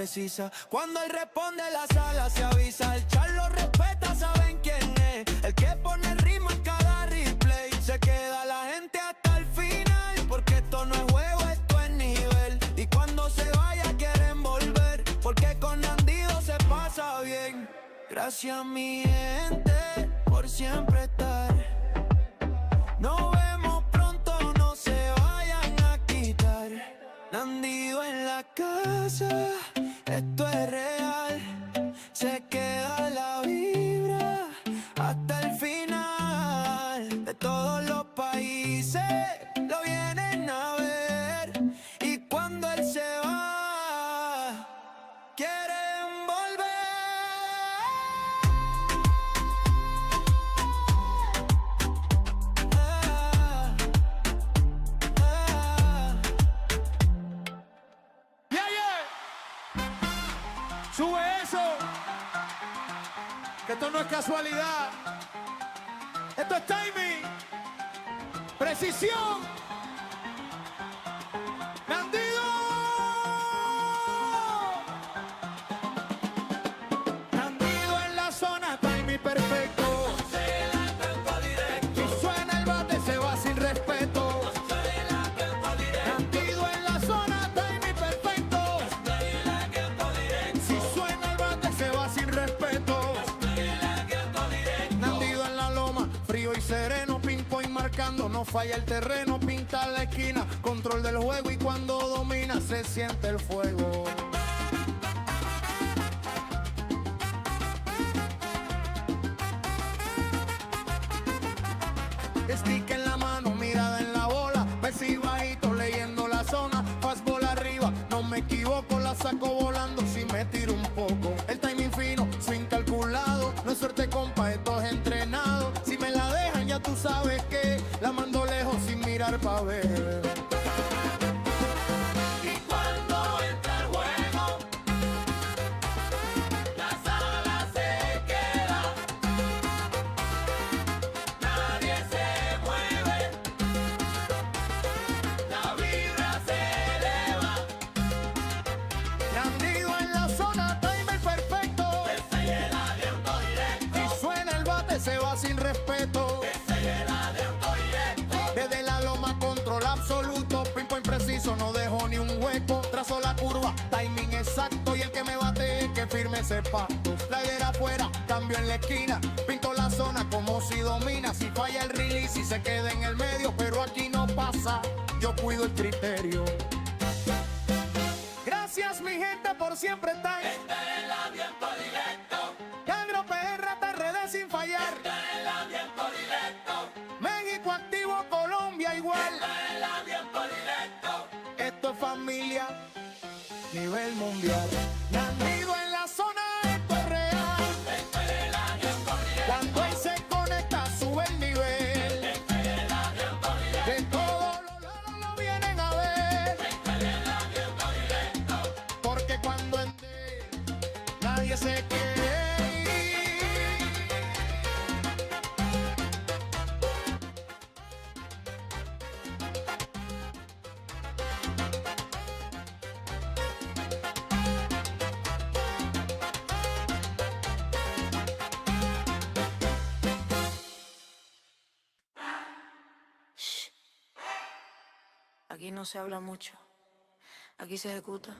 precisa. Cuando él responde la sala se avisa. El Charlo respeta, saben quién es. El que pone el ritmo en cada replay. Se queda la gente hasta el final, porque esto no es juego, esto es nivel. Y cuando se vaya quieren volver, porque con Nandy se pasa bien. Gracias mi gente por siempre estar. Nos vemos pronto, no se vayan a quitar. Nandy en la casa, esto es real. Se queda la vibra hasta el final. De todos los países lo vienen a ver. Y cuando él se va, quieren volver. Sube eso, que esto no es casualidad. Esto es timing, precisión. Nandy. Nandy en la zona, timing perfecto. Si suena el bate se va sin respeto. Nandy en la zona, timing perfecto. Si suena el bate se va sin respeto. Nandy en la loma, frío y sereno, ping-pong marcando, no falla el terreno, pinta la esquina, control del juego y cuando domina se siente el fuego. Stick en la mano, mirada en la bola, Messi bajito leyendo la zona, fastball arriba, no me equivoco, la saco volando si me tiro un poco. El timing fino, swing calculado, no es suerte compa, esto es entrenado. Si me la dejan ya tú sabes que la mando lejos sin mirar pa' ver. Y cuando entra el juego, la sala se queda. Nadie se mueve, la vibra se eleva. Nandy en la zona, timer perfecto. Se llena de autodirecto, Si suena el bate se va sin respeto. se llena de autodirecto. Desde la loma control absoluto, pinpoint preciso, no dejo ni un hueco. Trazo la curva, timing exacto y el que me bate que firme ese pacto. La guerra afuera, cambio en la esquina, pinto la zona como si domina. Si falla el release y se queda en el medio, pero aquí no pasa, yo cuido el criterio. Gracias mi gente por siempre estar. Esta es la tiempo directo, Cangro PR, redes sin fallar. esta es la tiempo directo, México activo, Colombia igual. esta es la tiempo directo. Esto es familia, nivel mundial. Nandy en la zona, esto es real. Esta es la tiempo directo, Cuando él se conecta, sube el nivel. esta es la tiempo directo, De todos los lados lo vienen a ver. esta es la tiempo directo. Porque cuando ende, nadie se quiere ir. Aquí no se habla mucho, aquí se ejecuta.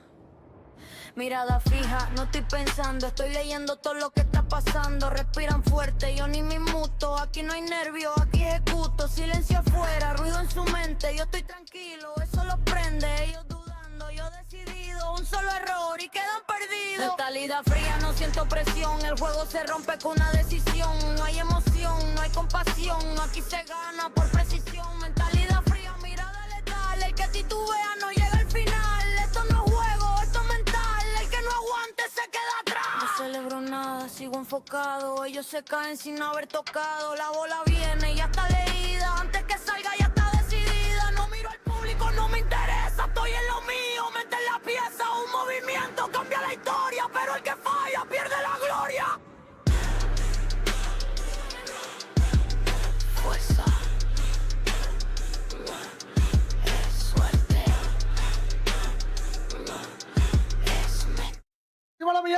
Mirada fija, no estoy pensando, estoy leyendo todo lo que está pasando. Respiran fuerte, yo ni me inmuto, aquí no hay nervios, aquí ejecuto. Silencio afuera, ruido en su mente, yo estoy tranquilo, eso los prende. Ellos dudando, yo decidido, un solo error y quedan perdidos. Mentalidad fría, no siento presión, el juego se rompe con una decisión. No hay emoción, no hay compasión, aquí se gana por precisión. Mentalidad fría, mirada letal, el que titubea no llega al final. Esto no es juego, esto es mental, el que no aguante se queda atrás. No celebro nada, sigo enfocado, ellos se caen sin haber tocado. La bola viene, ya está leída, antes que salga ya está decidida. No miro al público, no me interesa, estoy en lo mío, mente en la pieza. Un movimiento cambia la historia, pero el que falla pierde la gloria.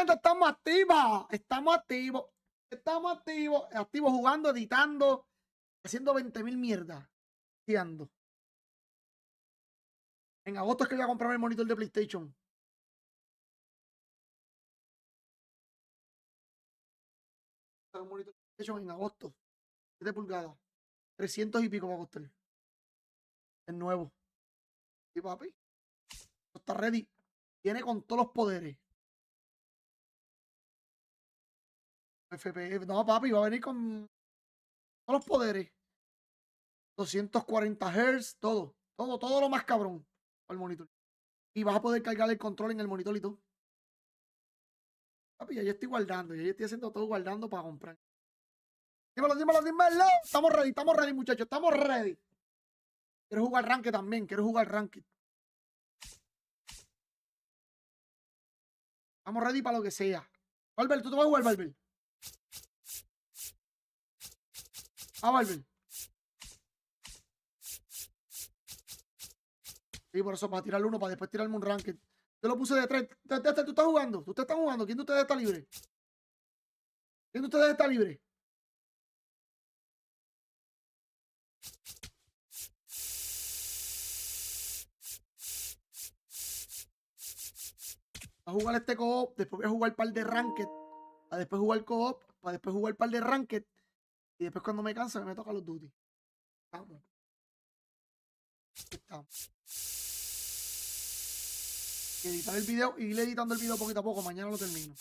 gente, estamos activos. Estamos activos. Estamos activos. Activos jugando, editando, haciendo 20.000 mierdas. Ando. En agosto es que voy a comprar el monitor de PlayStation. Un monitor de PlayStation en agosto. 7 pulgadas. 300 y pico va a costar. Es nuevo. Y papi. Está ready. Viene con todos los poderes. FPS. No, papi, va a venir con todos los poderes. 240 Hz, todo lo más cabrón al monitor. Y vas a poder cargar el control en el monitor y todo. Papi, ya yo estoy guardando, ya yo estoy haciendo todo guardando para comprar. Dímelo. Estamos ready, muchachos, estamos ready. Quiero jugar ranked también, quiero jugar ranked. Estamos ready para lo que sea. Valver, ¿tú te vas a jugar, Valver? Valver. Sí, por eso, para tirarle uno, para después tirarme un ranked. Yo lo puse de 3. ¿Tú estás jugando? ¿Tú estás jugando? ¿Quién de ustedes está libre? ¿Quién de ustedes está libre? Voy a jugar este co-op, después voy a jugar un par de ranked, para después jugar co-op, para después jugar un par de ranked, y después cuando me canse me toca los duty. Vamos. Estamos. Editar el video y ir editando el video poquito a poco, mañana lo termino.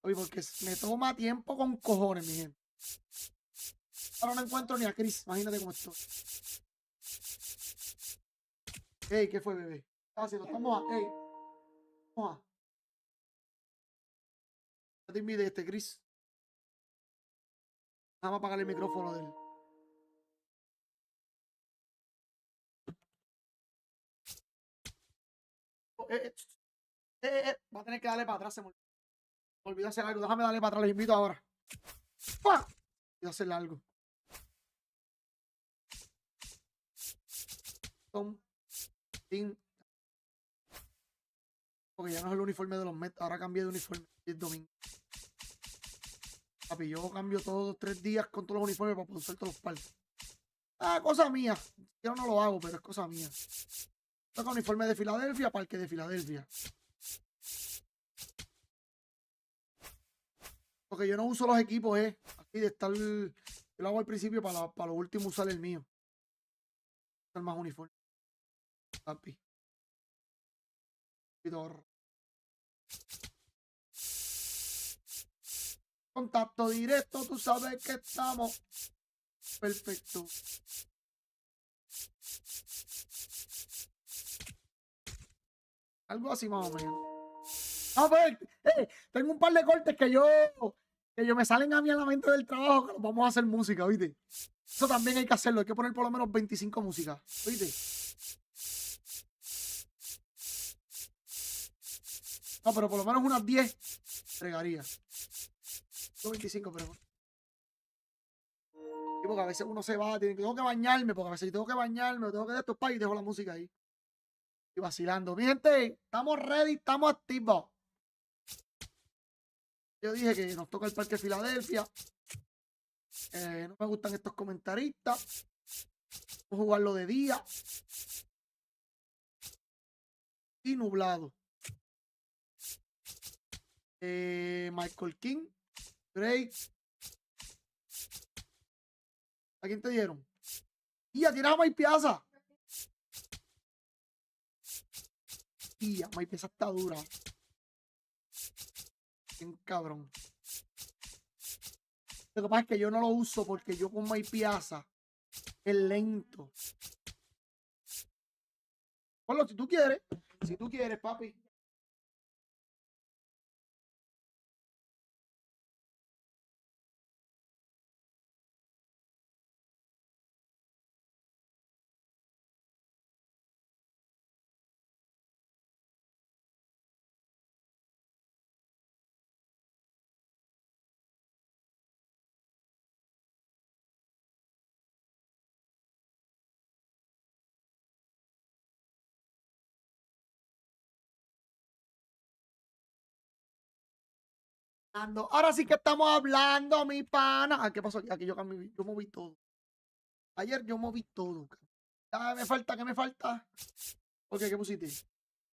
Oye, porque me toma tiempo con cojones, mi gente. Ahora no encuentro ni a Chris, imagínate cómo estoy. Ey, ¿qué fue, bebé? Estamos a, ey. Vamos a. No te invite Chris. Nada más apagar el micrófono de él. Va a tener que darle para atrás, se me olvidó hacer algo. Déjame darle para atrás, les invito ahora. ¡Pah! Voy a hacerle algo. Tom. Tim. Porque ya no es el uniforme de los Mets. Ahora cambié de uniforme. Es domingo. Papi, yo cambio todos los 3 días con todos los uniformes para poder usar todos los pares. Cosa mía. Yo no lo hago, pero es cosa mía. Toca uniforme de Filadelfia, parque de Filadelfia. Porque yo no uso los equipos, así de estar. Yo lo hago al principio para lo último usar el mío. Usar más uniforme. Papi. Contacto directo, tú sabes que estamos. Perfecto. Algo así más o menos. A ver, tengo un par de cortes que yo me salen a mí a la mente del trabajo que los vamos a hacer música, ¿oíste? Eso también hay que hacerlo, hay que poner por lo menos 25 músicas, ¿oíste? No, pero por lo menos unas 10 fregaría. 25, pero... Y porque a veces uno se va, tengo que bañarme, porque a veces yo tengo que bañarme, tengo que de estos y dejo la música ahí. Y vacilando. Mi gente, estamos ready, estamos activos. Yo dije que nos toca el Parque Filadelfia. No me gustan estos comentaristas. Vamos a jugarlo de día. Y nublado. Michael King. Drake. ¿A quién te dieron? Y ya tienes a Mike Piazza. Y ya, Mike Piazza está dura. Bien cabrón. Lo que pasa es que yo no lo uso porque yo con Mike Piazza es lento. Ponlo si tú quieres. Si tú quieres, papi. Ahora sí que estamos hablando, mi pana. Ah, ¿qué pasó aquí? Aquí yo moví todo. Ayer yo moví todo. Ya me falta, ¿qué me falta? Ok, ¿qué pusiste?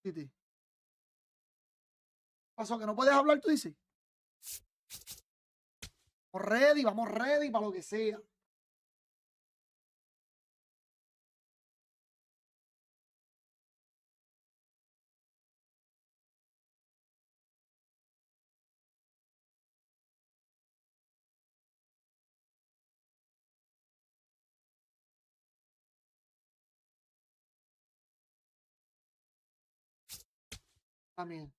¿Qué pasó? ¿Que no puedes hablar, tú dices? Vamos ready para lo que sea. También.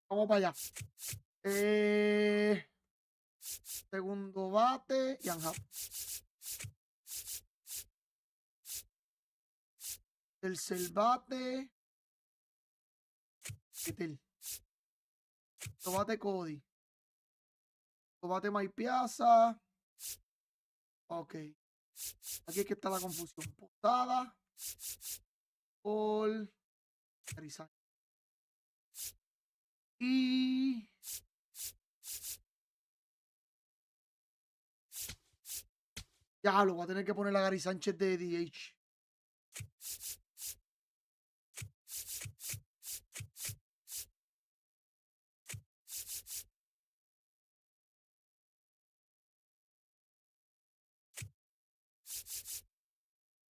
Vamos para allá. Segundo bate y anja. Tercer bate. Quitel. Bate Cody. Bate Mike Piazza. Ok. Aquí es que está la confusión. Posada. Paul. Arizona. Y ya lo voy a tener que poner a Gary Sánchez de DH.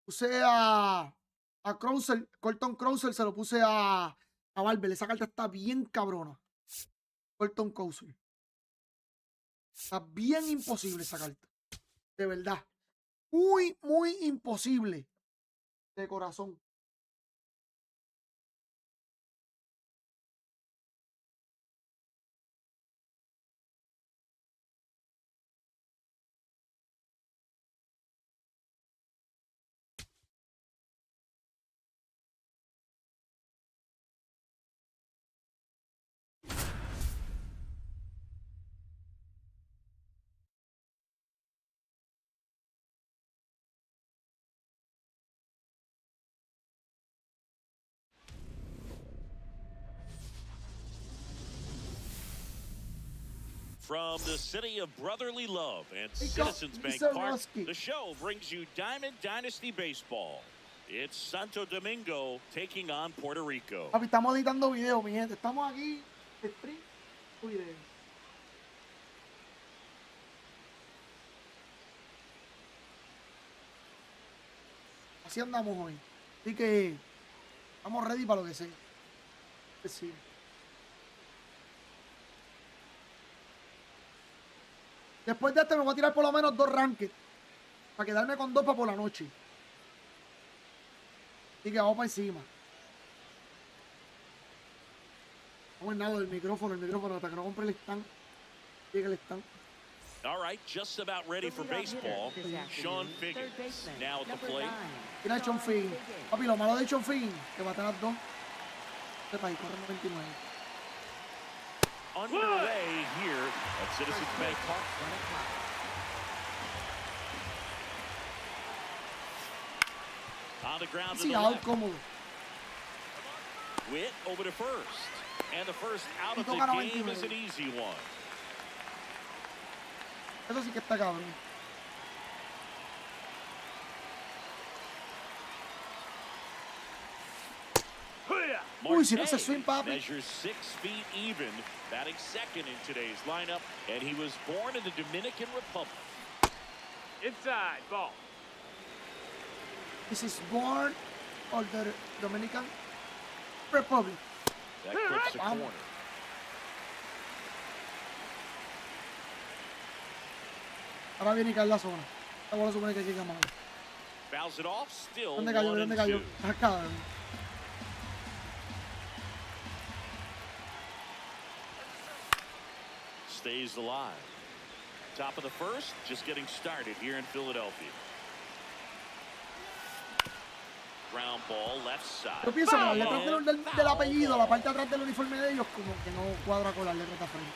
Puse a Krauser, Colton Krauser, se lo puse a Barber. Esa carta está bien cabrona. Colton Krauser. Está bien imposible esa carta. De verdad. Muy, muy imposible. De corazón. From the city of brotherly love and Hey, Citizens Bank Mr. Park, Rusky. the show brings you Diamond Dynasty Baseball. It's Santo Domingo taking on Puerto Rico. Papi, estamos editando video, mi gente. Estamos aquí. Stream video. Así andamos hoy. Así que estamos ready para lo que sea. Sí. Después de este me voy a tirar por lo menos 2 ranked. Para quedarme con 2 para por la noche. Así que vamos para encima. Vamos en nada del micrófono, hasta que no compre el stand. Llegue el stand. All right, just about ready for baseball. Sean Figgins now at the plate. Mira Sean Figgins. Papi, lo malo de Sean Figgins, que va a tener 2. Este país corre 99. Underway here at Citizens Bank Park. On the ground to Sí, the out left. cómodo. Witt over to first. And the first out of the Toca game 99. is an easy one. Eso sí que está cabrón. Uy, si no se swing, papi. Measures 6 feet even, batting second in today's lineup, and he was born in the Dominican Republic. Inside, ball. This is born of the Dominican Republic. That clips the corner. Ahora viene y cae la zona. Esta bola supone que hay que llamar. Fouls it off, still ¿Dónde cayó? 1 ¿Dónde and cayó? 2. Acá. Stays alive. Top of the first, just getting started here in Philadelphia. Ground ball left side. Yo pienso que las letras del apellido, la parte de atrás del uniforme de ellos, como que no cuadra con las letras de frente.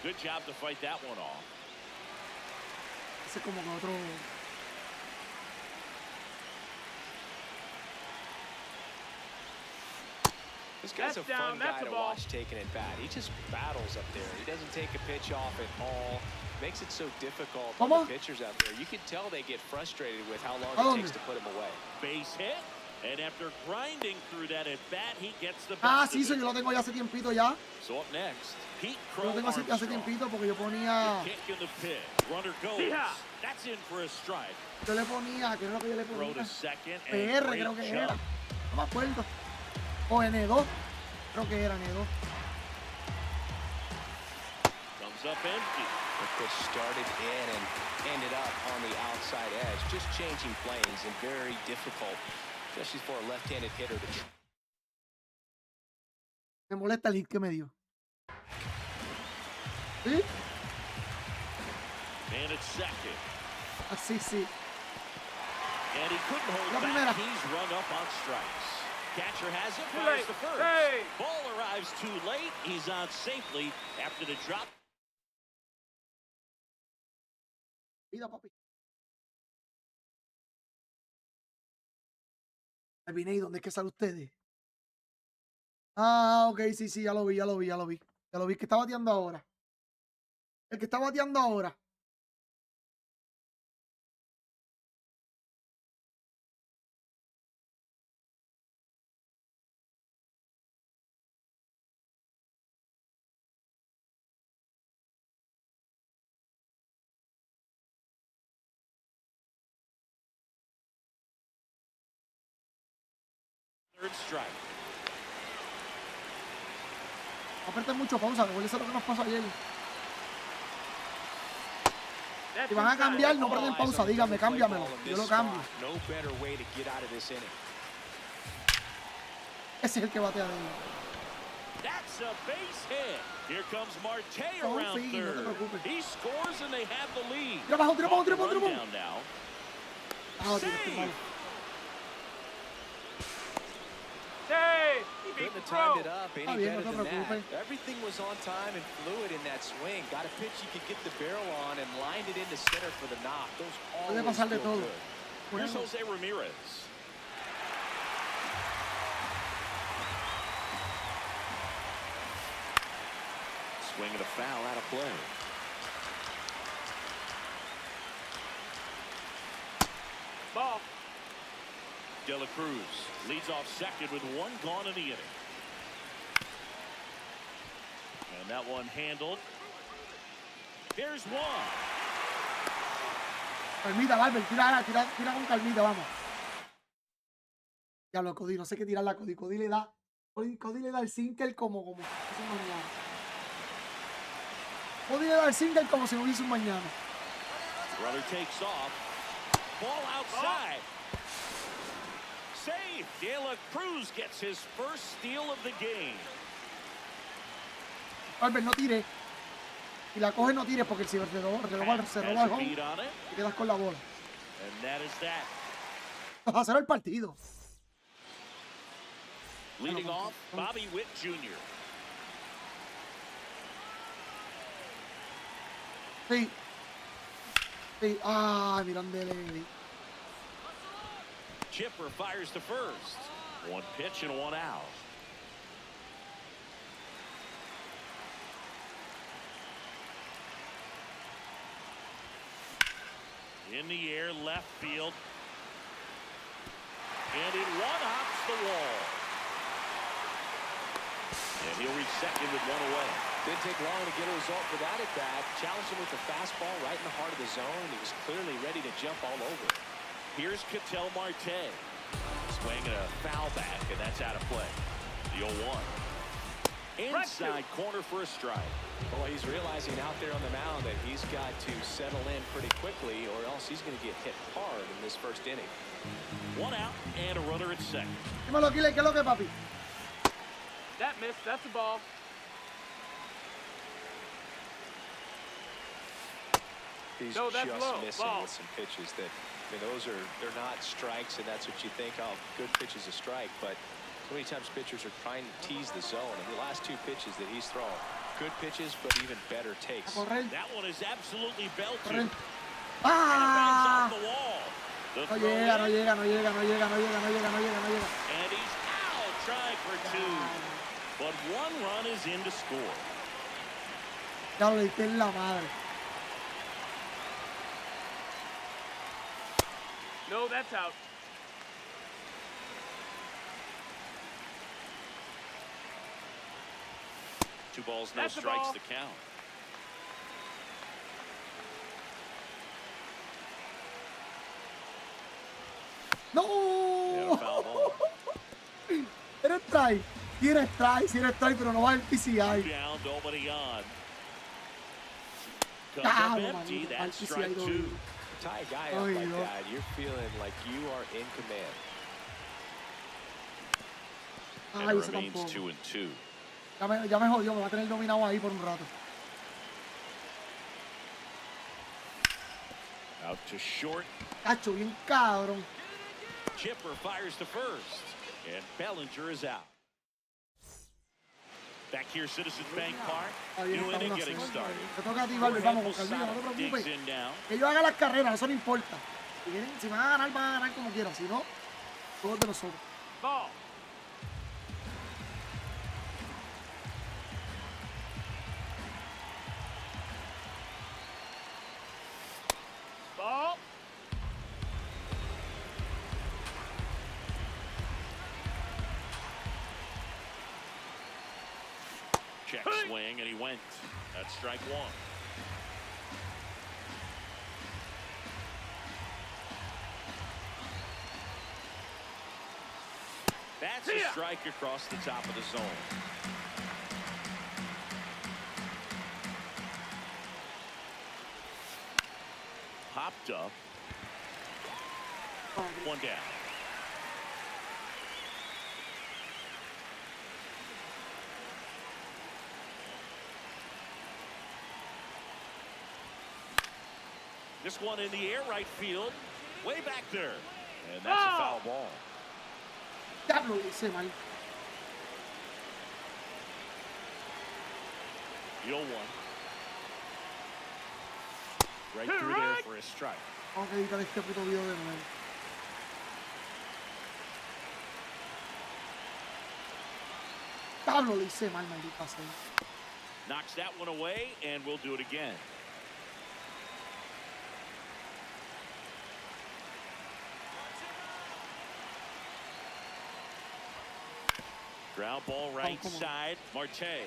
Good job to fight that one off. Ese es como que otro. This guy's a fun guy to watch taking at bat. He just battles up there. He doesn't take a pitch off at all. Makes it so difficult for the pitchers out there. You can tell they get frustrated with how long it takes to put him away. Base hit, and after grinding through that at bat, he gets the Ah, sí, eso yo lo tengo ya hace tiempito ya. So up next, Pete Yo lo tengo hace tiempito porque yo ponía. Kick in the pit. Runner goes. That's in for a strike. Yo le ponía, ¿qué es lo que yo le Throw to ponía? second, and PR great creo que jump. era. No me acuerdo. O N2. Creo que era N2. Comes up empty. The pitch started in and ended up on the outside edge. Just changing planes and very difficult, especially for a left-handed hitter to. Me molesta el hit que me dio. ¿Sí? And it's second. Así, sí. And he couldn't hold La back. primera. He's run up on strikes. Catcher has it. Too Fires late. to first. Hey. Ball arrives too late. He's on safely after the drop. Mira, papi. Ahí vine, ¿y dónde es que sale ustedes? Ah, ok, sí, sí, ya lo vi. Ya lo vi, el que está bateando ahora. El que está bateando ahora. Third strike. No apretes mucho pausa, recuerda lo que nos pasó ayer. That's Si van a inside. cambiar, no apreten pausa, díganme, cámbiamelo. Yo lo cambio. No better way to get out of this inning. Ese es el que batea de él. That's a base hit. Here comes Marte Oh, around sí, no te third. preocupes. He scores and they have the lead. Tira abajo, tira abajo, tira abajo, tira abajo. Rundown now. Ah, tío, estoy malo. Hey, he beat Couldn't the have timed it throw. up any Está bien, better no te than that. preocupes. Everything was on time and fluid in that swing. Got a pitch you could get the barrel on and lined it into center for the knock. Those Puede always pasar de feel todo. good. Here's Bueno, Jose Ramirez. Swinging a foul out of play. Ball. De La Cruz leads off second with one gone in the inning. And that one handled. Here's one. calmita, Albert, tira con calmita, vamos. Ya lo Cody, no sé qué tirar la Cody. Cody le da el sinker como eso es mañana. Cody le da el sinker como si no hubiese un mañana. Runner takes off. Ball outside. Save. De La Cruz gets his first steal of the game. Albert, no tire. Si la coge, no tires porque si se roba el home, Beat on it. te quedas con la bola. And that is that. Va a hacer el partido. Leading off, Bobby Witt Jr. Sí. Sí. Ah, Mirandele. Chipper fires to first. One pitch and one out. In the air, left field. And it one-hops the wall. And he'll reach second with one away. Didn't take long to get a result for that at bat. Challenged him with the fastball right in the heart of the zone. He was clearly ready to jump all over it. Here's Ketel Marte. Swinging a foul back, and that's out of play. The 0-1. Inside corner for a strike. Well, he's realizing out there on the mound that he's got to settle in pretty quickly or else he's going to get hit hard in this first inning. One out and a runner at second. Dímelo, Kile, ¿qué es lo que, papi? That missed. That's the ball. He's No, that's just low. missing Ball. with some pitches that, I mean, they're not strikes, and that's what you think, oh, good pitch is a strike, but so many times pitchers are trying to tease the zone, and the last 2 pitches that he's thrown, good pitches, but even better takes. That one is absolutely belted. ¡Ah! Off the wall. The No throw llega, no in, llega, no llega, no llega, no llega, no llega, no llega, no llega. and he's out, trying for 2. But 1 run is in to score. Ya lo diste en la madre. No, that's out. Two balls, no That's the strikes ball. to count. ¡No! Yeah, foul ball. Era strike. Sí era strike, pero no va el PCI. Down, nobody on. Comes up Cabo, empty, manito, that's al strike PCI 2. doble. Tie a guy up Ay, like no. that, you're feeling like you are in command. And Ay, it ese remains tampoco. 2 and 2. Ya me jodió, me va a tener dominado ahí por un rato. Out to short. Cacho, bien cabrón. Chipper fires to first. And Bellinger is out. Back here, Citizens Bank Park. Ahí New está inning una getting cero. started. Te toca a ti, Barbie, vamos, porque olvida, no te Digs preocupes. in now. Que yo haga las carreras, eso no importa. Si van a ganar como quieran. Si no, todos de nosotros. Ball. Ball. Check swing, and he went. That's strike 1. That's a strike across the top of the zone. Popped up. 1 down. This one in the air, right field, way back there. And that's a foul ball. Diablo, hice mal. The 0-1. Right through there for a strike. Vamos a editar este puto video de nuevo. Diablo, le hice mal, maldita sea. Knocks that one away, and we'll do it again. Ground ball right side. Marte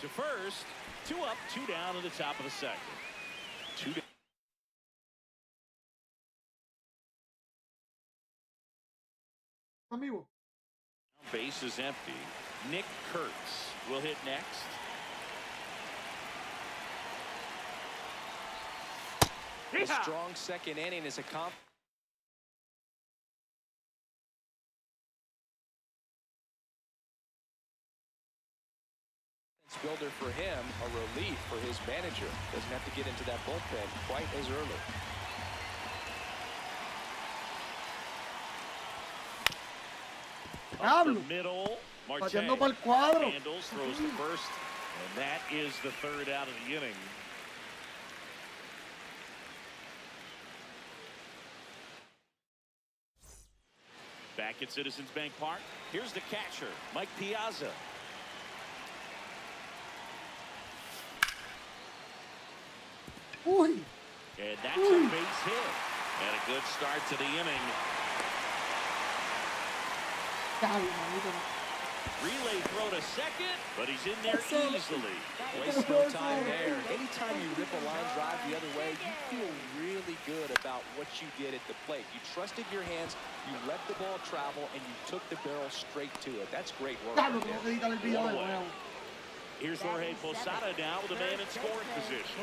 to first. 2 up, 2 down in the top of the second. 2 down. Amigo. Base is empty. Nick Kurtz will hit next. A strong second inning is a confidence builder for him, a relief for his manager. Doesn't have to get into that bullpen quite as early. Up the Diablo. middle. Marte Pateando para el cuadro. handles, throws the first, and that is the 3rd out of the inning. Back at Citizens Bank Park, here's the catcher, Mike Piazza. Uy. And that's a base hit. And a good start to the inning. Diablo, manito. Relay throw to second, but he's in there easily. Waste no time there. Anytime you rip a line drive the other way, you feel really good about what you did at the plate. You trusted your hands, you let the ball travel, and you took the barrel straight to it. That's great work. Diablo, right tengo there. que editar el video de nuevo. Here's Jorge Posada now with a man in scoring position.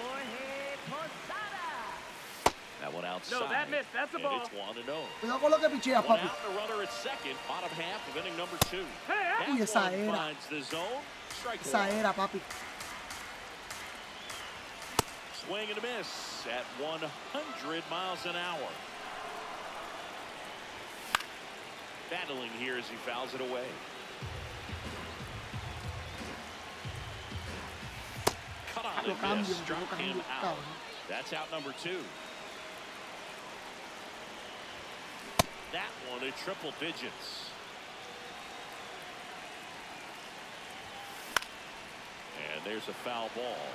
That one outside. No, that missed. That's a ball. And it's 1-0. Cuidado con lo que picheas, One papi. out, and a runner at second, bottom half of inning number 2. That Uy, esa one era. finds the zone. Strike Esa 1. era, papi. Swing and a miss at 100 miles an hour. Battling here as he fouls it away. Cut on and miss, struck him out. That's out number 2. That one at triple digits. And there's a foul ball.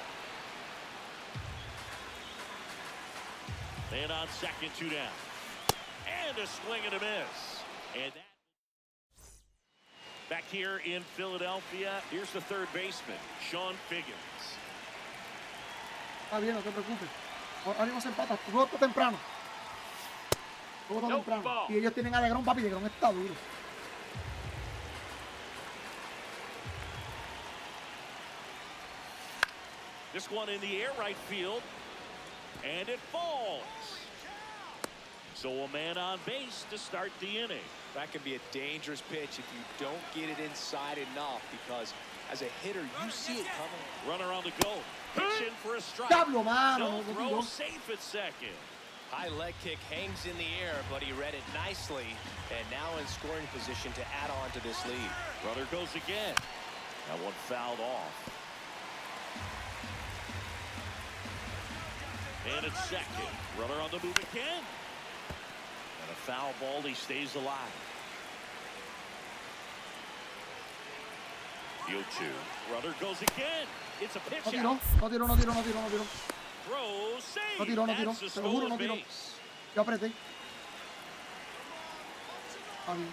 And on second, 2 down. And a swing and a miss. And that. Back here in Philadelphia, here's the third baseman, Sean Figgins. Está bien, no te preocupes. Ahora mismo se empata. Tu juego está temprano. Tu juego está temprano. Y ellos tienen a DeGrom, papi. DeGrom está duro. This one in the air, right field. And it falls. So a man on base to start the inning. That can be a dangerous pitch if you don't get it inside enough, because as a hitter, you see it coming. Runner on the go. Pitch in for a strike. Diablo, mano. No throw, safe at second. High leg kick hangs in the air, but he read it nicely, and now in scoring position to add on to this lead. Runner goes again. That one fouled off. And it's second. Runner on the move again. And a foul ball, he stays alive. The 0-2. Runner goes again. It's a pitch out. No tiró. Throw, save. No tiró. That's a Te lo juro, no stolen tiró. base. Yo apreté. Papi.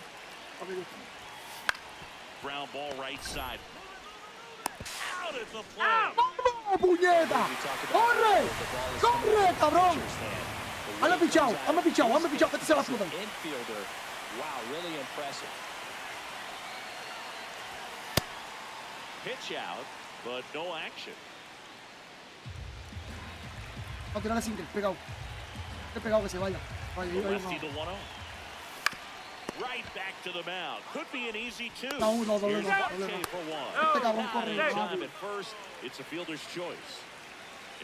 Ground ball right side. Out at the plate. ¡Vamos, puñeta! ¡Corre, cabrón! Hazme pichado, que se la puta. Infielder. Wow, really impressive. Pitch out, but no action. No, tirarle single, pegado. Pegado que se vaya. The lefty, the 1-0. Right back to the mound. Could be an easy 2. No. Here's Marte for 1. Este cabrón corre. Time at first, it's a fielder's choice.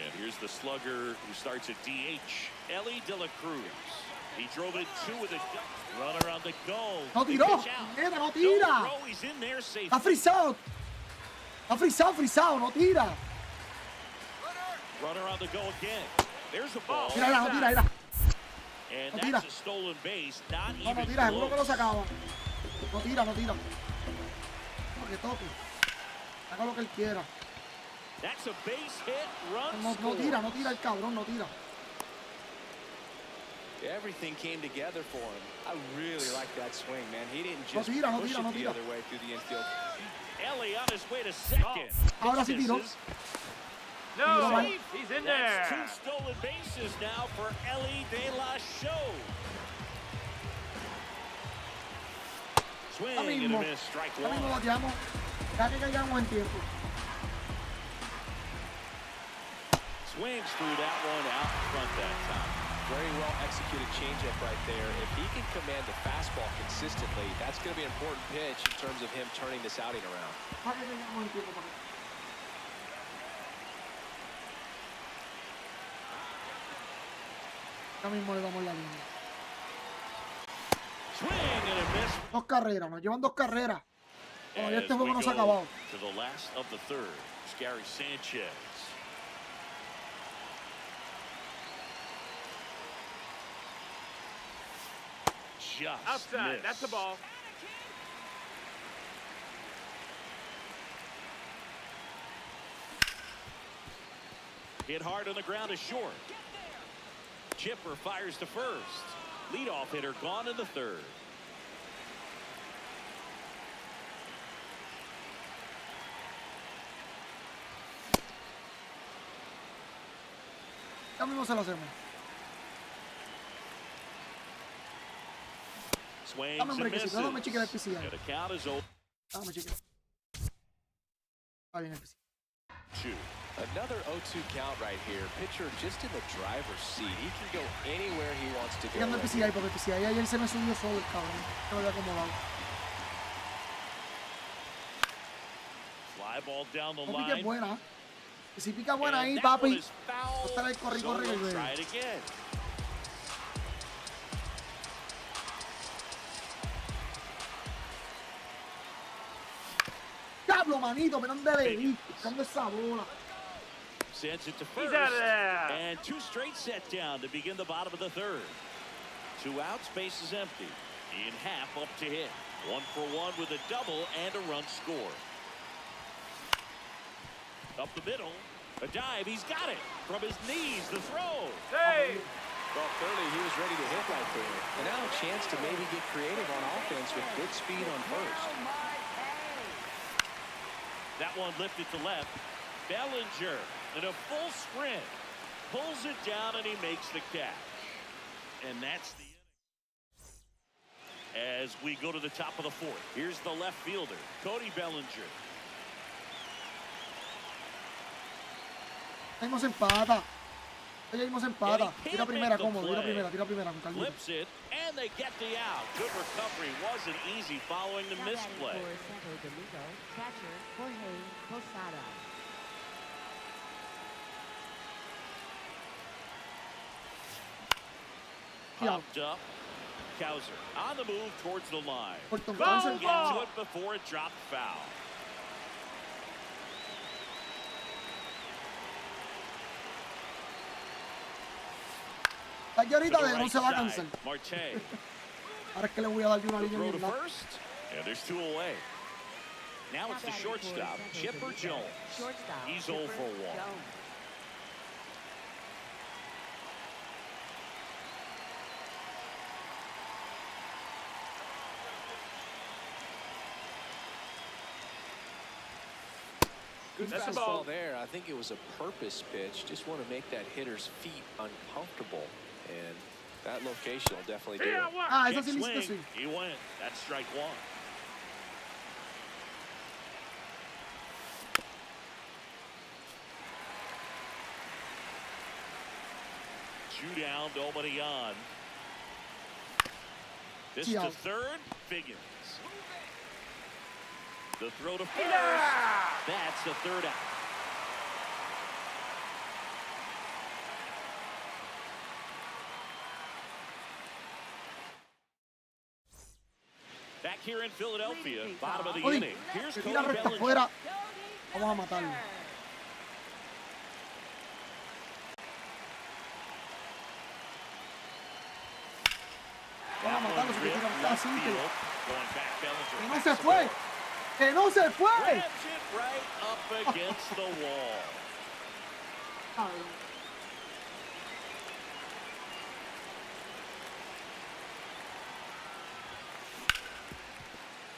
And here's the slugger who starts at DH, Ellie De La Cruz. He drove it 2 with a runner on the go. No tiró. Mierda, no tira. No throw, he's in there safe. Está frisado. No tira. Runner on the go again. There's a ball. Mira, no tira. And No tira. that's a stolen base. Not No even tira, seguro que lo close. sacaba. No tira. Toque. Haga lo que él quiera. That's a base hit. Run No tira el cabrón, no tira. Everything came together for him. I really like that swing, man. He didn't just No push tira. it the other way through the infield. Ellie on his way to second. Ahora sí tiró. Misses. No, he's in That's there. 2 stolen bases now for Ellie De La Show. Swing Ahora and a mismo miss. Strike lo 1. bateamos. Ya que caigamos en tiempo. Swings through that one out in front that time. Very well executed changeup right there. If he can command the fastball consistently, that's going to be an important pitch in terms of him turning this outing around. Ya que caigamos en tiempo. Ya mismo le damos la línea. Swing and a miss. 2 carreras, nos llevan 2 carreras. Todavía este As juego we no se ha go acabado. to the last of the third. It's Gary Sanchez. Just Outside, missed. that's the ball. Hit hard on the ground is short. Chipper fires to first. Leadoff hitter gone in the third. Ya mismo se lo hacemos. Swings Dame un and brequecito, misses. dame chiquera el PCI. And the count is 0-2. Dame chiquera. Está bien el PCI. Another 0-2 count right here. Pitcher just in the driver's seat. He can go anywhere he wants to go. Fíjame el PCI, porque el PCI ayer se me subió solo el cabrón. No lo había acomodado. Fly ball down the No pique line. buena. Y si pica buena ahí, And that one papi. is foul. Otra vez corre, So corre, we'll corre. try it again. Diablo, manito, pero ¿dónde le di? Buscando esa bola. Sends it to He's first. out of there. And two straight set down to begin the bottom of the third. 2 outs, base is empty. In half up to hit. 1 for 1 with a double and a run scored. Up the middle. A dive. He's got it. From his knees, the throw. Hey. Well, clearly he was ready to hit right there. And now a chance to maybe get creative on offense with good speed on first. That one lifted to left. Bellinger in a full sprint. Pulls it down and he makes the catch. And that's the inning. As we go to the top of the fourth. Here's the left fielder, Cody Bellinger. Ahí se empata. Ahí se empata. Tira primera, cómodo. Tira primera con calma. Flips it, and they get the out. Good recovery. Wasn't easy following the misplay. Popped up. Kowser on the move towards the line. Corto, Couldn't entonces. get to it before it dropped foul. Aquí ahorita To the de no right se va a side, cansar. Marte. Ahora es que le voy a dar una The línea throw bien to larga. first, and there's 2 away. Now it's the shortstop, Chipper Jones. He's 0 for 1. Good That's a fastball ball. there. I think it was a purpose pitch. Just want to make that hitter's feet uncomfortable. And that location will definitely do Yeah, it. what? Ah, esa Check sí la hiciste swing. así. He went. That's strike 1. Shootout, nobody on. This Yeah. to third, Figgins. The throw to first. Yeah. That's the third out. Back here in Philadelphia, bottom of the Cody, inning. Here's se Cody tira recta Bellinger. afuera. Vamos a matarlo. Vamos a matarlo. Se tira recta así. Going back, Bellinger. Que no se fue. Que no se fue. Grabs it right up against the wall.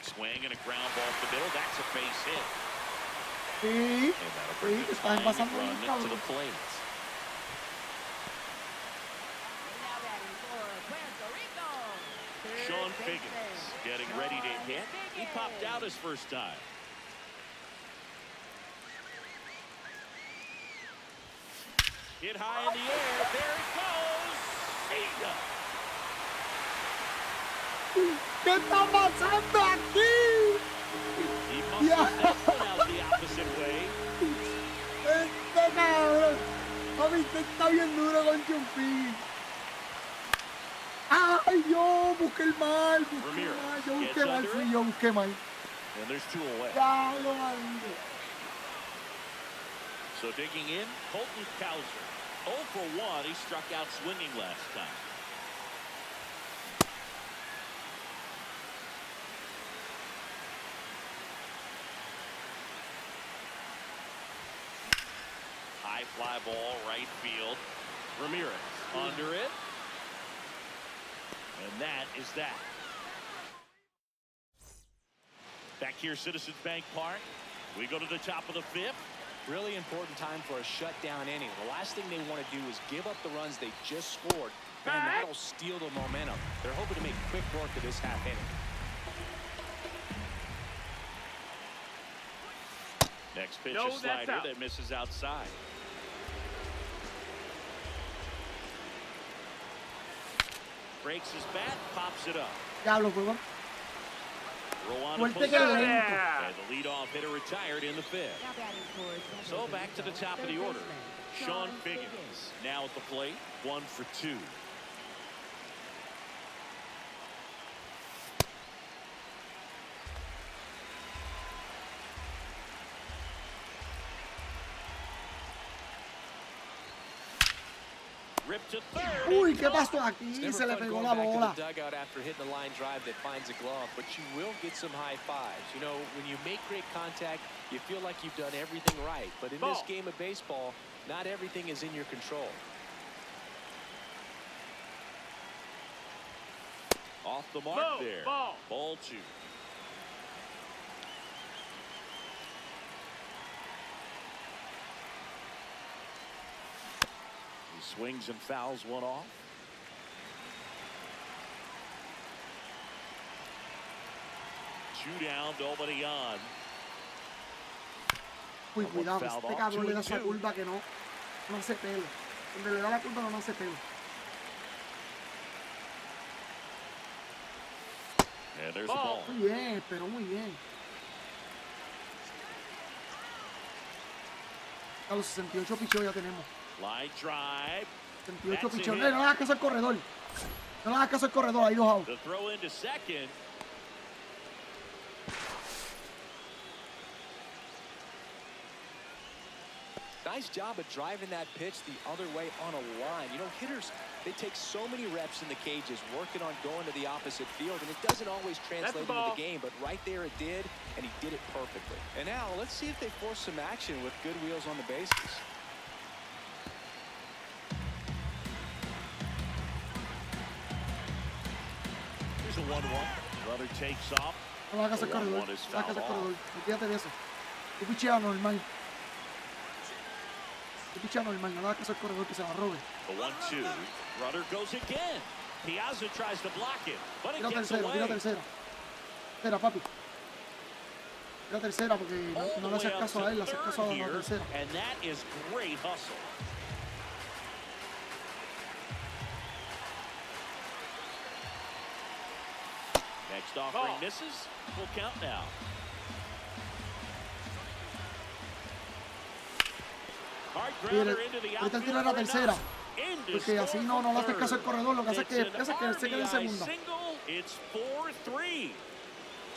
Swing and a ground ball up the middle. That's a base hit. Sí. And that'll bring Sí, the están tying pasando run bien, to cabrón. the plate. Sean Figgins getting ready to hit. He popped out his first time. Hit high in the air. There it goes. See ya. ¿Qué está pasando aquí? He muscles that one out the opposite way. Este cabrón. Mami, este está bien duro con Chumpín. Ay, yo busqué el mal. Ramirez Yo busqué gets mal, under fui it. yo, busqué mal. And there's 2 away. Diablo, maldito. So digging in, Colton Kowser. 0 for 1. He struck out swinging last time. High fly ball, right field. Ramirez under it. And that is that. Back here, Citizens Bank Park. We go to the top of the 5th. Really important time for a shutdown inning. The last thing they want to do is give up the runs they just scored, and that'll steal the momentum. They're hoping to make quick work of this half inning. Next pitch, No, a that's slider out. that misses outside. Breaks his bat, pops it up. Diablo, pues bueno. Throw on Fuerte a que lento. and the leadoff hitter retired in the fifth. So back to the top of the order. Sean Figgins now at the plate, 1 for 2. Ripped to third. Uy, ¿qué pasó aquí? Se le pegó la bola. Dugout after hitting the line drive that finds a glove, but you will get some high fives. You know, when you make great contact, you feel like you've done everything right. But in this game of baseball, not everything is in your control. Off the mark there. Ball 2. He swings and fouls one off. Two down, nobody on. Uy, cuidado, este cabrón le da esa curva que no hace pelo. Donde le da la curva no hace pelo. And there's the ball. Muy bien, pero muy bien. A los 68 picheos ya tenemos. Line drive. 68 picheos. No le hagas caso al corredor. No le hagas caso al corredor. Ahí 2 outs. The throw into second. Nice job of driving that pitch the other way on a line. You know, hitters, they take so many reps in the cages working on going to the opposite field, and it doesn't always translate into the game, but right there it did, and he did it perfectly. And now, let's see if they force some action with good wheels on the bases. Here's a 1-1. Runner takes off. No le hagas caso al corredor. No le hagas caso al corredor. Olvídate de eso. Tú picheas normal. Picha normal, no le hagas caso al corredor que se la robe. The 1-2. Runner goes again. Piazza tries to block it, but it gets Tira away. tercera. Tercera, papi. Tira tercera porque no le haces caso a él, le haces caso a la tercera. And that is great hustle. Next offering misses. Full count now. Ahorita tira la tercera. Porque así no le haces caso al corredor. Lo que hace es que se quede en segunda. It's 4-3.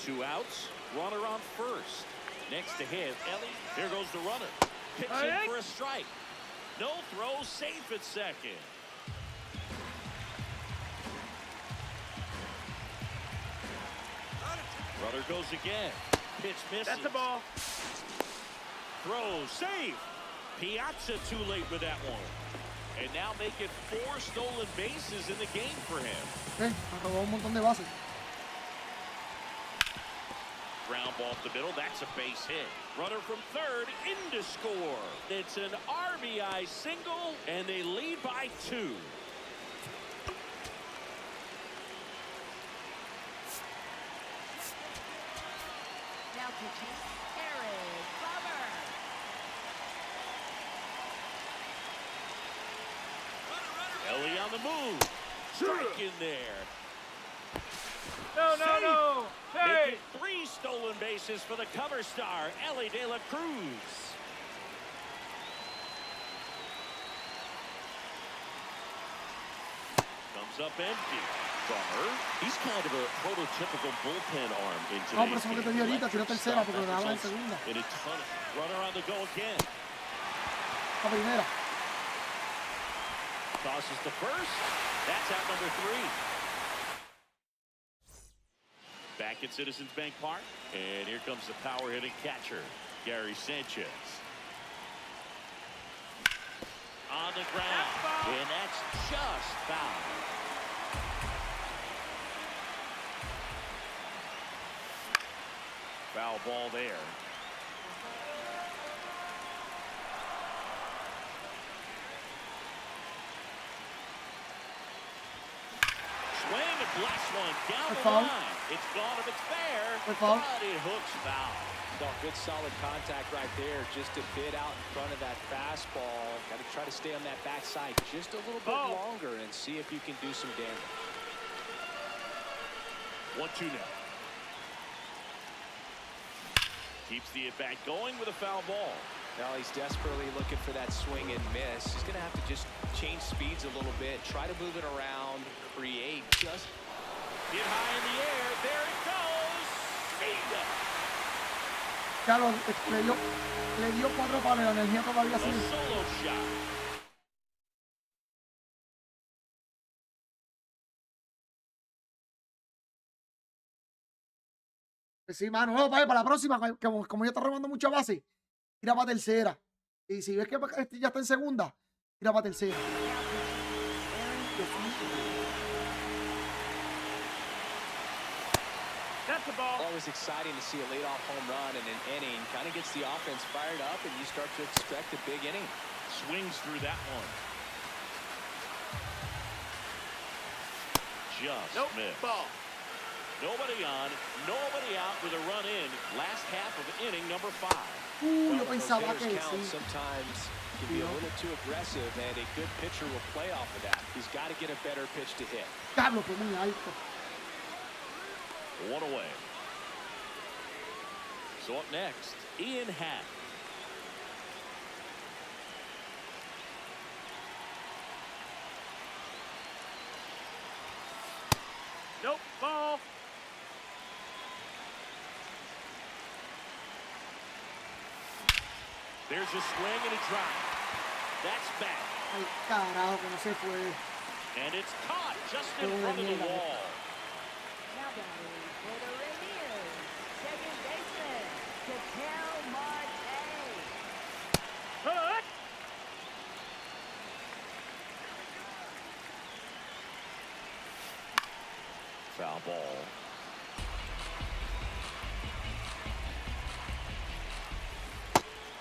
2 outs. Runner on first. Next to hit, Ellie. Here goes the runner. Pitching for a strike. No throw, safe at second. Runner goes again. Pitch misses. That's the ball. Throw, safe. Piazza too late with that one. And now make it 4 stolen bases in the game for him. Robó un montón de bases. Ground ball up the middle. That's a base hit. Runner from third in to score. It's an RBI single, and they lead by 2. Now pitching, Eric Glover. Ellie on the move. Strike in there. No. Hey! Making 3 stolen bases for the cover star, Ellie De La Cruz. Comes up empty. Bummer. He's kind of a prototypical bullpen arm in No, today's pero eso game. que te di ahorita, tira tercera porque le daba en segunda. In a ton of runner on the go again. La primera. Tosses to first. That's out number 3. Back at Citizens Bank Park. And here comes the power hitting catcher, Gary Sanchez. On the ground. And that's just foul. Foul ball there. Swing and blast one down the line. It's gone if it's fair, but it hooks foul. Good solid contact right there, just a bit out in front of that fastball. Got to try to stay on that backside just a little bit longer and see if you can do some damage. 1-2 now. Keeps the at-bat going with a foul ball. Now he's desperately looking for that swing and miss. He's going to have to just change speeds a little bit, try to move it around, create just... Get high in the air. There it goes. Claro, le dio 4 palos, la energía todavía A sigue. solo shot. Sí, mano, no, para la próxima, como yo estoy robando mucha base, tira para tercera. Y si ves que ya está en segunda, tira para tercera. That's the ball. Always exciting to see a leadoff home run in an inning. Kind of gets the offense fired up, and you start to expect a big inning. Swings through that one. Just missed. Ball. Nobody on, nobody out with a run in. Last half of inning number 5. Yo pensaba que sí. Sometimes can be a little too aggressive, and a good pitcher will play off of that. He's got to get a better pitch to hit. Diablo, fue muy alto. 1 away. So up next, Ian Happ. Nope. Ball. There's a swing and a drive. That's back. Ay, carajo, que no se fue. And it's caught just in front of the wall. Now batting for the Rangers, second baseman, Ketel Marte. Hook. Foul ball.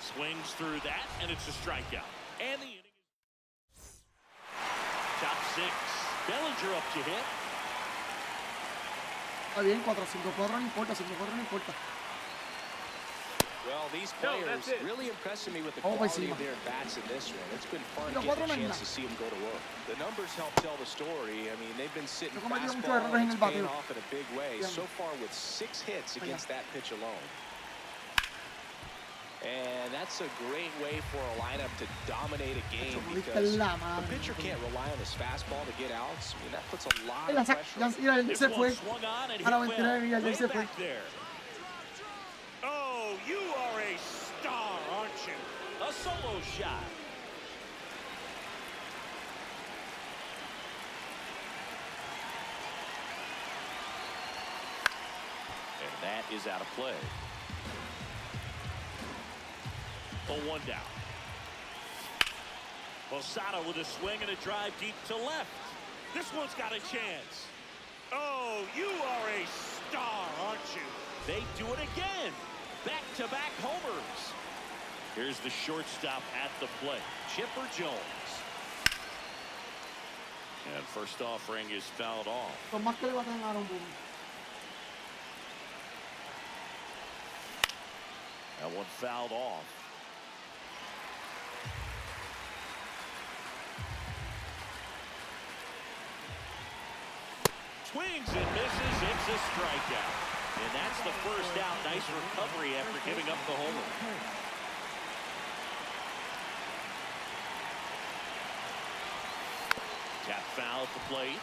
Swings through that, and it's a strikeout. And the inning is... Top 6. Bellinger up to hit. Está bien, 4-5-4 no importa, 5-4 no importa. Well, these No, players that's it. really impressing me with the Oh, quality encima. of their bats in this one. It's been fun Pero getting 4 a no es chance to nada. see them go to work. The numbers help tell the story. I mean, they've been sitting Yo cometido muchos fastball, errores en and el it's paying bateo. off in a big way. Bien. So far with 6 hits against that pitch alone. And that's a great way for a lineup to dominate a game because the pitcher can't rely on his fastball to get outs. I mean, that puts a lot of pressure on him. Mira, él This se one fue. swung on and A la hit 29 well. millas, él Way se fue. back there. Oh, you are a star, aren't you? A solo shot. And that is out of play. 0-1 down. Posada with a swing and a drive deep to left. This one's got a chance. Oh, you are a star, aren't you? They do it again. Back-to-back homers. Here's the shortstop at the plate, Chipper Jones. And first offering is fouled off. Por más que le baten a Aaron Boone. That one fouled off. Swings and misses. It's a strikeout. And that's the first out. Nice recovery after giving up the homer. Tap foul at the plate.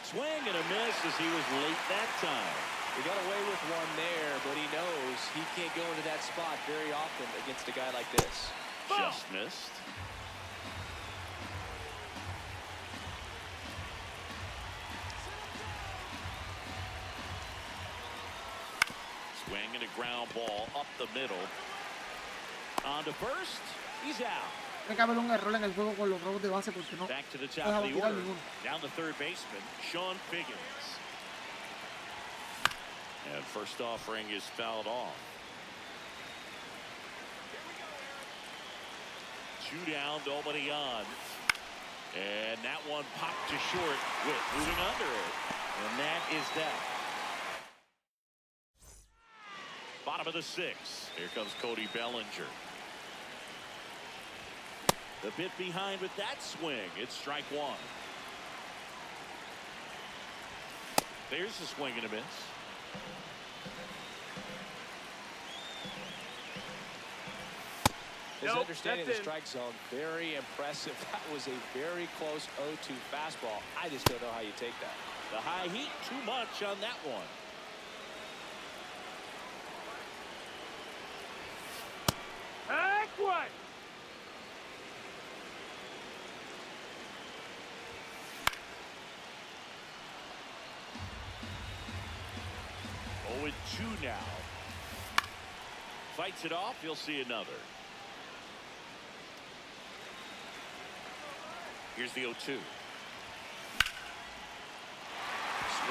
Swing and a miss as he was late that time. He got away with one there, but he knows he can't go into that spot very often against a guy like this. Just missed. Swing and a ground ball up the middle. On to first. He's out. Tiene que haber un error en el juego con los robos de base porque no Back to the top deja of the tirar order. ninguno. Down the third baseman, Sean Figgins. And first offering is fouled off. 2 down, nobody on. And that one popped to short with moving under it. And that is that. Bottom of the 6th. Here comes Cody Bellinger. The bit behind with that swing. It's strike 1. There's a swing and a miss. His Nope, understanding of that's the in. strike zone, very impressive. That was a very close 0-2 fastball. I just don't know how you take that. The high heat, too much on that one. Heck what? Oh, and 2 now. Fights it off. You'll see another. Here's the 0-2. Swing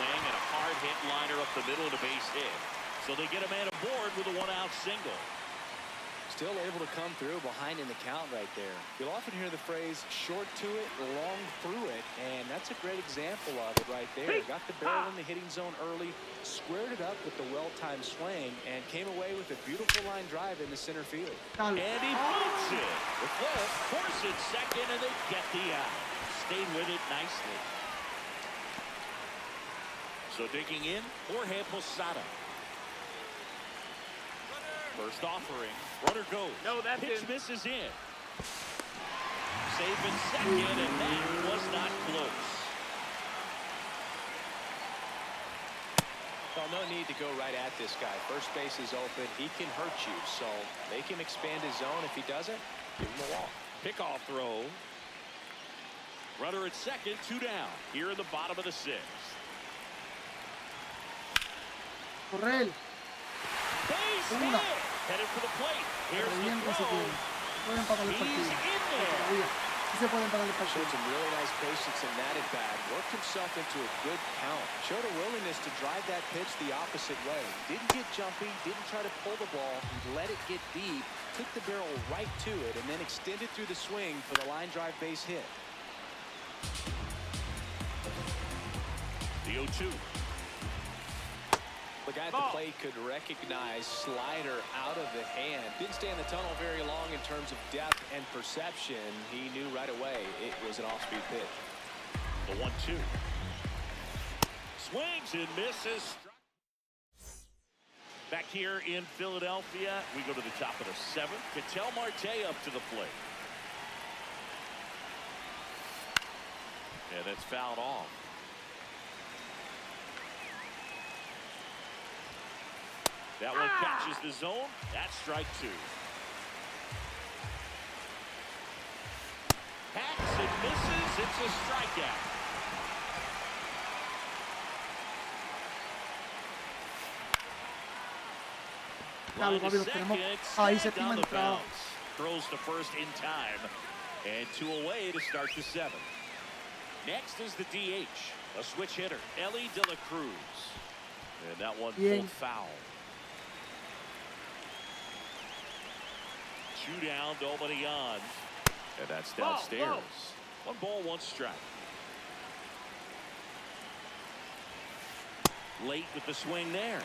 and a hard hit liner up the middle of the base hit. So they get a man aboard with a 1-out single. Still able to come through behind in the count right there. You'll often hear the phrase short to it, long through it, and that's a great example of it right there. Got the barrel in the hitting zone early, squared it up with the well-timed swing, and came away with a beautiful line drive in the center field. And he boots it. The flip, force it second, and they get the out. Stayed with it nicely. So digging in, Jorge Posada. First offering, runner goes. No, that's pitch in. misses in. Safe in second, and that was not close. Well, no need to go right at this guy. First base is open. He can hurt you, so make him expand his zone. If he doesn't, give him a walk. Pickoff throw. Runner at second, 2 down. Here in the bottom of the 6th. Corre él. Base Una. hit. Headed for the plate. Here's the Revienta si throw. quiere. Pueden empatar el He's partido. in there. Todavía. Sí se puede empatar el partido. Showed some really nice patience in that at bat. Worked himself into a good count. Showed a willingness to drive that pitch the opposite way. Didn't get jumpy. Didn't try to pull the ball. He let it get deep. Took the barrel right to it and then extended through the swing for the line drive base hit. The 0-2. The guy at the plate could recognize slider out of the hand. Didn't stay in the tunnel very long in terms of depth and perception. He knew right away it was an off-speed pitch. The 1-2. Swings and misses. Back here in Philadelphia, we go to the top of the 7th. Ketel Marte up to the plate. And that's fouled off. That one catches the zone. That's strike 2. Hacks and misses. It's a strikeout. Claro, papi, los tenemos ahí séptima entrada. Throws to first in time. And 2 away to start the 7th. Next is the DH. A switch hitter, Ellie De La Cruz. And that one Bien. pulled foul. 2 down, nobody on. And that's downstairs. 1 ball, 1 strike. Late with the swing there.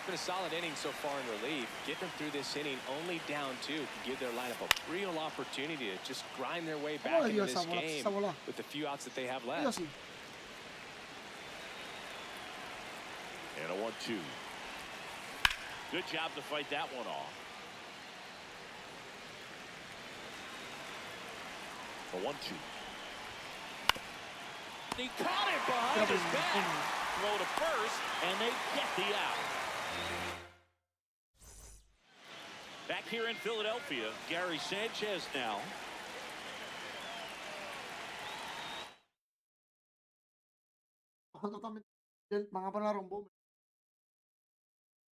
Been a solid inning so far in relief. Get them through this inning only down 2 can give their lineup a real opportunity to just grind their way back into this game with the few outs that they have left. Ellos sí. And a 1-2. Good job to fight that one off. A 1-2. He caught it behind his back. Throw to first, and they get the out. Back here in Philadelphia, Gary Sanchez now. Totalmente. Van a poner a Rombome.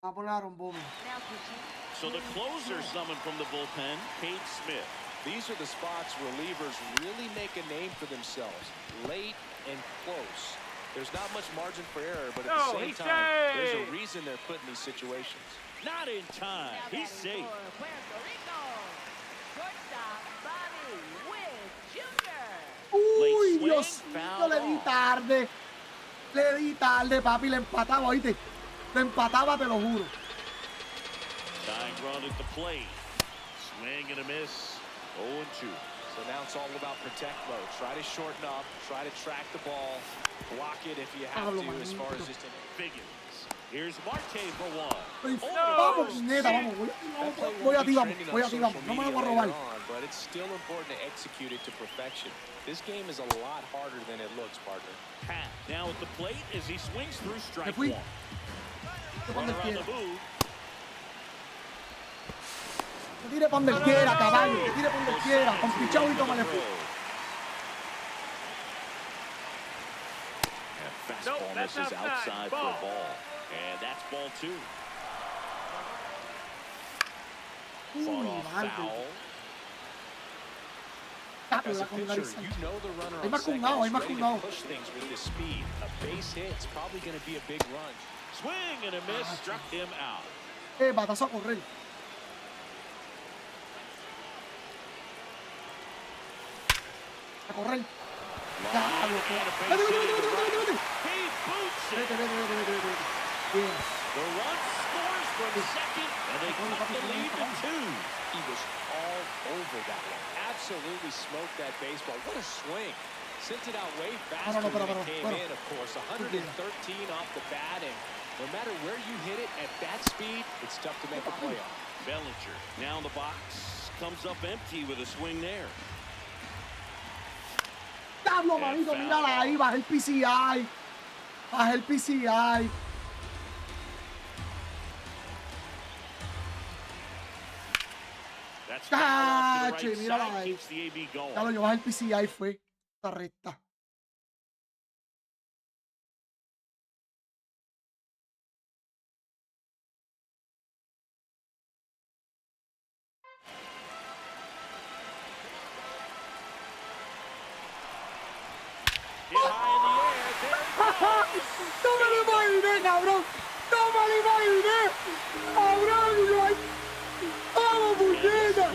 Van a poner a Rombome. Now pitching. So the closer summoned from the bullpen, Cade Smith. These are the spots relievers really make a name for themselves. Late and close. There's not much margin for error, but at the same time, there's a reason they're put in these situations. Not in time. Now He's batting safe. for Puerto Rico. Shortstop Bobby Witt Jr. Uy, swing, Dios mío, foul le di off. tarde. Le di tarde, papi, le empataba, ¿oíste? Le empataba, te lo juro. Tying run at the plate. Swing and a miss. 0-2. So now it's all about protect mode. Try to shorten up, try to track the ball, block it if you have to, as far as just Figures. Here's Marte for one. Vamos, neta, vamos. Voy a ti, vamos. Voy a ti, vamos. No me lo voy a robar. But it's still important to execute it to perfection. This game is a lot harder than it looks, partner. Pat now at the plate as he swings through strike fui. one. Runner on the move. Que tire pa' donde quiera, caballo. Que tire pa' donde quiera. Con pichado y tómale. Fastball misses outside for a ball. And that's ball two. Fought off foul. As a pitcher, you know the runner Hay on más que un second out, hay is más que ready un to out. push things with this speed. A base hit's probably going to be a big run. Swing and a miss struck him out. Batazo a correr. A correr. Ya, And a base hit to right. He boots it. Bien. The run scores from second, and they cut the lead to two. He was all over that one. Absolutely smoked that baseball. What a swing. Sent it out way faster than it came in, of course. 113 off the bat, and no matter where you hit it at that speed, it's tough to make a play on. Bellinger now in the box, comes up empty with a swing there. Diablo, manito, mírala ahí, baja el PCI. Baja el PCI. That's foul off to Cache, the right mírala side, ahí. keeps the AB going. Diablo, yo bajé el PCI, fue esta recta. Hit high in the air, there it goes. No me lo imaginé, cabrón. No me lo imaginé. Cabrón, vamos, puñeta.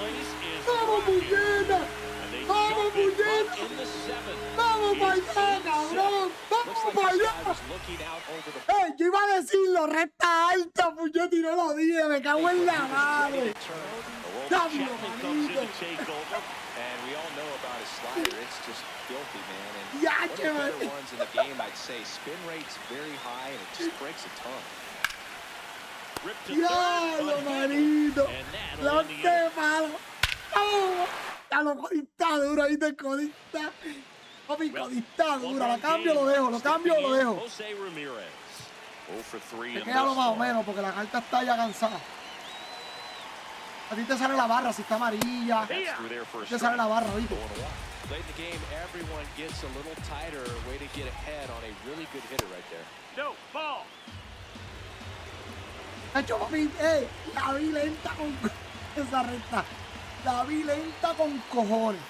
Vamos, puñeta. And they Vamos, jump it puñeta. up in the seventh. Vamos para It's allá, 8-7. cabrón. Looks Vamos like para this allá. guy was looking out over the Yo iba a decirlo, recta alta, puñeta, y no lo dije. Me cago en la madre. Chapman comes in to take over. And we all know about his slider. It's just filthy, man. And Yeah, one of the better man. ones in the game, I'd say. Spin rate's very high, and it just breaks a ton. Ripped to Diablo, third, manito. and that'll Lo end the sé, inning. malo. ¡Oh! Ya lo codista dura, ¿viste? Codista. Papi, codista dura. La cambio, lo dejo. Lo cambio, lo dejo. Jose Ramirez. 0 for 3 Te in queda lo this más o one. menos porque la carta está ya cansada. A ti te sale la barra si está amarilla. That's through there for a Te sale la strike. barra, ¿viste? Late in the game, everyone gets a little tighter. Way to get ahead on a really good hitter right there. No, ball. Hecho, papi, la vi lenta con esa recta. La vi lenta con cojones.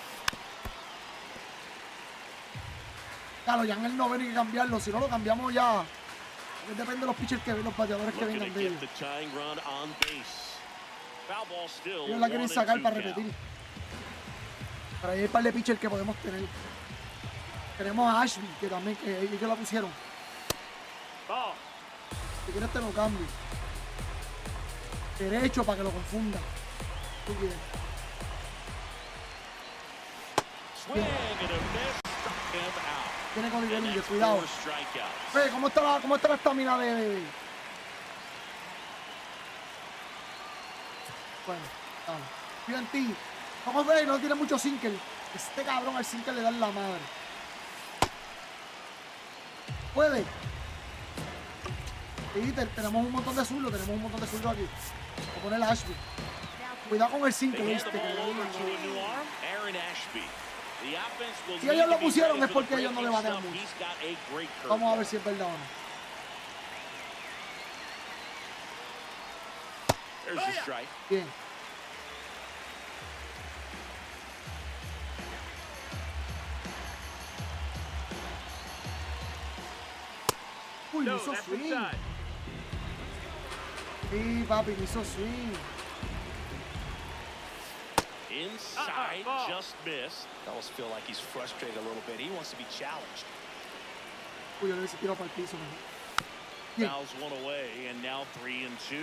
Claro, ya en el noveno hay que cambiarlo. Si no lo cambiamos ya. Depende de los pitchers que ven, los bateadores que Looking vengan to de get ellos. the tying run on base. Foul ball still. Ellos la quieren 1 sacar and 2 para count. repetir. Pero ahí hay un par de pitchers que podemos tener. Tenemos a Ashby, que también, que ellos la pusieron. Ball. Si quieres te lo cambio. Derecho para que lo confunda. Tú quieres. Swing and a miss. Struck him out. Tiene con And nivel, that's cuidado. 4 strikeouts. Ve, ¿cómo está la estamina de? Bueno, vamos. Confío en ti. Vamos a ver, no tiene mucho sinker. Este cabrón al sinker le da en la madre. Puede. Sí, tenemos un montón de zurdos, aquí. Voy a poner a Ashby. Cuidado con el sinker, They hand the ¿viste? ball over to a new arm, Aaron Ashby. The offense will Si need ellos to lo be pusieron ready es for the porque ellos no le breaking batean stuff. mucho. He's got a great curve. Vamos a ver si es verdad o no. There's the strike. Bien. Uy, No, hizo that's swing. inside. Sí, papi, hizo swing. Inside, ball. just missed. I almost feel like he's frustrated a little bit. He wants to be challenged. Uy, yo le hubiese tirado para el piso. man. Bien. Fouls one away, and now 3 and 2.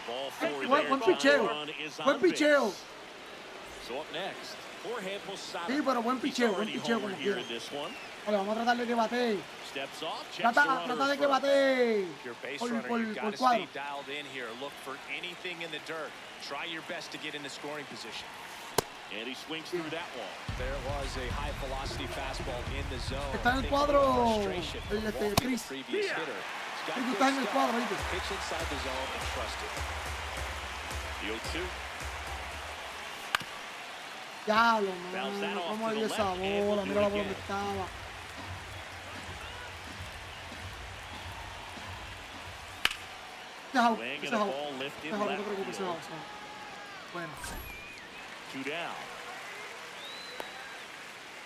Ball four Buen there. picheo. Run is Buen on base. picheo. So up next, Jorge Posada. Sí, pero buen He's picheo already como homered quiera. here in this one. Vale, vamos a tratar de que batee. Steps off, checks the Trata runner de que first. batee If you're a base por runner, you've got to cuadro. stay dialed in here. Look for anything in the dirt. Try your best to get into scoring position. And he swings through that wall. There was a high velocity fastball in the zone. Está en el Think cuadro, of the frustration el from este, walking the Chris. previous hitter. He's got Tú good estás en el stuff. cuadro, ¿viste? Pitch inside the zone and trust it. The 0-2. Diablo, Bounce that mano. off Vamos a to the ver esa left, and we'll bola. do Mira it la bola again. que estaba. Deja, Swing and ese a out. ball lifted Déjalo, no left te preocupes, ese field. out, ese out. Bueno, 2 down.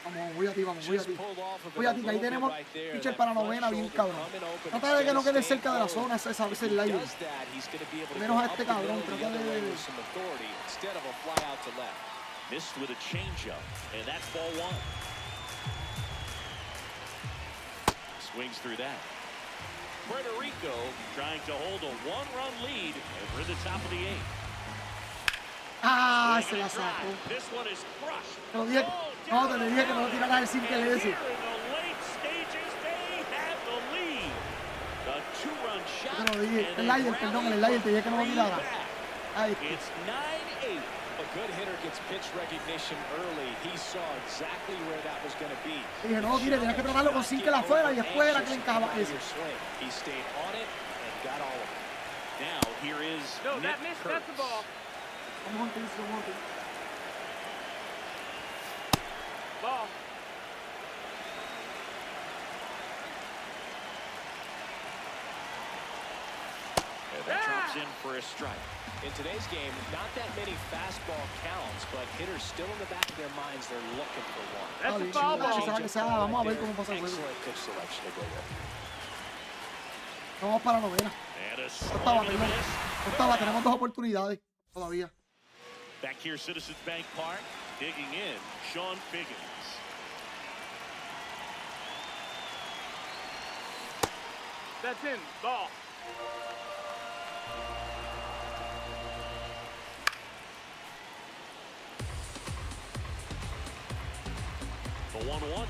vamos, voy a ti, vamos, voy a Just ti. pulled off of it Voy a a ti, que ahí little bit tenemos right there. pitcher That para front novena, bien shoulder cabrón. coming open Trata de que no instead quede of cerca de la staying zona, esa close. vez If el he aire. does that, he's going to be able to Menos go a up este the cabrón, middle the trata other way de- with some authority instead of a fly out to left. Missed with a changeup, and that's ball one. Swings through that. Puerto Rico trying to hold a one-run lead, and we're in the top of the 8th. Ah, se Swing la and a drive. sacó. This one is crushed. Te lo dije, no, te dije que no lo tiraras el simple And ese. here in the late stages, they have the lead. The two-run shot. Te lo dije, and el a aire, perdón, el aire, te dije que no lo rally tirara. back. Ahí. It's 9-8. A good hitter gets pitch recognition early. He saw exactly where that was going to be. Dije, no lo tires, tenías que tratarlo con single afuera y después era que le encajaba ese. He stayed on it and got all of it. Now here is No, Nick that missed. That's the Kurtz. ball. Vamos a utilizar, vamos a utilizar. Ball. And that drops in for a strike. In today's game, not that many fastball counts, but hitters still in the back of their minds, they're looking for one. That's Está a bien, foul chingada, ball. esa va que sea, vamos a ver cómo pasa el juego. Excellent pitch selection to go with. Vamos para la novena. And a Octava, swing and a perdón. miss. Octava, tenemos 2 oportunidades todavía. Back here, Citizens Bank Park, digging in, Sean Figgins. That's in. Ball. The 1-1.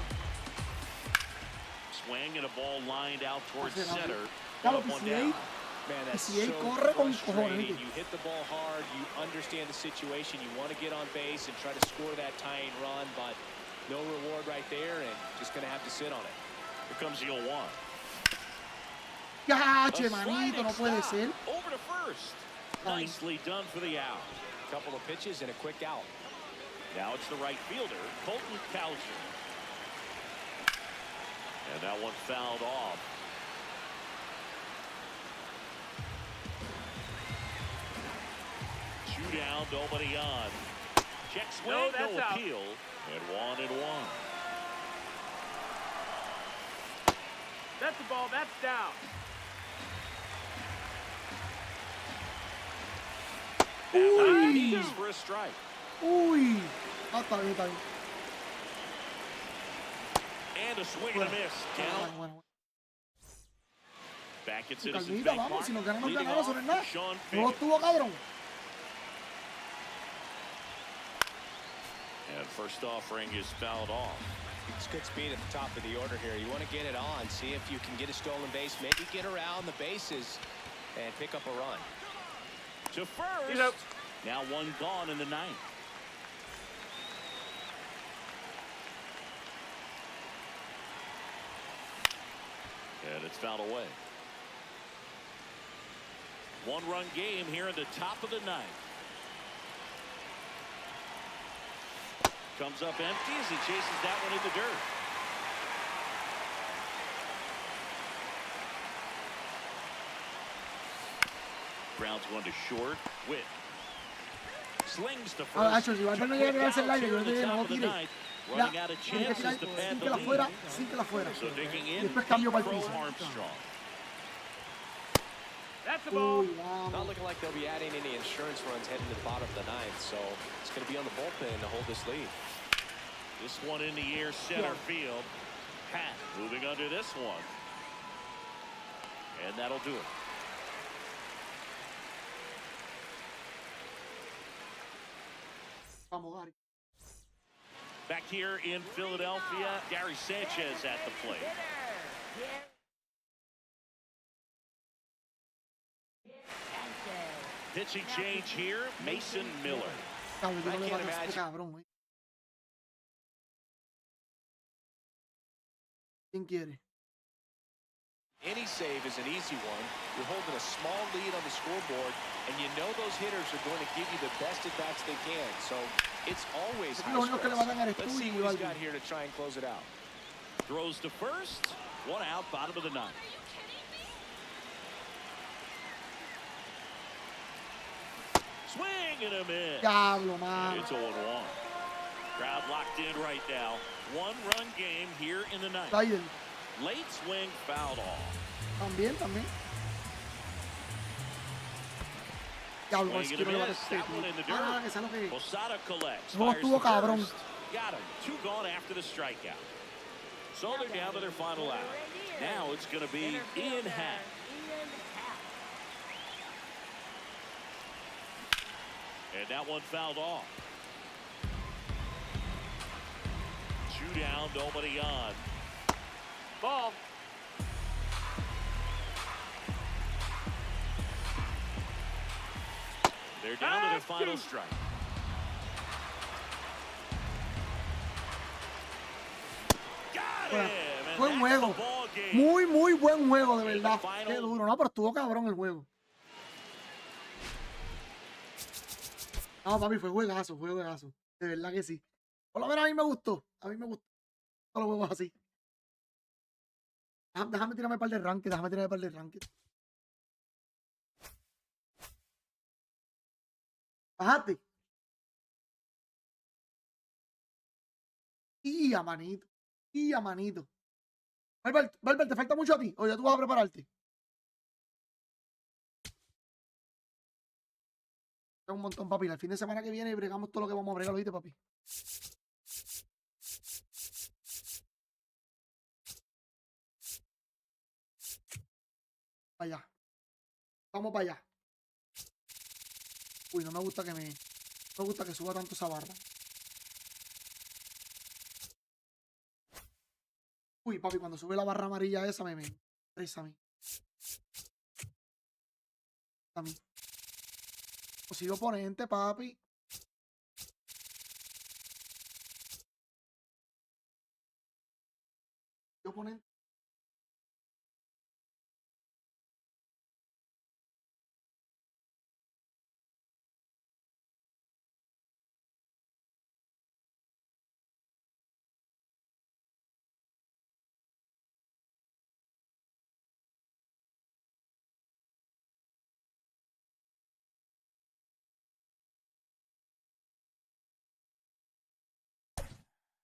Swing and a ball lined out towards Hace rápido. center. Claro, Up, one PCA, down. Man, that's PCA so corre con cojones, frustrating. ¿viste? You hit the ball hard, you understand the situation, you want to get on base and try to score that tying run, but no reward right there, and just going to have to sit on it. Here comes the 0-1. Ya, A che, manito, no sliding puede stop. ser. Over to first. Ay. Nicely done for the out. Couple of pitches and a quick out. Now it's the right fielder, Colton Coucher. And that one fouled off. Two down, nobody on. Check swing, No, that's no out. appeal. And 1-1. That's the ball. That's down. That one for a strike. Uy. Ah, está bien, está bien. And a swing and a miss. Count. Bueno. Back at Citizens Calmita, Bank vamos, Park. si nos ganan, nos Leading ganamos, off, eso no es nada. Sean No Figgins. estuvo, cabrón. And first offering is fouled off. It's good speed at the top of the order here. You want to get it on, see if you can get a stolen base, maybe get around the bases and pick up a run. To first. He's out. Now one gone in the 9th. And it's fouled away. One-run game here in the top of the 9th. Comes up empty as he chases that one in the dirt. Grounds one to short. Witt slings to Ah, first. Hacho, si Valverde no llega a tirarse el aire, yo le dije, no lo tire. Running Ya, out of tiene que chances tirar to pad sin the que la lead. fuera, sin que la fuera. So digging Y in, después cambio para el Crow piso. Armstrong. That's the ball. Uy, Not vamos. looking like they'll be adding any insurance runs heading to the bottom of the 9th, so it's going to be on the bullpen to hold this lead. This one in the air, center field. Pat moving under this one. And that'll do it. Vamos, Gary. Back here in Philadelphia, Gary Sanchez at the plate. Pitching change here, Mason Miller. Cabrón, yo no le I can't bato a este imagine. cabrón, güey. ¿Quién quiere? Any save is an easy one. You're holding a small lead on the scoreboard, and you know those hitters are going to give you the best at-bats they can. So it's always Lo único que le van a dar es Let's tú see y what he's Balvin. got here to try and close it out. Throws to first, one out, bottom of the ninth. Swing and a miss. Diablo, And mano. it's 0-1. Crowd locked in right now. One-run game here in the ninth. Slider. Late swing fouled off. También, también. Diablo, Swing si and a quiero le bato a miss. este, That one in the tío. Ah, dirt. que sea lo que... Posada collects. No Fires estuvo to cabrón. first. Got him. Two gone after the strikeout. So they're down to their final out. Now it's going to be Ian Happ. And that one fouled off. Two down, nobody on. Ball. They're down to their final strike. Got him! And Buen that's juego. the ball game. Muy, muy buen juego, de verdad. Final. Qué duro. No, pero estuvo cabrón el juego. No, papi, fue juegazo, fue juegazo. De verdad que sí. Por lo menos a mí me gustó. A mí me gustó. Todos los juegos así. Déjame tirarme un par de ranked. Déjame tirarme un par de ranked. Bájate. Y a manito. Y a manito. Valver, ¿te falta mucho a ti? O ya tú vas a prepararte. Un montón, papi. El fin de semana que viene bregamos todo lo que vamos a bregar, ¿oíste, papi? Para allá. Vamos para allá. Uy, no me gusta que no me gusta que suba tanto esa barra. Uy, papi, cuando sube la barra amarilla esa me estresa a mí. A mí. Posible oponente, papi. Oponente.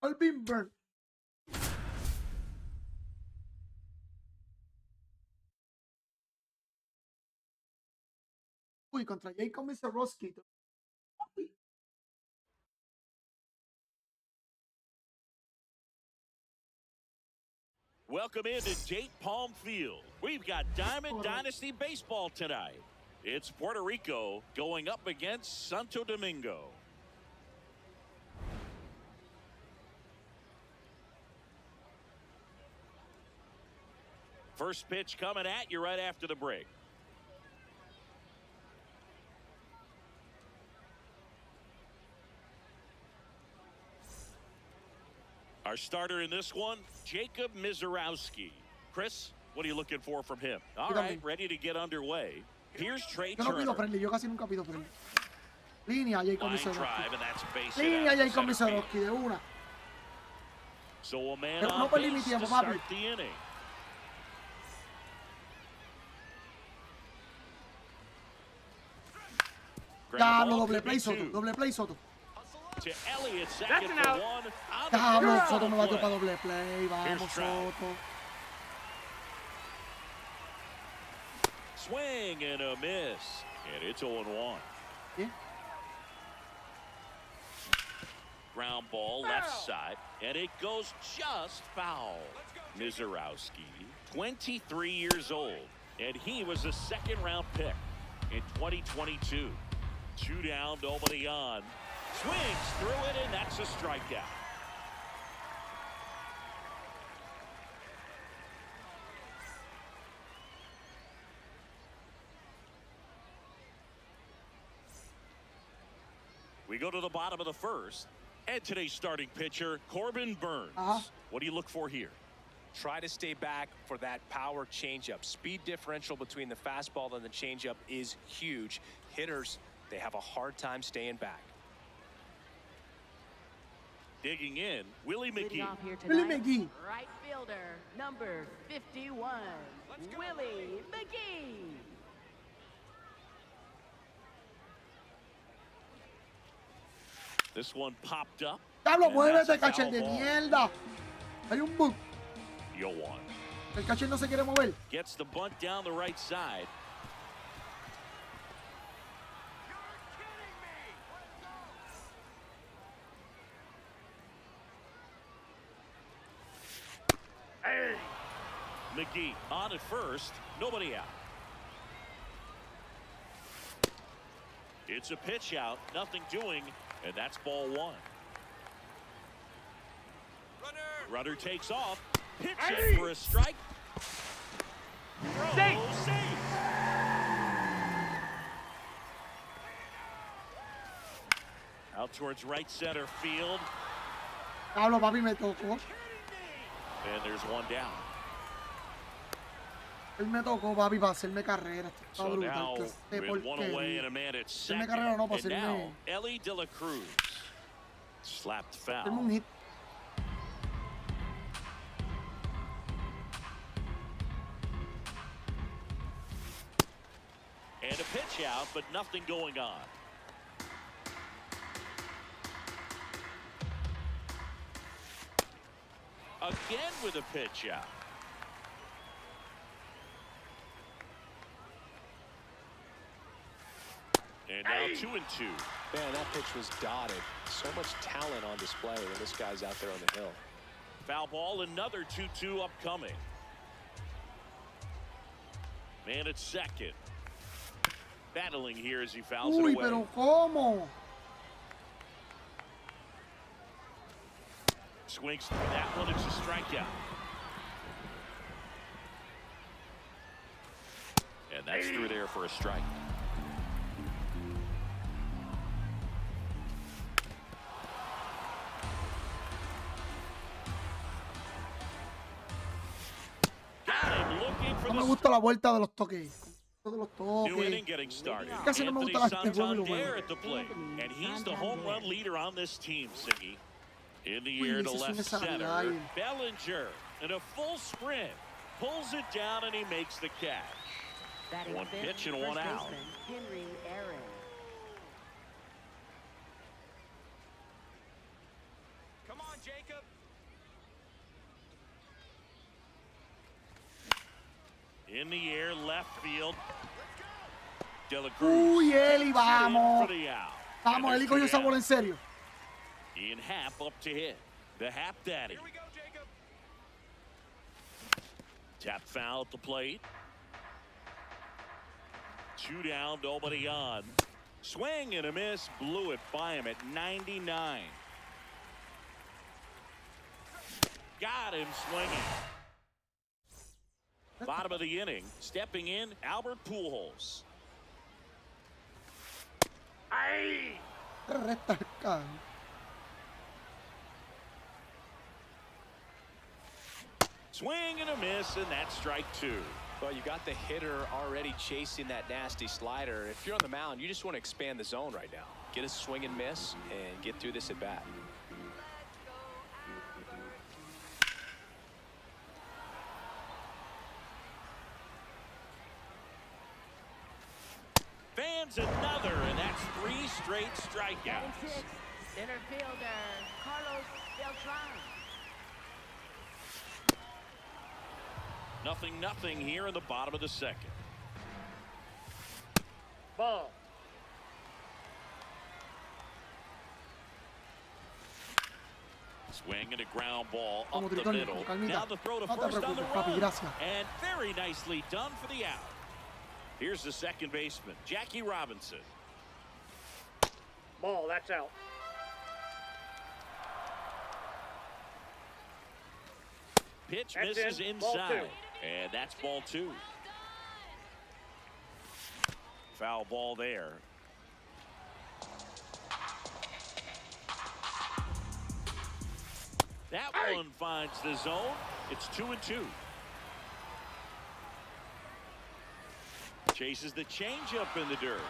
Alvin Burn. Uy, contra Jacob Mizarowski. Welcome into Jake Palm Field. We've got Diamond Dynasty Baseball tonight. It's Puerto Rico going up against Santo Domingo. First pitch coming at you right after the break. Our starter in this one, Jacob Mizarowski. Chris, what are you looking for from him? All right, ready to get underway. Here's Trey Yo no pido Turner. friendly, yo casi nunca pido friendly. Línea Jacob Line Mizarowski. drive, and that's base hit Línea out to Jacob center field. Mizarowski, de una. So a man Pero on no perdí mi base to tiempo, start papi. the inning. Ground Diablo, ball doble could be play Soto, two. doble play Soto. To Elliott, That's second an for out. one. On the Diablo, ground Soto me batió play. para doble play. Vamos, Here's Trout. Soto. Swing and a miss. And it's 0-1. Yeah. Ground ball left side. And it goes just foul. Mizarowski, 23 years old. And he was a second round pick in 2022. Two down, nobody on. Swings through it, and that's a strikeout. We go to the bottom of the first, and today's starting pitcher, Corbin Burns. What do you look for here? Try to stay back for that power changeup. Speed differential between the fastball and the changeup is huge. Hitters, they have a hard time staying back. Digging in, Willie McGee. Willie McGee. Right fielder, number 51, Willie McGee. This one popped up. Diablo, and muévete, that's a catcher foul de ball. mierda. Hay un bug. Yo one. El catcher no se quiere mover. Gets the bunt down the right side. McGee on at first, nobody out. It's a pitch out, nothing doing, and that's ball one. Runner takes off, pitching for a strike. Throw, safe. Out towards right center field. Diablo, papi, me tocó. And there's one down. Él me tocó, papi, para hacerme carrera. Esto está So now, brutal. Qué with one away and a porquería. man at Hacerme second. carrera no, para And now, hacerme, Ellie De La Cruz. Slapped hacerme foul. un hit. And a pitch out, but nothing going on. Again with a pitch out. And now 2-2. Man, that pitch was dotted. So much talent on display when this guy's out there on the hill. Foul ball, another 2-2 upcoming. Man at second. Battling here as he fouls Uy, it away. pero ¿cómo? Swings through that one. It's a strikeout. And that's through there for a strike. Got him looking for No me the gusta la vuelta de los toques. De los new inning toques. getting started. Casi no me Anthony gusta este juego y lo Santander juego. at the plate. And he's the home run leader on this team, Siggy. In the Uy, air to ese swing left es center. saludable. Bellinger in a full sprint. Pulls it down and he makes the catch. Batting One fifth, pitch and one first out. baseman, Henry Aaron. Come on, Jacob. In the air, left field. De La Cruz. Uy, Eli, takes it in vamos. for the out. Vamos, And Eli there's cogió two esa bola down. en serio. Ian Happ up to hit. The Happ Daddy. Here we go, Jacob. Tap foul at the plate. 2 down, nobody on. Swing and a miss. Blew it by him at 99. Got him swinging. Bottom of the inning. Stepping in, Albert Pujols. Recta el can. Swing and a miss, and that's strike 2. Well, you got the hitter already chasing that nasty slider. If you're on the mound, you just want to expand the zone right now. Get a swing and miss and get through this at bat. Fans another, and that's 3 straight Batting strikeouts. sixth, center fielder, Carlos Beltran. Nothing here in the bottom of the second. Ball. Swing and a ground ball Vamos, up the Tritonio, middle. con calmita. Now the throw to No te first on the preocupes, papi, run. gracias. And very nicely done for the out. Here's the second baseman, Jackie Robinson. Ball, that's out. Pitch That's misses in. Ball inside. 2. And that's ball 2. Foul ball there. That one finds the zone. It's 2-2. Chases the changeup in the dirt.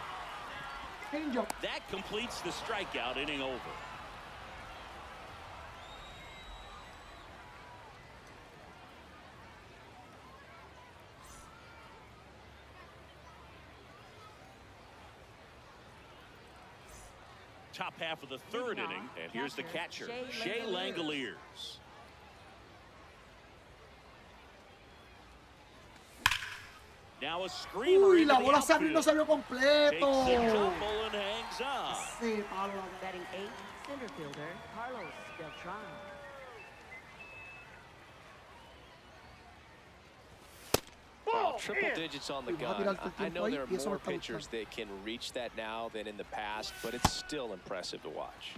Changeup. That completes the strikeout, inning over. Top half of the third inning, and here's the catcher, Shea Langoliers. Now a screamer. Uy, into la the bola salió y no outfield. salió completo. Takes the tumble and hangs on. Sí, palo. Batting 8, center fielder Carlos Beltran. Well, triple digits on the Uy, vas a gun. tirar todo el I know tiempo there ahí y are eso more me está pitchers gustando. that can reach that now than in the past, but it's still impressive to watch.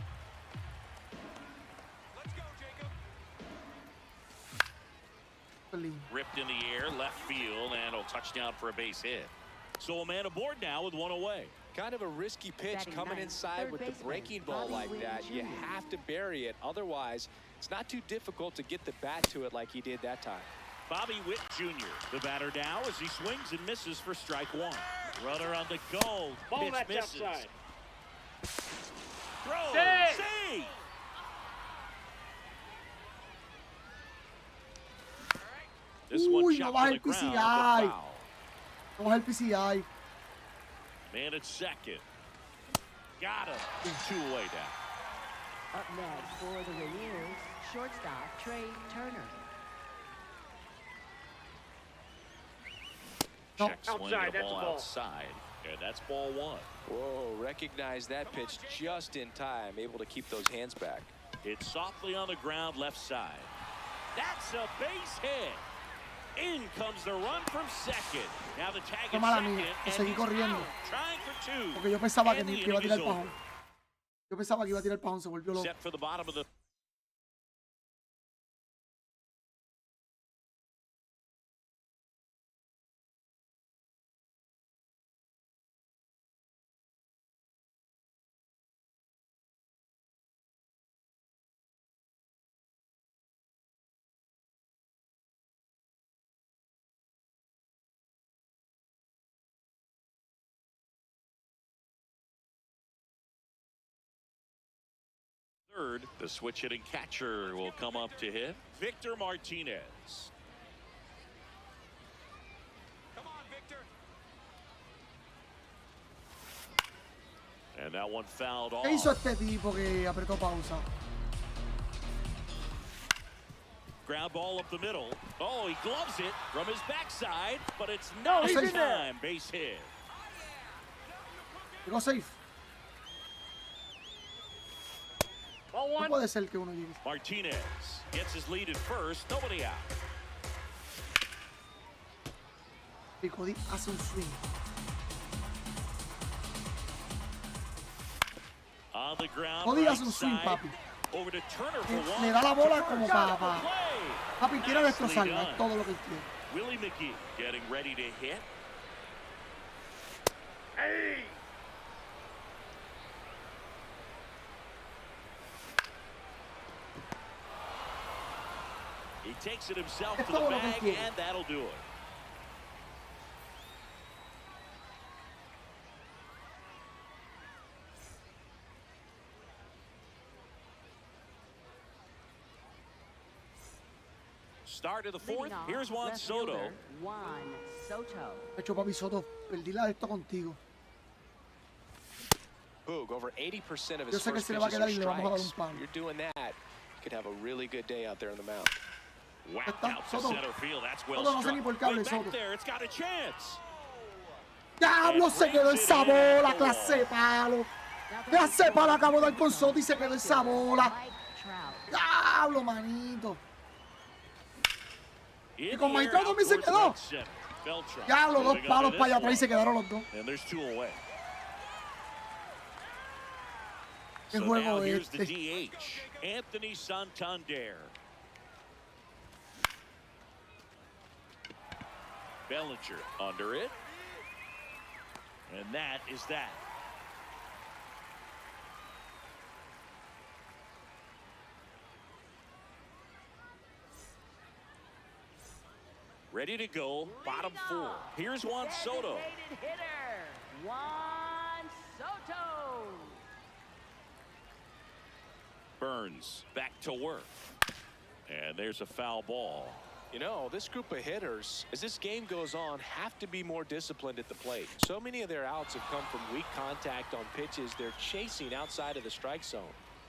Ripped in the air, left field, and a touchdown for a base hit. So a man aboard now with one away. Kind of a risky pitch Batting coming ninth, inside third with the baseman, breaking ball Bobby like Witt that. You Jr. have to bury it. Otherwise, it's not too difficult to get the bat to it like he did that time. Bobby Witt Jr., the batter now as he swings and misses for strike 1. Runner on the go. Ball Pitch match misses. outside. Throw. Save. Save. This one Uy, no chopped baja to el the ground, PCI. but foul. Vamos al PCI. Man at second. Got him. 2 away now. Up next for the Rainiers, shortstop Trey Turner. No. Check swing Outside, the that's a ball ball. outside. And that's ball 1. Whoa, recognize that pitch just in time, able to keep those hands back. It's softly on the ground left side. That's a base hit. In comes the run from second. Now the tag Qué at mala second. mía, que And seguí he's corriendo. out, trying for 2. Porque yo pensaba que And the iba a inning tirar is el pajón. over. Yo pensaba que iba a tirar el pajón, se volvió loco. Set for the bottom of the third. The switch hitting catcher will come up to hit. Victor Martinez. Come on, Victor. And that one fouled off. ¿Qué hizo este tipo que apretó pausa? Ground ball up the middle. Oh, he gloves it from his backside, but it's not he's in in there. time. Base hit. Llegó safe. Ball No 1. puede ser que uno llegue. Martinez gets his lead at first. Nobody out. Y Cody hace un swing. On the ground. Cody right hace un swing, side. papi. Over to Turner for one. Le da la bola Turner como got para. the play. Papi, quiere Nicely destrozarla. done. Es todo lo que él quiere. Willie McGee getting ready to hit. Hey. He takes it himself Es to the todo lo que él bag, quiere. and that'll do it. Start of the fourth. Leading off, Here's Juan left Soto. fielder, Juan Soto. De hecho, papi Soto, perdí la de esto contigo. Boog, over 80% of Yo his sé que first se le va a pitches quedar are y le vamos a dar un strikes. palo. You're doing that, you could have a really good day out there on the mound. Whacked Está, out to Soto. center field. That's well Soto, no sé struck. ni por qué hable, Way back Soto. there. It's got a chance. ¡Diablo! Se quedó esa bola, clase de palo. Clase de palo acabó de dar con Soto y se quedó esa bola. Mike Trout. ¡Diablo, manito! In con the air, Mike Trout también se out towards quedó. right center. Beltran ¡Diablo! Dos moving on to palos this para allá atrás y one. se quedaron los dos. And there's 2 away. ¿Qué So juego now here's the este? DH, Anthony Santander. Bellinger under it. And that is that. Ready to go, bottom 4. Here's Juan Soto. Designated hitter, Juan Soto. Burns back to work. And there's a foul ball. You know, this group of hitters, as this game goes on, have to be more disciplined at the plate. So many of their outs have come from weak contact on pitches they're chasing outside of the strike zone.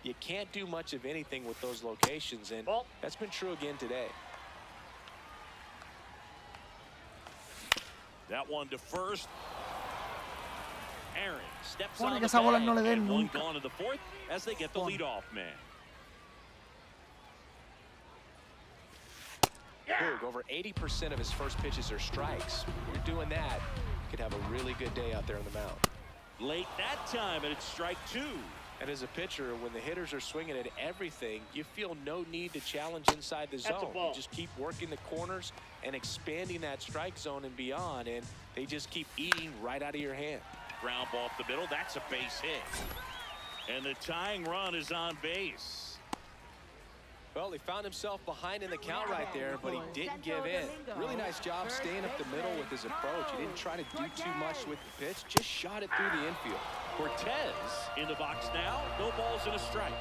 You can't do much of anything with those locations, and that's been true again today. That one to first. Aaron steps Pone on que the esa bola bag, no le den and one nunca. gone in the 4th as they get the Pone. leadoff man. Boog, over 80% of his first pitches are strikes. You're doing that, you could have a really good day out there on the mound. Late that time, and it's strike 2. And as a pitcher, when the hitters are swinging at everything, you feel no need to challenge inside the zone. You just keep working the corners and expanding that strike zone and beyond, and they just keep eating right out of your hand. Ground ball up the middle. That's a base hit. And the tying run is on base. Well, he found himself behind in the count right there, but he didn't give in. Really nice job staying up the middle with his approach. He didn't try to do too much with the pitch, just shot it through the infield. Cortez in the box now. No balls and a strike.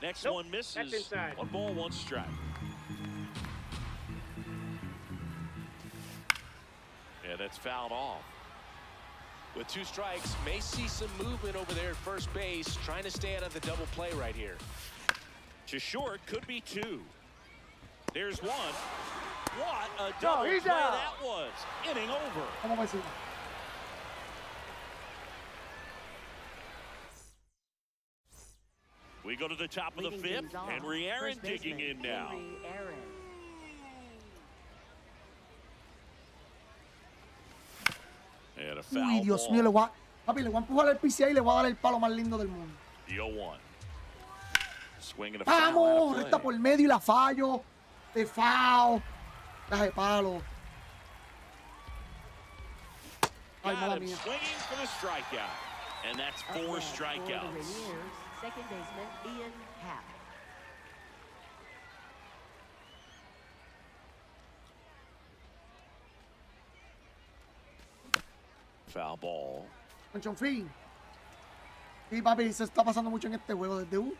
Next one misses. 1 ball, 1 strike. Yeah, that's fouled off. With 2 strikes, may see some movement over there at first base, trying to stay out of the double play right here. To short, could be 2. There's 1. What a double play that was. Inning over. ¿Cómo va a decir? We go to the top of the Leading 5th. things off, Henry Aaron first digging baseman, in now. Henry Aaron. And a foul Uy, Dios ball. mío, papi, le voy a empujar el PCA y le voy a dar el palo más lindo del mundo. The 0-1. Swinging a foul. Vamos, out of recta play. por medio y la fallo. De foul. Caja de palo. Ay, Got mala him mía. swinging for the strikeout. And that's Up 4 next for the strikeouts. Rainiers, second baseman Ian Happ. Foul ball. Conchonfín. Sí, papi, se está pasando mucho en este juego desde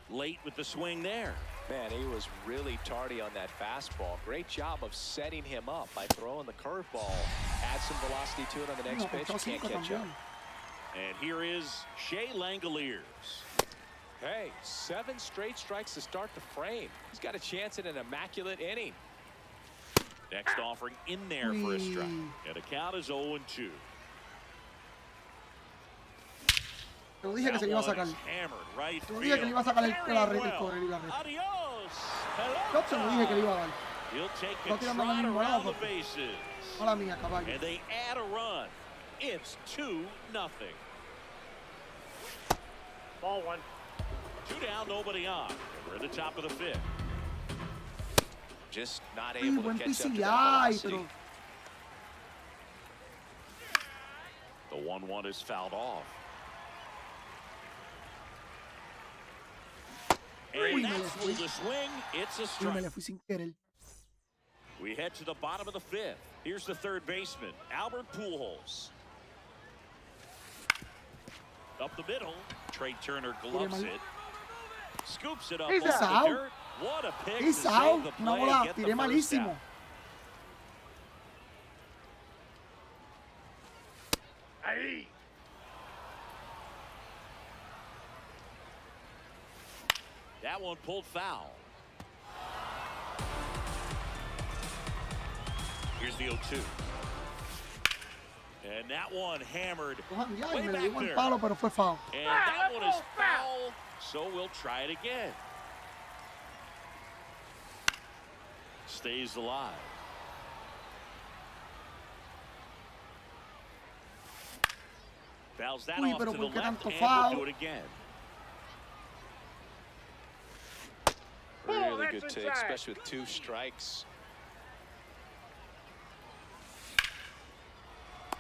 Late with the swing there. Man, he was really tardy on that fastball. Great job of setting him up by throwing the curveball. Add some velocity to it on the next No, pitch. ponchó Can't 5 catch up. también. And here is Shea Langoliers. Hey, 7 straight strikes to start the frame. He's got a chance at an immaculate inning. Next offering in there for a strike. Uy. And the count is 0-2. Te lo dije que se le iba a sacar. Hammered right Te lo dije que le iba a sacar el la red y correr y la red. Adios. Hello. Yo te lo dije que le iba a dar. He'll take No a tirando trot al mismo around lado, the bases. Mala mía, caballo. And they add a run. It's 2-0. Ball 1. 2 down, nobody on. We're at the top of the 5th. Just not Uy, able buen to catch up to that PCI, velocity. pero The 1-1 is fouled off. And Uy, me that's le full fui. to swing. It's a Uy, me strike. le fui sin querer. We head to the bottom of the 5th. Here's the third baseman, Albert Pujols. Up the middle, Trey Turner gloves it. Scoops it up He's off the out. dirt. What a pick He's to save out. the Una play bola, and get the tiré first malísimo. down. Ahí. That one pulled foul. Here's the 0-2. And that one hammered Ya, way y me le back dio el there. palo, pero fue foul. And that one is foul, so we'll try it again. Stays alive. Fouls that Uy, off pero to the ¿por qué left, tanto and foul? we'll do it again. Really that's good take, inside. especially with 2 strikes.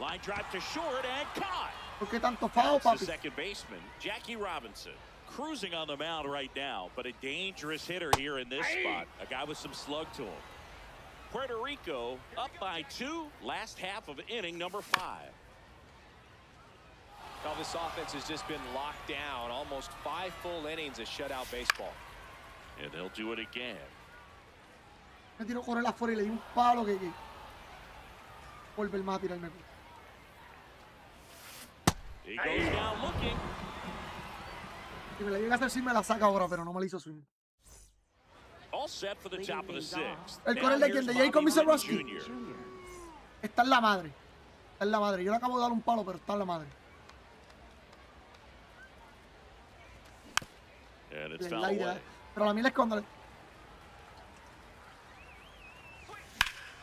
Line drive to short and caught. ¿Por qué tanto foul, That's the papi? second baseman, Jackie Robinson, cruising on the mound right now, but a dangerous hitter here in this spot. A guy with some slug to him. Puerto Rico up by 2, last half of inning number 5. Well, this offense has just been locked down. Almost 5 full innings of shutout baseball. And they'll do it again. Me tiró con él afuera y le di un palo que vuelve más a tirarme. He goes down looking. Si me la llega a hacer, sí me la saca ahora, pero no me la hizo swing. All set for the top of the 6th. El corel de quien, de Jacob Miserowski. Está en la madre. Está en la madre. Yo le acabo de dar un palo, pero está en la madre. And it's foul away. Pero la mía es cuando...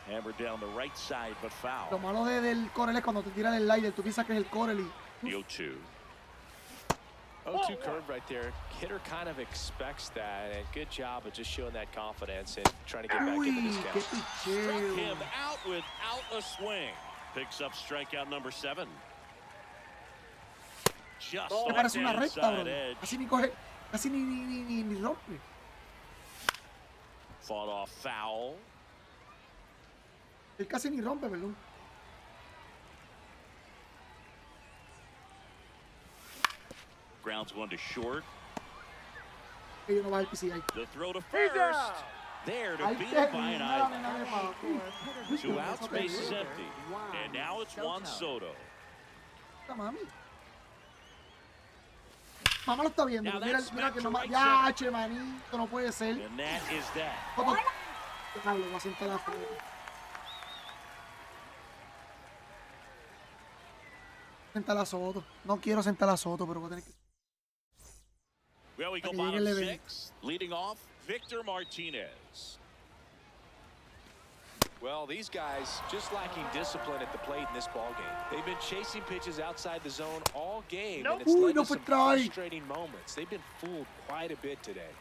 Hammered down the right side, but foul. Lo malo del corel es cuando te tiran el slider, tú piensas que es el corel y... The 0-2. 0-2 curve right there. Hitter kind of expects that, and good job of just showing that confidence and trying to get back into this Qué game. Struck picheo. him out without a swing. Picks up strikeout number 7. Just Me off parece the una recta, bro. inside edge. Casi ni coge... Casi ni rompe. Fought off foul. Él casi ni rompe, perdón. Grounds one to short. Que yo no va al PCI. The throw to first. There to Ahí beat te it by an eye. nada, papi. 2 outs, base is empty. And now it's Juan Soto. Está mami. Mamá lo está viendo. Now Mira, that's mira que no back to ya, right che, manito, no puede ser. And that is that. Foto. Déjalo, va a sentar la foto. Sentar la Soto. No quiero sentar la Soto, pero voy a tener que... Well, we go Para que llegue bottom el evento. 6. Leading off, Victor Martinez. Well, these guys just lacking discipline at the plate in this ball game. They've been chasing pitches outside the zone all game, and it's led to some frustrating moments. They've been fooled quite a bit today.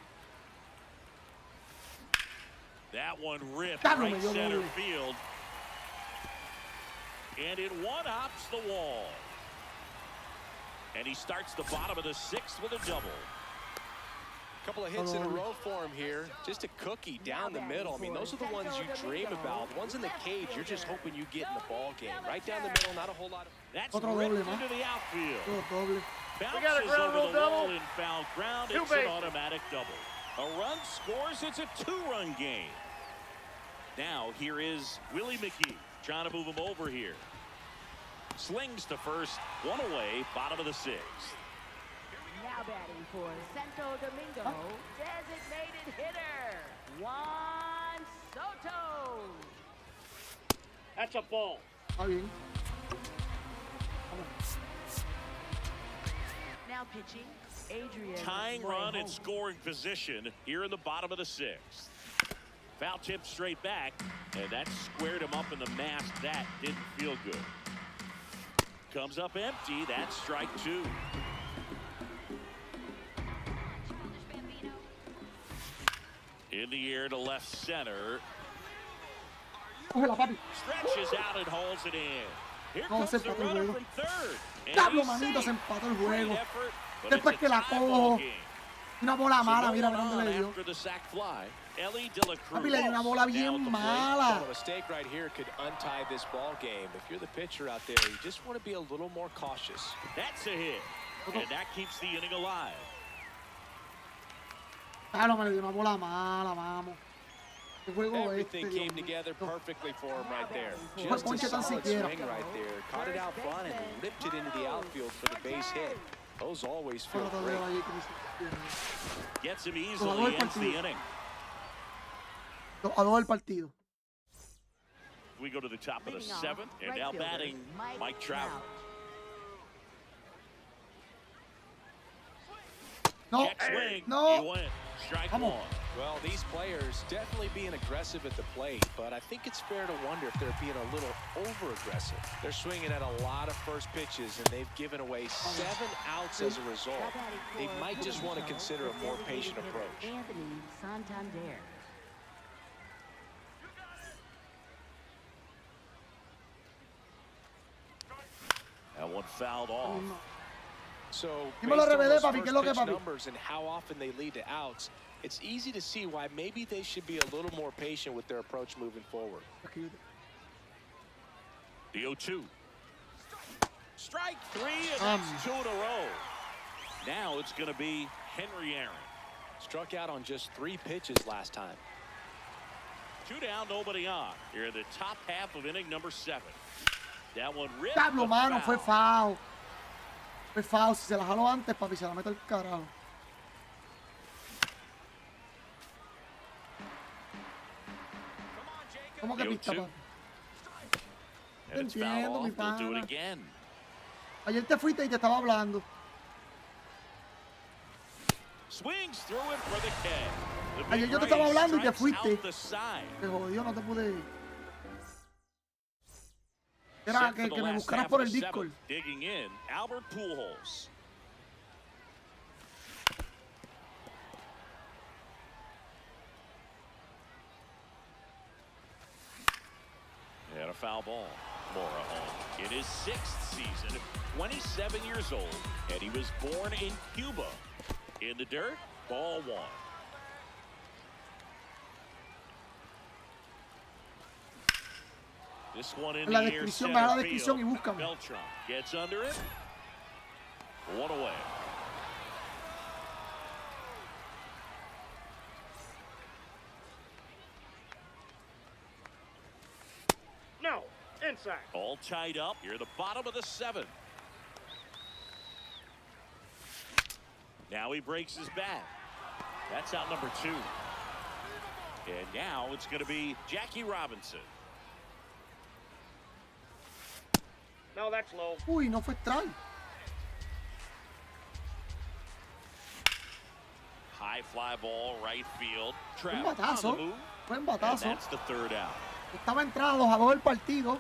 That one ripped Carlos, right yo center doble. field. And it one-hops the wall. And he starts the bottom of the 6th with a double. Couple of hits in a row for him here. Just a cookie down the middle. I mean, those are the ones you dream about. Ones in the cage, you're just hoping you get in the ball game. Right down the middle, not a whole lot of... That's Otro ripped doble, into the outfield. Doble. Bounces ground over rule the wall double. in foul ground. Two It's an base. automatic double. A run scores. It's a 2-run game. Now, here is Willie McGee trying to move him over here. Slings to first. One away. Bottom of the 6th. Now batting for Santo Domingo, designated hitter, Juan Soto. That's a ball. Está bien. Now pitching, Adrian. Tying run in Morejon. scoring position here in the bottom of the 6th. Foul tip straight back, and that squared him up in the mask. That didn't feel good. Comes up empty. That's strike 2. In the air to left center. Cógela, papi. Stretches out and holds it in. Here No, comes se the empató el runner juego. from third. And Diablo, he's manito, se safe. empató el Great juego. effort, but Después it's que a la tie ball cojo. game. Una bola So mala, no mira one dónde on le dio. after the sac fly. Ellie De La Cruz. Papi, le dio una bola down bien the plate. mala. Well, a mistake right here could untie this ball game. If you're the pitcher out there, you just want to be a little more cautious. That's a hit. And that keeps the inning alive. Claro, me le dio una bola mala, vamos. El juego Everything este, came Dios mío. together perfectly for him right there. No Just a ponche tan solid siquiera. swing right there. Caught it out front and ripped it into the outfield for the base hit. Those always feel Ahora great. todavía Jacob Miserowski. Gets him Jugador easily, del ends the partido. inning. 2-2 el partido. We go to the top of the Leading off, 7th, and right now fielder, batting Mike Trout. No, Check swing. no. He went. Strike Vamos. 1. Well, these players definitely being aggressive at the plate, but I think it's fair to wonder if they're being a little over-aggressive. They're swinging at a lot of first pitches, and they've given away 7 outs as a result. Now batting They for might just want to Mexico, consider a more designated patient hitter, approach. Anthony Santander. one fouled off. So, Dímelo, based on RBD, those papi, ¿qué es lo que, first pitch papi? numbers and how often they lead to outs, it's easy to see why maybe they should be a little more patient with their approach moving forward. The 0-2. Strike three, and that's 2 in a row. Now it's going to be Henry Aaron. Struck out on just 3 pitches last time. 2 down, nobody on. Here in the top half of inning number 7. That one ripped. Diablo, but mano, fue foul. foul. Fue foul. Si se la jaló antes, papi, se la mete el carajo. ¿Cómo que pista, papi? Te And it's foul entiendo, mi off. They'll do it pana. again. Ayer te fuiste y te estaba hablando. Swings through it for the K. The big Ayer yo te right estaba hablando y te strikes fuiste. out the side. Te jodió, no te pude ir. Era Set for que the me last buscaras half por of el the Discord. 7th. Digging in, Albert Pujols. And a foul ball. Mora home in his 6th season, 27 years old, and he was born in Cuba. In the dirt, ball 1. This one in En la the air, descripción, baja la center descripción y field. búscame. Beltran gets under it. 1 away. No, inside. All tied up. You're at the bottom of the 7th. Now he breaks his bat. That's out number 2. And now it's going to be Jackie Robinson. No, that's low. Uy, no fue strike. High fly ball, right field. Un Trap on the batazo. move. Buen And batazo. that's the 3rd out. Estaba entrado 2-2 el partido.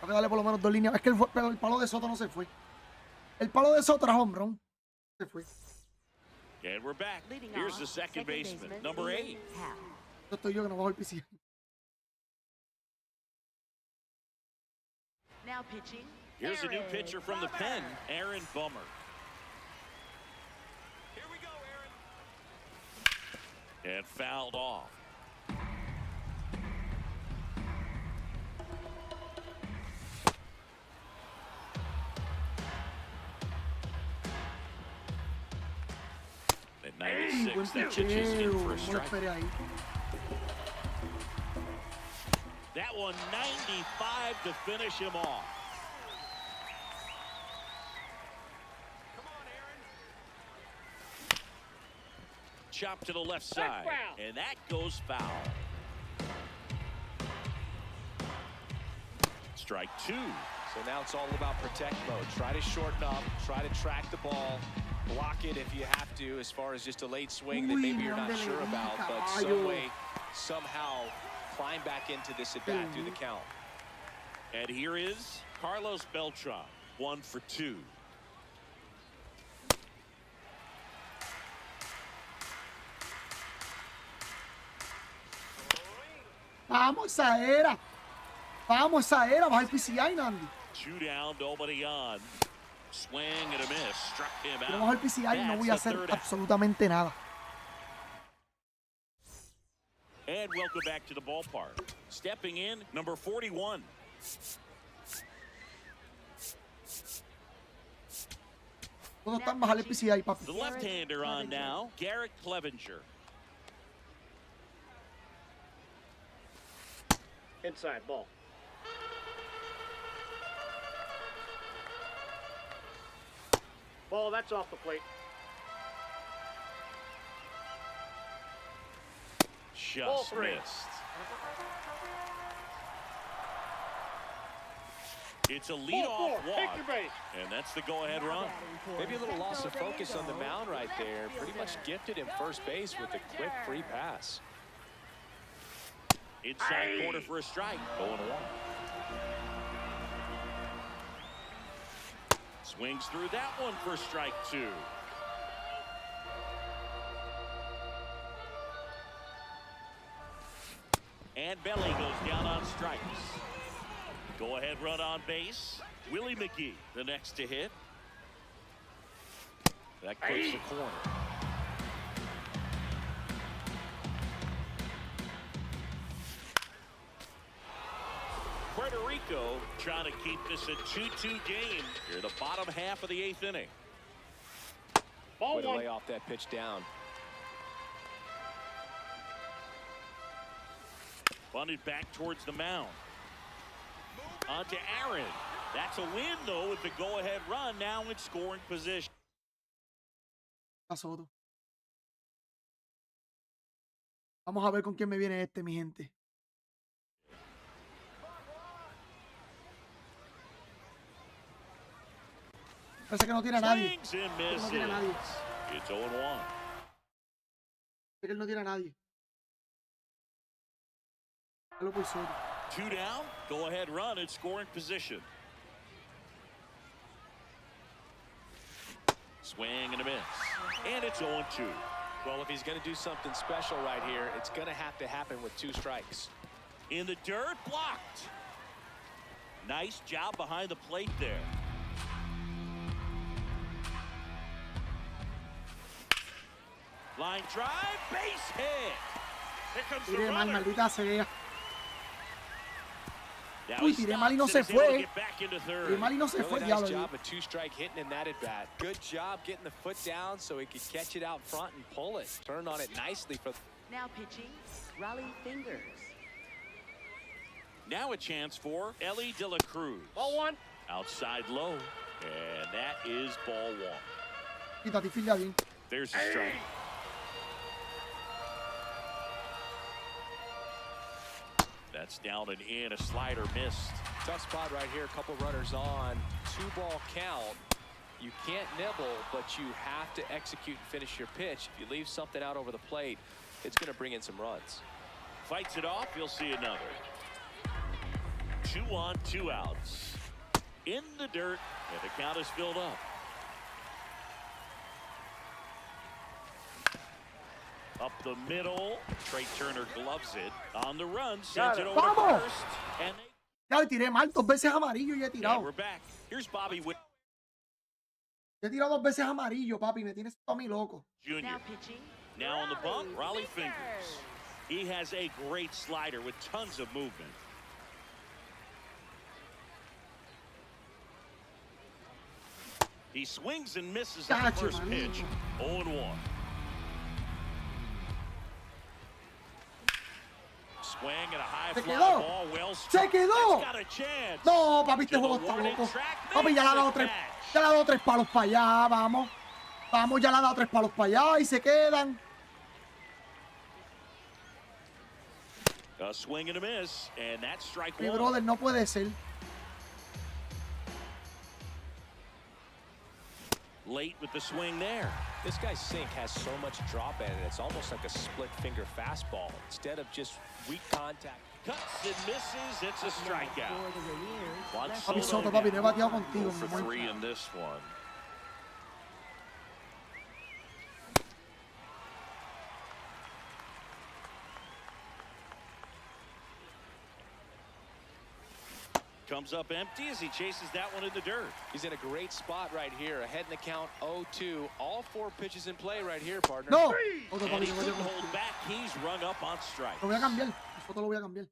Hay que darle por lo menos 2 líneas. Es que pero el palo de Soto no se fue. El palo de Soto era home run. Se fue. And we're back. Leading Here's off, the second baseman, number 8. Yo estoy yo que no bajo el PCI. Now pitching. Here's a new Aaron pitcher from the Bummer. pen, Aaron Bummer. Here we go, Aaron. And fouled off. At 96, that pitches in for a No lo strike. esperé ahí. That one 95 to finish him off. Come on, Aaron. Chop to the left side. foul. And that goes foul. Strike 2. So now it's all about protect mode. Try to shorten up, try to track the ball, block it if you have to, as far as just a late swing that Uy, maybe you're not ¿dónde le sure di, about, but caballo? some way, somehow climb back into this at bat through the count. And here is Carlos Beltran, 1 for 2. Vamos, esa era. Vamos, esa era. Baja el PCI, Nandy. 2 down, nobody on. Swing and a miss. Struck him Pero bajo el out. PCI y no voy a That's the hacer 3rd out. absolutamente nada. And welcome back to the ballpark. Stepping in, number 41. Todos están bajar el PCI, papi. The left-hander on now, Garrett Clevenger. Inside ball. Ball, that's off the plate. Ball Just 3. missed. It's a Ball leadoff 4. Take walk, your base. and that's the go-ahead run. Maybe a little loss of focus on the mound right there. Pretty much gifted him first base with a quick free pass. Inside corner for a strike. 0-1. Swings through that one for strike 2. And Belly goes down on strikes. Go ahead run on base. Willie McGee, the next to hit. That clips the corner. Puerto Rico trying to keep this a 2-2 game here, the bottom half of the 8th inning. Way to lay off that pitch down. Bunted back towards the mound. On to Aaron. That's a win, though, with the go-ahead run now in scoring position. Soto. Vamos a ver con quién me viene este, mi gente. Parece que no tiene a nadie. Swings and Parece que no tiene a nadie. misses. It's 0-1. Parece que él no tiene a nadie. Dalo por Soto. 2 down. Go-ahead run in scoring position. Swing and a miss. And it's 0-2. Well, if he's going to do something special right here, it's going to have to happen with 2 strikes. In the dirt, blocked. Nice job behind the plate there. Line drive, base hit. Here comes the Tiré mal, runner. maldita sea. Now Uy, he tiré mal y no stops se and is able to fue. get back into third. Tiré mal y no se fue, Really nice diablo. job of 2-strike hitting in that at bat. Good job getting the foot down so he could catch it out front and pull it. Turned on it nicely for. Now pitching, Raleigh Fingers. Now a chance for Ellie De La Cruz. Ball 1. Outside low. And that is ball 1. Quítate, filda bien. There's a strike. That's down and in. A slider missed. Tough spot right here. A couple runners on. 2-ball count. You can't nibble, but you have to execute and finish your pitch. If you leave something out over the plate, it's going to bring in some runs. Fights it off. You'll see another. 2 on, 2 outs. In the dirt, and the count is filled up. Up the middle. Trey Turner gloves it. On the run, sends it over Vamos. first. And Ya le tiré mal, 2 veces amarillo y he and tirado. we're back. Here's Bobby Witt He tirado 2 veces amarillo, papi. Me tienes todo a mi loco. Jr. Now pitching, Now on the bump, Raleigh Fingers. Fingers. He has a great slider with tons of movement. He swings and misses at the Gotcha, first pitch. manito. 0-1. Swing at a high Se fly quedó. ball, well Se struck. quedó. That's got a chance. No, papi, este To the juego está warning loco. track, Papi, ya le ha dado makes the 3. catch. Ya le ha dado 3 palos para allá, vamos. Vamos, ya le ha dado 3 palos para allá y se quedan. A swing and a miss, and that's strike Mi 1. brother, no puede ser. Late with the swing there. This guy's sink has so much drop in it. It's almost like a split finger fastball. Instead of just weak contact. Cuts and misses. It's a strikeout. For the Rainiers, Juan left Papi, field. Soto, papi, no he bateado contigo, 0 for mi amor. 3 in this one. Comes up empty as he chases that one in the dirt. He's in a great spot right here. Ahead in the count 0-2. All 4 pitches in play right here, partner. No. Otro, And papi, he no couldn't bateado hold contigo. back. He's rung up on strike. Lo voy a cambiar. Foto lo voy a cambiar.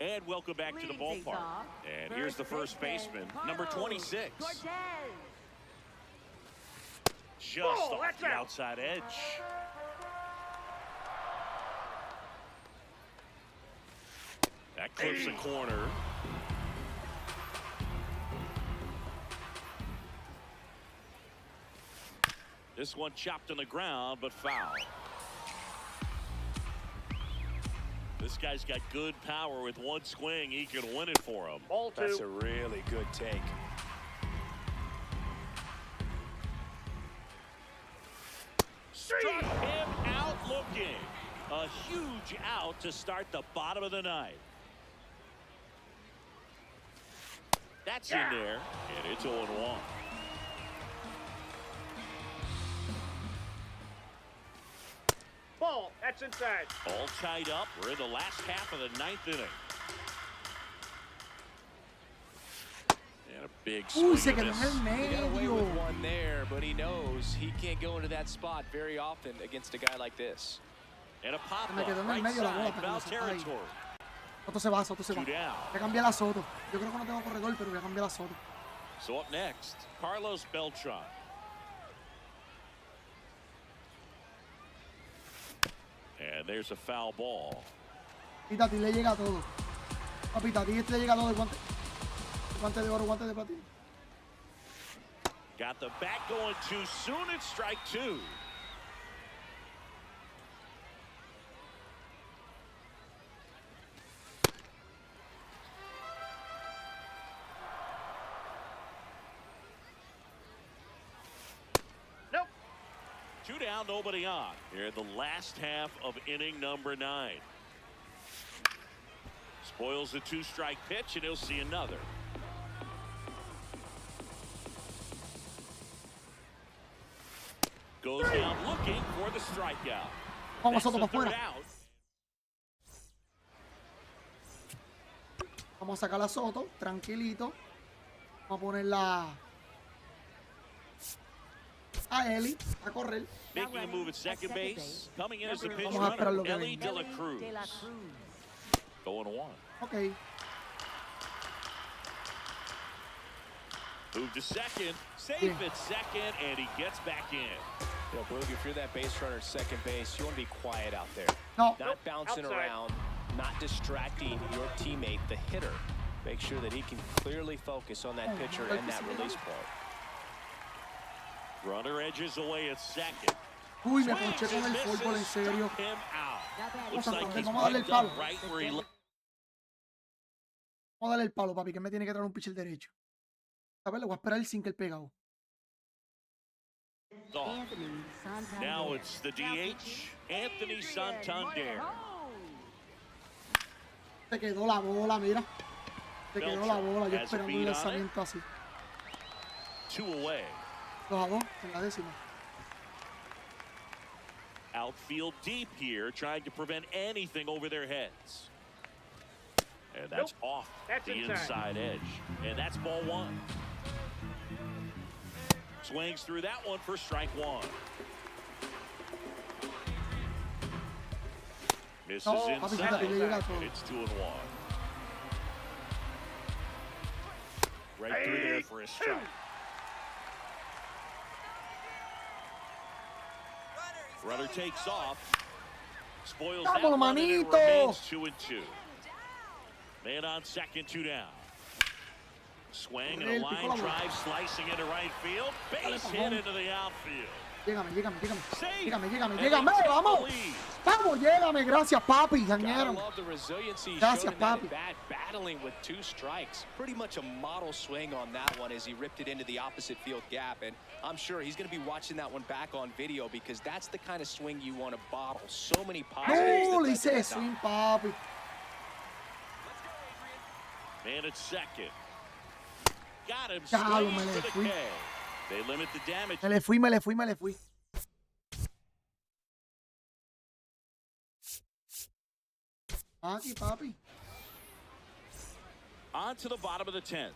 And welcome back to the Leading things ballpark. off, And here's the first baseman, number 26. Cortez. Just Oh, off that's the out. outside edge. That clips the corner. This one chopped on the ground, but foul. This guy's got good power. With one swing, he can win it for him. Ball 2. That's a really good take. Struck him out looking. A huge out to start the bottom of the ninth. That's in there, and it's 0-1. Ball. That's inside. All tied up. We're in the last half of the ninth inning. Big Uy, swing se and a quedó en el miss. He got away medio. with one there, but he knows he can't go into that spot very often against a guy like this. And a pop Se me quedó up en el right medio la bola, side, pero foul no se ahí. territory. Soto se va, Soto se va. Two down. Voy a cambiar a Soto. Yo creo que no tengo corredor, pero voy a cambiar a Soto. So up next, Carlos Beltran. And there's a foul ball. Pita, a ti le llega todo. Papita, a ti este le llega todo de guante. Guante de oro, guante de platino. Got the bat going too soon. It's strike two. Nope. Two down, nobody on. Here in the last half of inning number 9. Spoils the 2-strike pitch, and he'll see another. Goes down looking for the strikeout. Vamos, That's Soto, the para third afuera. out. Vamos a sacar a Soto, tranquilito. Vamos a ponerla a Eli a correr. Making a move at second base. Coming in as a pitch Vamos a esperar lo runner, que Ellie venga. De La Cruz. De La Cruz. Going to one. Ok. Move to second. Safe Yeah. at second, and he gets back in. You know, Boog, if you're that base runner at second base, you want to be quiet out there. No. Not bouncing Outside. around, not distracting your teammate, the hitter. Make sure that he can clearly focus on that pitcher and that release point. Runner edges away at second. Uy, me Swings ponché con and el fútbol, en misses. serio. Struck him out. Not bad. Looks like he's Vamos a darle el picked up palo. right where he left. Vamos a darle el palo, papi, que me tiene que traer un pitcher derecho. A ver, le voy a esperar el single pegado. off. Anthony Santander. Now it's the DH, Anthony Santander. Se quedó la bola, mira. Se quedó la bola. Yo Has a esperando beat un on it. lanzamiento así. 2 away. 2-2 en la décima. Outfield deep here, trying to prevent anything over their heads. And that's off That's the inside. inside edge. And that's ball 1. Swings through that one for strike 1. Misses No, papi, inside. fíjate que llega todo. It's 2-1. Right through there for a strike. Runner takes off. Spoils that Vámonos, one, and it manito. remains 2-2. Man on second, 2 down. Swing and a Corre, line pico la bola. drive slicing into right field. Base hit pajón. into the outfield. Llégame. Safe. Llégame. And they Vamos. take the lead. Vamos, llégame. Gracias, papi. Gotta Dañero. love the resiliency Gracias, shown in that papi. at bat, battling with 2 strikes. Pretty much a model swing on that one as he ripped it into the opposite field gap. And I'm sure he's going to be watching that one back on video because that's the kind of swing you want to bottle. So many positives. No, that le led to hice that swing, papi. Man at second. Got him. Ya, lo Swings me le for the fui. K. They limit the damage. Me le fui. Aquí, papi. On to the bottom of the 10th.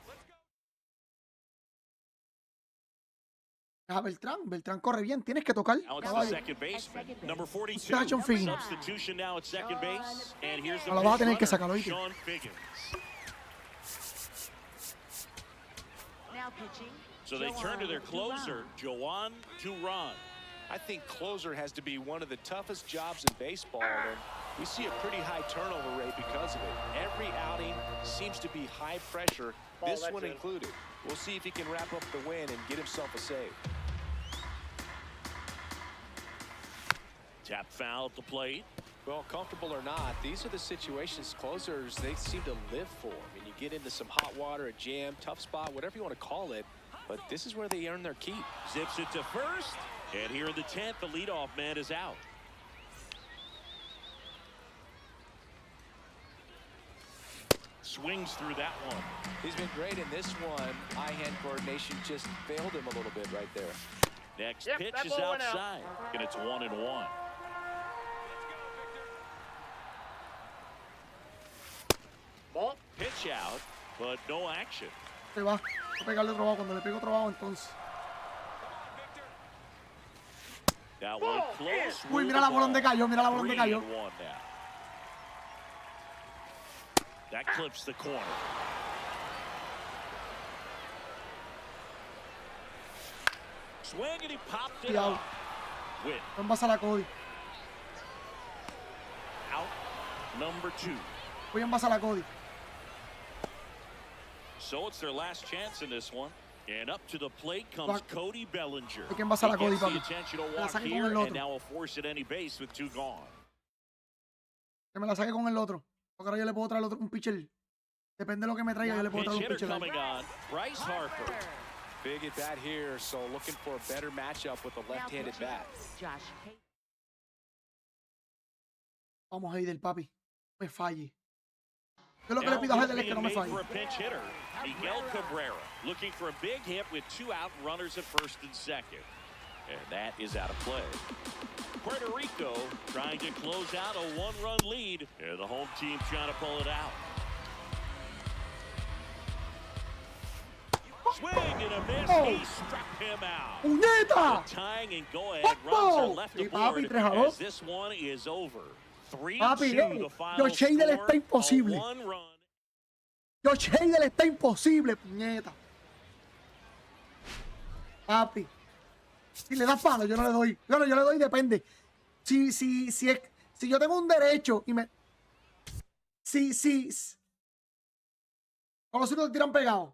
Deja Beltrán corre bien. Tienes que tocar. Now it's the Caballo. second baseman, number 42. Station Finn. Substitution now at second base. And here's the Ahora vas a tener que pitch sacarlo, runner, ¿oíste? Sean Figgins. Now pitching. So they turn to their closer, Joan Duran. I think closer has to be one of the toughest jobs in baseball, and we see a pretty high turnover rate because of it. Every outing seems to be high pressure, this that's one it. included. We'll see if he can wrap up the win and get himself a save. Tap foul at the plate. Well, comfortable or not, these are the situations closers they seem to live for. I mean, you get into some hot water, a jam, tough spot, whatever you want to call it, but this is where they earn their keep. Zips it to first. And here in the 10th, the leadoff man is out. Swings through that one. He's been great in this one. Eye-hand coordination just failed him a little bit right there. Next Yep, pitch that is ball went out. outside. And it's 1-1. Ball. Pitch out, but no action. Se va. Voy a pegarle otro bajo. Cuando le pego otro bajo, entonces. That one close. Uy, mira la bola donde cayó. Mira la bola donde cayó. 3-1 now. That clips the corner. Swing and he popped it Cuidado. up. Win. Voy a envasar a Cody. Out number 2. Voy a envasar a Cody. So it's their last chance in this one. And up to the plate comes Cody Bellinger. Hay que envasar a He Cody, gets the papi. attention to Me la walk saque con here, el and otro. now will force at any base with 2 gone. Que me la saque con el otro. Porque ahora yo le puedo traer un pitcher. Depende de lo que me traiga, yo le puedo Pinch traer un hitter pitcher. coming on, Bryce Harper. Big at bat here, so looking for a better matchup with a left-handed bat. Josh Hay. Vamos a ir del papi. No me falle. Yo lo que le Now pido a he's Hedel es que no being me made for falle. a pinch hitter, Miguel Cabrera, looking for a big hit with 2 out, runners at first and second. And that is out of play. Puerto Rico trying to close out a 1-run lead. And the home team trying to pull it out. Swing and a miss. He struck him out. ¡Puñeta! The tying and go-ahead runs are left Sí, aboard papi, 3-2. as this one is over. 3-2 Papi, the final Josh Hader score, está imposible. a 1-run. Josh Hader está imposible, puñeta. Papi. Si le das palo, yo no le doy. Bueno, yo le doy, depende. Si yo tengo un derecho y me. Con los otros tiran pegados.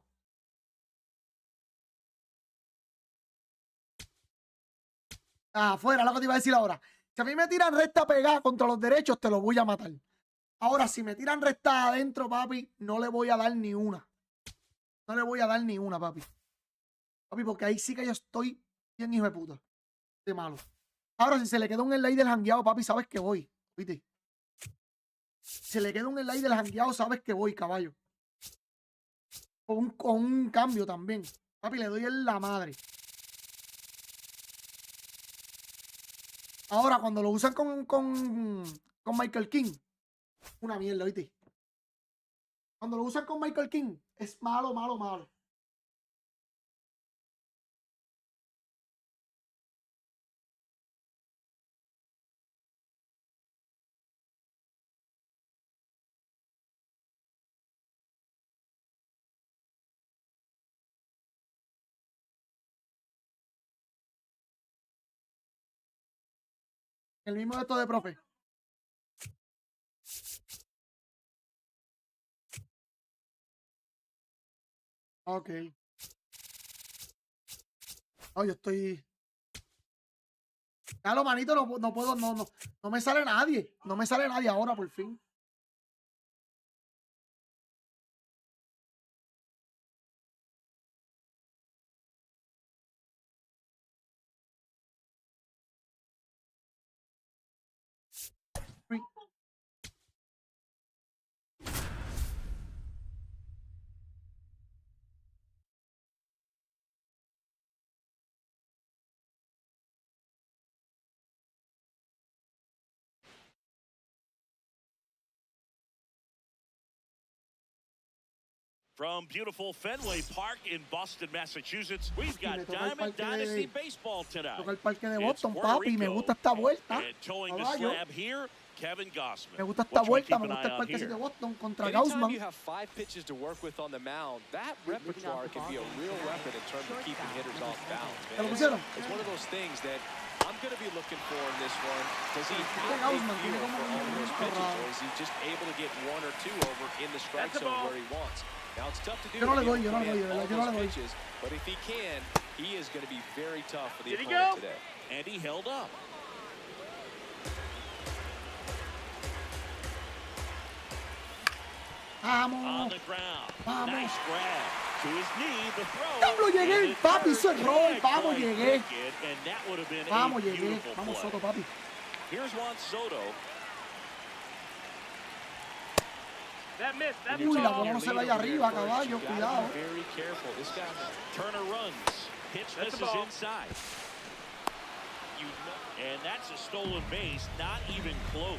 Afuera, lo que te iba a decir ahora. Si a mí me tiran recta pegada contra los derechos, te lo voy a matar. Ahora, si me tiran recta adentro, papi, no le voy a dar ni una. No le voy a dar ni una, papi. Papi, porque ahí sí que yo estoy bien hijo de puta. De malo. Ahora, si se le queda un slide del jangueado, papi, sabes que voy. ¿Viste? Si le queda un slide del jangueado, sabes que voy, caballo. Con un cambio también. Papi, le doy en la madre. Ahora, cuando lo usan con Michael King, una mierda, ¿viste? Cuando lo usan con Michael King, es malo, malo, malo. El mismo de esto de profe. Ok. No, yo estoy. Ya lo manito, no puedo, no me sale nadie. No me sale nadie ahora, por fin. From beautiful Fenway Park in Boston, Massachusetts, we've got me toca el Diamond parque Dynasty de- Baseball tonight. Toca el parque de It's Boston, Puerto papi. Me Rico. gusta esta vuelta. And towing the Caballo. slab here, Kevin Gossman. Me gusta esta Watch, we vuelta. keep Me an gusta el eye on parque here. de Boston contra Anytime Gaussman. you have 5 pitches to work with on the mound, that repertoire can be a real weapon in terms of keeping hitters off balance. ¿Te lo Man. pusieron? It's one of those things that I'm going to be looking for in this one. Does he have a Gaussman tiene feel como for all of those un pitches, raro. or is he just able to get 1 or 2 over in the strike That's a zone ball. where he wants? Now it's tough to do. Yo no le to doy, be yo no able le to doy, command yo all no le those doy. pitches, but if he can, he is going to be very tough for the Did he opponent go? today. And he held up. On Vamos. the ground. Vamos. Nice grab. To his knee, the throw. ¡Diablo, llegué! And it Papi, turned hizo el rol. back Vamos, by llegué. Pickett, and that would have been Vamos, a llegué. beautiful Vamos, play. Soto, papi. Here's Juan Soto. That missed. That's Uy, la ball. bola no se vaya arriba, caballo. Cuidado. Very careful. This guy. Turner runs. Pitch That's a misses ball. inside. And that's a stolen base, not even close.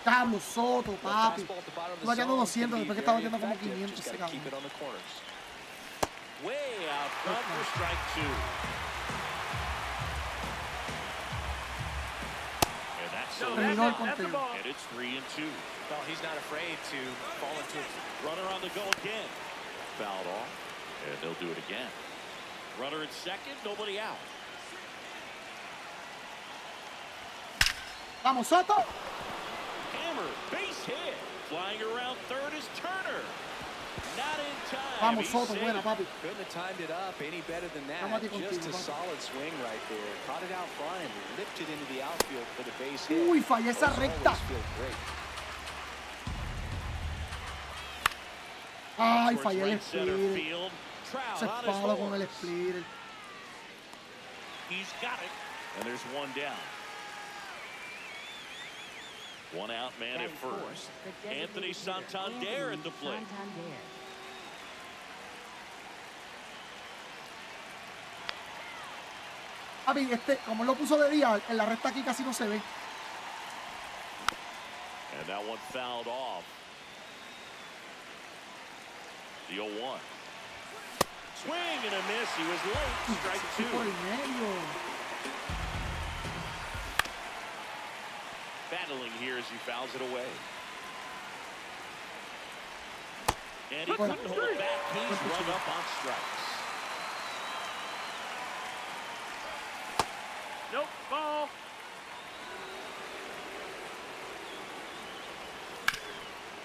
Carlos Soto, papi. Estoy bateando 200 después que estaba bateando como 500 ese cabrón. Way out front for strike two. And that's Terminó el conteo. and it's 3-2. Well, he's not afraid to fall into it. Runner on the go again. Fouled off. And they'll do it again. Runner at second, nobody out. Vamos, Soto. Hammer, base hit. Flying around third is Turner. Not in time. Vamos, He's Soto, safe. buena, papi. Couldn't have timed it up any better than that. Vamos a ti Just contigo, a papi. solid swing right there. Caught it out front and lifted into the outfield for the base hit. Uy, fallé esa Those recta. always feel great. Ay, Towards fallé el right center split. field. Trout Ese on his palo con el horse. split. He's got it. And there's one down. One out man at first. Anthony Santander at the plate. Papi, como él lo puso de día, en la recta aquí casi no se ve. And that one fouled off. The 0-1. Swing and a miss. He was late. Strike Sí, por el two. medio. Battling here as he fouls it away. And he couldn't hold back. He's run up on strikes. Nope, ball.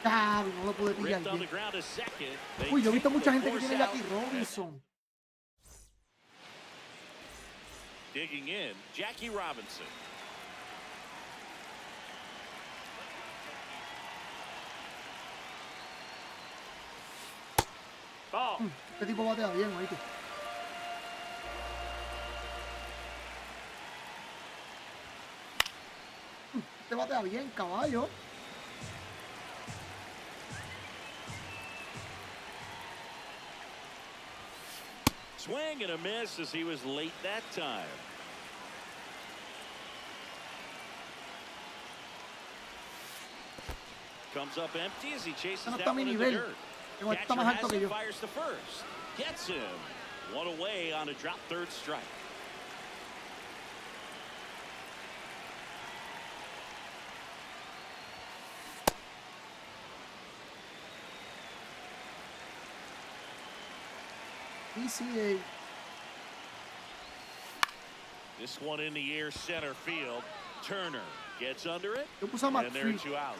Cabrón, no lo pude pillar Ripped on the bien. ground a second. They Uy, yo he visto kick mucha the gente que force tiene out. Jackie Robinson. Digging in, Jackie Robinson. Ball. Este tipo batea bien, oíste. Este batea bien, caballo. Swing and a miss as he was late that time. Comes up empty as he chases No está that a mi one in the nivel. dirt. Tengo está Catcher más alto has que him, yo. fires to first. Gets him. One away on a drop third strike. PCA. This one in the air center field. Turner gets under it. Yo puse a And there are McPhee. 2 outs.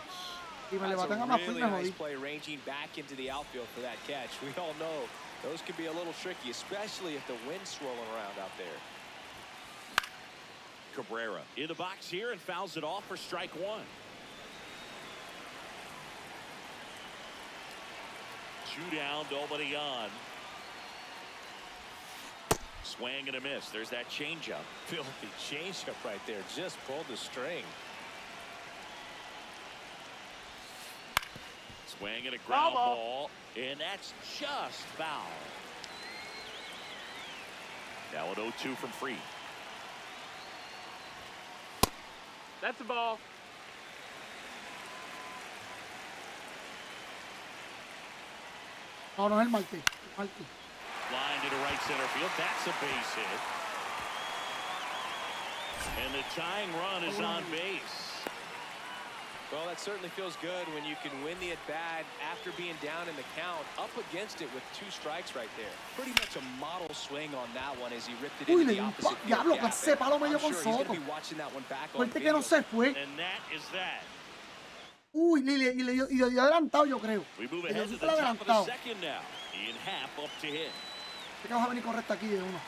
Y me le That's baten a a McPhee, really me nice jodí. play ranging back into the outfield for that catch. We all know those can be a little tricky, especially if the wind's swirling around out there. Cabrera in the box here and fouls it off for strike one. 2 down, nobody on. Swing and a miss. There's that changeup. Filthy changeup right there. Just pulled the string. Swing and a ground ball. And that's just foul. Now an 0-2 from Free. That's a ball. No, no es el Marte. Marte. Line to the right center field. That's a base hit. And the tying run is on base. Well, that certainly feels good when you can win the at-bat after being down in the count, up against it with 2 strikes right there. Pretty much a model swing on that one as he ripped it Uy, into le the di un opposite field diablo, gap. clase palo medio I'm con sure he's going Soto. to be watching that one back on Suerte que no se fue. And that is that. Uy, y le dio adelantado, yo creo. We move Le ahead dio to the top of the adelantado. second now. In half up to hit. Sé que vas a venir con recta aquí de uno.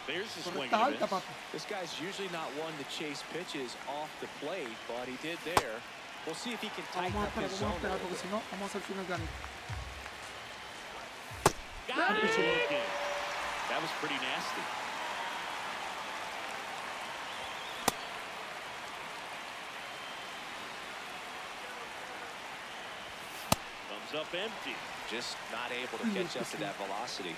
There's the Con swing recta and a alta, miss. papi. This guy's usually not one to chase pitches off the plate, but he did there. We'll see if he can tighten Vamos a up esperar, his vamos a zone. esperar, porque si no, vamos a hacer final de anillo. Got it again. That was pretty nasty. Comes up empty. Just not able to catch up to that velocity.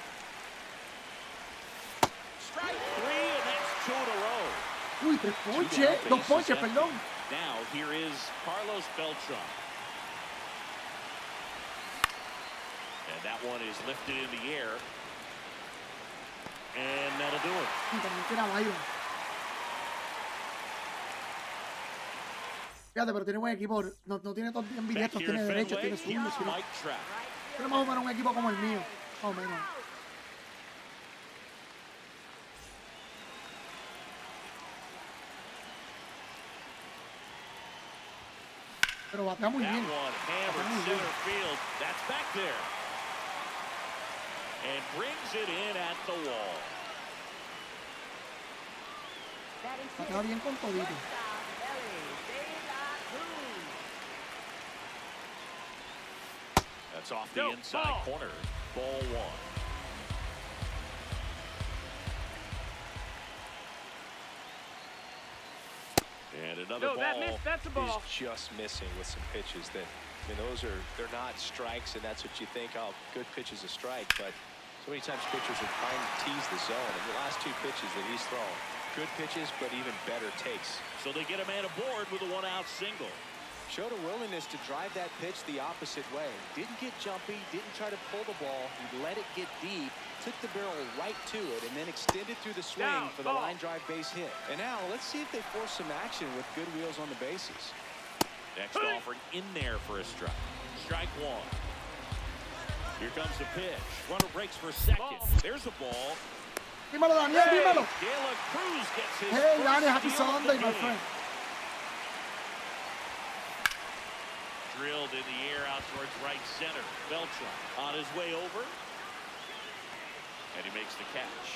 Strike 3, and that's 2 in a row. Uy, 3 ponches. 2 ponches, perdón. Now here is Carlos Beltran. And that one is lifted in the air. And that'll do it. Y también tira Byron. Fíjate, pero tiene buen equipo. No tiene todos bien billetos, tiene derechos, tiene zurdos. Tiene más o menos un equipo como el mío. Más o menos. Pero batea muy bien. Batea muy bien. And brings it in at the wall. Batea bien con todito. That's off the inside corner. Ball one. And another ball. That's a ball. He's just missing with some pitches that, I mean, they're not strikes, and that's what you think, oh, good pitch is a strike, but so many times pitchers are trying to tease the zone, and the last two pitches that he's thrown, good pitches, but even better takes. So they get a man aboard with a one-out single. Showed a willingness to drive that pitch the opposite way. Didn't get jumpy, didn't try to pull the ball, he let it get deep, took the barrel right to it, and then extended through the swing for the line drive base hit. And now, let's see if they force some action with good wheels on the bases. Next offering in there for a strike. Strike one. Here comes the pitch. Runner breaks for a second. There's a ball. Dímelo, Daniel, dímelo. Gala Cruz gets his Hey, first Daniel, happy steal of the Sunday, my game. friend. Drilled in the air out towards right center. Beltran on his way over. And he makes the catch.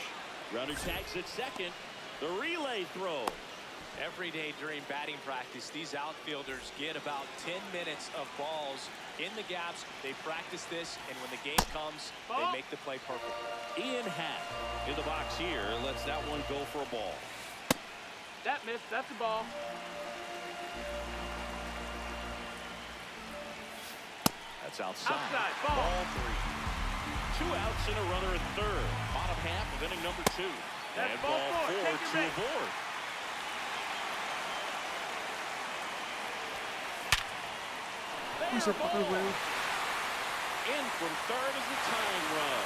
Runner tags at second. The relay throw. Every day during batting practice, these outfielders get about 10 minutes of balls in the gaps. They practice this, and when the game comes, they make the play perfect. Ian Hack in the box here lets that one go for a ball. That missed. That's a ball. That's outside. Ball. Ball three. 2 outs and a runner at third. Bottom half of inning number 2. That's And ball ball four. 4 Take to your aboard. Y se toca el juego. In from third is the tying run.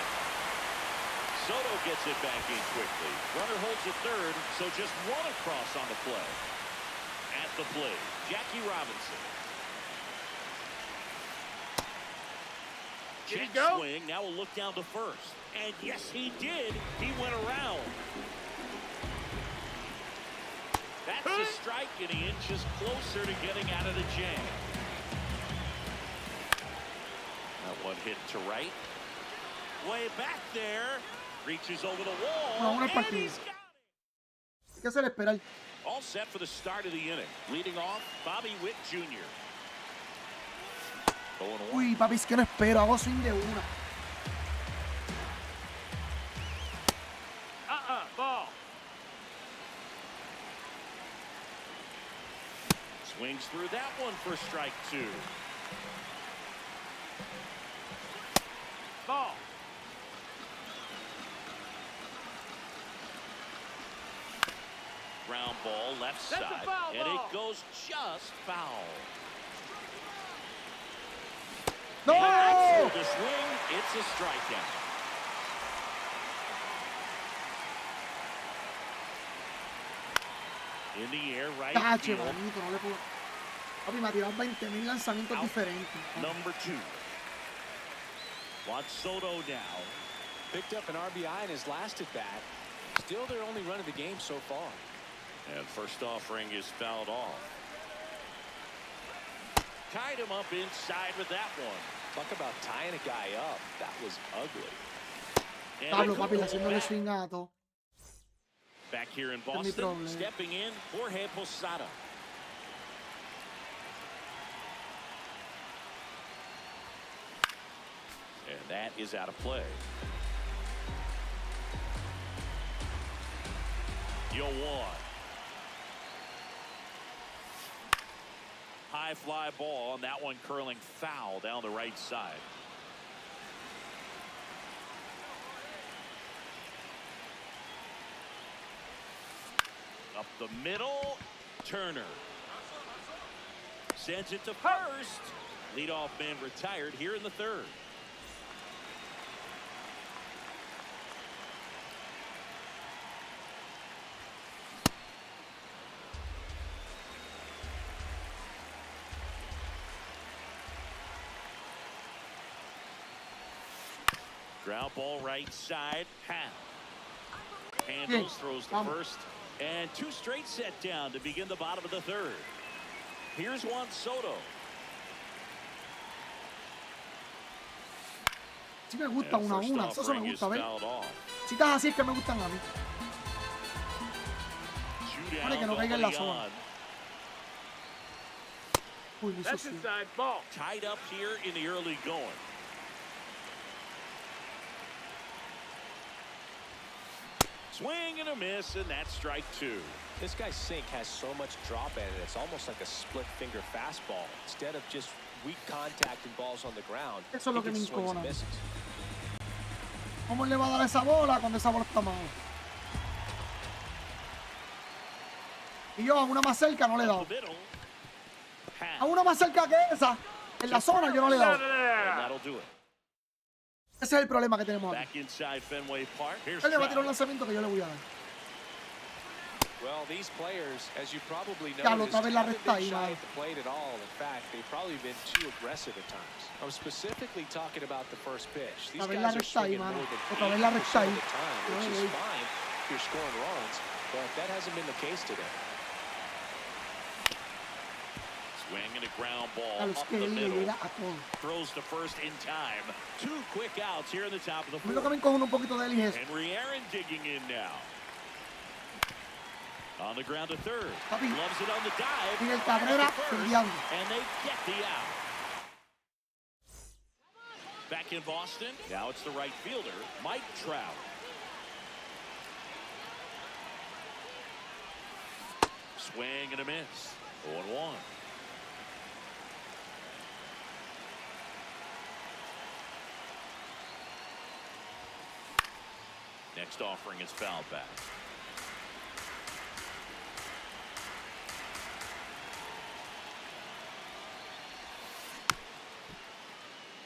Soto gets it back in quickly. Runner holds at third, so just one across on the play. At the plate, Jackie Robinson. Did he Check go? swing, now we'll look down to first. And yes, he did. He went around. That's a strike, and he inches closer to getting out of the jam. That one hit to right. Way back there. Reaches over the wall. Una And partida. he's got it. Hay que hacer esperar. All set for the start of the inning. Leading off, Bobby Witt Jr. Going Uy, papi, es que no espero. Hago swing de una. Ball. Swings through that one for strike 2. Ball. Ground ball left That's a side. foul And ball. it goes just foul. ¡No! Through the swing, it's a strikeout. In the air, right Tache, field. manito, no le puedo. Papi, me ha tirado 20,000 lanzamientos Out. diferentes. Number 2. Juan Soto now. Picked up an RBI in his last at bat. Still their only run of the game so far. And first offering is fouled off. Tied him up inside with that one. Talk about tying a guy up. That was ugly. And Pablo, a papi, couple haciéndole back. swing a todo. Back here in es mi Boston, problema. stepping in, Jorge Posada. And that is out of play. Yo one. High fly ball, and that one curling foul down the right side. Up the middle, Turner. Sends it to first. Leadoff man retired here in the third. Ground ball right side. Handles, throws to first. And 2 straight set down to begin the bottom of the third. Here's Juan Soto. Sí me gusta 1-1. Eso me gusta, ¿ves? Citas así es que me gustan a mí. Vale, que no caiga en la zona. Uy, eso That's sí. inside ball. Tied up here in the early going. Swing and a miss, and that's strike 2. This guy's sink has so much drop in it. It's almost like a split finger fastball. Instead of just weak contact and balls on the ground, eso es lo que me swings and encojona. misses. ¿Cómo le va a dar esa bola cuando esa bola está mal? Y yo a una más cerca no le he dado. A una más cerca que esa, en la zona yo no le he dado. Ese es el problema que tenemos aquí. Él le va a tirar un lanzamiento que yo le voy a dar. Well, these players, as you probably Ya, noticed, otra vez la haven't recta been ahí, shy mano. at the plate at all. In fact, they've probably been too aggressive at times. I'm specifically talking about the first pitch. These Otra vez la guys are recta ahí, swinging mano. more than Otra vez la 80% recta ahí. of the time, which is fine if you're scoring runs, but that hasn't been the case today. Swing and a ground A ball los up que the él le middle. llega a todo. Throws to first in time. 2 quick outs here in the top of the A mí lo que me fourth. encojona un poquito de él es eso. Henry Aaron digging in now. On the ground to third. Papi, Loves it on the dive. Miguel Cabrera Fires to first, fildeando. and they get the out. Back in Boston. Now it's the right fielder, Mike Trout. Swing and a miss. 0-1. Next offering is fouled back.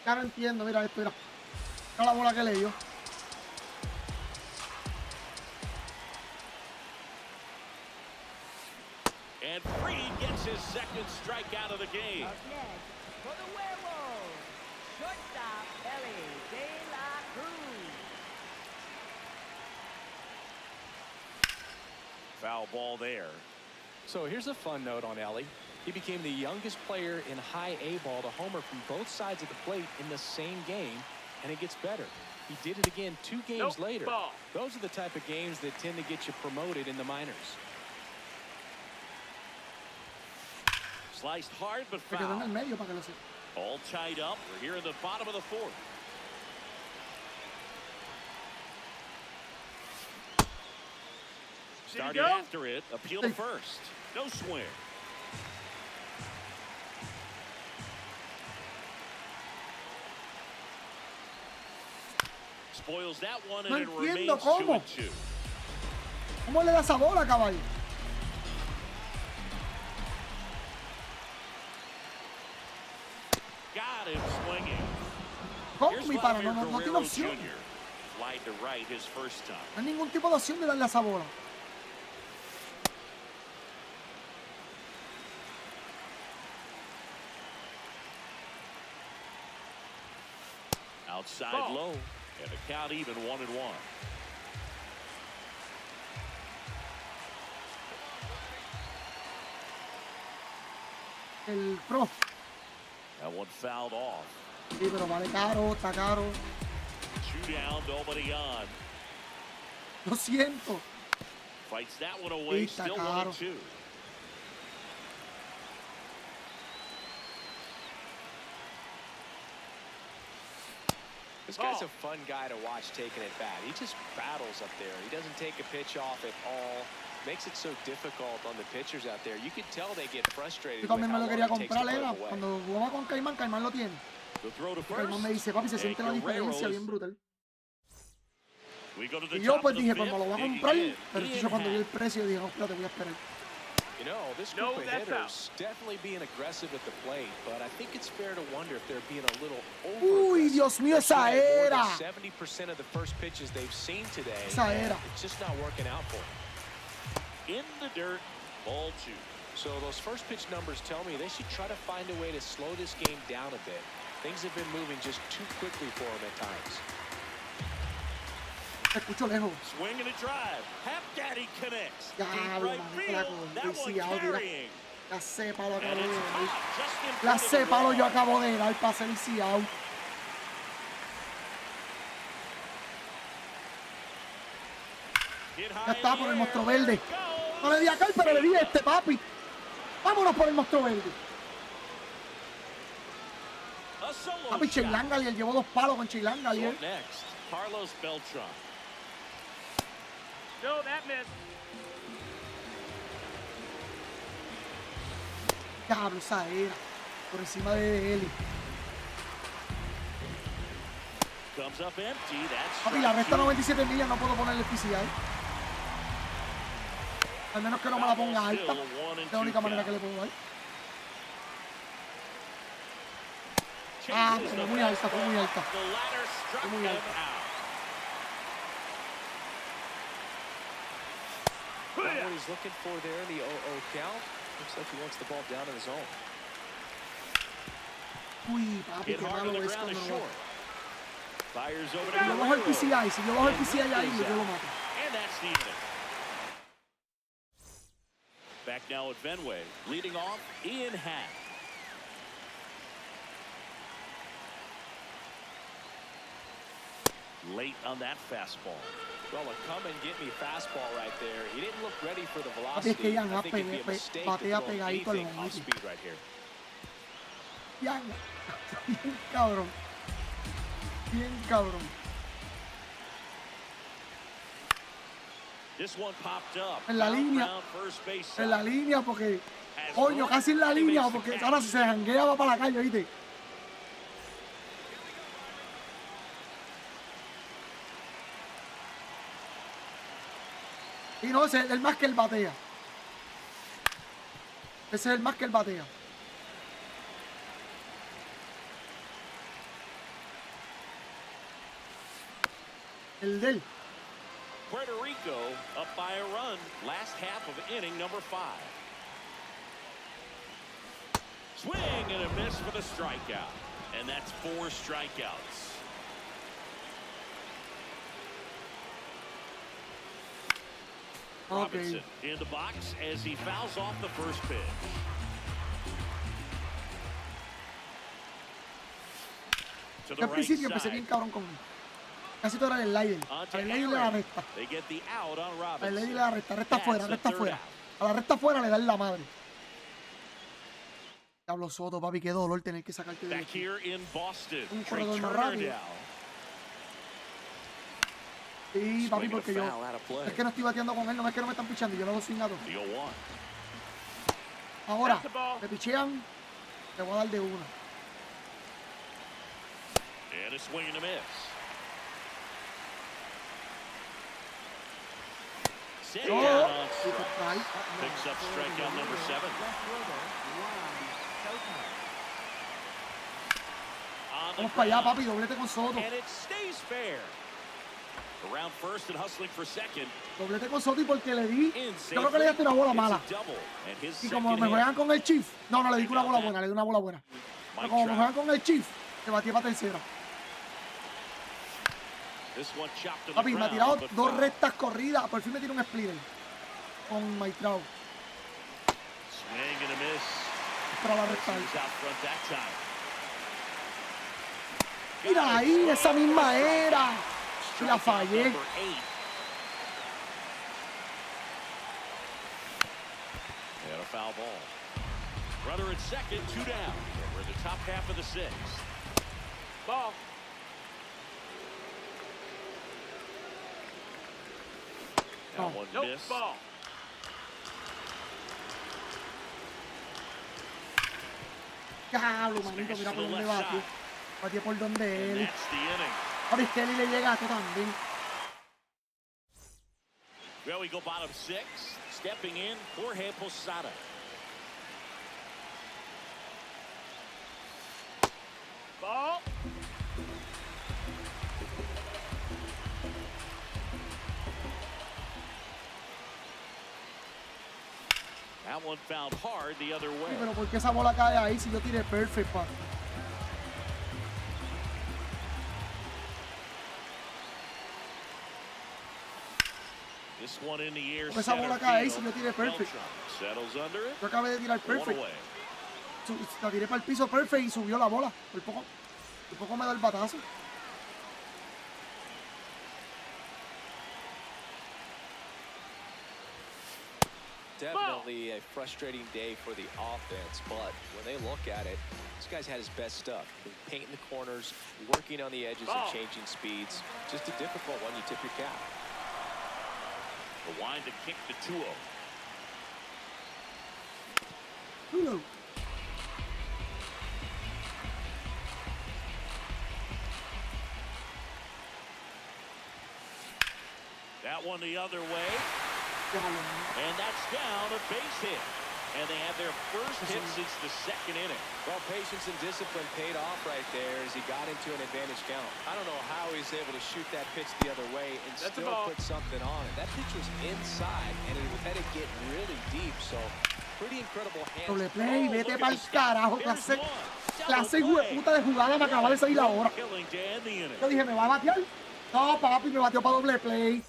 Ya no entiendo, mira esto, mira. Mira la bola que le dio. And Freed gets his second strikeout of the game. Up next, for the Juegos, shortstop Ellie De La Cruz. Foul ball there. So here's a fun note on Ellie. He became the youngest player in high A ball to homer from both sides of the plate in the same game, and it gets better. He did it again 2 games later. Ball. Those are the type of games that tend to get you promoted in the minors. Sliced hard, but Se quedó en el foul. medio para que lo sepa. All tied up. We're here in the bottom of the fourth. Started go? after it. Appeal to Hey. first. No swing. Spoils that one, and No it entiendo remains cómo. 2-2. ¿Cómo le da esa bola, caballo? Got him swinging. ¿Cómo, Here's mi pana? No Vladimir tiene Guerrero opción. Jr. Fly to right his first time. No hay ningún tipo de opción de darle a esa bola. Outside Ball. low, and a count even 1-1. El pro. That one fouled off. Sí, pero vale caro, está caro. 2 down, nobody on. Lo siento. Fights that one away, Está still caro. 1-2. This guy's a fun guy to watch taking at bat. He just battles up there. He doesn't take a pitch off at all. Makes it so difficult on the pitchers out there. You can tell they get frustrated Yo with también me how lo long quería it takes to comprar, put era. him away. Cuando jugaba con Caimán, Caimán lo tiene. The throw to Y Caimán first. me dice, papi, se And siente la diferencia Guerrero's- bien brutal. We go to the Y yo top pues of the dije, pues me fifth, lo voy a digging comprar. in. Pero Ian yo cuando vi el Happ. precio dije, no, espérate, voy a esperar. You know, this No, group of that's hitters definitely being aggressive at the plate, but I think it's fair to wonder if they're being a little Uy, over-aggressive. Dios mío, esa They're swinging era. more than 70% of the first pitches they've seen today. Esa and era. it's just not working out for them. In the dirt, ball 2. So those first pitch numbers tell me they should try to find a way to slow this game down a bit. Things have been moving just too quickly for them at times. Te escucho lejos. Swing and a drive. Hapdaddy connects. Ya, Deep right manito, field. la That one cogí, carrying. La cepa lo And acabo de it's dar. popped just in La front of the cepa lo yo wall. acabo de dar para hacer el out. Hit Ya high está in por the el air. monstruo verde. There it No le di a Cal, pero le di a este, papi. Vámonos por el monstruo verde. goes. A solo Papi, shot. Cheylan Galiel llevó 2 palos con Cheylan So Galiel. up next, Carlos Beltran. No, that missed. Diablo, esa era. Por encima de Eli. Comes up empty. That's Papi, la strike resta 2. 97 millas, no puedo ponerle PCI. Al menos que no me la ponga alta. Es la única manera que le puedo dar. Ah, pero muy alta, fue muy alta. The ladder struck Fue muy him alta. out. Not what he's looking for there in the 0-0 count. Looks like he wants the ball down in his zone. Uy, papi, Hit qué hard on malo the es ground cuando to no va. short. Fires over to Si yo bajo el Guerrero. PCI, si yo bajo el PCI ahí, yo lo mato. And that's the inning. Back now at Fenway. Leading off, Ian Happ. Late on that fastball. Well, a come and get me fastball right there. He didn't look ready for the Papi, es que velocity. Ian I Happ think it'd be a mistake to batea throw pegadito al anything off momento. speed right here. Bien, bien cabrón. Bien cabrón. This one popped up. En la Foul línea. ground, first base En la side. línea, porque. Has Coño, run, casi en la and he línea, makes the porque catch. ahora si se janguea va para la calle, ¿viste? Y no, ese es el más que el batea. Ese es el más que el batea. El de él. Puerto Rico up by a run. Last half of inning number 5. Swing and a miss for the strikeout. And that's 4 strikeouts. Ok. Robinson in the box as he fouls off the first pitch. To the Al right principio empecé side. bien cabrón con él. Casi todo era el Leiden. Onto Al Leiden le la Aaron. recta. They get the out on Al Leiden le Robinson. la recta. Recta That's afuera, the recta third afuera. out. A la recta afuera le dan la madre. Diablo Soto, papi, qué dolor tener que sacarte de Back aquí. here in Boston. Un Trey corredor más Turner rápido. now. Sí, papi, Swing and a porque yo. foul out of play. Es que no estoy bateando con él, no es que no me están pichando, yo lo hago sin nada. The 0-1. Ahora, That's the ball. me pichean, te voy a dar de una. And a swing and a miss. Sent Oh. down on Sí, strike. strike. Picks up strikeout number 7. On the Vamos para allá, ground. papi, doblete con Soto. And it stays fair. Around first and hustling for second. Doblete con Soto y porque le di. In Yo creo que le di hasta una bola It's a mala. double. And his Y como second me hit. juegan con el Chief. No, no, le di una bola buena, le di una bola buena. Pero Mike como me Trout. juegan con el Chief, te batí para tercera. This one chopped to the Papi, me ha ground, tirado but 2 foul. rectas corridas. Por fin me tiró un splitter. Con Mike Trout. Swing and a miss. Para la recta. He was out front that time. Mira ahí, esa misma era. Y la Strikeout fallé. number 8. And a foul ball. Runner at second, 2 down. We're in the top half of the 6th. Ball. That Oh. one Nope, missed. ball. Diablo, manito, mira por dónde batió. Batió por donde And él. that's the inning. Papi, es que él le llega a esto también. Well, we go bottom 6. Stepping in, Jorge Posada. Ball. That one found hard the other way. Sí, pero ¿por qué esa bola cae ahí si yo tiré perfect, pa? This one in the air. Esa bola cae ahí si yo tiré perfect. Settles under it. Yo acabé de tirar One perfect. away. La tiré para el piso perfect y subió la bola. Por poco me da el batazo. Definitely a frustrating day for the offense, but when they look at it, this guy's had his best stuff. Painting the corners, working on the edges and changing speeds. Just a difficult one, you tip your cap. The wind to kick to 2-0. Hello. That one the other way. And that's down a base hit. And they had their first hit since the second inning. Well, patience and discipline paid off right there as he got into an advantage count. I don't know how he's able to shoot that pitch the other way and still put something on it. That pitch was inside, and it had to get really deep, so pretty incredible hands. Doble play, vete pa'l carajo, clase hueputa de jugada, me acaba de salir ahora. Yo dije, ¿me va a batear? No, papi, me bateó para doble play.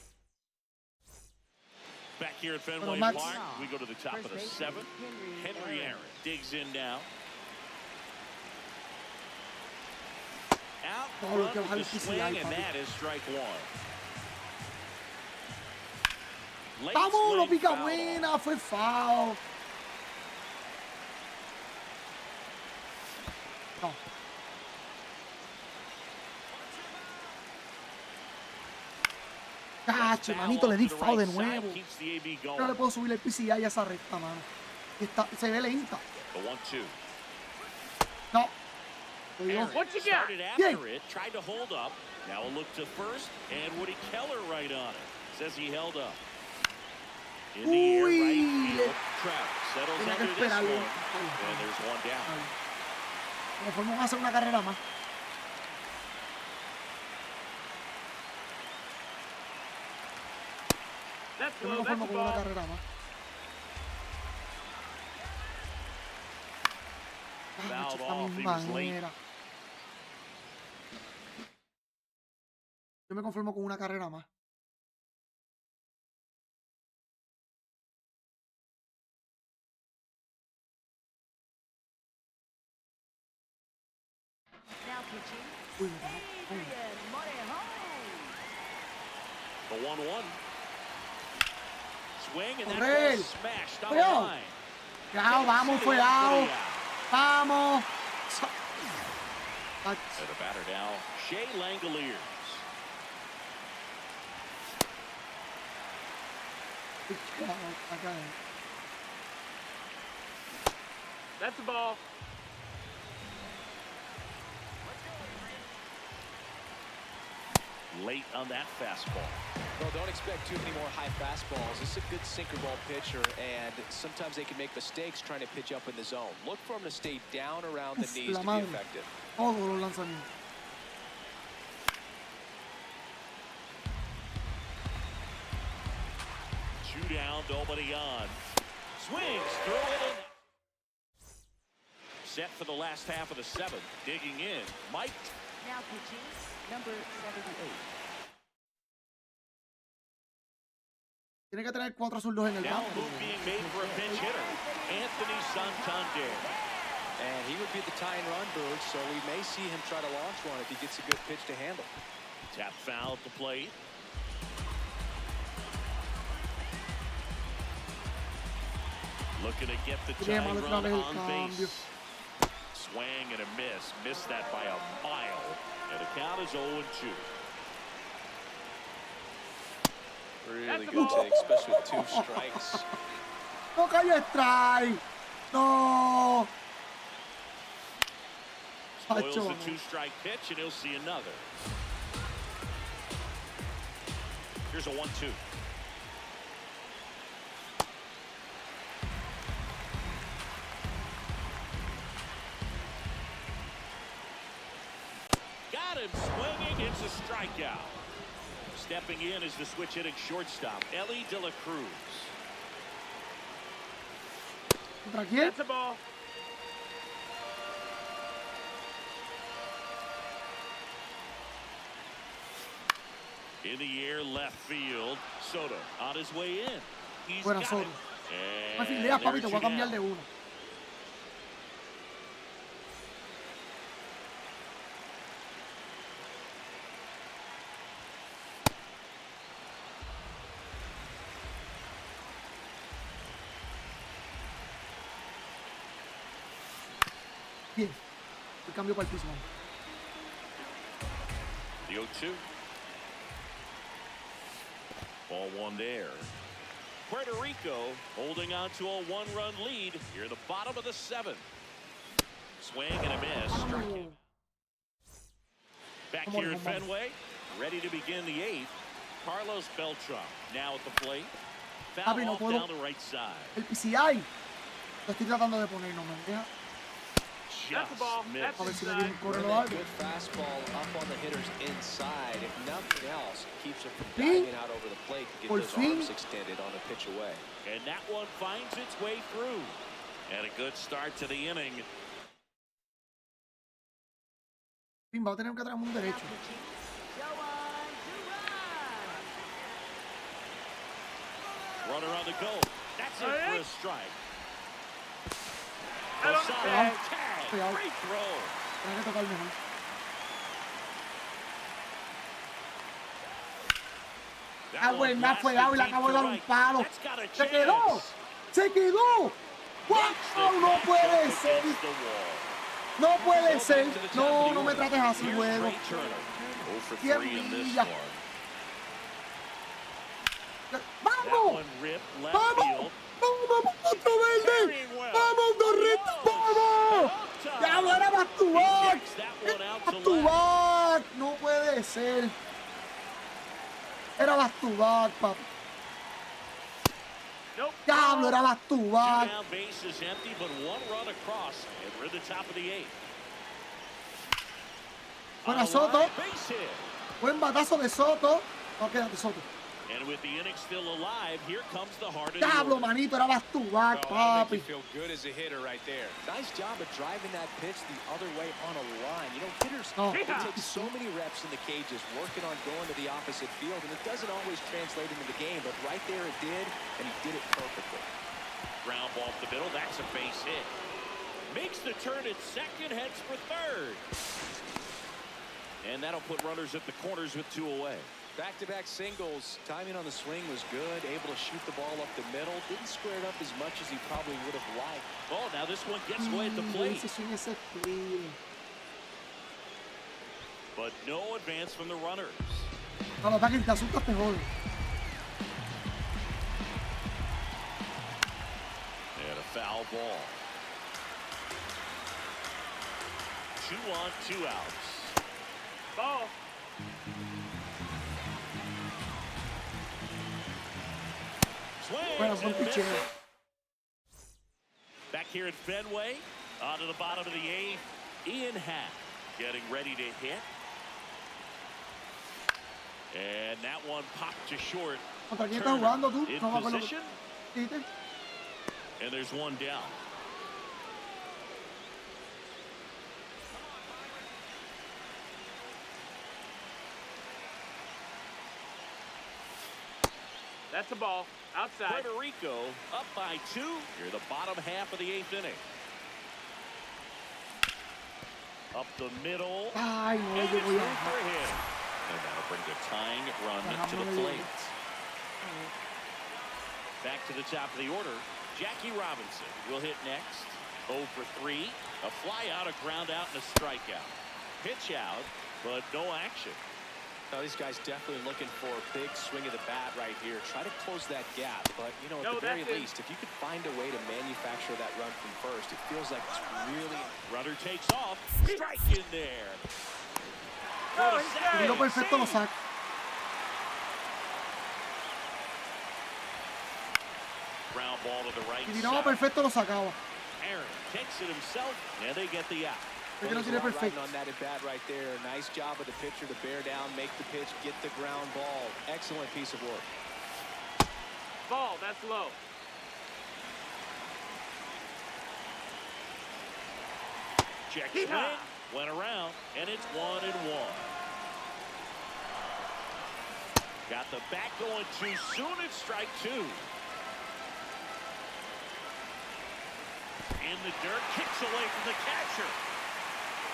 Back here at Fenway Park, we go to the top of the 7th. Henry Aaron digs in now. Out front with the swing, and that is strike one. Vamos, lo pica buena, fue foul. No. Cacho, manito, le di foul de nuevo. No le puedo subir el PCI a esa recta, mano. Se ve lenta. No. What you got? Tried to hold up. Now a look to first, and Woody Keller right on it. Says he held up. In the air, right field. Trout settles under this one, and there's one down. Nos fuimos a hacer una carrera más. Yo me conformo con una carrera más. Esta misma manera. Yo me conformo con una carrera más. Uy, The 1-1. Swing and Corre. that smashed on the line. Cuidado, vamos, cuidado. Vamos. And a batter now, Shea Langoliers. That's the ball. Late on that fastball. Well, don't expect too many more high fastballs. This is a good sinker ball pitcher, and sometimes they can make mistakes trying to pitch up in the zone. Look for him to stay down around the knees to be effective. Todos los lanzamientos. Two down, nobody on. Swings through it. And set for the last half of the 7th. Digging in, Mike. Now pitching, number 78. Tiene que tener 4 zurdos en el Now campo. move being made for a pinch hitter, Anthony Santander. And he would be the tying run, Bird, so we may see him try to launch one if he gets a good pitch to handle. Tap foul at the plate. Looking to get the tying run on base. Swing and a miss. Missed that by a mile. And the count is 0-2. Really good take, especially with 2 strikes. No cayó strike. No. Spoils the 2-strike pitch, and he'll see another. Here's a 1-2. him swinging. It's a strikeout. Stepping in is the switch hitting shortstop, Ellie De La Cruz. ¿Contra quién? That's a ball. In the air, left field. Soto on his way in. He's Buena got Soto. it. Me And fileas, papi, there's te voy a your cambiar down. de uno. Bien. El cambio para el piso. Vamos. The 0-2. Ball one there. Puerto Rico holding on to a one-run lead here in the bottom of the 7th. Swing and a miss. Struck him. Back here at Fenway, ready to begin the 8th. Carlos Beltran now at the plate. Foul Papi, no off puedo. down the right side. El PCI. Lo estoy tratando de poner, no me deja. That's the ball. Missed. A ver si le Inside. viene un correo o That algo. good fastball up on the hitter's inside. If nothing else, keeps him from Sí. diving out over the plate to get Por those fin. arms extended on a pitch away. And that one finds its way through. And a good start to the inning. Fin, va a tener que traerme un derecho. Show on to run. Runner on the go. That's it for a strike. I don't Posada, know. tag, Cuidado. great throw. Tiene que tocar mejor. That Ah, one güey, me ha fregado y le blasted acabo de dar un deep to palo. right. That's got a ¡Se quedó! chance. ¡Se quedó! ¡Wow! No puede ser. Against the wall. No puede Go ser. back to the top No, of the no me order. trates así, Here's juego. Ray Turner. 0 for Qué 3 in this envidia. one. That ¡Vamos! one ripped left ¡Vamos! field. ¡Vamos, vamos, otro verde! Very well. ¡Vamos, Dorrito! ¡Vamos! ¡Ya no era back to He back! jacks that one out to ¡Back to left. back! No puede ser. Era back to back, papi. Nope. Diablo, era back to Two back. down, base is empty, but one run across, and we're at the top of the 8th. Buena On the Soto. line, base hit. Buen batazo de Soto. No, quédate, Soto. And with the inning still alive, here comes the heart of the Diablo, order. manito, era back to back, Oh, that'll make papi. you feel good as a hitter right there. Nice job of driving that pitch the other way on a line. You know, hitters No. they take so many reps in the cages working on going to the opposite field, and it doesn't always translate into the game, but right there it did, and he did it perfectly. Ground ball up the middle, that's a base hit. Makes the turn at second, heads for third. And that'll put runners at the corners with 2 away. Back-to-back singles. Timing on the swing was good. Able to shoot the ball up the middle. Didn't square it up as much as he probably would have liked. Oh, now this one gets away at the plate. Ese swing ese frío. But no advance from the runners. Cuando ataques te asustas, te jode. And a foul ball. 2 on, 2 outs. Ball. Swing Bueno, buen and miss picheo. it. Back here at Fenway, on to the bottom of the 8th. Ian Happ getting ready to hit. And that one popped to short. ¿Contra quién estás jugando tú? In No me acuerdo. position, ¿Viste? and there's one down. That's a ball. Outside. Puerto Rico up by 2 here, the bottom half of the 8th inning. Up the middle. Ay, no, And yo it's voy through a... for him. And that'll bring the tying run to the plate. Back to the top of the order. Jackie Robinson will hit next. 0 for 3. A fly out, a ground out, and a strikeout. Pitch out, but no action. Now, these guys definitely looking for a big swing of the bat right here. Try to close that gap, but, you know, at the very least, if you could find a way to manufacture that run from first, it feels like it's really... Runner takes off. Strike in there. Oh, he's got Tiro it. perfecto lo saca. Ground ball to the right Si tiraba side. perfecto lo sacaba. Aaron takes it himself, and they get the out. Porque no tiene perfecto. On that at bat right there. Nice job of the pitcher to bear down, make the pitch, get the ground ball. Excellent piece of work. Ball, that's low. Check swing, went around, and it's 1-1. Got the bat going too soon. It's strike 2. In the dirt, kicks away from the catcher.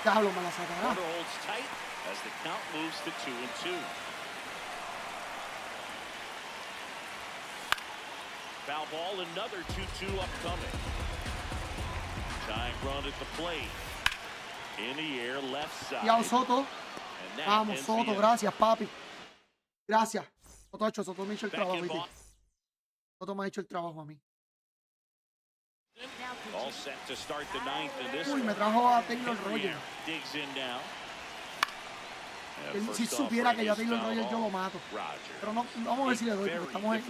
Diablo, me la sacará. Runner holds tight as the count moves to 2-2. Foul ball, another 2-2 upcoming. Tying run at the plate. In the air, left side. Y Soto. And that Vamos, ends Soto, the inning. gracias, papi. Gracias. Soto me ha hecho el trabajo, ¿viste? Soto me ha hecho el trabajo a mí. All set to start the 9th in this Uy, me one. trajo a Taylor Rogers. Digs in now. Él, si supiera que yo a Taylor Rogers yo lo mato. Pero no, vamos a ver si le doy, porque estamos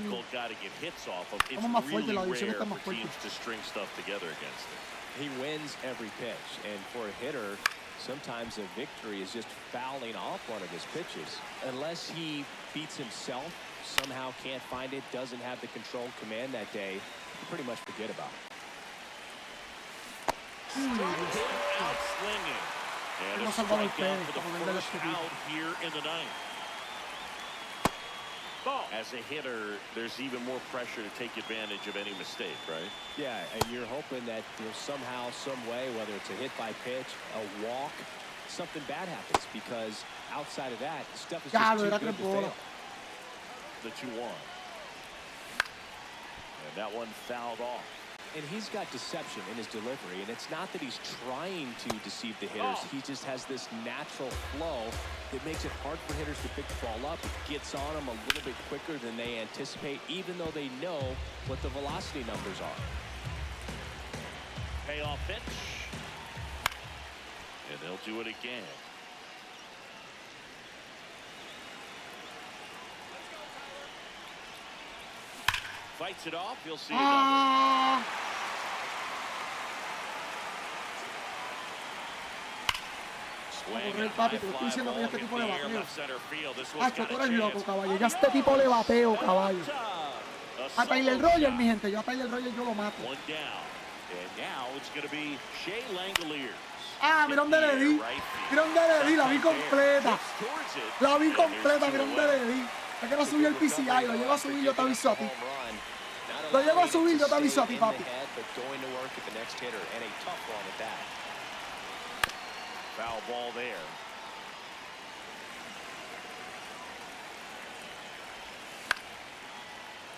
más fuertes, la división está más fuerte. He wins every pitch, and for a hitter, sometimes a victory is just fouling off one of his pitches. Unless he beats himself, somehow can't find it, doesn't have the control command that day, you pretty much forget about it. Out swinging. And a strikeout for the first out here in the 9th. Ball. As a hitter, there's even more pressure to take advantage of any mistake, right? Yeah, and you're hoping that somehow, some way, whether it's a hit by pitch, a walk, something bad happens, because outside of that, stuff is just too good to fail. The 2-1. And that one fouled off. And he's got deception in his delivery, and it's not that he's trying to deceive the hitters. He just has this natural flow that makes it hard for hitters to pick the ball up. It gets on them a little bit quicker than they anticipate, even though they know what the velocity numbers are. Payoff pitch. And they'll do it again. Fights it off. You'll see another. Correr, papi, te lo estoy diciendo que ya este tipo le bateo. Hacho, tú eres loco, caballo. Ya este tipo le bateo, caballo. A Tyler Rogers, mi gente. Yo a Tyler Rogers yo lo mato. Ah, mira dónde le di. Mira dónde le di. La vi completa. La vi completa. Mira dónde le di. Es que no subió el PCI. Lo llevo a subir, yo te aviso a ti. Lo llevo a subir, yo te aviso a ti, papi. Foul ball there.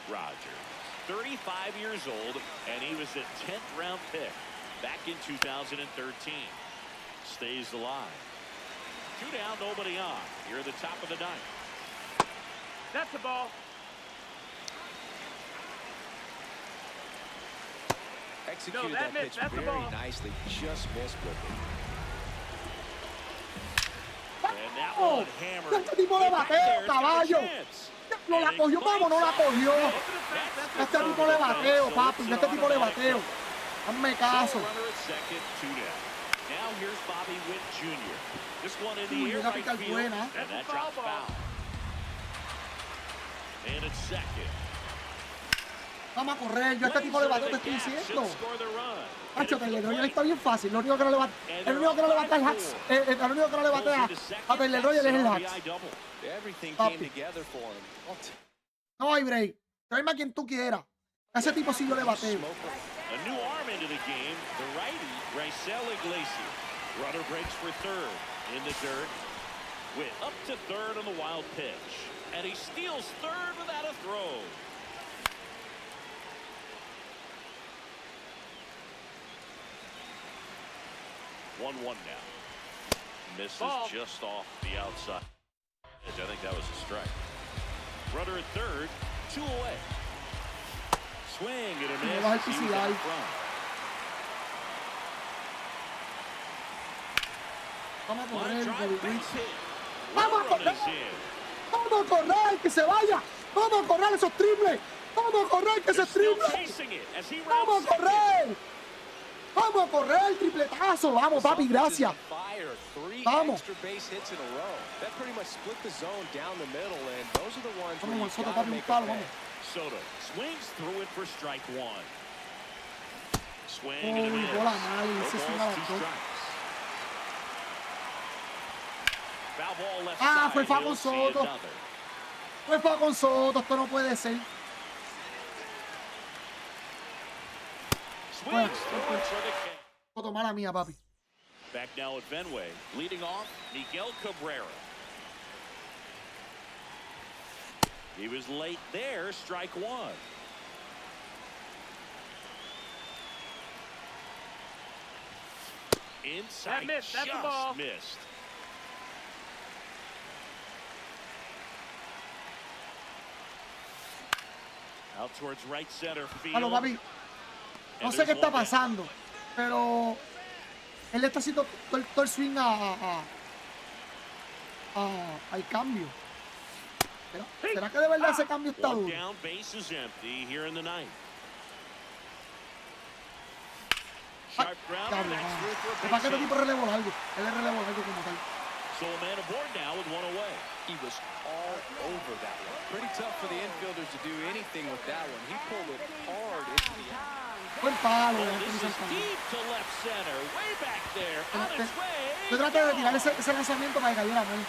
Rogers, 35 years old, and he was a 10th round pick back in 2013. Stays alive. 2 down, nobody on. Here at the top of the 9th. That's the ball. Executed that pitch very nicely. Just missed with it. Este tipo de bateo, caballo. No la cogió, vamos, no la cogió. Este tipo de bateo, papi. Este tipo de bateo. Hazme caso. Uy, una pica buena. Vamos a correr. Yo este tipo de bateo te estoy diciendo. Hacho, Tyler Rogers está bien fácil. Lo único que no le batea el hacks. El único que no le batea a Tyler Rogers es el hacks. Papi. No hay break. Tráeme a quien tú quieras. A ese tipo sí yo le bateo. A new arm into the game. The righty, Raisel Iglesias. Runner breaks for third. In the dirt. With up to third on the wild pitch. And he steals third without a throw. One now. Misses Ball. just off the outside. I think that was a strike. Runner at third, 2 away. Swing and a miss. He was out front. Vamos a correr, Line drive, base hit. Vamos a Run correr. is in. Vamos a correr, que se vaya. Vamos a correr esos triples. Vamos a correr, que They're se still triple. chasing it as he Vamos rounds a correr. second. Vamos a correr el tripletazo. Vamos, papi, gracias. Vamos. Vamos, Soto, papi, un palo, vamos. Soto swings through it for strike one. Swing Uy, and a miss. bola mal, No ese es un balls, two abajo. strikes. Foul ball left Ah, fue side. foul con He'll see Soto. another. Fue para con Soto, esto no puede ser. Swings through it for the catch. Soto, mala mía, papi. Back now at Fenway, leading off Miguel Cabrera. He was late there, strike one. Inside, That missed. That's the just ball. missed. Out towards right center field. Halo, papi. No sé qué está pasando, pero él está haciendo todo el swing al cambio. ¿Será que de verdad ese cambio está One duro? down, base is empty here in the ninth. Sharp ground. Cambio, That's through for a es para que este base hit. tipo relevo largo. Él es relevo largo como tal. So a man aboard now with one away. He was all over that one. Pretty tough for the infielders to do anything with that one. He pulled it hard into the end. Buen palo. Oh, ya this utiliza el is cambio. deep to left center, way back there, on its way. Yo traté de tirar ese lanzamiento para que cayera mal.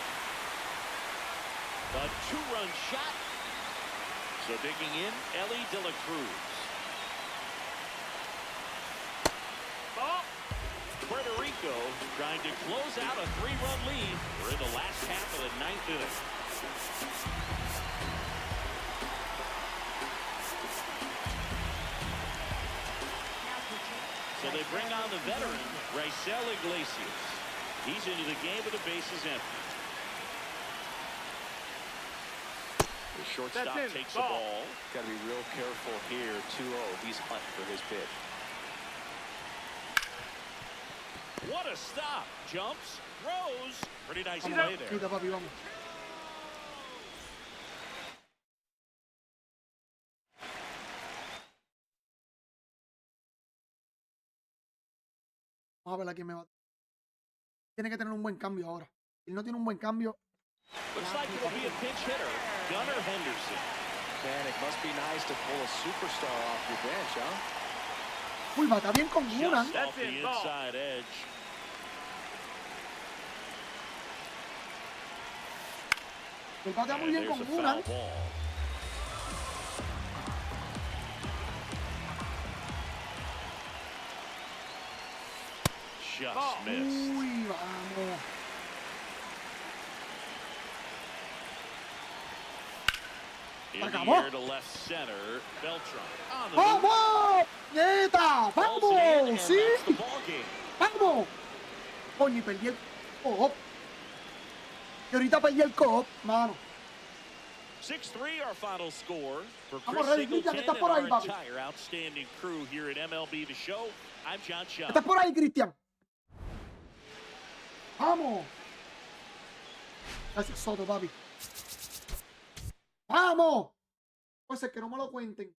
A two-run shot. So digging in, Ellie De La Cruz. Ball. Puerto Rico trying to close out a three-run lead. We're in the last half of the ninth inning. So they bring on the veteran, Raisel Iglesias. He's into the game with the bases empty. The shortstop That's in. takes the Ball. ball. Got to be real careful here. 2-0. He's hunting for his pitch. What a stop. Jumps, throws. Pretty nice Vamos, play there. quita, papi, vamos. Vamos a ver a quién me va. Tiene que tener un buen cambio ahora. Si no tiene un buen cambio, Looks like it'll be a pinch hitter, Gunnar Henderson. Man, it must be nice to pull a superstar off your bench, huh? uy, bata bien con una. Just off the inside edge. El batea muy And bien there's con a una. foul ball. Just missed. Uy, vamos. In the acabó. air to left center, Beltran. On the move. ¡Vamos! ¡Neta! Pulls it in, and ¡Vamos! ¡Sí! that's the ball game. ¡Vamos! Coño, y perdí el co-op. Y ahorita perdí el co-op, mano. 6-3 our final score for Vamos, Chris ready, Cristian, Singleton estás and por our ahí, papi. entire outstanding crew here at MLB The Show. I'm John Shaw. ¿Estás por ahí, Cristian? ¡Vamos! Gracias, Soto, papi. ¡Vamos! Puede ser que no me lo cuenten.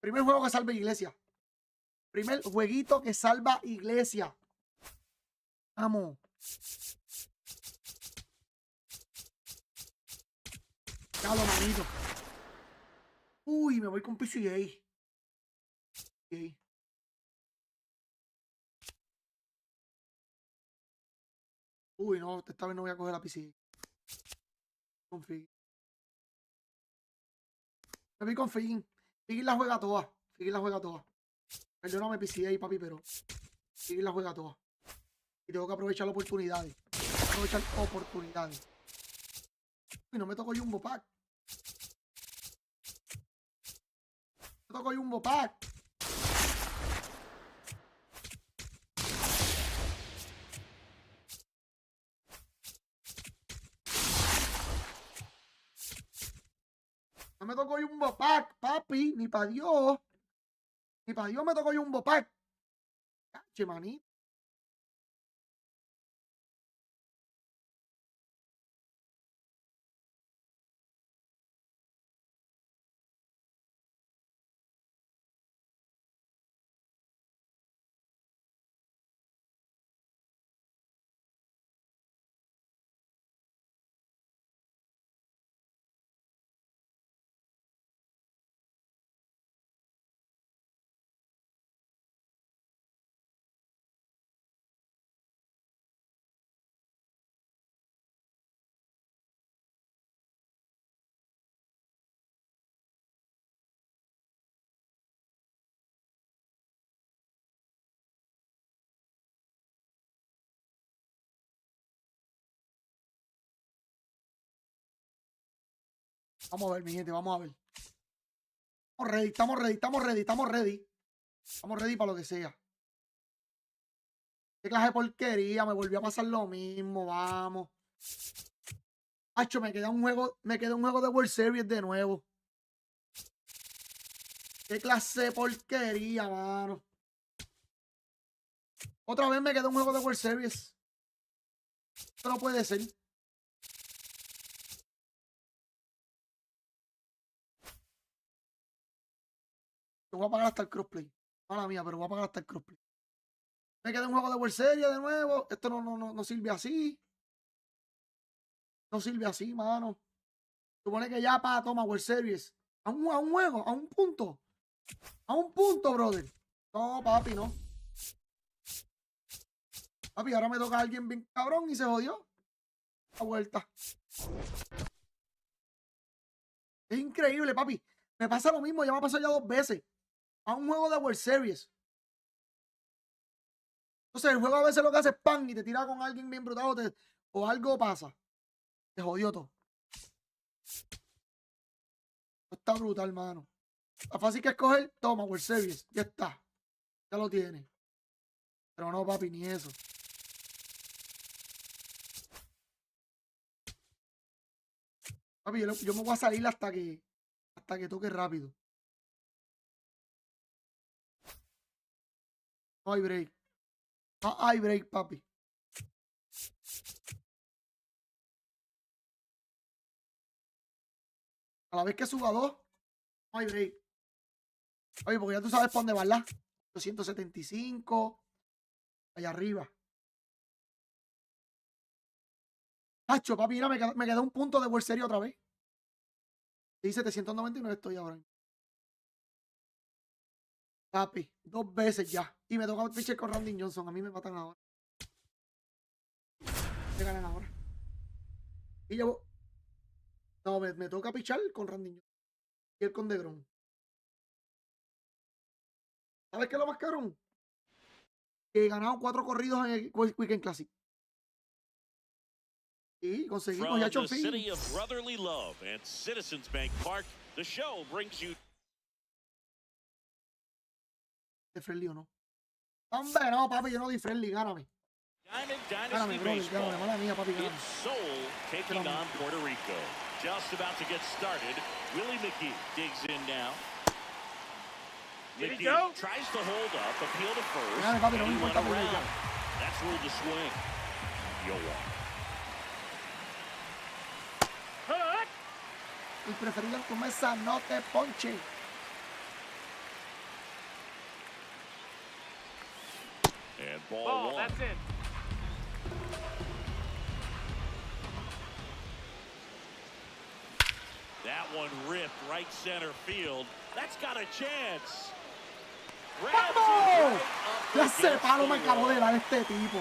Primer juego que salva iglesia. Primer jueguito que salva iglesia. Vamos. Ya lo manito. Uy, me voy con PCA. Okay. Uy, no, esta vez no voy a coger la PCA. Confío. Me voy con Figuín. Figuín la juega toda. Figuín la juega toda. Perdóname PCA, papi, pero Figuín la juega toda. Y tengo que aprovechar oportunidades. Aprovechar oportunidades. Uy, no me tocó Jumbo Pack. Me tocó Jumbo Pack. No me tocó Jumbo Pack, papi. Ni para Dios. Ni para Dios me tocó Jumbo Pack. Cache, manito. Vamos a ver, mi gente, vamos a ver. Estamos ready, estamos ready, estamos ready, estamos ready. Estamos ready para lo que sea. Qué clase de porquería, me volvió a pasar lo mismo, vamos. Hacho, me queda un juego de World Series de nuevo. Qué clase de porquería, mano. Otra vez me queda un juego de World Series. Esto no puede ser. Yo voy a pagar hasta el crossplay. Mala mía, pero voy a pagar hasta el crossplay. Me queda un juego de World Series de nuevo. Esto no sirve así. No sirve así, mano. Supone que ya toma World Series. A un juego, a un punto. A un punto, brother. No, papi, no. Papi, ahora me toca a alguien bien cabrón y se jodió. La vuelta. Es increíble, papi. Me pasa lo mismo, ya me ha pasado ya 2 veces. A un juego de World Series. Entonces, el juego a veces lo que hace es pan y te tira con alguien bien brutal o algo pasa. Te jodió todo. Está brutal, mano. La fácil que escoger, toma, World Series. Ya está. Ya lo tiene. Pero no, papi, ni eso. Papi, yo me voy a salir hasta que toque rápido. No hay break. No hay break, papi. A la vez que suba 2, no hay break. Oye, porque ya tú sabes para dónde va, ¿verdad? 275. Allá arriba. Hacho, papi, mira, me queda un punto de World Series otra vez. Y 799 estoy ahora. Papi, 2 veces ya. Y me toca pitcher con Randy Johnson. A mí me matan ahora. Me ganan ahora. Y llevo. No, me toca pichar con Randy Johnson. Y el con DeGrom. ¿Sabes qué es lo más cabrón? Que he ganado 4 corridos en el Weekend Classic. Y conseguimos ya From the fin. city of brotherly love and Citizens Bank Park, the show brings you. ¿De friendly o no? Hombre, no, papi, yo no di friendly, gáname. Diamond Gáname, Dynasty brother, Baseball. gáname, mala mía, papi, gáname. It's Seoul taking on Puerto Rico. Just about to get started. Willie McGee digs in now. Did he McGee go? tries to hold up, appeal to first. Gáname, papi, no and me he went importa que around. diga. That's ruled a swing. You'll walk. Hook. El preferido en tu mesa no te ponche. And ball Ball, one. that's it. That one ripped right center field. That's got a chance. Grabs it ¡Vamos! right up Ya sé, against palo the me acabó de wall. dar este tipo.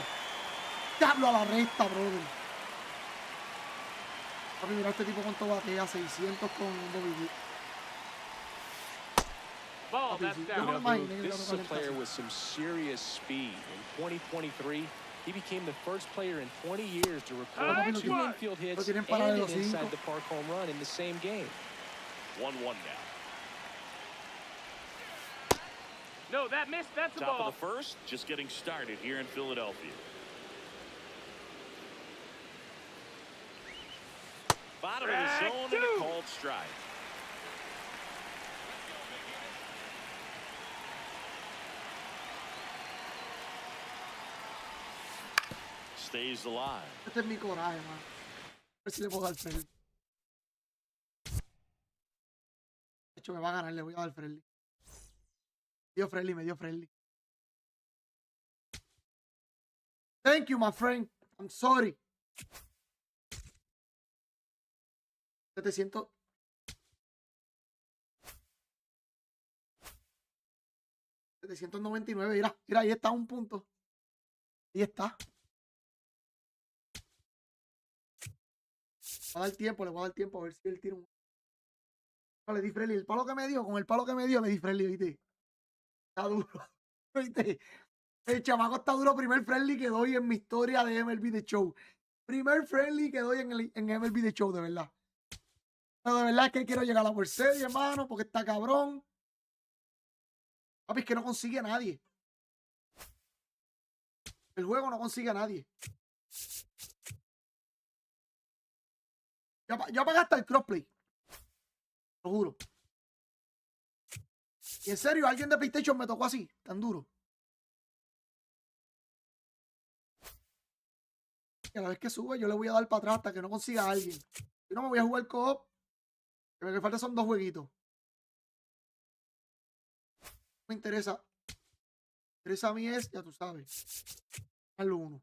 Diablo a la recta, brother. Papi, mira este tipo cuánto batea, 600 con Bobby. Ball, Papi, that's sí, yo down. no me imaginé que This iba is a a tocar player el with some serious speed. In 2023, he became the first player in 20 years to record Papi, lo 2 tienen- infield lo hits tienen and para de an los 5. inside the park home run in the same game. 1-1 now. No, that missed. That's a Top ball. of the first, just getting started here in Philadelphia. Bottom of the Strike zone and a two. called strike. Stays alive. Este es mi coraje, man. A ver si le puedo dar friendly. De hecho, me va a ganar, le voy a dar friendly. Me dio friendly. Thank you, my friend. I'm sorry. 700. $799, mira, ahí está un punto. Ahí está. Le voy a dar tiempo a ver si él tira un. No, le di friendly. El palo que me dio, con el palo que me dio, le di friendly, ¿viste? Está duro. ¿Viste? El chamaco está duro. Primer friendly que doy en mi historia de MLB The Show. Primer friendly que doy en MLB The Show, de verdad. Pero de verdad es que quiero llegar a la World Series, hermano, porque está cabrón. Papi, es que no consigue a nadie. El juego no consigue a nadie. Yo apagué hasta el crossplay. Lo juro. Y en serio, alguien de PlayStation me tocó así, tan duro. Y a la vez que sube, yo le voy a dar para atrás hasta que no consiga a alguien. Si no, me voy a jugar co-op. Que lo que falta son 2 jueguitos. Me interesa. Me interesa a mí es, ya tú sabes. Hazlo uno.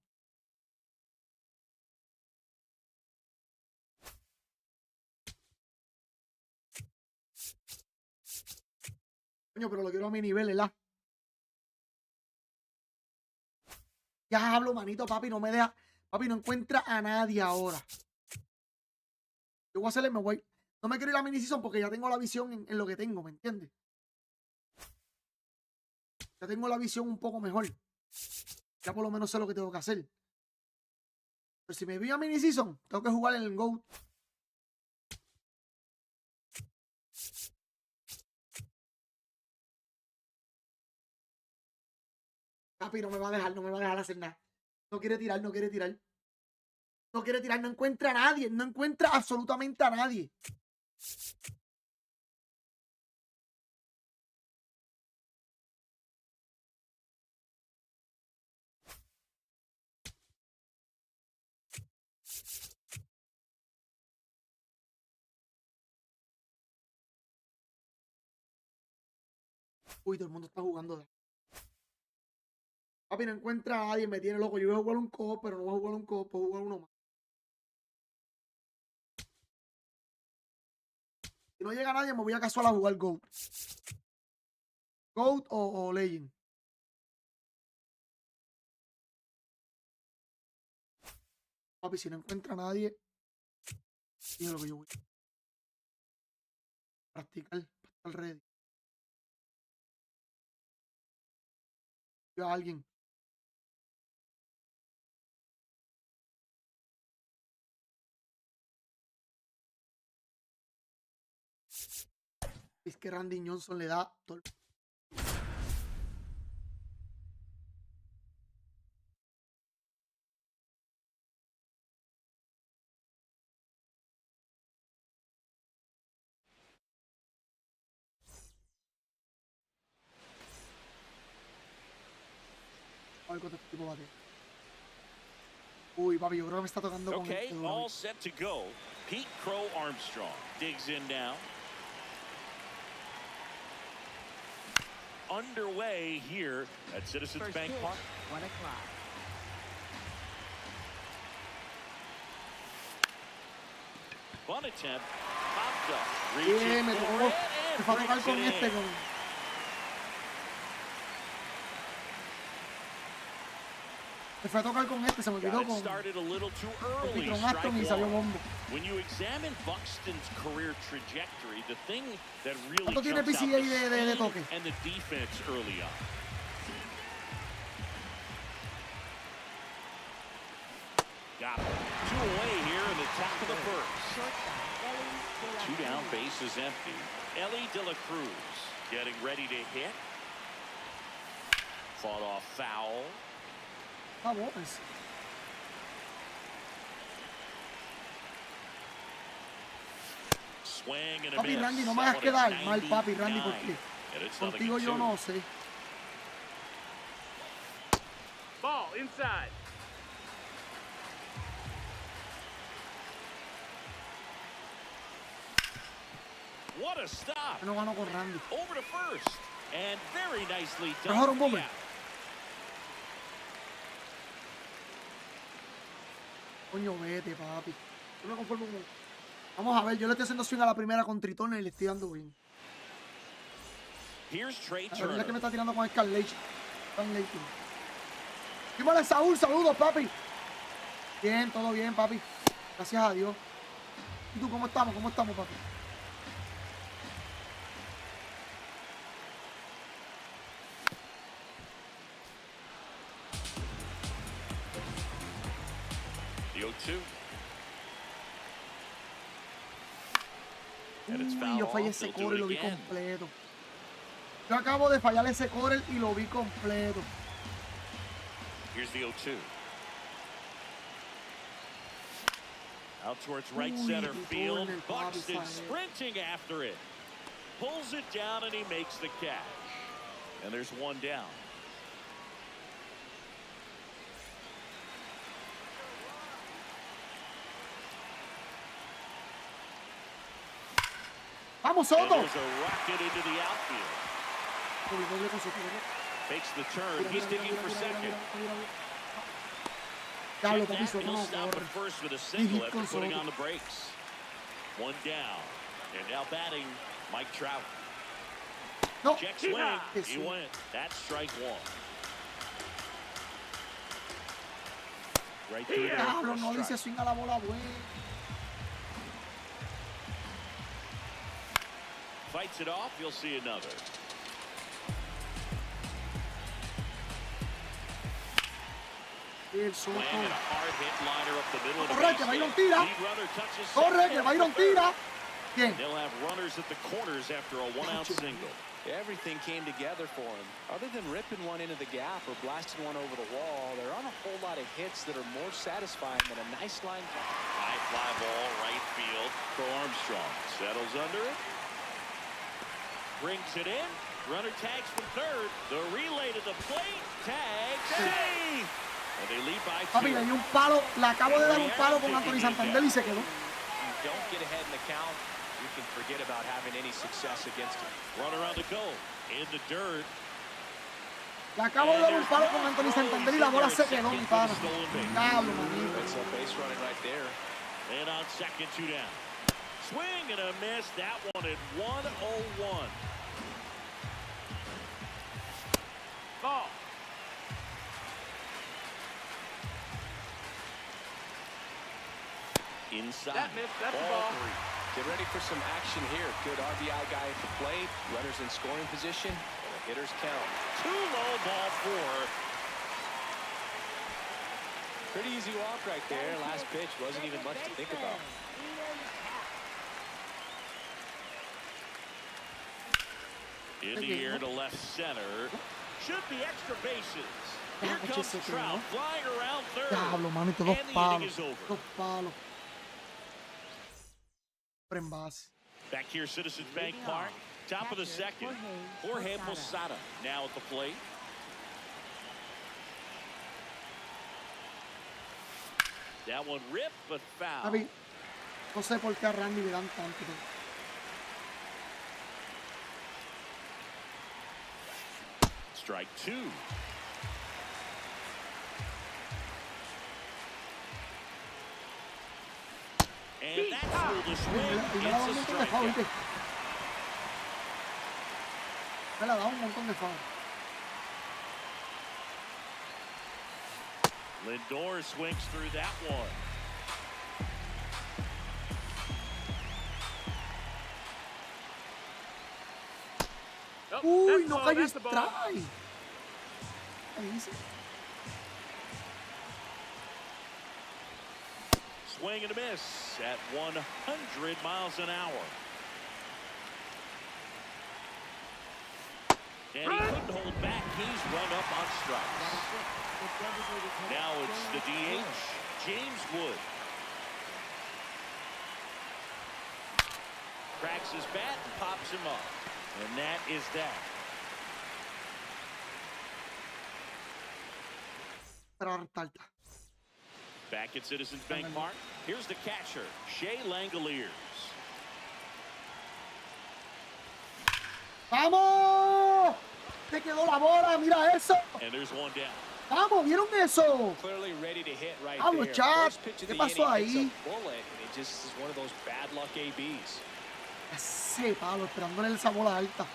Coño, pero lo quiero a mi nivel, ¿verdad? Ya hablo, manito, papi, no me deja. Papi, no encuentra a nadie ahora. Yo voy a hacerle, me voy. No me quiero ir a mini season porque ya tengo la visión en lo que tengo, ¿me entiendes? Ya tengo la visión un poco mejor. Ya por lo menos sé lo que tengo que hacer. Pero si me voy a mini season, tengo que jugar en el GOAT. Papi, no me va a dejar, no me va a dejar hacer nada. No quiere tirar, no quiere tirar. No quiere tirar, no encuentra a nadie. No encuentra absolutamente a nadie. Uy, todo el mundo está jugando. Papi, no encuentra a nadie, me tiene loco. Yo voy a jugar un co-op, pero no voy a jugar un co-op, voy a jugar uno más. Si no llega nadie, me voy a casual a jugar GOAT. GOAT o Legend. Papi, si no encuentra a nadie, es lo que yo voy a practicar para estar ready. Yo a alguien. Es que Randy Johnson le da todo el... A ver cuánto tipo bate. Uy, papi, yo creo que me está tocando con Okay, este, all set to go. Pete Crow Armstrong digs in now. Underway here at Citizens First Bank pitch, Park. 1 o'clock. Bunt attempt. Popped up. Bien, me Reaching tocó. for it Me and fue a tocar brings con it este, in. con... Me fue a tocar con este, se me olvidó Got it con started a little too early. Pitron Strike Aston y salió one. bombo. When you examine Buxton's career trajectory, the thing that really ¿Cuánto tiene jumps out PCA the de speed toque? and the defense early on. Got it. 2 away here in the top of the first. Shortstop, Ellie De La 2 down, Cruz. bases empty. Ellie De La Cruz getting ready to hit. Fought off foul. Ah, bones. Swing and a Papi, miss. Randy, no me hagas Out at quedar mal, papi, Randy, 99. porque And it's nothing contigo to yo 2. no sé. Ball inside. What a stop. Yo no gano con Randy. Over to first. And very nicely done. Mejor un bomber. Yeah. Coño, vete, papi. Yo me conformo con... Vamos a ver, yo le estoy haciendo swing a la primera con Tritón y le estoy dando bien. Here's Trey La verdad es que me Turner. está tirando con Scarlett. Dímale, Saúl, saludos, papi. Bien, todo bien, papi. Gracias a Dios. ¿Y tú cómo estamos? ¿Cómo estamos, papi? The 0-2. And it's Uy, foul yo fallé off. ese They'll do core y it lo vi again. completo. Yo acabo de fallar ese core y lo vi completo. Here's the 0-2. Out towards right Uy, center qué field. torneo, Buxton Fabi, sprinting after it. Pulls it down and he makes the catch. And there's one down. Vamos, And Soto. there's a rocket into the outfield. Takes the turn. He's digging for second. Diablo, Check papi, that, Soto he'll no stop corre. at first with a single after con putting Soto. on the brakes. One down. And now batting, Mike Trout. No. Check swing. Qué He swing. went. That's strike one. Right through there for Diablo, a no dice strike. swing a la bola, güey. Fights it off. You'll see another. El Soto. Swing and a hard hit liner up the middle of the Corre, que base. Byron tira. Lead runner touches Corre, second. que Byron tira. Bien. They'll have runners at the corners after a one-out single. Everything came together for him. Other than ripping one into the gap or blasting one over the wall, there aren't a whole lot of hits that are more satisfying than a nice line. High fly ball, right field for Armstrong. Settles under it. Brings it in. Runner tags from third. The relay to the plate. Tag. Save. And they lead by Papi, le di un palo. Le acabo de dar un palo con Anthony Santander y se quedó. You don't get ahead in the count, you can forget about having any success against him. Runner on the go. In the dirt. Le acabo de dar un palo con Anthony Santander y la bola se quedó, mi pana. Diablo, manito. It's a base running right there. And on second, two down. Swing and a miss. That one at 1-0-1. Ball. Inside. That missed. That's a Ball ball. three. Get ready for some action here. Good RBI guy at the plate, runners in scoring position, and the hitters count. Too low, ball four. Pretty easy walk right there. Last pitch wasn't even much to think about. In the air to left center. Should be extra bases. Here comes Trout flying around third. Diablo, manito, dos And the inning palos. is over. Dos palos. En base. Back here, Citizens Bank Park. Top of the second. Jorge Posada now at the plate. That one ripped, but foul. Papi, no sé por qué a Randy le dan tanto. Strike two. And that's through the swing. Y me la da un It's a montón de foul, strikeout. ¿viste? Me la da un montón de foul. Lindor swings through that one. Oh, Uy, that's the no ball, cayó that's the ball. strike. Ahí dice. Swing and a miss at 100 miles an hour. And he couldn't hold back. He's run up on strikes. Now it's the DH, James Wood. Cracks his bat and pops him up. And that is that. Pero resalta. Back at Citizens Bank Park, here's the catcher, Shea Langoliers. ¡Vamos! ¡Te quedó la bola! ¡Mira eso! And there's one down. ¡Vamos! ¿Vieron eso? Clearly ready to hit right Vamos, there. Chad. First pitch of ¿Qué the pasó inning, ahí? hits a bullet, and it just is one of those bad luck ABs. Ese palo, esperándole esa bola alta.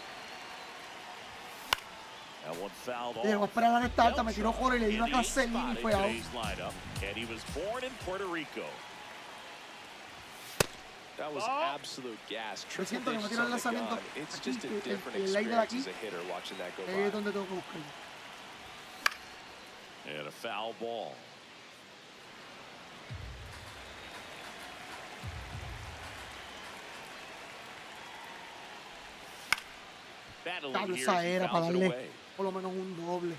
That one fouled Llegó a off. esperar a esta alta, me tiró Jorge y le dio una In the eighth clase de spot y in fue out. today's lineup, and he was born in Puerto Rico. That was absolute gas. Yo siento que me tiro el lanzamiento It's aquí, just a que different el like de experience aquí. as a hitter watching that go Ahí es by. donde tengo que buscarlo. And a foul ball. Battling Claro, here esa as he era para fouls it darle away. por lo menos un doble.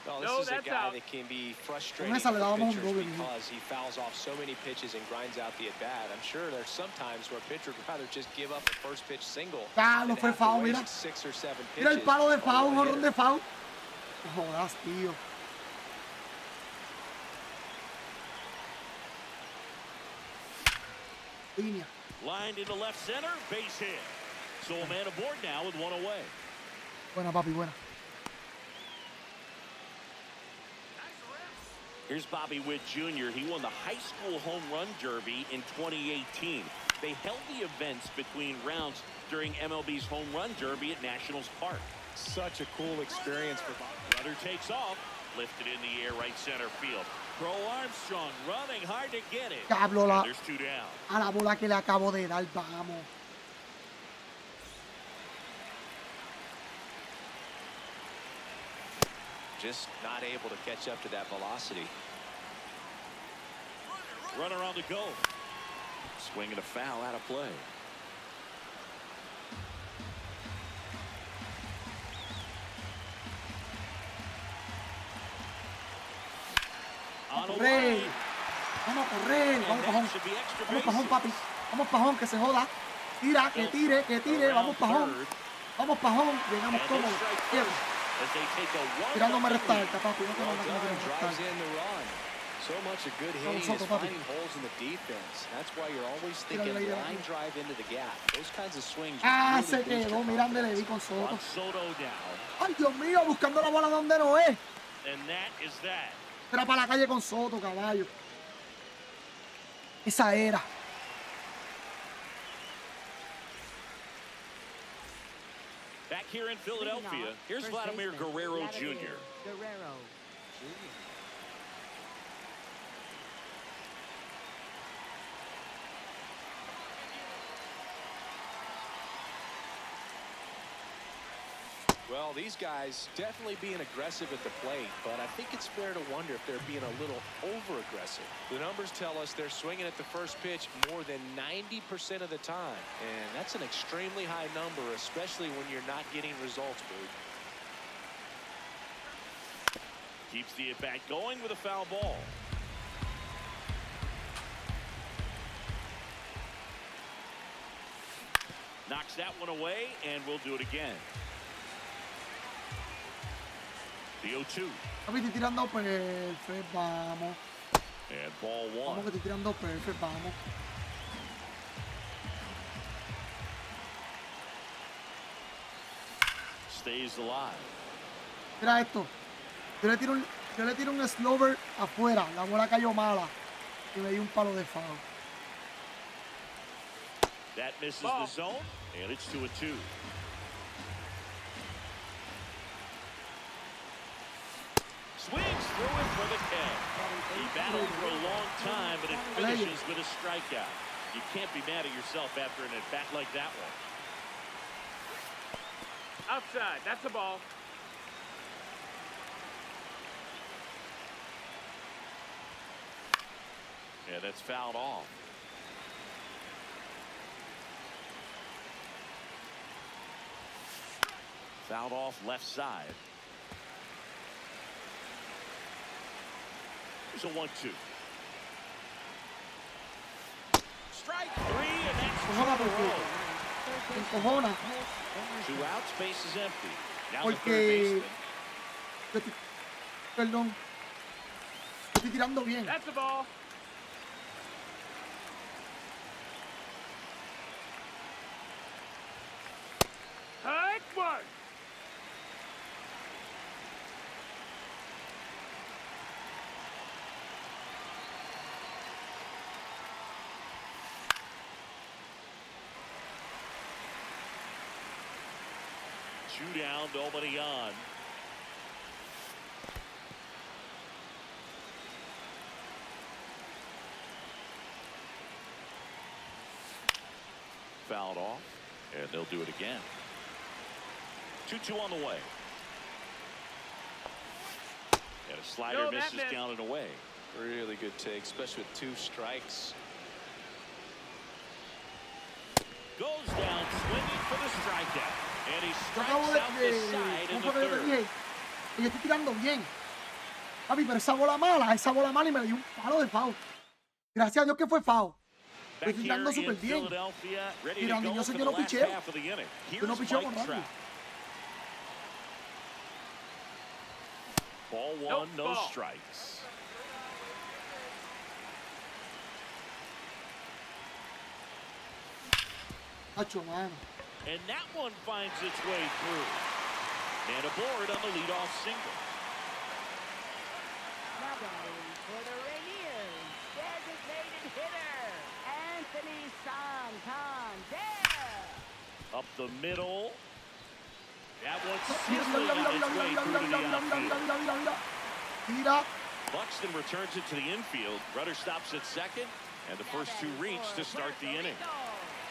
Well, this No, is a that's guy out. that can be frustrating esa le for dábamos un pitchers doble, mijo. because he fouls off so many pitches and grinds out the at-bat. I'm sure there's some times where a pitcher would rather just give up a first pitch single Ya, than no fue have to foul, waste mira. 6 or 7 Mira el pitches palo de on foul, un one jorrón hitter. de foul. No jodas, tío. Línea. Lined into left center, base hit. So a man aboard now with one away. Buena, papi, buena. Here's Bobby Witt Jr. He won the high school home run derby in 2018. They held the events between rounds during MLB's home run derby at Nationals Park. Such a cool experience for Bob. Runner takes off, lifted in the air right center field. Crow Armstrong running hard to get it. Diablo, And there's 2 down. a la bola que le acabo de dar, vamos. Just not able to catch up to that velocity. Runner on the go. Swinging a foul out of play. On a Correr. line. Vamos a correr. And Vamos, that pajón. should be extra Vamos, pajón, bases. papi. Vamos, pajón, que se joda. Tira, que tire, que tire. Vamos, pajón. Third. Vamos, pajón. Llegamos And cómodos. they'll strike Bien. first as they take a 1-0 Tirándome resta lead. alta, papi. No te Well mandas done, que me drives in the run. So much a good hitting is Soto, papi. finding holes in the defense. That's why you're always Tírale thinking ahí, line drive into the gap. Those kinds of swings Ah, really se boost your quedó. Mira, le di confidence. con Soto. Juan Soto down. Ay, Dios mío, buscando la bola donde no es. And that is that. Era para la calle con Soto, caballo. Esa era. Back here in Philadelphia, here's Vladimir Guerrero Jr. Guerrero. Well, these guys definitely being aggressive at the plate, but I think it's fair to wonder if they're being a little over-aggressive. The numbers tell us they're swinging at the first pitch more than 90% of the time, and that's an extremely high number, especially when you're not getting results, Boog. Keeps the at-bat going with a foul ball. Knocks that one away, and we'll do it again. The 0-2. Papi, estoy tirando perfect, vamos. And ball Vamos que one. estoy tirando perfect, vamos. Stays alive. Mira esto. Yo le tiro un slower afuera. La bola cayó mala. Y me di un palo de foul. That misses Ball. the zone, and it's 2-2. Swings through it for the K. He battled for a long time, but it finishes with a strikeout. You can't be mad at yourself after an at-bat like that one. Outside. That's a ball. Yeah, that's fouled off. Fouled off left side. There's a 1-2. Strike 3, and that's Cojona two in a porque. row. En cojona. 2 outs, base is empty. Now the third Porque. baseman. yo estoy- Perdón. Yo estoy tirando bien. That's a ball. Hike one. Two down, nobody on. Fouled off, and they'll do it again. 2-2 on the way. And The slider misses down and away. Really good take, especially with 2 strikes. Goes down swinging for the strikeout. And he Yo strikes acabo out the side in ¿cómo the fue que yo te third. dije? Y yo estoy tirando bien. Papi, pero esa bola mala y me dio un palo de foul. Gracias a Dios que fue foul. Back Estoy tirando here in súper bien. Philadelphia, ready to Tirando, go yo sé for que the no last picheo. half of the inning. Yo no Here's picheo Mike con nadie. Trout. Ball 1, Nope, no ball. strikes. Hacho, mano. And that one finds its way through. And aboard on the leadoff single. Now batting for the Rainiers, designated hitter, Anthony Santander. Up the middle. That one's Mira, sizzling mira, on mira, its mira, way mira, through to mira, the mira, mira, outfield. mira, mira, mira. Mira. Buxton returns it to the infield. Rudder stops at second. And the first 2 reach to start the inning.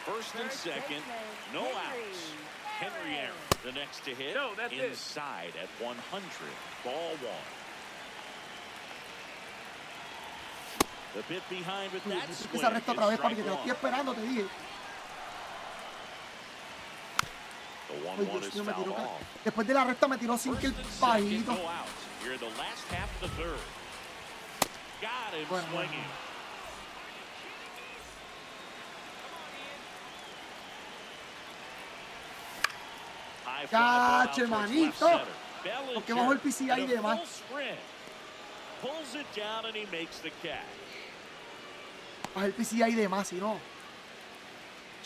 First and second, no outs. Henry Aaron, the next to hit, No, that's it. inside at 100. Ball 1. The bit behind with that swing. Esa recta otra vez, It's papi, que strike te lo estoy one. esperando, te dije. The Ay, 1-1 Dios is mío, me fouled tiró. off. Después de la recta me tiró sin First que el and second, bajito. no outs. Here in the last half of the third. Got him Bueno, swinging. bueno. High fly ball out Cache, towards left manito. center. Bellinger Porque bajo el PCI in y a demás. full sprint. Pulls it down and he makes the catch. Baja el PCI y demás, si no.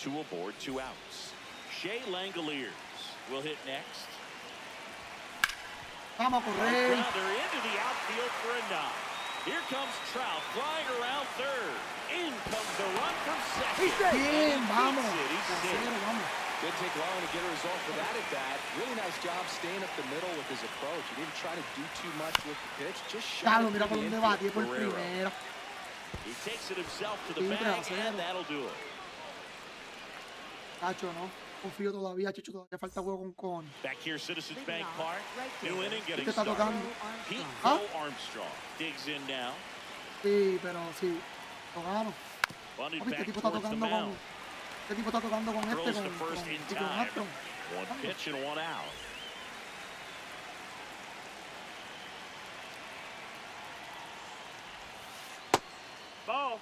2 aboard, 2 outs. Shea Langoliers will hit next. Vamos a correr. Grounder into the outfield for a nod. Here comes Trout flying around third. In comes the run from second. Bien, vamos. He's safe. Tercero, vamos. Didn't take long to get a result for that at bat. Really nice job staying up the middle with his approach. He didn't try to do too much with the pitch. Just shot Claro, it mira por through the dónde va, infield. por Guerrero. primera. He takes it himself to the Sí, bag, 3-0. and that'll do it. Cacho, no. Confío todavía, Chicho, todavía falta juego con cojones. Back here, Citizens Bank off, Park. right New fielder. inning getting Te está started. tocando. Pete ¿Ah? Crow Armstrong digs in now. Sí, pero sí. Lo gano. Bunted Papi, este back tipo está towards the tocando con. mound. Este tipo está tocando con Throws este, to con first in con time. Armstrong. One pitch and 1 out. Ball.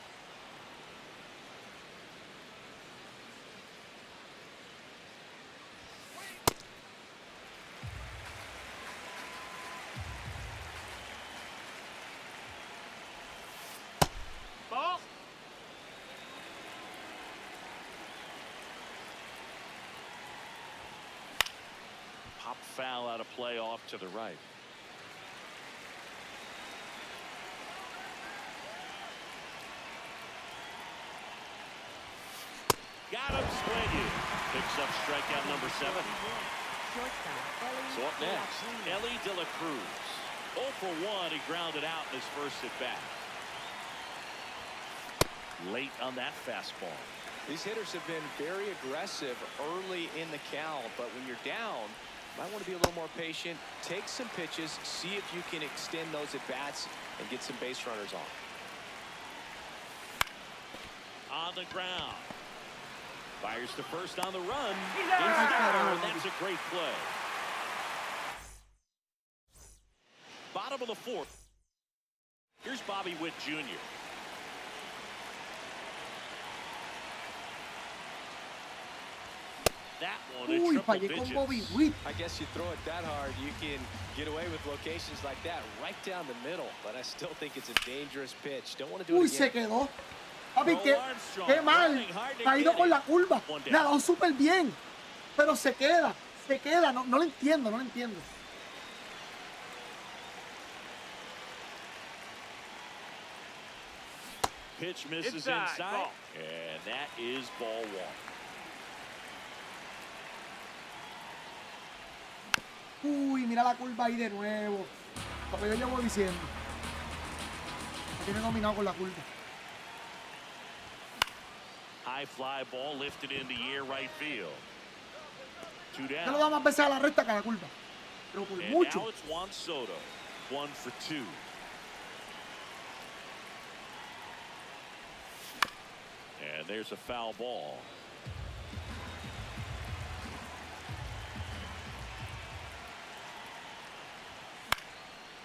Ball. Pop foul out of play off to the right. Got him swinging. Picks up strikeout number 7. So up next, Ellie De La Cruz. 0 for 1, he grounded out in his first at bat. Late on that fastball. These hitters have been very aggressive early in the count, but when you're down, you might want to be a little more patient. Take some pitches, see if you can extend those at bats and get some base runners on. On the ground. Fires to first on the run. He's He's out. there, and that's a great play. Bottom of the 4th. Here's Bobby Witt Jr. That one, a Uy, triple fallé con digits. Bobby Witt. I guess you throw it that hard, you can get away with locations like that right down the middle, but I still think it's a dangerous pitch. Don't want to do Uy, it se again. quedó. Papi, qué mal. Ha ido con la curva. Le ha dado súper bien. Pero se queda. Se queda. No lo entiendo, no lo entiendo. Pitch misses Inside, inside, ball. and that is ball 1. Uy, mira la curva ahí de nuevo. Lo que yo llevo diciendo. Me tiene dominado con la curva. High fly ball lifted in the air right field. 2 Yo le down. doy más veces a la recta que a la curva. Pero por And mucho. now it's Juan Soto. 1 for 2. And there's a foul ball.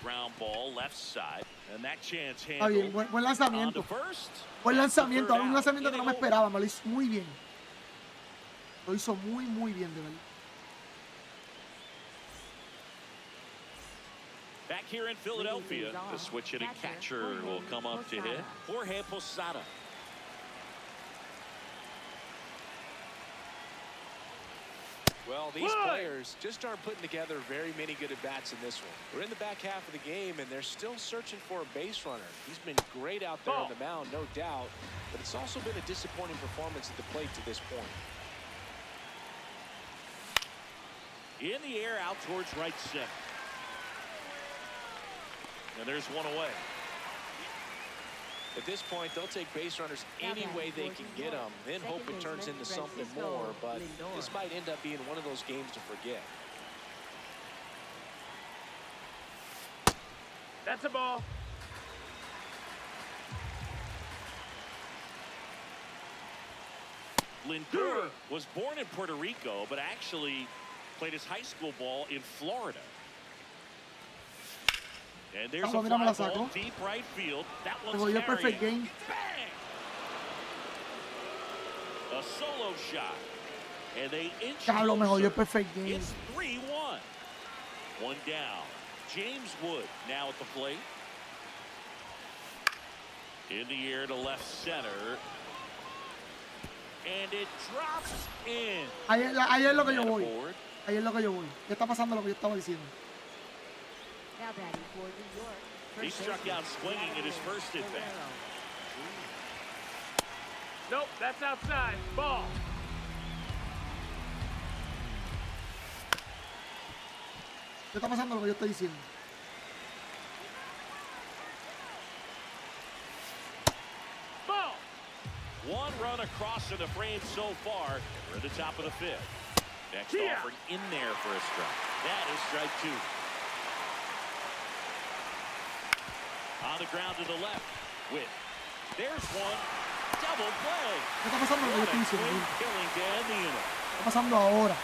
Ground ball left side, and that chance handled. Bien, buen lanzamiento. Buen lanzamiento, un lanzamiento que no me esperaba, me lo hizo muy bien. Lo hizo muy bien, de verdad. Back here in Philadelphia, the switch hitting catcher will come up to hit. Jorge Posada. Well, these players just aren't putting together very many good at-bats in this one. We're in the back half of the game, and they're still searching for a base runner. He's been great out there on the mound, no doubt, but it's also been a disappointing performance at the plate to this point. In the air, out towards right center. And there's one away. At this point, they'll take base runners any way they can get them, then hope it turns into something more, but this might end up being one of those games to forget. That's a ball. Lindor was born in Puerto Rico, but actually played his high school ball in Florida. And there's a fly ball deep right field. That one's carrying. Perfect game. Bang! A solo shot. And they inch closer. Perfect game. It's 3-1. One down. James Wood now at the plate. In the air to left center. And it drops in. Ahí es lo que yo voy. Ahí es lo que yo voy. Ya está pasando lo que yo estaba diciendo. Now batting for New York. He struck out swinging at his first at bat. Nope, that's outside. Ball. Ya está pasando lo que yo estoy diciendo. Ball. One run across in the frame so far. We're at the top of the 5th. Next offering in there for a strike. That is strike 2. On the ground to the left. There's one. Double play. ¿Qué está pasando lo que yo estoy diciendo? Killing to end the inning. ¿Qué está pasando ahora?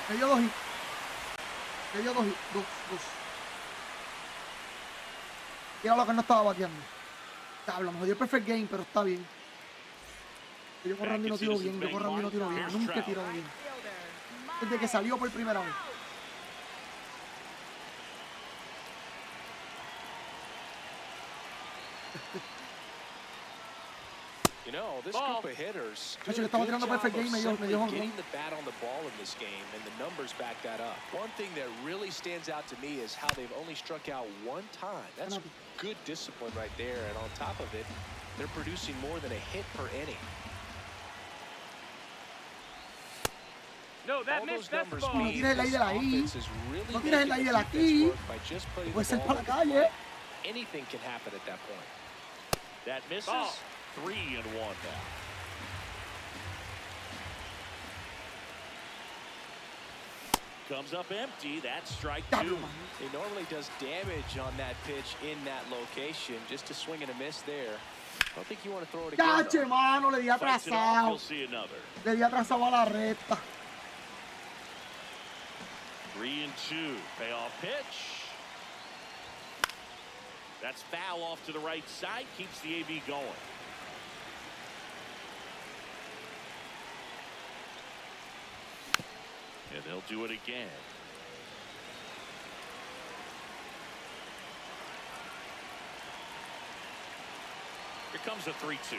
Me dio 2 hits. Me dio 2 hits. 2. Mira lo que no estaba bateando. Habla, me dio el perfect game, pero está bien. Yo corrando y no tiro bien. Yo corrando y no tiro bien. Nunca tiro bien. Desde que salió por primera vez. You know, this group of hitters do a Yo good estaba tirando job perfect of game, me simply dio getting the bat on the ball in this game, and the numbers back that up. One thing that really stands out to me is how they've only struck out 1 time. That's good discipline right there, and on top of it, they're producing more than a hit per inning. No, that missed. That's ball. No tires el aire de ahí. No tires el aire de aquí. Puede ser para la calle. Anything can happen at that point. That misses. 3-1 now. Comes up empty. That's strike 2. He normally does damage on that pitch in that location. Just a swing and a miss there. I don't think you want to throw it again. Cache, mano, le di atrasado. We'll see another. Le di atrasado a la recta. 3-2. Payoff pitch. That's foul off to the right side. Keeps the AB going. And they'll do it again. Here comes a 3-2.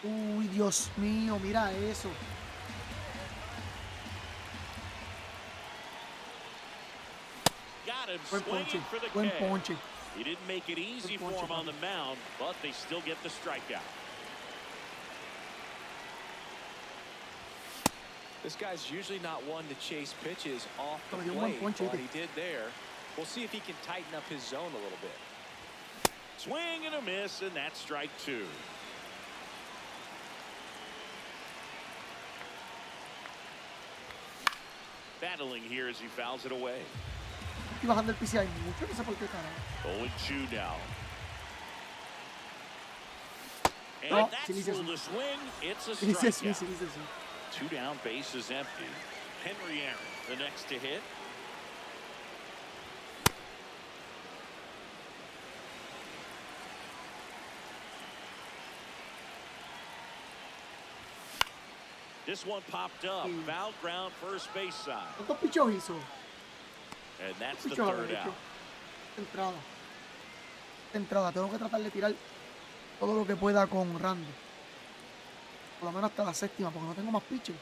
Uy, Dios mío, mira eso. Got him Buen ponche, swinging for the buen K. ponche. He didn't make it easy for him on the mound, but they still get the strikeout. This guy's usually not one to chase pitches off the Pero dio un plate, buen ponche, but ¿viste? he did there. We'll see if he can tighten up his zone a little bit. Swing and a miss, and that's strike 2. Battling here as he fouls it away. Estoy bajando el PCI mucho, no sé por qué, carajo. 0-2 now. And No, that's sí dice through así. the swing. It's a Sí, sí, sí, strikeout. sí, sí, sí. 2 down, base is empty. Henry Aaron, the next to hit. This one popped up. Foul ground, first base side. ¿Cuántos pichos hizo? And that's the Pichos habrá third hecho. out. Entrada. Entrada. Tengo que tratar de tirar todo lo que pueda con Randy. Por lo menos hasta la séptima, porque no tengo más pitches.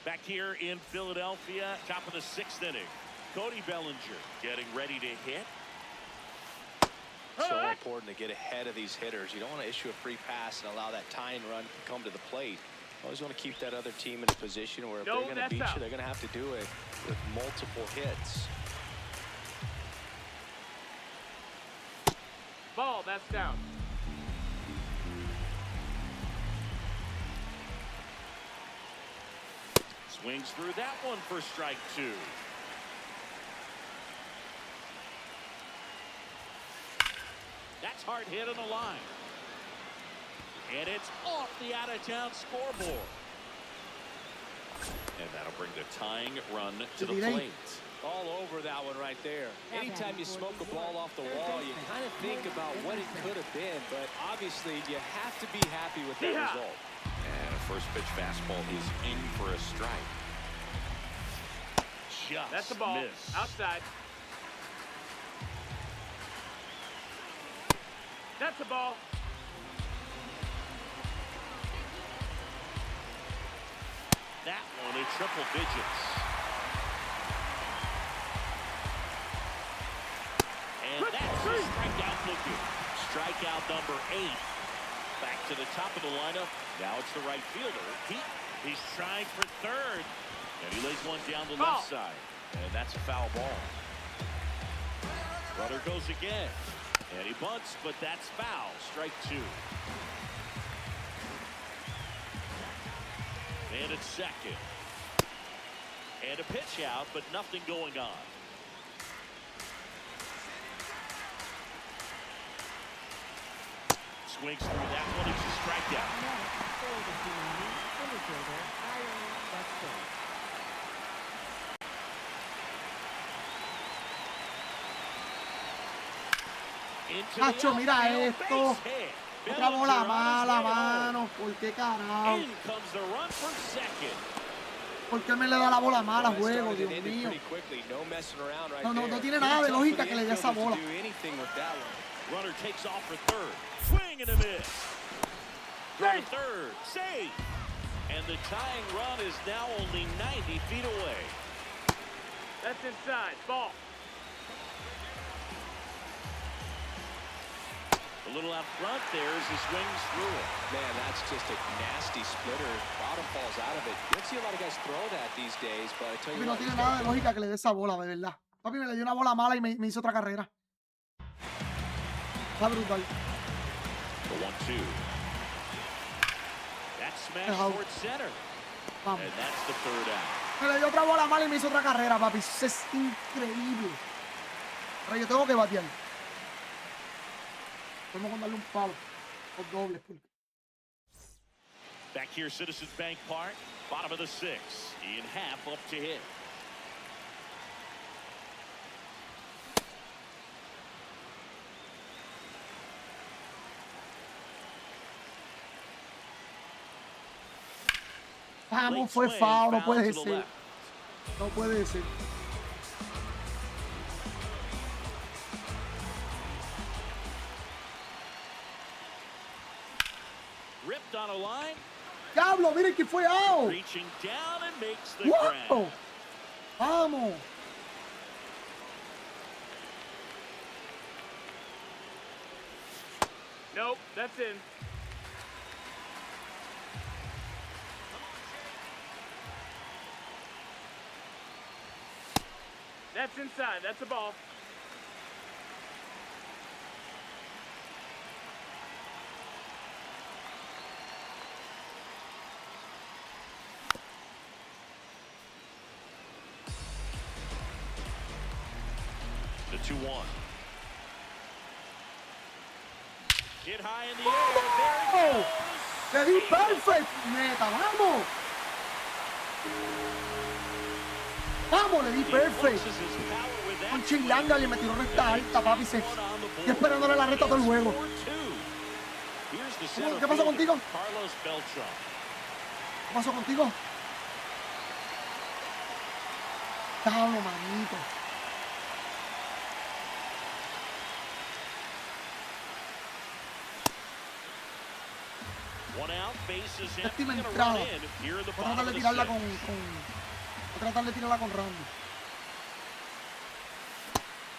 Back here in Philadelphia, top of the 6th inning. Cody Bellinger getting ready to hit. So important to get ahead of these hitters. You don't want to issue a free pass and allow that tying run to come to the plate. Always want to keep that other team in a position where if they're going to beat you, they're going to have to do it with multiple hits. Ball, that's down. Swings through that one for strike 2. That's hard hit on the line. And it's off the out-of-town scoreboard. And that'll bring the tying run to the plate. All over that one right there. Anytime you smoke a ball off the wall, you kind of think about what it could have been, but obviously you have to be happy with that result. And a first pitch fastball is in for a strike. Just That's the ball. missed. Outside. That's the ball. That one in triple digits. And that's a strikeout looking. Strikeout number 8. Back to the top of the lineup. Now it's the right fielder. He's trying for third. And he lays one down the left side. And that's a foul ball. Runner goes again. And he bunts, but that's foul. Strike 2. And it's second. And a pitch out, but nothing going on. Swings through that one. It's a strikeout. Nacho, mira esto. Otra bola mala, mano. ¿Por qué carajo? ¿Por qué me le da la bola mala, Juego? Dios mío. No tiene nada de lógica que le dé esa bola. Runner takes off for third. Swing and a miss. Right third. Save. And the tying run is now only 90 feet away. That's inside. Ball. A little out front there as he swings through it. Man, that's just a nasty splitter. Bottom falls out of it. You don't see a lot of guys throw that these days, but I tell you No what, tiene nada de lógica que le dé esa bola, de verdad. Papi, me le dio una bola mala y me hizo otra carrera. Está brutal. The 1-2. That's smashed towards center. Vamos. And that's the third out. Me le dio otra bola mala y me hizo otra carrera, papi. Eso es increíble. Pero yo tengo que batear. Podemos con darle un palo. Los dobles. Back here, Citizens Bank Park. Bottom of the 6th. Ian Happ up to hit. Vamos, fue foul, no puede ser. No puede ser. Ripped on a line. Diablo, miren que fue out. Reaching down and makes the Wow. grab. Vamos. Nope, that's in. That's inside. That's a ball. 2-1. Hit high in the air. There it goes. ¡Le di perfect! ¡Neta, vamos! ¡Vamos, le di perfect! Un chilanga le metió recta alta, papi. Estoy esperándole la recta todo el juego. ¿Qué pasó contigo? ¿Qué pasó contigo? Déjalo, manito. Séptima entrada. Voy a tratar de tirarla con Randy.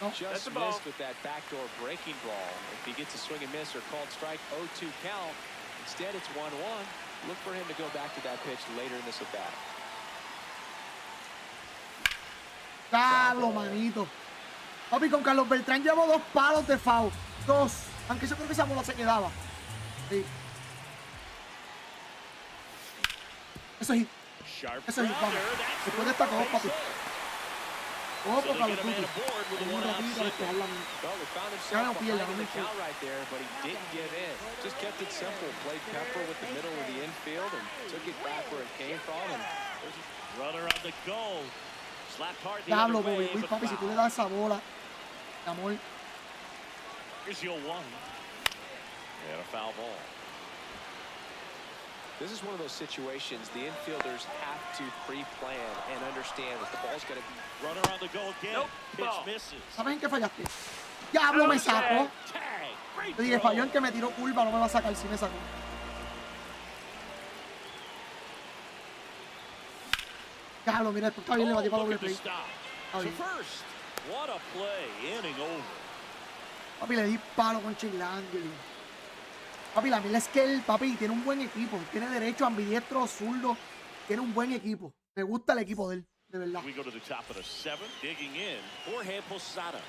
No. Just missed with that backdoor breaking ball. If he gets a swing and miss or called strike, 0-2 count. Instead, it's 1-1. Look for him to go back to that pitch later in this at bat. Carlos, manito. Papi, con Carlos Beltrán llevo 2 palos de foul. 2. Aunque yo creo que esa bola se quedaba. Sí. Eso es hit. Eso es hit, vamos. Después de esta cosa, papi. Ojo, Carlos Tuti. Un ratito a despejar la mente. Ya no pierda, no me importa. But he didn't give in. Just kept it simple. Played pepper with the middle of the infield and took it back where it came from. And runner on the goal. Slapped hard the Diablo, other way, Bobby, but papi, si tú le das esa bola, mi amor. Here's your 1. And a foul ball. this is one of those situations the infielders have to pre-plan and understand that the ball's going to be. Runner on the go again. Nope. Pitch Ball. misses. ¿Saben qué fallaste? Diablo, me sacó. Tag. Great Le dije, throw. falló en que me tiró curva, no me va a sacar, si me sacó. Diablo, mira, esto está bien, le batí para Look doble at the play. stop. Está To bien. first. What a play. Inning over. Papi, le di palo con Chilangeli. Papi, la mila es que él, papi, tiene un buen equipo. Tiene derecho, ambidiestro, zurdo. Tiene un buen equipo. Me gusta el equipo de él, de verdad. We go to the top of the 7th. Digging in. Jorge Posada.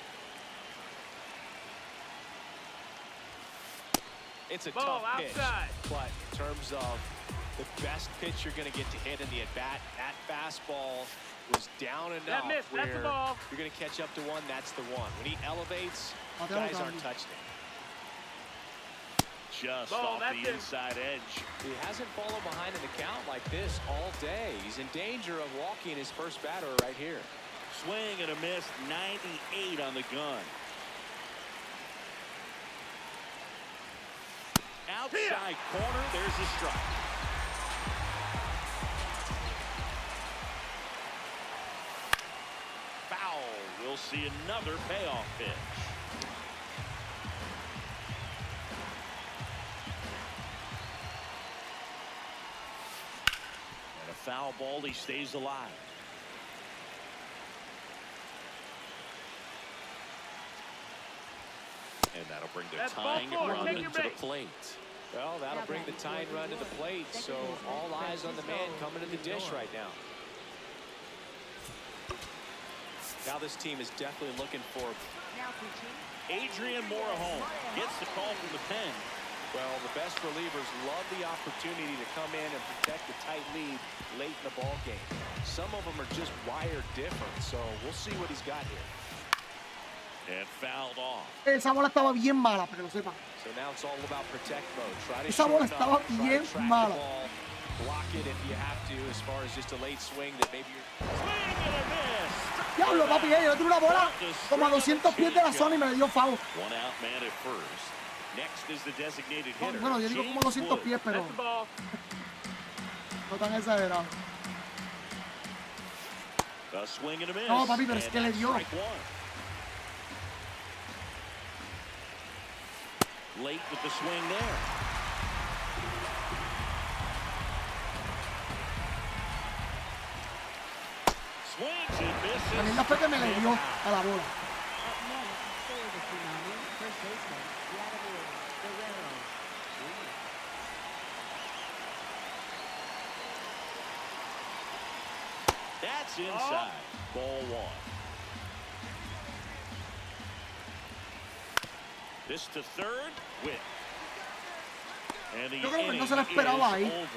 It's a Ball tough pitch, outside. but in terms of the best pitch you're going to get to hit in the at-bat, that fastball was down enough missed, where that's the ball. you're going to catch up to one, that's the one. When he elevates, Oh, guys that was aren't on. touching it. Just Ball, off that's the in. inside edge. He hasn't fallen behind in the count like this all day. He's in danger of walking his first batter right here. Swing and a miss. 98 on the gun. Outside corner. There's a strike. Foul. We'll see another payoff pitch. And a foul ball. He stays alive. And that'll bring the That's ball tying four. run Take your into the base. plate. Well, that'll bring the tying run to the plate, so all eyes on the man coming to the dish right now. Now this team is definitely looking for, Adrian Morejon gets the call from the pen. well, the best relievers love the opportunity to come in and protect the tight lead late in the ball game. Some of them are just wired different, so we'll see what he's got here. And fouled off. Esa bola estaba bien mala, para que lo sepan. So now it's all about protect mode. Try to Esa bola shorten estaba up, try bien to track mala. the ball, block it if you have to, as far as just a late swing that maybe you're. Swing and a miss. Diablo, papi, yo le tiré una bola como a 200 pies de la zona y me le dio foul. One out man at first. Next is the designated hitter. Bueno, yo digo como 200 pies, pero That's the ball. no tan exagerado. A swing and a miss. No, papi, pero es And que le that's dio. strike one. Late with the swing there. Swings and misses. La mierda fue que me le dio a la bola. That's inside. Ball one. This to third. Whip. And the Yo creo que inning no se la esperaba is ahí. over.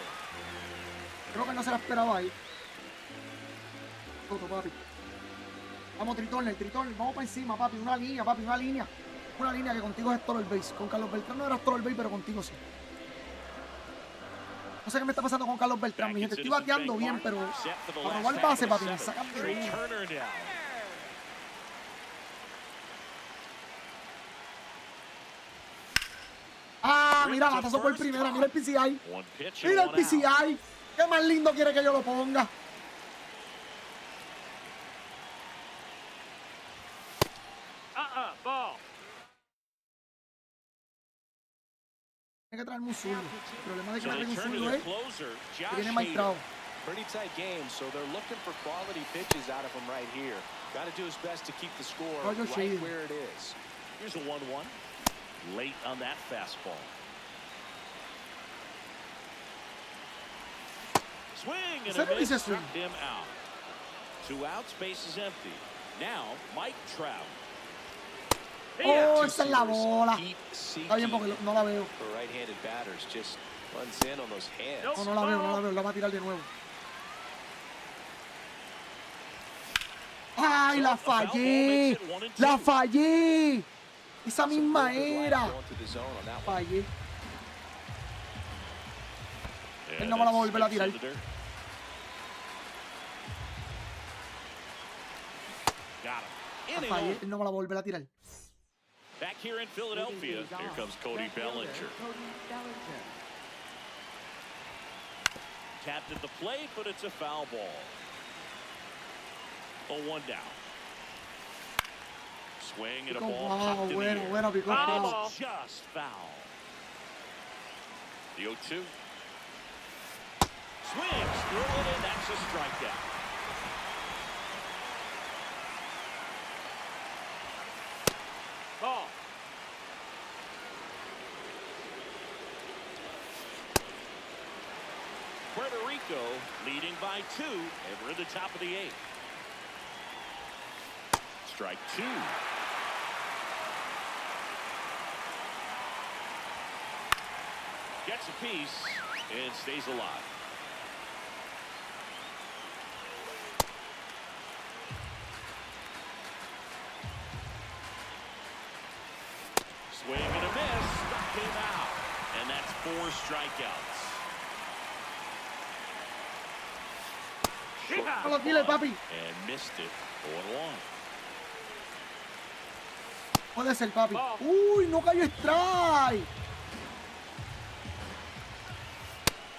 Creo que no se la esperaba ahí. Toto, papi. Vamos, Tritorner, vamos para encima, papi, una línea, una línea que contigo es todo el base. Con Carlos Beltrán no eras todo el base, pero contigo sí. No sé qué me está pasando con Carlos Beltrán, mi gente. Estoy bateando bien, pero para robar base, papi, me sacan de ahí. Ah, mira, batazo por primera, mira el PCI. Mira el PCI. ¿Qué más lindo quiere que yo lo ponga? Ball. Tiene que traerme un zurdo. El problema de que no tengo un zurdo es que viene maestrado. Pretty tight game, so they're looking for quality pitches out of him right here. Got to do his best to keep the score right where it is. Here's a 1-1. Late on that fastball. Swing and a miss, struck him out. 2 outs, base is empty. Now, Mike Trout. Oh, esa es la bola. Está bien porque no la veo. For right-handed batters, just runs in on those hands. No la veo, la va a tirar de nuevo. ¡Ay, la fallé! ¡La fallé! Esa misma era. Fallé. Él no me la va a volver a tirar. Fallé, él no me la va a volver a tirar. Back here in Philadelphia, here comes Cody Bellinger. Tapped at the plate, but it's a foul ball. 0-1 down. Swing and a ball popped in the air. Just foul. The 0-2. Swings through it, and that's a strikeout. Ball. Puerto Rico leading by 2, and we're at the top of the 8th. Strike 2. Gets a piece and stays alive. Swing and a miss, struck him out, and that's 4 strikeouts. And missed it. 0-1. Puede ser, papi. Uy, no cayó strike.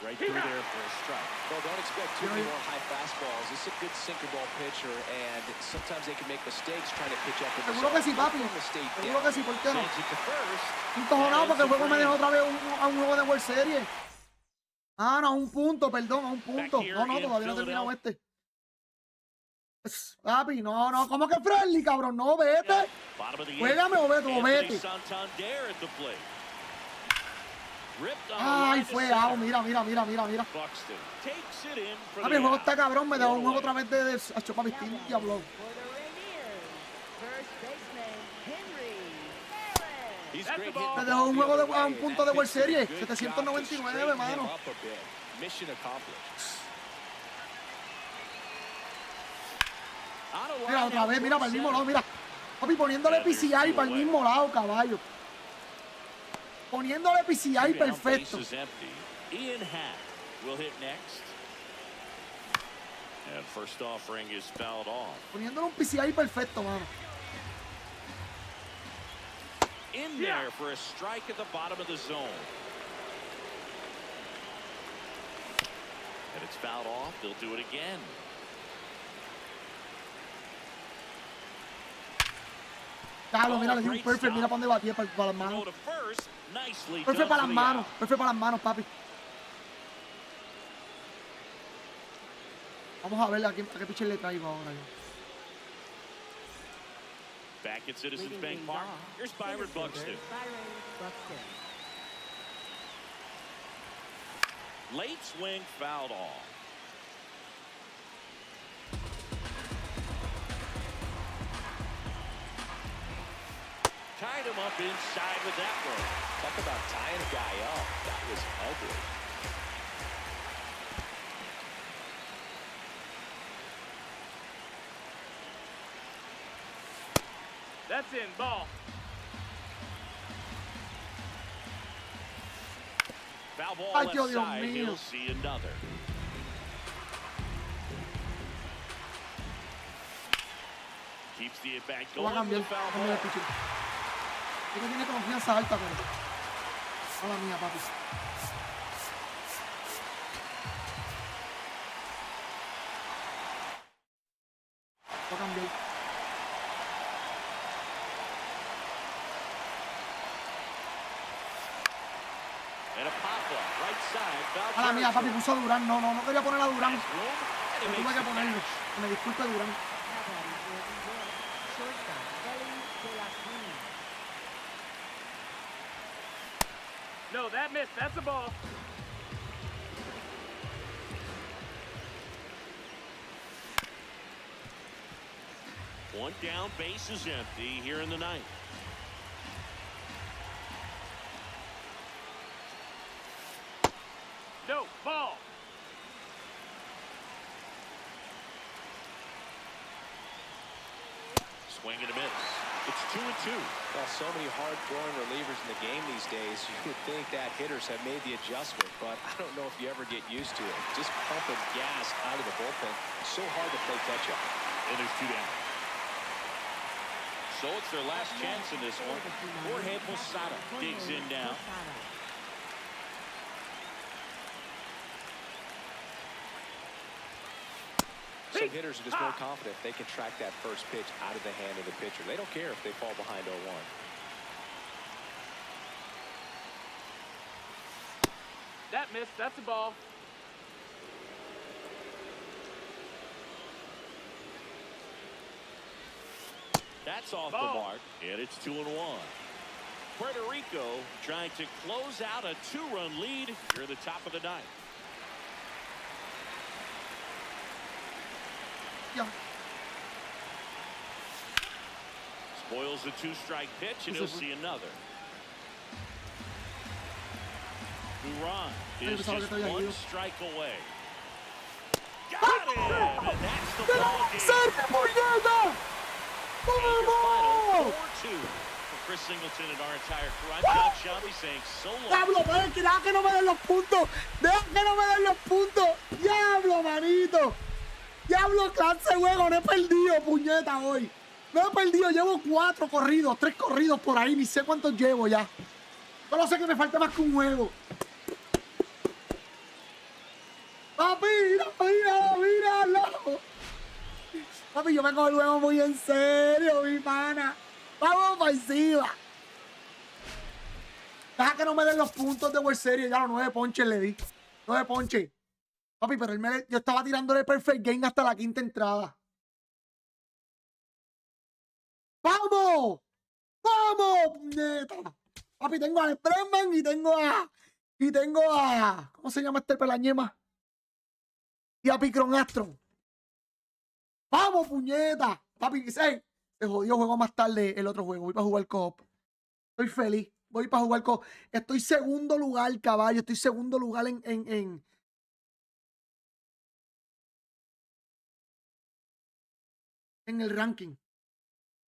Right through there for a strike. Well, don't expect too many more high fastballs. This is a good sinker ball pitcher, and sometimes they can make mistakes trying to pitch up in the Seguro que sí, papi. Seguro que sí, ¿por qué no? Encojonado porque el juego me dejó otra vez a un juego de World Series. Ah, no, a un punto, perdón, a un punto. No, todavía no he terminado este. Papi, no, ¿cómo que friendly, cabrón? No, vete. Juégame o vete. Ay, fue out, mira. Papi, el juego está cabrón, me dejó un juego otra vez de papi, diablo. Me dejó un juego a un punto de World Series, 799, mano. Mira, otra vez, mira, para el mismo lado, mira. Papi, poniéndole PCI para el mismo lado, caballo. Poniéndole PCI perfecto. Poniéndole un PCI perfecto, mano. In there for a strike at the bottom of the zone. And it's fouled off. They'll do it again. Claro, mira, le di un perfect, mira para dónde batía, para las manos. Perfect para las manos, papi. Vamos a ver a qué pitcher le traigo ahora. Back at Citizens Bank Park, here's Byron Buxton. Late swing fouled off. Tied him up inside with that one. Talk about tying a guy up. That was ugly. That's in, ball. Foul ball Ay, left Dios side. mío. He'll see another. Keeps the at bat Lo va a going with cambiar. the foul Cambia de ball. pitcher. Creo que tiene confianza alta, pero. Mala mía, papi. Lo cambié. And a pop-up, right side. Foul Mala mía, papi, territory. puso a Durán. No quería poner a Durán. Room, and he Pero tuve makes que the ponerlo. catch. Que me disculpe, Durán. Shortstop, Ellie de la Cruz. No, that missed. That's a ball. One down, base is empty here in the ninth. No, ball. Swing and a miss. It's 2-2. Well, so many hard-throwing relievers in the game these days. You would think that hitters have made the adjustment, but I don't know if you ever get used to it. Just pumping gas out of the bullpen. So hard to play catch-up. And there's 2 down. So it's their last chance in this one. Jorge Posada digs in now. Some hitters are just more confident they can track that first pitch out of the hand of the pitcher. They don't care if they fall behind 0-1. That missed. That's a ball. That's off the Ball. mark, and it's 2-1. Puerto Rico trying to close out a 2-run lead here at the top of the ninth. Ya. Spoils the 2-strike pitch, and he'll see another. Duran is pensaba que just te había 1 ido. strike away. Got him! And that's the ball game. ¡Cerca, puñeta! And your ¡Vamos! final 4-2 for Chris Singleton and our entire crew. I'm John Shelby saying so long. Diablo, pero que deja que no me den los puntos. Deja que no me den los puntos. Diablo, manito. Diablo, clase de juego. No he perdido, puñeta, hoy. No he perdido. Llevo 4 corridos, 3 corridos por ahí. Ni sé cuántos llevo ya. Solo sé que me falta más que un juego. Papi, míralo. Papi, yo me cojo el juego muy en serio, mi pana. Vamos para encima. Deja que no me den los puntos de World Series. Ya los 9 ponches le di. 9 ponches. Papi, pero yo estaba tirándole perfect game hasta la 5ª entrada. ¡Vamos! ¡Vamos, puñeta! Papi, tengo a Bregman y tengo a... ¿Cómo se llama este pelañema? Y a Picron Astro. ¡Vamos, puñeta! Papi, se jodió, juego más tarde el otro juego. Voy para jugar co-op. Estoy feliz. Voy para jugar co-op. Estoy segundo lugar, caballo. Estoy segundo lugar en el ranking.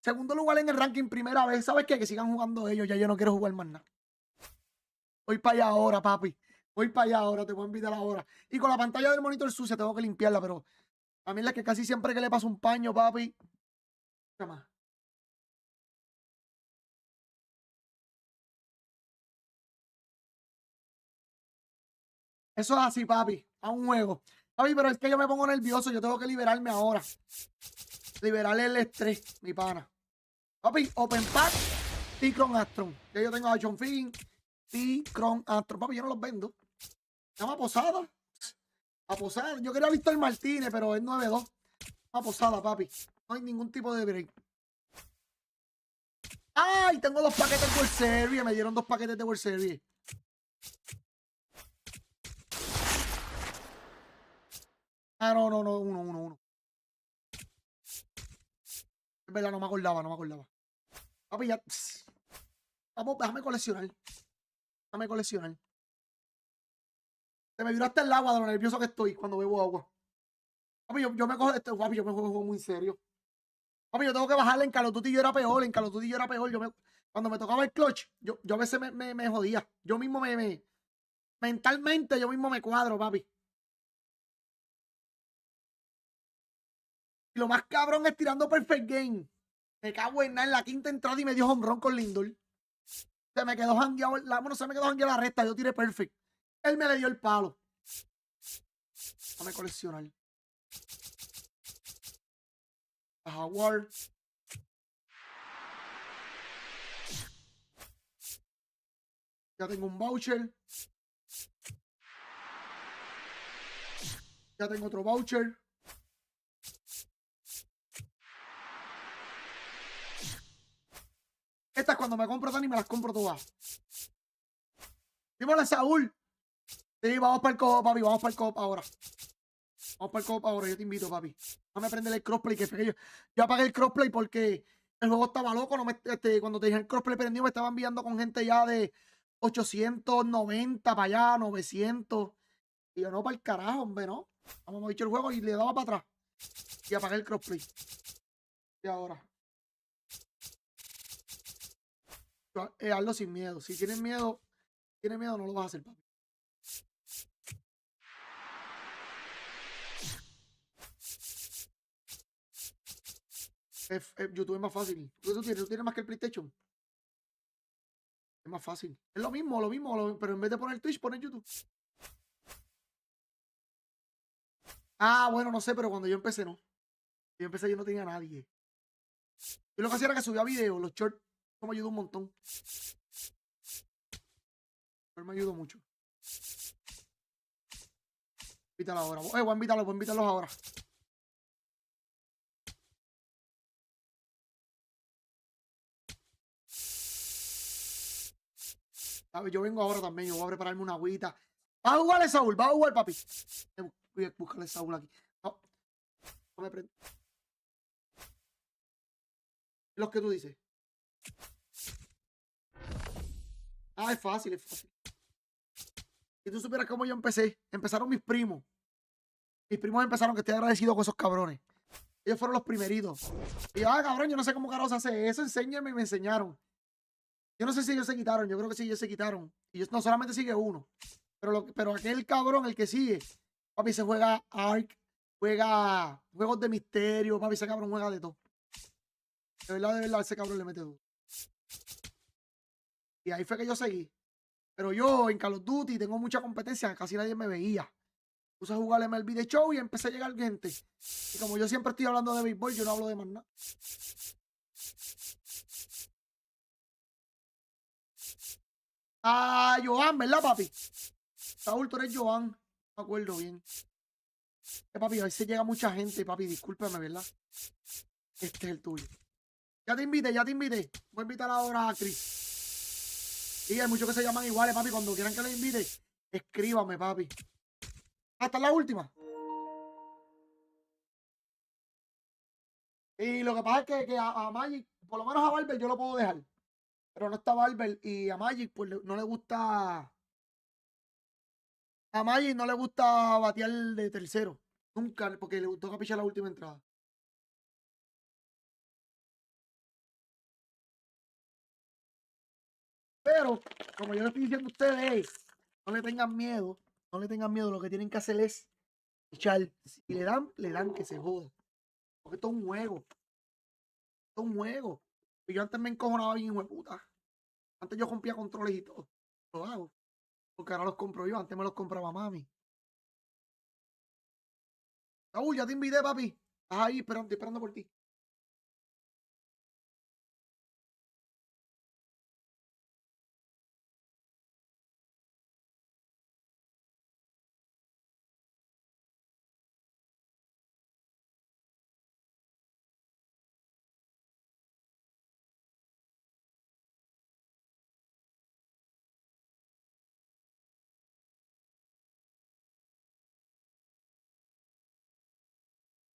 Segundo lugar en el ranking, primera vez. ¿Sabes qué? Que sigan jugando ellos. Ya yo no quiero jugar más nada. Voy para allá ahora, papi. Voy para allá ahora. Te voy a invitar ahora. Y con la pantalla del monitor sucia tengo que limpiarla, pero a mí es que casi siempre que le paso un paño, papi. ¿Qué más? Eso es así, papi. A un juego. Papi, pero es que yo me pongo nervioso. Yo tengo que liberarme ahora. Liberar el estrés, mi pana. Papi, Open Pack, T-Cron Astron. Ya yo tengo a John Finn, T-Cron Astron. Papi, yo no los vendo. Llama a Posada. A Posada. Yo quería Víctor Martínez, pero es 9-2. A Posada, papi. No hay ningún tipo de break. ¡Ay! Tengo 2 paquetes de World Series. Me dieron 2 paquetes de World Series. Ah, no. 1. Es verdad, no me acordaba. Papi, ya. Vamos, déjame coleccionar. Se me viró hasta el agua de lo nervioso que estoy cuando bebo agua. Papi, yo me cojo papi, yo me juego muy serio. Papi, yo tengo que bajarle. En Call of Duty yo era peor. En Call of Duty yo era peor. Cuando me tocaba el clutch, yo a veces me jodía. Yo mismo mentalmente, yo mismo me cuadro, papi. Y lo más cabrón es tirando perfect game. Me cago en nada, en la quinta entrada y me dio home run con Lindor. Se me quedó jangueado, se me quedó jangueado la recta, yo tiré perfect. Él me le dio el palo. Déjame coleccionar. A Jaguar. Ya tengo un voucher. Ya tengo otro voucher. Estas cuando me compro Dani me las compro todas. Dímosle a Saúl. Sí, vamos para el co-op, papi. Vamos para el co-op ahora. Vamos para el co-op ahora. Yo te invito, papi. Déjame prender el crossplay. Que fue que yo apagué el crossplay porque el juego estaba loco. Cuando te dije el crossplay prendido, me estaba enviando con gente ya de 890 para allá, 900. Y yo, no, para el carajo, hombre, no. Vamos a dicho el juego y le daba para atrás. Y apagué el crossplay. Y ahora. Hazlo sin miedo. Si tienes miedo, no lo vas a hacer, papi. YouTube es más fácil. ¿Tú tienes más que el PlayStation? Es más fácil. Es lo mismo, pero en vez de poner Twitch, poner YouTube. Ah, bueno, no sé, pero cuando yo empecé, no. Yo no tenía a nadie. Yo lo que hacía era que subía videos, los shorts. Eso me ayudó un montón. Pero me ayudó mucho. Invítalo ahora. Voy a invitarlos ahora. A ver, yo vengo ahora también. Yo voy a prepararme una agüita. Va a jugar, Saúl. Va a jugar, papi. Voy a buscarle Saúl aquí. No. No me prende. Los que tú dices. Ah, es fácil. Si tú supieras cómo yo empecé. Empezaron mis primos. Mis primos empezaron, que estoy agradecido con esos cabrones. Ellos fueron los primeritos. Y yo, cabrón, yo no sé cómo carajo se hace eso. Enséñame y me enseñaron. Yo no sé si ellos se quitaron. Yo creo que sí, ellos se quitaron. Y yo no solamente sigue uno. Pero aquel cabrón, el que sigue, papi, se juega Ark, juega juegos de misterio, papi, ese cabrón juega de todo. De verdad, ese cabrón le mete duro. Y ahí fue que yo seguí. Pero yo en Call of Duty tengo mucha competencia, casi nadie me veía. Puse a jugar MLB The Show y empecé a llegar gente. Y como yo siempre estoy hablando de béisbol, yo no hablo de más nada. Ah, Joan, ¿verdad, papi? Saúl, tú eres Joan. No me acuerdo bien. Papi, a veces llega mucha gente, papi, discúlpame, ¿verdad? Este es el tuyo. Ya te invité. Voy a invitar ahora a Chris. Y hay muchos que se llaman iguales, papi. Cuando quieran que les invite, escríbame, papi. Hasta la última. Y lo que pasa es que a Magic, por lo menos a Barber yo lo puedo dejar. Pero no está Barber y a Magic pues no le gusta. A Magic no le gusta batear de tercero. Nunca, porque le toca pichar la última entrada. Pero, como yo le estoy diciendo a ustedes, no le tengan miedo. No le tengan miedo. Lo que tienen que hacer es pichar. Si le dan que se joda. Porque esto es un juego. Esto es un juego. Y yo antes me encojonaba bien, hijo de puta. Antes yo rompía controles y todo. Lo hago. Porque ahora los compro yo. Antes me los compraba mami. Saúl, ya te invité, papi. Estás ahí esperando por ti.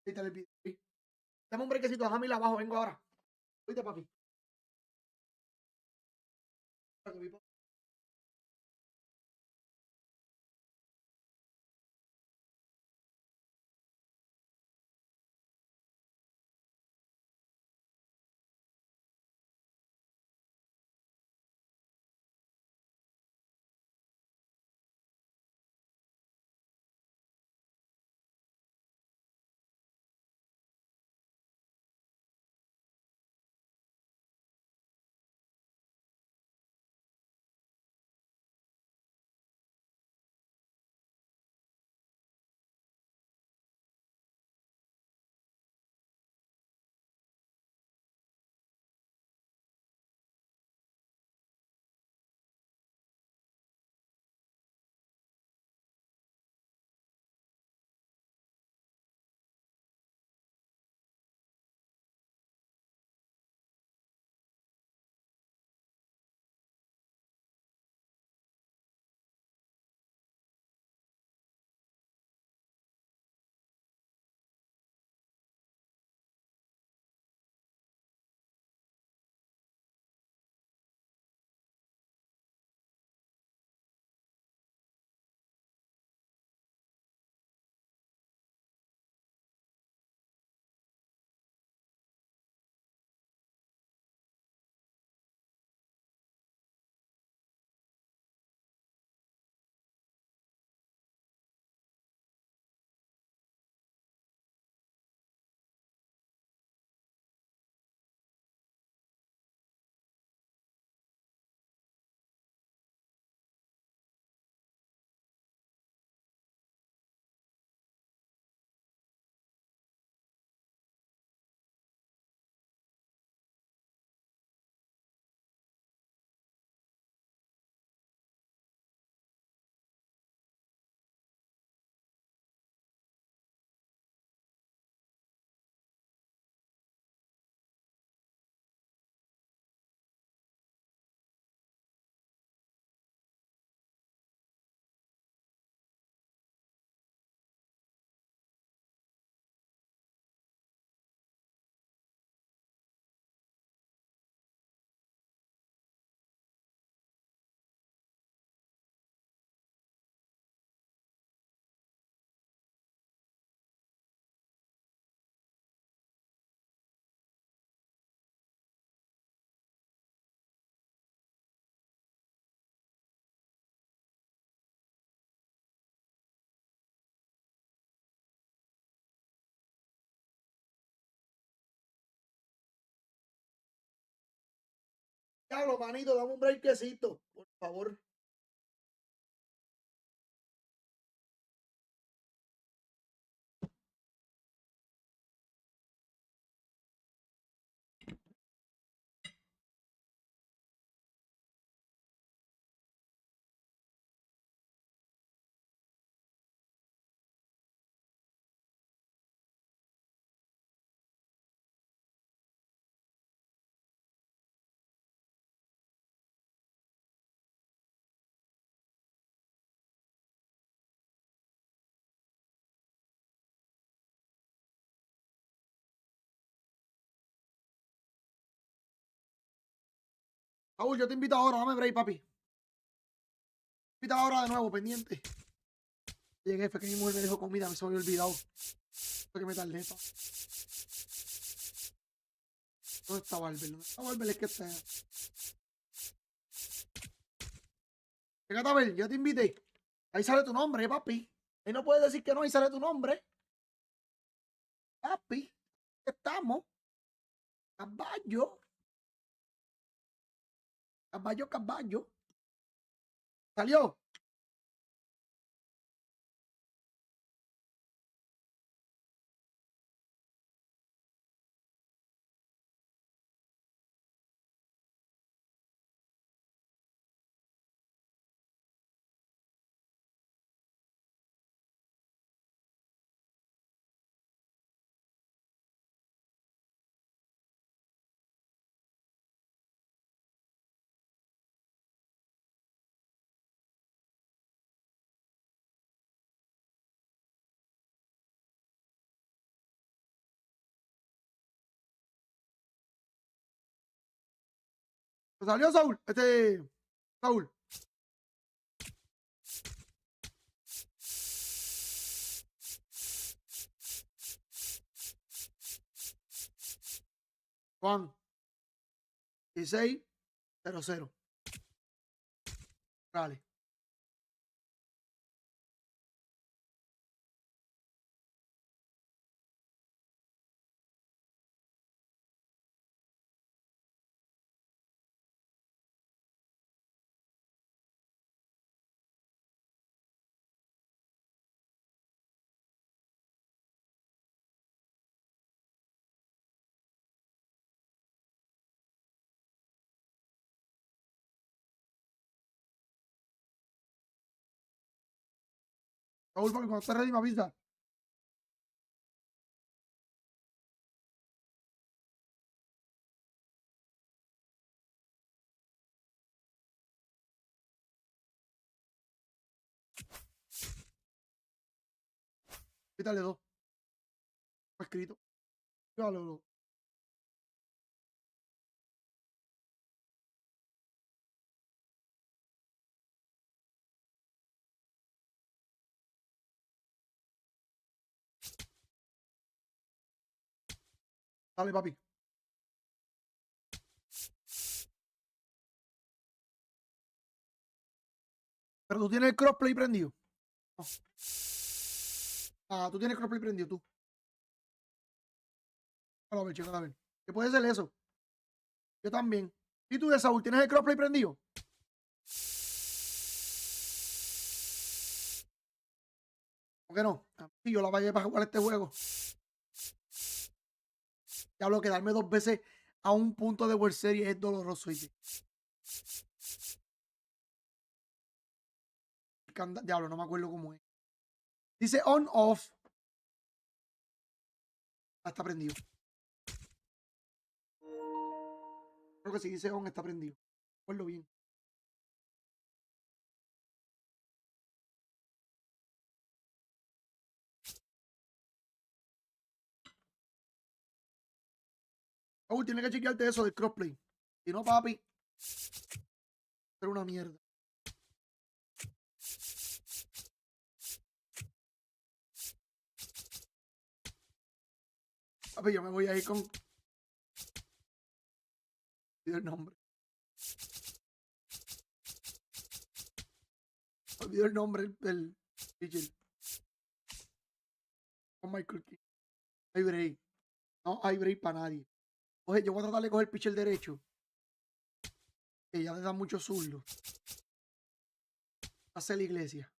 Ahí está el video. Dame un brequecito, déjame ir abajo, vengo ahora. Oíste, papi. Diablo, manito, dame un breakcito, por favor. Raúl, yo te invito ahora, dame break, papi. Te invito ahora de nuevo, pendiente. Llegué, fue que mi mujer me dejó comida, me se me había olvidado. Fue que me tardé. ¿Dónde está Barber? ¿Dónde está Barber? Es que está. Fíjate a ver, yo te invité. Ahí sale tu nombre, papi. Ahí no puedes decir que no, ahí sale tu nombre. Papi, estamos. Caballo. Caballo, caballo. ¿Salió? ¿Salió, Saúl? Saúl. Juan. 16-0-0. Dale. Saúl, papi, cuando estés ready me avisa. Quítale 2. No escrito. Llévalo. Dale, papi. Pero tú tienes el crossplay prendido. No. Ah, tú tienes crossplay prendido, tú. A ver, chico, a ver. ¿Qué puede ser eso? Yo también. ¿Y tú de Saúl, tienes el crossplay prendido? ¿Por qué no? Sí, yo la pagué para jugar este juego. Ya hablo que darme 2 veces a un punto de World Series es doloroso. Diablo, no me acuerdo cómo es. Dice on, off. Ah, está prendido. Creo que si dice on, está prendido. Recuerdo bien. Raúl, tienes que chequearte eso del crossplay. Si no, papi, será una mierda. Papi, yo me voy a ir con... Olvido el nombre. Olvido el nombre del pitcher. Con Michael King. Hay break. No hay break para nadie. Oye, yo voy a tratar de coger el pitcher derecho. Que ya le dan mucho zurdo. Hace la iglesia.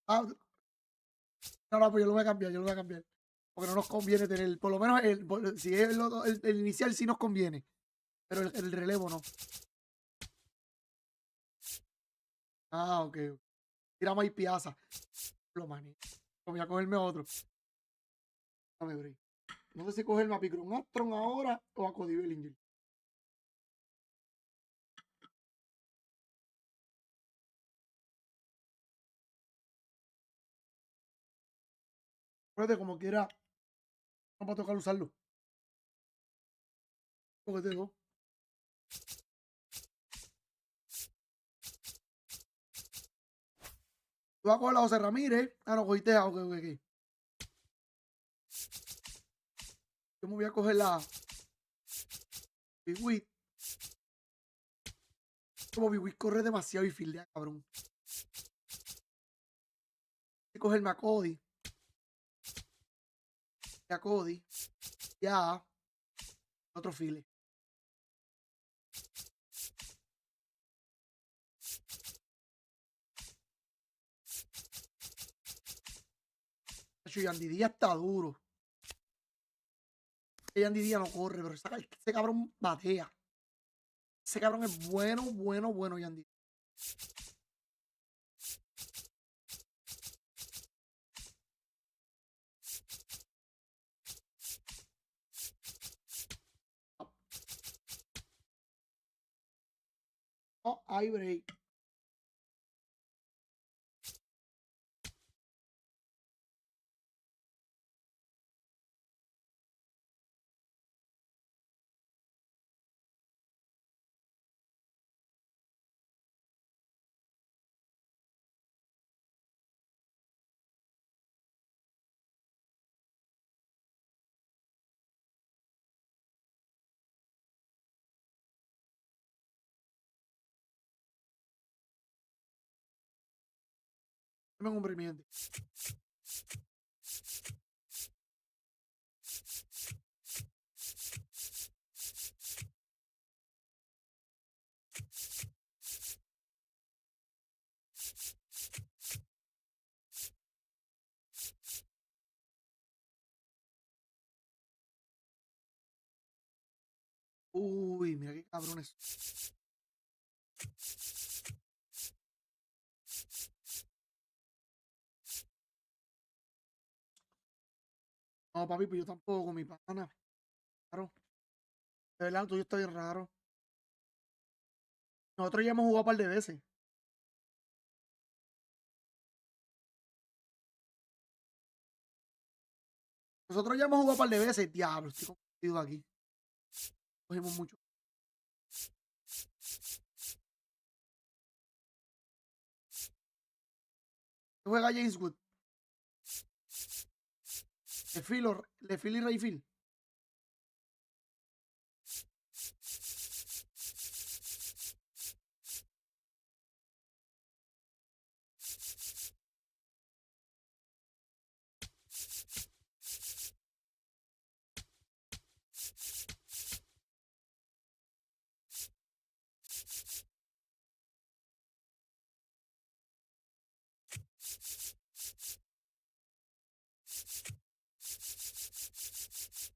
Ah, no, pues yo lo voy a cambiar, yo lo voy a cambiar. Porque no nos conviene tener, por lo menos, si es el inicial sí nos conviene. Pero el relevo no. Ah, ok. Tiramos ahí Piazza. Lo maní. Voy a cogerme otro. Dame break. No sé si cogerme a Picron Astron ahora o a Cody Bellinger. Acuérdate, como quiera, no va a tocar usarlo. Porque tengo. Tú vas a coger a José Ramírez. Ah, no, cogiste a. Ok. Yo me voy a coger la Biwit. Como Biwit corre demasiado y fildea, cabrón. Voy a cogerme a Cody. A Cody. Ya. Otro file. Yandy Díaz está duro. Yandy Díaz no corre, pero ese cabrón batea. Ese cabrón es bueno, Yandy. Oh, hay break. Dame un comprimiento. Uy, mira qué cabrones. No, papi, pues yo tampoco, mi pana. Claro. De verdad, el tuyo está bien raro. Nosotros ya hemos jugado un par de veces. Nosotros ya hemos jugado un par de veces. Diablo, estoy confundido aquí. Cogimos mucho. ¿Qué juega James Wood? Le Phil y Rayfield.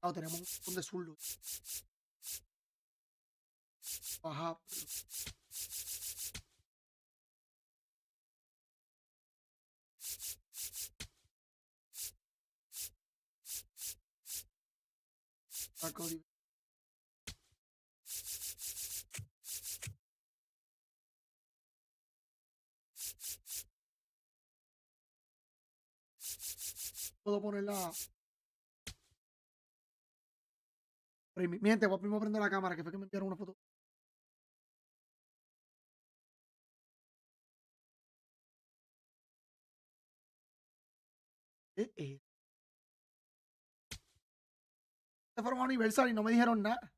Ah, tenemos un montón de zurdos. Ajá. Cody. Puedo ponerla. Miente, voy a primero prender la cámara, que fue que me enviaron una foto. Se fueron a Universal y no me dijeron nada.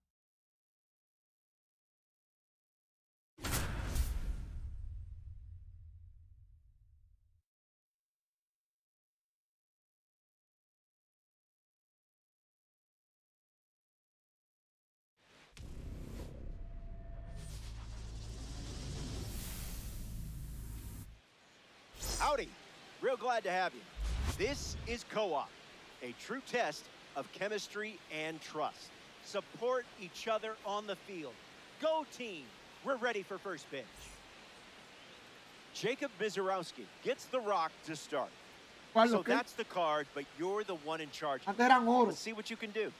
Howdy. Real glad to have you. This is Co-op, a true test of chemistry and trust. Support each other on the field. Go team. We're ready for first pitch. Jacob Mizorowski gets the rock to start. So that's the card, but you're the one in charge. Let's see what you can do.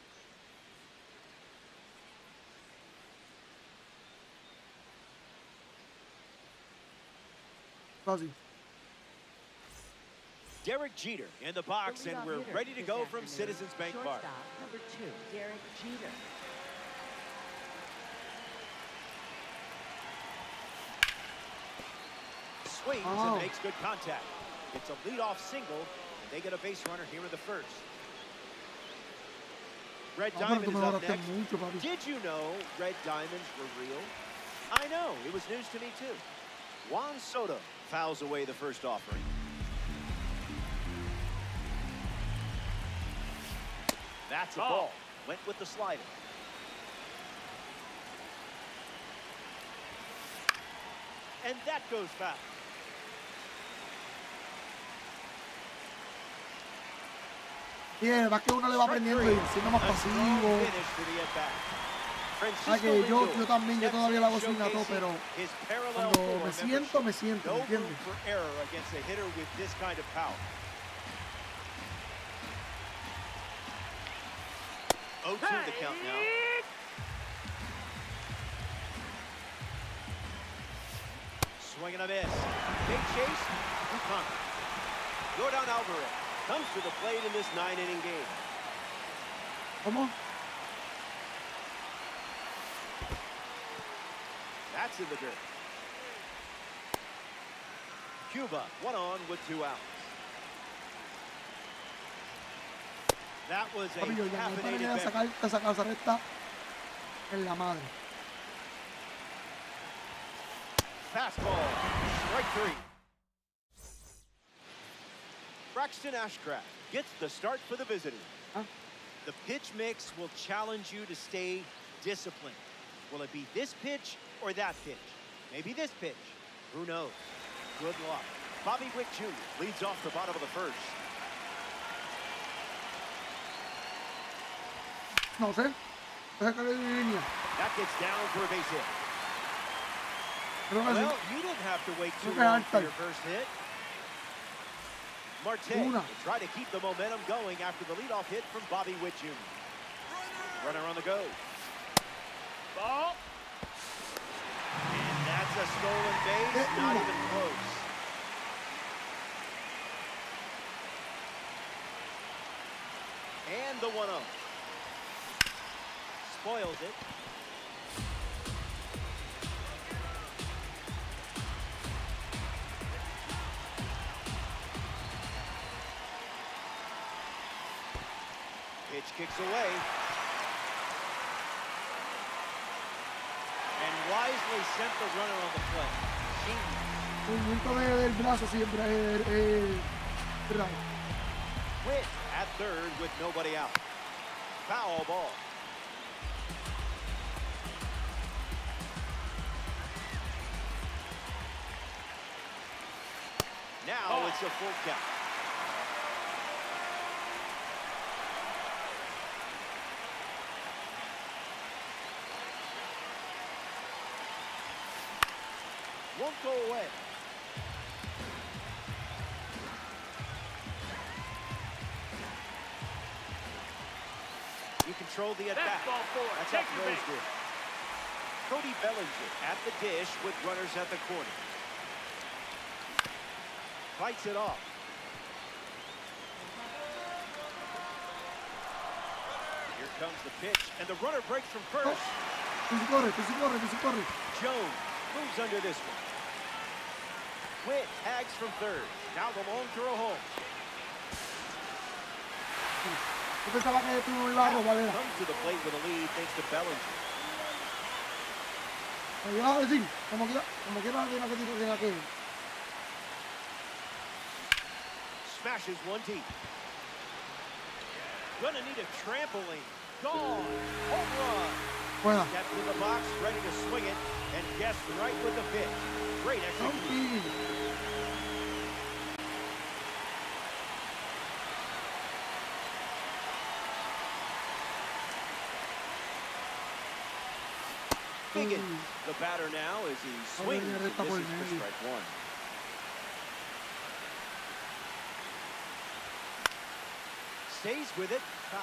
Derek Jeter in the box, and we're ready to go from Citizens Bank Park. Number 2, Derek Jeter. Swings and makes good contact. It's a leadoff single, and they get a base runner here in the first. Red Diamond is up next. Did you know red diamonds were real? I know, it was news to me too. Juan Soto fouls away the first offering. That's a ball. Went with the slider. And that goes foul. Bien, va que uno le va aprendiendo y siendo más pasivo. Que yo también, yo todavía la hago sin gato, pero cuando me siento, ¿me entiendes? Oh, 2 the count now. Swing and a miss. Big chase. Jordan Alvarez comes to the plate in this 9-inning game. ¿Cómo? That's in the dirt. Cuba, 1 on with 2 outs. That was a caffeinated beverage. Esa recta en la madre. Fastball, strike 3. Braxton Ashcraft gets the start for the visitors. The pitch mix will challenge you to stay disciplined. Will it be this pitch or that pitch? Maybe this pitch. Who knows? Good luck. Bobby Wick Jr. leads off the bottom of the first. No sé. That gets down for a base hit. Well, you didn't have to wait too long for your first hit. Marte will try to keep the momentum going after the leadoff hit from Bobby Witt Jr. Runner on the go. Ball. And that's a stolen base, not even close. And the 1-0. Spoils it. Pitch kicks away. And wisely sent the runner on the play. El del brazo siempre es Witt at third with nobody out. Foul ball. Now it's a full count. Won't go away. You control the at-bat. That's how throws do. Cody Bellinger at the dish with runners at the corner. Fights it off. Here comes the pitch, and the runner breaks from first. Jones moves under this one. Witt tags from third. Now the long throw home. Comes to the plate with a lead thanks to Bellinger. Smashes one deep. Gonna need a trampoline. Gone. Home run. Steps in the box, ready to swing it, and guessed right with the pitch. Great execution. begins. The batter now as he swings. And this is for strike one. Stays with it. Foul.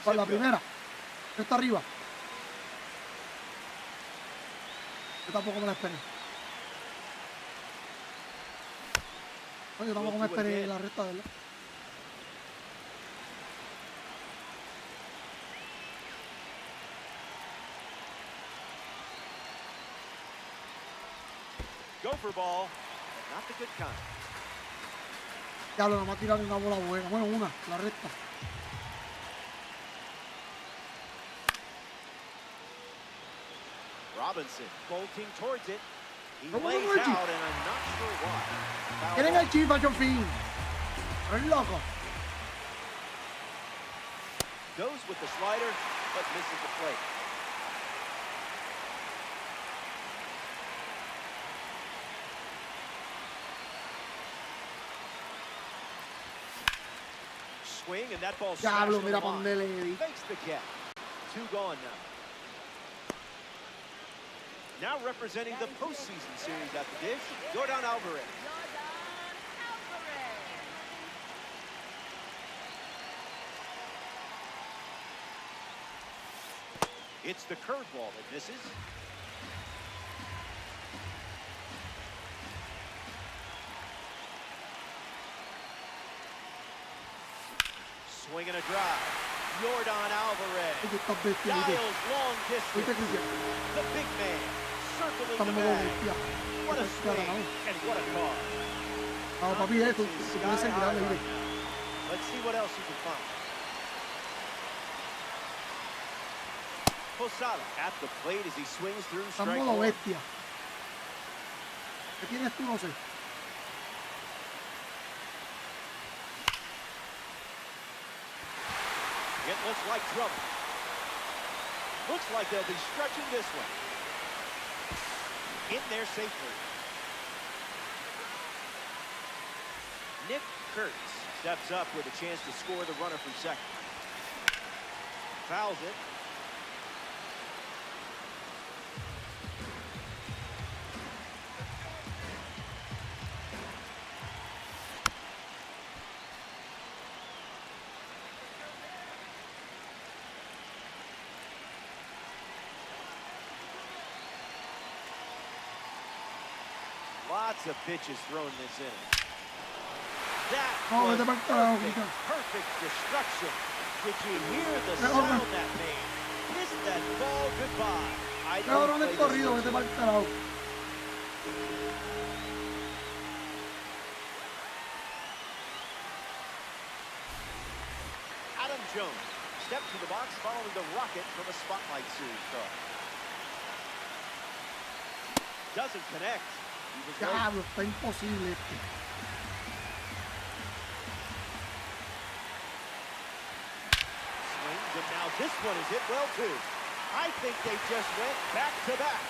Para la primera. Está arriba. Yo tampoco me la esperé. No, yo tampoco me esperé la recta, ¿verdad? Gopher ball, not the good kind. Ya lo vamos a tirar una bola buena. Bueno, una, la recta. Robinson bolting towards it. He lays out, and I'm not sure why. Quieren el chip a Fin. Es loco. Goes with the slider, but misses the plate. Swing, and that ball smashed on the line. Makes the catch. 2 gone now. Now representing the postseason series at the dish, Yordan Alvarez. It's the curveball that misses. Swing and a drive. Yordan Alvarez dials long distance. The big man circling the bag. What a swing and what a call. Let's see what else you can find. Posada at the plate as he swings through strike one. ¿Qué tienes tú? No sé. It looks like trouble. Looks like they'll be stretching this one. In there safely. Nick Kurtz steps up with a chance to score the runner from second. Fouls it. Lots of pitches thrown this inning. That was perfect destruction. Did you hear the sound that made? Kiss that ball goodbye. I don't play this one. Adam Jones stepped to the box following the rocket from a Spotlight Series car. Doesn't connect. Diablo, está imposible este. Swings, and now this one is hit well too. I think they just went back to back.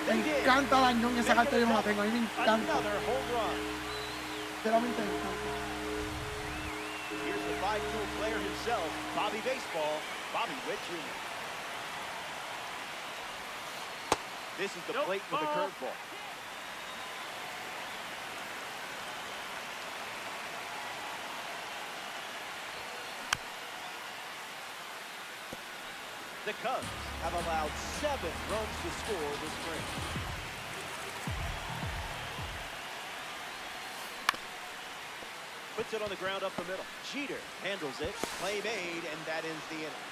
Me encanta Dañón, esa carta yo no la tengo, a mí me encanta. Another home run. Sinceramente me encanta. Here's the 5-tool player himself, Bobby Baseball, Bobby Witt Jr. This is the plate for the curveball. The Cubs have allowed 7 runs to score this spring. Puts it on the ground up the middle. Jeter handles it. Play made, and that ends the inning.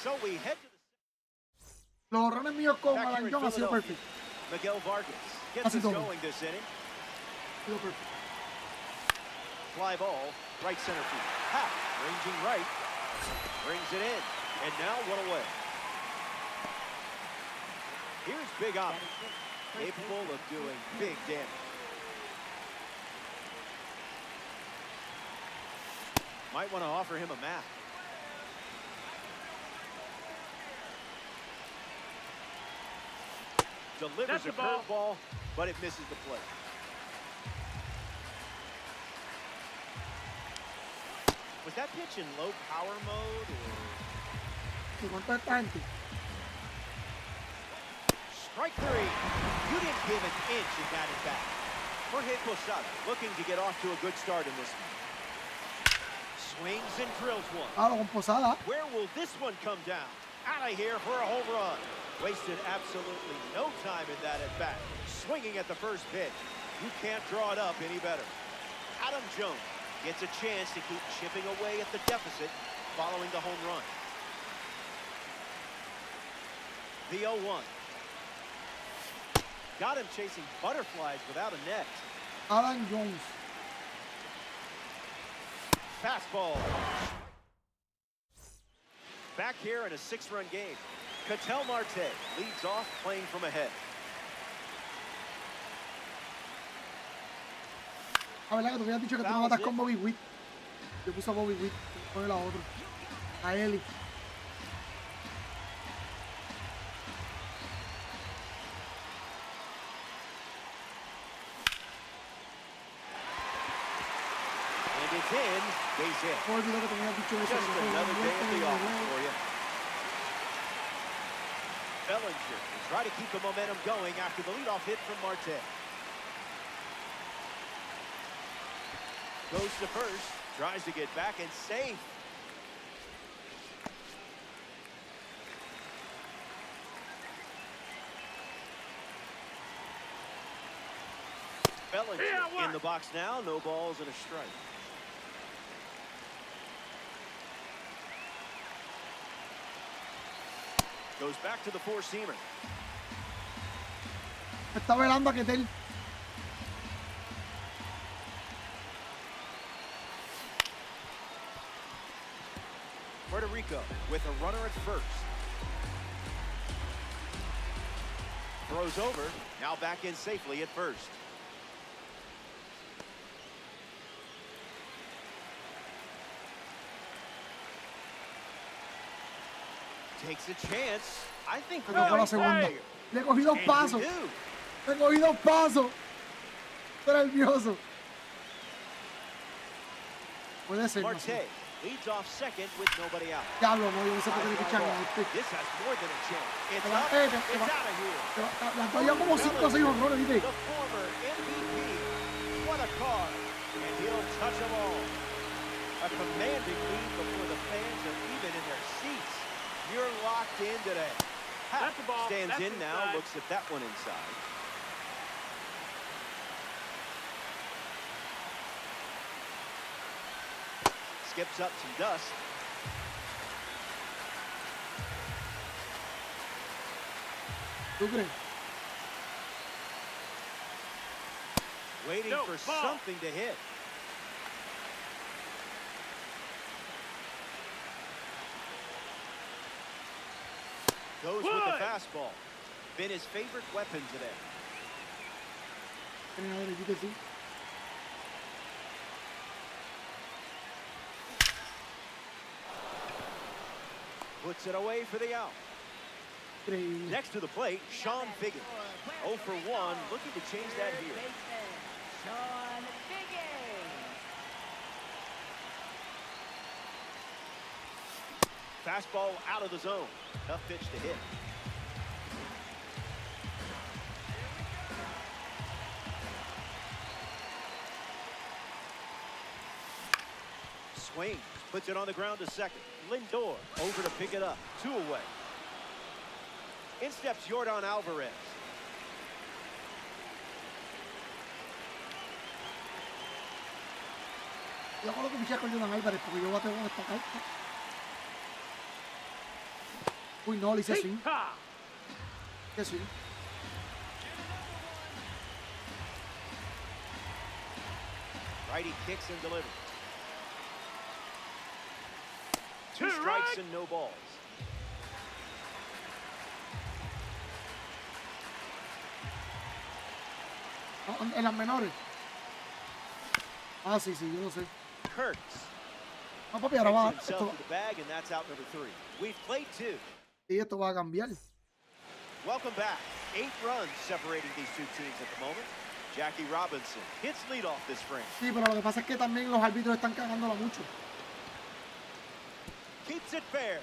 So we head to the... Los errores míos con Dañón ha sido perfecto. Miguel Vargas gets us going this inning. Fly ball, right center field. Half, ranging right, brings it in, and now one away. Here's Big Op, capable of doing big damage. Might want to offer him a mat. delivers a curveball, but it misses the plate. Was that pitch in low power mode or? Strike three. You didn't give an inch in that at bat. Jorge Posada looking to get off to a good start in this one. Swings and drills one. Where will this one come down? Out of here for a home run. Wasted absolutely no time in that at bat. Swinging at the first pitch. You can't draw it up any better. Adam Jones gets a chance to keep chipping away at the deficit following the home run. The 0-1. Got him chasing butterflies without a net. Adam Jones. Fastball. Back here in a 6-run game. Ketel Marte leads off playing from ahead. A ver, que tú habías dicho que tú no matas con Bobby Witt. Yo puse a Bobby Witt. Pone la otra. A Eli. And it's in. Base hit. No olvido que tú me habías dicho eso. Just another day at the office for you. Bellinger will try to keep the momentum going after the leadoff hit from Marte. Goes to first, tries to get back and safe. Bellinger in the box now, no balls and a strike. Goes back to the four-seamer. Está velando a Ketel. Puerto Rico with a runner at first. Throws over, now back in safely at first. Takes a chance. I think Le tocó la segunda. Le cogí dos pasos. Le cogí dos pasos. Estoy nervioso. Puede ser. Marte leads off second with nobody out. Diablo, no, yo no sé por qué le pichan a este. This has more than a chance. It's Te va- up. te It's va- out of here. La talla como 5 o 6 honrones, ¿viste? The former MVP. What a card. And he'll touch them all. A commanding lead before the fans are even in their seats. You're locked in today. That's the ball. Stands That's in now, inside. looks at that one inside. Skips up some dust. ¿Tú crees? Waiting No, for ball. something to hit. Goes with the Wood. fastball. Been his favorite weapon today. Tiene una derechita así. Puts it away for the out. Increíble. Next to the plate, Sean Figgin. 0 for 1, looking to change that here. Sean Figgin. Fastball out of the zone. Tough pitch to hit. Swings, puts it on the ground to second. Lindor over to pick it up. 2 away. In steps Yordan Alvarez. Yo creo que piché con Jordan Álvarez porque yo bateo con esta carta. Uy, no, le hice swing. Ha! ¿Qué swing? Righty kicks and delivers. 2 Two strikes right. and no balls. Ah, en las menores. Ah, sí, sí, yo lo sé. Kurtz No, papi, ahora va. takes Esto, himself to the bag, and that's out number 3. We've played 2. y esto va a cambiar. Welcome back. 8 runs separating these two teams at the moment. Jackie Robinson hits leadoff this frame. Sí, pero lo que pasa es que también los árbitros están cagándola mucho. Keeps it fair.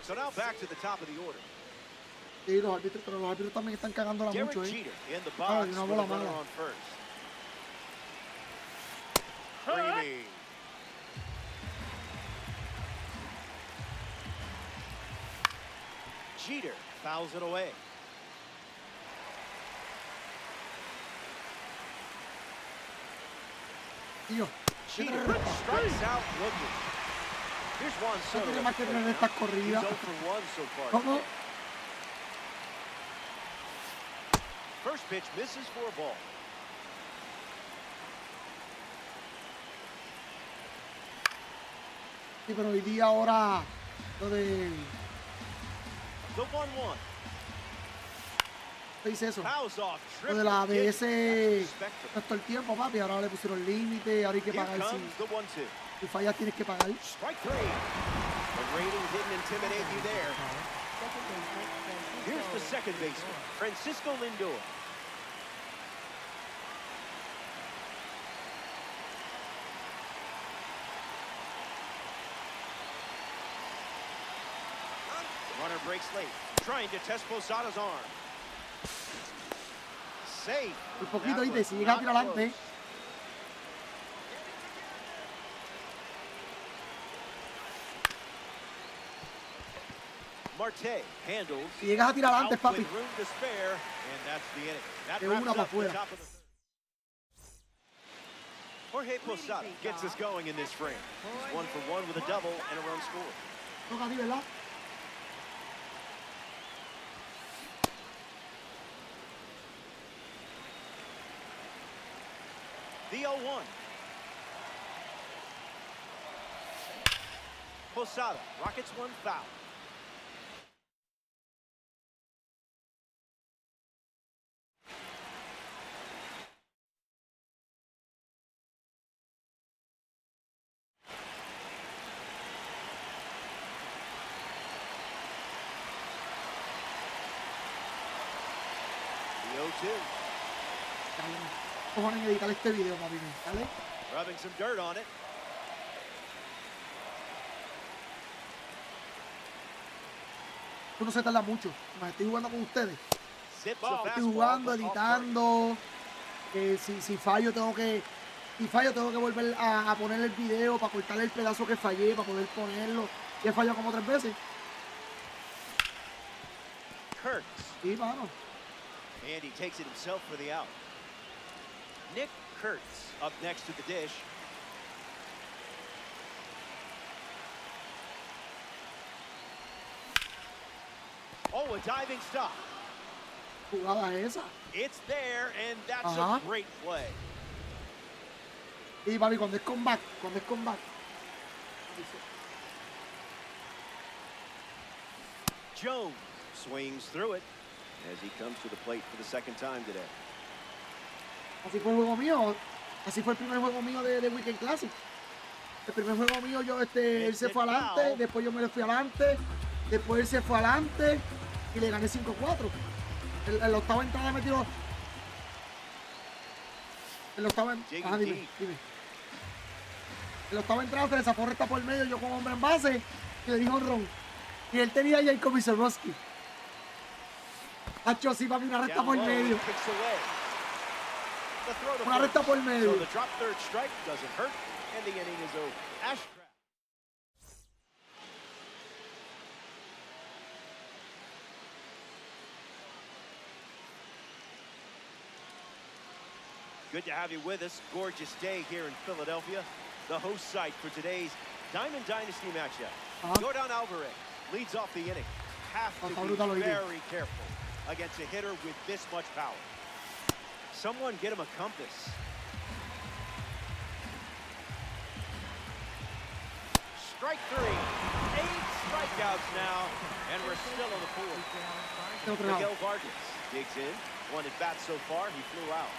So now back to the top of the order. Sí, los árbitros, pero los árbitros también están cagándola Derek mucho, Jeter in the Ah, box y una with bola a runner mala. on first. Freely. Jeter fouls it away. Tío, Jeter strikes out looking. Here's Juan no Soto. tiene at más the que plate tener now. estas He's corridas. 0 for 1 so far. ¿Cómo? First pitch misses for a ball. Sí, pero hoy día ahora lo de... The 1-1. ¿Qué dice eso? Fouls off. Lo de la Triple ABS kick. Spectrum. no todo el tiempo, papi. Ahora le pusieron límite, ahora hay que Here pagar. comes the 1-2. Si fallas tienes que pagar. Strike 3. The rating didn't intimidate you there. Here's the second baseman, Francisco Lindor. Runner breaks late, trying to test Posada's arm. Safe. Un poquito, That ¿viste? was Si llega a not tirar adelante. close. Marte handles. Si llegas a tirar antes, Out papi. with room to spare, and that's the inning. That De wraps una up pa' the afuera. top of the third. Jorge Posada gets us going in this frame. He's 1 for 1 with a double and a run scored. Toca a ti, ¿verdad? The 0-1. Posada rockets one foul. The 0-2. Dale. Cojones en editar este video, papi. ¿Vale? Rubbing some dirt on it. Tú no se tarda mucho. Más estoy jugando con ustedes. Zips a Estoy fastball, jugando, but off target. editando. Si fallo tengo que volver a poner el video para cortar el pedazo que fallé, para poder ponerlo. Ya he fallado como 3 veces. Kurtz. Sí, mano. And he takes it himself for the out. Nick Kurtz up next to the dish. Oh, a diving stop. Jugada esa. It's there, and that's Uh-huh. a great play. Y papi, cuando es comeback. Jones swings through it as he comes to the plate for the second time today. Así fue el juego mío. Así fue el primer juego mío de Weekend Classic. El primer juego mío, él se fue adelante, después yo me le fui adelante, después él se fue adelante y le gané 5-4. En la octava entrada me tiró. En la octava entrada. Dime. En la octava entrada se le zafó recta por el medio, yo con hombre en base, y le dijo ron. Y él tenía a Jacob Sorowski. Hacho, sí, papi, una recta Down por low, medio. kicks away. The throw to Una recta first. por medio. So the drop third strike doesn't hurt, and the inning is over. Ashcraft. Good to have you with us. Gorgeous day here in Philadelphia. The host site for today's Diamond Dynasty matchup. Jordan Alvarez leads off the inning. Have to be very careful against a hitter with this much power. Someone get him a compass. Strike 3. 8 strikeouts now, and we're still on the fourth. Miguel Vargas digs in. One at bat so far, he flew out.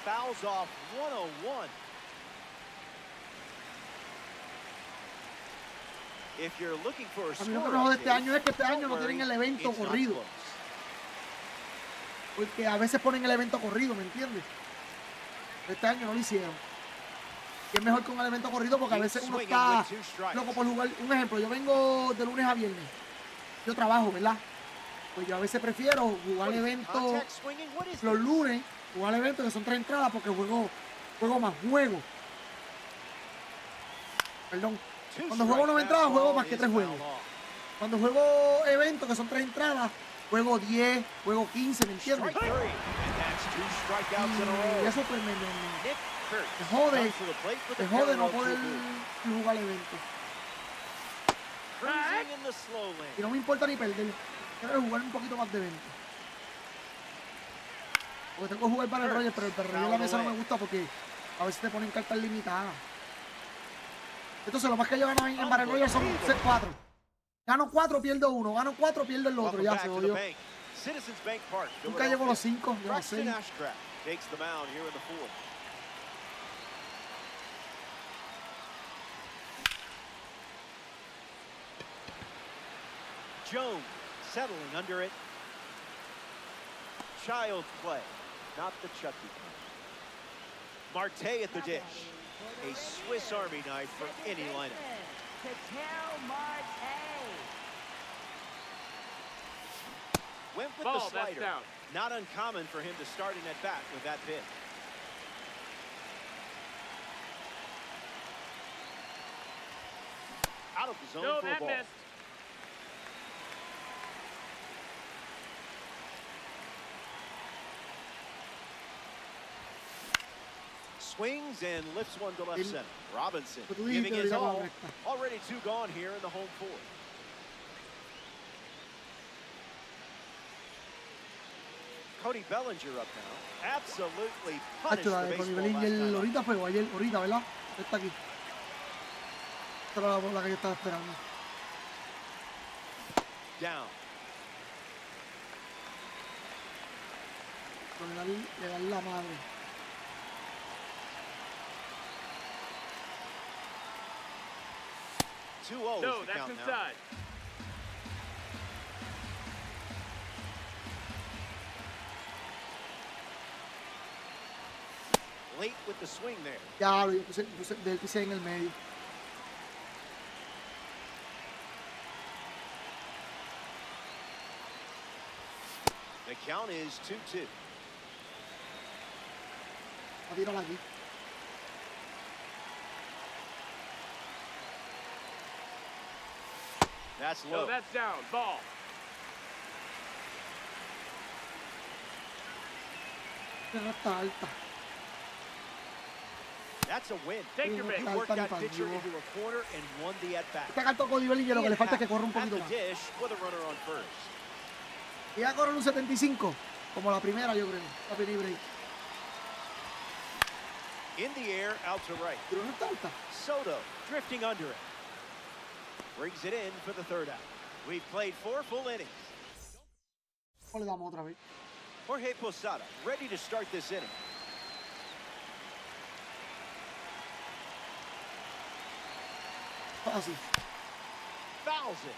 Fouls off 101. If you're looking for a A mí lo que score me jode este update, año es que este año no don't tienen el worry, evento it's not corrido. close. Porque a veces ponen el evento corrido, ¿me entiendes? Este año no lo hicieron. Y es mejor con el evento corrido porque a veces uno está loco por jugar. Un ejemplo, yo vengo de lunes a viernes. Yo trabajo, ¿verdad? Pues yo a veces prefiero jugar eventos los lunes, jugar eventos que son 3 entradas porque juego más juego. Perdón. Cuando juego 9 entradas, juego más que 3 juegos. Cuando juego eventos que son 3 entradas, juego 10, juego 15, ¿me entiendes? Y eso pues me jode no poder jugar eventos. Y no me importa ni perder. Quiero jugar un poquito más de eventos. Porque tengo que jugar para el Roger, pero el perro de la mesa no me gusta porque a veces te ponen cartas limitadas. Entonces lo más que yo gano en Barrel Royal son 4. Gano 4, pierdo 1. Gano 4, pierdo el otro. Ya se jodió. Nunca llego a los 5, llego a los 6. Jones settling under it. Child play, not the Chucky kind. Marte at the dish. A Swiss Army knife for any lineup. Went with the slider. Not uncommon for him to start an at bat with that pitch. Out of the zone for a ball. Swings and lifts one to left center. Robinson giving his all. Already 2 gone here in the home 4th. Cody Bellinger up now. Absolutely punished the baseball last time. Ahorita fue, ahorita, ¿verdad? Está aquí. Esta era la bola que yo estaba esperando. Down. Le dan la madre. No, that's inside. Late with the swing there. Ya, yo puse en el medio. The count is 2-2. A tirarla aquí. That's low. No, that's down. Ball. Está alta. That's a win. Take your He pick. worked that pitcher into a corner and won the at bat. Este cartón con nivel y lo que le falta es que corra un poquito más. Dish with a runner on first. Y ya corre un 75, como la primera yo creo. La primera. In the air, out to right. Pero no está alta. Soto drifting under it. Brings it in for the 3rd out. We've played 4 full innings. ¿Cómo le damos otra vez? Jorge Posada ready to start this inning. Así. Fouls it.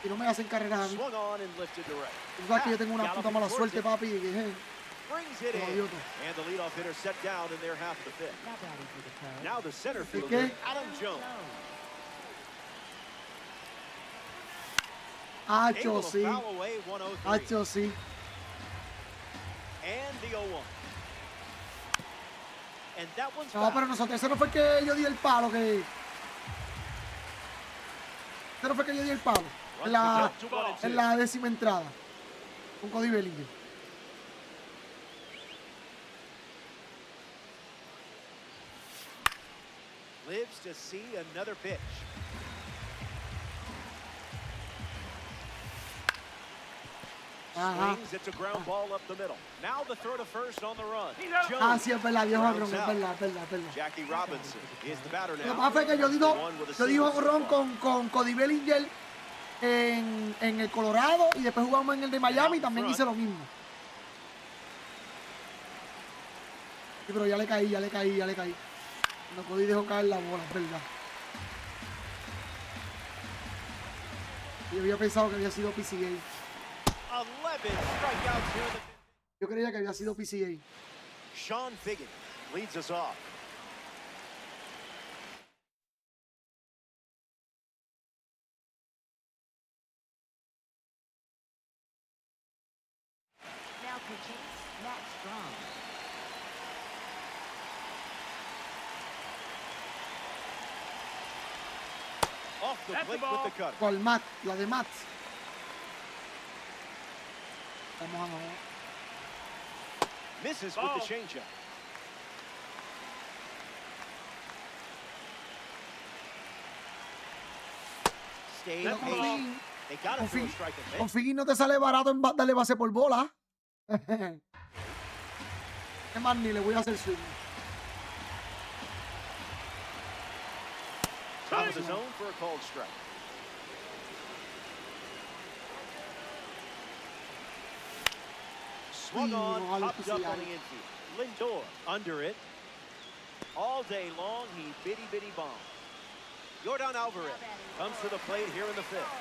Y no me hacen carreras a mí. Swung on and lifted to right. Tú sabes que yo tengo una puta mala suerte, papi. Y que, Brings it in. And the leadoff hitter set down in their half of the 5th. Now the center fielder, Adam Jones. Hacho, sí. Foul away, 103. Hacho, sí. And the 0-1. And that one's No, pero nosotros, ese no fue que yo di el palo, que... Ese no fue que yo di el palo. En la 10ª entrada. Con Cody Bellinger. Lives to see another pitch. Swings, it's a ground ball up the middle. Now the throw to first on the run. Ah, sí, es verdad, viejo Ron, es verdad. Jackie Robinson is the batter now. Lo que pasa fue que yo digo Ron con Cody Bellinger en el Colorado y después jugamos en el de Miami y también hice lo mismo. Sí, pero ya le caí. No Cody dejó caer la bola, es verdad. Yo había pensado que había sido PCA. 11 strikeouts here in the Yo creía que había sido PCA. Sean Figgin leads us off. Now pitching, Matt Strong. Off the That's the plate with ball. the cutter. Con Matt, la de Matt. Vamos a ver. Misses Ball. with the changeup. Stayed That's the ball. patient. They got to throw a strike and Con miss. Figgy no te sale barato en darle base por bola. Es más, ni le voy a hacer swing. Top of the zone for a called strike. Swung on, no, popped up Alexis, on the infield. Lindor under it. All day long, he bitty bomb. Yordan Alvarez comes to the plate here in the fifth.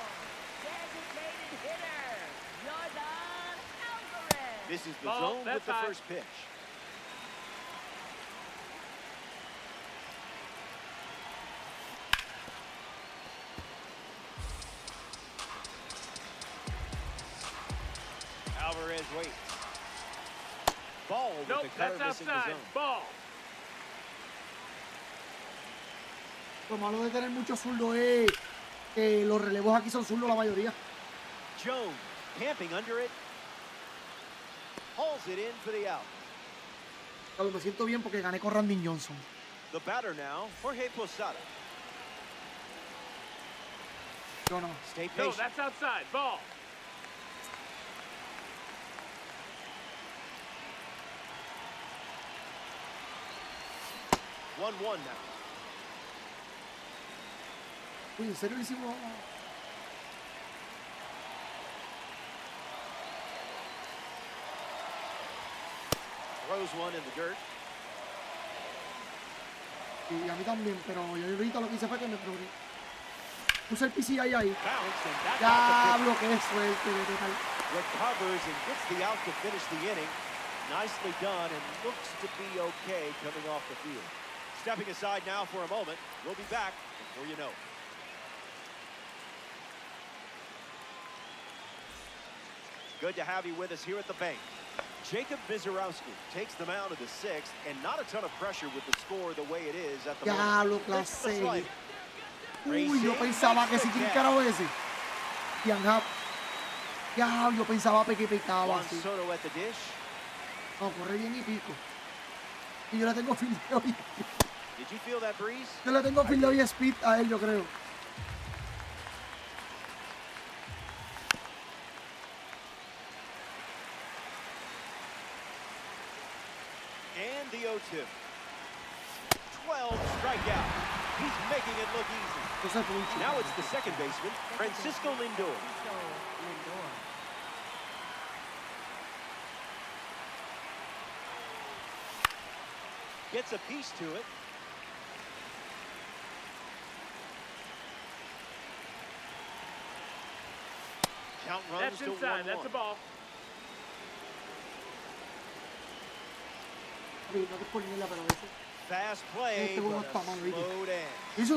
Designated hitter, Yordan Alvarez. This is the Ball, zone with that's the high. first pitch. Alvarez waits. Ball with Nope, the cutter that's missing the outside. zone. Ball. Lo malo de tener mucho zurdo es que los relevos aquí son zurdos la mayoría. Jones camping under it. Hauls it in for the out. Pero me siento bien porque gané con Randy Johnson. The batter now, Jorge Posada. Yo no. Stay No, patient. that's outside. Ball. One now. Uy, en serio hicimos. Throws one in the dirt. Y a mí también, pero yo ahorita lo que hice fue que me progré. Puse el PCI ahí. Bounced and that got Diablo, qué suerte de tal. the pitch. Recovers and gets the out to finish the inning. Nicely done and looks to be okay coming off the field. Stepping aside now for a moment. We'll be back before you know it. Good to have you with us here at the bank. Jacob Vizarowski takes the mound of the sixth, and not a ton of pressure with the score the way it is at the Diablo, moment. This is the clase. slider. Uy, yo pensaba que si quién carajo es ese. Ian Happ. Ya, yo pensaba que picaba Juan así. Soto at the dish. No, corre bien y pico. Y yo le tengo fildeo y... Did you feel that breeze? Yo le tengo fildeo y speed a él, yo creo. And the 0-2. 12 strikeout. He's making it look easy. Entonces fue un chico. Now it's the second baseman, Francisco Lindor. So, Lindor. Gets a piece to it. Count runs That's to 1-1. inside. That's a ball. No te por mierda, pero a veces. Fast play, Este juego but está a mal, ¿viste? slowed in. Hizo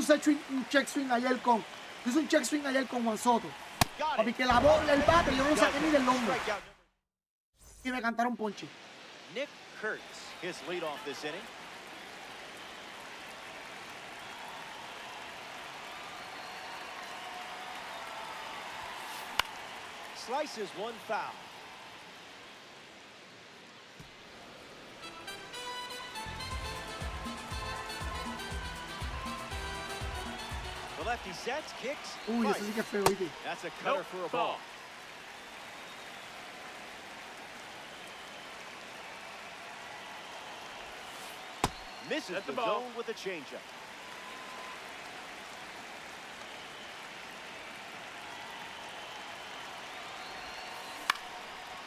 un check swing ayer con... Hizo un check swing ayer con Juan Soto. Got Papi, it. que la bola, el bate, yo no lo saqué ni del hombro. Strikeout Y me cantaron ponche. Nick Kurtz, his lead off this inning. Slices one foul. The lefty sets, kicks, Uy, fights. eso sí que es feo, ¿viste? That's a cutter Nope, for a ball. ball. Misses That's the the ball. zone with a changeup.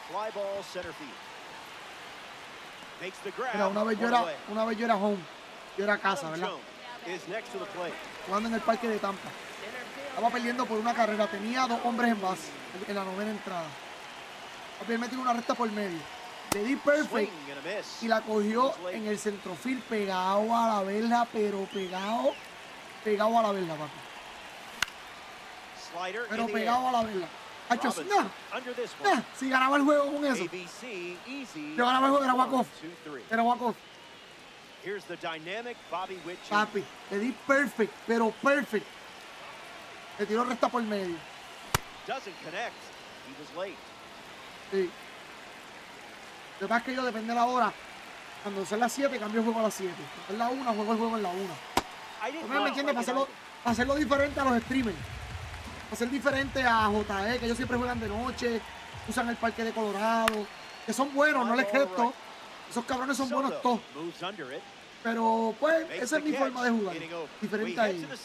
Fly ball center field. Makes the grab. Mira, una vez one away. yo era home. Yo era casa, Adam ¿verdad? Jones is next to the plate. Jugando en el parque de Tampa. Center field. Estaba perdiendo por una carrera. Tenía 2 hombres en base en la 9ª entrada. Había metido una recta por medio. Le di perfect y la cogió en el centrofil, pegado a la verja, pero pegado a la verja, papi. Pero pegado a la verja. Hacho, si ganaba el juego con eso. Yo ganaba el juego, era walk-off. Era walk-off. Papi, le di perfect, pero perfect. Le tiró recta por medio. Sí. Lo que pasa es que yo, depende de la hora, cuando son las 7, cambio el juego a las 7. Es la 1, juego el juego en la 1. ¿No me entiendes? Para hacerlo diferente a los streamers. Para hacer diferente a JE, que ellos siempre juegan de noche, usan el parque de Colorado, que son buenos, no les gesto. Esos cabrones son buenos todos. Pero, pues, esa es mi forma de jugar. Diferente a ellos.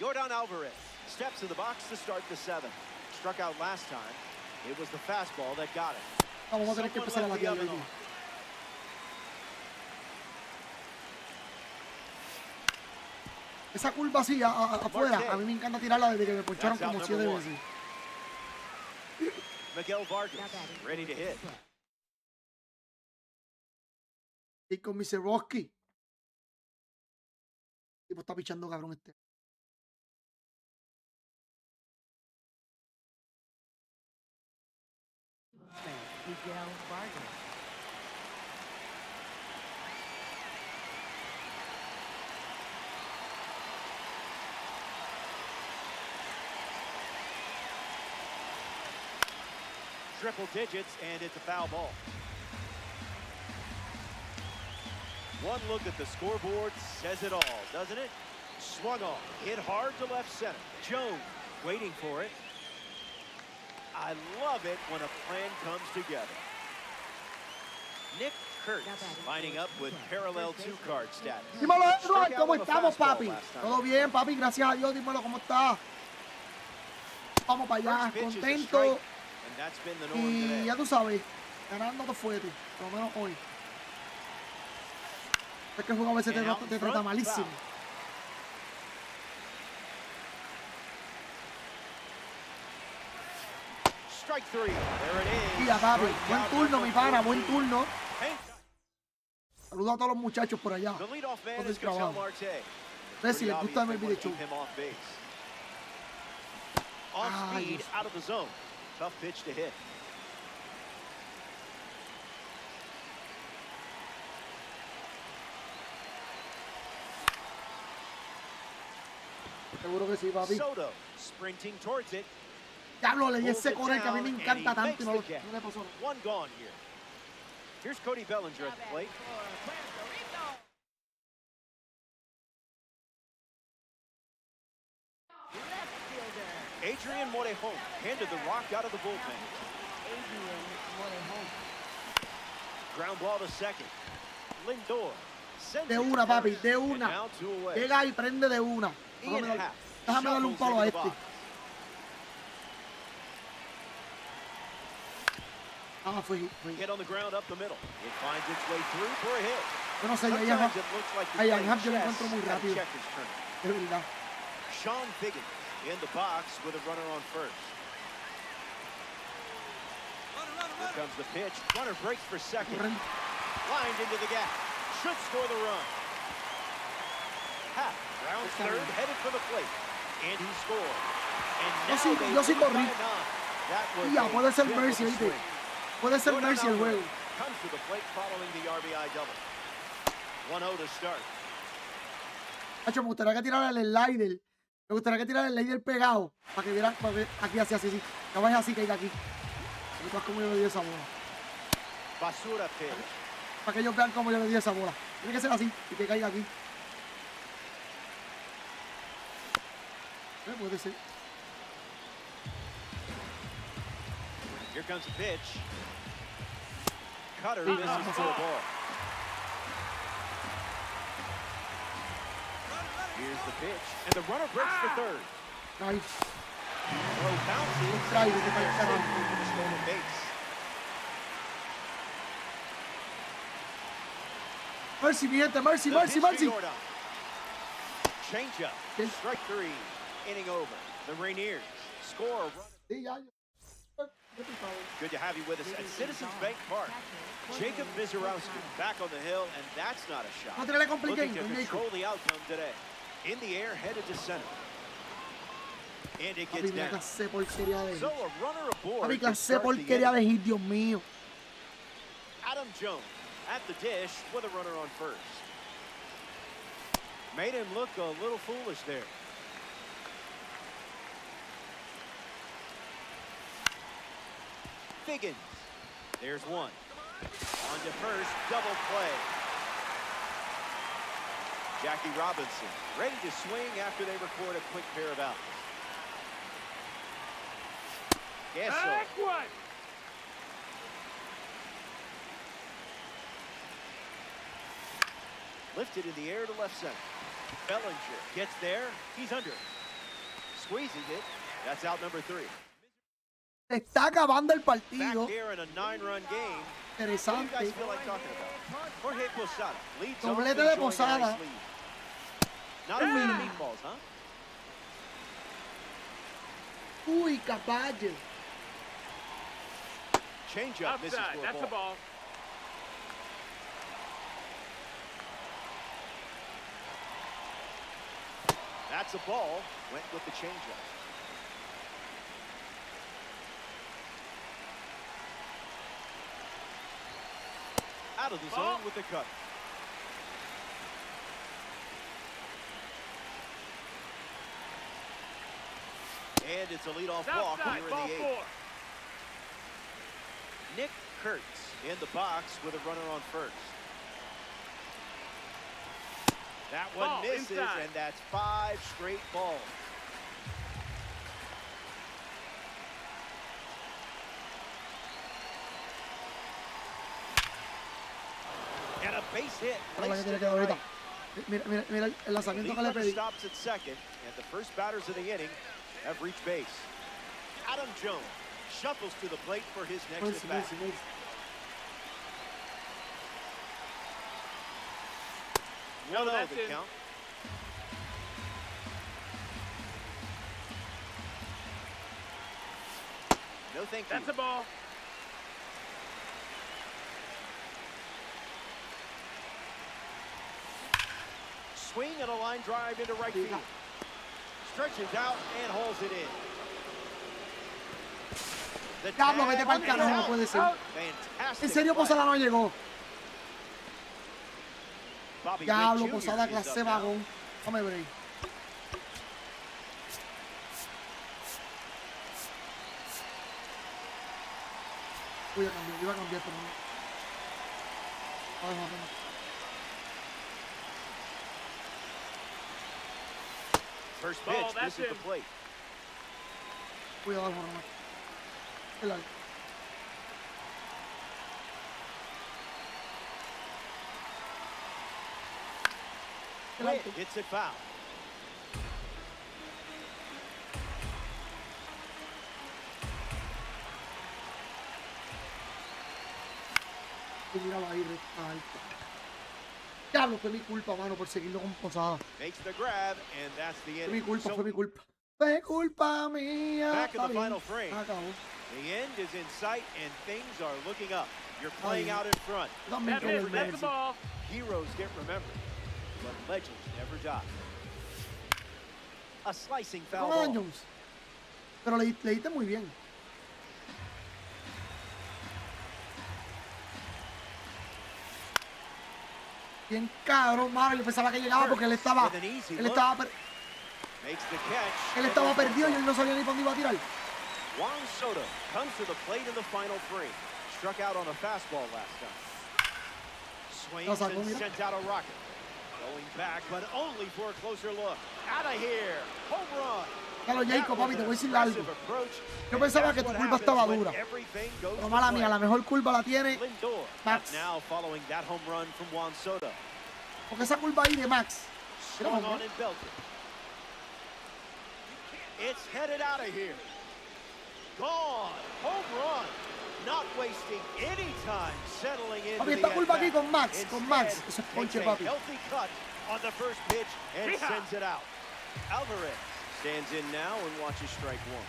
Jordan Alvarez steps to the box to start the 7th. Struck out last time. It was the fastball that got it. Vamos a tener que empezar a batear aquí. Esa curva así afuera, a mí me encanta tirarla desde que me poncharon como 7 veces. Miguel Vargas, ready to hit. Y con mi Cerroski. Tipo está pichando cabrón este. Miguel Vargas. Triple digits, and it's a foul ball. One look at the scoreboard says it all, doesn't it? Swung on, hit hard to left center. Jones waiting for it. I love it when a plan comes together. Nick Kurtz lining up with parallel 2-card status. Dímelo, Edward, ¿cómo estamos, papi? Todo bien, papi, gracias a Dios. Dímelo, ¿cómo estás? Vamos para allá, contento. Y ya tú sabes, ganando todo fuerte, por lo menos hoy. Es que el juego a veces te trata malísimo. Mira, papi, buen turno, mi pana, buen turno. Saludos a todos los muchachos por allá, por el trabajo. Ve si les gusta MLB The Show. Ay, Tough pitch to hit. seguro que sí, papi. Soto sprinting towards it. Diablo, le di ese correr que a mí me encanta tanto y no le pasó nada. One gone here. Here's Cody Bellinger at the plate. Adrian Morejon handed the rock out of the bullpen. Ground ball to second. Lindor. De una, papi, de una. Llega y prende de una. Déjame darle un palo a este. Ah, fue. Hit on the ground up the middle. It finds its way through for a hit. Yo no sé, a Ian yo lo encuentro muy rápido. De verdad. Sean Biggins in the box with a runner on first. Here comes the pitch. Runner breaks for second. Lined into the gap. Should score the run. Happ rounds third, headed for the plate. And he scored. And now yo sí corrí. That Ya, puede ser Mercy, ¿viste? Puede ser Mercy el juego. Comes to the plate following the RBI double. 1-0 to start. Hacho, me gustaría que tirara el slider. Me gustaría que tirara el slider pegado. Para que vieran, aquí así. Que vaya así, caiga aquí. Para como yo le di esa bola. Basura pitch. Para que ellos vean cómo yo le di esa bola. Tiene que ser así y que caiga aquí. Puede ser. Here comes the pitch. Cutter misses for a ball. Here's the pitch, and the runner breaks for third. Nice. Throw bounces. stolen base. Mercy, mi gente, mercy, The mercy, pitch to mercy. Jordan. Changeup. Strike 3. Inning over. The Rainiers score a run. Sí, ya, Good to have you with us at Citizens Bank Park. Jacob Mizorowski back on the hill, and that's not a shot. No te le compliques, Looking to don Jacob. control the outcome today. In the air, headed to center. And it gets Papi, mira down. clase porquería de So hit. a runner aboard. Papi, to clase start the porquería inning. de hit, Dios mío. Adam Jones at the dish with a runner on first. Made him look a little foolish there. Figgins. There's one. On to first, double play. Jackie Robinson ready to swing after they record a quick pair of outs. Yes, sir. Back one. Lifted in the air to left center. Bellinger gets there. He's under. Squeezes it. That's out number 3. Está acabando el Back partido. here in a 9-run game. What do you Interesante. guys feel like talking about? Jorge Posada leads off, Doblete de enjoying a Posada. nice lead. Not a fan of meatballs, huh? Uy, caballo. Changeup misses Outside. for a That's the ball. ball. That's a ball. Went with the changeup. Out of the zone with the cut. And it's a leadoff walk Outside. here in Ball the 8th. 4. Nick Kurtz in the box with a runner on first. That one Ball misses, inside. and that's 5 straight balls. And a base hit. Mira la que placed tiene to que the dar ahorita. right. Mira el lanzamiento que le Leadoff pedí. stops at second, and the first batters of the inning have reached base. Adam Jones shuffles to the plate for his next Mercy, at bat. mercy, mercy. No, 1-0 that's the in. count. No, thank you. That's a ball. Swing and a line drive into right field. Stretches out and holds it in. The Diablo, tag vete pa'l is carajo, no out. puede ser. Fantastic En serio, play. Posada no llegó. Bobby Diablo, Witt Jr. Posada, is clase up now. vagón. Dame break. Voy a cambiar, iba a cambiar, pero no. Ay, no, no. First Ball, pitch, that's misses the in. plate. Cuidado, Juan. El alto. El Witt alto. hits it foul. Y míralo ahí, recta alta. Diablo, fue mi culpa, mano, por seguirlo con Posada. Makes the grab, and that's the Fue mi inning. culpa, So fue mi culpa. Fue culpa mía. Back in Está the bien. final frame. Acabó. the end is in sight, and things are looking up. You're playing Ay. out in front. Yo también That's creo it. en That's the Messi. ball. Heroes get remembered, but legends never die. A slicing foul ¿Cómo ball. Jones? Pero leíste muy bien. Bien cabrón, mano. Yo pensaba que llegaba porque él estaba. With an easy Él look, estaba, makes the catch. él estaba perdido y él no sabía ni para dónde iba a tirar. Juan Soto comes to the plate in the final frame. Struck out on a fastball last time. Swings sacó, and mira. sent out a rocket. Going back, but only for a closer look. Out of here. Home run. Claro, Jacob, papi, te voy a decir algo. Aggressive approach, Yo and pensaba that's que tu what curva happens estaba when dura. everything goes Pero to mala plan. mía, la mejor curva la tiene Lindor Max. up now following that home run from Juan Soto. Porque esa curva ahí de Max. Mira, Swung mamá. on and belted. It's headed out of here. gone. Home run. Not wasting any time settling into Papi, the esta curva aquí at-bat. con Max, con Max. Instead, Eso es takes ponche, a papi. healthy cut on the first pitch and sends it out. Alvarez stands in now and watches strike one.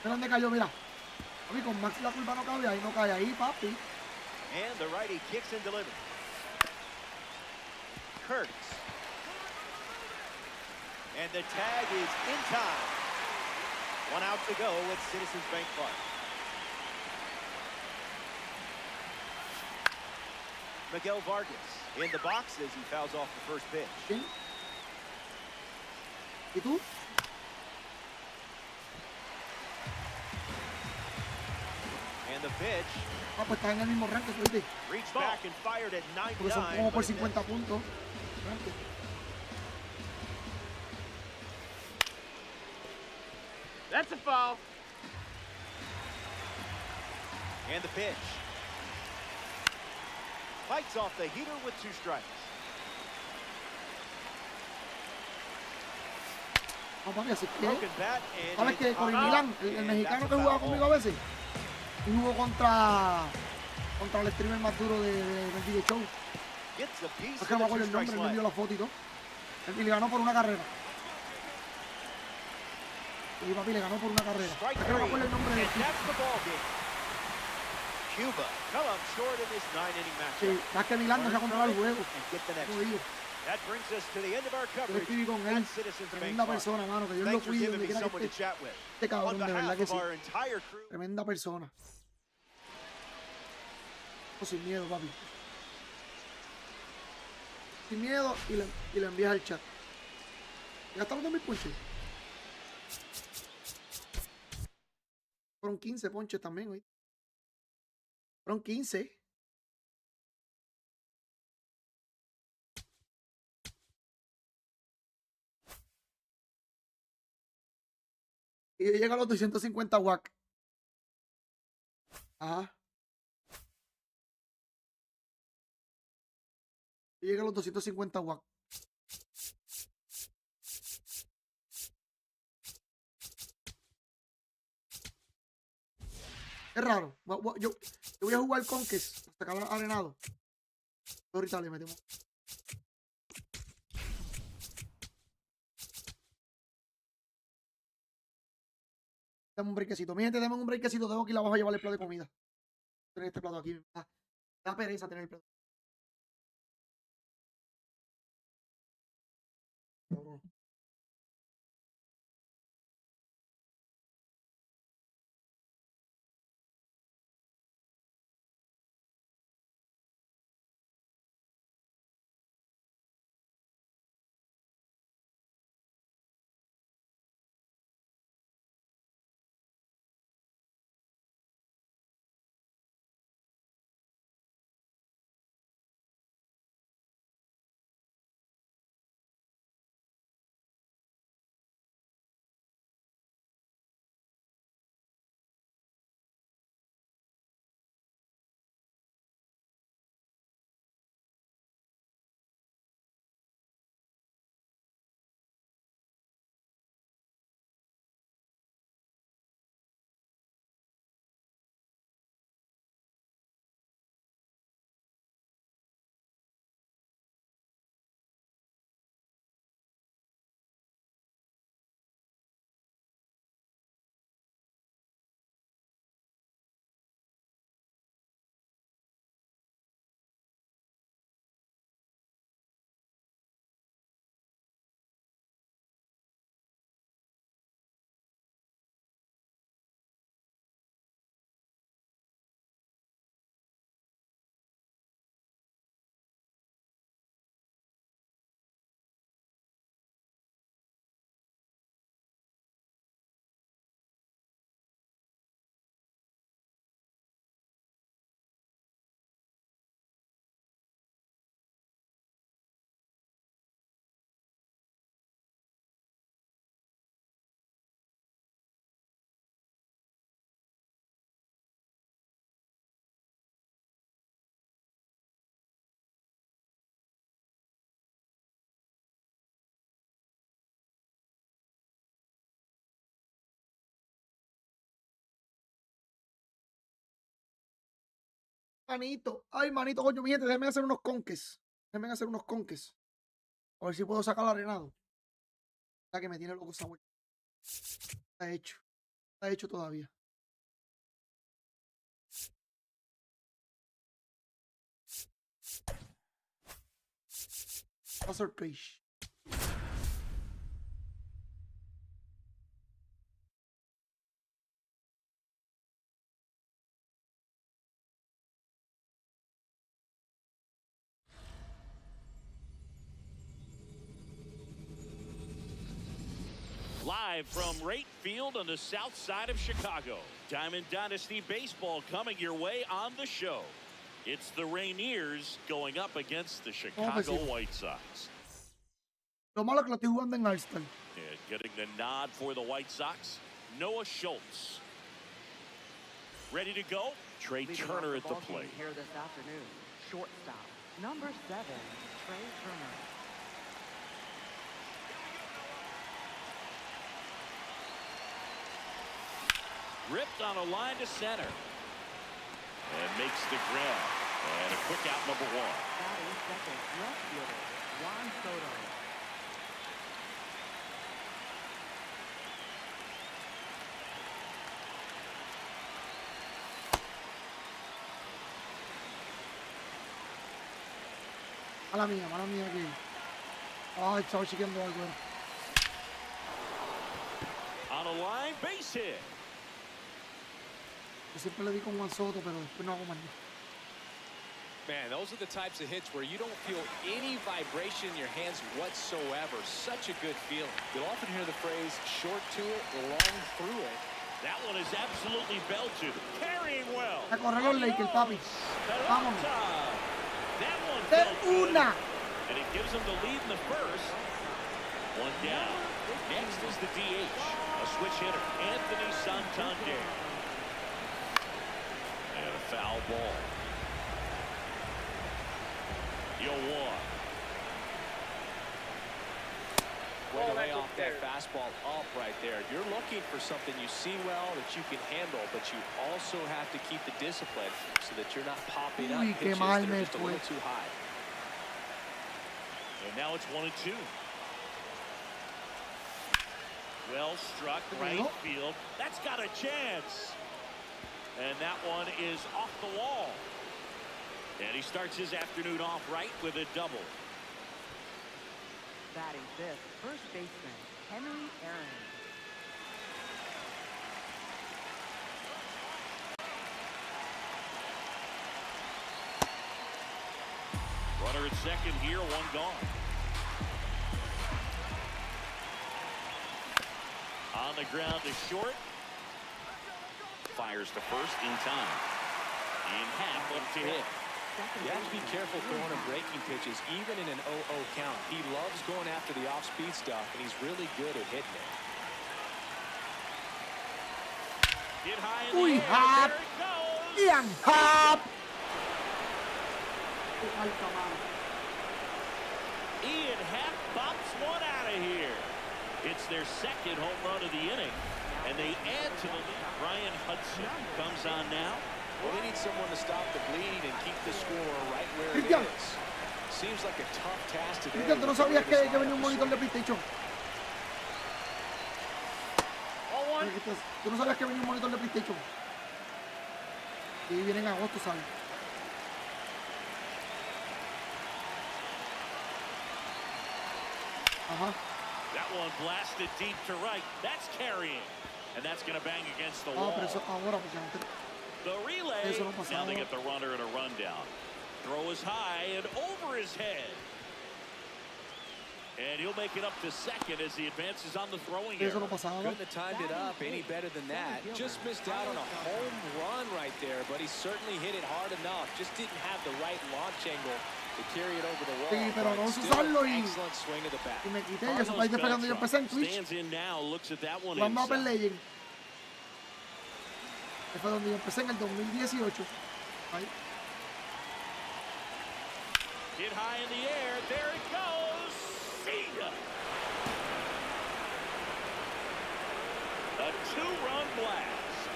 Mira dónde cayó, mira. Papi, con Max la curva no cabe ahí, no cae ahí, papi. And the righty kicks and delivers. Curtis. And the tag is in time. 1 out to go at Citizens Bank Park. Miguel Vargas in the box as he fouls off the first pitch. ¿Sí? ¿Y tú? And the pitch Ah, pues estás en el mismo ranking, ¿viste? reached back and fired at Porque son 99. como por but it 50 puntos. Ranking. That's a foul. And the pitch. Fights off the heater with 2 strikes. No, papi, así que... Broken bat and ¿Sabes it's qué? Con el out. Milán, el And mexicano that's que a jugaba foul conmigo a ball. veces, y jugó contra el streamer más duro de MLB The Show. Gets a piece Es of que no me the acuerdo 2 el nombre, strikes él me envió left. la foto y todo. Y le ganó por una carrera. Y papi le ganó por una carrera. Strike Es que no me acuerdo el nombre three, del and tipo. that's the ball game. Cuba come up short in this 9-inning Sí, matchup. más que Milán no se ha controlado el juego. And get the next Como one. digo, That brings us to the end of our yo coverage escribí con él. at Citizens Bank Tremenda Park. persona, mano. Que Dios lo Thanks for cuide giving donde me quiera someone que to esté. chat with. Este On cabrón, de verdad behalf que of sí. our entire crew, Tremenda persona. Sin miedo, papi. Sin miedo y le envías al chat. ¿Ya estamos de mis ponches? Fueron 15 ponches también, hoy. Fueron 15. Y llega a los 250 watt. Ajá. Y llega a los 250 watt. Es raro. Yo voy a jugar con que hasta que haga arenado. Ahorita le metemos. Dame un brequecito. Mi gente, dame un brequecito. Tengo que ir abajo a llevarle el plato de comida. Tener este plato aquí. Da pereza tener el plato. Cabrón. Manito. Ay, manito, coño, mi gente, déjenme hacer unos conques. Déjenme hacer unos conques. A ver si puedo sacar el arenado. La que me tiene loco esa vuelta. Está hecho. Está hecho todavía. A sorpresa. Live from right field on the south side of Chicago. Diamond Dynasty Baseball coming your way on the show. It's the Rainiers going up against the Chicago White Sox. Lo malo es que lo estoy jugando en All-Star. And getting the nod for the White Sox, Noah Schultz. Ready to go? Trey Turner at the plate. Here this afternoon, shortstop, number 7, Trey Turner. Ripped on a line to center. And makes the grab. And a quick out, number 1. Batting second, left fielder, Juan Soto. Mala mía aquí. Ay, estaba chequeando algo. On a line, base hit. Yo siempre le di con Juan Soto, pero después no hago más nada. Man, those are the types of hits where you don't feel any vibration in your hands whatsoever. Such a good feeling. You'll often hear the phrase, short to it, long through it. That one is absolutely belted. Carrying well. A correr los Lakers, papi. Vámonos. That one De felt good. una. And it gives them the lead in the first. One down. Next is the DH. A switch hitter, Anthony Santander. And a foul ball. You'll walk. Way to lay off that fastball up right there. You're looking for something you see well that you can handle, but you also have to keep the discipline so that you're not popping up Uy, qué pitches mal that me are just a little fue. too high. And now it's 1-2. Well struck, right field. That's got a chance. And that one is off the wall. And he starts his afternoon off right with a double. Batting fifth, first baseman, Henry Aaron. Runner at second here, one gone. On the ground to short. Fires to first in time. In half up to hit. You have to be careful throwing him breaking pitches, even in an 0-0 count. He loves going after the off-speed stuff, and he's really good at hitting it. Get high in Uy, the air. hop. There it goes. Ian Hop. Ian Happ pops one out of here. It's their second home run of the inning, and they add to the lead. Ryan Hudson comes on now. Well, they need someone to stop the bleed and keep the score right where it is. Seems like a tough task today. ¿Tú no sabías que venía un monitor de PlayStation? ¿Tú no sabías que venía un monitor de PlayStation? Y viene en agosto, ¿sabes? Ajá. That one blasted deep to right. That's carrying. And that's going to bang against the Ah, wall. pero eso ahora, porque antes. The relay. Eso no pasaba. Now they get the runner in a rundown. Throw is high and over his head. And he'll make it up to second as he advances on the throwing Eso area. no pasaba. Couldn't have timed it up any better than that. Just missed out on a home run right there, but he certainly hit it hard enough. Just didn't have the right launch angle to carry it over the wall. Sí, pero no Still usarlo an y- excellent swing of the bat. Y me quité, y eso está ahí despegando yo empecé en Twitch. Stands in now, looks at that one Vamos a ver inside. Legend. Que fue donde yo empecé en el 2018. Ahí. Hit high in the air. There it goes. See ya. A two-run blast.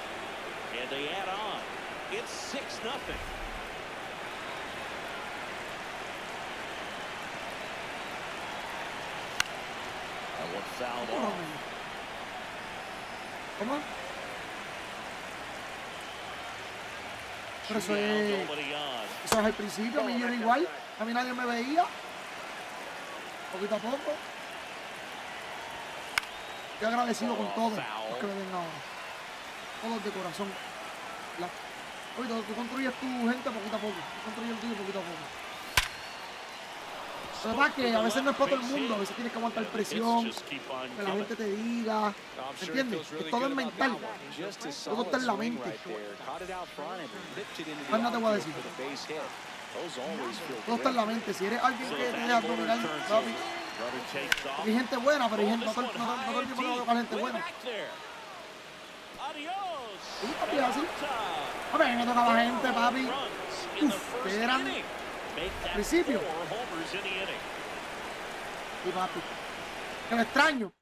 And they add on. It's 6-0. One fouled ¿Cómo? off. ¿Cómo? Pero Two down, nobody on. eso es al principio, a mí yo era igual. A mí nadie me veía. Poquito a poco. Estoy agradecido con todos los que me ven ahora. Todos de corazón. Oye, tú construyes tu gente poquito a poco. Tú construyes el tuyo poquito a poco. Lo que pasa es que a veces no es para todo el mundo. A veces tienes que aguantar presión. Que la gente te diga. ¿Me entiendes? Que todo es mental. Todo está en la mente. Más no te voy a decir. Todo está en la mente. Si eres alguien que te deja dominar, papi. Hay gente buena, pero hay gente, no todo el tiempo tengo que buscar gente buena. Sí, papi, así. A ver, me tocaba gente, papi. Uf, que eran al principio. Sí, papi. Que lo extraño.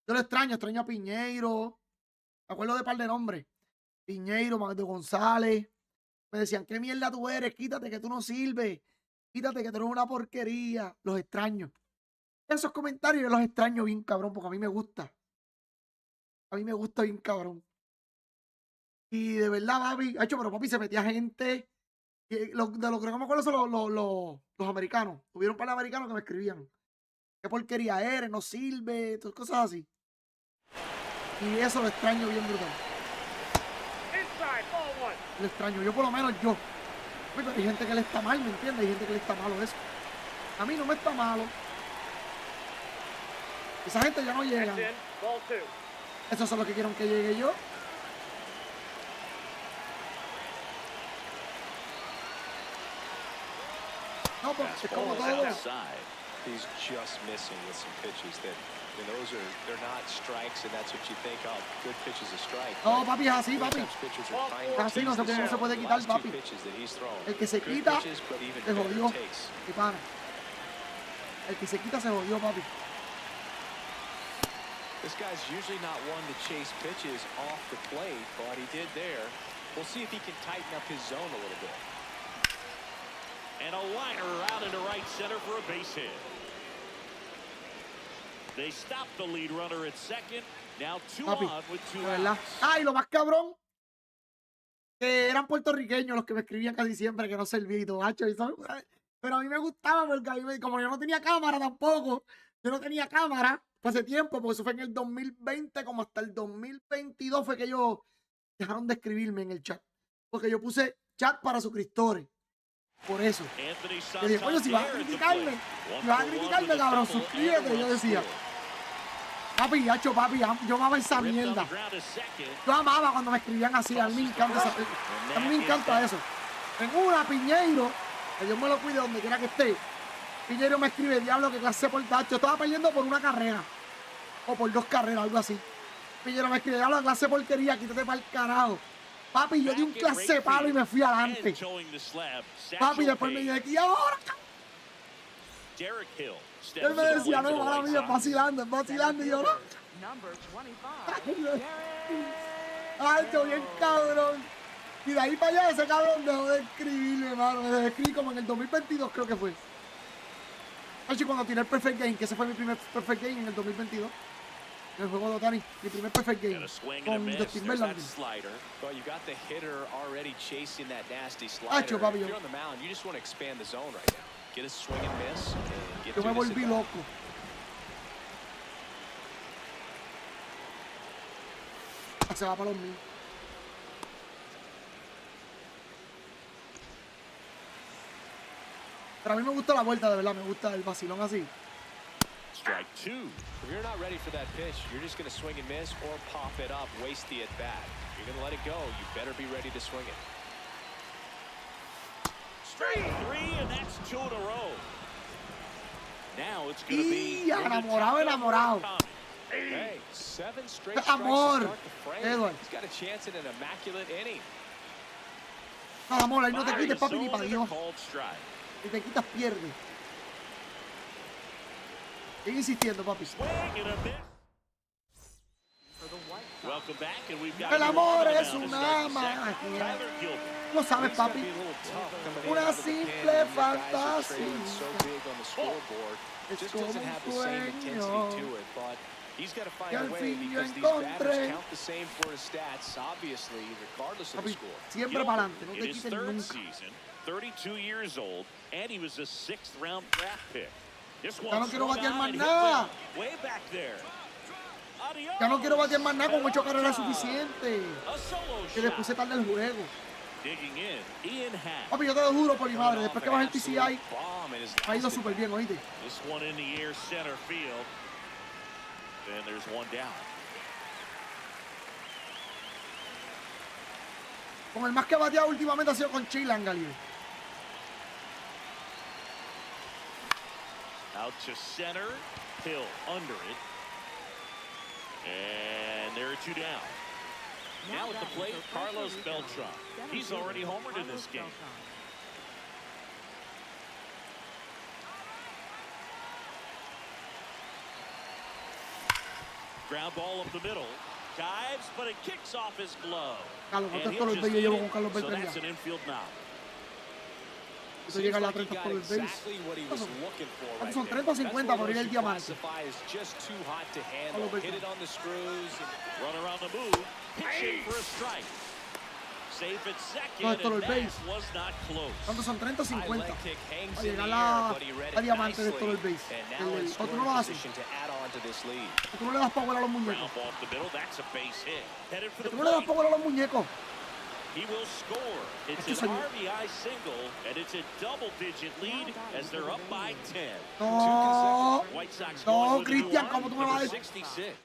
Yo lo extraño a Piñeiro. Me acuerdo de par de nombres. Piñeiro, Magdo González. Me decían, ¿qué mierda tú eres? Quítate que tú no sirves. Quítate que tú eres una porquería. Los extraño. Esos comentarios yo los extraño bien cabrón, porque a mí me gusta. A mí me gusta bien cabrón. Y de verdad, papi, pero papi se metía gente. Y de lo que no me acuerdo son los americanos. Tuvieron un par de americanos que me escribían. ¿Qué porquería eres? No sirve, todas cosas así. Y eso lo extraño bien brutal. Lo extraño, yo por lo menos yo. Pero hay gente que le está mal, ¿me entiendes? Hay gente que le está malo eso. A mí no me está malo. Esa gente ya no llega. Esos son los que quieren que llegue yo. No, porque es como todo. He's just missing with some pitches that, and they're not strikes, and that's what you think, oh, good pitch is a strike. No, papi, es así, papi. Así no se puede quitar, papi. El que se quita, se jodió. Y para. El que se quita, se jodió, papi. This guy's usually not one to chase pitches off the plate, but he did there. We'll see if he can tighten up his zone a little bit. And a liner out into right center for a base hit. They stopped the lead runner at second. Now two Papi, on with two ¿verdad? outs. Ay, lo más cabrón, que eran puertorriqueños los que me escribían casi siempre, que no servito, macho. Pero a mí me gustaba porque a mí como yo no tenía cámara tampoco, yo no tenía cámara pues hace tiempo, porque eso fue en el 2020, como hasta el 2022 fue que ellos dejaron de escribirme en el chat. Porque yo puse chat para suscriptores. Por eso. Yo dije, coño, si vas a criticarme, cabrón, suscríbete. Yo decía, papi, hacho, papi, yo amaba esa mierda. Yo amaba cuando me escribían así, a mí me encanta eso. En una, Piñeiro, que Dios me lo cuide donde quiera que esté, Piñeiro me escribe, diablo, que clase por tacho. Estaba perdiendo por una carrera, o por 2 carreras, algo así. Piñeiro me escribe, diablo, clase porquería, quítate para el carajo. Papi, yo di un clase palo y me fui adelante. Papi, después me dije, ¿y ahora? Él me decía, no, mala mía, vacilando. Y yo, no. Ay, yo bien cabrón. Y de ahí para allá ese cabrón dejó de escribirme, hermano. Me dejó de escribir como en el 2022, creo que fue. Ay, cuando tiré el Perfect Game, que ese fue mi primer Perfect Game en el 2022. El juego de Otani, mi primer perfect game con Justin Verlander. Hacho, papi, yo me volví loco. Se va para los míos. Pero a mí me gusta la vuelta, de verdad, me gusta el vacilón así. Strike two. If you're not ready for that pitch, you're just going to swing and miss or pop it up, waste the at-bat. If you're going to let it go, you better be ready to swing it. Strike three, and that's 2 in a row. Now it's going to be... enamorado. Hey, 7 straight strikes Amor, to start the frame. Edward. He's got a chance in an immaculate inning. No, amor, ahí no te quites, papi, ni para Dios. Called strike. Si te quitas, pierdes. Sigue insistiendo, papi. El amor es una magia. Lo sabes, papi. Una simple fantasía. just doesn't have the same intensity to it, but he's got to find a way because these batters count the same for his stats, obviously, regardless of the score. Siempre para adelante, no In te his quiten third nunca. season, 32 years old, and he was a 6th-round draft pick. This Ya no one quiero swung batear on más and hit nada. well, way back there. Ya no quiero batear más nada, con 8 carreras Adios. suficiente. A solo Que después se shot. tarda el juego. Digging in, Ian Happ. Papi, yo te lo juro por mi madre. Coming Después off que an baja el absolute TCI, bomb in his ha ido last súper bien, ¿oíste? This one in the air, center field. Then there's one down. Con el más que ha bateado últimamente ha sido con Chilan, Galileo. Out to center, Hill under it. And there are 2 down. Now at the plate, Carlos Beltran. He's already homered in this game. Ground ball up the middle. Dives, but it kicks off his glove. Carlos, And ¿cuántos he'll toros just bellos eat llevo it. con Carlos So Beltran that's ya? an infield knock. Eso llega a la 30 got por el base. exactly what he was looking for ¿Cuántos right son? there. 30 o 50 That's por what ir el you diamante. classify as just too hot to handle. Carlos Hit Beltran. it on the screws. And Run around the move. Pitching for a strike. Safe at second, No, esto and lo that base. was not close. ¿Cuántos son? 30 o high 50. leg kick hangs Va a in the llegar air, but he read la it diamante de nicely. todo el base. And now in Otro scoring no lo hace. position to add on to this lead. Tú no le das power a los muñecos. Ground ball up the middle. That's a base hit. Headed for the Tú no le das plate. power a los muñecos. He will score. It's Este an señor. RBI single, and it's a double-digit lead as they're up by 10. No. White Sox No, going with a new Cristian, one, ¿cómo tú me vas a number decir? 66.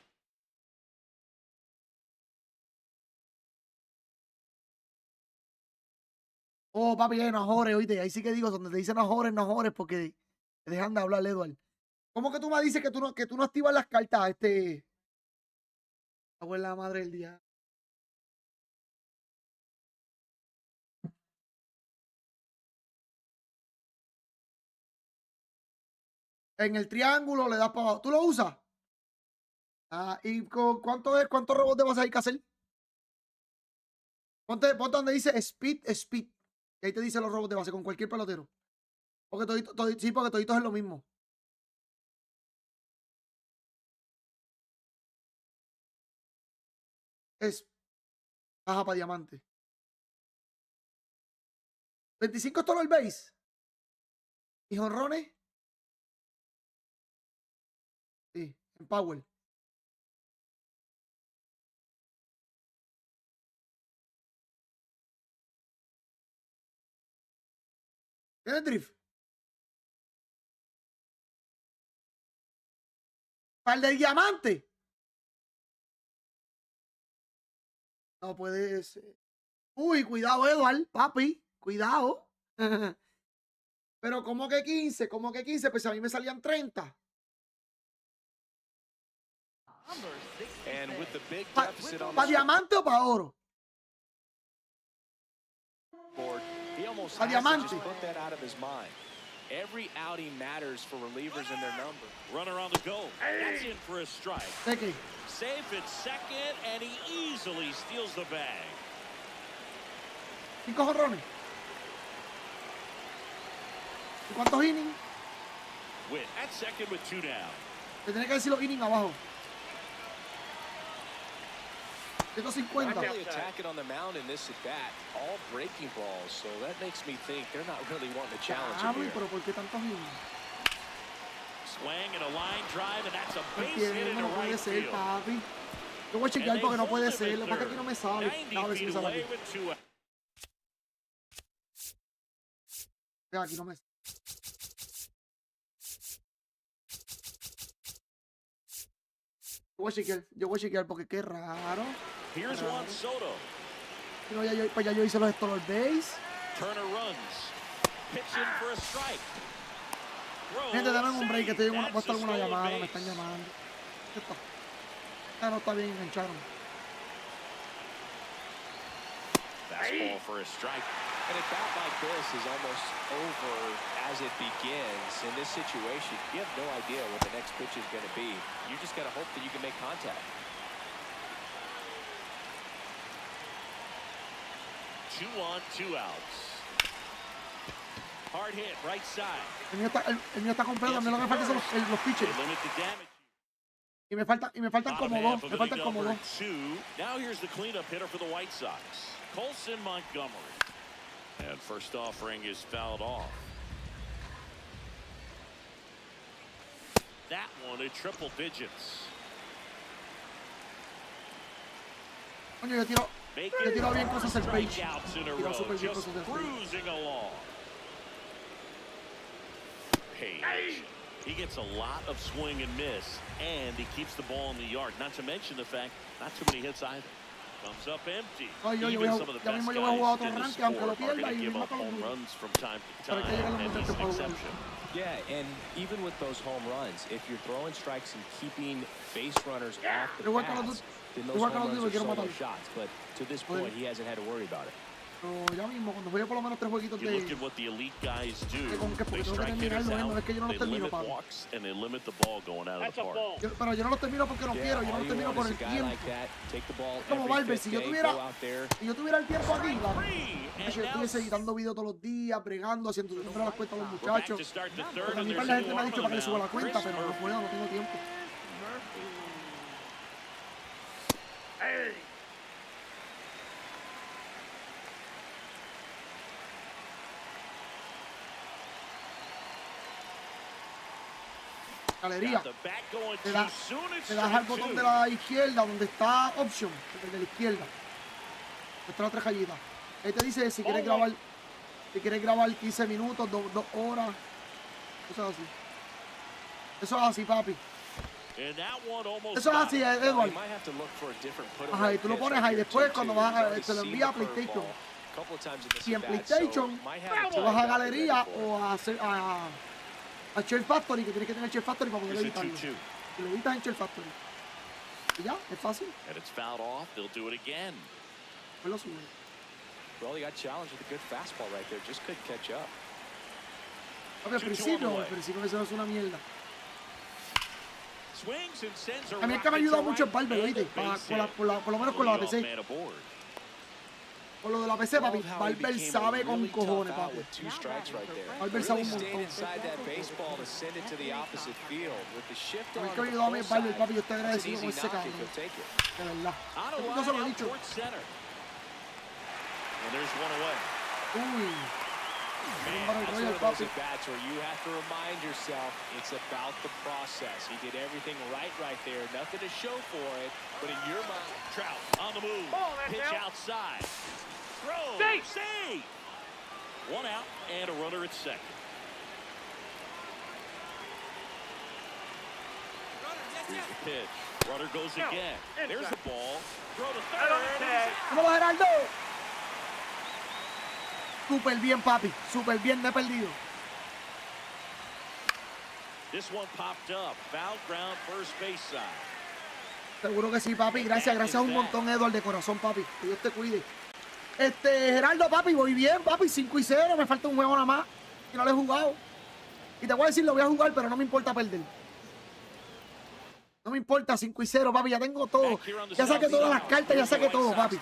Oh, papi, no jores, oíste. Ahí sí que digo, donde te dicen no jores, porque te dejan de hablar, Edward. ¿Cómo que tú me dices que tú no activas las cartas, abuela madre del día? En el triángulo le das para abajo. ¿Tú lo usas? Ah, ¿y cuántos rebotes vas a ir a hacer? Ponte donde dice speed. Y ahí te dice los robos de base con cualquier pelotero. Porque sí, porque toditos es lo mismo. Es caja para diamante. 25 es todo el base. ¿Y jonrones? Sí, en power. ¿Tienes drift? ¿Para el del diamante? No puede ser. Uy, cuidado, Eduard, papi. Cuidado. Pero ¿cómo que 15? ¿Cómo que 15? Pues a mí me salían 30. And with the big ¿Para deficit on the diamante o para oro? scoreboard, he almost A has to diamante. just put that out of his mind. Every outing matters for relievers and their number. Runner on the go. That's in for a strike. ¿De qué? Safe at second, and he easily steals the bag. 5 jonrones. ¿Y cuántos innings? Witt at second with 2 down. Te tenés que decir los innings abajo. 150. Really attacking on the mound in this at bat, all breaking balls. So that makes me think they're not really wanting to challenge him here. Pero ¿por qué tantos innings? Swing and a line drive, and that's a No base hit entiendo, into no puede right ser, field. papi. Yo voy a chequear And they porque no hold puede him ser. at Lo que pasa es que third. no me sale. 90 A ver si me feet sale away aquí. with 2 out. Vea, aquí no me sale. Yo voy a chequear porque qué raro. Here's Juan Soto. No, pues ya yo hice los stolen base. Turner runs. Pitching for a strike. Throw Gente, dame un break que estoy en safe. puesto That's a alguna stolen llamada, me base. están llamando. ¿Qué está? Ah, no está bien, engancharon. Fastball for a strike. And a bat like this is almost over as it begins. In this situation, you have no idea what the next pitch is going to be. You just got to hope that you can make contact. 2 on, 2 outs. Hard hit, right side. El mío está completo. A mí lo que me falta son los pitches. They limit the damage. Y me faltan como dos. Me faltan como dos. Now here's the cleanup hitter for the White Sox, Colson Montgomery. And first offering is fouled off. That one at triple digits. Coño, yo tiro bien cosas el page. Tiro súper bien Just cosas el page. cruising along. Page. He gets a lot of swing and miss, and he keeps the ball in the yard. Not to mention the fact, not too many hits either. Comes up empty. Even some of the best guys in the sport are going to give up home runs from time to time, and he's an exception. Yeah, and even with those home runs, if you're throwing strikes and keeping base runners off the paths, then those home runs are solo shots. But to this point, he hasn't had to worry about it. Pero ya mismo, cuando juegue por lo menos 3 jueguitos You look at what the elite guys do. porque They tengo que strike hitters terminarlo, out, es que yo no they los termino, limit Pablo. walks, and they limit the ball going out of the park. Pero yo no los termino porque no quiero, yo no los termino por el tiempo. Como Barber, si yo tuviera el tiempo aquí, yo estuviese editando videos todos los días, bregando, haciendo siempre las cuentas a los muchachos. Porque a mí la gente me ha dicho para que le suba la cuenta, pero no puedo, no tengo tiempo. Galería. Le das al botón de la izquierda donde está option, el de la izquierda. Está la otra rayita. Ahí te dice si quieres grabar 15 minutos, 2 horas. Eso es así. Eso es así, papi. Eso es así, Edward. Ajá, y tú lo pones ahí. Después cuando te lo envía a PlayStation. Y en PlayStation tú vas a galería o a Shell Factory, que tienes que tener Shell Factory para poder editarlo. Y lo editas en Shell Factory. Y ya, es fácil. And it's fouled off. They'll do it again. Pues lo sube. Well, he got challenged with a good fastball right there. Just couldn't catch up. Al principio eso es una mierda. A mí es que me ha ayudado mucho el Barber, ¿oíste? Por lo menos con la PC. Por lo de la PC, papi, Barber sabe con cojones, papi. Barber sabe un montón. A mí que me ayudó a mí el Barber, papi, yo estoy agradecido con ese cabrón. De verdad. Yo se lo he dicho. Uy. That's bats where you have to remind yourself it's about the process. He did everything right there. Nothing to show for it, but in your mind, Trout on the move. Pitch outside. Throw. Save. 1 out and a runner at second. Here's the pitch. Runner goes again. There's the ball. Throw to third. ¡Vamos, Gerardo! Súper bien, papi. Súper bien, no he perdido. This one popped up. Foul ground, first base side. Seguro que sí, papi. Gracias un montón, Edward, de corazón, papi. Que Dios te cuide. Gerardo, papi, voy bien, papi. 5-0. Me falta un juego nada más. Y no lo he jugado. Y te voy a decir, lo voy a jugar, pero no me importa perder. No me importa, 5-0, papi. Ya tengo todo. Ya saqué todas las cartas, ya saqué todo, papi.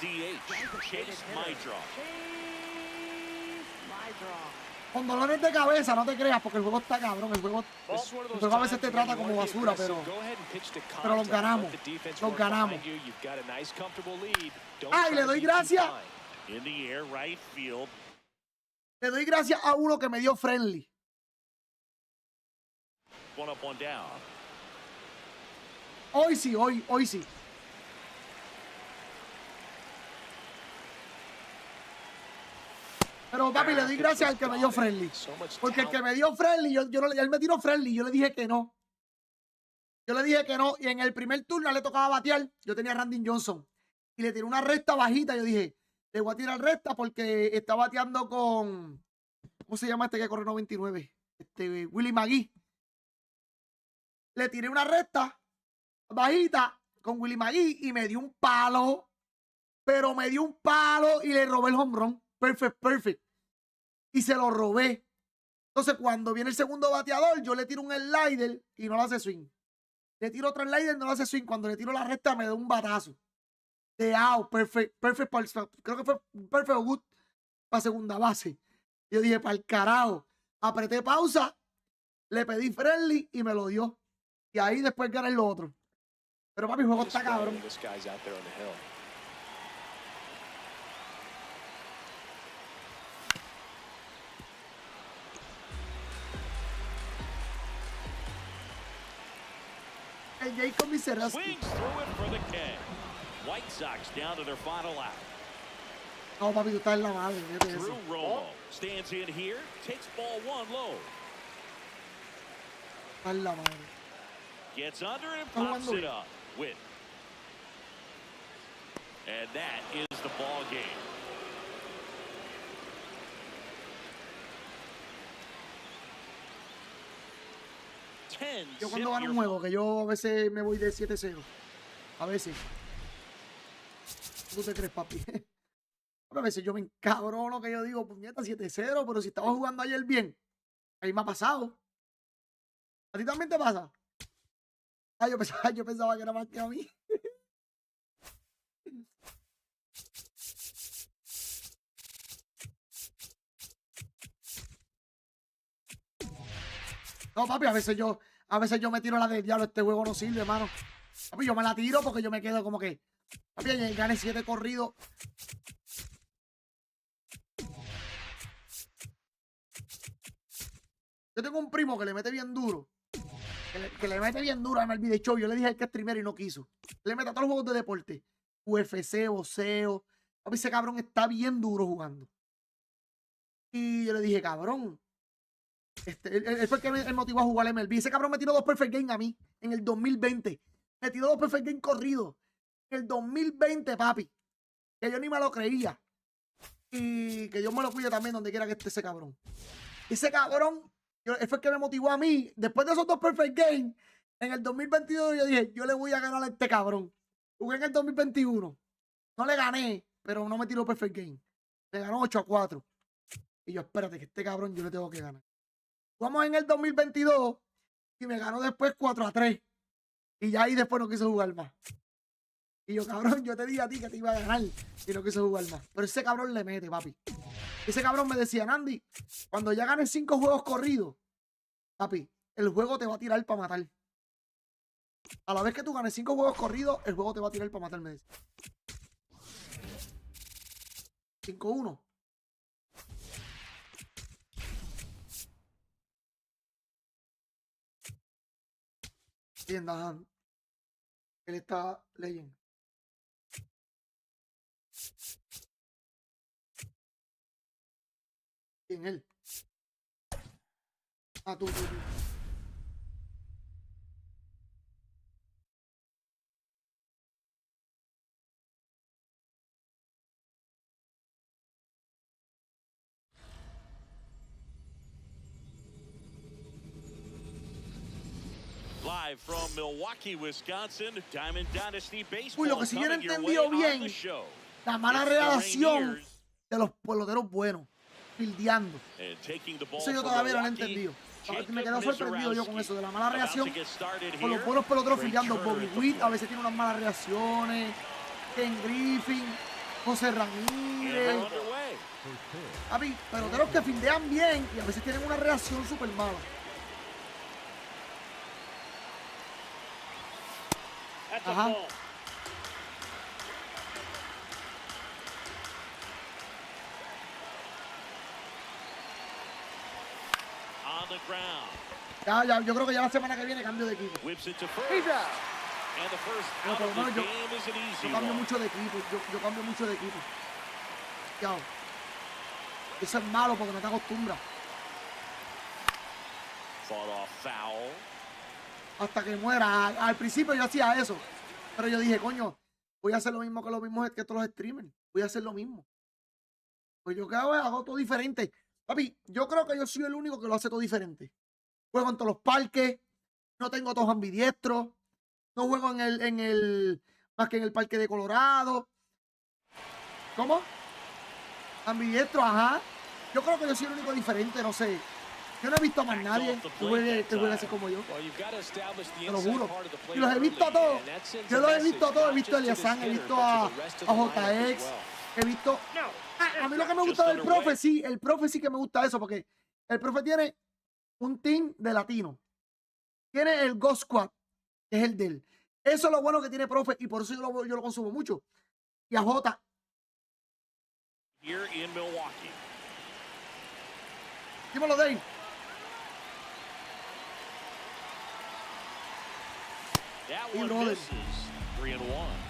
Con dolores de cabeza, no te creas, porque el juego está cabrón. El juego a veces te trata como basura, pero los ganamos. Los ganamos. Ay, le doy gracias. Le doy gracias a uno que me dio friendly. Hoy sí, hoy sí. Pero papi, le doy gracias al que me dio friendly. Porque el que me dio friendly, él me tiró friendly, yo le dije que no. Y en el primer turno le tocaba batear. Yo tenía a Randy Johnson. Y le tiré una recta bajita. Yo dije, le voy a tirar recta porque está bateando con... ¿Cómo se llama este que corre 99? Willie McGee. Le tiré una recta bajita con Willie McGee y me dio un palo. Pero me dio un palo y le robé el home run. Perfect. Y se lo robé. Entonces, cuando viene el segundo bateador, yo le tiro un slider y no le hace swing. Le tiro otro slider y no le hace swing. Cuando le tiro la recta, me da un batazo. De out, perfect. Creo que fue perfect o good para segunda base. Yo dije, para el carajo. apreté pausa, le pedí friendly y me lo dio. Y ahí después gané lo otro. Pero papi, el juego está cabrón. El Jacob y Cerrados. White Sox down to their final out. No, papi, tú estás en la madre. Drew Romo stands in here, takes ball 1 low. Estás en la madre. Gets under and pops it up. Win. And that is the ball game. Yo cuando gano un juego, que yo a veces me voy de 7-0. A veces. ¿Tú te crees, papi? A veces yo me encabrono que yo digo, puñeta, 7-0, pero si estaba jugando ayer bien, ahí me ha pasado. ¿A ti también te pasa? Ah, yo pensaba que era más que a mí. No, papi, a veces yo me tiro la del diablo, este juego no sirve, hermano. Papi, yo me la tiro porque yo me quedo como que, papi, ayer gané 7 corridos. Yo tengo un primo que le mete bien duro. Que le mete bien duro a MLB The Show. Yo le dije al que es streamer y no quiso. Le mete a todos los juegos de deporte. UFC, boxeo. Papi, ese cabrón está bien duro jugando. Y yo le dije, cabrón. Él fue el que me motivó a jugar MLB. Ese cabrón me tiró 2 perfect game a mí en el 2020. Me tiró 2 perfect game corridos. En el 2020, papi. Que yo ni me lo creía. Y que Dios me lo cuide también donde quiera que esté ese cabrón. Ese cabrón, él fue el que me motivó a mí. Después de esos 2 perfect game, en el 2022 yo dije, yo le voy a ganar a este cabrón. Jugué en el 2021. No le gané, pero no me tiró perfect game. Le ganó 8-4. Y yo, espérate, que este cabrón yo le tengo que ganar. Jugamos en el 2022 y me ganó después 4-3. Y ya ahí después no quiso jugar más. Y yo, cabrón, yo te dije a ti que te iba a ganar y no quiso jugar más. Pero ese cabrón le mete, papi. Ese cabrón me decía, Nandy, cuando ya ganes 5 juegos corridos, papi, el juego te va a tirar para matar. A la vez que tú ganes 5 juegos corridos, el juego te va a tirar para matar, me dice. 5-1. Tienda, él está leyendo. ¿Quién él? Ah, tú. Live from Milwaukee, Wisconsin, Diamond Dynasty Baseball. Uy, lo que si yo no he coming your entendido way on bien, the show. la mala It's the relación Rangers. de los peloteros buenos, fildeando. And taking the ball Eso yo for todavía no lo he Milwaukee, entendido. Jacob Me quedo sorprendido yo con eso, de la mala About reacción to get started con los here. buenos peloteros Great fildeando. Turner Bobby at the Witt a plate. veces tiene unas malas reacciones. Ken Griffin, José And Ramírez. we're underway. Papi, peloteros que fildean bien y a veces tienen una reacción súper mala. That's a Ajá. ball. On the ground. Ya, yo creo que ya la semana que viene cambio de equipo. Whips it to first. He's out. And the first Pero out por of lo the menos game is an easy yo cambio one. mucho de equipo. Yo cambio mucho de equipo. Ya. Eso es malo porque no te acostumbras. Fought off foul. Hasta que muera. Al principio yo hacía eso. Pero yo dije, coño, voy a hacer lo mismo que todos los streamers. Voy a hacer lo mismo. Pues yo hago todo diferente. Papi, yo creo que yo soy el único que lo hace todo diferente. Juego en todos los parques. No tengo todos ambidiestros. No juego más que en el parque de Colorado. ¿Cómo? Ambidiestro, ajá. Yo creo que yo soy el único diferente, no sé. Yo no he visto a más nadie que juegue así como yo. Te lo juro. Y los he visto a todos. Yo los he visto a todos. He visto a Eliasan, he visto a JX. He visto... A mí lo que me gusta del profe, sí. El profe sí que me gusta eso porque El profe tiene un team de latino. Tiene el Go Squad, que es el de él. Eso es lo bueno que tiene profe y por eso yo lo consumo mucho. Y a J. Here in Milwaukee. Dímelo, Dave. That Y one brother. misses. 3-1.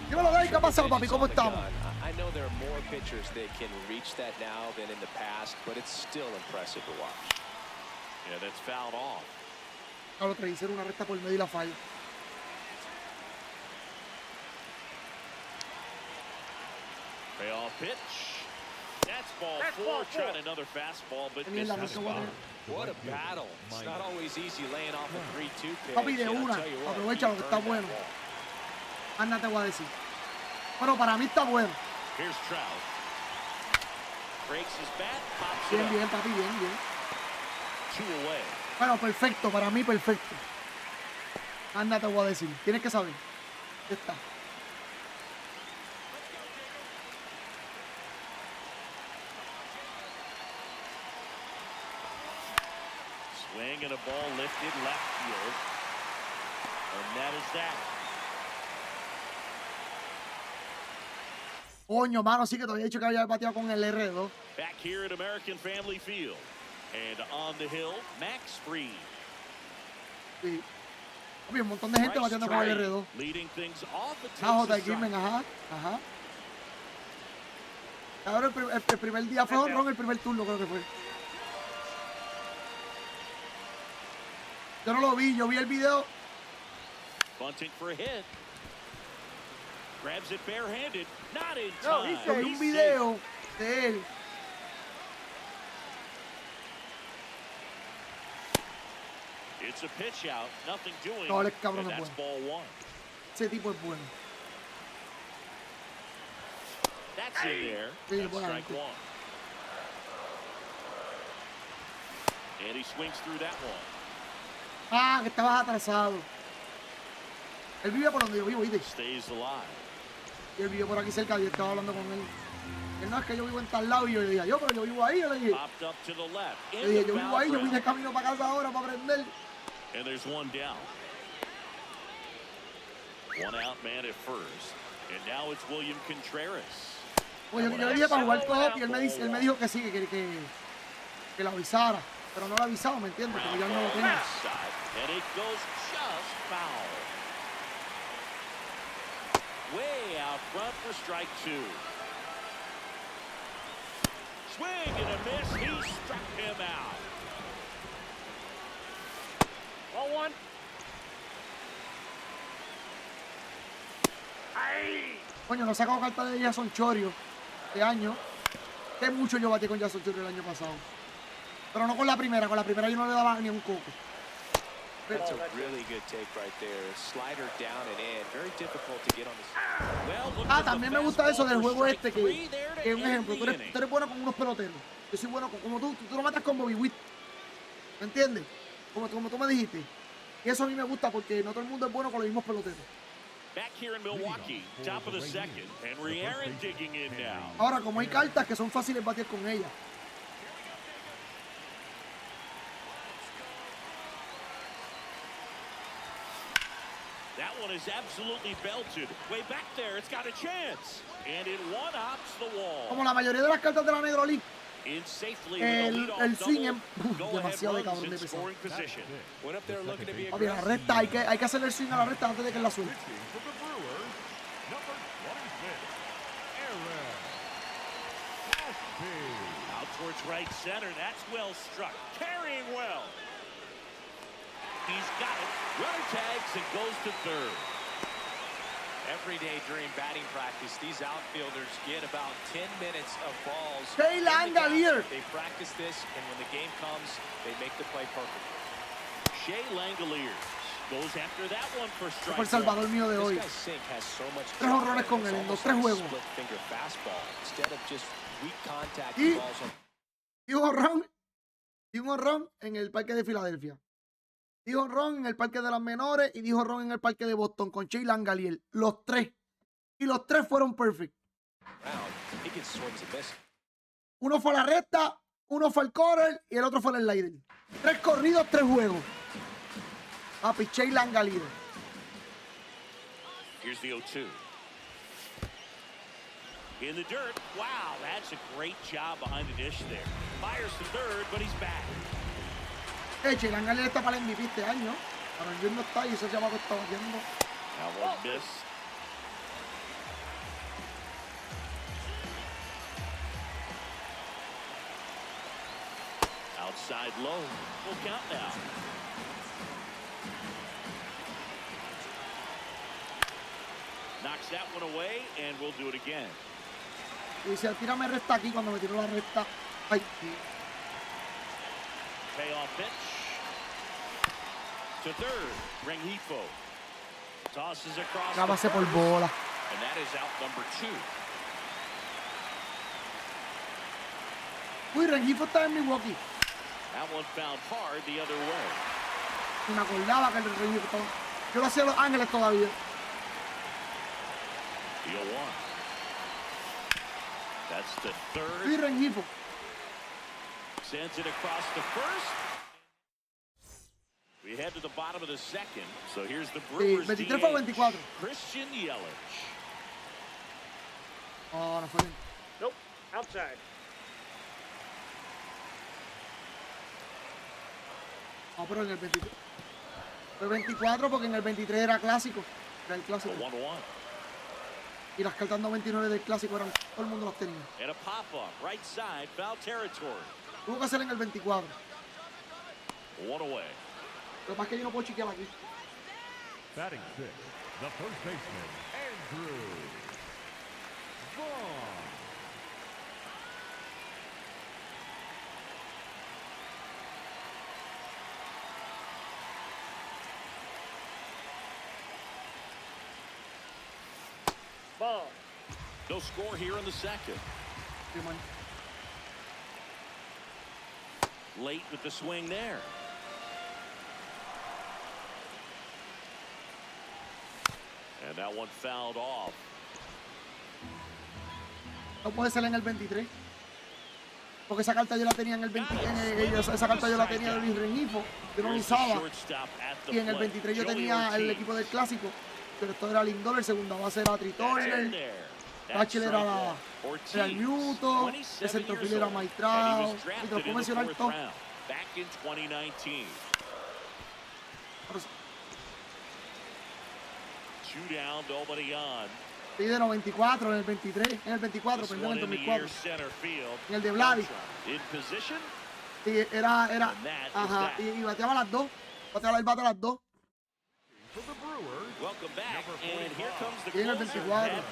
Dímelo, Dave. ¿Qué ha pasado, papi? ¿Cómo estamos? I know there are more pitchers that can reach that now than in the past, but it's still impressive to watch. Yeah, that's fouled off. Ahora te hicieron una recta por medio y la falla. Payoff pitch. That's ball four. Trying another fastball, but Mierda, no misses se the puede. spot. What a battle. It's not always easy laying off a 3-2 pitch. Papi, de and I'll una. tell you what, Aprovecha lo he que está earned that bueno. ball. Anda, te voy a decir. Bueno, para mí está bueno. Here's Trout. Breaks his bat, pops it Bien, up. bien, papi, bien, bien. 2 away. Bueno, perfecto, para mí perfecto. Anda, te voy a decir. Tienes que saber. Ya está. Swing and a ball lifted left field. And that is that. Coño, mano, sí que te había dicho que había bateado con el R2. Back here at American Family Field. And on the hill, Max Fried. Sí. Papi, un montón de gente bateando con el R2. Leading things off the Ah, J. Texas Kirmen, side. ajá, ajá. Ahora el primer día fue honrón, el primer turno creo que fue. Yo no lo vi, yo vi el video. Bunting for a hit. Grabs it barehanded. Not in Yo time. vi un video de él. It's a pitch out. Nothing doing. No, él es cabrón, And es that's bueno. ball one. Ese tipo es bueno. That's in there. Sí, That's buena strike gente. one. And he swings through that one. Ah, que estabas atrasado. Él vive por donde yo vivo, ¿viste? Stays alive. Y él vive por aquí cerca, yo estaba hablando con él. Él no es que yo vivo en tal lado y yo le dije, yo, pero yo vivo ahí. Yo le dije, Popped up to the left. yo dije, In yo the vivo foul ahí, yo vine ground. camino para casa ahora para aprender. And there's one down. One out man at first. And now it's William Contreras. Pues yo le dije para jugar co-op y él me dijo que sí, que la avisara. Pero no la avisado, ¿me entiendes? Porque ya no lo tengo. And it goes just foul. Way out front for strike two. Swing and a miss. He struck him out. Ball one. Ay. Coño, no sacado carta de Jason Chorio este año. Que mucho yo batí con Jason Chorio el año pasado. Pero no con la primera yo no le daba ni un coco. That's a really good take right there. Slider down and in. Very difficult to get on the... Well, look Ah, at the también me gusta eso del fastball for juego strike este, three there to que un end ejemplo, the tú inning. eres bueno con unos peloteros. Yo soy bueno como tú lo matas con Bobby Witt. ¿Me entiendes? Como tú me dijiste. Y eso a mí me gusta porque no todo el mundo es bueno con los mismos peloteros. Back here in Milwaukee, top of the second. Henry Aaron digging in now. Ahora, como hay cartas que son fáciles batir con ellas. That one is absolutely belted. Way back there, it's got a chance. And it one-hops the wall. Como la mayoría de las cartas de la Negro League. In safely with a El leadoff swing es double. Go ahead demasiado de runs cabrón in de pesado. scoring position. Went up there looking to be Papi, la aggressive. recta, hay que hacerle el swing a la recta antes de que la suelte. Out towards right center. That's well struck. Carrying well. He's got it. Runner tags and goes to third. Every day during batting practice, these outfielders get about 10 minutes of balls. Hey, in the gap. Langolier. They practice this, and when the game comes, they make the play perfect. Shea Langoliers goes after that one for Fue strike el salvador mío de hoy. This guy's sink has so much 3 honrones con it's él en los almost 3 like a juegos. split finger fastball instead of just weak contact Y- balls on Y un honrón en el parque de Filadelfia. Dijo honrón en el parque de las menores y dijo honrón en el parque de Boston con Shea Langolier. Los 3. Y los 3 fueron perfect. round. He gets swings and misses. Uno fue a la recta Uno fue el quarter y el otro fue el slider. 3 corridos, 3 juegos. Piché y Langa líder. Here's the 0-2. In the dirt. Wow, that's a great job behind the dish there. Fires to third, but he's back. Che, Langa líder está para el MVP este año. Pero el no está y ese chamaco está batiendo. Now one miss. Outside low. Full count now. Knocks that one away, and we'll do it again. Y si el tira me resta aquí, cuando me tiró la recta. Ay. Payoff pitch. To third, Rengifo. Tosses across. La base por bola. And that is out number 2. Uy, Rengifo está en Milwaukee. That one found hard the other way. Y me acordaba que el Rengifo estaba. Yo lo hacía a Los Ángeles todavía. The 0-1. That's the third. Uy, Rengifo. Sends it across the first. We head to the bottom of the second. So here's the Brewers. 23 fue 24. Christian Yelich. Oh, no fue bien. Nope. Outside. No, pero en el 23. Fue 24 porque en el 23 era clásico. Era el clásico. 1-1. Y las cartas 99 del clásico eran. Todo el mundo las tenía. And a pop-up. Right side. Foul territory. Tuvo que hacer en el 24. 1 away. Lo que pasa es que yo no puedo chequear aquí. Batting six, the first baseman, Andrew Vaughn. Ball. No score here in the second. Sí, man. Late with the swing there. And that one fouled off. No puede ser en el 23. Porque esa carta yo la tenía en el 20. Esa carta yo la tenía de Luis Rengifo. Yo no la usaba. Y en el 23 yo tenía el equipo del clásico. Pero esto era Lindor, el segunda base era Tritorner. Bachelor era Newton. El centrofil era Maitrao. Y te lo puedo mencionar todo. Back in 2019. 2 down, nobody on. Sí, de 94, en el 23, en el 24, perdón, en el 2004. En el de Vladi. Sí, era, ajá, y bateaba las dos. Bateaba el bate a las dos. Y en el 24. No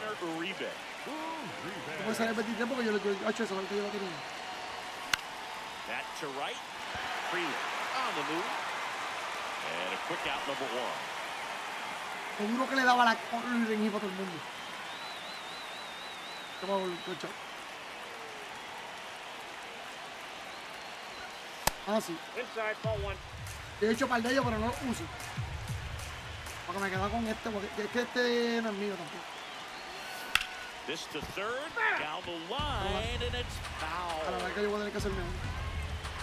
puede ser el 23 porque yo he hecho eso, yo lo tenía. Back to right. Fría on the move. And a quick out number 1. Seguro que le daba la Rengifo a todo el mundo. Ah, sí. Inside, ball 1. Yo he hecho par de ellos, pero no los uso. Porque me quedaba con este, porque es que este no es mío tampoco. This to third, down the line, and it's foul. A la verdad que yo voy a tener que hacer mejor.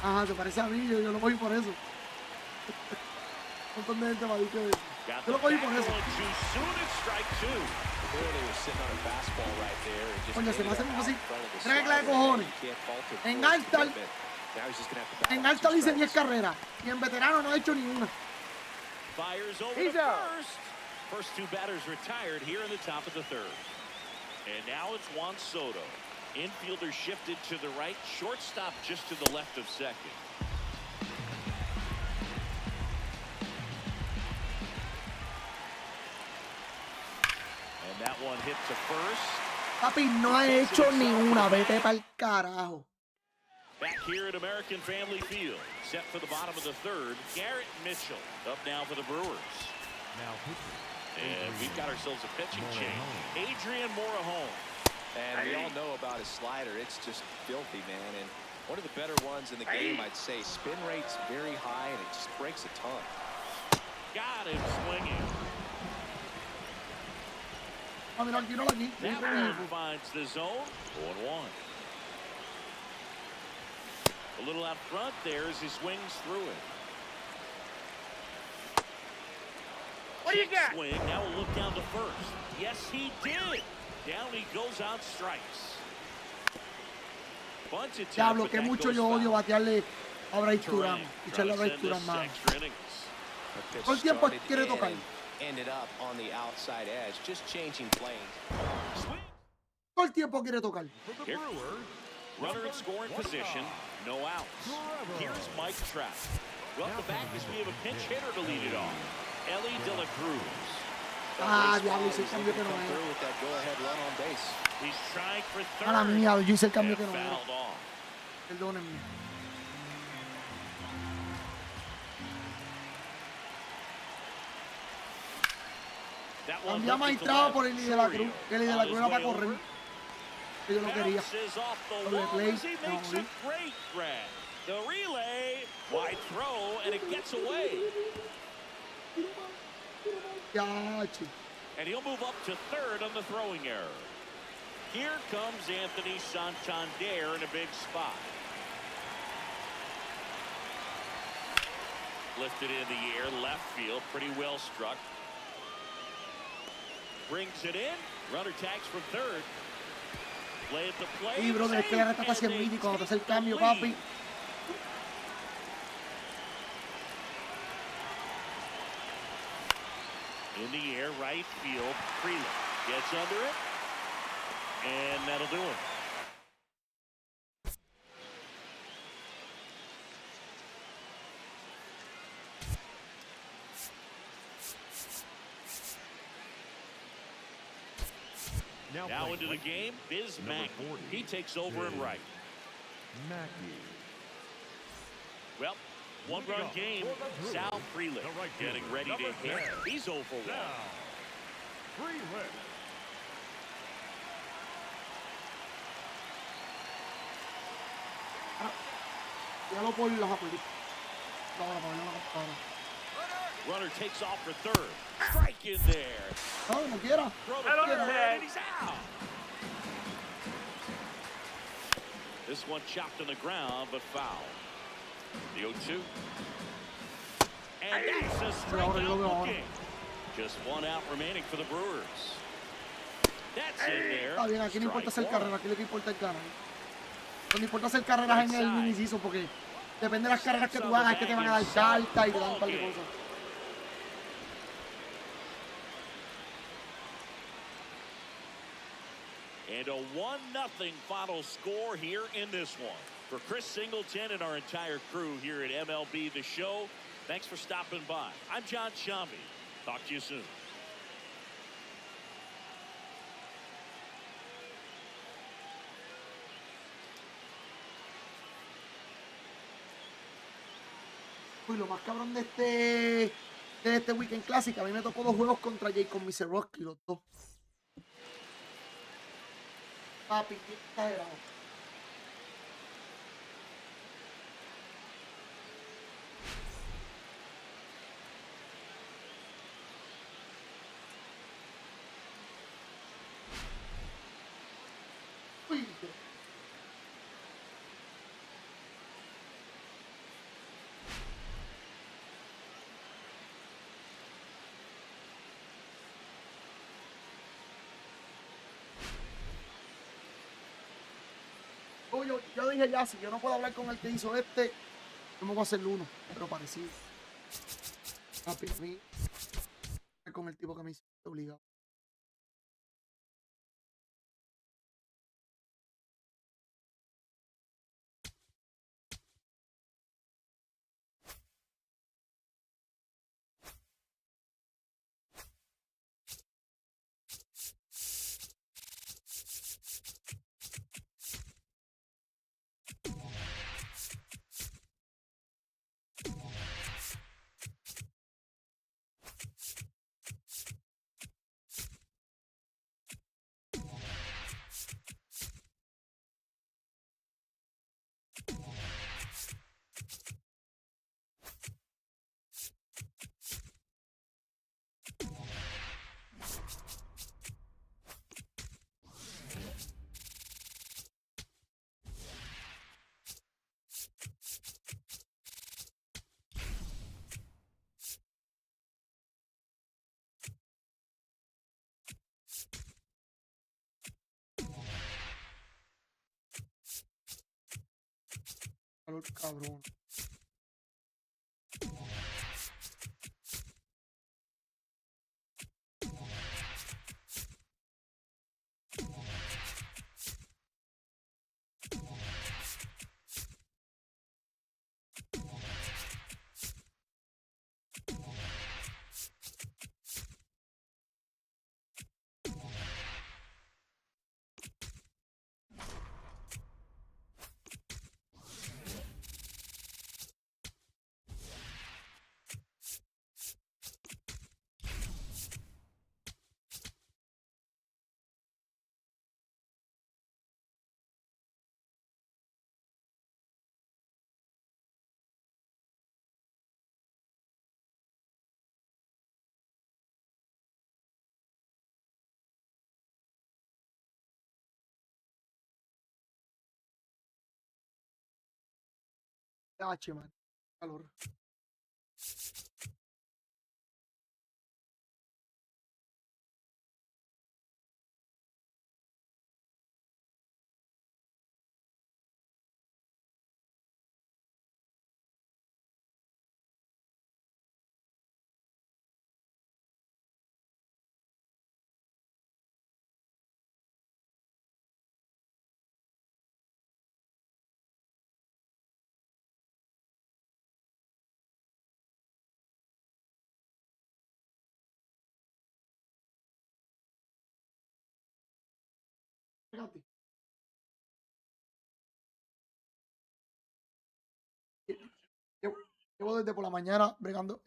Ajá, te parece a mí, yo lo cogí por eso. Un montón de gente me ha dicho eso. Yo lo cogí por eso. Coño, se me hace así. Regla de cojones. En Altal hice 10 carreras. Y en veterano no he hecho ninguna. He's out. First 2 batters retired here in the top of the third. And now it's Juan Soto. Infielder shifted to the right. Shortstop just to the left of second. That one hit to first. Papi, no ha hecho ni una. Vete pa'l carajo. Back here at American Family Field. Set for the bottom of the third. Garrett Mitchell up now for the Brewers. And we've got ourselves a pitching change. Adrian Morejon. And we all know about his slider. It's just filthy, man. And one of the better ones in the game, I'd say. Spin rate's very high, and it just breaks a ton. Got him swinging. That finds the zone. 0-1. A little out front there as he swings through it. What do you got? Swing. Now we'll look down to first. Yes, he did. Down he goes on strikes. Bunch of Diablo, que mucho yo odio batearle a Bryce Durán. Echarle a Bryce Durán, mano. Todo el tiempo quiere tocar. Ended up on the outside edge, just changing planes. Todo el tiempo quiere tocar. Here, runner in scoring position, no outs. Here's Mike Trout. Well, the back is we have a pinch hitter to lead it off. Ellie De La Cruz. Ah, diablo, hice el cambio que no era. He's trying for third. Mala mía, yo hice el cambio que no era. Fouled off. Perdónenme. That one Cambiamos a looking to Itrao left. por Eli De La Cruz. Eli De La Cruz era para On his way correr. Que yo no quería. Bounces off the Doble wall play. as he makes No, a great grab. The relay, wide throw, and it gets away. Ya, chico. And he'll move up to third on the throwing error. Here comes Anthony Santander in a big spot. Lifted in the air, left field, pretty well struck. Brings it in. Runner tags from third. Play at the plate. Sí, brother, es que la reta está haciendo mini cuando te hace el cambio, papi. In the air, right field. Freeland gets under it. And that'll do it. Now into the game, Biz Mackey. He takes over in right. Mackey. Well, one-run game. Sal Freeland getting ready to hit. He's over 1. Freeland. Ya lo por las apuestas. No. Runner takes off for third. Strike in there. No, no quiera. Throw the Hello, third, Ted. and he's out. This one chopped on the ground, but foul. The 0-2. And that's a strikeout looking. Just one out remaining for the Brewers. That's in there. Está bien, aquí no importa hacer carrera, aquí lo que importa es ganar. No importa hacer carreras en el mini-season porque depende de las carreras que tú hagas, es que te van a dar carta y te dan un par de cosas. And a 1-0 final score here in this one. For Chris Singleton and our entire crew here at MLB The Show, thanks for stopping by. I'm John Shambi. Talk to you soon. Uy, lo más cabrón de este Weekend Classic, a mí me tocó 2 juegos contra Jacob Miserowski, los 2. Papi, qué exagerado. Uy, yo dije ya, si yo no puedo hablar con el que hizo este, yo me voy a hacer uno, pero parecido. Papi, a mí, con el tipo que me hizo obligado. calor cabrón. H, man. Calor. Fíjate. Llevo desde por la mañana bregando,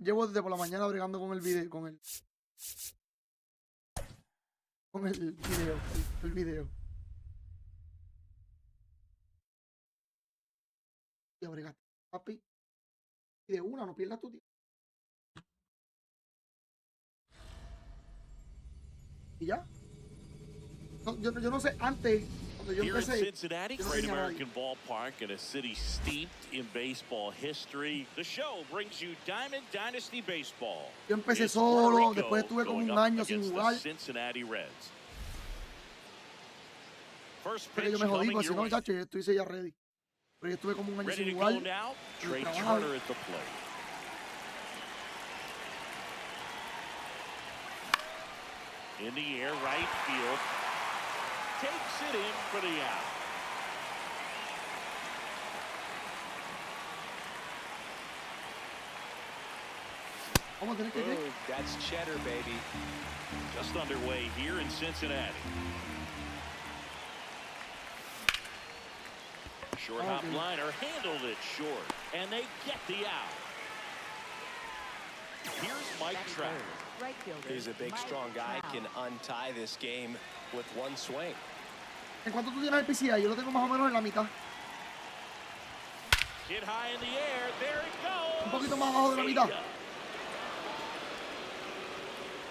con el video, con el video. Y bregate, papi. Y de una, no pierdas tu tiempo. Y ya. No, yo no sé, antes, cuando yo Here in empecé, Cincinnati, yo no great tenía nadie. American ballpark in a city steeped in baseball history. The show brings you Diamond Dynasty Baseball. Yo empecé It's Puerto solo, Rico después estuve como going un up año sin against the jugar. Cincinnati Reds. First Porque pitch yo me jodí, coming porque si your no, way. chacho, yo estuviese ya ready. Pero yo estuve como un año Ready sin to jugar. go now. Trey trabajo. Turner at the plate. In the air, right field. Takes it in for the out. Vamos a tener que ir. Ooh, that's cheddar, baby. Just underway here in Cincinnati. Short hop liner handled it short, and they get the out. Here's Mike Trout. Right fielder. He's a big, strong guy, can untie this game with one swing. ¿En cuánto tú tienes el PCI? Yo lo tengo más o menos en la mitad. Hit high in the air. There it goes. Un poquito más abajo de la mitad.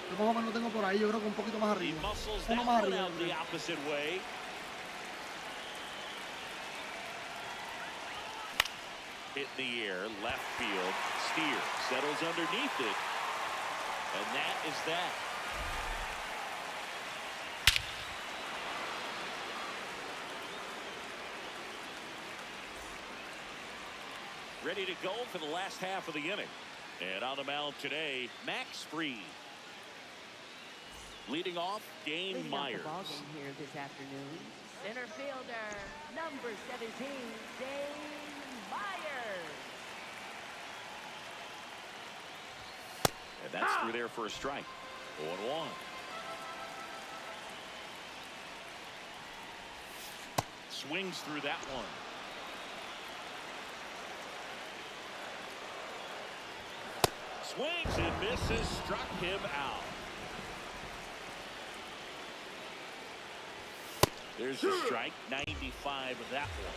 Yo más o menos lo tengo por ahí. Yo creo que un poquito más He arriba. muscles Uno that más one arriba. out the opposite way. Hit in the air, left field. Steer settles underneath it, and that is that. Ready to go for the last half of the inning. And on the mound today, Max Fried. Leading off, Dane Leading off the Myers. ballgame here this afternoon, center fielder, number 17, Dane Myers. And that's through there for a strike. 0-1. Swings through that one. Swings and misses, struck him out. There's a strike, 95 of that one.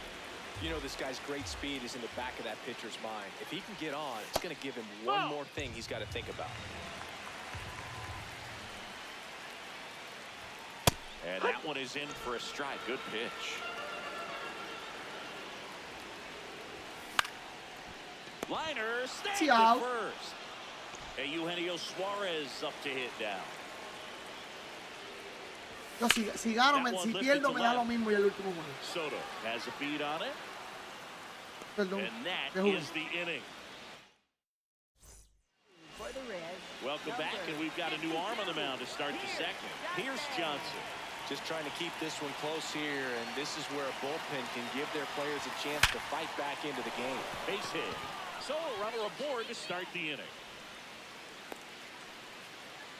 You know, this guy's great speed is in the back of that pitcher's mind. If he can get on, it's going to give him one more thing he's got to think about. And that one is in for a strike. Good pitch. Liner, stay out. first. Hey, Eugenio Suarez up to hit down. Yo si gano, si pierdo, me da lo mismo y el último juego. Soto has a beat on it. Perdón. And that de jugué. is the inning. For the Reds. Welcome back, and we've got a new arm on the mound to start the second. Pierce Johnson. Just trying to keep this one close here, and this is where a bullpen can give their players a chance to fight back into the game. Base hit. So a runner aboard to start the inning.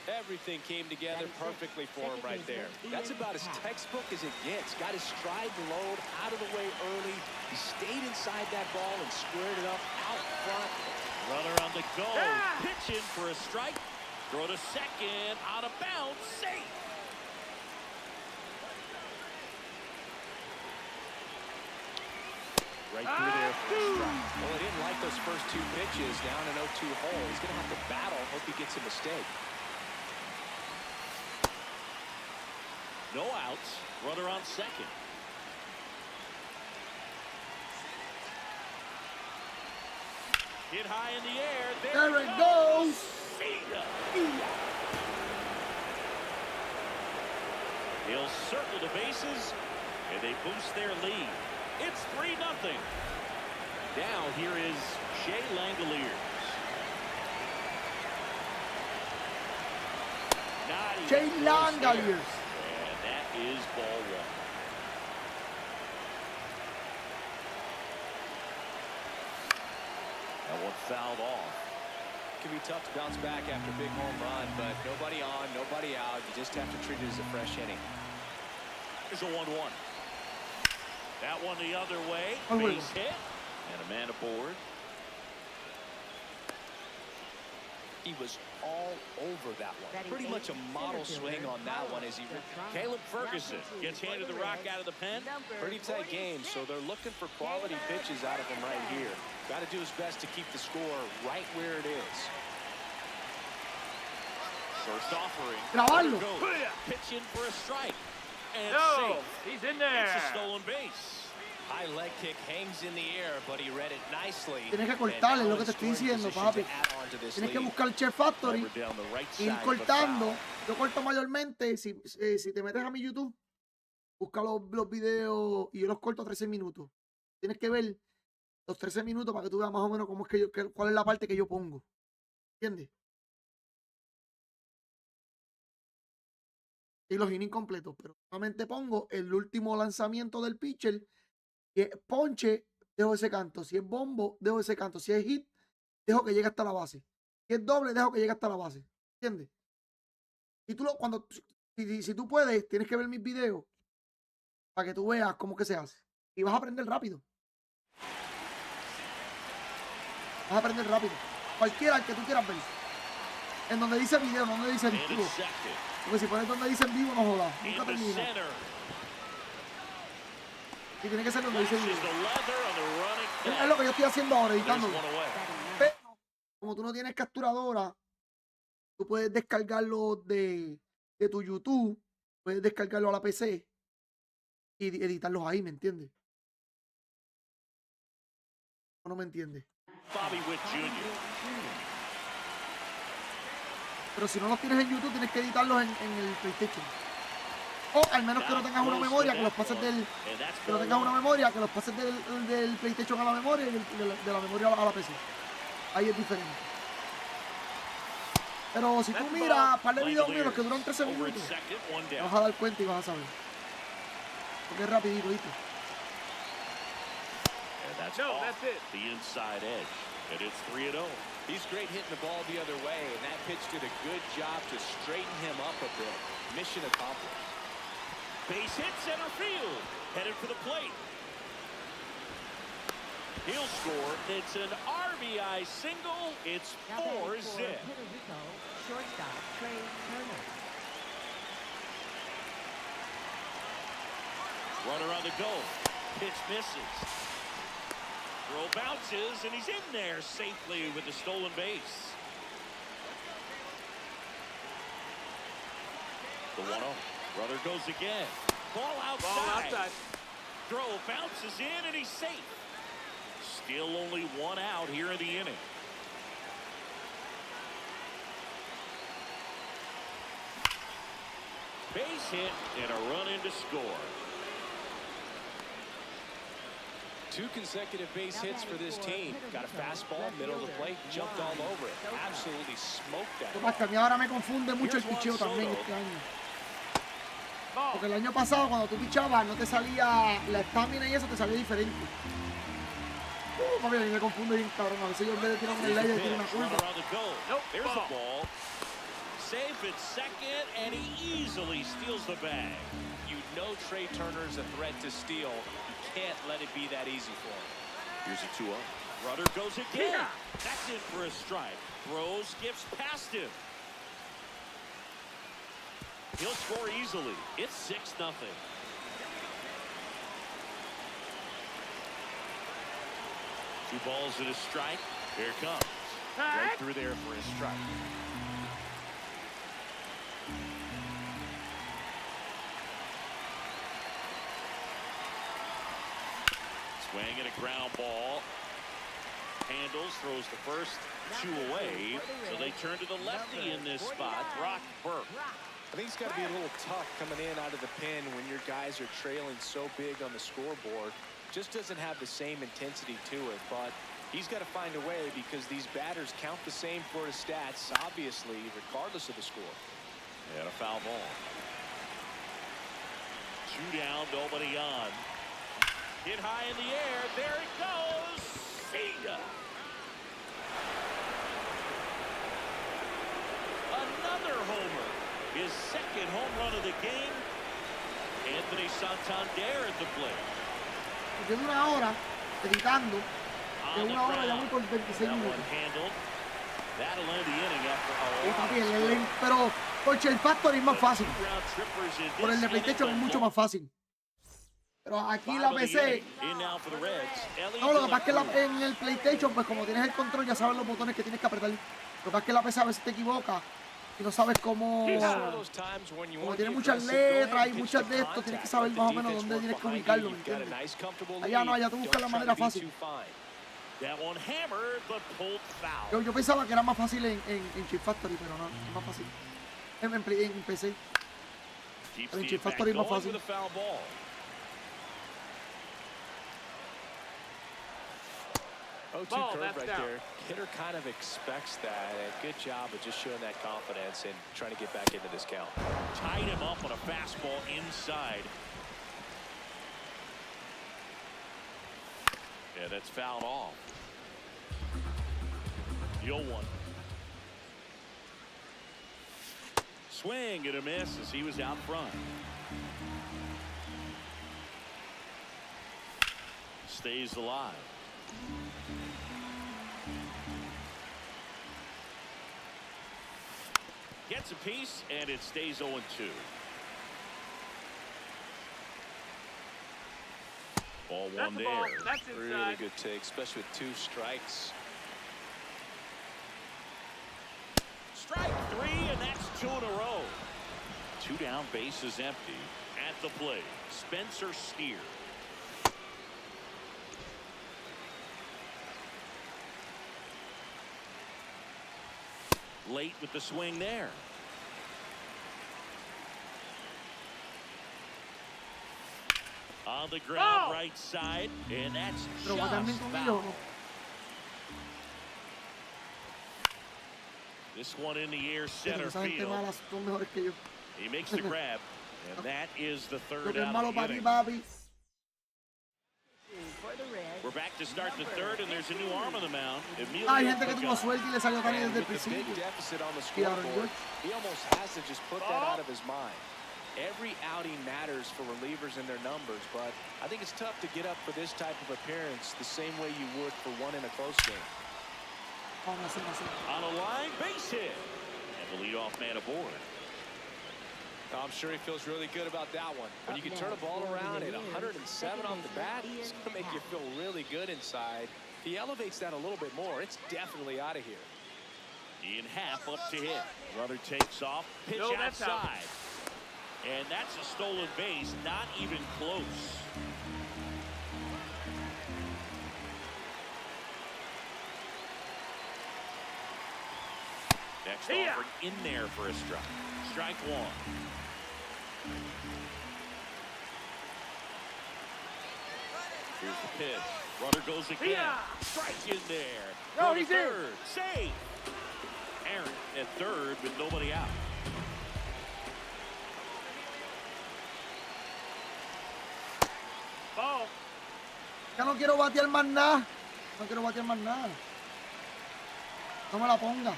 Everything came together perfectly for him right there. That's about as textbook as it gets. Got his stride load out of the way early. He stayed inside that ball and squared it up out front. Runner on the go. Pitch in for a strike. Throw to second. Out of bounds. Safe. Right through there for a strike. Well, he didn't like those first two pitches down an 0-2 hole. He's going to have to battle. Hope he gets a mistake. No outs. Runner on second. Hit high in the air. There it goes. See ya. He'll circle the bases, and they boost their lead. It's 3-0. Now here is Shea Langoliers. Shea Langoliers. And that is ball one. That one fouled off. It can be tough to bounce back after a big home run, but nobody on, nobody out. You just have to treat it as a fresh inning. Here's a 1-1. That one the other way. Base hit. And a man aboard. He was all over that one. Pretty much a model swing on that one as he... Caleb Ferguson gets handed the rock out of the pen. Pretty tight game, so they're looking for quality pitches out of him right here. Got to do his best to keep the score right where it is. First offering. Grabarlo. Pitch in for a strike. And No, safe. he's in there. It's a stolen base. High leg kick hangs in the air, but he read it nicely. Tienes que cortar, es lo que te estoy diciendo, papi. Tienes que buscar el Chef Factory, ir cortando. Yo corto mayormente, si te metes a mi YouTube, busca los videos y yo los corto a 13 minutos. Tienes que ver los 13 minutos para que tú veas más o menos cómo es que cuál es la parte que yo pongo. ¿Entiendes? Y los innings completos, pero solamente pongo el último lanzamiento del pitcher. Si es ponche, dejo ese canto. Si es bombo, dejo ese canto. Si es hit, dejo que llegue hasta la base. Si es doble, dejo que llegue hasta la base. ¿Entiendes? Y tú si tú puedes, tienes que ver mis videos para que tú veas cómo que se hace. Y vas a aprender rápido. Vas a aprender rápido. Cualquiera que tú quieras ver. En donde dice video, no donde dice vivo. Porque si pones donde dice vivo, no jodas. Nunca termina. Y tiene que ser donde dice vivo. Es lo que yo estoy haciendo ahora, editándolo. Pero, como tú no tienes capturadora, tú puedes descargarlo de tu YouTube, puedes descargarlo a la PC y editarlos ahí, ¿me entiendes? ¿O no me entiendes? Pero si no los tienes en YouTube, tienes que editarlos en el PlayStation. O al menos que no tengas una memoria, que los pases del PlayStation a la memoria y de la memoria a la PC. Ahí es diferente. Pero si tú miras un par de videos míos que duran 13 minutos, te vas a dar cuenta y vas a saber. Porque es rapidito, ¿viste? No, that's it. The inside edge. And it's 3-0. He's great hitting the ball the other way, and that pitch did a good job to straighten him up a bit. Mission accomplished. Base hit center field. Headed for the plate. He'll score. It's an RBI single. It's 4-zip. Shortstop Trey Turner. Runner on the go. Pitch misses. Throw bounces, and he's in there safely with the stolen base. The 1-0. Runner goes again. Ball outside. Throw bounces in, and he's safe. Still only one out here in the inning. Base hit and a run in to score. 2 consecutive base hits for this team. Got a fastball, middle of the plate, jumped all over it. Absolutely smoked that. A mí ahora me confunde mucho el picheo también este año. Porque el año pasado cuando tú pichabas no te salía la estamina y eso te salía diferente. Mami, a mí me confunde bien cabrón. A veces yo en vez de tirar una ley, tiro una curva. There's the ball. Safe at second, and he easily steals the bag. You know Trey Turner's a threat to steal. You can't let it be that easy for him. Here's a 2-0. Runner goes again. That's in for a strike. Throws, skips past him. He'll score easily. It's 6-0. 2 balls and a strike. Here it comes. Right through there for a strike. Swing and a ground ball. Handles, throws the first 2 away. So they turn to the lefty in this spot, Brock Burke. I think it's got to be a little tough coming in out of the pen when your guys are trailing so big on the scoreboard. Just doesn't have the same intensity to it, but he's got to find a way because these batters count the same for his stats, obviously, regardless of the score. And a foul ball. 2 down, nobody on. Hit high in the air. There it goes. See ya. Another homer. His second home run of the game. Anthony Santander at the plate. Porque de una hora, editando, de una hora ya voy por 26 minutos. Pero por el Factory es más fácil. Por el de PlayStation es mucho más fácil. Pero aquí en la PC, no, lo que pasa es que en el PlayStation, pues como tienes el control, ya sabes los botones que tienes que apretar. Lo que pasa es que en la PC a veces te equivocas y no sabes cómo, como tiene muchas letras y muchas de esto, tienes que saber más o menos dónde tienes que ubicarlo, ¿me entiendes? Allá no, allá tú buscas la manera fácil. Yo pensaba que era más fácil en Chip Factory, pero no, es más fácil. En PC. Pero en Chip Factory es más fácil. Ball, curve right there. Hitter kind of expects that. Good job of just showing that confidence and trying to get back into this count. Tied him up on a fastball inside. Yeah, that's fouled off. The 0-1. Swing and a miss as he was out front. Stays alive. Gets a piece, and it stays 0-2. Ball one there. That's inside. Really good take, especially with 2 strikes. Strike 3, and that's 2 in a row. 2 down, bases empty. At the plate, Spencer Steer. Late with the swing there. On the ground, right side, and that's just foul. This one in the air, center field. He makes the grab, and that is the 3rd out of the inning. We're back to start the 3rd, and there's a new arm on the mound. Hay gente que tuvo suerte y le salió también desde el principio. He almost has to just put that out of his mind. Every outing matters for relievers and their numbers, but I think it's tough to get up for this type of appearance the same way you would for one in a close game. On a line, base hit. And the leadoff man aboard. I'm sure he feels really good about that one. When you can turn a ball around at 107 off the bat, it's going to make you feel really good inside. If he elevates that a little bit more, it's definitely out of here. In half up to hit. Runner takes off, pitch outside. And that's a stolen base, not even close. Next offering in there for a strike. Strike 1. Here's the pitch. Runner goes again. Fría. Strike in there. No, Go to he's in. third. Safe. Aaron at third with nobody out. Ball. Ya no quiero batear más nada. No quiero batear más nada. No me la ponga.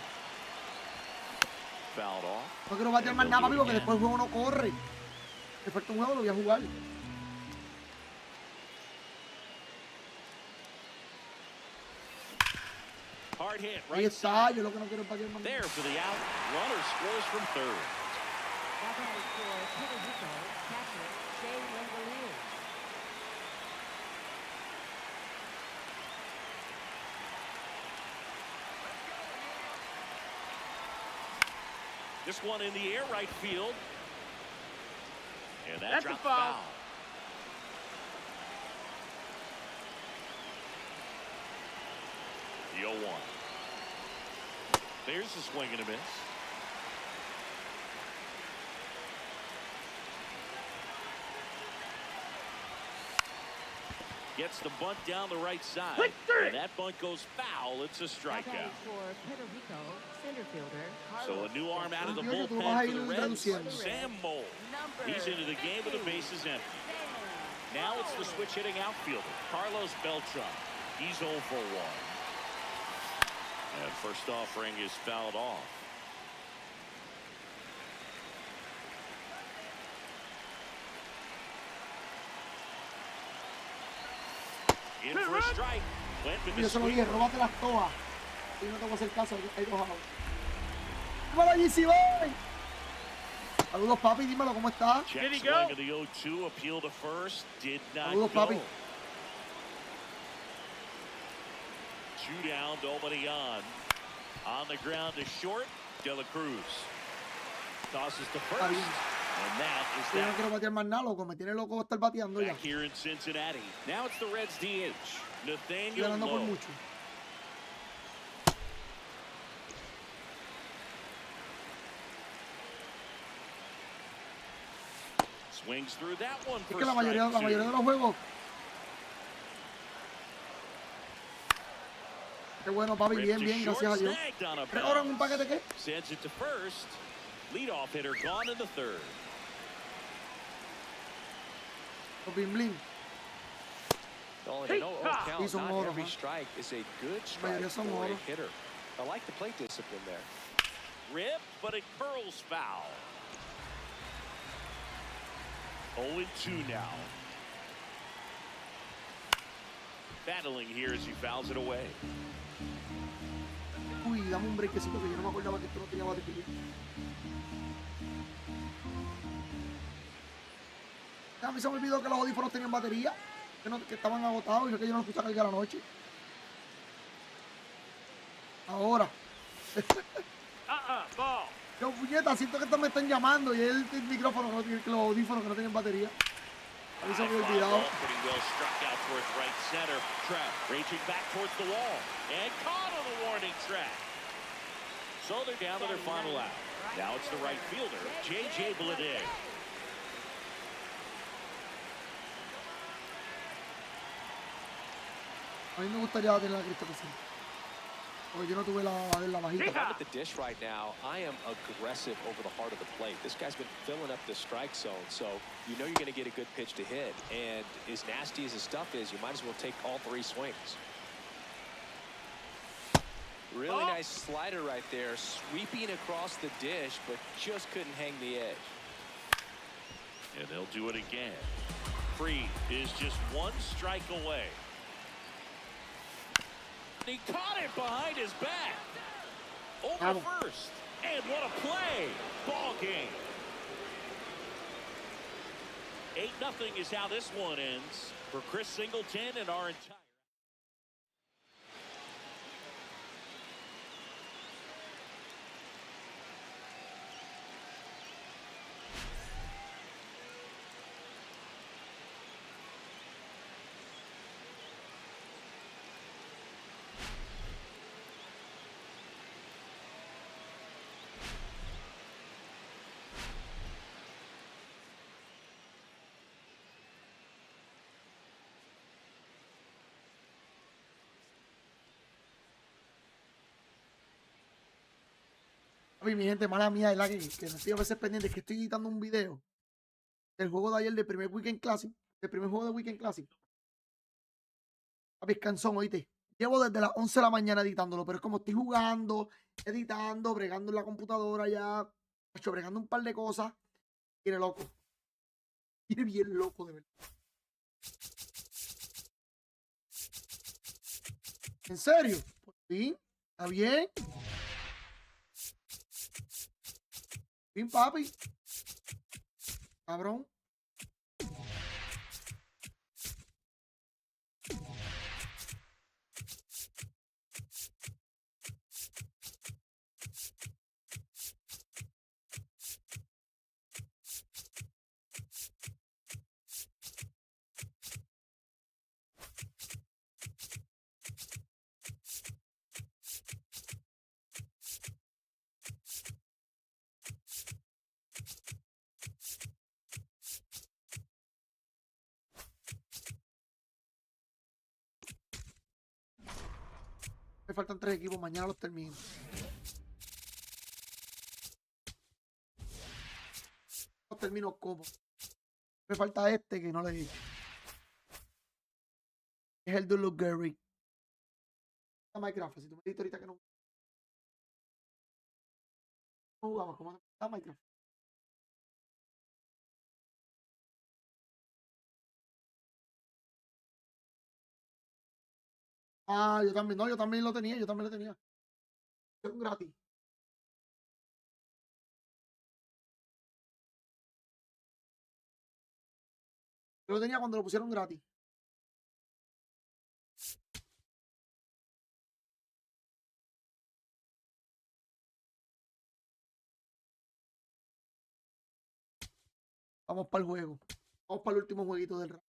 Fouled off. No quiero batear más nada, papi, porque después el juego no corre. Después un juego lo voy a jugar. Hard hit Ahí right está, side. yo lo que no quiero es batear más nada. There for the out. Runner scores from third. Now batting for Puerto Rico, catcher Shea Langolier. This one in the air, right field. And that That's a dropped foul. foul. The 0-1. There's the swing and a miss. Gets the bunt down the right side. And that bunt goes foul. It's a Now strikeout. batting for Puerto Rico, center fielder So Carlos a new arm out of the Yo, tú vas bullpen a for ir the Reds. reduciendo. Sam Mole. Number He's into the game with the bases empty. Now it's the switch hitting outfielder, Carlos Beltran. He's 0 for 1. And first offering is fouled off. In for a strike. Went with Yo the se lo dije, sweep. róbate las toas. Y no te voy a hacer caso, ahí dos out. ¡Dímelo allí, si voy! Saludos, papi, dímelo, ¿cómo estás? Check Did he swing go? of the 0-2, appeal to first, did not Saludos, go. papi. 2 down, nobody on. On the ground to short, De La Cruz. Tosses to first, Está bien. and that is Yo no that. quiero batear más nada, loco. Me tiene loco estar bateando ya. Back here in Cincinnati. Now it's the Reds DH. Estoy Nathaniel ganando por Lowe. mucho. Swings through that one Es for que la mayoría strike de two. los juegos. Qué bueno, papi. Bien, Ripped to bien, gracias a short, Dios. snagged on a 3 horas en un bounce. paquete, ¿qué? Sends it to first. Leadoff hitter gone in the third. Los bling bling. Oh, and no count. Hizo un Not oro, every huh? strike is a good mayoría strike son for a oro. hitter. I like the plate discipline there. Rip, but it curls foul. 0-2 now. Battling here as he fouls it away. Uy, dame un breakcito que yo no me acordaba que esto no tenía batería. A mí se me olvidó que los audífonos tenían batería, que estaban agotados y que yo no los puse a cargar anoche. Ahora. Ball. Yo, puñeta, siento que estos me están llamando y el micrófono, que no tiene, que los audífonos que no tienen batería. A mí se me había olvidado. Pretty well struck out towards right center. Trap reaching back towards the wall. And caught on the warning track. So they're down to their final out. Now it's the right fielder, J.J. Bleday. A mí me gustaría tener la crista que sí. Porque yo no tuve la bajita. If I'm at the dish right now, I am aggressive over the heart of the plate. This guy's been filling up the strike zone, so you know you're going to get a good pitch to hit. And as nasty as his stuff is, you might as well take all 3 swings. Really nice slider right there, sweeping across the dish, but just couldn't hang the edge. And they'll do it again. Freed is just 1 strike away. He caught it behind his back. Over first. And what a play. Ball game. 8-0 is how this one ends for Chris Singleton and our entire. Papi, mi gente, mala mía, es la que no estoy a veces pendiente, es que estoy editando un video del juego de ayer del primer Weekend Classic, del primer juego de Weekend Classic. Papi, es cansón, oíste. Llevo desde las 11 de la mañana editándolo, pero es como estoy jugando, editando, bregando en la computadora ya, bregando un par de cosas. Quiere loco. Quiere bien loco, de verdad. ¿En serio? Por fin. ¿Está bien? Bien, papi. Cabrón. Me faltan 3 equipos, mañana los termino. Los termino como. Me falta este que no le he hecho. Es el de los Gary. Minecraft, si tú me dijiste ahorita que no jugamos, ¿cómo se llama Minecraft? Ah, yo también, no, yo también lo tenía. Es un gratis. Yo lo tenía cuando lo pusieron gratis. Vamos para el juego. Vamos para el último jueguito del round.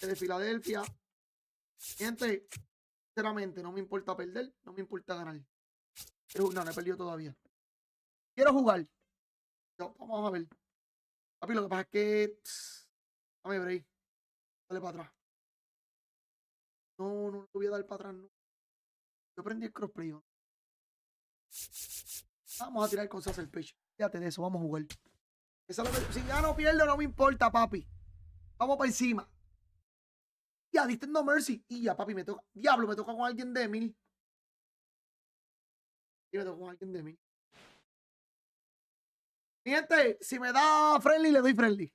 De Filadelfia. Gente, sinceramente, no me importa perder, no me importa ganar. No, no he perdido todavía. Quiero jugar. Vamos a ver. Papi, lo que pasa es que... dame break. Dale para atrás. No voy a dar para atrás, no. Yo prendí el crossplay. ¿No? Vamos a tirar con Sasa el pecho. Fíjate de eso, vamos a jugar. Eso es lo que, si gano o pierdo, no me importa, papi. Vamos para encima. Ya, diste no mercy. Y ya, papi, me toca. Diablo, me toca con alguien de mil. Y me toca con alguien de mil. Mi gente, si me da friendly, le doy friendly.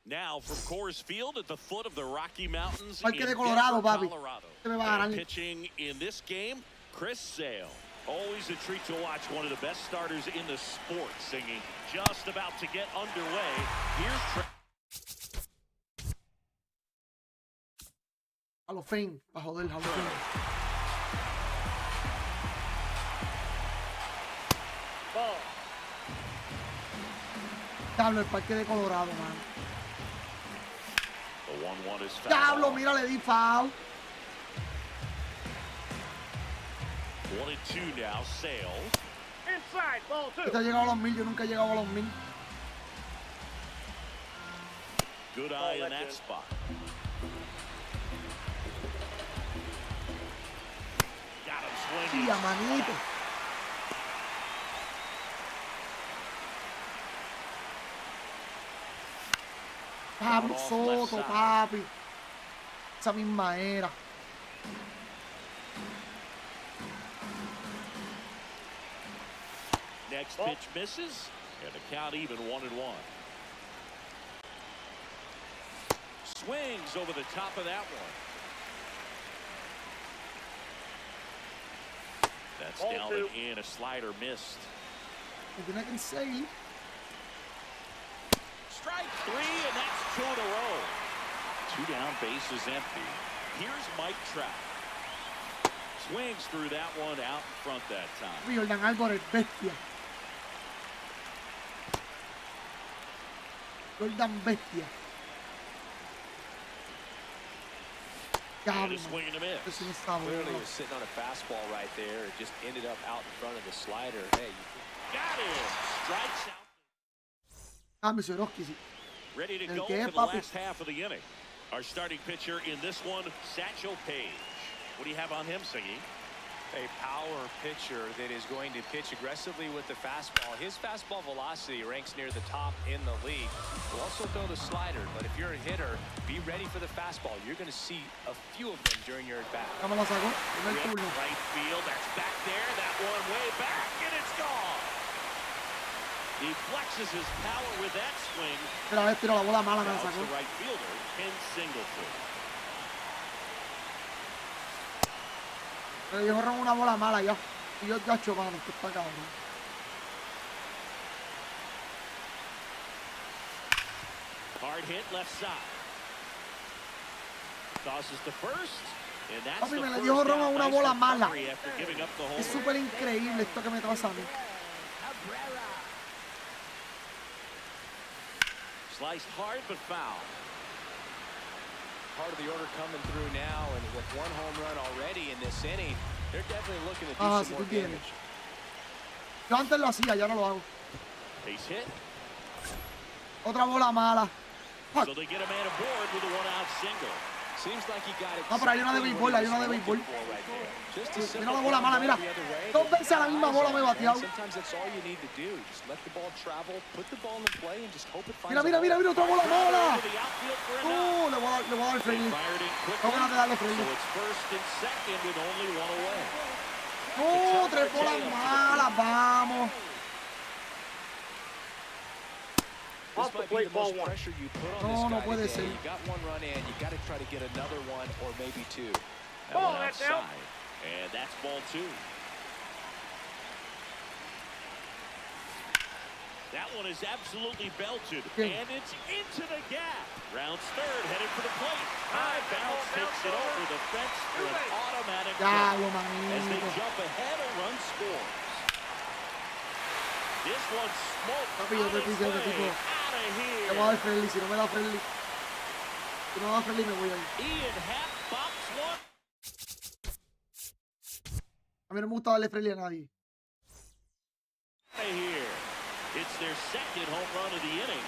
Now from Coors Field at the foot of the Rocky Mountains Parque in de Colorado, Denver, papi. Colorado. Se me va a ganar. And pitching in this game, Chris Sale. Always a treat to watch one of the best starters in the sport singing. Just about to get underway. Here's Hall of Fame, para joder, Hall of Fame. Diablo, el parque de Colorado, man. The 1-1 is foul. Diablo, mira, le di foul. 1-2 now, Sale. Inside, ball two. Este ha llegado a los 1000, yo nunca he llegado a los 1000. Good eye in that spot. Got him swinging. Tía, manito. Pablo Soto, papi. Esa misma era. Next pitch misses, and the count even 1-1. Swings over the top of that one. That's down and in, a slider missed. Nothing I can say. Strike three, and that's 2 in a row. 2 down, bases empty. Here's Mike Trout. Swings through that one out in front that time. Jordan Álvarez, bestia. Jordan bestia. And a swing and a miss. Clearly was sitting on a fastball right there. It just ended up out in front of the slider. Hey, got him. Strikes out. Ready to go for the last half of the inning. Our starting pitcher in this one, Satchel Paige. What do you have on him, Singy? a power pitcher that is going to pitch aggressively with the fastball. His fastball velocity ranks near the top in the league. Will also throw the slider, but if you're a hitter, be ready for the fastball. You're going to see a few of them during your at-bat. Right field, that's back there. That one way back, and it's gone. He flexes his power with that swing. Mira, tiro la bola mala, me la Now it's sacó. the right fielder, Ken Singleton. Me dijo una bola mala ya. Y yo ya hecho, mano, que está cabrón. Hard hit left side. Tosses to first. And that's Papi, the me le first dio Roma down. una Nice bola mala. recovery after giving up the home Es run. súper increíble esto que me pasa a mí. Sliced hard but foul. Part of the order coming through now, and with one home run already in this inning, they're definitely looking to do Ah, some si more tú tienes. damage. Yo antes lo hacía, ya no lo hago. Base hit. Otra bola mala. Fuck. So they get a man aboard with a one-out single. Seems like he got it. No, pero hay una de béisbol, hay una de béisbol. Just a Mira la bola mala, mira. Dos veces a la misma bola me he bateado. Sometimes that's all you need to do. Just let the ball travel, put the ball in play, and just hope it finds. Mira, mira, mira, mira, otra bola mala. To the outfield for a knock. Le voy a dar friendly. Fired in quickly. Tengo ganas de darle So friendly. it's first and second with only one away. No, tres bolas malas, vamos. This might be the most pressure you put on this No, no guy puede today. ser. You got one run in, you got to try to get another one or maybe two. That Ball, one that's out. outside. And that's ball two. That one is absolutely belted. Okay. And it's into the gap. Rounds third, headed for the plate. High bounce takes it over the fence for an automatic Ya, run. lo As they manito. jump ahead, a run scores. This one smoked Papi, yo te on its estoy diciendo, way tipo, out of here. Le voy a dar friendly. Si no me da friendly. Si no me da friendly, me voy a ir. Ian Happ bops one. A mí no me gusta darle friendly a nadie. Out of here. It's their second home run of the inning.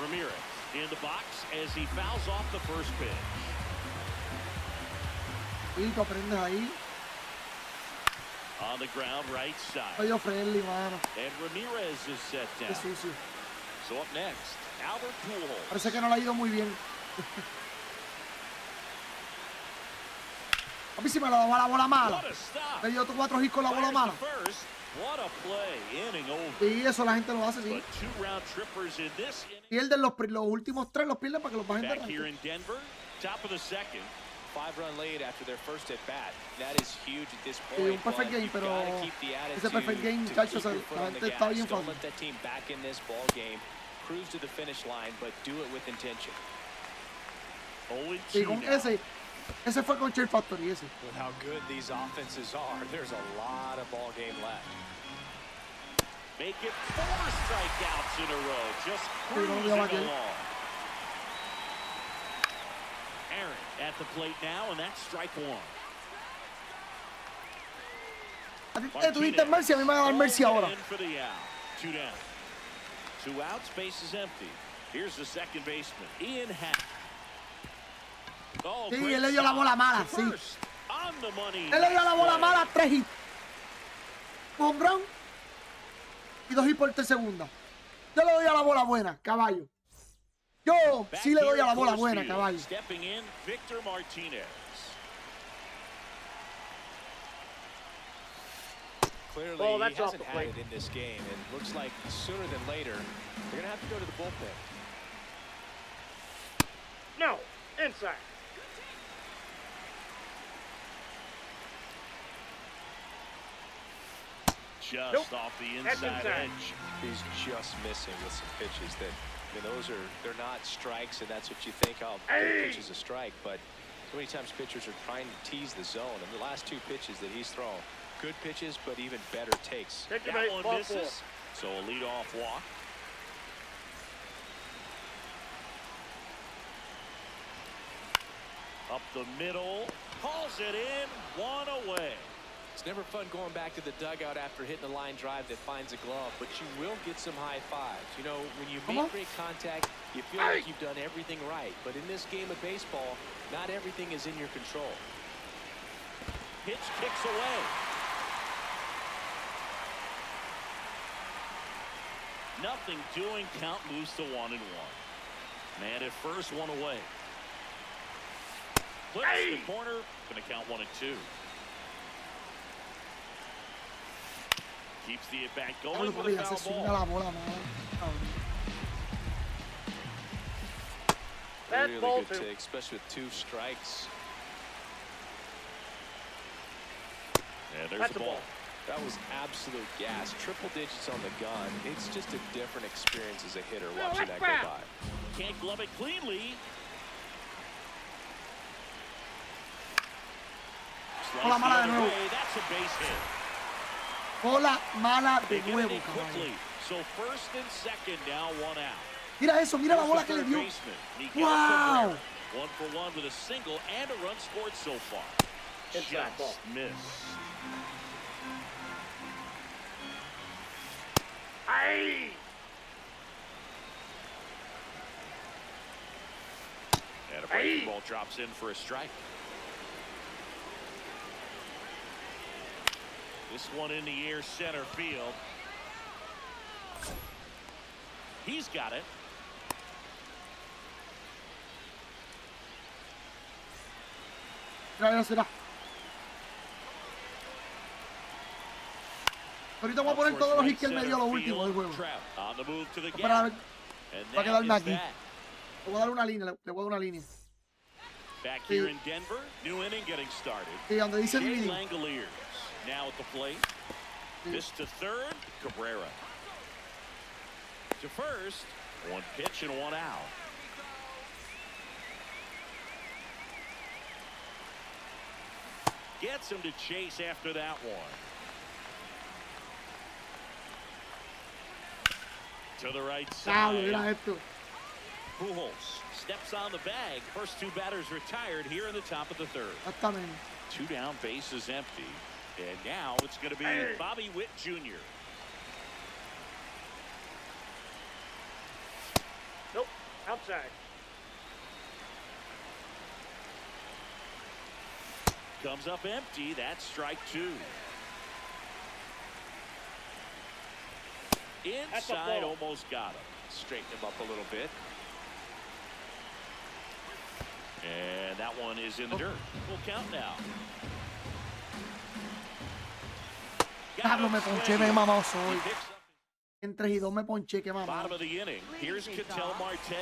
Ramirez in the box as he fouls off the first pitch. Y tú aprendes ahí. On the ground, right side. Medio friendly, mano. And Ramirez is set Qué down. sucio. So up next, Albert Pujols. Parece que no le ha ido muy bien. A mí sí me la daba la bola mala. What a stop. Le dio 4 hits con la bola Fires mala. to first. What a play. Inning over. Y eso la gente lo hace, sí. But two round trippers in this inning. Pierden los últimos 3, los pierden para que los bajen de Back here ranking. in Denver, top of the second. 5-run lead after their first at bat. That is huge at this Sí, point. un perfect but game, you've pero gotta keep the ese perfect game, attitude to muchachos, keep your foot la on the gente está gas. bien Don't fácil. let that team back in this ball game. Cruise to the finish line, but do it with intention. 0-2 Y con now. ese fue con Share Factory, ese. With how good these offenses are, there's a lot of ball game left. Make it 4 strikeouts in a row. Just Sí, no, cruising ya va bien. along. Aaron at the plate now, and that's strike one. A ti tú diste Mercy, a mí me va a dar Mercy ahora. In for the out. 2 down. 2 outs, base is empty. Here's the second baseman, Ian Happ. Oh, Sí, great él le dio la bola mala, stop. sí. First, on the money. Él le dio la bola Play. mala, 3 hits. Un home run y 2 hits por segunda. Yo le doy a la bola buena, caballo. Yo Back sí le doy here a la at bola Coors buena, Field, caballo. Stepping in, Victor Martinez. Clearly, Ball, he that's off hasn't the had plate. it in this game, and looks like sooner than later, they're going to have to go to the bullpen. No, inside. Just Nope. off the That's inside inside. edge. He's just missing with some pitches that, I mean, they're not strikes, and that's what you think, oh, Hey! pitch is a strike, but so many times pitchers are trying to tease the zone, and the last 2 pitches that he's thrown, good pitches, but even better takes. Take the That base, one ball misses. So a leadoff walk. Up the middle, calls it in, 1 away. It's never fun going back to the dugout after hitting a line drive that finds a glove, but you will get some high fives. You know, when you make great contact, you feel like you've done everything right. But in this game of baseball, not everything is in your control. Pitch kicks away. Nothing doing. Count moves to 1-1. Man at first, one away. Flips the corner. Going to count 1-2. Keeps the at-bat going with a foul ball. Really good take, especially with 2 strikes. And there's the ball. That was absolute gas. Triple digits on the gun. It's just a different experience as a hitter watching that go by. Can't glove it cleanly. Hola, mala de nuevo. That's a base hit. Hola, mala de They nuevo, get it quickly. caballo. So first and second, now 1 out. Mira eso, mira la bola que le dio. Wow. 1 for 1 with a single and a run scored so far. Just missed. And a breaking ball drops in for a strike. This one in the air, center field. He's got it. Mira, será. Ahorita voy a poner todos los hits que él me dio los últimos del juego. Espera, a ver. Va a quedarme aquí. Le voy a dar una línea, le voy a dar una línea. Back here in Denver, new inning getting started. Sí, donde dice dividir. Now at the plate. This to third, Cabrera. To first, 1 pitch and 1 out. Gets him to chase after that one. To the right side. Pujols steps on the bag. First 2 batters retired here in the top of the third. 2 down, bases empty. And now it's going to be Bobby Witt Jr. Nope, outside. Comes up empty. That's strike 2. Inside, almost got him. Straighten him up a little bit. And that one is in the dirt. Full count now. Diablo, me ponché, me mamado soy. En 3 y 2 me ponché, que mamado. Bottom of the inning. Here's Ketel Marte.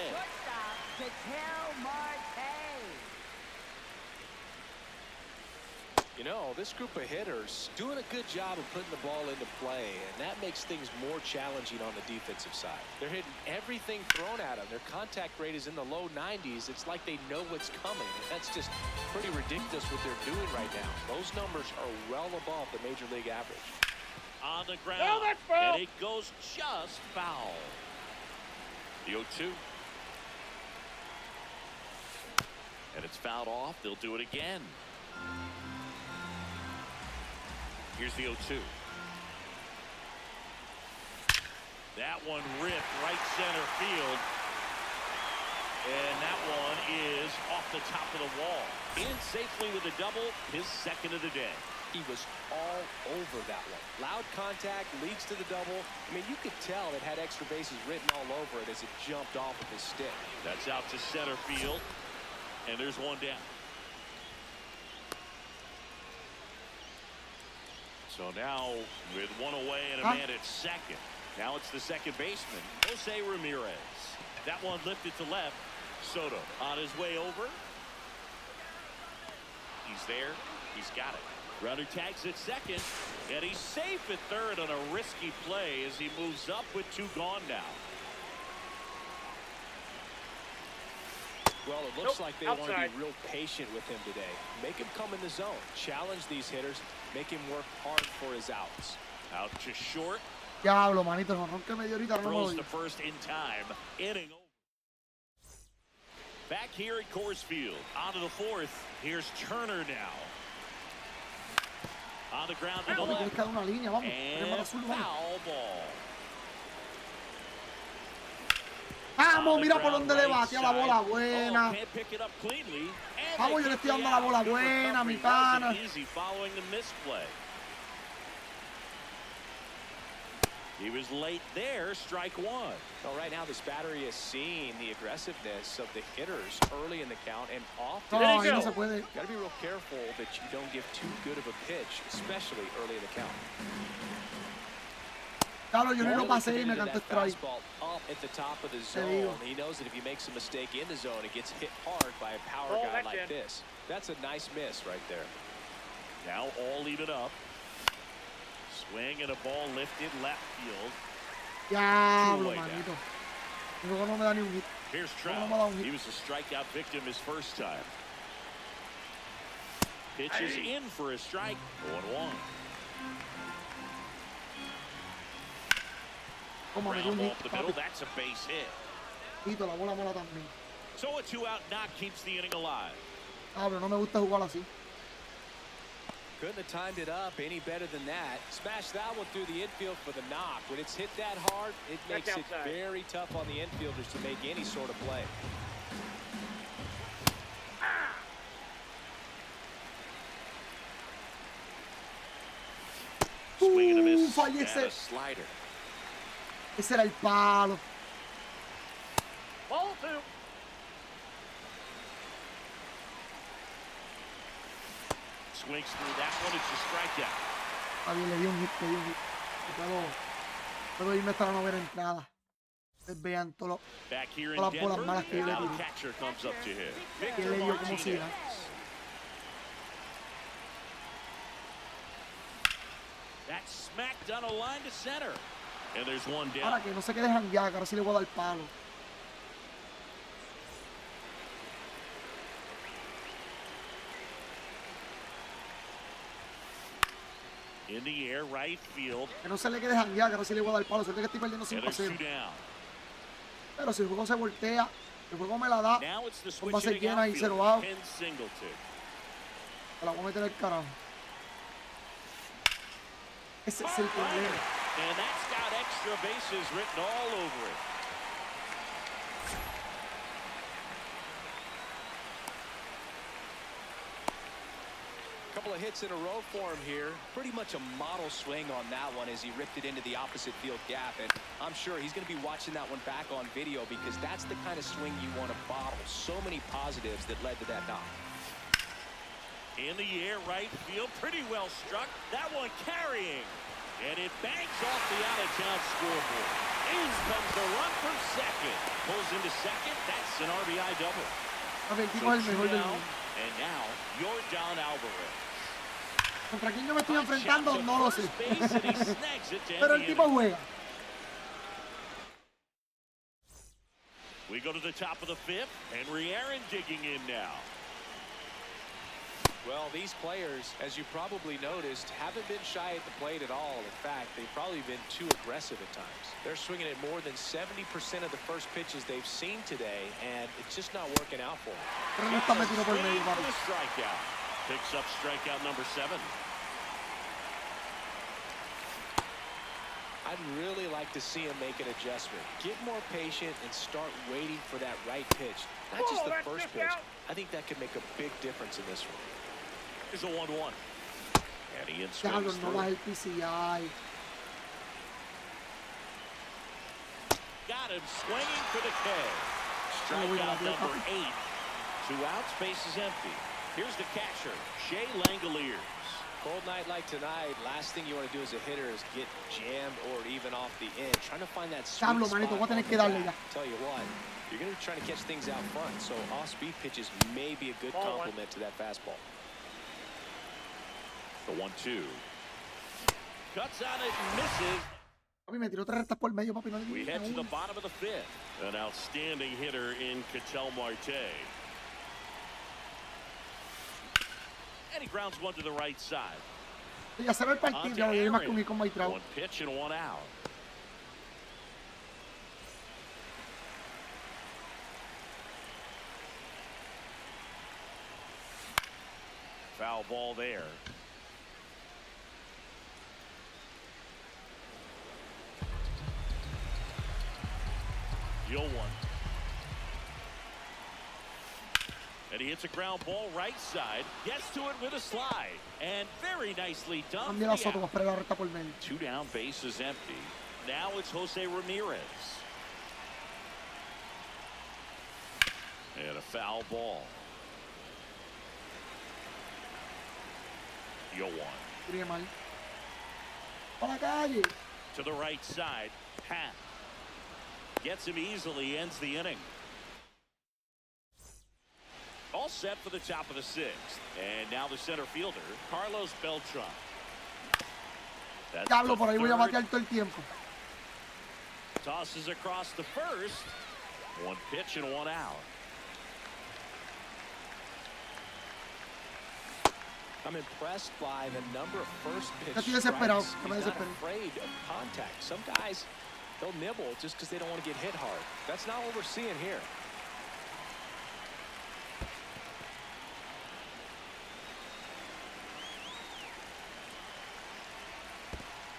You know, this group of hitters doing a good job of putting the ball into play, and that makes things more challenging on the defensive side. They're hitting everything thrown at them. Their contact rate is in the low 90s. It's like they know what's coming, and that's just pretty ridiculous what they're doing right now. Those numbers are well above the major league average. On the ground, and it goes just foul. The 0-2. And it's fouled off. They'll do it again. Here's the 0-2. That one ripped right center field. And that one is off the top of the wall. In safely with a double, his second of the day. He was all over that one. Loud contact, leads to the double. I mean, you could tell it had extra bases written all over it as it jumped off of his stick. That's out to center field. And there's one down. So now with 1 away and a man at second. Now it's the second baseman, Jose Ramirez. That one lifted to left. Soto on his way over. He's there. He's got it. Runner tags at second. And he's safe at third on a risky play as he moves up with 2 gone now. Well, it looks like they want to be real patient with him today. Make him come in the zone. Challenge these hitters. Make him work hard for his outs. Out to short. Diablo, manito, no que me dio ahorita, no Throws me the first in time. Inning over. Back here at Coors Field. On to the 4th. Here's Turner now. On the ground to the Papi, tienes left. que dar una línea, vamos. And Para azul, vamos. foul ball. Vamos, mira por donde le bate a la bola Oh, buena. can't pick it up cleanly. And Vamos, they yo le kick estoy dando it la out. bola Good buena, mi recovery. pana. Wasn't easy following the misplay. He was late there, strike one. Well, right now this battery is seeing the aggressiveness of the hitters early in the count, and often No, There you ahí no go. se puede. got to be real careful that you don't give too good of a pitch, especially early in the count. Claro, yo ni lo Really pasé y me committed to canté that strike. fastball up at the top of the Te digo. zone. He knows that if he makes a mistake in the zone, it gets hit hard by a power Oh, guy that's like in. this. That's a nice miss right there. Now all even up. Swing and a ball lifted left field. Diablo, Two-way down. manito. Mi juego no me da ni un hit. Here's No me da Trout. un hit. He was a strikeout victim his first time. Pitches in for a strike. 0-1. Como me dio Ground un ball hit, up the middle. papi. That's a base hit. Hito, la bola mola también. So a 2-out knock keeps the inning alive. Pablo, no me gusta jugar así. Couldn't have timed it up any better than that. Smashed that one through the infield for the knock. When it's hit that hard, it That's makes it outside. very tough on the infielders to make any sort of play. Swing and a miss. Fallé And ese. a slider. Ese era el palo. Ball 2. Swings through that one. It's a strikeout. Está bien, le dio un hit, le dio un hit. Puedo irme hasta la novena entrada. Ustedes vean todas Back here in todas las bolas Denver. malas que yo And le now the tiré. catcher comes up to hit. Que Victor le dio como Martinez. siga. That's smacked down a line to center. And there's one down. Ahora que no se quede janguear, que ahora sí le voy a dar palo. In the air, right field. Que no se le quede janguear, que ahora sí le voy a dar palo. Suerte que estoy perdiendo And there's 5-0. 2 down. Pero si el juego se voltea, el juego me la da, Now it's the con switch base hitting llena y outfield. 0 out, Ken Singleton. me la voy a meter al carajo. Ese es el problema. And that's got extra bases written all over it. Couple of hits in a row for him here. Pretty much a model swing on that one as he ripped it into the opposite field gap. And I'm sure he's going to be watching that one back on video because that's the kind of swing you want to bottle. So many positives that led to that knock. In the air, right field, pretty well struck. That one carrying. And it banks off the out-of-town scoreboard. In comes the run from second. Pulls into second. That's an RBI double. A ver, el tipo So es el mejor 2 del down, mundo. and now you're down Alvarez. ¿Contra quién yo me estoy enfrentando? No lo sé. Base, and he snags it to end Pero the el tipo inning. juega. We go to the top of the 5th, Henry Aaron digging in now. Well, these players, as you probably noticed, haven't been shy at the plate at all. In fact, they've probably been too aggressive at times. They're swinging at more than 70% of the first pitches they've seen today, and it's just not working out for them. Pero no está metido por medio, Swing for papi. the strikeout. Picks up strikeout number 7. I'd really like to see him make an adjustment. Get more patient and start waiting for that right pitch. Not just the that's first just pitch. out. I think that could make a big difference in this one. Here's a 1-1. And he Diablo, swings no through. baja el PCI. Got him swinging for the K. Oh, wait, Strikeout wait, number wait. 8. 2 outs, base is empty. Here's the catcher, Shea Langoliers. Cold night like tonight, last thing you want to do as a hitter is get jammed or even off the end. Trying to find that sweet Diablo, spot manito, voy a tener on que the darle bat. ya. Tell you what, you're going to be trying to catch things out front, so off-speed pitches may be a good Ball one. complement to that fastball. The 1-2. Cuts on it and misses. Papi, me tiró 3 rectas por medio, papi. No We le head to the una. bottom of the 5th. An outstanding hitter in Ketel Marte. And he grounds one to the right side. Ya se ve el On partido, to ya hay más que Aaron. un hit con Maitrao. 1 pitch and 1 out. Foul ball there. 0-1. And he hits a ground ball right side. Gets to it with a slide. And very nicely done. Cambia la Soto, va a esperar la recta por medio. 2 down, base is empty. Now it's Jose Ramirez. And a foul ball. 0-1. Sería mal. ¡Para la calle! To the right side. Pat. Gets him easily, ends the inning. All set for the top of the 6th. And now the center fielder, Carlos Beltran. That's Diablo, the por ahí voy a third. batear todo el tiempo. Tosses across the first. 1 pitch and 1 out. I'm impressed by the number of first pitch Estoy strikes. desesperado. He's Me not desespero. afraid of contact. Some guys, they'll nibble just because they don't want to get hit hard. That's not what we're seeing here.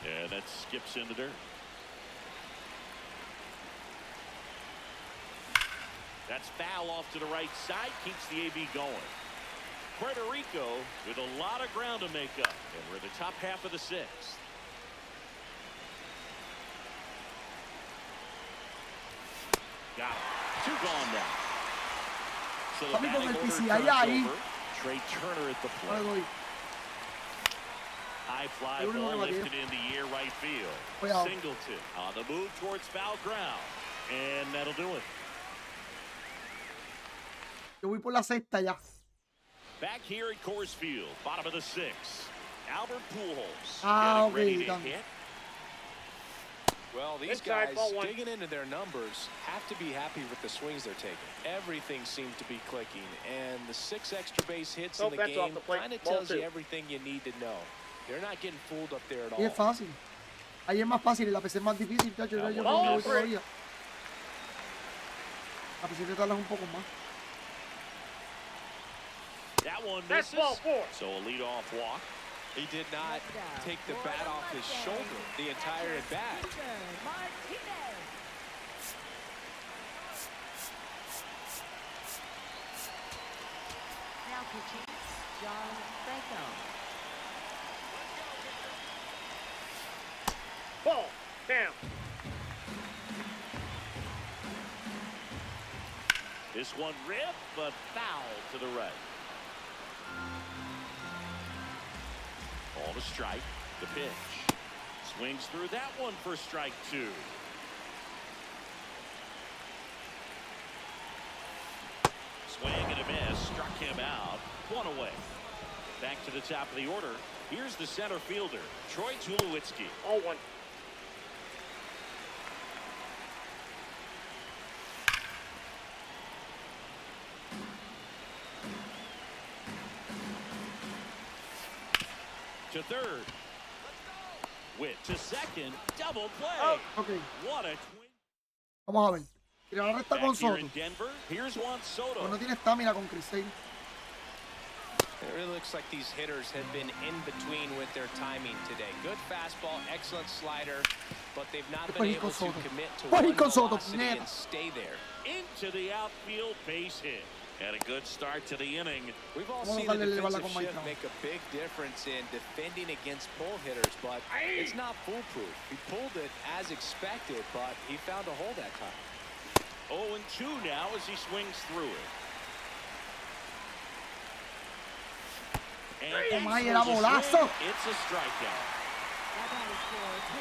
And that skips in the dirt. That's foul off to the right side. Keeps the AB going. Puerto Rico with a lot of ground to make up. And we're in the top half of the 6th. Got it. 2 gone now. So the Papi, con batting el order PCI turns ahí. over. Trey Turner at the No le plate. doy. High fly El único ball que lifted in the air right field. Cuidado. Singleton on the move towards foul ground. And that'll do it. Yo voy por la sexta ya. Back here at Coors Field, bottom of the 6th. Albert Pujols Ah, getting ready okay, to done. hit. Well, these Inside, guys ball 1. digging into their numbers have to be happy with the swings they're taking. Everything seems to be clicking, and the 6 extra base hits in the that's off game the plate. kind of Ball tells you 2. everything you need to know. They're not getting fooled up there at Y es all. fácil. Ahí es más fácil y la PC es más difícil, chacho. Ya, Yo bueno, no voy Fred. todavía. La PC te tardas un poco más. That one That's misses. ball 4. So a leadoff walk. He did not take the bat off his shoulder the entire at bat. Now pitching, John Franco. Ball. Down. This one ripped, but foul to the right. Ball to strike. The pitch. Swings through that one for strike 2. Swing and a miss. Struck him out. 1 away. Back to the top of the order. Here's the center fielder, Troy Tulowitzki. All 1. To third. Witt to second. Double play. Oh. Ok, What a twin. vamos a ver. Tira la recta con Back here Soto. in Denver. Here's Juan Soto. Pues no tiene estamina con Crisey. It really looks like these hitters have been in between with their timing today. Good fastball, excellent slider, but they've not been able to commit to one velocity and stay there. Into the outfield base hit. And a good start to the inning. We've all Vamos a seen the darle el bala defensive con shift Mike. make a big difference in defending against pull hitters, but it's not foolproof. He pulled it as expected, but he found a hole that time. 0-2 now as he swings through it. And Toma, throws era a swing. bolazo. It's a strikeout.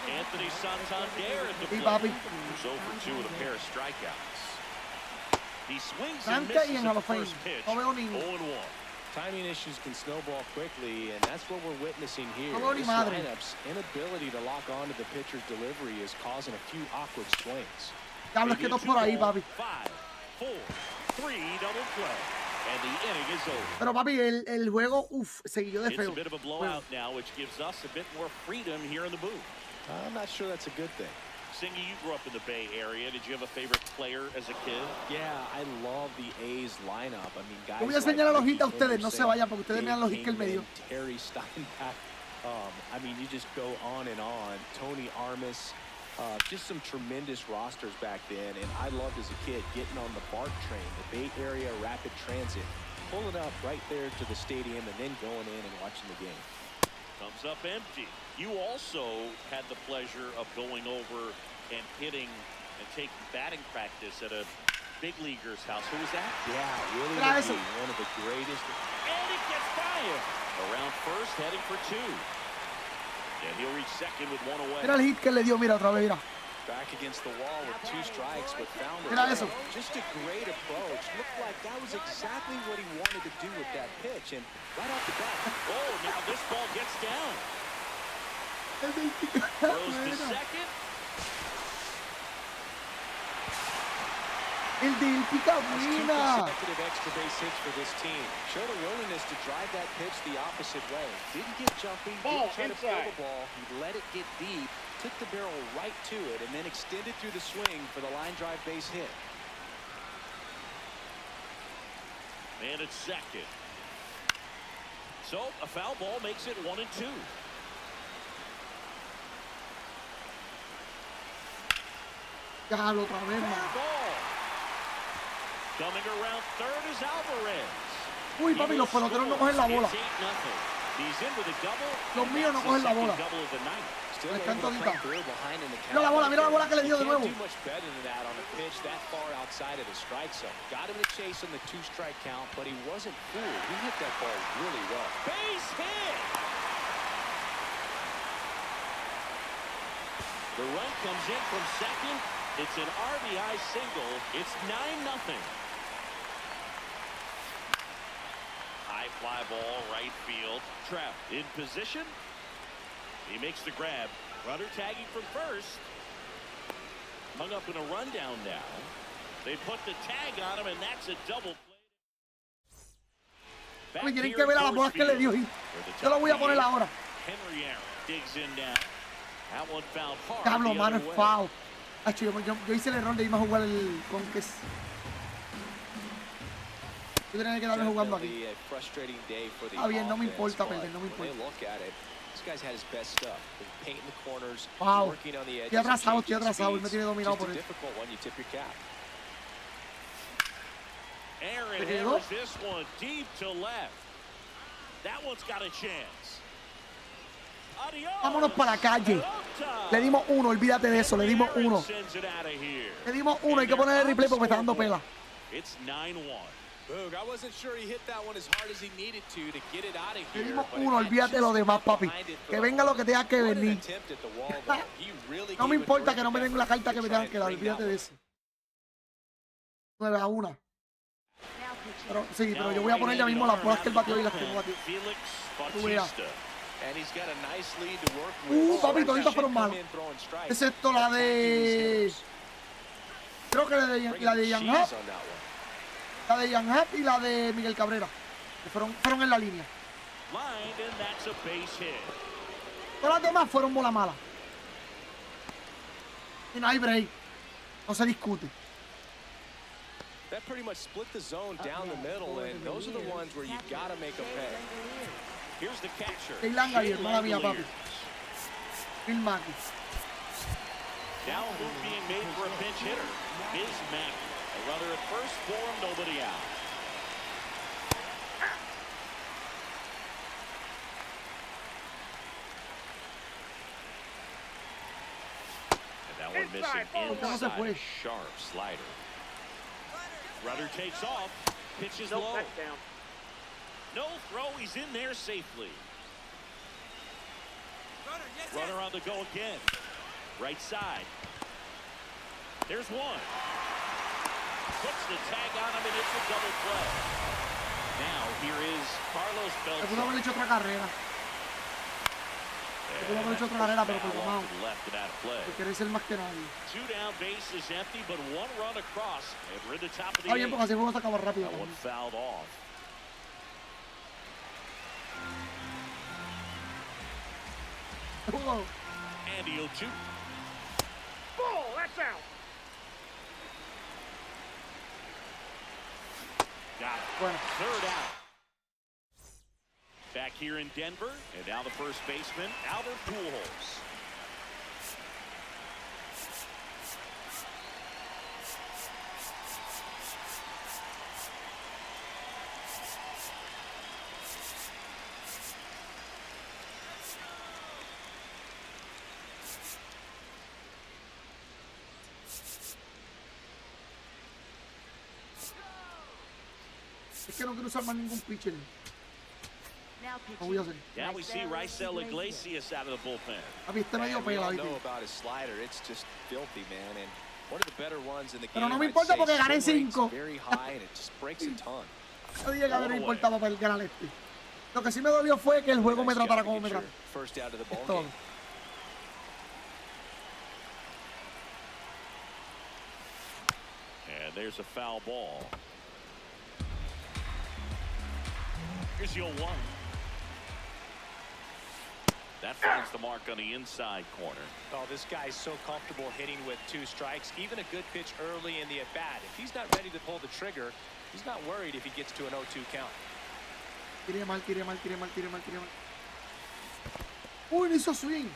Anthony Santander at the Sí, plate. papi. Who's 0-2 with a pair of strikeouts. He swings and Tranca y misses en at Hall the of Fame. first pitch. No veo ni- 0-1. Timing issues can snowball quickly, and that's what we're witnessing here. No veo ni This madre. lineup's inability to lock onto the pitcher's delivery is causing a few awkward swings. Diablo, es que dos por ahí, papi. 5, 4, 3 double play. And the inning is over. Pero papi, el juego, seguido de It's a feo. bit of a blowout now, which gives us a bit more freedom here in the booth. I'm not sure that's a good thing. Singy, you grew up in the Bay Area. Did you have a favorite player as a kid? Yeah, I love the A's lineup. I mean, guys Yo voy a enseñar la like hojita a Ricky ustedes, no se Henderson, vayan porque ustedes Dave vean los hits que él me dio. Kingman, Terry Steinbach. I mean, you just go on and on. Tony Armas. Just some tremendous rosters back then, and I loved as a kid getting on the BART train, the Bay Area Rapid Transit, pulling up right there to the stadium and then going in and watching the game. Comes up empty. You also had the pleasure of going over and hitting and taking batting practice at a big leaguer's house. Who was that? Yeah, really one of the greatest. And it gets by him. Around first, heading for two. And he'll reach second with one away. Mira el hit que le dio, mira otra vez, mira. Back against the wall with 2 strikes, but found it. Mira eso. Just a great approach. Looked like that was exactly what he wanted to do with that pitch. And right off the bat. Oh, now this ball gets down. Throws to second. El del pica buena. Consecutive extra base hits for this team. Showed a willingness to drive that pitch the opposite way. Didn't get jumpy, didn't try to pull the ball. He let it get deep, took the barrel right to it, and then extended through the swing for the line drive base hit. And it's second. So a foul ball makes it 1-2. Déjalo otra vez, man. Coming around third is Alvarez. Uy, papi, los peloteros no cogen la bola. Los míos no cogen la bola. Me están toditas. Mira la bola que le dio de nuevo. The run comes in from second. It's an RBI single. It's 9-0. High fly ball, right field. Trout in position. He makes the grab. Runner tagging from first. Hung up in a rundown now. They put the tag on him, and that's a double play. Uy, tienen que ver a las bolas que le dio. Yo lo voy a poner ahora. Henry Aaron digs in now. That one fouled hard. Diablo, mano, es foul. Yo hice el error de irme a jugar el Conquest. Yo tenía que quedarme jugando aquí. Está bien, no me importa perder, no me importa. Wow. Estoy atrasado, él me tiene dominado por eso. Aaron hammers this one deep to left. That one's got a chance. Vámonos para la calle. Le dimos uno, olvídate de eso, le dimos uno. Le dimos uno, hay que poner el replay porque me está dando pela. Le dimos uno, olvídate de lo demás, papi. Que venga lo que tenga que venir. No me importa que no me den la carta que me tengan que dar, olvídate de eso. 9-1. Pero, sí, pero yo voy a poner ya mismo las bolas que él batió y las que no batió. Tú veas. Papi, toditas fueron malos. Excepto la de... Creo que la de Jan Happ. La de Jan Happ y la de Miguel Cabrera. Que fueron en la línea. Todas las demás fueron bola mala. Y no hay break. No se discute. That pretty much split the zone down the middle, and those are the ones where you've got to make a pay. Here's the catcher. Mala mía, papi. Phil Mackey. Now a move being made for a pinch hitter. Is Mackey. A runner at first for him, nobody out. And that one missing inside a sharp slider. Runner takes off. Pitches low. No throw, he's in there safely. Runner on the go again. Right side. There's one. Puts the tag on him, and it's a double play. Now, here is Carlos Beltran. Pudo haber hecho otra carrera. Pudo haber hecho otra carrera, pero por tomado. Porque eres el más que nadie. Two down, base is empty, but one run across. And we're at the top of the eighth. Bien, porque así vamos a acabar rápido. That one fouled off. Andy 0-2. Ball, that's out. Got it. Third out. Back here in Denver, and now the first baseman, Albert Pujols. Es que no quiero usar más ningún pitcher. Now No voy a pitching. hacer. Yeah, we see Raisel Iglesias out of the bullpen. Papi, este medio And we pela, all ¿viste? know about his slider. It's just filthy, man. And one of the better ones in the Pero game. no me I'd importa say. porque gané Swing rate's 5. very high and it just breaks a ton. No dije que a mí no me importaba para ganar este. Lo que sí me dolió fue que el juego me Nice tratara job to como me get your trató. first out of the Es ball todo. game. And there's a foul ball. Here's the 0-1. That finds the mark on the inside corner. Oh, this guy's so comfortable hitting with 2 strikes. Even a good pitch early in the at-bat. If he's not ready to pull the trigger, he's not worried if he gets to an 0-2 count. Tiré mal, tiré mal, tiré mal, tiré mal, tiré mal. Uy, no hizo swing.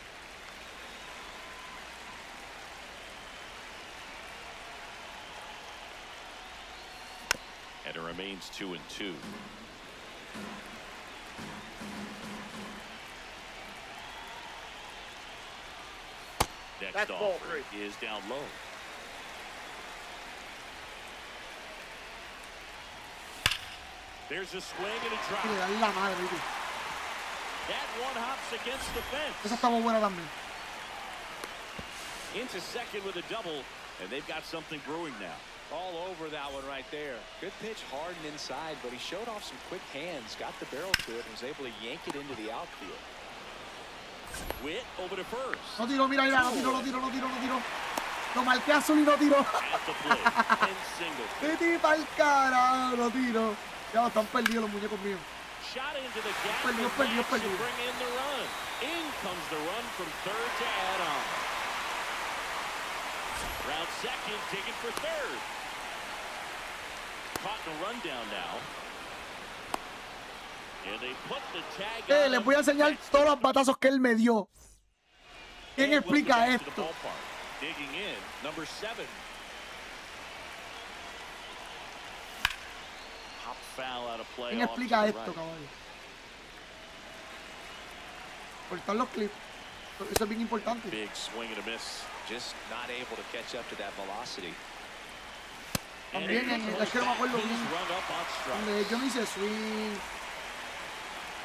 And it remains 2-2. Next That's ball offer is down low. There's a swing and a Y drop. le dan la madre, ¿viste? That one hops against the fence. Esa estaba buena también. Into second with a double, and they've got something brewing now. All over that one right there. Good pitch hard and inside, but he showed off some quick hands, got the barrel to it, and was able to yank it into the outfield. Witt over to first. No tiró, mira, mira, no tiró, no tiró, no tiró, no tiró. Lo marqué azul y no tiró. At the plate, and single. Vete pa'l carajo, no tiró. Ya están perdidos los muñecos míos. Shot into the gap. Perdió, and perdió, that should perdió. bring in the run. In comes the run from third to add on. Round second, taken for third. Caught in a rundown now. And they put the tag on Les him. voy a enseñar todos los batazos que él me dio. ¿Quién And explica welcome back to the esto? ballpark. Digging in, number 7. Hop foul out of play. ¿Quién off to explica the esto, right. caballo? Cortar los clips. Eso es bien importante. Big swing and a miss. Just not able to catch up to that velocity. También es que no me acuerdo bien. Run up on strike. Donde yo no hice swing.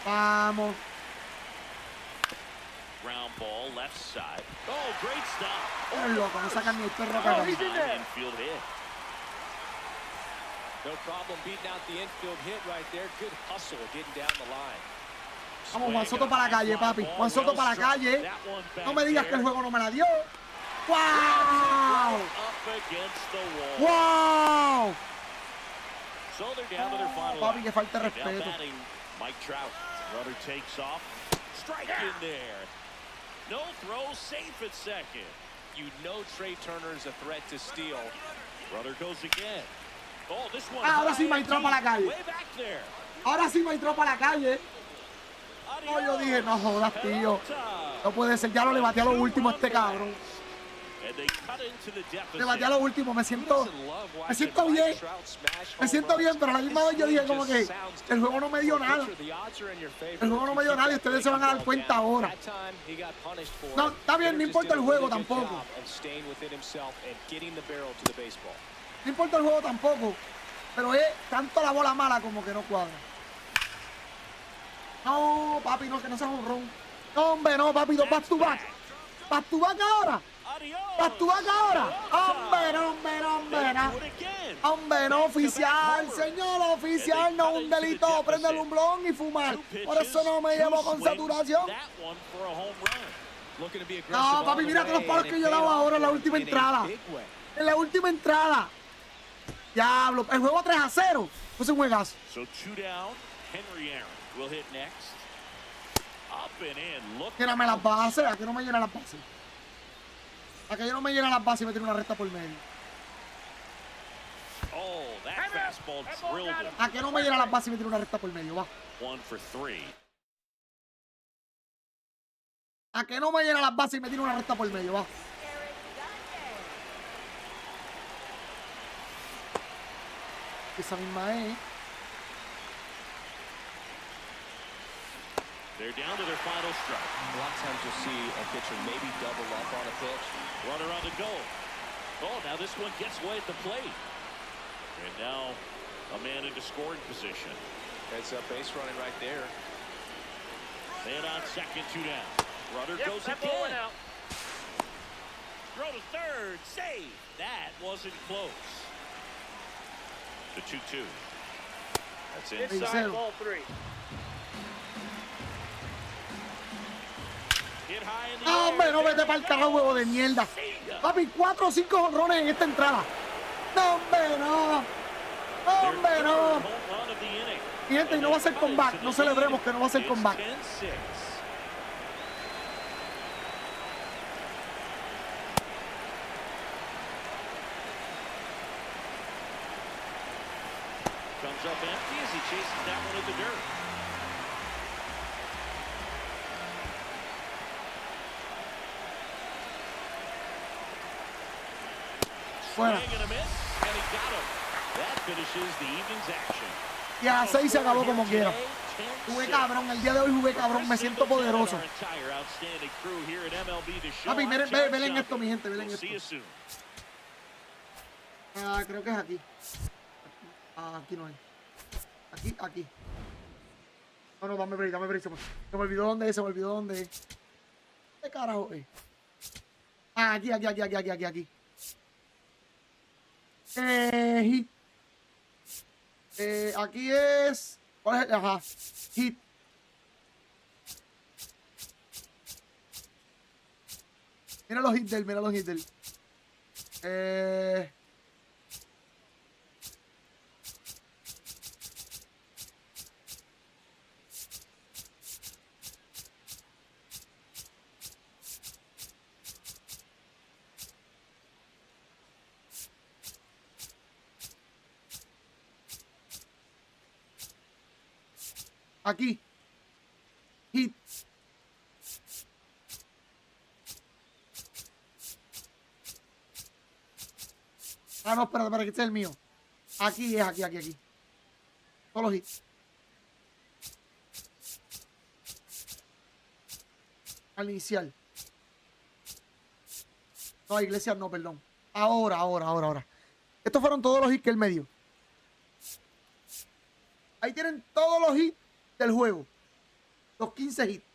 Vamos. Ground ball left side. Oh, great stop. Eres loco, no sacan ni el perro Oh, cagado. he's in there. Infield hit. No problem beating out the infield hit right there. Good hustle getting down the line. Vamos, Juan Soto para la calle, papi. Juan Soto para la calle. No me digas que el juego no me la dio. ¡Wow! Up against the wall. ¡Wow! So they're down to their final. Papi, que falta de Now respeto. batting Mike Trout. Runner takes off. Strike in there. No throw, safe at second. You know Trey Turner is a threat to steal. Runner goes again. Oh, this one. Ahora sí me entró para la calle. Way back there. Ahora sí me entró para la calle. No, yo dije, no jodas, tío. No puede ser, ya lo le bateé a lo último a este cabrón. And they cut into the deficit. Le bateé a lo último, me siento bien. Me siento bien, pero a la misma vez yo dije como que el juego no me dio nada. El juego no me dio nada y ustedes se van a dar cuenta ahora. No, está bien, no importa el juego tampoco. No importa el juego tampoco. Pero es tanto la bola mala como que no cuadra. No, papi, no, que no sea un ron. No, hombre, no, papi, dos back to back. Back to back ahora. Back to back ahora. Hombre, no, hombre, no, hombre, no. Hombre, no, oficial, señor oficial, no un delito. Prende el umblón y fumar. Por eso no me llevo con saturación. No, papi, mírate los palos que yo he dado ahora en la última entrada. En la última entrada. Diablo, el juego 3-0. Pues un juegazo. So 2 down. Henry Aaron will hit next. Up and in. Look. Lléname las bases. ¿A que no me llena las bases? ¿A que yo no me llena las bases y me tiene una recta por medio? Oh, that fastball drilled him. ¿A que no me llena las bases y me tiene una recta por medio? Va. 1 for 3. ¿A que no me llena las bases y me tiene una recta por medio? Va. Esa misma es. They're down to their final strike. A lot of times you'll see a pitcher maybe double up on a pitch. Runner on the go. Oh, now this one gets away at the plate. And now A man into scoring position. That's a base running right there. Man on second, 2 down. Runner goes that ball went again. out. Throw to third. Save. That wasn't close. The 2-2. That's it. Inside ball 3. Hit high in the ¡Ah, hombre! No, vete para el carajo, huevo de mierda. Papi, 4 o 5 jonrones en esta entrada. ¡No, hombre, no! ¡Hombre, no! Y gente, y no va a ser comeback. No celebremos que no va a ser comeback. Comes up empty as he chases that one to the dirt. Fuera. Swing and a miss, and he got him. That finishes the evening's action. Y a 6 se acabó como quiera. Jugué cabrón, el día de hoy jugué cabrón, me siento poderoso. Papi, miren, ven esto, mi gente, ven esto. Ah, creo que es aquí. Ah, aquí no hay. Aquí. No, dame break. Se me olvidó dónde es, ¿Qué carajo es? Ah, aquí. Hit. Aquí es... ¿Cuál es? Ajá. Hit. Mira los hits de él. Aquí. Hit. Ah, no, espera, que este es el mío. Aquí. Todos los hits. Al inicial. No, Iglesias no, perdón. Ahora. Estos fueron todos los hits que él me dio. Ahí tienen todos los hits del juego. Los 15 hits.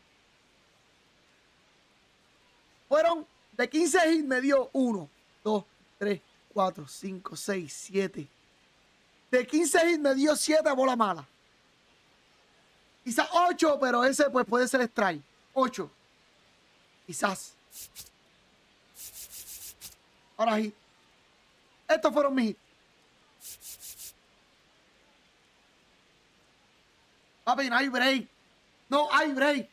Fueron de 15 hits me dio 1, 2, 3, 4, 5, 6, 7. De 15 hits me dio 7 bolas malas. Quizás 8, pero ese pues puede ser strike. 8. Quizás. Ahora hit. Estos fueron mis hits. Papi, no hay break. No hay break.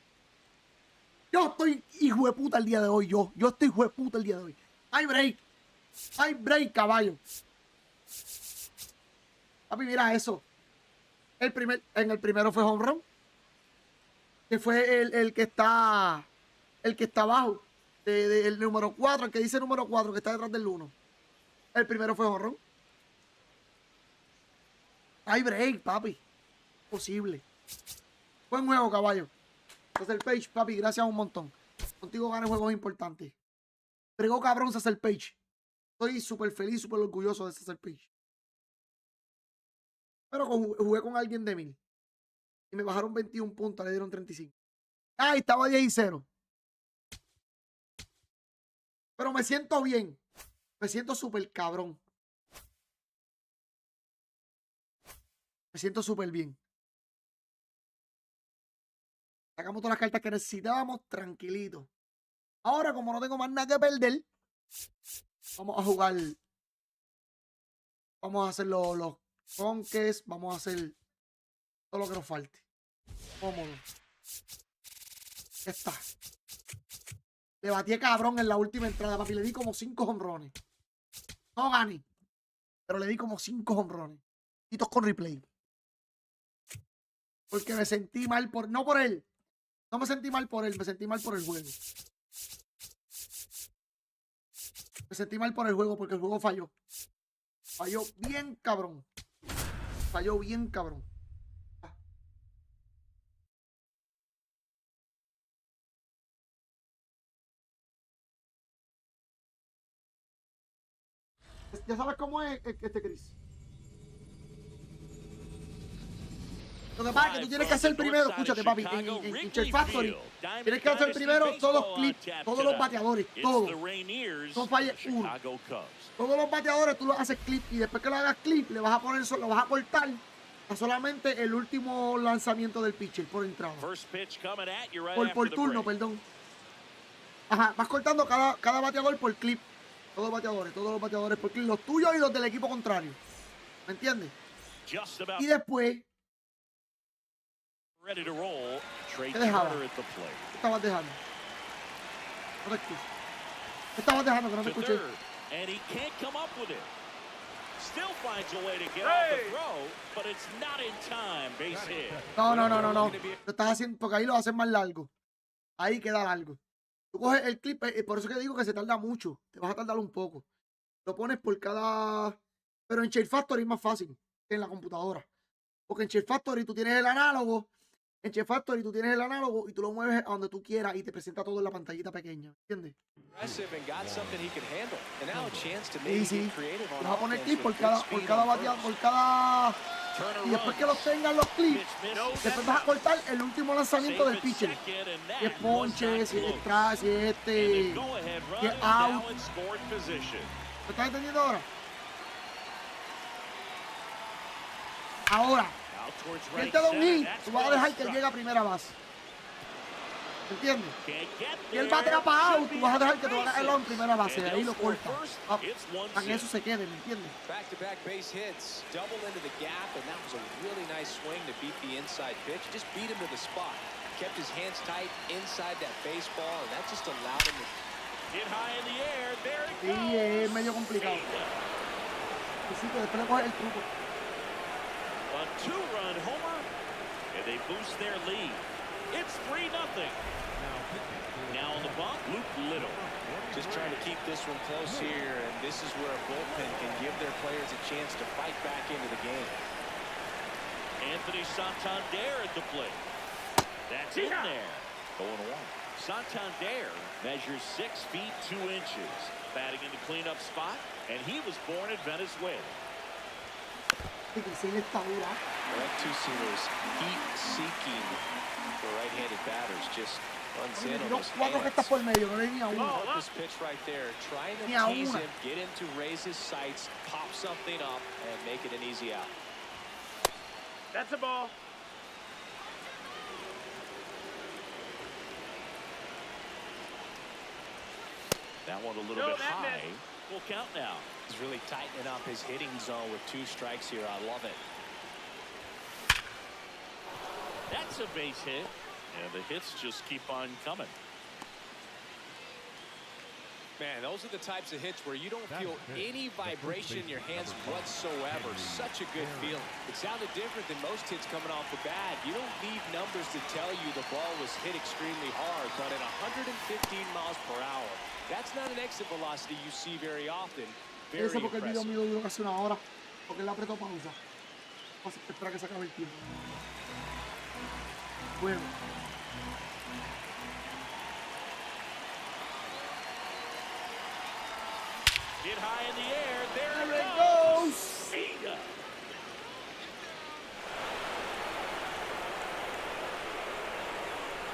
Yo estoy hijo de puta el día de hoy. Yo estoy hijo de puta el día de hoy. Hay break. Hay break, caballo. Papi, mira eso. En el primero fue home run. Que fue el que está abajo. El número 4. El que dice número 4, que está detrás del 1. El primero fue home run. Hay break, papi. Posible. Buen juego, caballo. César Page, papi, gracias un montón. Contigo gané juegos importantes. Pregó cabrón César Page. Estoy súper feliz, súper orgulloso de César Page. Pero jugué con alguien de 1000. Y me bajaron 21 puntos, le dieron 35. Ah, y estaba 10-0. Pero me siento bien. Me siento súper cabrón. Me siento súper bien. Sacamos todas las cartas que necesitábamos, tranquilito. Ahora, como no tengo más nada que perder, vamos a jugar. Vamos a hacer los conques. Vamos a hacer todo lo que nos falte. Cómodo. Ya está. Le batí cabrón en la última entrada, papi. Le di como 5 jonrones. No gané. Pero le di como 5 jonrones. Y todos con replay. Porque me sentí mal por... No por él. No me sentí mal por él. Me sentí mal por el juego. Me sentí mal por el juego porque el juego falló. Falló bien cabrón. Falló bien cabrón. Ya sabes cómo es este Chris. Lo que pasa es que tú tienes que hacer primero, escúchate, papi, en Share Factory, tienes que hacer primero todos los clips, todos los bateadores, todos. No falles uno. Todos los bateadores tú los haces clip y después que lo hagas clip, le vas a poner, lo vas a cortar a solamente el último lanzamiento del pitcher por entrada. Por turno, perdón. Ajá, vas cortando cada bateador por clip. Todos los bateadores por clip, los tuyos y los del equipo contrario. ¿Me entiendes? Y después, ¿qué dejaba? ¿Qué estabas dejando? No te escucho. ¿Qué estabas dejando que no te escuché? No. Lo estás haciendo porque ahí lo haces más largo. Ahí queda largo. Tú coges el clip, por eso que digo que se tarda mucho. Te vas a tardar un poco. Lo pones por cada... Pero en Share Factory es más fácil que en la computadora. Porque en Share Factory tú tienes el análogo. En Share Factory tú tienes el análogo y tú lo mueves a donde tú quieras y te presenta todo en la pantallita pequeña. ¿Entiendes? Sí. Te vas a poner clip por cada bateador, por cada... Y después que los tengan los clips, después vas a cortar el último lanzamiento del pitcher. Si es ponche, si es extra, si es si es out. ¿Me estás entendiendo ahora? Ahora, si él te da un hit, tú vas a dejar que él llegue a primera base. ¿Entiendes? Y él batea para out, tú vas a dejar que tú hagas el en primera base. Ahí lo cortas. Para que eso se quede, ¿me entiendes? Back-to-back base hits, double into the gap, and that was a really nice swing to beat the inside pitch. Just beat him to the spot. Kept his hands tight inside that baseball, and that just allowed him to get high in the air. There it goes. Sí, es medio complicado. Sí, que después le coges el truco. A two-run homer, and they boost their lead. It's 3-0. Now on the bump, Luke Little. Just trying to keep this one close here, and this is where a bullpen can give their players a chance to fight back into the game. Anthony Santander at the plate. That's in there. 0-1. Santander measures 6 feet 2 inches, batting in the cleanup spot, and he was born in Venezuela. Well, that two-seamer's heat-seeking for right-handed batters just runs in almost this pitch right there, trying to tease him, get him to raise his sights, pop something up, and make it an easy out. That's a ball. That one a little bit high. Full count now. He's really tightening up his hitting zone with 2 strikes here. I love it. That's a base hit. And the hits just keep on coming. Man, those are the types of hits where you don't feel any vibration in your hands whatsoever. Such a good feeling. It sounded different than most hits coming off the bat. You don't need numbers to tell you the ball was hit extremely hard, but at 115 miles per hour, that's not an exit velocity you see very often. Very Eso porque el video impressive. mío duró casi una hora. Porque él apretó pausa. Vamos a esperar que se acabe el tiempo. Bueno. Get high in the air. There it goes. See ya.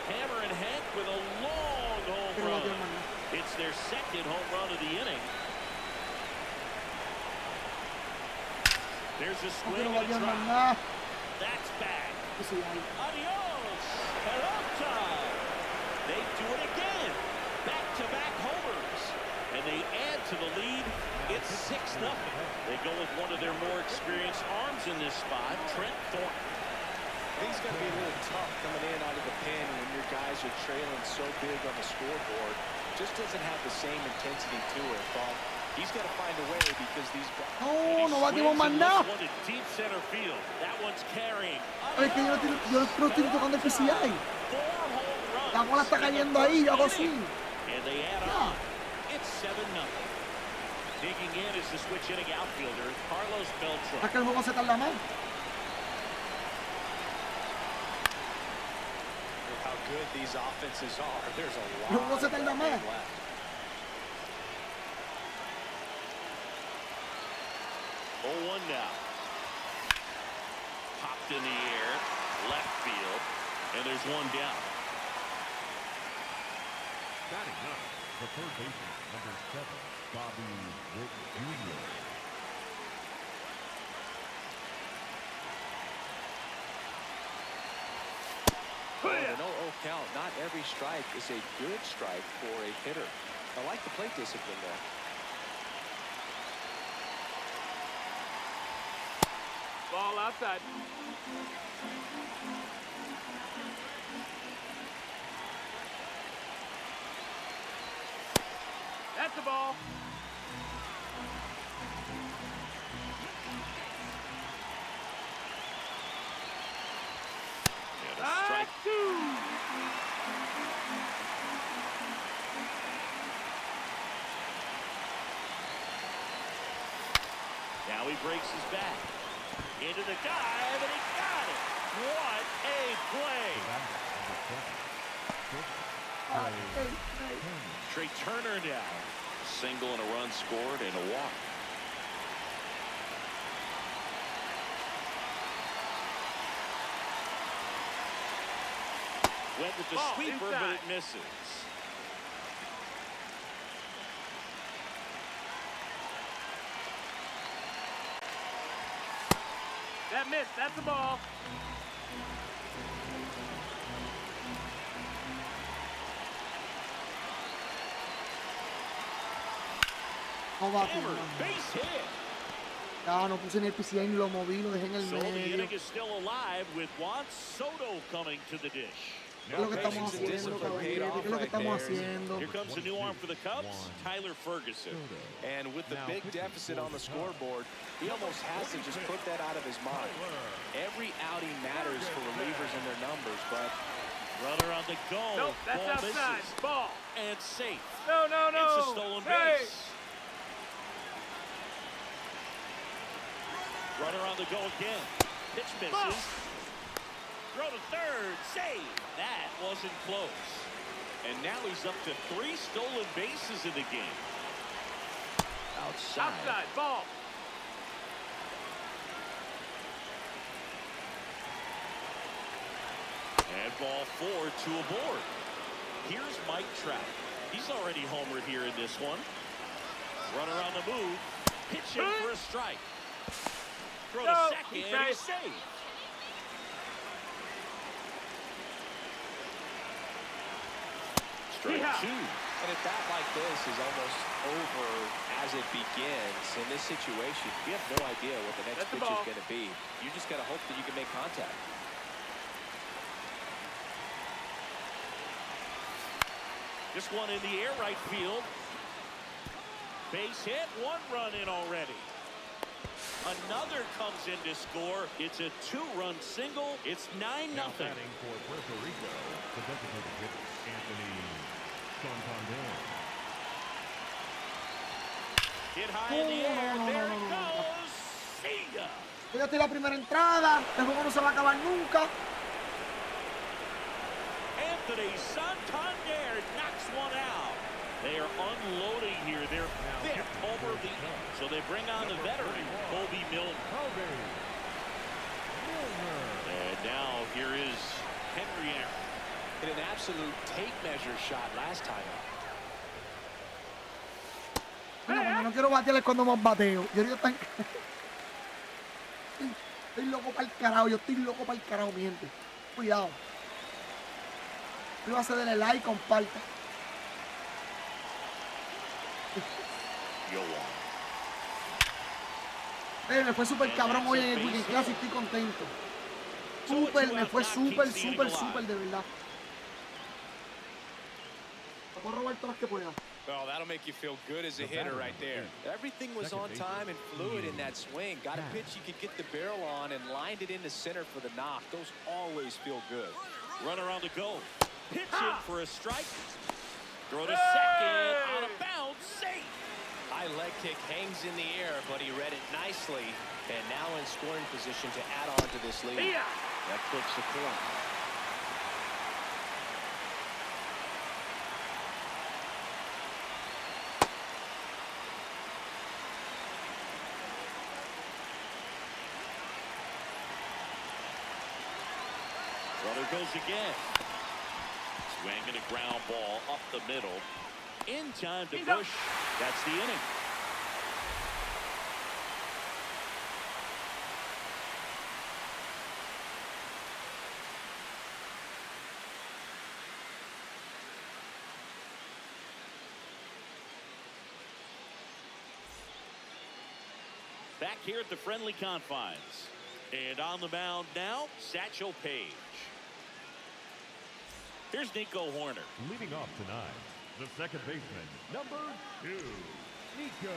Hammer and Hank with a long home run. It's their second home run of the inning. There's a swing and a drop. That's back. Adios. Hello time. They do it again. Back-to-back homers. And they add to the lead. It's 6-0. They go with one of their more experienced arms in this spot, Trent Thornton. I think it's going to be a little tough coming in out of the pen when your guys are trailing so big on the scoreboard. Just doesn't have the same intensity to it, but he's got to find a way because these guys... No batimos más nada. Deep center field. That one's carrying. Es que yo no estoy tocando el PCI. La bola está cayendo ahí, yo hago así. And they add on. It's 7-0. Digging in is the switch hitting outfielder, Carlos Beltran. ¿Es que el juego se tarda más? Look how good these offenses are. There's a lot El juego se tarda más. left. Oh, 1 now. Popped in the air. left field, and there's one down. Batting up, the third baseman, number 7, Bobby Witt Jr. An 0-0 count. Not every strike is a good strike for a hitter. I like the plate discipline there. Ball outside. That's the ball. Strike 2. Now he breaks his back. Into the dive, and he got it. What a play. Trey Turner down. Single and a run scored and a walk. Went with the sweeper, but it misses. That missed. That's the ball. No va, Hammered, base hit. ya no puse en el PCA ni lo moví, lo dejé en el So the medio. inning is still alive with Juan Soto coming to the dish. ¿Qué es lo que estamos haciendo, caballero? ¿Qué es lo que estamos haciendo? Here comes the new arm for the Cubs, Tyler Ferguson. And with the big deficit on the scoreboard, he almost has to just put that out of his mind. Every outing matters for relievers and their numbers, but Runner on the go. Nope, that's Ball outside. misses. Ball. And safe. No, no, no. It's a stolen Hey. base. Runner on the go again. Pitch misses. Throw to third. Save. That wasn't close. And now he's up to 3 stolen bases in the game. Outside. Outside. Ball. And ball 4 to a board. Here's Mike Trout. He's already homered here in this one. Runner on the move. Pitching for a strike. Throw to second, and he's safe. Strike 2. And a bat like this is almost over as it begins. In this situation, you have no idea what the next pitch is going to be. You just got to hope that you can make contact. This one in the air, right field. Base hit, 1 run in already. Another comes in to score. It's a 2-run single. It's 9-0. Now batting for Puerto Rico, the designated hitter, Anthony Santander. Hit high in the air. There it goes. See ya. Ya estoy la primera entrada. El juego no se va a acabar nunca. Anthony Santander knocks one out. They are unloading here. They're 5th homer of the year. So they bring on the veteran, Kobe Milner. And now here is Henry Aaron. Hit an absolute tape measure shot last time out. Mira, cuando no quiero batear es cuando más bateo. Yo estoy loco para el carajo. Yo estoy loco para el carajo, mi gente. Cuidado. Yo a darle like, comparta. Me fue súper cabrón hoy en el Weekend Classic, estoy contento. Súper, me fue súper de verdad. Me puedo robar todas las que pueda. Well, that'll make you feel good as a hitter right there. Everything was on time and fluid in that swing. Got a pitch you could get the barrel on and lined it into center for the knock. Those always feel good. Runner on the go. Pitch in for a strike. Throw to second. Out of bounds. Safe. High leg kick hangs in the air, but he read it nicely. And now in scoring position to add on to this lead. That puts the point. goes again. Swinging a ground ball up the middle. In time to push. That's the inning. Back here at the friendly confines. And on the mound now, Satchel Paige. Here's Nico Horner. Leading off tonight, the second baseman, number 2, Nico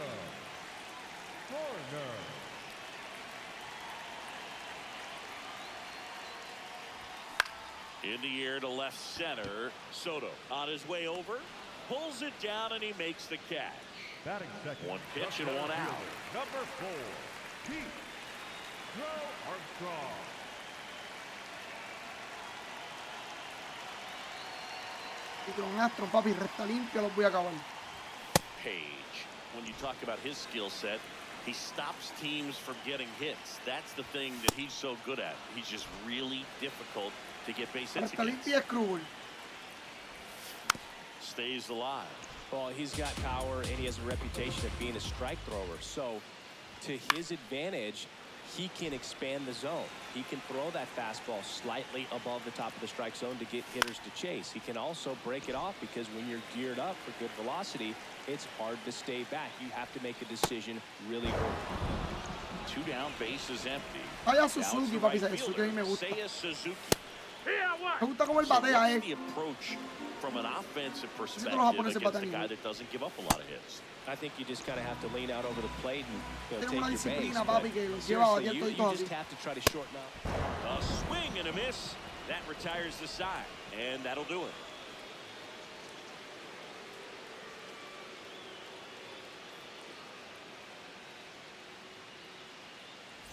Horner. In the air to left center. Soto on his way over. Pulls it down and he makes the catch. Batting second. One pitch and one out. Number 4, Pete Armstrong. Y con Astro, papi, resta limpia, los voy a acabar. Page, when you talk about his skill set, he stops teams from getting hits. That's the thing that he's so good at. He's just really difficult to get base hits Resta against. limpia es cruel. Stays alive. Well, he's got power and he has a reputation of being a strike thrower. So to his advantage, he can expand the zone. He can throw that fastball slightly above the top of the strike zone to get hitters to chase. He can also break it off because when you're geared up for good velocity, it's hard to stay back. You have to make a decision really early. 2 down, bases empty. Vaya Suzuki, papi, Suzuki a mí me gusta. Seiya Suzuki. Me gusta como él batea, What's the approach from an offensive perspective los japoneses against a batean guy igual. that doesn't give up a lot of hits? I think you just kind of have to lean out over the plate and Tiene take una your base. disciplina, But papi, que los lleva a seriously, batear you toditos just así. have to try to shorten up. A swing and a miss. That retires the side, and that'll do it.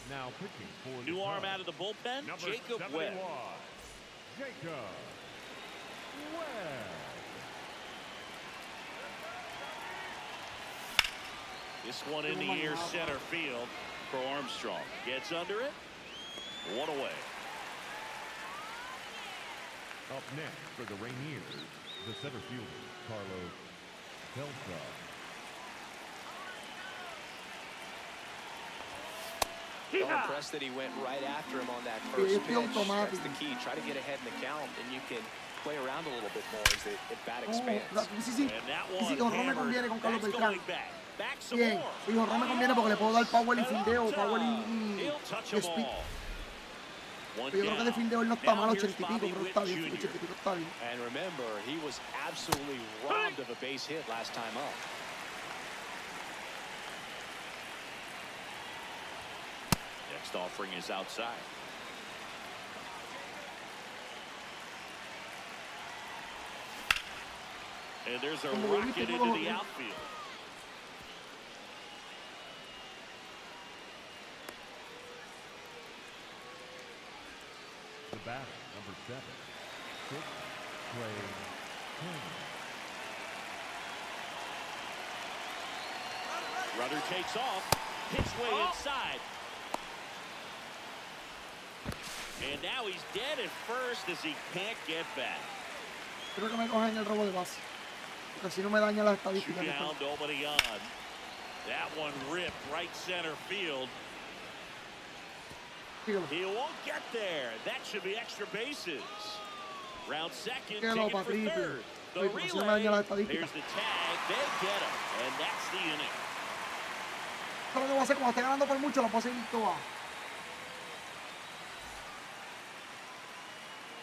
Now pitching for the New arm Cubs, out of the bullpen, number Jacob 71, Webb. Jacob Webb. This one in the air center field for Armstrong. Gets under it. One away. Up next for the Rainiers, the center fielder, Carlos Delta. I'm impressed that he went right after him on that first pitch. That's the key. Try to get ahead in the count, and you can play around a little bit more as the bat expands. Sí, sí. And that Y si one Jorrón me conviene con Carlos That's Beltrán. going back. Back some Bien. more. Y Jorrón me conviene porque le puedo dar power y fildeo, power He'll touch y them speed. all. One Yo creo que de down. fildeo él no está Now mal, here's 80 y pico, Bobby pero Witt está bien, Jr. 80 y pico está bien. And remember, he was absolutely robbed of a base hit last time up. Next offering is outside. And there's a rocket into the outfield. The batter, number 7, Trey Runner takes off, hits way inside. And now he's dead at first as he can't get back. Creo que me cogen el robo de base. Porque así no me daña las 2 estadísticas. down, nobody on. That one ripped right center field. Síguelo. He won't get there. That should be extra bases. Round second, Síguelo, taken for Patricio. third. The Oye, porque así no me daña las relay, estadísticas. there's the tag, they get him, and that's the inning. Eso es lo que voy a hacer cuando esté ganando por mucho, lo puedo seguir toda.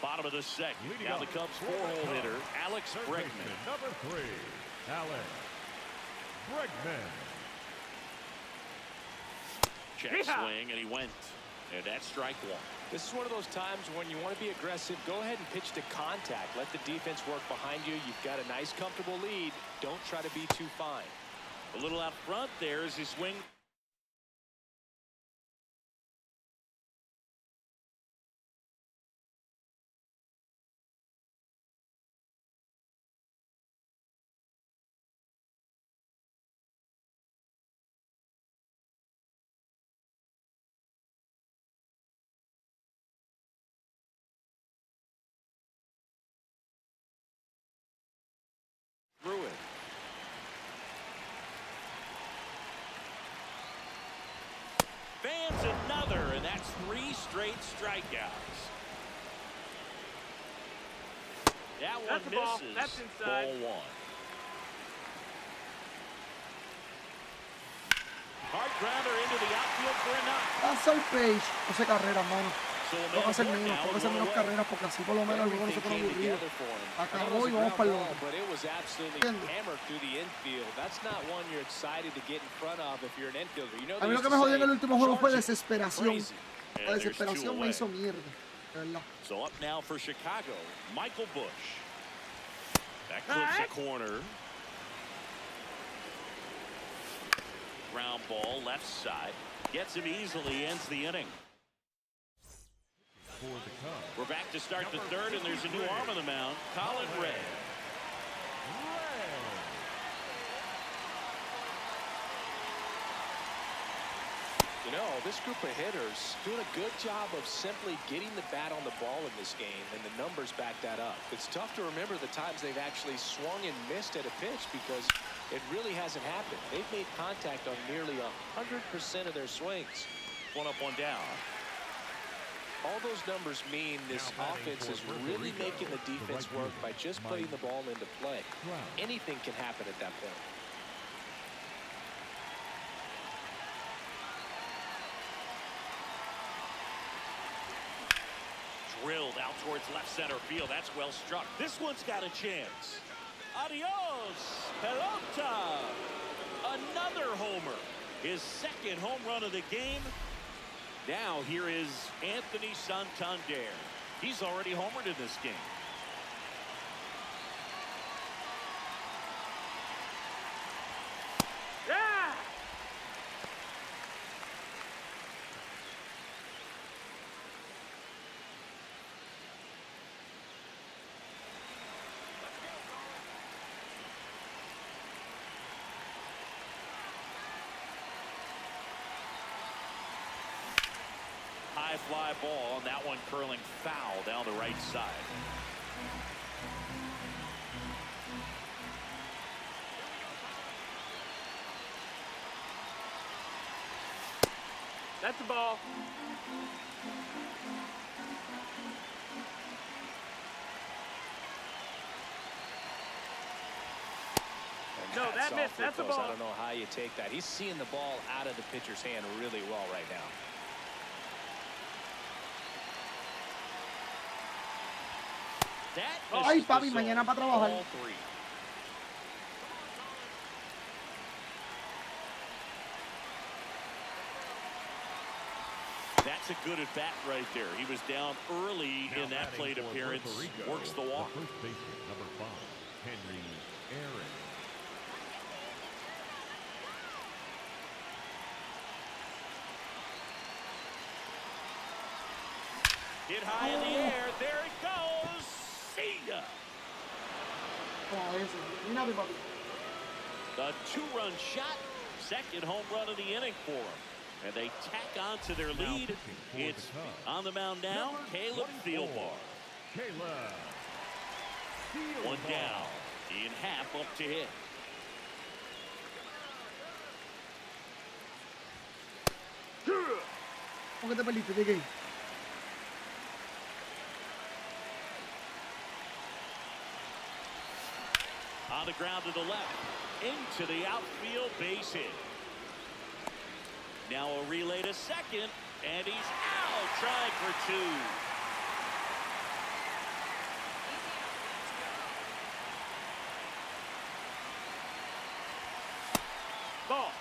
Bottom of the second. Leading Now up the Cubs for the four-hole Cubs, hitter, Alex third Bregman. baseman, number 3, Alex Bregman. Check swing, and he went. And that's strike one. This is one of those times when you want to be aggressive. Go ahead and pitch to contact. Let the defense work behind you. You've got a nice, comfortable lead. Don't try to be too fine. A little out front there as he swings. straight strikeouts. That one That's a ball. misses. That's inside. Ball one. Hard grounder into the outfield for a knock. Pasa el page. No sé carreras, mano. Tengo que hacer menos carreras porque así por lo menos el juego no se pone aburrido. Acabó y vamos para el otro. But it was absolutely hammered through the infield. That's not one you're excited to get in front of if you're an infielder. You know, a mí lo que me jodió en el último juego fue desesperación. La desesperación me hizo mierda, de verdad. So up now for Chicago, Michael Bush. That clips a corner. Ground ball left side. Gets him easily, ends the inning. We're back to start the third, and there's a new arm on the mound, Colin Ray. You know, this group of hitters doing a good job of simply getting the bat on the ball in this game, and the numbers back that up. It's tough to remember the times they've actually swung and missed at a pitch because it really hasn't happened. They've made contact on nearly 100% of their swings. One up, one down. All those numbers mean this offense is really making the defense work by just putting the ball into play. Anything can happen at that point. Drilled out towards left center field. That's well struck. This one's got a chance. Adios, pelota. Another homer. His second home run of the game. Now here is Anthony Santander. He's already homered in this game. Yeah! High fly ball, and that one curling foul down the right side. That's a ball. No, that missed. That's a ball. I don't know how you take that. He's seeing the ball out of the pitcher's hand really well right now. Ay, papi, mañana para trabajar. That's a good at bat right there. He was down early in that plate appearance. Works the walk. First baseman, number 5, Henry Aaron. Hit high in the air. There it goes. See ya. The 2-run shot. Second home run of the inning for him. And they tack on to their lead. It's on the mound now, Caleb Thielbar. One down. In half up to hit. ¿Cómo que te perdiste? ¿De qué? On the ground to the left. Into the outfield, base hit. Now a relay to second, and he's out, trying for 2. Ball.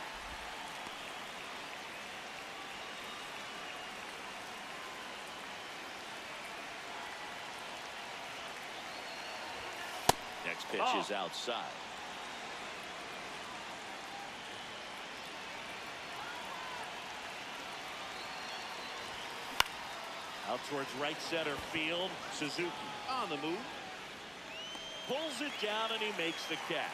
Next pitch is outside. Out towards right center field. Suzuki on the move. Pulls it down, and he makes the catch.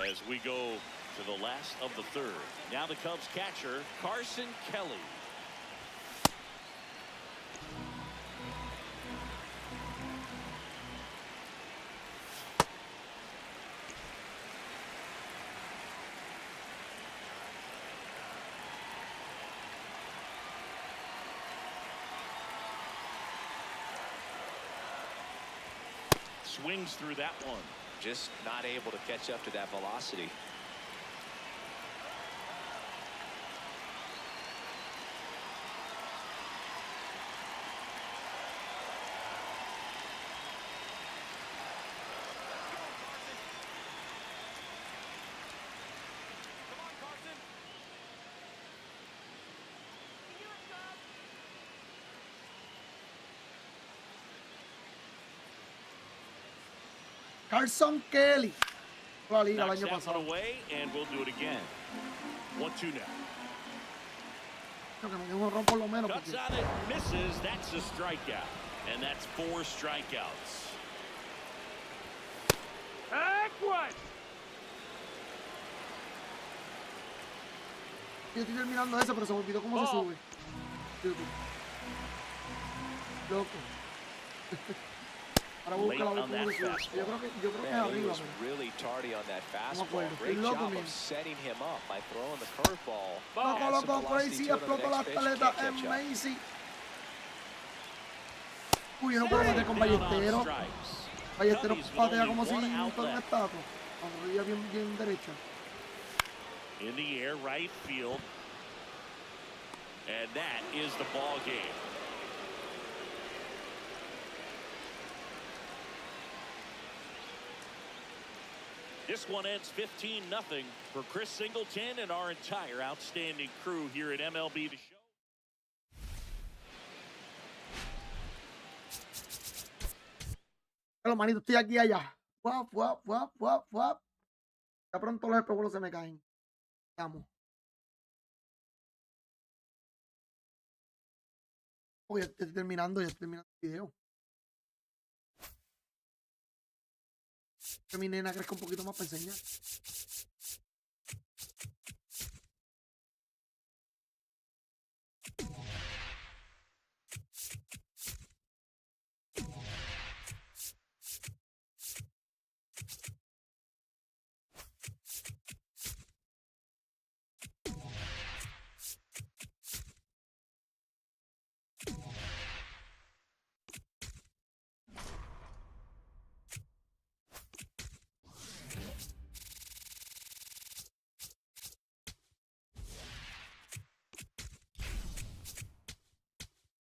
As we go to the last of the third. Now the Cubs catcher, Carson Kelly. swings through that one. Just not able to catch up to that velocity. Carson Kelly. La liga el Knocks año that pasado. one away, and we'll do it again. 1-2 now. Creo que me dio un honrón por lo menos. Cuts Porque... on it, misses. That's a strikeout. And that's 4 strikeouts. Backward. Yo estoy terminando ese, pero se me olvidó cómo se sube. Loco. Ahora voy a buscar la vez cómo se sube. Yo creo que es arriba. Was really tardy on that No me fastball. acuerdo. Great Estoy loco, job man. of setting him up by throwing the curveball. Loco, Add some loco, velocity crazy, to it on the explotó las next pitch, paletas. can't catch up. Amazing. Uy, yo no puedo meter con Ballestero. Ballestero patea como si fuera un estatua. Con rodilla bien derecha. In the air, right field. And that is the ball game. This one ends 15-0 for Chris Singleton and our entire outstanding crew here at MLB The Show. Pero manito, estoy aquí y allá. Wap, wap, wap, wap, wap. Ya pronto los espejuelos se me caen. Vamos. Oh, ya estoy terminando el video. Que mi nena crezca un poquito más para enseñar.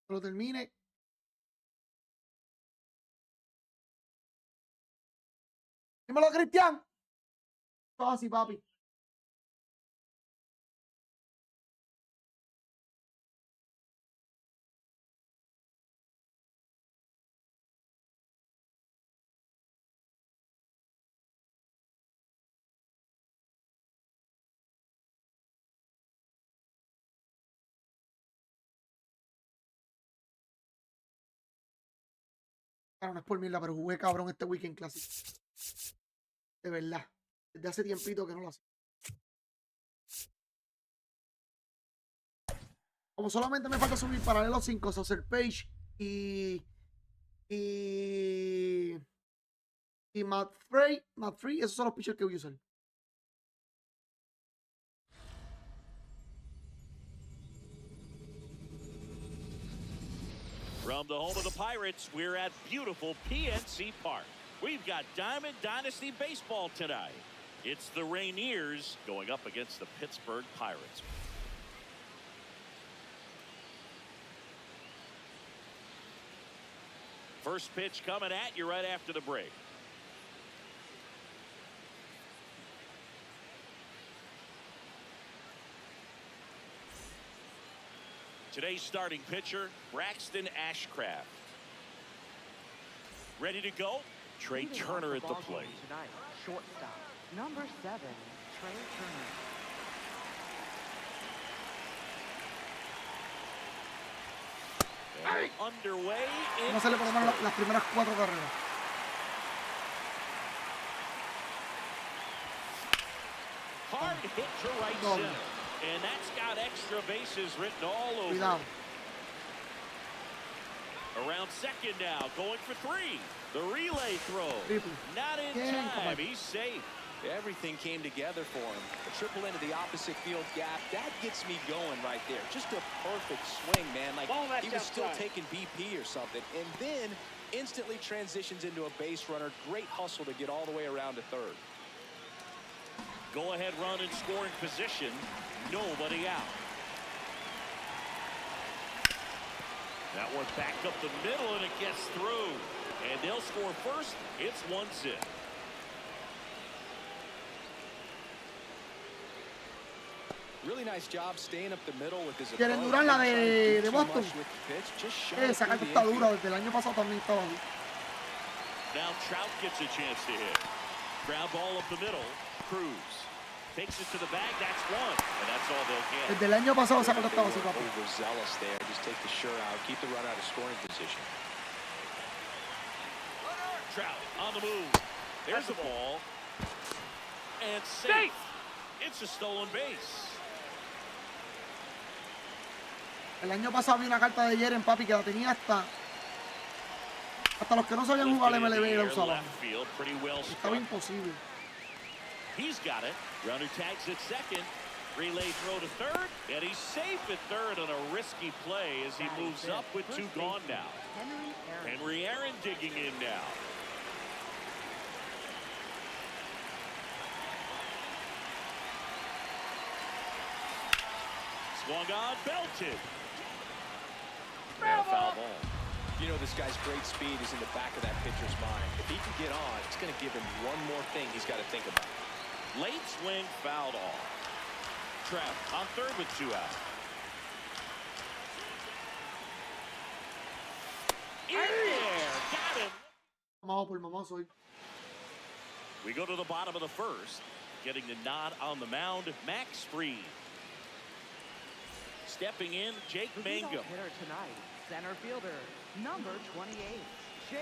Lo termine. Dímelo, Cristian. Todo así, papi. Claro, no es por mierda, pero jugué cabrón este Weekend Classic. De verdad. Desde hace tiempito que no lo hacía. Como solamente me falta subir paralelo 5, Saucer Page y Matt Free, esos son los pitchers que voy a usar. From the home of the Pirates, we're at beautiful PNC Park. We've got Diamond Dynasty Baseball tonight. It's the Rainiers going up against the Pittsburgh Pirates. First pitch coming at you right after the break. Today's starting pitcher, Braxton Ashcraft. Ready to go? Trey Turner at the plate. Tonight, shortstop, number 7, Trey Turner. And underway. No se le por lo menos las primeras 4 carreras. Hard hit to right center. And that's got extra bases written all over. Cuidado. Around second now, going for 3. The relay throw. Not in time. He's safe. Everything came together for him. A triple into the opposite field gap. That gets me going right there. Just a perfect swing, man. Like he was still taking BP or something. And then instantly transitions into a base runner. Great hustle to get all the way around to third. Go ahead run in scoring position. Nobody out. That one back up the middle, and it gets through. And they'll score first. It's 1-0. Really nice job staying up the middle with his ¿Quieren approach. durar la de Boston? With the pitch, just shy Esa through carta the está infield. dura, desde el año pasado también estaba ahí. Now Trout gets a chance to hit. Ground ball up the middle. Cruz takes it to the bag. That's one. And that's all they'll get. Desde el año pasado esa carta estaba así, papi. Overzealous there. Just take the shirt out. Keep the run out of scoring position. Trout on the move. There's the ball. And safe. It's a stolen base. El año pasado vi una carta de Jeren, papi, que la tenía hasta los que no sabían jugar MLB la usaban. Estaba imposible. He's got it. Runner tags at second. Relay throw to third. And he's safe at third on a risky play as he moves up with two gone now. Henry Aaron digging in now. Swung on, belted. And a foul ball. You know, this guy's great speed is in the back of that pitcher's mind. If he can get on, it's going to give him one more thing he's got to think about. Late swing, fouled off. Trout on third with two out. In there, got him. Mamado por mamá soy. We go to the bottom of the first. Getting the nod on the mound, Max Fried. Stepping in, Jake Mangum. Hitter tonight, center fielder, number 28, Jake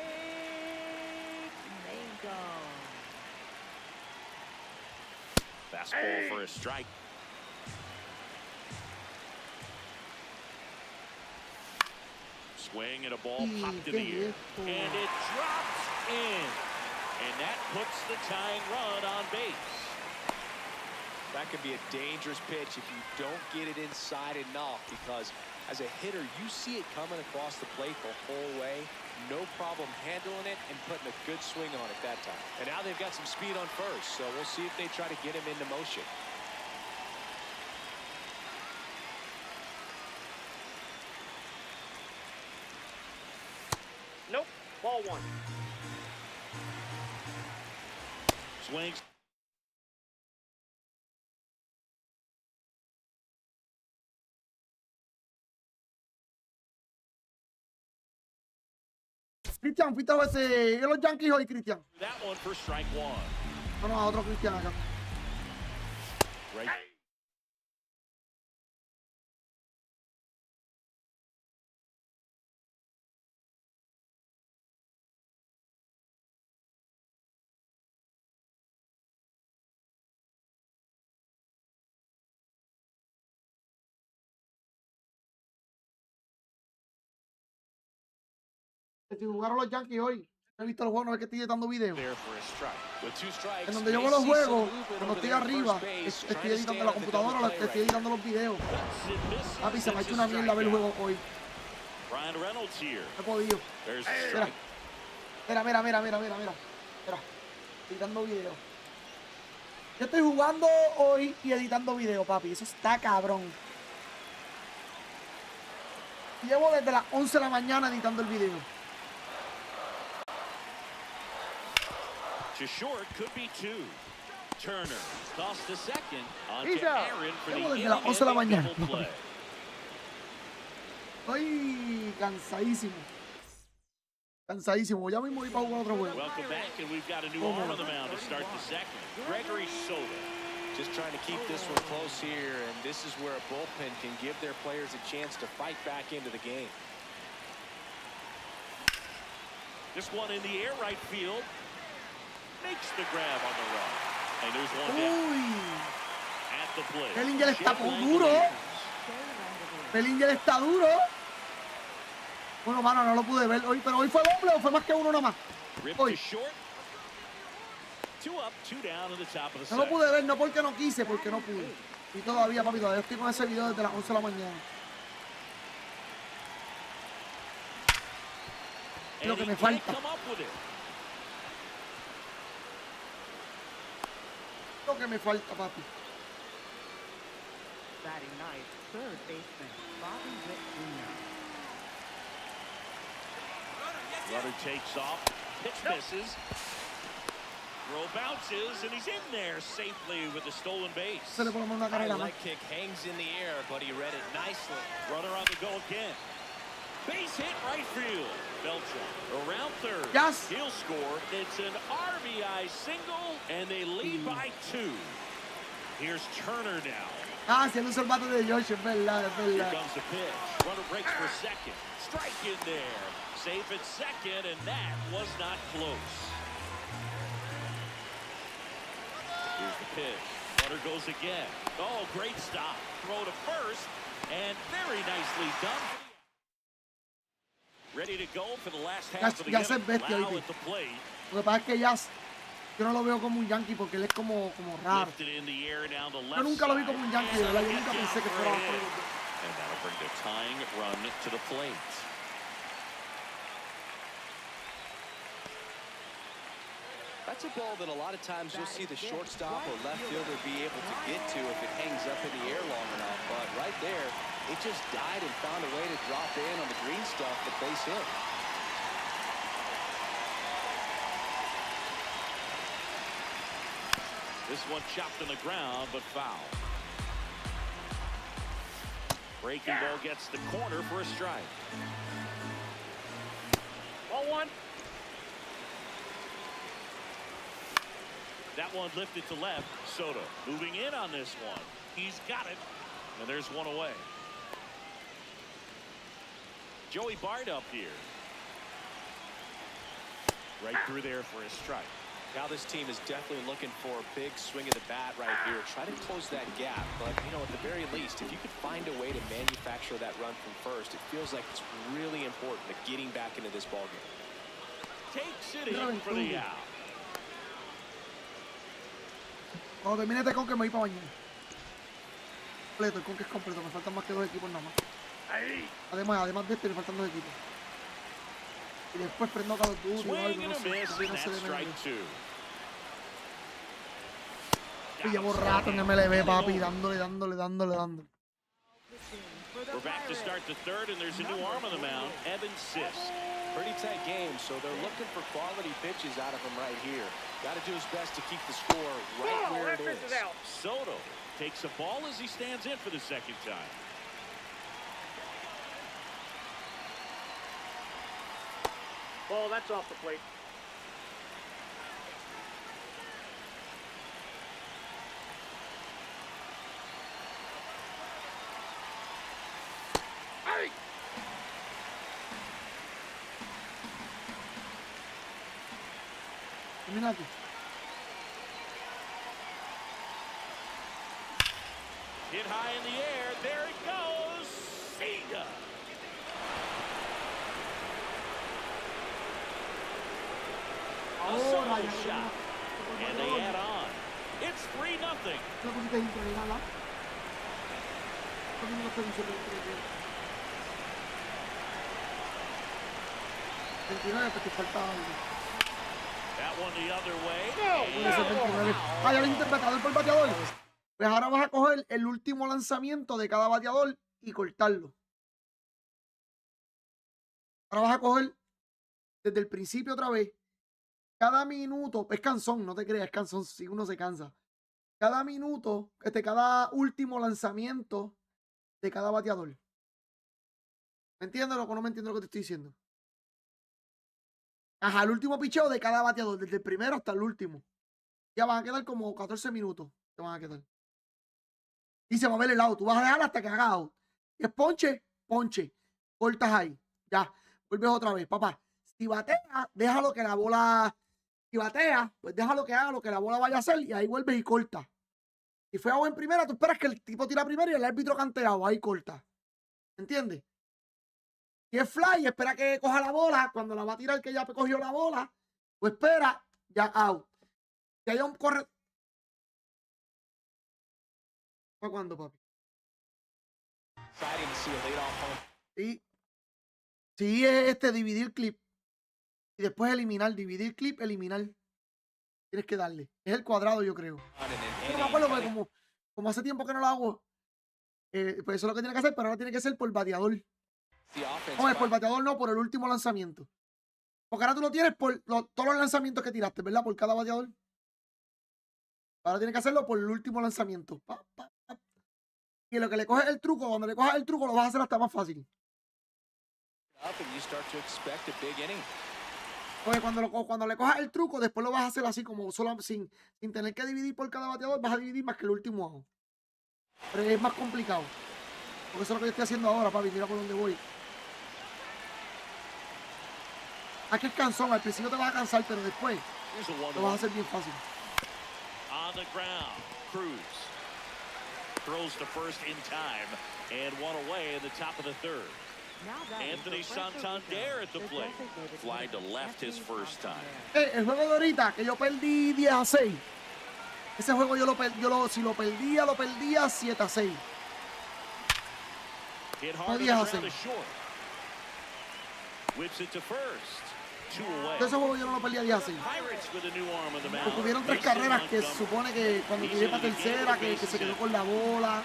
Mangum. Fastball for a strike. Swing and a ball popped in the air. And it drops in. And that puts the tying run on base. That could be a dangerous pitch if you don't get it inside enough, because as a hitter, you see it coming across the plate the whole way. No problem handling it and putting a good swing on it that time. And now they've got some speed on first, so we'll see if they try to get him into motion. Nope. Ball one. Swings. Cristian, fuiste a veces los Yankees hoy, Cristian. That one for strike one. No, a otro Cristian acá. Right. Si jugaron los Yankees hoy, he visto los juegos, no es que estoy editando videos. There for a strike. With two strikes, En donde yo veo los juegos, cuando estoy arriba, estoy editando la computadora, estoy editando los videos. Papi, se me ha hecho una mierda ver el juego hoy. Ryan Reynolds here. No he podido. There's a Mira, strike. mira. Editando videos. Yo estoy jugando hoy y editando videos, papi. Eso está cabrón. Llevo desde las 11 de la mañana editando el video. To short, could be two. Turner tossed to second. On to Mira, Aaron for llevo the desde las 11 de la inning-ending mañana. double play. Estoy cansadísimo. Cansadísimo. Ya mismo voy para jugar otro juego. Welcome back, and we've got a new arm on the mound to start the second. Gregory Soto. Just trying to keep this one close here, and this is where a bullpen can give their players a chance to fight back into the game. This one in the air right field. Makes the grab on the run. And there's one down. Uy. At the plate. Bellinger está Jeff duro. Langeliers. Bellinger está duro. Bueno, mano, no lo pude ver hoy, pero hoy fue doble o fue más que uno nomás. Ripped Hoy. to short. Two up, two down in the top of the No lo second. pude ver, no porque no quise, porque no pude. Y todavía, papi, todavía estoy con ese video desde las 11 de la mañana. Lo que me falta. Lo que me falta, papi. Batting ninth, third baseman, Bobby Witt Jr. Runner takes off, pitch misses. Throw bounces, and he's in there safely with the stolen base. Se le pone una carrera más. Leg kick hangs in the air, but he read it nicely. Runner on the go again. Base hit right field. Beltran around third. Yes. He'll score. It's an RBI single, and they lead by 2. Here's Turner now. Ah, si él usa el bate de Josh, es verdad, es Here verdad. comes the pitch. Runner breaks for second. Strike in there. Safe at second, and that was not close. Here's the pitch. Runner goes again. Oh, great stop. Throw to first, and very nicely done. Ready to go for the last half of the Ya se inning. bestia, Lau ¿viste? at the plate. Lo que pasa es que Jazz, yo no lo veo como un Yankee porque él es como raro. Lifted in the air down the Yo left nunca lo vi side. como un Yankee, de verdad. Yo nunca pensé que fuera bajo. And that'll bring the tying run to the plate. That's a ball that a lot of times you'll see the shortstop or left fielder be able to get to if it hangs up in the air long enough. But right there, it just died and found a way to drop in on the green stuff, the base hit. This one chopped on the ground, but foul. Breaking ball gets the corner for a strike. Ball one. That one lifted to left. Soto moving in on this one. He's got it. And there's one away. Joey Bart up here. Right through there for a strike. Now this team is definitely looking for a big swing of the bat right here. Try to close that gap. But, you know, at the very least, if you could find a way to manufacture that run from first, it feels like it's really important to getting back into this ballgame. Takes it in for the out. Cuando termine este con que me voy para bañar. Completo, el con que es completo. Me faltan más que 2 equipos nada más. Además de este, me faltan 2 equipos. Y después prendo Call of Duty o algo, no sé. No sé de memoria. Y llevo rato en MLB, papi, dándole. We're back to start the third, and there's a new arm on the mound, Evan Sisk. Pretty tight game, so they're looking for quality pitches out of him right here. Got to do his best to keep the score right where it is. Soto takes a ball as he stands in for the second time. Ball, that's off the plate. Termina aquí. Hit high in the air. There it goes. Sega. A solo shot. And they add on. It's 3-0. ¿Lo pusiste intro de nada? ¿Por qué no lo estoy diciendo? 29, porque falta algo. That one the other way. Puede ser 29. Ah, ya el interpretador por bateador. Pues ahora vas a coger el último lanzamiento de cada bateador y cortarlo. Ahora vas a coger desde el principio otra vez. Cada minuto, es cansón, no te creas, es cansón si uno se cansa. Cada minuto, cada último lanzamiento de cada bateador. ¿Me entiendes o no me entiendes lo que te estoy diciendo? Ajá, el último picheo de cada bateador, desde el primero hasta el último. Ya van a quedar como 14 minutos. Te van a quedar. Y se va a ver el out. Tú vas a dejar hasta que haga out. Y es ponche, ponche. Cortas ahí. Ya. Vuelves otra vez, papá. Si batea, déjalo que la bola. Si batea, pues déjalo que haga lo que la bola vaya a hacer. Y ahí vuelves y corta. Si fue out en primera, tú esperas que el tipo tira primero y el árbitro canteado. Ahí corta. ¿Entiendes? Si es fly, espera que coja la bola. Cuando la va a tirar, que ya cogió la bola, pues espera, ya out. Si haya un corre. ¿Para cuándo, papi? Sí. Sí, es dividir clip. Y después eliminar, dividir clip, eliminar. Tienes que darle. Es el cuadrado, yo creo. No me acuerdo porque como hace tiempo que no lo hago, pues eso es lo que tiene que hacer, pero ahora tiene que ser por bateador. No, por bateador no, por el último lanzamiento. Porque ahora tú lo tienes por todos los lanzamientos que tiraste, ¿verdad? Por cada bateador. Ahora tienes que hacerlo por el último lanzamiento. Y lo que le coges el truco, cuando le cojas el truco, lo vas a hacer hasta más fácil. Porque cuando le cojas el truco, después lo vas a hacer así como solo sin tener que dividir por cada bateador, vas a dividir más que el último out. Pero es más complicado. Porque eso es lo que yo estoy haciendo ahora, papi. Mira por dónde voy. Aquí es cansón. Al principio te vas a cansar, pero después lo vas a hacer bien fácil. On the ground, Cruz throws to first in time and one away in the top of the third. Anthony Santander at the plate, flying to left his first time. El juego de ahorita, que yo perdí 10-6. Ese juego si lo perdía 7-6. Hit No hard 10-6. around the short. Whips it to first. Two away. Ese juego yo no lo perdía 10-6. Pirates with a new arm on the mound. Porque hubieron 3 carreras que se supone que cuando tiré para tercera, que se quedó con la bola.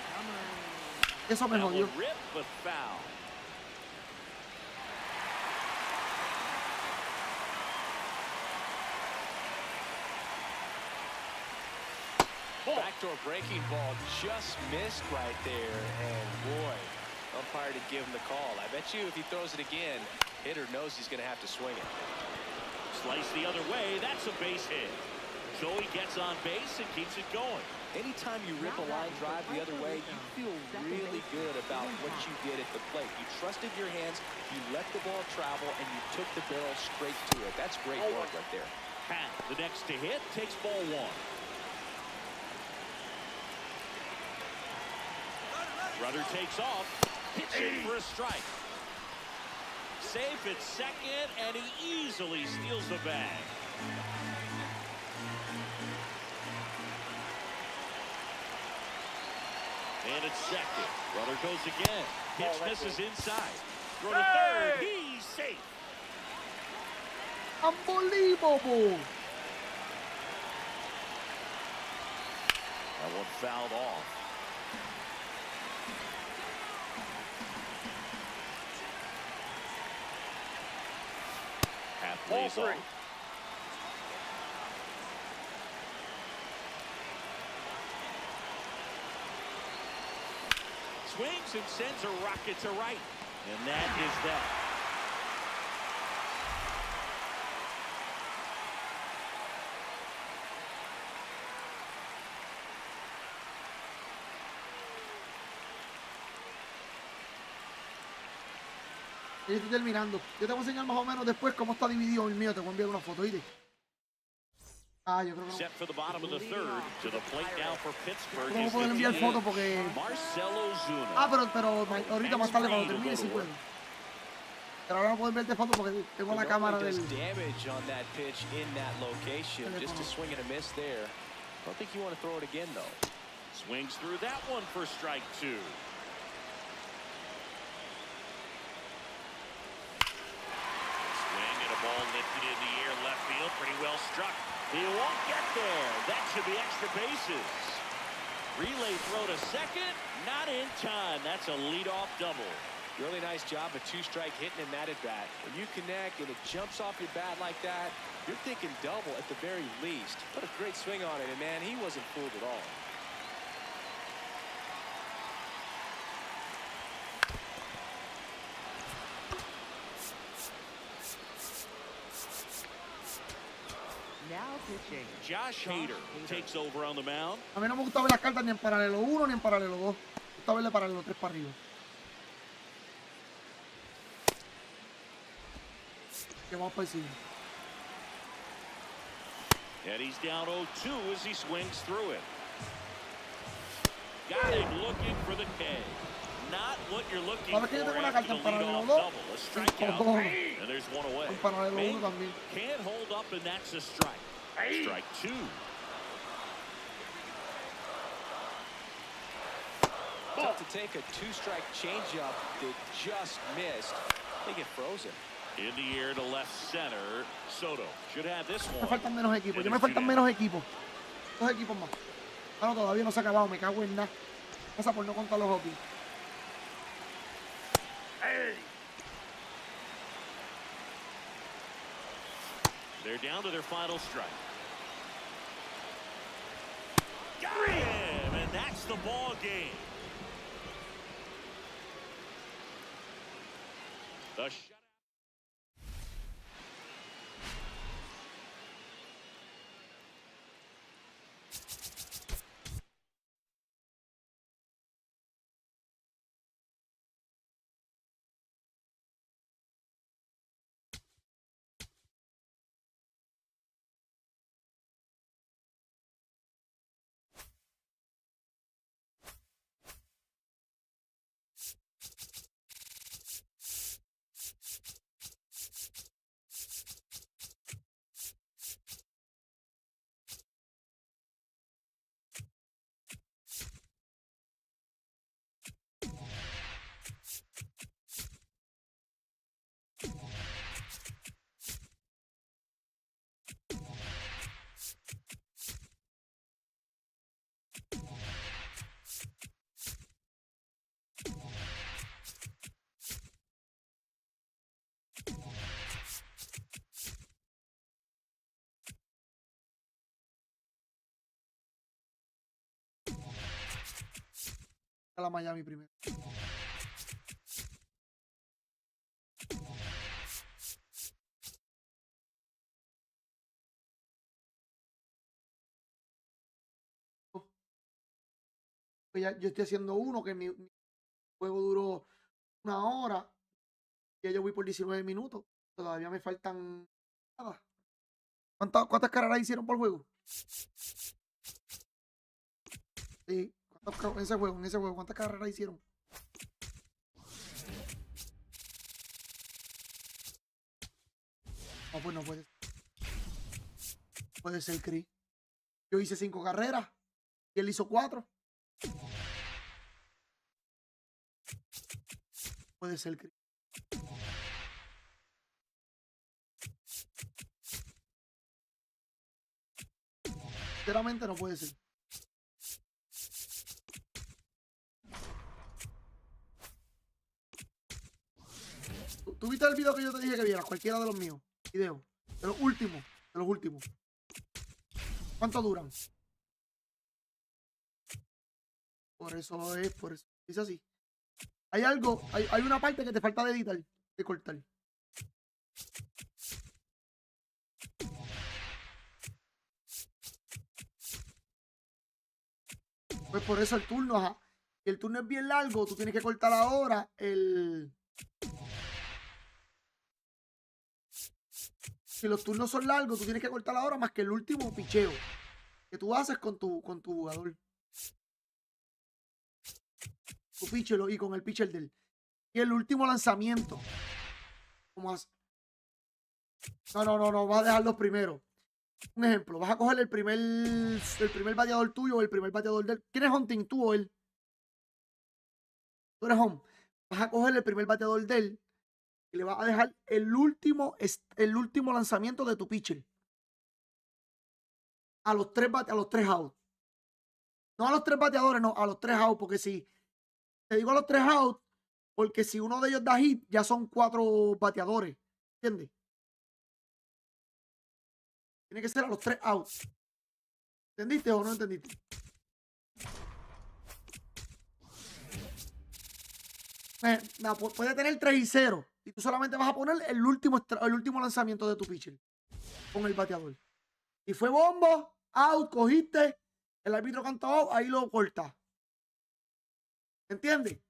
Eso me jodió. Backdoor breaking ball just missed right there, and boy, umpire to give him the call. I bet you if he throws it again, hitter knows he's going to have to swing it. Slice the other way, that's a base hit. Joey gets on base and keeps it going. Anytime you rip a line drive the other way, you feel really good about what you did at the plate. You trusted your hands, you let the ball travel, and you took the barrel straight to it. That's great work right there. Pat, the next to hit, takes ball one. Rudder takes off, hits it for a strike. Safe at second, and he easily steals the bag. And it's second. Rudder goes again. Pitch misses inside. Throw to third. He's safe. Unbelievable. That one fouled off. Half plays off. Swings and sends a rocket to right. And that is that. Yo estoy terminando. Yo te voy a enseñar más o menos después cómo está dividido el mío. Te voy a enviar una foto, ¿viste? Ah, yo creo que no. Set for the bottom of the third. To the plate now for Pittsburgh. No puedo enviar foto porque... Ah, pero ahorita más tarde cuando termine sí puedo. Pero ahora no puedo enviarte foto porque tengo la cámara del... Damage on that pitch in that location. Just a swing and a miss there. I don't think you want to throw it again though. Swings through that one for strike two. Ball lifted in the air, left field, pretty well struck. He won't get there. That should be extra bases. Relay throw to second, not in time. That's a leadoff double. Really nice job, a two-strike hitting in that at-bat. When you connect and it jumps off your bat like that, you're thinking double at the very least. What a great swing on it, and man, he wasn't fooled at all. Josh Hader takes over on the mound. A mí no me gusta ver las cartas ni en paralelo 1 ni en paralelo 2. Me gusta verle paralelo 3 para arriba. Que vamos para encima. And he's down 0-2 as he swings through it. Got him looking for the K. Not what you're looking for after the leadoff double. A strikeout, and there's one away. Can't hold up, and that's a strike. Strike two. Tough to take a two-strike changeup that just missed. They get frozen. In the air to left center. Soto should have this one. Me faltan menos equipos. Yo me faltan menos equipos. 2 equipos más. Ah, no, todavía no se ha acabado. Me cago en nada. Pasa por no contar los hockey. Hey. They're down to their final strike. Got him, and that's the ball game. The shot. A la Miami primero. Pues ya, yo estoy haciendo uno que mi juego duró 1 hora. Ya yo voy por 19 minutos. Todavía me faltan nada. ¿Cuántas carreras hicieron por juego? Sí. En ese juego, ¿cuántas carreras hicieron? No, pues no puede ser. Puede ser, Chris. Yo hice 5 carreras y él hizo 4. Puede ser, Chris. Sinceramente no puede ser. ¿Tú viste el video que yo te dije que vieras? Cualquiera de los míos. Videos. De los últimos. ¿Cuánto duran? Por eso. Dice así. Hay algo, hay una parte que te falta de editar, de cortar. Pues por eso el turno, ajá. Si el turno es bien largo, tú tienes que cortar ahora Si los turnos son largos, tú tienes que cortar ahora más que el último picheo que tú haces con tu jugador. Tu pitcher y con el pitcher de él. Y el último lanzamiento. ¿Cómo haces? No. Vas a dejar los primeros. Un ejemplo. Vas a coger el primer bateador tuyo o el primer bateador de él. ¿Quién es hunting? ¿Tú o él? Tú eres home. Vas a coger el primer bateador de él y le vas a dejar el último lanzamiento de tu pitcher. A los 3 outs. No a los 3 bateadores, no, a los 3 outs, porque si te digo a los 3 outs, porque si uno de ellos da hit, ya son 4 bateadores. ¿Entiendes? Tiene que ser a los 3 outs. ¿Entendiste o no entendiste? Puede tener 3-0 y tú solamente vas a poner el último lanzamiento de tu pitcher con el bateador. Y fue bombo, out, cogiste, el árbitro cantó out, ahí lo corta. ¿Entiendes?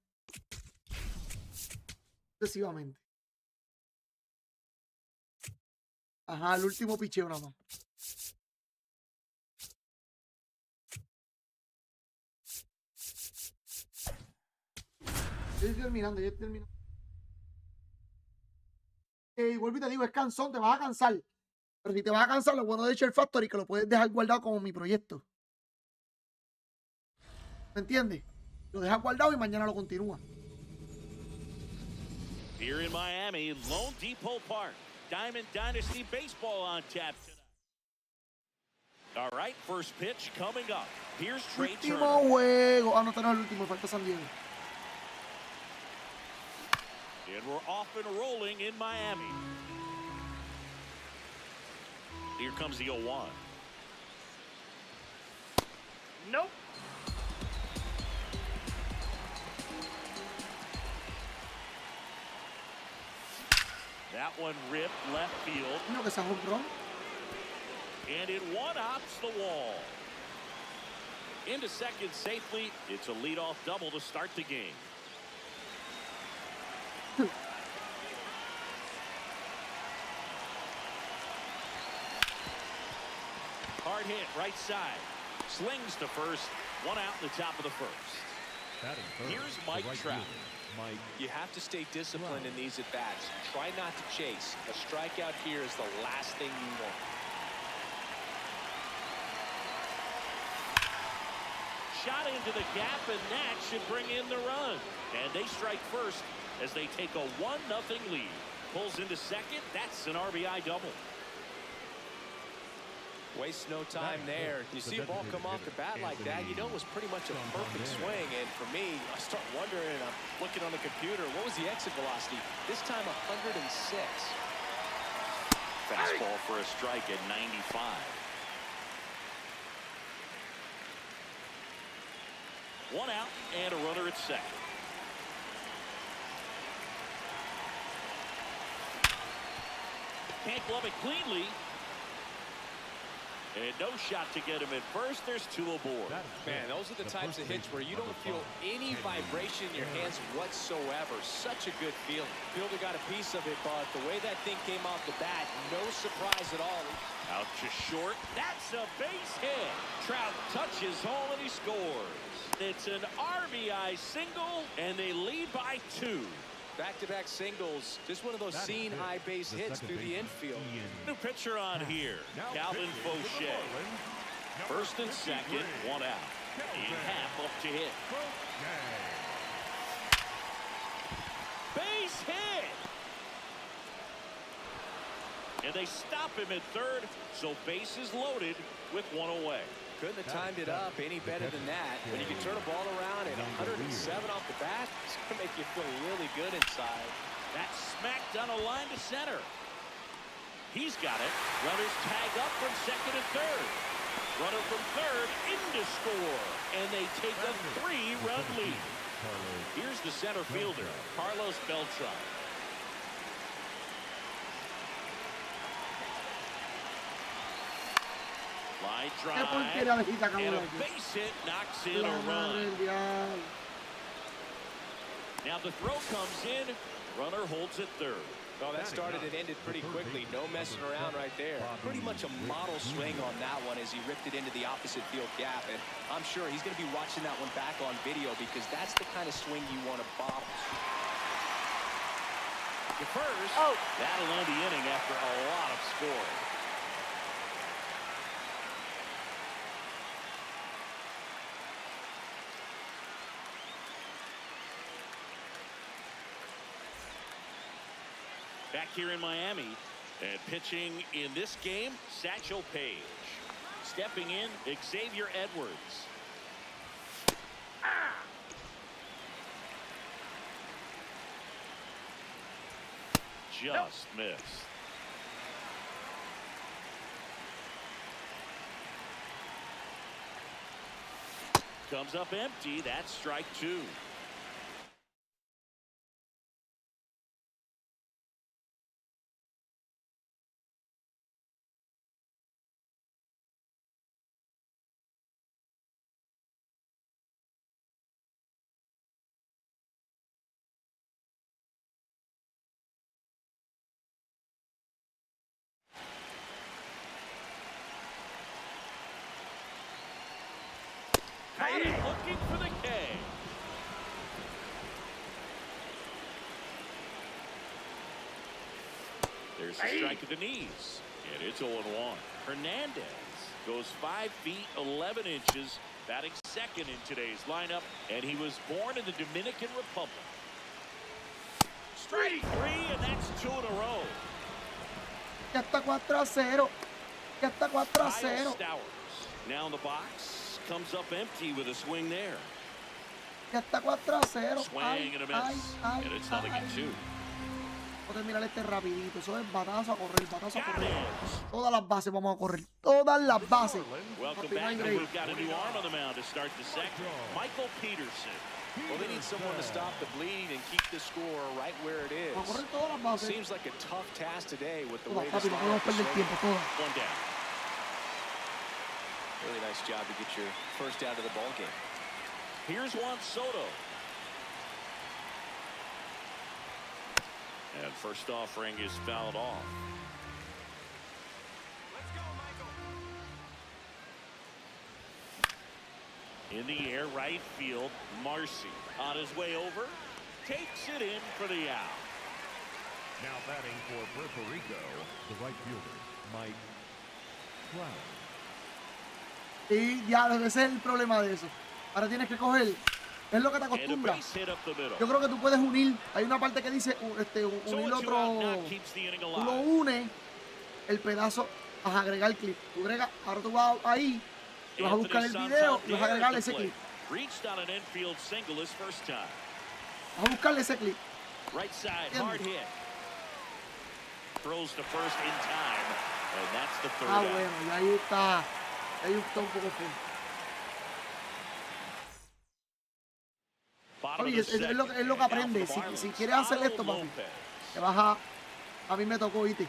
Sucesivamente. Ajá, el último picheo nada más. Yo estoy terminando. Vuelvo y te digo, es cansón, te vas a cansar. Pero si te vas a cansar, lo bueno de Share Factory es que lo puedes dejar guardado como mi proyecto. ¿Me entiendes? Lo dejas guardado y mañana lo continúa. Here in Miami, Lone Depot Park. Diamond Dynasty Baseball on tap tonight. All right, first pitch coming up. Here's Trey Último Turner. juego. Ah, no, este no es el último. Falta San Diego. And we're off and rolling in Miami. Here comes the 0-1. Nope. That one ripped left field. No, que se home run. And it one-hops the wall. Into second safely. It's a leadoff double to start the game. Hard hit, right side. Slings to first. One out in the top of the first. Here's Mike Trout. Mike, you have to stay disciplined in these at-bats. Try not to chase. A strikeout here is the last thing you want. Shot into the gap, and that should bring in the run. And they strike first as they take a 1-0 lead. Pulls into second. That's an RBI double. Waste no time there. You see a ball come off the bat like that, you know it was pretty much a perfect swing. And for me, I start wondering, I'm looking on the computer, what was the exit velocity? This time 106. Fastball for a strike at 95. One out and a runner at second. Can't glove it cleanly. And no shot to get him at first. There's two aboard. Man, those are the types of hits where you don't feel any vibration in your hands whatsoever. Such a good feeling. Fielder got a piece of it, but the way that thing came off the bat, no surprise at all. Out to short. That's a base hit. Trout touches home and he scores. It's an RBI single, and they lead by 2. Back-to-back singles. Just one of those seen high base hits through the infield. New pitcher on here, Calvin Fauché. First and second, one out. In half up to hit. Base hit! And they stop him at third, so base is loaded with one away. Couldn't have timed it up any better than that. When you can turn a ball around at 107 off the bat, it's going to make you feel really good inside. That's smacked down a line to center. He's got it. Runners tag up from second and third. Runner from third into score. And they take a 3-run lead. Here's the center fielder, Carlos Beltran. Line drive, and a base hit knocks in a run. Now the throw comes in, runner holds at third. Oh, that started and ended pretty quickly. No messing around right there. Pretty much a model swing on that one as he ripped it into the opposite field gap. And I'm sure he's going to be watching that one back on video because that's the kind of swing you want to bottle. The first, that'll end the inning after a lot of scoring. Back here in Miami, and pitching in this game, Satchel Paige. Stepping in, Xavier Edwards. Just missed. Comes up empty. That's strike 2. Looking for the K. There's a strike at the knees, and it's 0-1. Hernandez goes 5 feet 11 inches, batting second in today's lineup, and he was born in the Dominican Republic. Strike 3, and that's 2 in a row. Ya está 4-0. Ya está 4-0. Now in the box, comes up empty with a swing there. Ya está 4-0. Swing and a miss, and it's nothing in 2. Voy a terminar este rapidito. Eso es batazo a correr, batazo a correr. Todas las bases vamos a correr. Todas las bases. Welcome back, and we've got a new arm on the mound to start the second. Michael Peterson. Well, they need someone to stop the bleeding and keep the score right where it is. Vamos a correr todas las bases. Seems like a tough task today with the Todas, way papi, no podemos perder tiempo, todas. 1 down. Really nice job to get your first out of the ball game. Here's Juan Soto. And first offering is fouled off. Let's go, Michael. In the air, right field, Marcy on his way over, takes it in for the out. Now batting for Puerto Rico, the right fielder, Mike Trout. Y ya, ese es el problema de eso. Ahora tienes que coger. Es lo que te acostumbras. Yo creo que tú puedes unir. Hay una parte que dice unir otro. Tú lo unes, el pedazo, vas a agregar el clip. Tú agregas, ahora tú vas ahí, tú vas a buscar el video y vas a agregarle ese clip. Vas a buscarle ese clip. Right side, hard hit. Throws to first in time, and that's the third out. Bueno, y ahí está. Ahí está un poco fuerte. Oye, es lo que aprende. Si quieres hacer esto, papi, te vas a mí me tocó, ¿viste?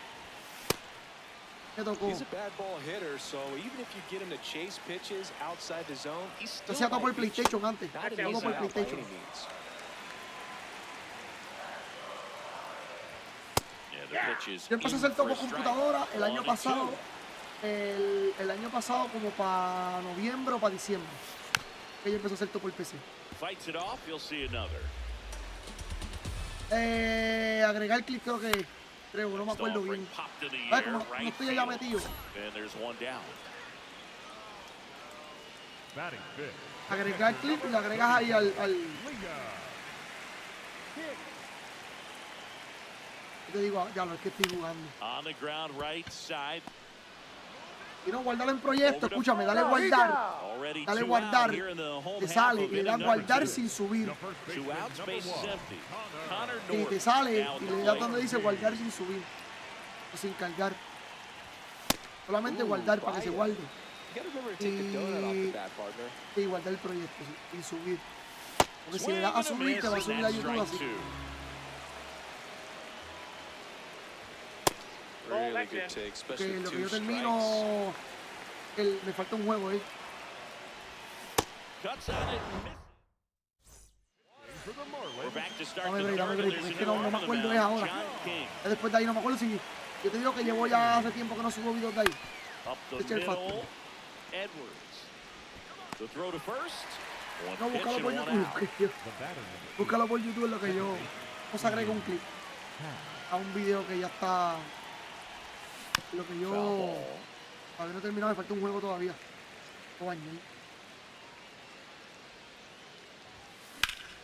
Me tocó. He's a bad ball hitter, so even if you get him to chase pitches outside the zone, he's still Yo hacía todo por PlayStation antes. not an Todo easy por out by PlayStation. any means. Yo empecé a hacer todo por computadora el año pasado. El año pasado como para noviembre o para diciembre. Que yo empecé a hacer todo por PC. Fights it off, you'll see another. Agregar clic creo, no me acuerdo bien. Ay, como no estoy allá metido. And there's one down. Batting fifth, Agregar clip y lo agregas ahí al... Yo te digo, ya lo es que estoy jugando. On the ground, right side. Y no, guardarlo en proyecto, escúchame, dale guardar. Dale guardar. Te sale y le das guardar sin subir. Y te sale y le das donde dice guardar sin subir. O sin cargar. Solamente guardar para que se guarde. Y guardar el proyecto sin subir. Porque si le das a subir, te va a subir a YouTube así. Really good take, especially Que lo que two yo strikes. termino, me falta un juego ahí. Dame break, es que no me acuerdo es ahora. Después de ahí no me acuerdo si... Yo te digo que llevo ya hace tiempo que no subo videos de ahí. No, búscalo por YouTube. Búscalo por YouTube, es lo que yo... Os agrego un clip a un video que ya está... Lo que yo... Todavía no he terminado, me falta un juego todavía.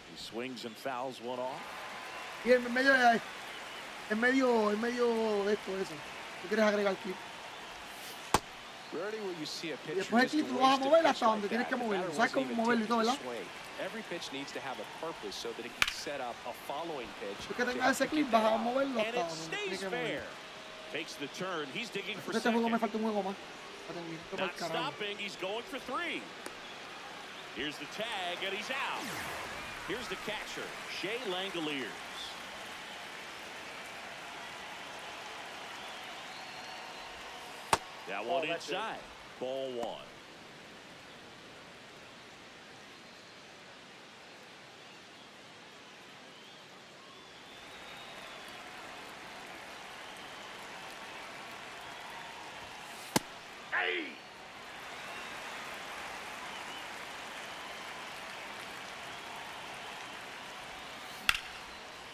He swings and fouls one off. Y en medio de esto, eso. ¿Tú quieres agregar clip? Y después el clip tú lo vas a mover hasta donde tienes que moverlo. ¿Sabes cómo moverlo y todo, verdad? Si que tengas ese clip, vas a moverlo hasta donde tienes que moverlo. Takes the turn. He's digging for Este juego me second. falta un juego más. Not stopping. He's going for 3. Here's the tag, and he's out. Here's the catcher, Shea Langoliers. That one inside. Ball 1.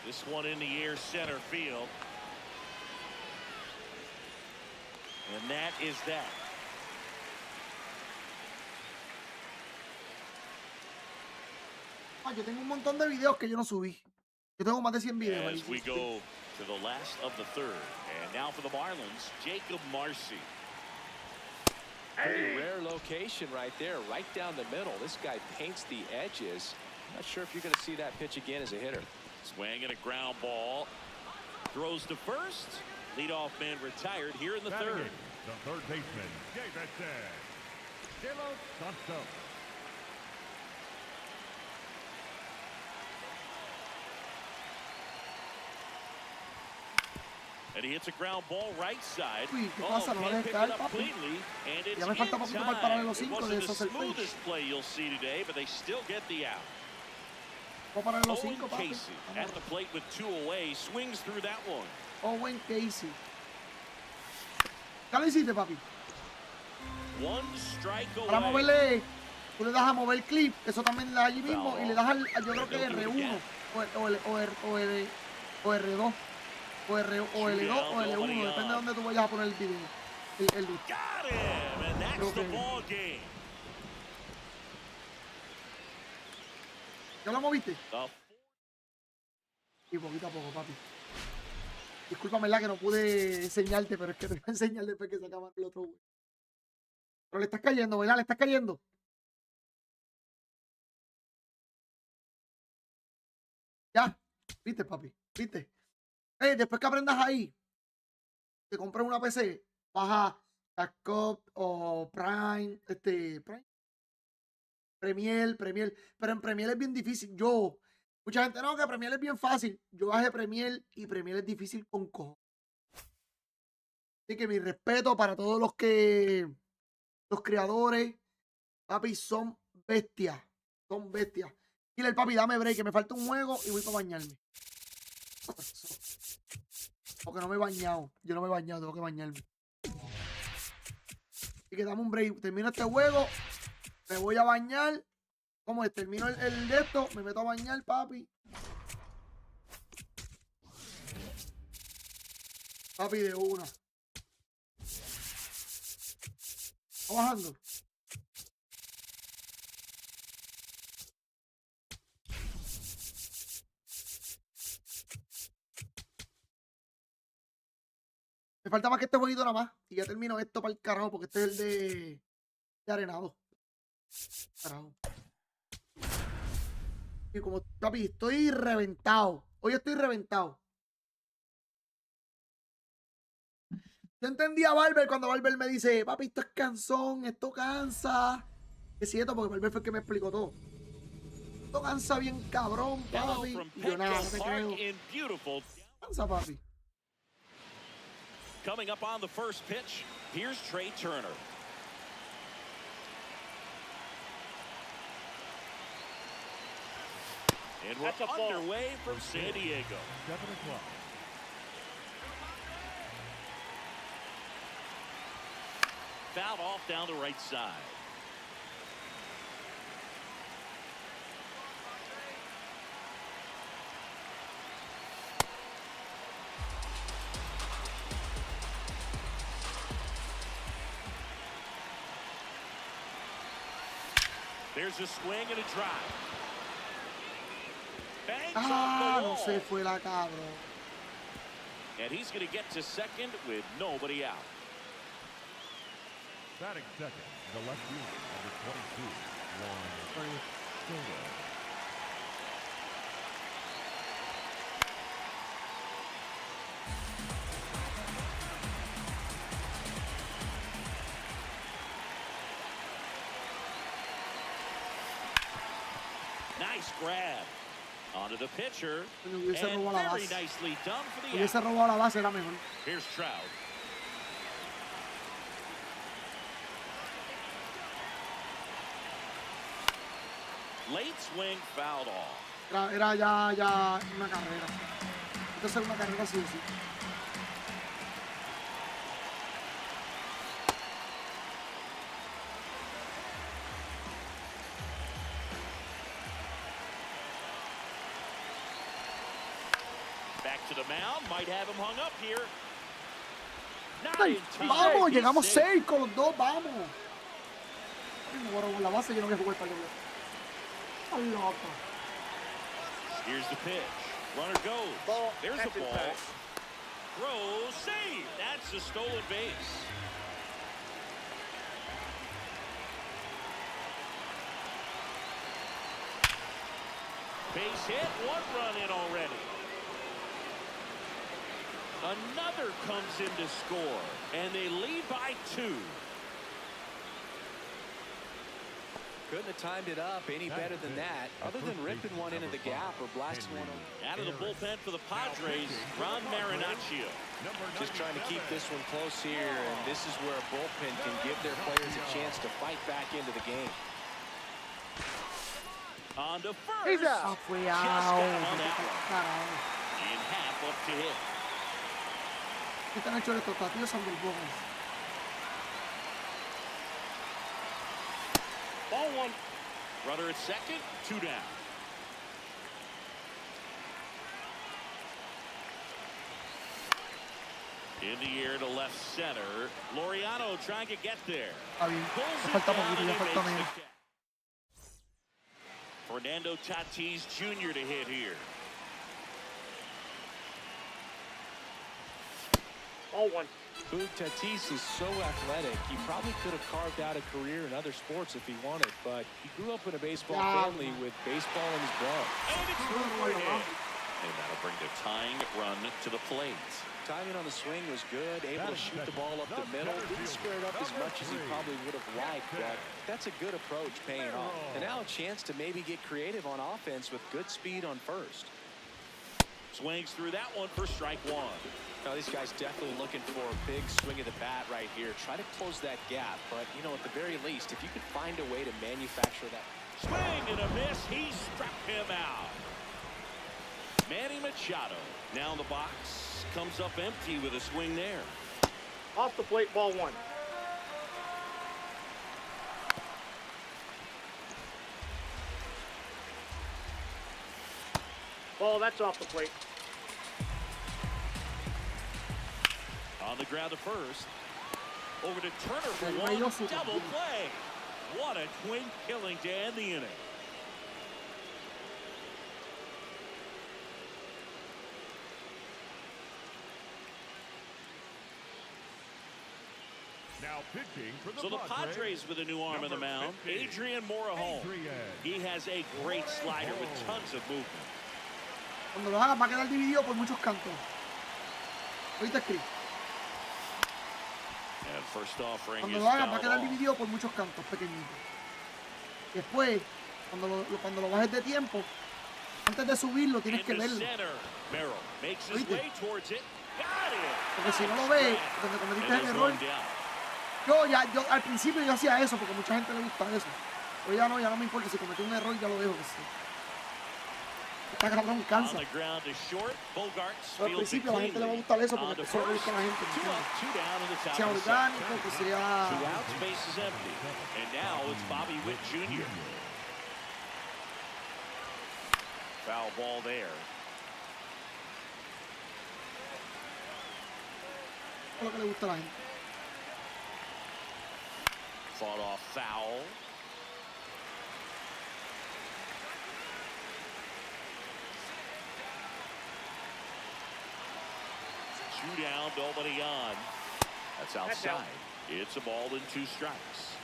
This one in the air, center field. And that is that. Yo tengo un montón de videos que yo no subí. Yo tengo más de 100 videos. As we go to the last of the third. And now for the Marlins, Jacob Marcy. Pretty rare location right there, right down the middle. This guy paints the edges. Not sure if you're going to see that pitch again as a hitter. Swing and a ground ball. Throws to first. Leadoff man retired here in the third. The third baseman, David Santos. And he hits a ground ball right side. Uy, ¿qué pasa? No can't le pick cae, it up papi. cleanly, and it's Ya me falta in poquito para time. parar los It 5 de wasn't esos the el pitch. smoothest play you'll see today, but they still get the out. Voy a parar los Owen 5, papi. Casey at the plate with 2 away, swings through that one. Owen Casey. ¿Qué le hiciste, papi? 1 strike Para away. moverle, tú le das a mover el clip, eso también le das allí mismo, y le das al, yo creo que R1 o R2 o L2 o L1, depende de dónde tú vayas a poner el video. El Got him, and that's the ball game. ¿Ya lo moviste? The Y poquito a poco, papi. Discúlpame, la que no pude enseñarte, pero es que te voy a enseñar después que se acaba el otro. Pero le estás cayendo, ¿verdad? Le estás cayendo. Ya, viste, papi, viste. Después que aprendas ahí, te compras una PC, baja Capcut o Prime, Premiere, pero en Premiere es bien difícil. Mucha gente, no, que Premiere es bien fácil. Yo bajé Premiere y Premiere es difícil con cojones. Así que mi respeto para todos los creadores, papi, son bestias. Son bestias. Dile, papi, dame break, que me falta un juego y voy para bañarme. Porque no me he bañado. Yo no me he bañado, tengo que bañarme. Así que dame un break. Termino este juego, me voy a bañar. ¿Cómo es? Termino el de esto, me meto a bañar, papi. Papi, de una. ¿Está bajando? Me falta más que este jueguito nada más. Y ya termino esto para el carajo, porque este es el de arenado. Carajo. Y como, papi, estoy reventado. Hoy estoy reventado. Yo entendí a Barber cuando Barber me dice, papi, esto es cansón, esto cansa. Es cierto, porque Barber fue el que me explicó todo. Esto cansa bien cabrón, papi. Y yo nada, no te creo. Cansa, papi. Coming up on the first pitch, here's Trey Turner. And we're underway from San Diego. 7 o'clock. Fouled off down the right side. There's a swing and a drive. Bangs off the No wall. se fue la cabrón. And he's going to get to second with nobody out. Batting second, the left fielder, number 22, Juan Soto. Nice grab onto the pitcher. Coño, hubiese And robado la very base. nicely done for the Hubiese out. robado la base, era mejor. Here's Trout. Late swing fouled off. Era ya una carrera. Esto es una carrera sí o sí. Back to the mound. Might have him hung up here. Not Ay, in time. vamos, He's llegamos safe. 6 con los dos, vamos. Ay, me voy a robar la base, yo no voy a jugar para el doble. Estás loco. Here's the pitch. Runner goes. Ball. There's That's the ball. impact. Throw, save. That's a stolen base. Base hit, 1 run in already. Another comes in to score, and they lead by 2. Couldn't have timed it up any better than that, other than ripping one into the gap or blasting one over. Out of the bullpen for the Padres, Ron Marinaccio. Just trying to keep this one close here, and this is where a bullpen can give their players a chance to fight back into the game. On to first. He's out. Fría. Just got him on that one. In half up to hit. ¿Qué están hechos estos partidos? Son del Juegos. Ball 1. Runner at second, 2 down. In the air to left center. Laureano trying to get there. Está bien. Pulls Ya it falta down poquito, and ya he falta makes the menos. catch. Fernando Tatis Jr. to hit here. Ball 1. Tatis is so athletic, he probably could have carved out a career in other sports if he wanted, but he grew up in a baseball family with baseball in his blood. And it's over him. And that'll bring the tying run to the plate. Timing on the swing was good, able to shoot the ball up the middle. Didn't square it up as much as he probably would have liked, but that's a good approach paying off. And now a chance to maybe get creative on offense with good speed on first. Swings through that one for strike 1. Now, these guys definitely looking for a big swing of the bat right here. Try to close that gap, but, you know, at the very least, if you could find a way to manufacture that. Swing and a miss. He struck him out. Manny Machado now in the box. Comes up empty with a swing there. Off the plate, ball 1. Ball, that's off the plate. On the ground to first. Over to Turner for El one. Rayo super Double bien. play. What a twin killing to end the inning. Now pitching for So the Padres with a new arm in the mound, Adrian Morejon. He has a great slider with tons of movement. Cuando lo hagas va a quedar dividido por muchos cantos. ¿Oíste, Chris? And first offering Cuando is lo hagas va a fouled quedar off. dividido por muchos cantos pequeñitos. Después, cuando lo bajes de tiempo, antes de subirlo tienes que In the verlo. center. Merrill makes his ¿Oíste? way towards it. Got it. Porque si no lo ves, donde cometiste And el there's error. one down. Yo al principio yo hacía eso porque a mucha gente le gusta eso. Pero ya no me importa. Si cometí un error ya lo dejo que sí. Esta cabrón cansa. On the ground is short. Bogarts Pero al fields it principio a la gente le va a cleanly. gustar eso On porque to eso le first. gusta a la gente. Two ¿entiendes? up, two down in the top Sea of the second. orgánico, que sea... 2 outs, base is empty. And now it's Bobby Witt Jr. Foul ball there. Es lo que le gusta a la gente. Fought off foul. Two down, nobody on. That's outside. It's a ball and 2 strikes.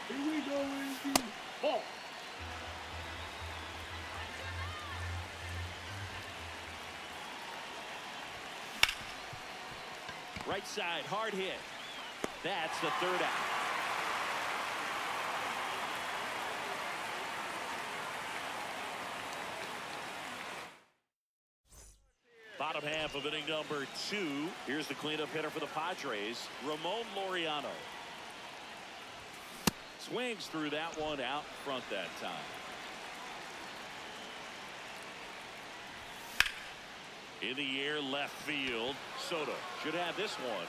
Here we go, Andy. Ball. Right side, hard hit. That's the 3rd out. Bottom half of inning number 2. Here's the cleanup hitter for the Padres, Ramon Laureano. Swings through that one out front that time. In the air, left field. Soto should have this one.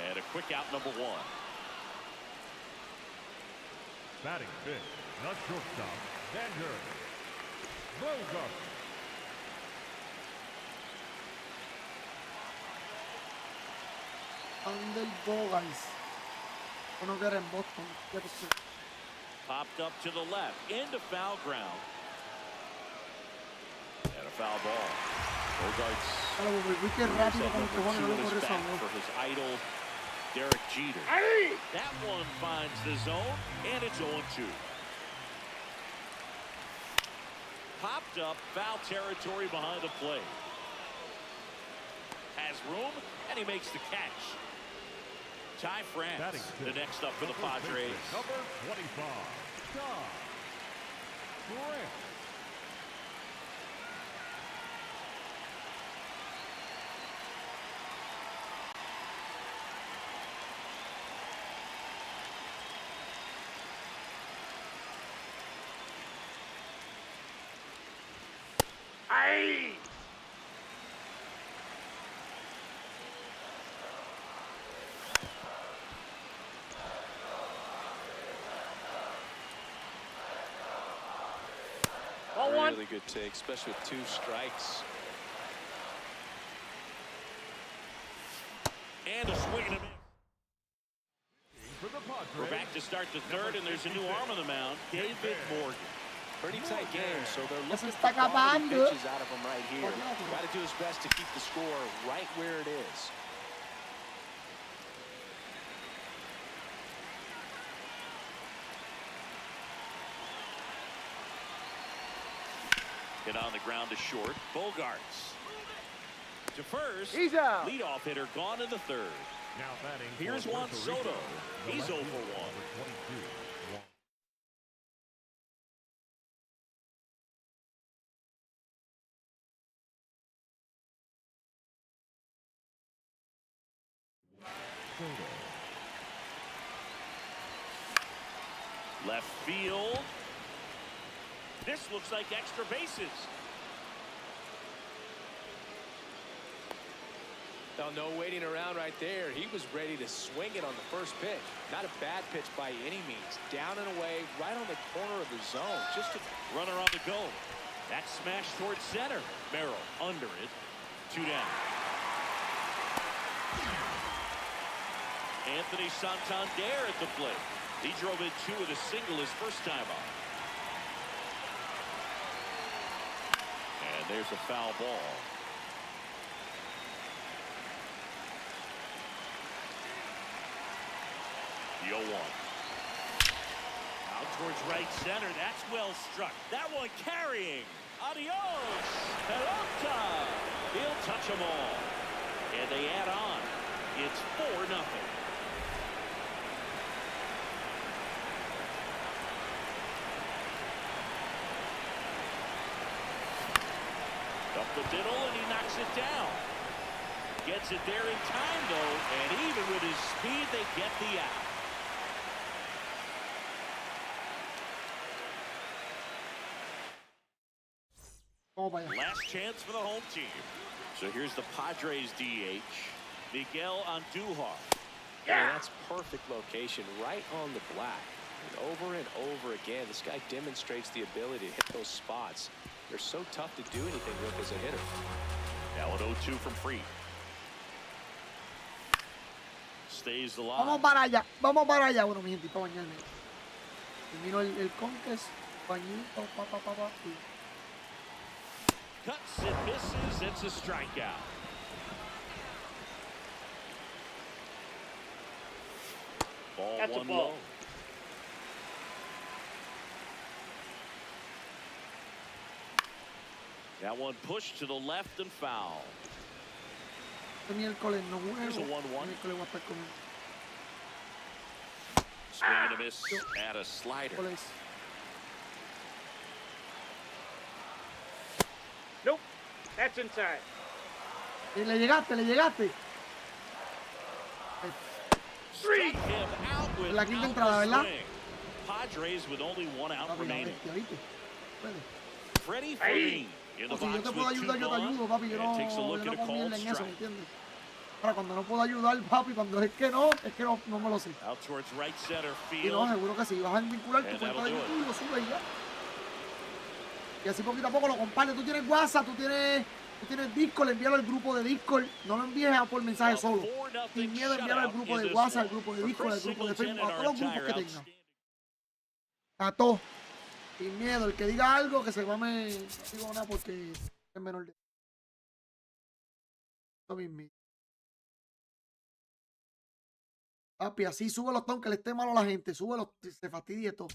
And a quick out, number 1. Batting fifth, not shortstop, Vander Bogart. Ander Bogarts. Uno que era en Boston. Ya pues, Popped up to the left, into foul ground. And a foul ball. Bogarts for his idol, Derek Jeter. That one finds the zone, and it's 0-2. Popped up, foul territory behind the plate. Has room, and he makes the catch. Ty France, the next up for the Padres. Number 25, Ty France. Aye! Really good take, especially with 2 strikes. And a swing and a miss. We're back to start the third, and there's a new arm on the mound, David Morgan. Pretty tight game, so they're looking está for quality acabando. pitches out of him right here. Got to do his best to keep the score right where it is. Hit on the ground to short. Bogarts to first. He's out. Leadoff hitter gone in the third. Now batting. Here's for Juan Puerto Rico, Soto. the He's left 0 fielder, for 1. number 22, Juan. Soto. Left field. This looks like extra bases. Now, no waiting around right there. He was ready to swing it on the first pitch. Not a bad pitch by any means. Down and away, right on the corner of the zone. Just a Runner on the go. That smash towards center. Merrill under it. 2 down. Anthony Santander at the plate. He drove in 2 with a single his first time up. And there's a foul ball. The 0-1. Out towards right center. That's well struck. That one carrying. Adios. Pelota. He'll touch them all. And they add on. It's 4-0. Up the middle, and he knocks it down. Gets it there in time, though, and even with his speed, they get the out. Last chance for the home team. So here's the Padres DH, Miguel Andujar. Yeah, that's perfect location, right on the black. And over again, this guy demonstrates the ability to hit those spots. They're so tough to do anything with as a hitter. Now an 0-2 from Free. Stays alive. Vamos para allá. Bueno, mi gente, para bañarme. Termino el contest, bañito, pa. Cuts and misses. It's a strikeout. Ball That's a one ball. low. That one pushed to the left and foul. Este miércoles no juego. Here's a 1-1. Miércoles voy a estar con Swing and a miss at a slider. miércoles. Nope. That's inside. Le llegaste. Struck him out with La quinta entrada, ¿verdad? swing. Padres with only 1 out Papi, la remaining. bestia, ¿viste? Puede. Freddie Freeman in the O si yo box te puedo with 2 ayudar, yo te gone. ayudo, papi. Yo And takes a look no at a puedo called en eso, ¿me strike. entiendes? Ahora, cuando no puedo ayudar, papi, cuando es que no me lo sé. Out towards right center Y no, field. seguro que sí. Vas a vincular tu And cuenta that'll de do YouTube y lo subes y ya. Y así poquito a poco lo compartes. Tú tienes WhatsApp, tú tienes Discord, envíalo al grupo de Discord. No lo envíes por mensaje solo. Sin miedo, envíalo al grupo de WhatsApp, al grupo de Discord, al grupo de Facebook, a todos los grupos que tengas. Cató. Sin miedo. El que diga algo, que se mame. No digo nada porque es menor de. Esto mismo. Papi, así sube los tonos, que le esté malo a la gente. Súbelo, se fastidie todo.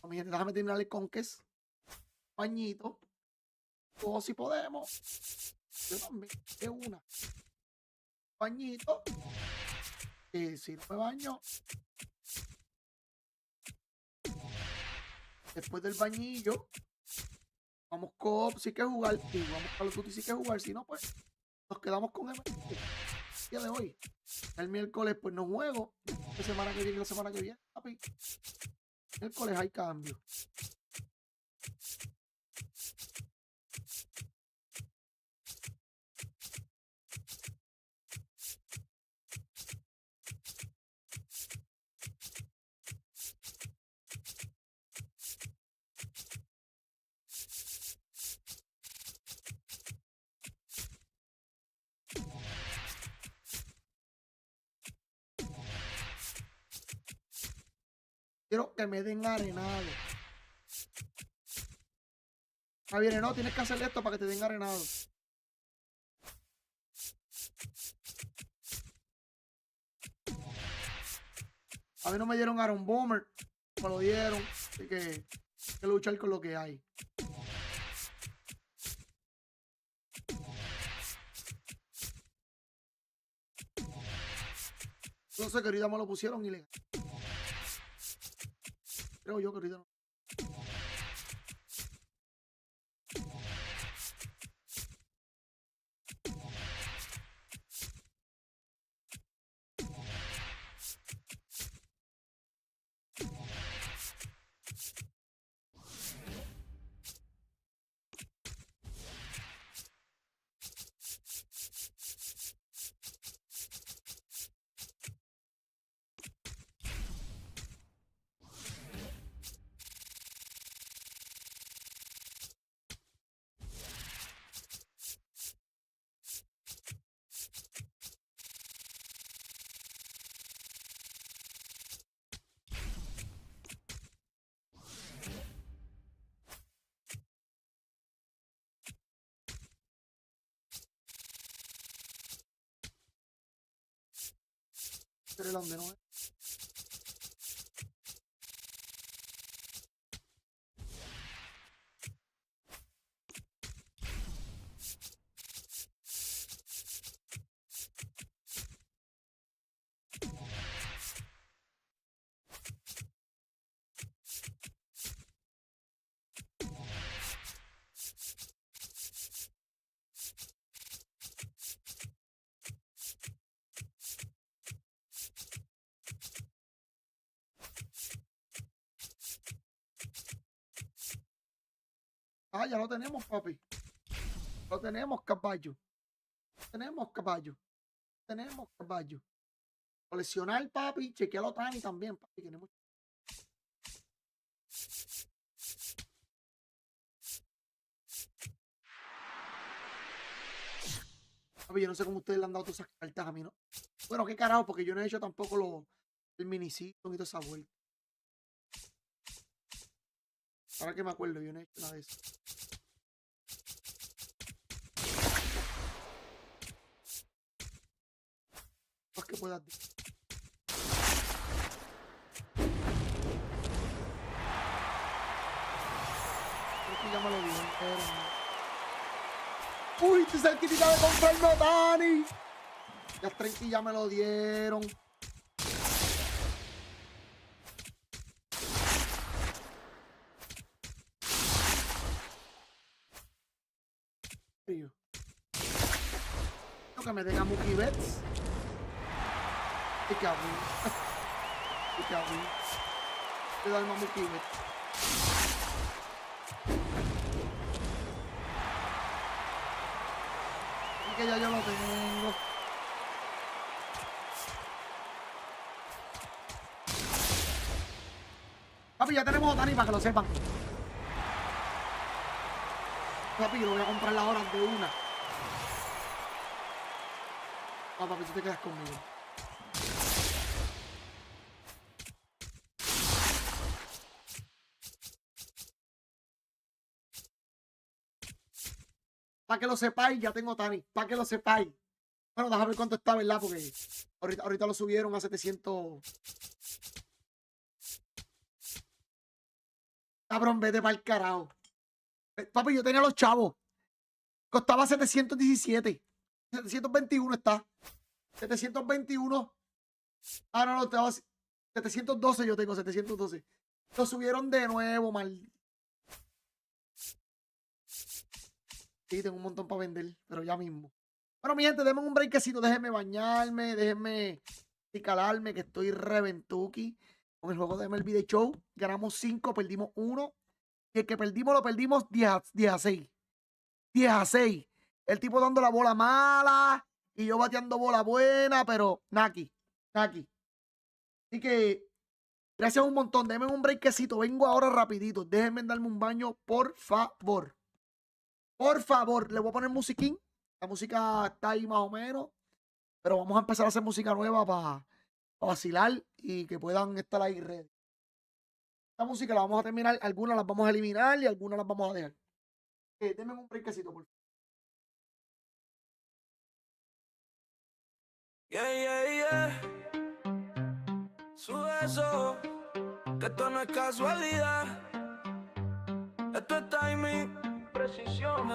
Mi gente, déjame terminarle con que es pañito. O si podemos. Yo también. Es una. Pañito. Y si no me baño. Después del bañillo. Vamos con sí que jugar. Y vamos a los tutis sí que jugar. Si no, pues nos quedamos con el día de hoy. El miércoles, pues no juego. La semana que viene, papi. Miércoles hay cambio. Quiero que me den arenado. Ah, viene, no, tienes que hacer esto para que te den arenado. A mí no me dieron Aaron Boomer. Me lo dieron. Así que hay que luchar con lo que hay. No sé, que ahorita me lo pusieron ilegal. Creo yo que ahorita no. Pero el donde no es. Ah, ya lo tenemos, papi. Lo tenemos, caballo. Tenemos caballo. Tenemos caballo. Coleccionar, papi. Chequealo Tani también, papi. Tenemos. Papi, yo no sé cómo ustedes le han dado todas esas cartas a mí, ¿no? Bueno, qué carajo, porque yo no he hecho tampoco el minicito y toda esa vuelta. Ahora que me acuerdo, yo no he hecho nada de eso. Más que puedas decir. Creo que ya me lo dieron. Uy, te cerquita de comprarme Dani. Ya 30 ya me lo dieron. Quiero que me den a Mookie Betts. Y que a mí. Y que a mí. Le dan a Mookie Betts. Y que ya yo lo tengo. Papi, ya tenemos a Dani para que lo sepan. Papi, yo lo voy a comprar la hora de una. Ah, papi, tú te quedas conmigo. Para que lo sepáis, ya tengo Tani. Para que lo sepáis. Bueno, déjame ver cuánto está, ¿verdad? Porque ahorita lo subieron a 700. Cabrón, vete para el carajo. Papi, yo tenía los chavos. Costaba 717. 721 está. 721. Ah, no, estaba 712 yo tengo, 712. Lo subieron de nuevo, mal. Sí, tengo un montón para vender, pero ya mismo. Bueno, mi gente, denme un breakcito. Déjenme bañarme, déjenme calarme, que estoy reventuki con el juego de MLB The Show. Ganamos 5, perdimos 1. Y el que perdimos, lo perdimos 10 a 6. 10 a 6. El tipo dando la bola mala y yo bateando bola buena, pero Naki. Así que gracias un montón. Denme un breakcito. Vengo ahora rapidito. Déjenme darme un baño, por favor. Por favor. Le voy a poner musiquín. La música está ahí más o menos. Pero vamos a empezar a hacer música nueva para vacilar y que puedan estar ahí ready. Esta música la vamos a terminar. Algunas las vamos a eliminar y algunas las vamos a dejar. Denme un breakcito, por favor. Yeah. Sube eso, que esto no es casualidad. Esto es timing, precisión,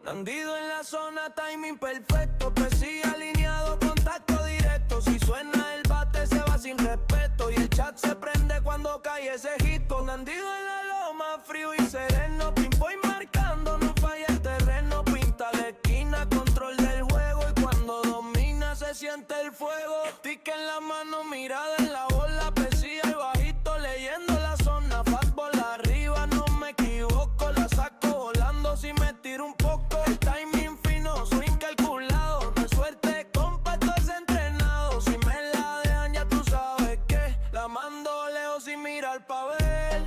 Nandido en la zona, timing perfecto. Presión alineado, contacto directo. Si suena el bate se va sin respeto. Y el chat se prende cuando cae ese hit. Con Nandido en la loma, frío y sereno. Pimpoy marcando, no falla el terreno. Pinta la esquina, control del juego. Y cuando domina se siente el fuego. Tique en la mano, mirada en la bola. Presión y bajito, leyendo la zona. Fastball arriba, no me equivoco. La saco volando si me tiro un poco. El timing fino, swing calculado. No es suerte, compa, esto es entrenado. Si me la dejan ya tú sabes que la mando lejos sin mirar pa' ver.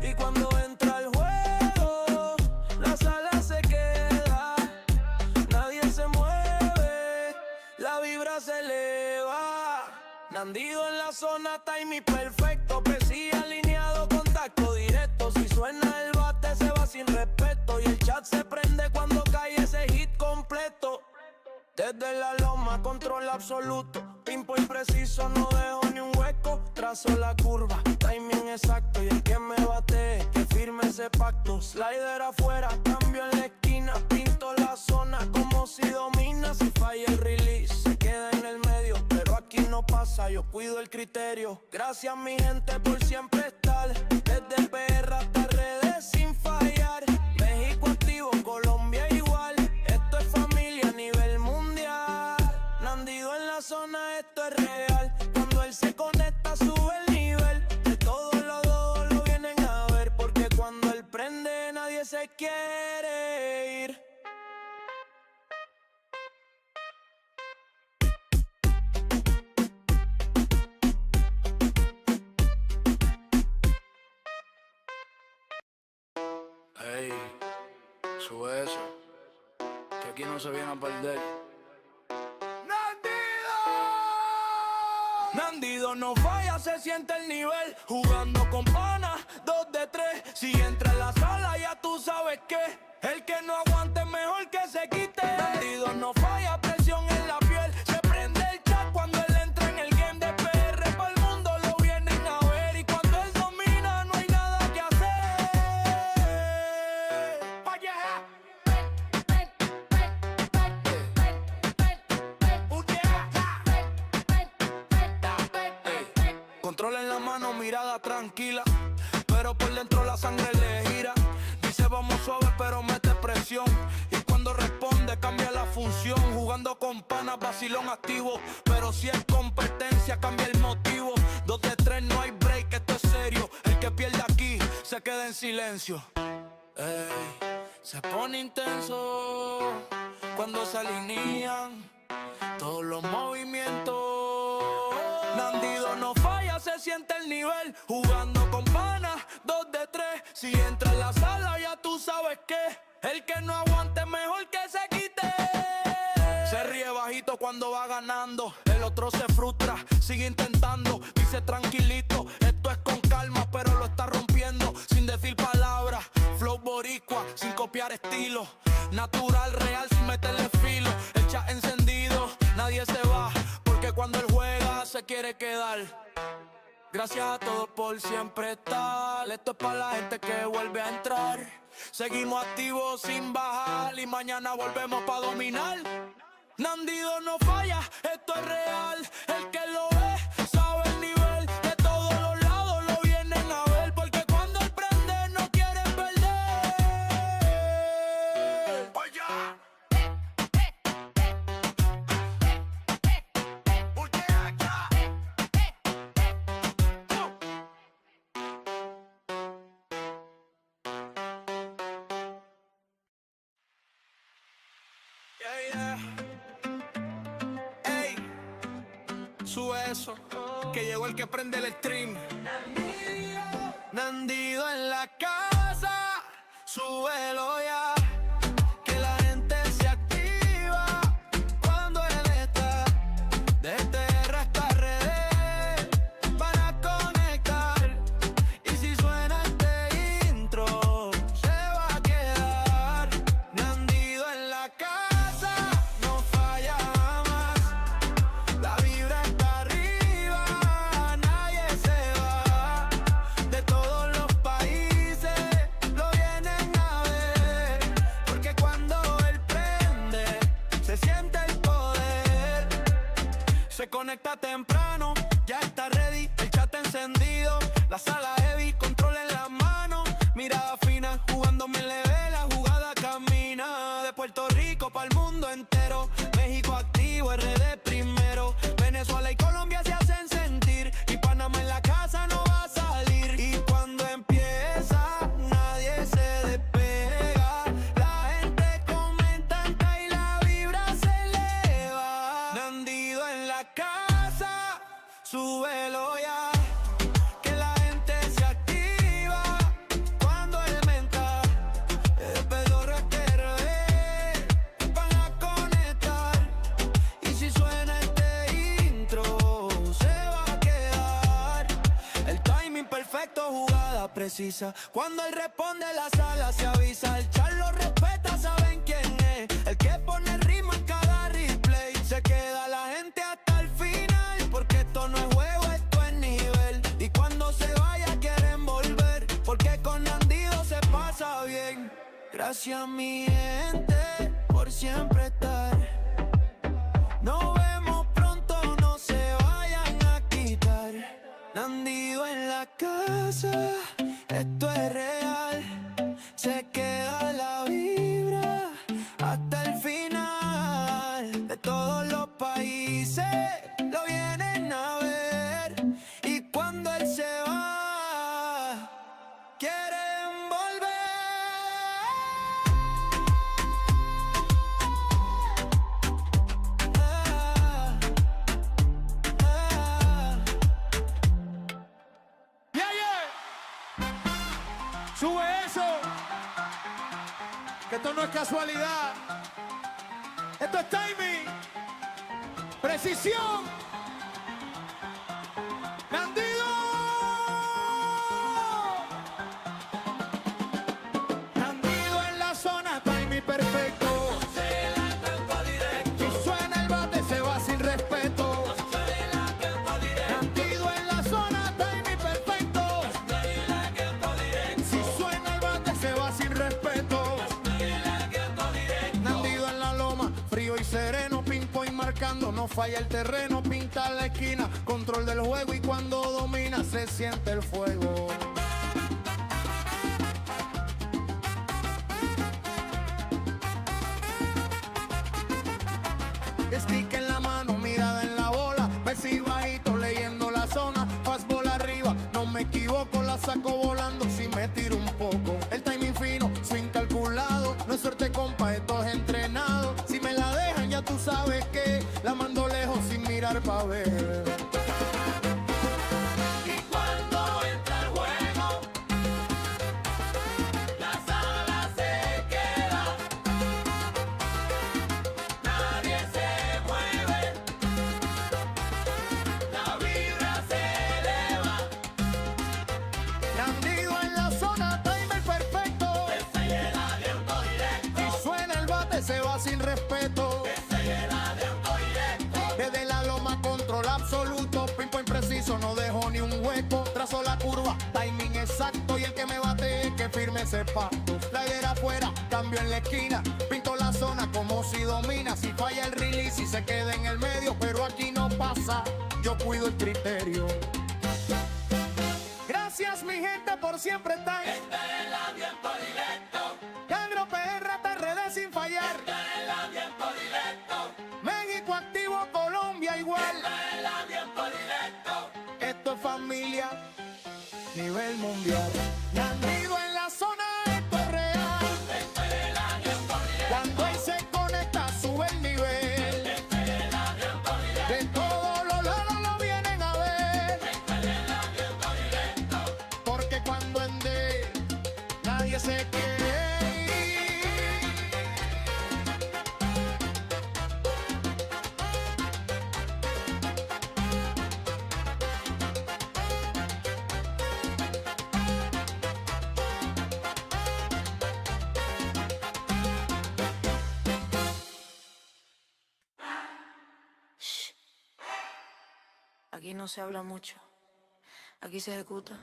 Y cuando entra el juego, la sala se queda. Nadie se mueve, la vibra se eleva. Nandido en la zona, timing perfecto. Presión alineado, contacto directo. Si suena el bate se va sin respeto. Y el chat se prende cuando cae ese hit completo. Desde la loma, control absoluto. Pimpo impreciso, no dejo ni un hueco. Trazo la curva, timing exacto. Y el que me bate, que firme ese pacto. Slider afuera, cambio en la esquina. Pinto la zona como si domina. Si falla el release, se queda en el medio. Pero aquí no pasa, yo cuido el criterio. Gracias mi gente por siempre estar. Desde PR hasta redes sin fallar. México activo, Colombia igual. Esto es familia a nivel mundial. Nandido en la zona, esto es real. Cuando él se conecta sube el nivel. De todos los dos lo vienen a ver. Porque cuando él prende nadie se quiere ir. Ey, sube eso, que aquí no se viene a perder. Nandido no falla, se siente el nivel. Jugando con panas, 2 de 3. Si entra en la sala ya tú sabes que el que no aguante mejor que se quite. Nandido no falla, presión en la piel. Se prende el chat cuando él entra en el game de PR. Para el mundo lo vienen a ver. Y cuando él domina no hay nada que hacer. Control en la mano, mirada tranquila, pero por dentro la sangre le gira. Dice vamos suave pero mete presión. Y cuando responde cambia la función. Jugando con panas, vacilón activo. Pero si es competencia cambia el motivo. 2 de 3 no hay break, esto es serio. El que pierde aquí se queda en silencio. Ey, se pone intenso cuando se alinean todos los movimientos. Nandido no falla, se siente el nivel. Jugando con panas, 2 de 3. Si entra en la sala ya tú sabes que el que no aguante mejor que se quite. Se ríe bajito cuando va ganando. El otro se frustra, sigue intentando. Dice tranquilito, esto es con calma, pero lo está rompiendo sin decir palabras. Flow boricua, sin copiar estilo. Natural, real, sin meterle filo. El chat encendido, nadie se va, porque cuando él juega se quiere quedar. Gracias a todos por siempre estar. Esto es para la gente que vuelve a entrar. Seguimos activos sin bajar y mañana volvemos para dominar. Nandy no falla, esto es real. El que lo ve sabe el nivel. De todos los lados lo vienen a ver, porque cuando él prende no quiere perder. Oye. Ey, sube eso, que llegó el que prende el stream. Nandido en la casa, súbelo ya, que la gente se activa cuando él está. Desde hasta redes van a conectar, y si suena este intro se va a quedar. Nandido en la casa, no falla jamás. La vibra está arriba, nadie se va. De todos los países lo vienen a ver, porque cuando él prende se siente el poder. Se conecta temprano, ya está ready, el chat encendido. La sala heavy, control en la mano. Mirada fina, jugándome leve, la jugada camina. De Puerto Rico para el mundo entero. México activo, RD primero. Venezuela y Colombia se hacen sentir, y Panamá en la casa no va a salir. Y cuando empieza, nadie se despega. La gente comenta y la vibra se eleva. Nandido en la casa, súbelo ya, que la gente se activa cuando él menta. El pedorro es que RD van a conectar, y si suena este intro se va a quedar. El timing perfecto, jugada precisa. Cuando él responde la sala se avisa. El chat lo respeta, saben quién es. El que pone el ritmo en cada replay. Se queda la gente hasta el final, porque esto no es juego, esto es nivel. Y cuando se vaya quieren volver, porque con Nandy se pasa bien. Gracias mi gente por siempre estar. Nos vemos pronto, no se vayan a quitar. Nandido en la casa, esto es real. Se queda la vibra hasta el final. De todos los países lo vienen a ver, y cuando él se va quieren volver. Sube eso, que esto no es casualidad. Esto es timing, precisión. Nandido. Nandido en la zona, timing perfecto. Si suena el bate se va sin respeto. Nandido en la zona, timing perfecto. Si suena el bate se va sin respeto. Nandido en la loma, frío y sereno, ping pong marcando, no falla el terreno, pinta la esquina, control del juego, y cuando domina se siente el fuego. Stick en la mano, mirada en la bola, Messi bajito leyendo la zona, fastball arriba, no me equivoco, la saco volando si me tiro un poco. El timing fino, swing calculado, no es suerte compa, esto es entrenado. Si me la dejan ya tú sabes que la mando lejos sin mirar pa' ver. Y cuando entra el juego, la sala se queda, nadie se mueve, la vibra se eleva. Nandido en la zona, timer perfecto. ese pasto. Slider afuera, cambio en la esquina. Pinto la zona como si domina. Si falla el release y se queda en el medio. Pero aquí no pasa, yo cuido el criterio. Gracias mi gente por siempre estar. Esta es la tiempo directo. Cagro PR, TRD sin fallar. Esta es la tiempo directo. México activo, Colombia igual. Esta es la tiempo directo. Esto es familia, nivel mundial. Nandy en la zona, esto es real. Esta es la tiempo directo. Cuando él se conecta, sube el nivel. Esta es la tiempo directo. De todos los lados lo vienen a ver. Esta es la tiempo directo. Porque cuando ande, nadie se quiere ir. Aquí no se habla mucho, aquí se ejecuta.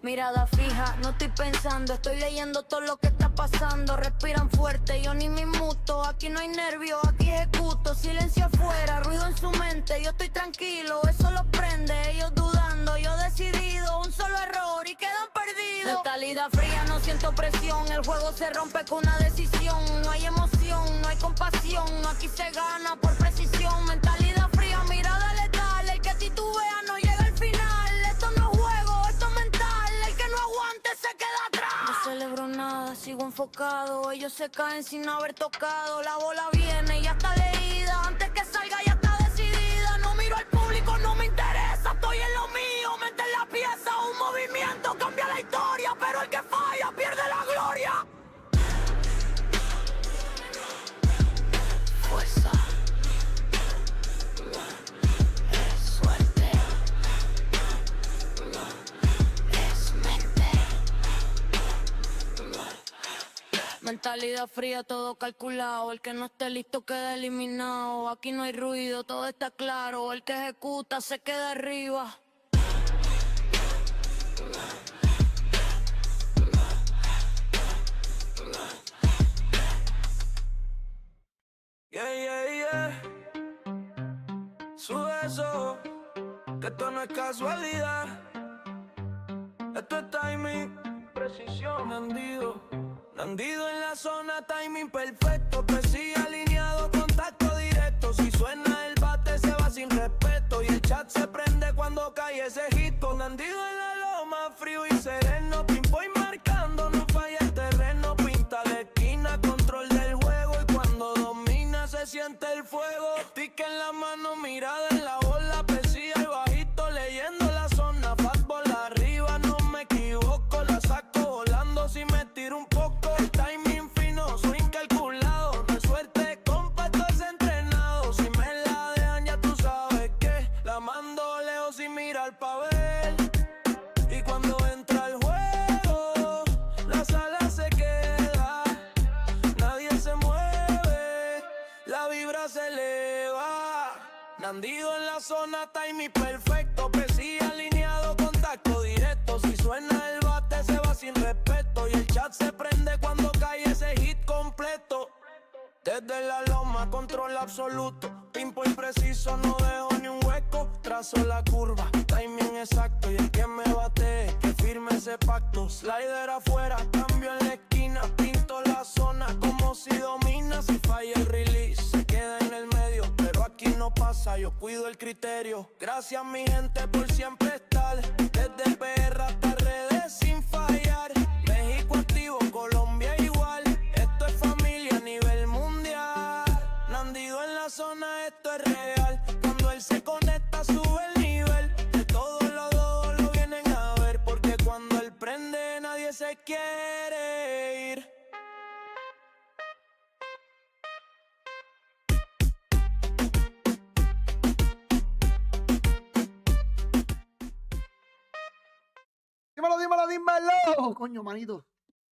Mirada fija, no estoy pensando, estoy leyendo todo lo que está pasando. Respiran fuerte, yo ni me inmuto. Aquí no hay nervios, aquí ejecuto. Silencio afuera, ruido en su mente. Yo estoy tranquilo, eso los prende. Ellos dudando, yo decidido. Un solo error y quedan perdidos. Mentalidad fría, no siento presión. El juego se rompe con una decisión. No hay emoción, no hay compasión. Aquí se gana por precisión. Mentalidad fría, mirada letal. El que titubea no llega al final. Esto no es juego, esto es mental. El que no aguante se queda atrás. No celebro nada, sigo enfocado. Ellos se caen sin haber tocado. La bola viene y ya está leída. Antes que salga ya está decidida. No miro al público, no me interesa. Estoy en lo mío, mente en la pieza. Un movimiento cambia la historia. Pero el que falla pierde la gloria. Fuerza. Es suerte. Es mente. Mentalidad fría, todo calculado. El que no esté listo queda eliminado. Aquí no hay ruido, todo está claro. El que ejecuta se queda arriba. Yeah, yeah, yeah. Sube eso, que esto no es casualidad. Esto es timing, precisión, Nandido en la zona, timing perfecto. Presión alineado, contacto directo. Si suena el bate se va sin respeto. Y el chat se prende cuando cae ese hit. Con Nandido en la loma, frío y sereno. Pimpo y marcando, no falla el terreno. Pinta la esquina, control del juego. Y cuando domina se siente el fuego. Tique en la mano, mirada en la bola. Presión y bajito, leyendo la zona. Fastball arriba, no me equivoco. La saco volando si me tiro un poco. El timing fino, soy incalculado. No es suerte, compa, esto es entrenado. Si me la dejan ya tú sabes que la mando lejos sin mirar pa' ver. Y cuando entra el juego, la sala se queda. Nadie se mueve, la vibra se eleva. Nandido en la zona, timing perfecto. Presión alineado, contacto directo. Si suena el bate se va sin respeto. Y el chat se prende cuando cae ese hit completo. Desde la loma, control absoluto. Pimpo impreciso, no dejo ni un hueco. Trazo la curva, timing exacto. Y el que me bate, que firme ese pacto. Slider afuera, cambio en la esquina. Pinto la zona como si domina. Si falla el release, se queda en el medio. Pero aquí no pasa, yo cuido el criterio. Gracias mi gente por siempre estar. Desde PR hasta redes sin fallar. México activo, Colombia igual. Esto es familia a nivel mundial. Nandido en la zona, esto es real. Cuando él se conecta sube el nivel. De todos los lados lo vienen a ver. Porque cuando él prende nadie se quiere ir. Dímelo. Coño, manito.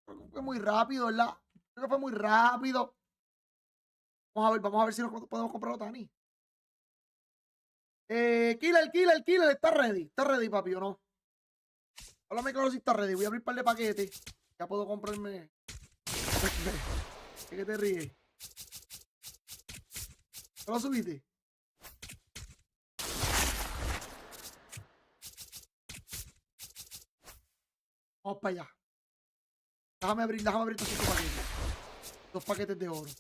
Creo que fue muy rápido, ¿verdad? Creo que fue muy rápido. Vamos a ver si nos podemos comprar otra Tani. Killer, ¿está ready? ¿Está ready, papi, o no? Háblame claro si está ready. Voy a abrir un par de paquetes. Ya puedo comprarme. ¿De qué te ríes? ¿No lo subiste? Vamos para allá. Déjame abrir estos 5 paquetes. 2 paquetes de oro.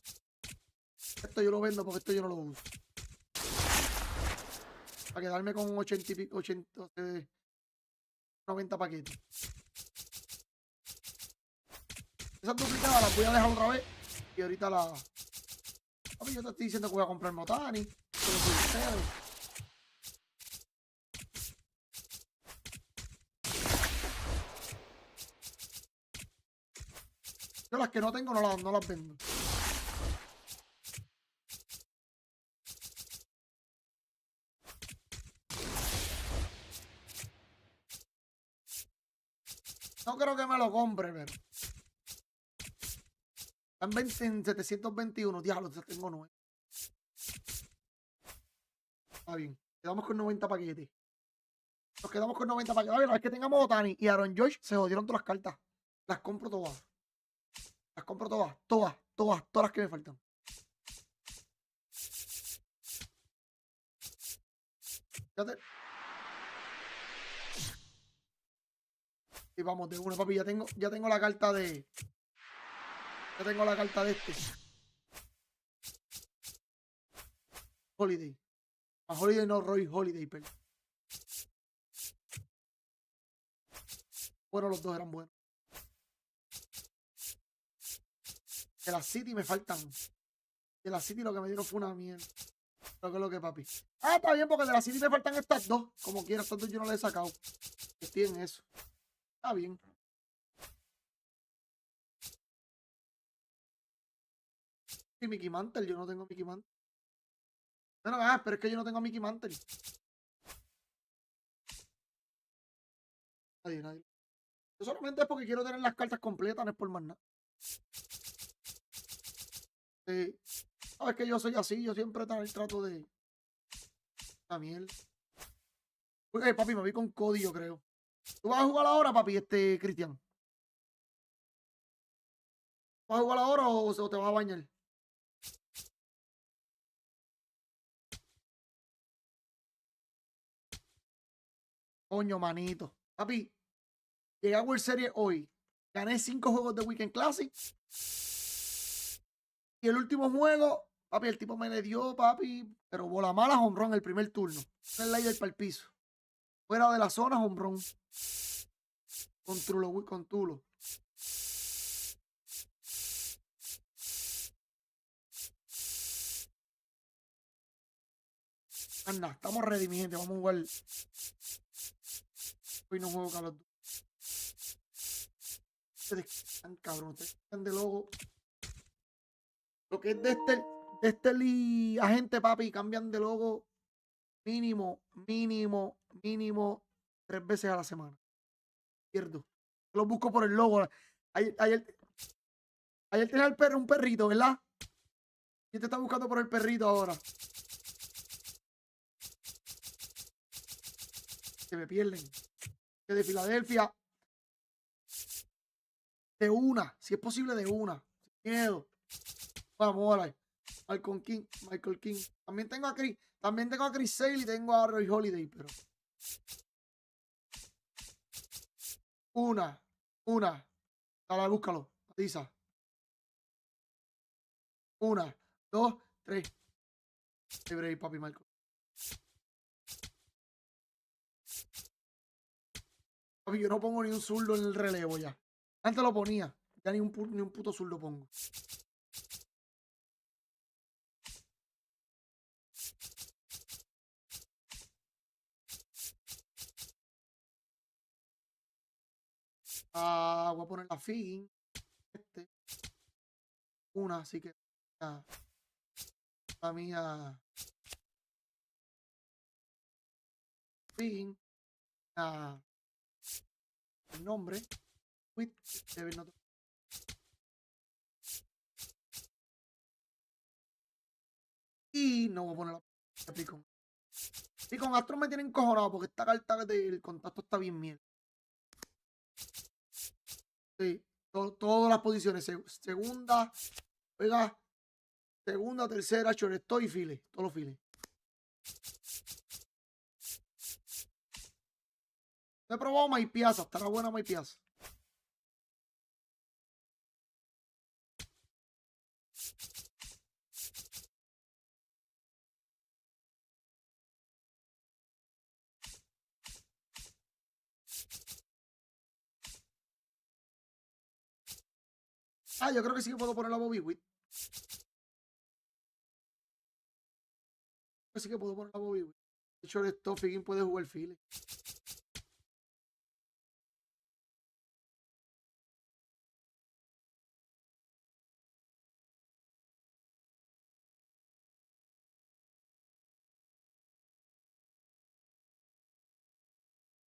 Esto yo lo vendo porque esto yo no lo uso. Para quedarme con 80 y pico, 90 paquetes. Esas duplicadas las voy a dejar otra vez. Y ahorita la... Papi, yo te estoy diciendo que voy a comprar Motani. Pero soy ustedes. Yo las que no tengo no las vendo. No creo que me lo compre, pero... Están en 721. Diablo, tengo 9. Está bien. Quedamos con 90 paquetes. Nos quedamos con 90 paquetes. A ver, una vez que tengamos Otani y Aaron George, se jodieron todas las cartas. Las compro todas. Las compro todas. Todas las que me faltan. Fíjate. Y vamos de una, papi. Ya tengo la carta de... Ya tengo la carta de este. Holiday. A Holiday no, Roy Holiday, perdón. Bueno, los dos eran buenos. De la City me faltan. De la City lo que me dieron fue una mierda. Creo que es lo que, papi. Ah, está bien, porque de la City me faltan estas dos. Como quiera, estas dos yo no las he sacado. Estoy en eso. Está bien. Y Mickey Mantle, yo no tengo Mickey Mantle. Bueno, pero es que yo no tengo Mickey Mantle. Nadie. Yo solamente es porque quiero tener las cartas completas, no es por más nada. Sabes que yo soy así, yo siempre trato de... La mierda. Uy, papi, me vi con Cody, yo creo. ¿Tú vas a jugar ahora, papi, Cristian? ¿Vas a jugar ahora o te vas a bañar? Coño, manito. Papi, llegué a World Series hoy. Gané 5 juegos de Weekend Classic. Y el último juego, papi, el tipo me le dio, papi, pero bola mala, jonrón el primer turno. El slider para el piso. Fuera de la zona, jonrón. Con Tulo. Anda, estamos ready, mi gente. Vamos a jugar. Hoy no juego Call of Duty. Ustedes están cabrón, ustedes están de logo. Lo que es de agente, papi, cambian de logo mínimo 3 veces a la semana. Pierdo. Yo lo busco por el logo. Ayer tenía un perrito, ¿verdad? Y te está buscando por el perrito ahora. Se me pierden. De Filadelfia. De una. Si es posible, de una. Sin miedo. Vamos, ahora. Michael King. También tengo a Chris Sale y tengo a Roy Holiday, pero. Una. Dale, búscalo. Avisa. 1, 2, 3. Libre, papi, Michael. Papi, yo no pongo ni un zurdo en el relevo ya. Antes lo ponía. Ya ni un puto zurdo pongo. Voy a poner la Figgin. Una, así que la mía Figgin. El nombre. Y no voy a poner la Picon. Y con Astro me tienen encojonado porque esta carta del contacto está bien mierda. Sí. Todas las posiciones. Segunda, juega segunda, tercera, shortstop y file. Todos los files. No he probado Maipiazza. Estará buena Maipiazza. Ah, yo creo que sí que puedo poner la Bobby Witt. Sí que puedo poner la Bobby Witt. El shortstop, Figgin puede jugar file.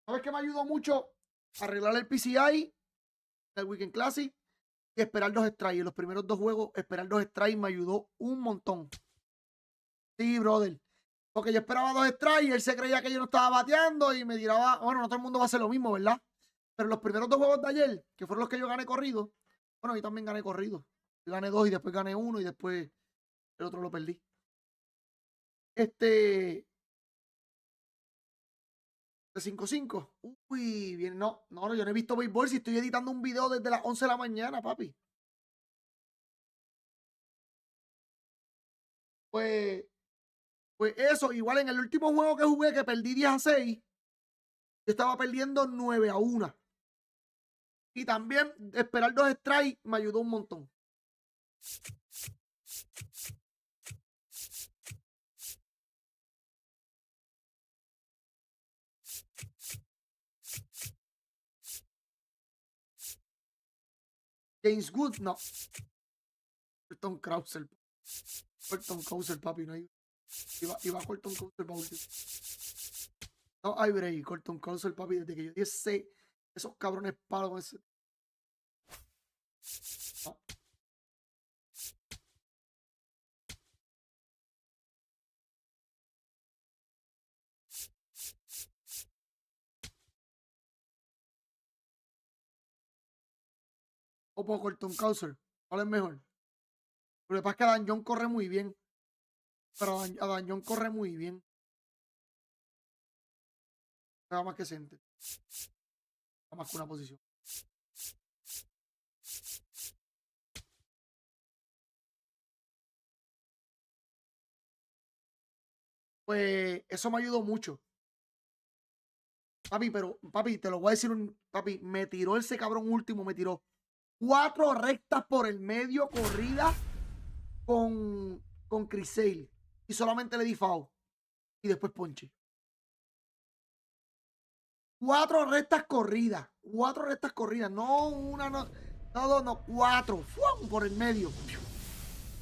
¿Sabes qué me ayudó mucho? Arreglar el PCI, el Weekend Classic y esperar 2 strikes. En los primeros 2 juegos, esperar 2 strikes me ayudó un montón. Sí, brother. Porque yo esperaba 2 strikes y él se creía que yo no estaba bateando y me tiraba. Bueno, no todo el mundo va a hacer lo mismo, ¿verdad? Pero los primeros 2 juegos de ayer, que fueron los que yo gané corrido, bueno, yo también gané corrido. Yo gané 2 y después gané 1 y después el otro lo perdí. De 5-5. Uy, bien, no, yo no he visto béisbol si estoy editando un video desde las 11 de la mañana, papi. Pues eso, igual en el último juego que jugué, que perdí 10-6, yo estaba perdiendo 9-1. Y también esperar 2 strikes me ayudó un montón. James Wood, no. Colton Krauser. Colton Krauser, papi, no hay. Iba a Colton Krauser para último. No hay break. Colton Krauser, papi, desde que yo di esos cabrones palos con ese. No. O por Colton Krauser. ¿Cuál es mejor? Lo que pasa es que Dan John corre muy bien. Pero Dan John corre muy bien. Nada más que center. Nada más que una posición. Pues eso me ayudó mucho. Papi, pero, papi, te lo voy a decir papi, me tiró ese cabrón último, me tiró 4 rectas por el medio, corrida con Chris Sale. Y solamente le di foul. Y después ponche. 4 rectas corridas. 4 rectas corridas. No una, no. No, 2, no. 4. ¡Fum! Por el medio.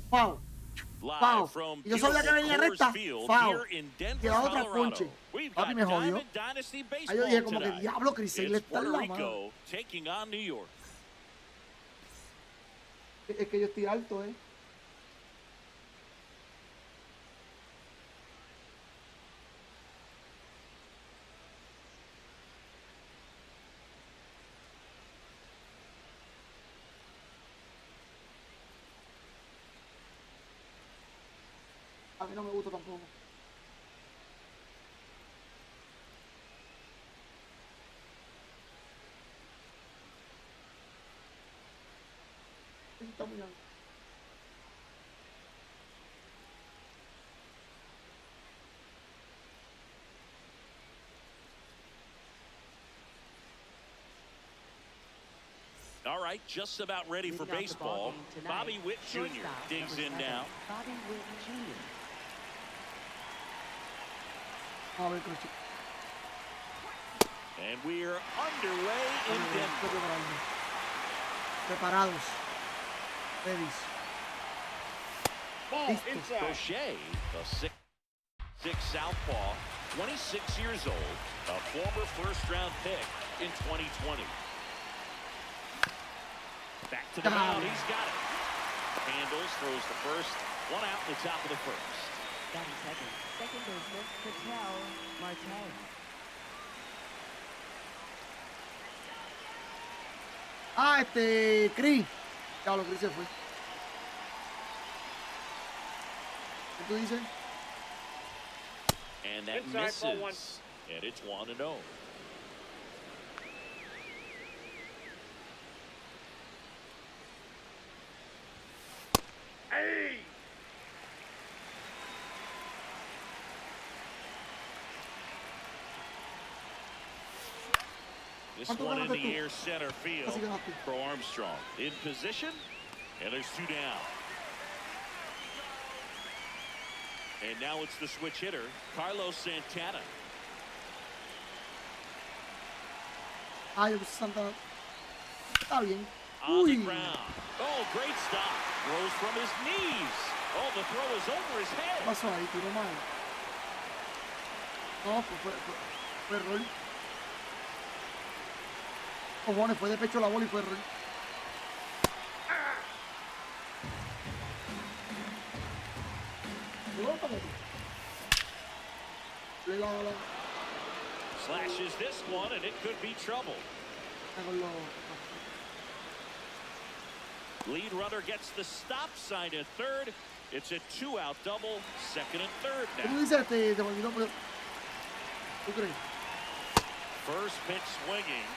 Foul. Foul. Y yo sabía que venía recta. Foul. Y la otra ponche. Papi, me jodió. Ahí yo dije como que diablo, Chris Sale está en la mano. Es que yo estoy alto, A mí no me gusta tampoco. Está muy alto. All right, just about ready for baseball. Bobby Witt Jr. digs in now. Bobby Witt Jr. And we're underway in Denver. Preparados. Ready. Ball inside. Crochet, a 6'6" southpaw, 26 years old, a former first-round pick in 2020. Back to the mound, he's got it. Handles, throws the first, 1 out in the top of the first. Batting second. Second baseman, Patel Marte. Ah, Chris. Claro, Chris se fue. ¿Qué tú dices? And that Inside, ball one. misses. And it's 1-0. Hey! This one in the air center field for Armstrong. In position, and there's 2 down. And now it's the switch hitter, Carlos Santana. Ay, Santana. Está bien. On the Uy. ground. Oh, great stop. Throws from his knees. Oh, the throw is over his ¿Qué head. pasó ahí? Tiró mal. No, pues fue error. Cojones, fue de pecho la bola y fue error. Slashes this one, and it could be trouble. Lead runner gets the stop sign at third. It's a 2-out double, second and third ¿Cómo now. dice te volvió, pero ¿tú crees? First pitch swinging.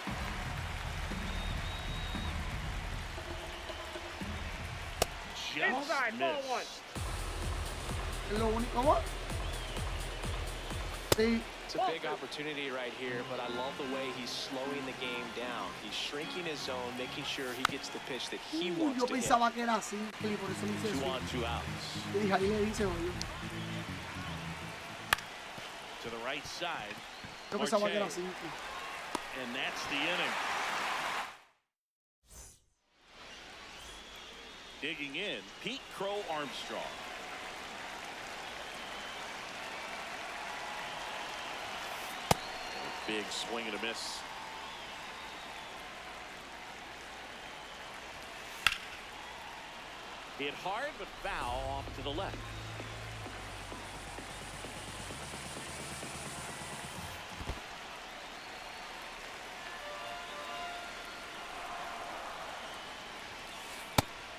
Just Inside, ball one. missed. Es lo único. ¿Cómo? Sí. It's a big opportunity right here, but I love the way he's slowing the game down. He's shrinking his zone, making sure he gets the pitch that he wants Yo to hit. pensaba que era así, y por eso le hice 2 eso. on, 2 outs. Yo dije, ahí le hice, oye. To the right side. Yo pensaba que era Marte. así. And that's the inning. Digging in, Pete Crow Armstrong. Big swing and a miss. Hit hard but foul off to the left.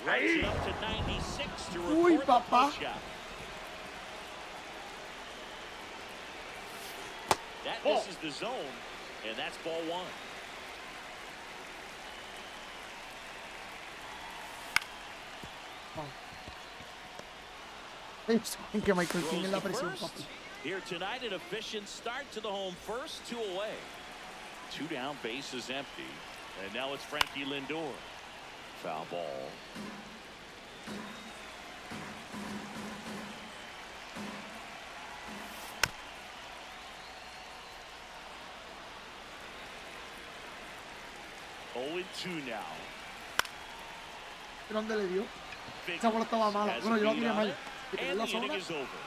Runs it up to 96 to Uy, report the papá. first shot. That Ball. misses the zone, and that's ball 1. En que Michael King Throws en la to presión, first. papi. Here tonight, an efficient start to the home first, 2 away. 2 down, base is empty. And now it's Frankie Lindor. Foul ball. Oh, and 2 now. ¿Dónde le dio? Big Esa bola estaba mala. has Bueno, a yo la beat tiré on mal. it, Y tiré and la the inning zona. is over.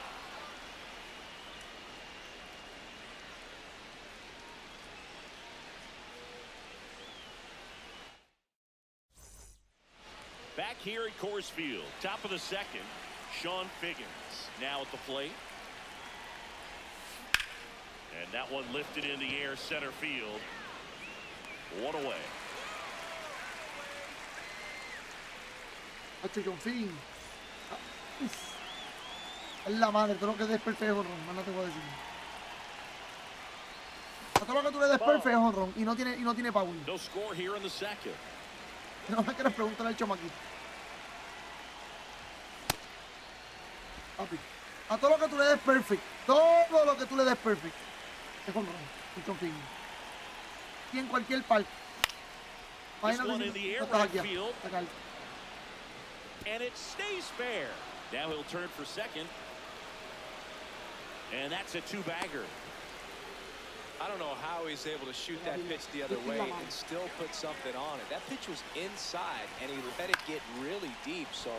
Back here at Coors Field, top of the second, Sean Figgins now at the plate. And that one lifted in the air center field. 1 away. Hacho, John Finn. Ah, uf. Es la madre, todo lo que des perfecto es honrón, más no te voy a decir. A todo lo que tú le des perfecto es honrón y no tiene power. No score here in the second. No me quieres preguntar al chamaquito. Papi, a todo lo que tú le des perfect, todo lo que tú le des perfect es honrón. Y John Finn. Y en cualquier parte. This one in the air right field. Acá. And it stays fair. Now he'll turn for second. And that's a 2-bagger. I don't know how he's able to shoot that pitch the other way and still put something on it. That pitch was inside, and he let it get really deep. So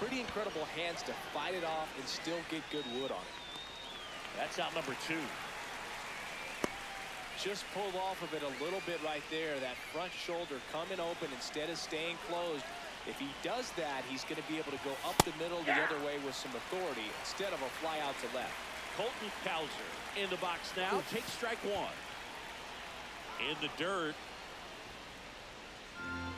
pretty incredible hands to fight it off and still get good wood on it. That's out number 2. Just pulled off of it a little bit right there. That front shoulder coming open instead of staying closed. If he does that, he's going to be able to go up the middle the other way with some authority instead of a fly out to left. Colton Cowser in the box now. Takes strike 1. In the dirt.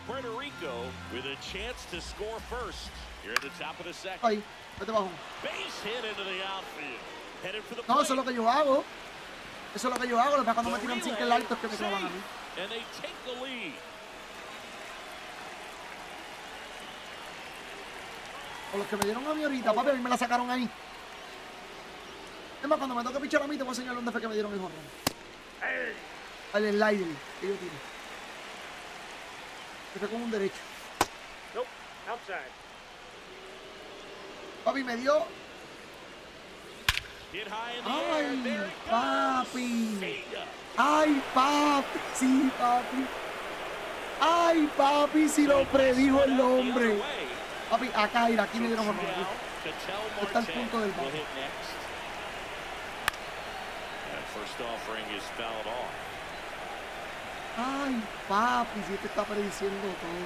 Puerto Rico with a chance to score first here at the top of the second. Ahí, vete abajo. Base hit into the outfield. Headed for the No, plate. eso es lo que yo hago. Eso es lo que yo hago. Lo que pasa cuando me tiran sin el alto es que me clavan a mí. And they take the lead. O los que me dieron a mí ahorita, papi, a mí me la sacaron ahí. Es más, cuando me toque pichar a mí, te voy a enseñar dónde fue que me dieron el jorrón. El slider que yo tiro. Que fue con un derecho. Nope, outside. Papi, me dio. Hit high in the Ay, air. There it papi. goes. Ay, papi. Sí, papi. Ay, papi, si lo predijo el hombre. Papi, acá, ir, aquí me dieron jorrón. Está el punto del bate. First offering is fouled off. Ay, papi, si este está prediciendo todo.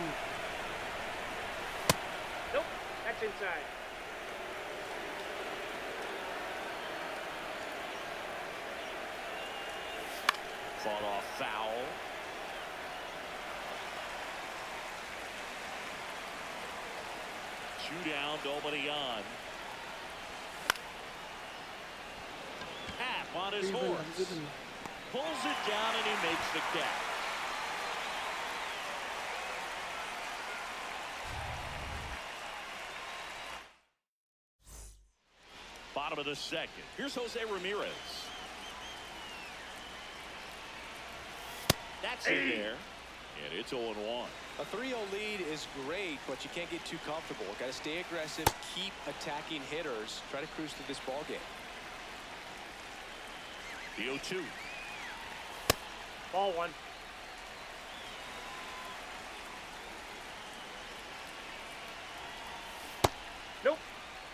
Nope, that's inside. Fought off foul. Two down, nobody on. Tap on his horse. Pulls it down and he makes the catch. Bottom of the second. Here's Jose Ramirez. That's in there. And it's 0-1. A 3-0 lead is great, but you can't get too comfortable. Got to stay aggressive, keep attacking hitters, try to cruise through this ball game. The 0-2. Ball one. Nope,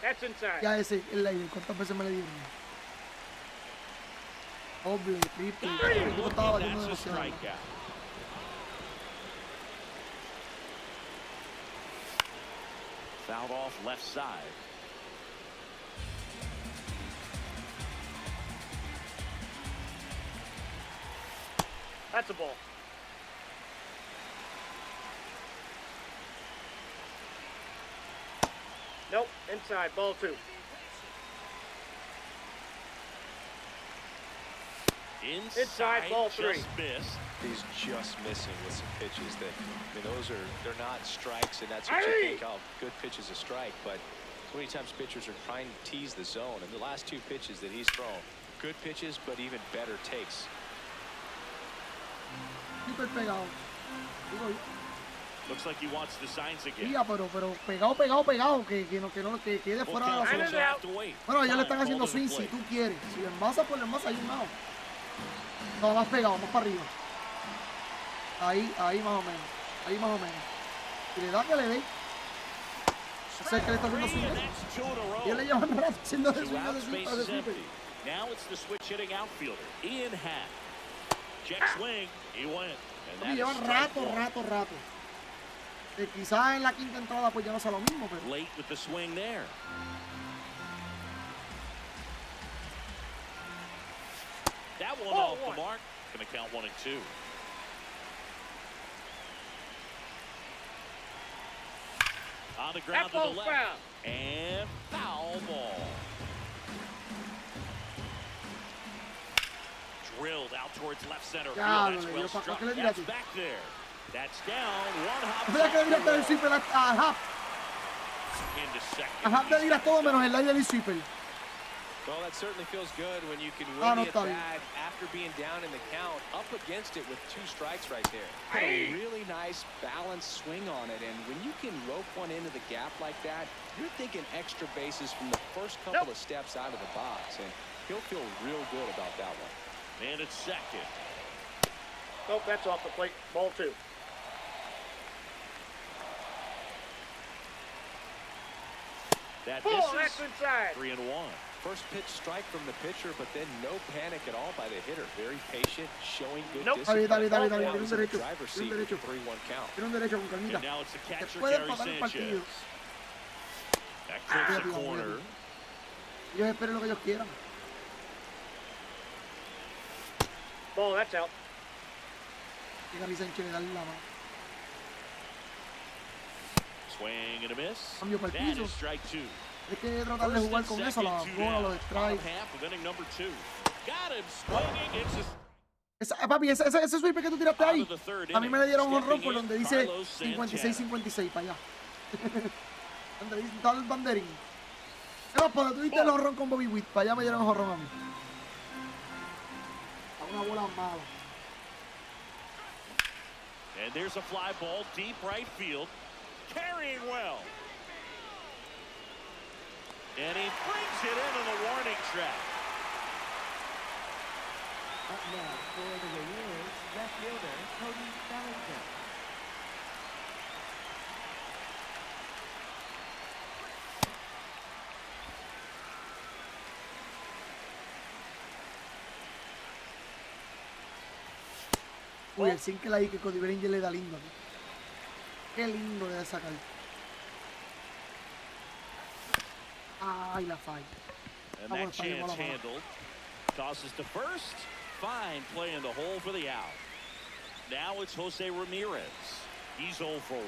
that's inside. Ya ese, el aire, ¿cuántas veces me le dieron? Doble, triple. El tipo estaba batiendo That's a demasiado. strikeout. Fouled off left side. That's a ball. Nope, inside, ball two. Inside, ball three. Just missed. He's just missing with some pitches that, I mean, they're not strikes, and that's what you think, oh, good pitch is a strike, but so many times pitchers are trying to tease the zone, and the last two pitches that he's thrown, good pitches, but even better takes. Súper pegado. Looks like he wants the signs again. Mira, pero pegado, que quede fuera de la zona. Bueno, ellos le están haciendo swing si tú quieres. Si le envasa, pues le envasa, hay un lado. No, más pegado, más para arriba. Ahí más o menos. Ahí más o menos. Si le da, que le dé. Sé que le está haciendo swing. Y él le lleva un rato haciendo de swing. Now it's the switch hitting outfielder, Ian Happ. Check swing, he went. Y llevan rato. Quizás en la quinta entrada pues ya no sea lo mismo, pero... Late with the swing there. That one off the mark. Going to count 1-2. On the ground to the left. Foul. And foul ball. Drilled out towards left center field. That's well struck. That's back there. That's down. One hop. Mira que le dirás el sweeper a Happ. Into second. A Happ le dirás todo menos el aire del sweeper. Well, that certainly feels good when you can win the at-bat after being down in the count, up against it with 2 strikes right there. Put a really nice balanced swing on it, and when you can rope one into the gap like that, you're thinking extra bases from the first couple of steps out of the box, and he'll feel real good about that one. And it's second. Nope, that's off the plate. Ball two. That Ball, misses. that's inside. 3-1. First pitch strike from the pitcher, but then no panic at all by the hitter. Very patient, showing good Dale, discipline. tiene un That was in the derecho. driver's Tiene seat un with derecho. the 3-1 count. Tiene un derecho con calmita. And now it's the catcher, Puede Gary empatar el partido. Sanchez. Back towards the corner. Ellos esperen lo que ellos quieran. Ball, that's out. Y Gary Sánchez le da la mano. Swing and a miss. Cambio para el That piso. is strike two. Hay que tratar de jugar con eso, la bola, los strikes. Half of inning number two. Got him swinging. It's a Papi, ese sweeper que tú tiraste ahí, a mí me le dieron un honrón por donde dice 56-56 para allá. Donde dice tal el banderín. Pero pues tú diste el honrón con Bobby Witt, para allá me dieron el honrón a mí. A una bola mala. And there's a fly ball deep right field. Carrying well. And he brings it into the warning track. Up now for the Reviews, left fielder Cody Bellinger. Uy, el single ahí que Cody Bellinger le da lindo. Qué lindo le da sacar. Ay, la falla. And that chance handled. Tosses to first. Fine play in the hole for the out. Now it's Jose Ramirez. He's 0 for 1.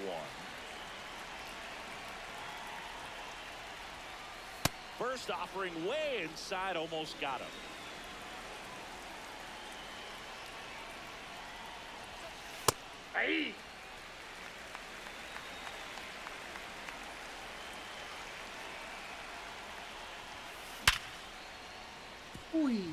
First offering way inside, almost got him. Hey! Uy.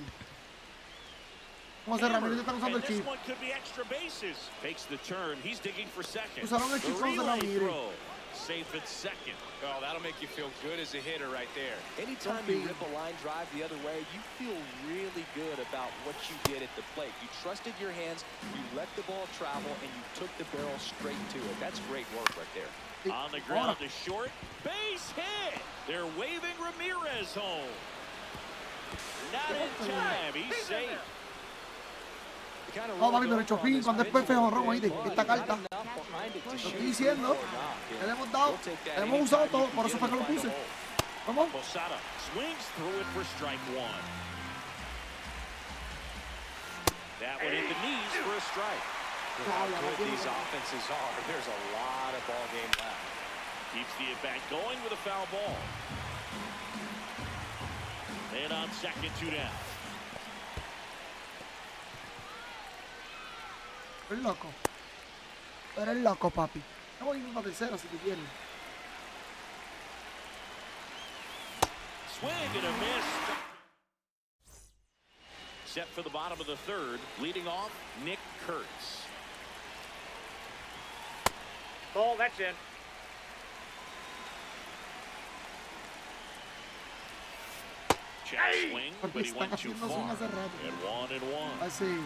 Vamos a hacer Ramírez, están usando el And this chip. one could be extra bases. Takes the turn. He's digging for second. Usaron el The chip, vamos a relay Ramírez. throw. Safe at second. Oh, that'll make you feel good as a hitter right there. Anytime you rip a line drive the other way, you feel really good about what you did at the plate. You trusted your hands, you let the ball travel, and you took the barrel straight to it. That's great work right there. On the ground to short. Base hit. They're waving Ramirez home. Not in time. He's safe. No, papi, pero el Chopin, cuando es perfecto, Romo, ¿oíste? Esta carta, lo estoy diciendo, le hemos dado, le hemos usado todo, por eso fue que lo puse. Vamos. Posada swings through it for strike one. That one hit the knees for a strike. How good these offenses are. There's a lot of ball game left. Keeps the at-bat going with a foul ball. And on second, 2 down. Eres loco. Eres loco, papi. No voy a ir para tercera si tú quieres. Swing and a miss. Set for the bottom of the third. Leading off, Nick Kurtz. Ball, that's in. Check swing, but he went too far. And 1-1. Así.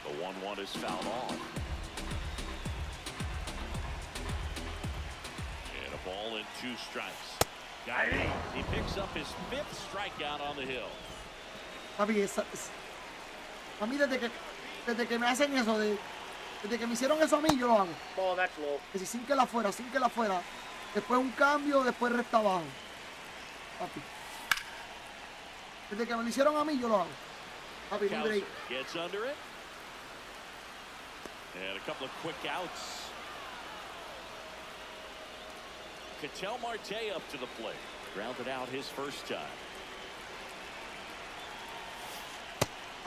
The 1-1 is fouled off. And a ball and 2 strikes. Got it. He picks up his 5th strikeout on the hill. Papi, a mí desde que me hacen eso, desde que me hicieron eso a mí, yo lo hago. Ball, that's low. Que si sin que la fuera, después un cambio, después recta abajo. Papi. Desde que me lo hicieron a mí, yo lo hago. Papi, no break. Gets under it. And a couple of quick outs. Ketel Marte up to the plate. Grounded out his first time.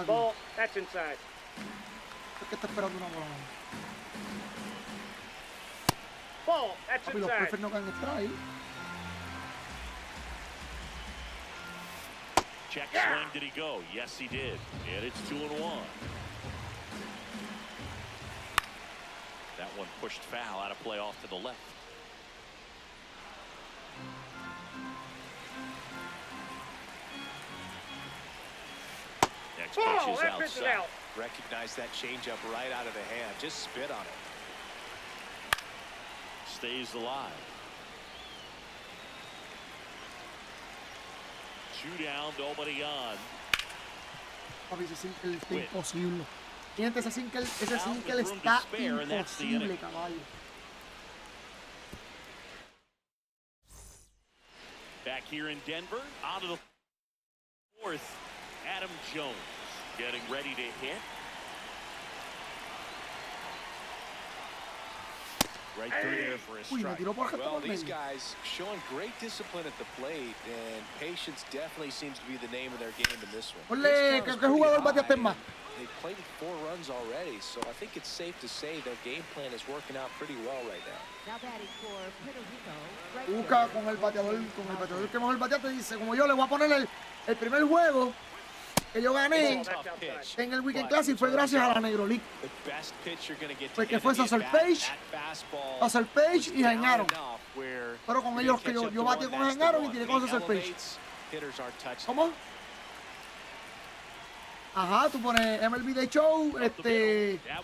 Ball, that's inside. ¿Por qué está esperando una bola? Ball, that's Papi, los inside. perfectos no caen strike. Check swing, did he go? Yes, he did. And it's 2-1. That one pushed foul out of play off to the left. Next pitch Ball, is that pitch is outside. out. Recognize that changeup right out of the hand. Just spit on it. Stays alive. 2 down, nobody on. Papi, ese single está imposible. Fíjate, ese single está imposible, caballo. Back here in Denver, on to the 4th, Adam Jones getting ready to hit. Right through there for a Uy, me strike. tiró por Well, por these medio. guys showing great discipline at the plate, and patience definitely seems to be the name of their game in this one. Ponle, Pitch count ¿qué is pretty jugador high, bateaste más? and they've played 4 runs already, so I think it's safe to say their game plan is working out pretty well right now. Now batting for Puerto Rico, right Busca fielder, con el bateador que mejor batea, te dice, como yo le voy a poner el primer juego que yo gané Tough pitch, en el Weekend but Classic fue gracias a la Negro League. the best pitch you're going to get Fue to que hit fue in the Sacer at-bat, Page, that fastball Sacer Page was y down Jainaron. enough where Pero con you ellos didn't que catch yo up bateé to con one, that's the Jainaron y one. tiré He con Sacer Page. elevates, hitters aren't touching. ¿Cómo? Ajá, tú pones MLB The Show, That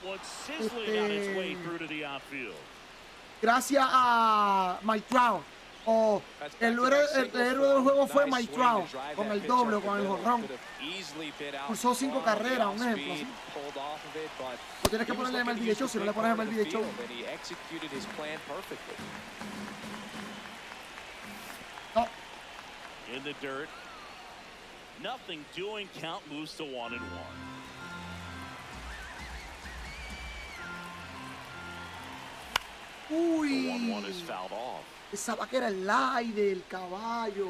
one sizzling on its way through to the outfield. gracias a Mike Trout. O el héroe del juego fue Mike Trout, con el doble o con el jonrón. Pulsó 5 carreras, un ejemplo. ¿Sí? Tú tienes que ponerle MLB The Show, si no le pones MLB The Show. No. In the dirt. Nothing doing. Count moves to 1-1. Uy. 1-1 is fouled off. Esa vaca era el lie del caballo.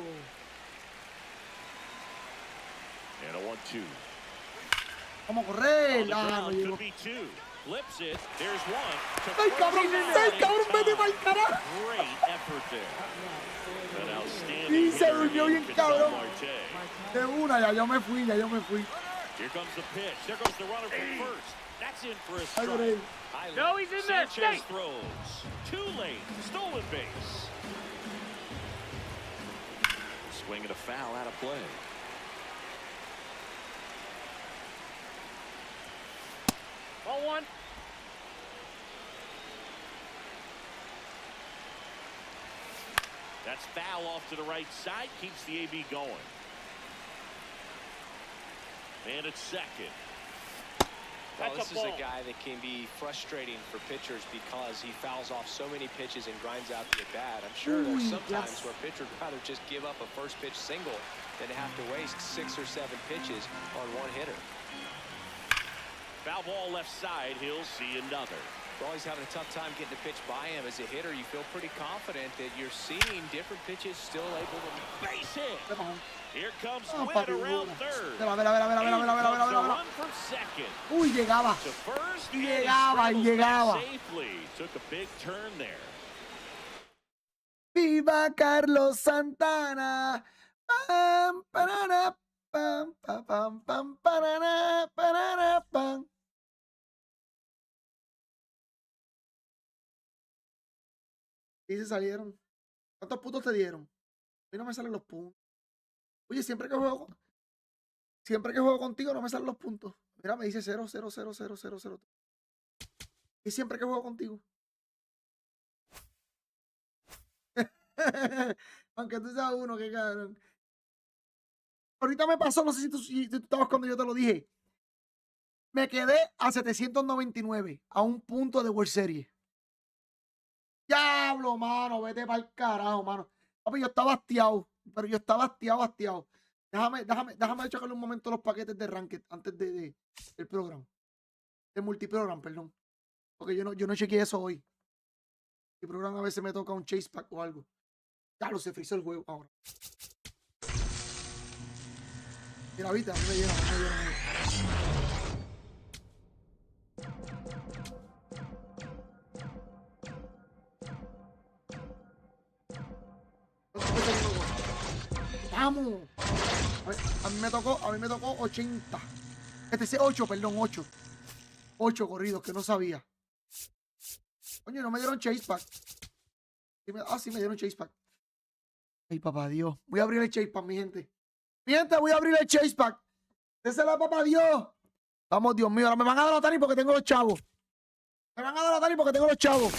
And a 1-2. Vamos a correr. On the Ah, no ground, llegó. could be 2. Flips it. There's 1. ¡Ay, cabrón! ¡Ay, cabrón! ¡Vete para el carajo! Great effort there. An outstanding Y se hitter durmió in bien, Fidel cabrón. Marte. De una, ya yo me fui. Here comes the pitch. There goes the runner from first. That's in for a Ay, strike. Gabriel. No, he's in there. Sanchez Stay. throws. Too late. Stolen base. Swing and a foul out of play. Ball 1. That's foul off to the right side. Keeps the AB going. And it's second. Well, That's this a is a ball. guy that can be frustrating for pitchers because he fouls off so many pitches and grinds out the at-bat. I'm sure there's Ooh, some times yes. where a pitcher would rather just give up a first pitch single than have to waste 6 or 7 pitches on one hitter. Foul ball left side. He'll see another. You're always having a tough time getting a pitch by him. As a hitter, you feel pretty confident that you're seeing different pitches still able to... Base hit. Here comes Oh, Witt papi, around una. third. Mira, mira, mira, mira, mira, mira, mira, mira, A mira. run from second. Uy, llegaba. To first, Y and he llegaba, y scrambles llegaba. back safely. Took a big turn there. Viva Carlos Santana. Pam, parara, pam, pam, pam, pam, parara, parara, pam. Y se salieron. ¿Cuántos puntos te dieron? A mí no me salen los puntos. Oye, siempre que juego contigo no me salen los puntos. Mira, me dice 0, 0, 0, 0, 0, 0. Y siempre que juego contigo. Aunque tú seas uno, qué cabrón. Ahorita me pasó, no sé si tú estabas cuando yo te lo dije. Me quedé a 799, a un punto de World Series. Diablo, mano, vete para el carajo, mano. Papi, yo estaba hastiado, pero yo estaba hastiado. Déjame checarle un momento los paquetes de Ranked antes del programa. De multiprogram, perdón. Porque yo no chequeé eso hoy. El programa a veces me toca un chase pack o algo. Ya lo se frizó el juego ahora. Mira, viste, a mí me llena. Vamos. A mí me tocó 80. Este es 8, perdón, 8. 8 corridos que no sabía. Coño, no me dieron chase pack. Sí me dieron chase pack. Ay, papá Dios. Voy a abrir el chase pack, mi gente. Mi gente, voy a abrir el chase pack. Désela, papá Dios. Vamos, Dios mío. Ahora me van a dar la Tani porque tengo los chavos. Me van a dar la Tani porque tengo los chavos.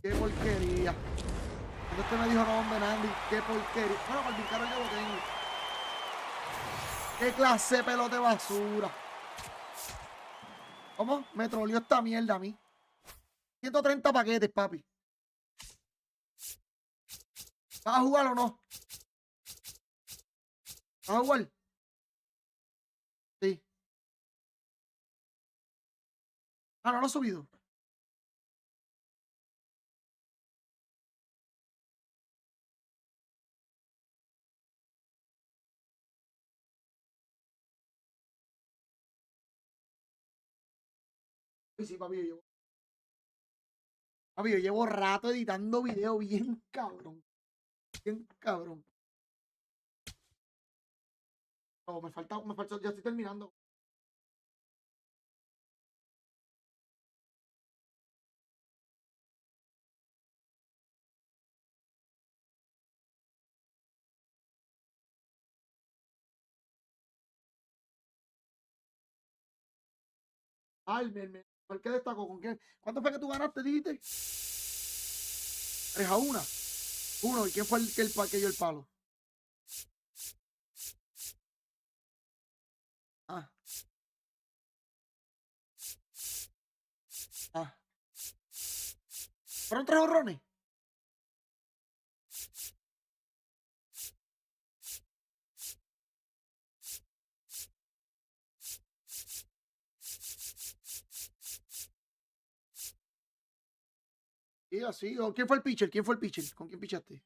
Qué porquería. Cuando usted me dijo no, hombre, Nandy, qué porquería. Bueno, por mi carro yo lo tengo. Qué clase de pelote basura. ¿Cómo? Me troleó esta mierda a mí. 130 paquetes, papi. ¿Vas a jugar o no? ¿Vas a jugar? Sí. Ah, no lo he subido. Sí, sí, papi, yo llevo rato editando video bien cabrón. Bien cabrón. No, me falta, ya estoy terminando. Ay, ¿por qué destacó? ¿Con quién? ¿Cuánto fue que tú ganaste, dijiste? 3-1. Uno, ¿y quién fue el que dio el palo? Ah. Ah. ¿Fueron 3 horrones? Sí, así. ¿O quién fue el pitcher? ¿Quién fue el pitcher? ¿Con quién pichaste?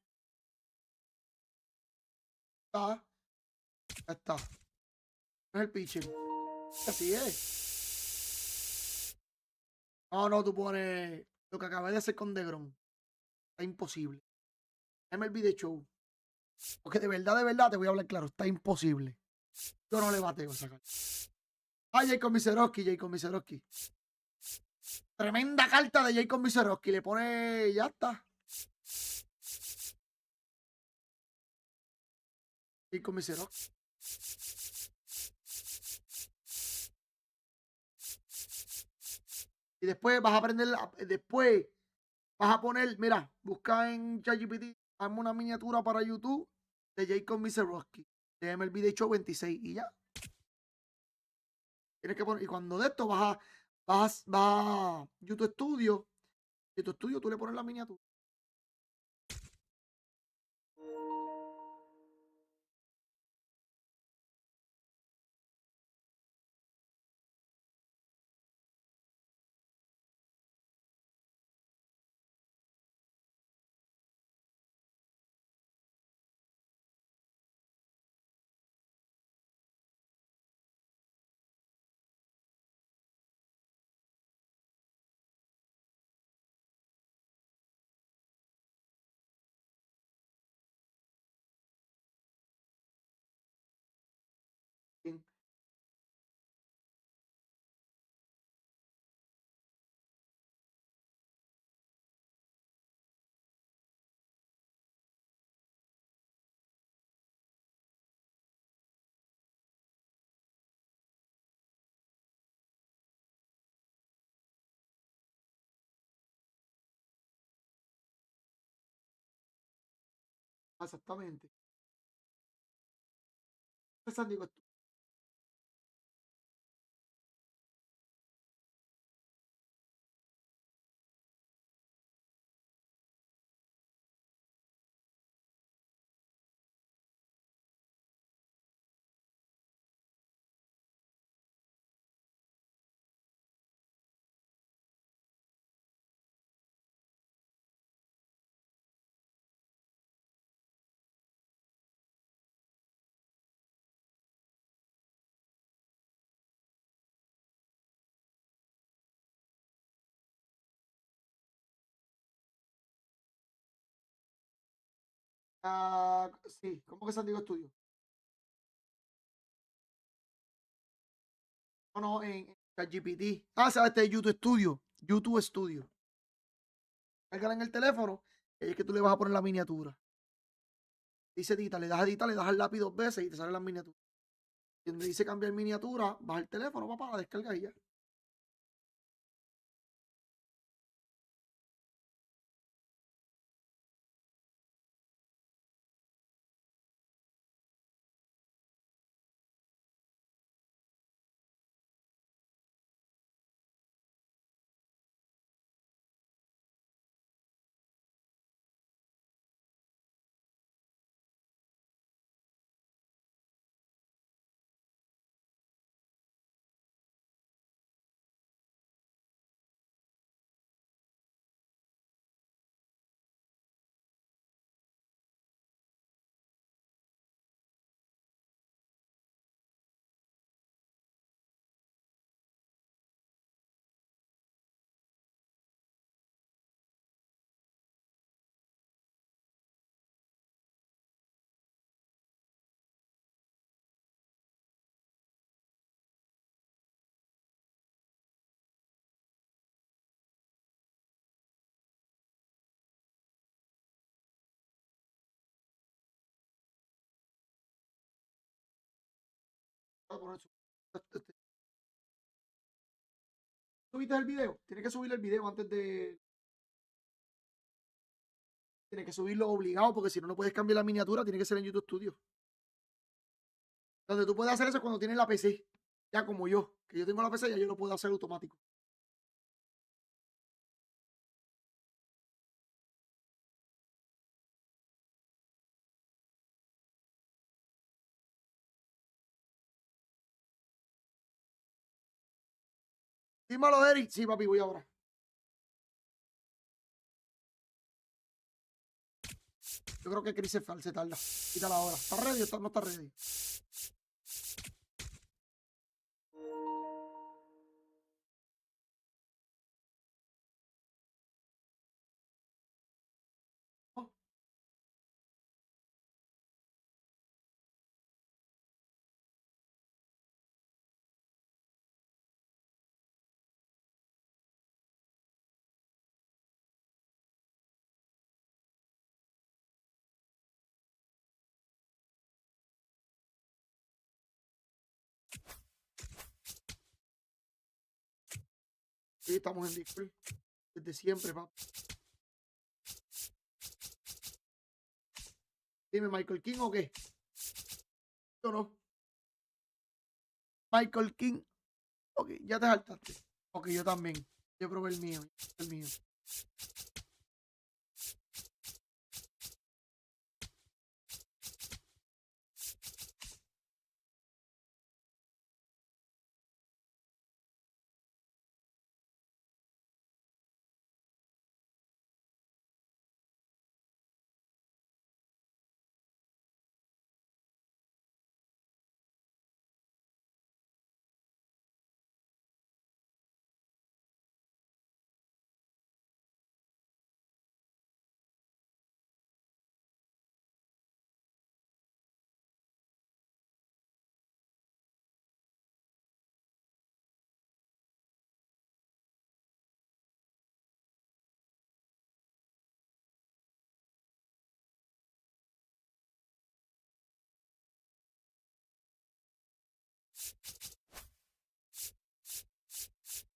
Ah, ya está. No es el pitcher. Así es. No, no, tú pones lo que acabé de hacer con DeGrom. Está imposible. MLB The Show. Porque de verdad, te voy a hablar claro. Está imposible. Yo no le bateo esa carta. Ah, Jacob Miserowski. Tremenda carta de Jacob Miserowski. Le pone. Ya está. Jacob Miserowski. Y después vas a aprender. Después vas a poner. Mira, busca en ChatGPT. Hazme una miniatura para YouTube de Jacob Miserowski. De MLB The Show 26. Y ya. Tienes que poner. Y cuando de esto vas a YouTube Studio. YouTube Studio tú le pones la miniatura. Bien. Exactamente. Esa digo, sí, ¿cómo que San Diego Studio? No, no, en ChatGPT. Ah, sabes, este es YouTube Studio. YouTube Studio. Cárgala en el teléfono y ahí es que tú le vas a poner la miniatura. Dice edita, le das a editar, le das al lápiz 2 veces y te sale la miniatura. Y donde dice cambiar miniatura, vas al teléfono, papá, la descarga y ya. ¿Subiste el video? Tienes que subir el video antes de... Tienes que subirlo obligado porque si no, no puedes cambiar la miniatura. Tiene que ser en YouTube Studio. Donde tú puedes hacer eso cuando tienes la PC. Ya como yo, que yo tengo la PC, ya yo lo puedo hacer automático. Dímelo, Eric. Sí, papi, voy ahora. Yo creo que Chris se tarda. Quítala ahora. ¿Está ready o no está ready? Oh. Sí, estamos en Discord. Desde siempre, papi. Dime, ¿Michael King o qué? Yo no. Michael King. Ok, ya te saltaste. Ok, yo también. Yo probé el mío. El mío.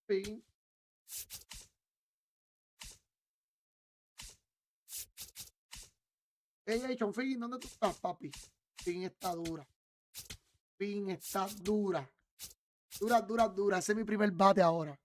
Fin. Hey, Fin, ¿dónde tú estás, papi? Fin está dura. Fin está dura. Dura, dura, dura. Ese es mi primer bate ahora.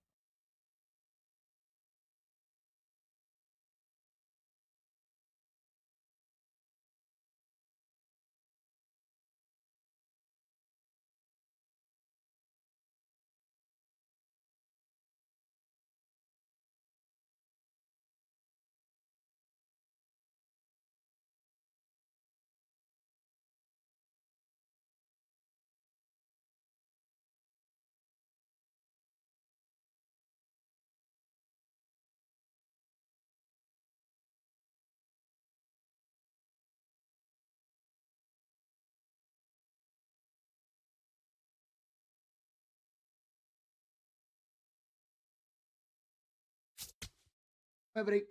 Me break.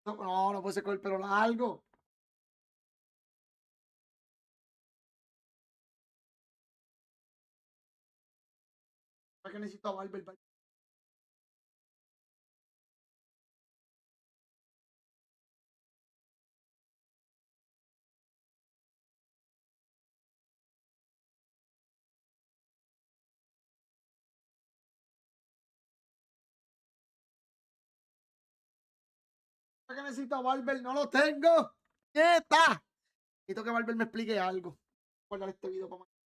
No, no puede ser con el pelo largo. ¿Para qué necesito a Barber? ¿Para qué necesito a Barber? No lo tengo. ¡Nieta! Necesito que Barber me explique algo. Guardar este video para mañana.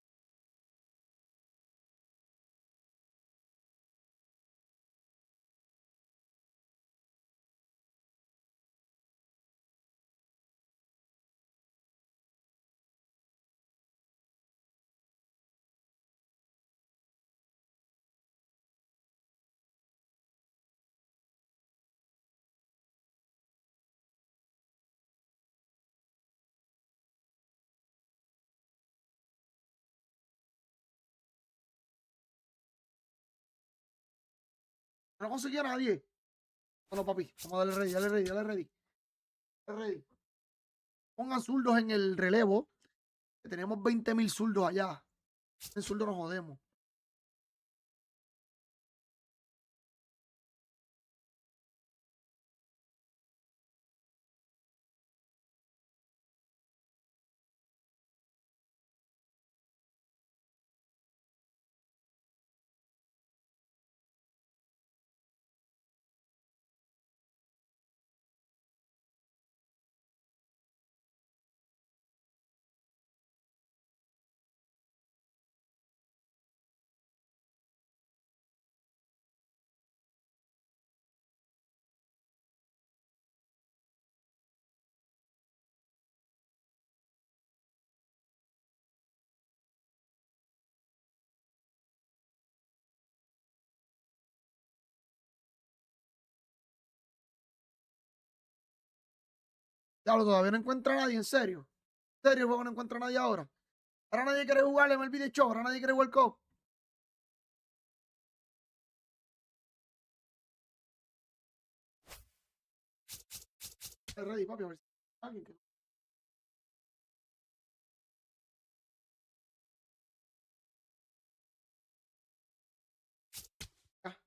No conseguí a nadie. Bueno, papi, vamos a darle ready, dale ready, dale ready. Dale ready. Pongan zurdos en el relevo. Que tenemos 20.000 zurdos allá. En zurdo nos jodemos. Diablo, todavía no encuentra a nadie, en serio. En serio, juego no encuentra a nadie ahora. Ahora nadie quiere jugar en MLB The Show. Ahora nadie quiere jugar Cup. Ready, papi, a ver si alguien que... Ya.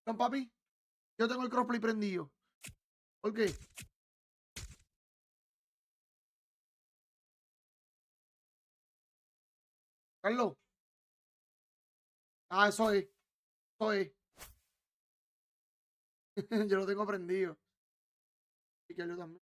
No, papi, yo tengo el crossplay prendido. ¿Por qué? Carlos. Ah, eso es. Eso es. Yo lo tengo prendido. Y que yo también.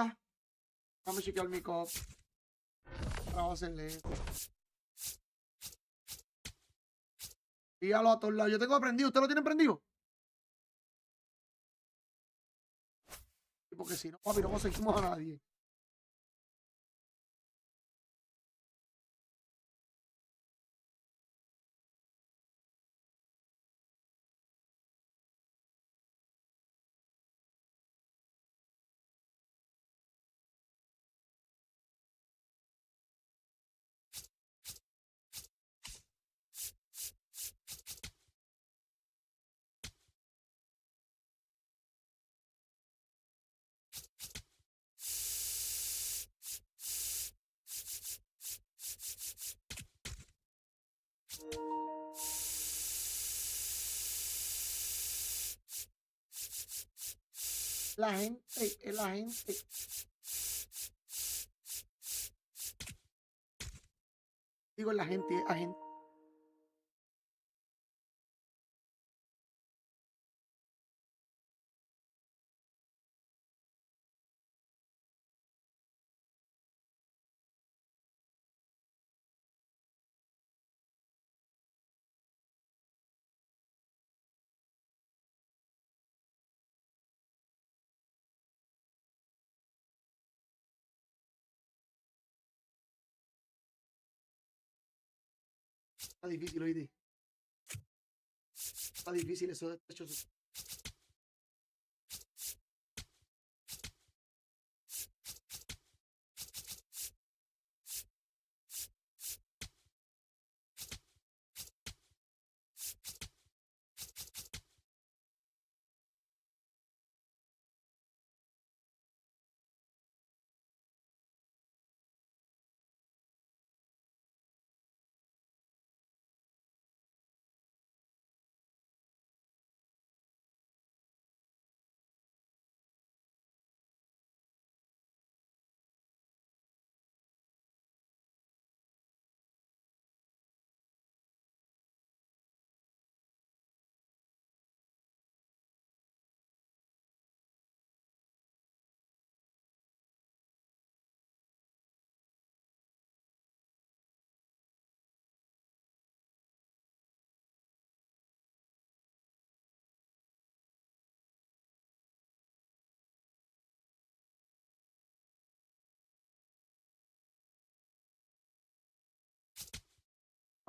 Ah, vamos a chequear mi cop. Vamos a hacerle esto. Dígalo a todos lados. Yo tengo aprendido. ¿Usted lo tiene prendido? Porque si no, papi, no conseguimos a nadie. La gente. Digo, la gente. Está difícil, oíste. Está difícil eso de hecho.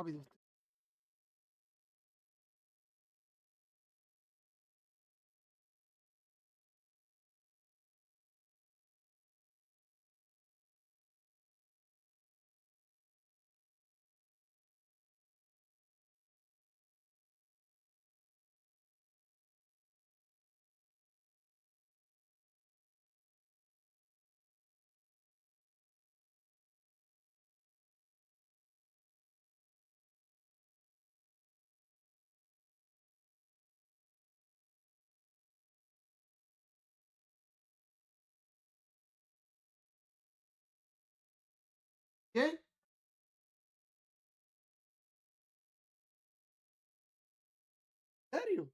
Rápido. ¿Qué? ¿En serio?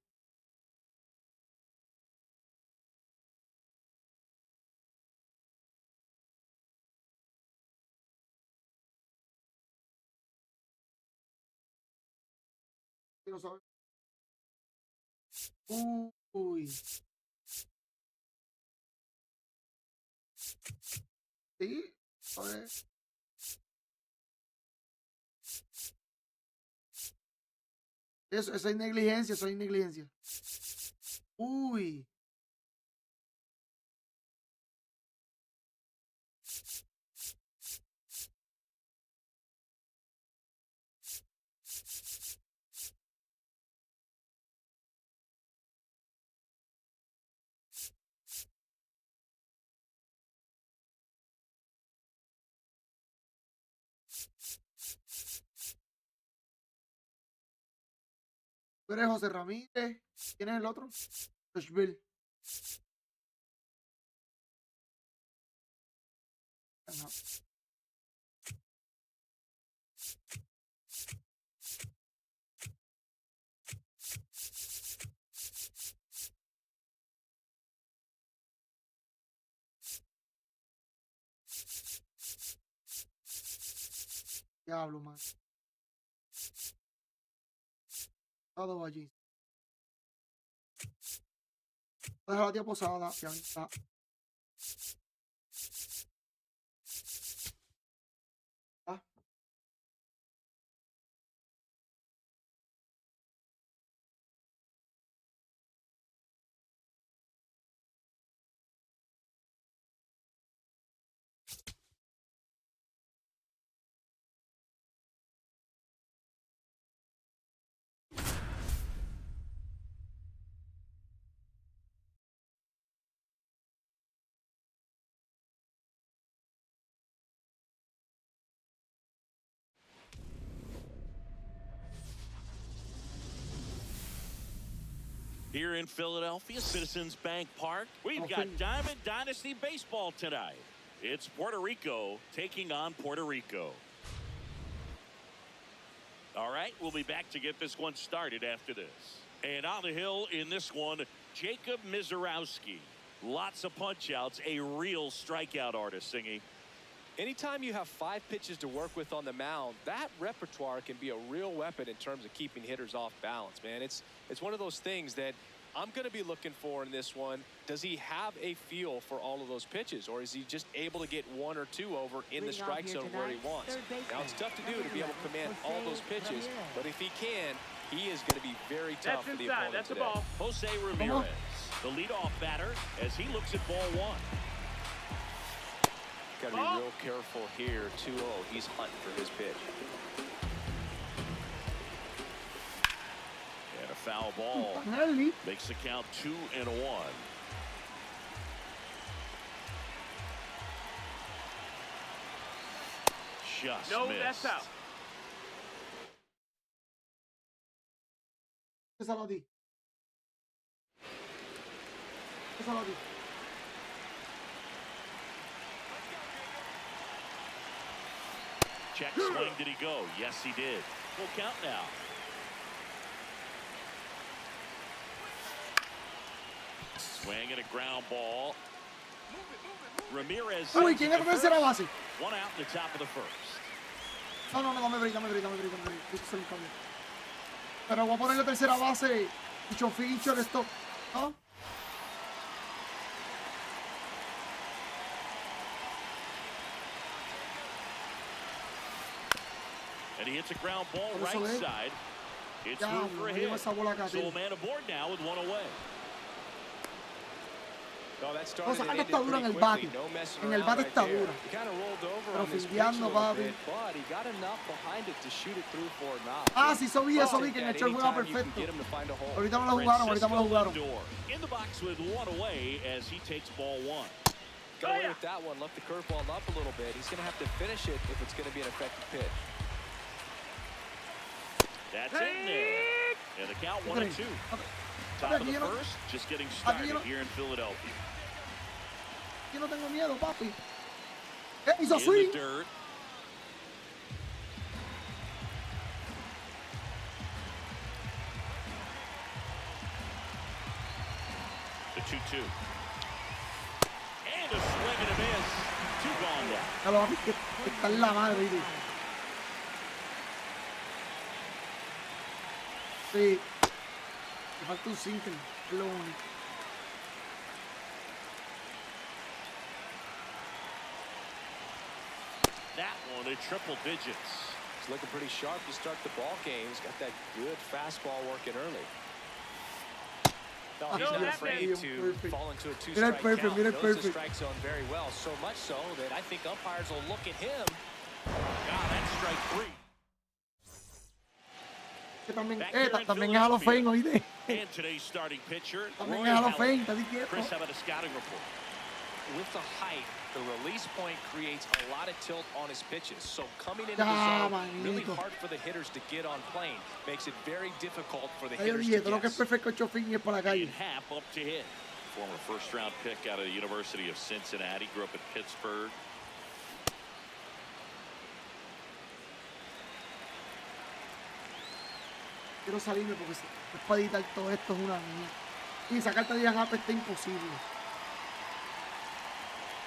No sabe. Uy. Sí. A ver. Eso es negligencia, eso es negligencia. Uy. Tú eres José Ramírez. ¿Quién es el otro? Joshville. Ajá. Diablo, man. Todo allí. Deja la tía posada. Ya está. Ah. Here in Philadelphia, Citizens Bank Park, we've got Diamond Dynasty Baseball tonight. It's Puerto Rico taking on Puerto Rico. All right, we'll be back to get this one started after this. And on the hill in this one, Jacob Mizorowski. Lots of punch-outs, a real strikeout artist, Singy. Anytime you have 5 pitches to work with on the mound, that repertoire can be a real weapon in terms of keeping hitters off balance, man. It's one of those things that I'm going to be looking for in this one. Does he have a feel for all of those pitches, or is he just able to get 1 or 2 over in the strike zone where he wants? Now, it's tough to do to be able to command all those pitches, but if he can, he is going to be very tough for the opponent That's today. the ball. Jose Ramirez, the leadoff batter, as he looks at ball 1. Got to be real careful here. 2-0. He's hunting for his pitch. And a foul ball makes the count 2-1. Just missed. That's out. Check swing, did he go? Yes, he did. Full count now. Swing and a ground ball. Ramirez. Uy, ¿quién es la tercera base? One out in the top of the first. No, dame break. Pero voy a poner la tercera base. Dicho feature, esto. ¿No? And he hits a ground ball right side. It's Ya, through for a me lleva hit. esa bola acá, So tío. a man aboard now with 1 away. No, that No, started sacando and ended está dura en pretty el bate. quickly. No messing En el around bate right está there. dura. He kind of rolled over Pero on this pitch a fildeando, little papi. bit, but he got enough behind it to shoot it through for a knock. Ah, sí, eso vi, que en el show jugaba Anytime you can perfecto. get him to find a hole. Ahorita no lo jugaron, Lindor in the box with 1 away as he takes ball 1. Got away with that one, left the curveball up a little bit. He's going to have to finish it if it's going to be an effective pitch. That's in there. And the count 1-2. Top of the first, just getting started here in Philadelphia. Yo no tengo miedo, papi. Hizo In swing. the dirt. The 2-2. And a swing and a miss. 2 gone now. Claro, papi, está en la madre, baby. Sí. Me falta un single. Es lo único. That one in triple digits. He's looking pretty sharp to start the ball game. He's got that good fastball working early. No, he's not afraid to fall into a 2-strike count. Knows the strike zone very well. So much so that I think umpires will look at him. God, that's strike 3. También es Hall of Fame, oíste. And today's starting pitcher, También es Hall of Fame, está quieto. Chris, how about a scouting report? With the height, the release point creates a lot of tilt on his pitches. So coming into the zone, really hard for the hitters to get on plane. Makes it very difficult for the hitters to Lo que es guess. perfecto hecho fin es por la calle. Half up to hit. Former first-round pick out of the University of Cincinnati. Grew up in Pittsburgh. Quiero salirme porque es para editar todo esto es una mía. Y sacarte de Jan está imposible.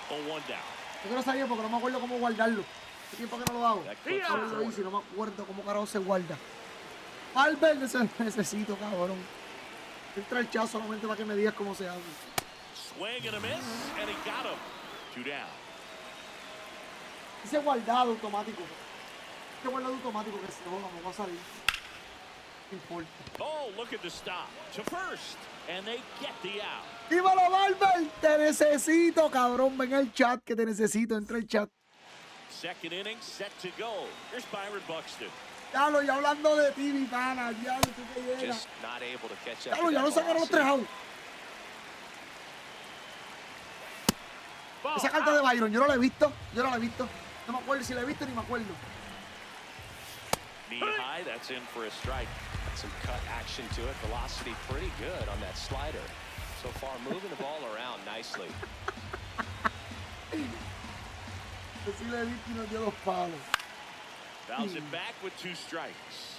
0-1 down. Yo quiero salir porque no me acuerdo cómo guardarlo. ¿Qué tiempo que no lo hago? Ahora lo hice y no me acuerdo cómo carajo se guarda. Albert, necesito, cabrón. Entra el chat solamente para que me digas cómo se hace. Swing and a miss, and he got him. 2 down. Dice guardado automático. Dice guardado automático que se joda, me va a salir. No importa. Oh, look at the stop. To first, and they get the out. Dímelo, Albert, te necesito, cabrón. Ven al chat que te necesito. Entra el chat. Second inning set to go. Here's Byron Buxton. Ya lo, ya hablando de ti, mi pana. Ya lo tú que llegas. Ya lo sacaron los 3 out. Esa carta de Byron, yo no la he visto. Yo no la he visto. No me acuerdo si la he visto ni me acuerdo. Knee high, that's in for a strike. Some cut action to it. Velocity pretty good on that slider. So far, moving the ball around nicely. Sí le he visto y nos dio los palos. Fouls it back with 2 strikes.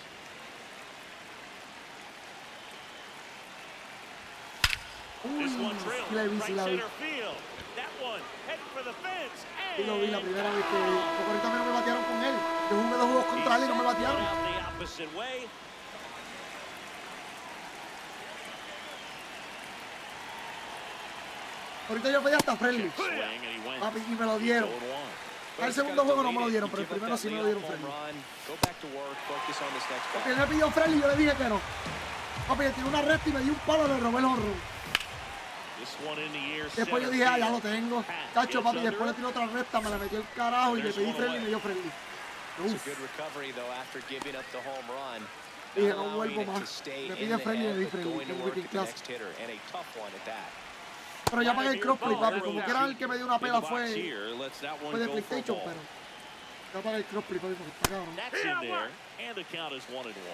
This one trails right center field. That one heading for the fence. Sí lo vi la primera vez que ahorita a mí no me batearon con él. Yo jugué 2 juegos contra él y no me batearon. Ahorita yo pedí hasta friendly. Papi, y me lo dieron. El segundo juego no me lo dieron, pero el primero sí me lo dieron friendly. Porque él me pidió friendly y yo le dije que no. Papi, le tiré una recta y me dio un palo, le robé el honrón. Después yo dije, ah, ya lo tengo. Cacho, papi, después le tiré otra recta, me la metió el carajo y le pedí friendly y me dio friendly. Uf. Dije, no vuelvo más. Me pide friendly y le di friendly. Tengo que ir clase. Pero ya pagué el crossplay, papi. Como que era el que me dio una pela fue de PlayStation, pero ya pagué el crossplay, papi, porque está cabrón.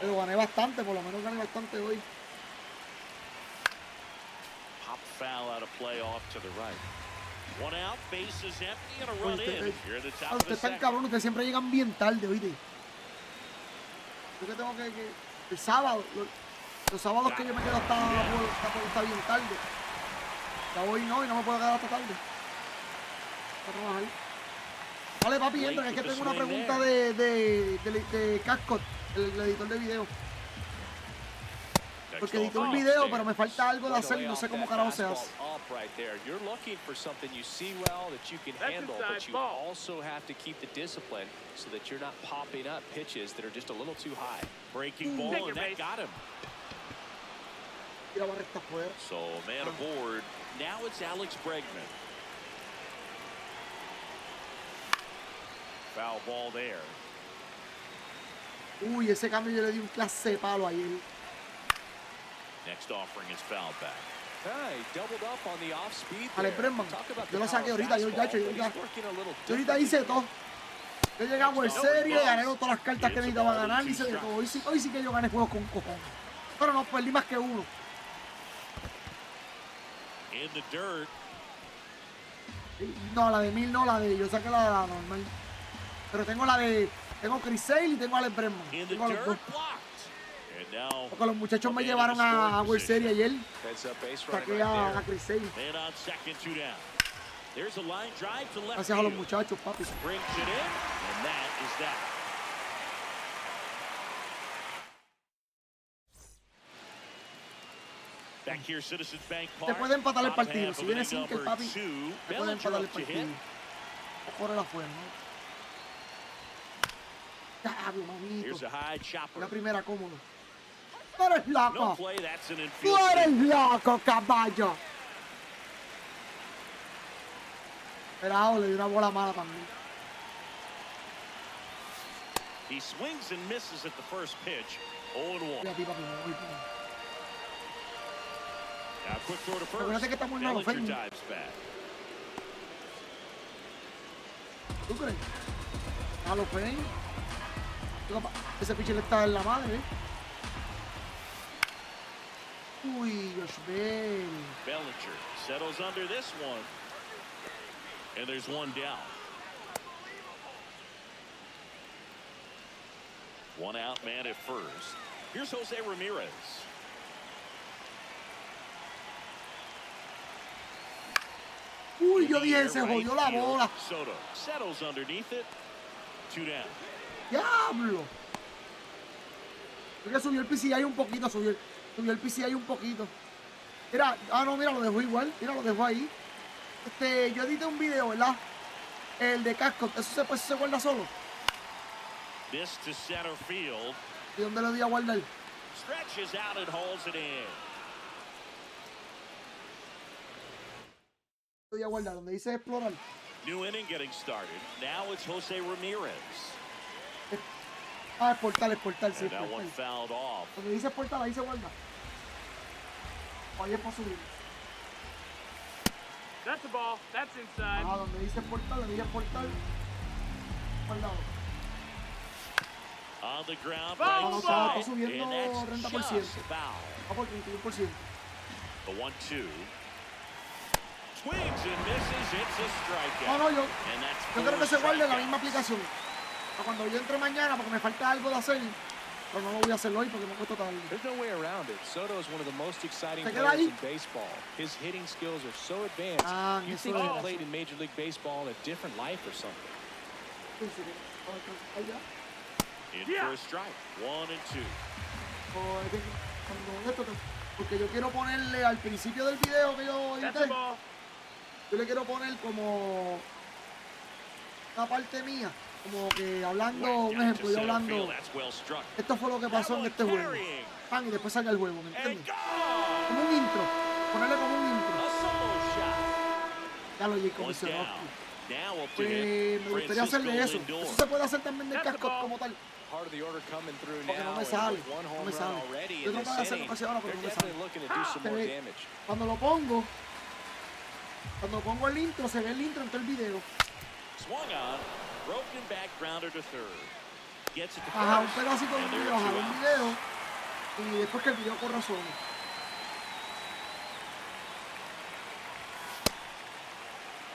Pero gané bastante, por lo menos gané bastante hoy. Pop foul out of play off to the right. 1 out, base is empty and a run in. Here at the top of the Ustedes están cabrón, ustedes siempre llegan bien tarde, oíste. Yo que tengo que el sábado, los sábados que yo me quedo está bien tarde. Ya hoy no, y no me puedo quedar hasta tarde. Para trabajar. Vale, papi, entra, que es que tengo una pregunta de Cascot, el editor de video. Porque edité un video, pero me falta algo de hacer y no sé cómo carajo se hace. Breaking ball, and that got him. Tira barra está afuera. So, man aboard. Now it's Alex Bregman. Foul ball there. Uy, ese cambio yo le di un clase de palo ayer. Next offering is foul back. Alex Bregman, yo lo saqué ahorita, yo ahorita hice todo. Yo llegué a World Series, gané todas las cartas que necesitaba ganar, hice de todo. Hoy sí que yo gané juegos con cojones. Pero no perdí más que uno. In the dirt. No, la de 1000 no, la de yo saqué la normal. Pero tengo Chris Sale y tengo a Alex Bregman. Tengo a los dos. Porque los muchachos me llevaron a World Series ayer. Saqué a Chris Sale. Gracias a los muchachos, papi. Te puede empatar el partido. Si viene sin que el papi, te puede empatar el partido. O correr afuera, ¿no? Diablo, mamito. La primera cómodo. ¡Tú eres loco! ¡Tú eres loco, caballo! Pero le dio una bola mala también. He swings and misses at the first pitch. 0-1. Now quick throw to first. Que estamos en Bellinger dives back. ¿Tú crees? A los Fein. Ese pitcher está en la madre, ¿eh? Uy, Josh Bell. Bellinger settles under this one. And there's one down. 1 out, man at first. Here's Jose Ramirez. Uy, yo dije, se jodió la bola. Soto settles underneath it. 2 down. Diablo. Creo que subió el PCI un poquito, subió el PCI un poquito. Mira, no, mira, lo dejó igual. Mira, lo dejó ahí. Yo edité un video, ¿verdad? El de casco. Eso se guarda solo. This to center field. ¿Y dónde lo di a guardar? Stretches out and holds it in. Lo di a guardar, donde dice explorar. New inning getting started. Now it's Jose Ramirez. Exportar, sí. And that one fouled off. Donde dice exportar, ahí se guarda. Ahí es para subir. That's the ball. That's inside. Donde dice exportar, le dice exportar. Guardado. On the ground, Vamos, right está subiendo side, and 30%. that's just foul. Va por 31%. The 1-2. Swings and misses. It's a strikeout. No, yo And that's creo que se guarde en la strikeouts. misma aplicación. Cuando yo entre mañana, porque me falta algo de hacer, pero no lo voy a hacer hoy porque me cuesta tarde. There's no way around it. Soto is one of the most exciting ¿Te queda players ahí? in baseball. His hitting skills are so advanced. You eso think he era. played in Major League Baseball in a different life or something. In for a strike. 1-2. Porque yo quiero ponerle al principio del video que yo That's the edité, ball. yo le quiero poner como una parte mía, como que hablando, un ejemplo, yo hablando, That's well struck. esto fue lo que pasó en este juego, y después salga el juego, ¿me And entiendes? gone. Como un intro, ponerle como un intro. A solo shot. Ya lo llegué One comisionado. down. Now up to Pues hit. me gustaría hacerle eso. Lindor. Eso se puede hacer también del casco como tal. Part of the order coming through Porque no now, me and sale, with one no home me run sale. already Yo in trato this de hacerlo inning, casi ahora, pero they're no me definitely sale. looking to do some Se more ve. damage. Cuando pongo el intro, se ve el intro en todo el video. Swung on. Broken back grounder to third. Gets it to Ajá, un first. pedacito del And there video, are ajá, two un outs. video. Y después que el video corra solo.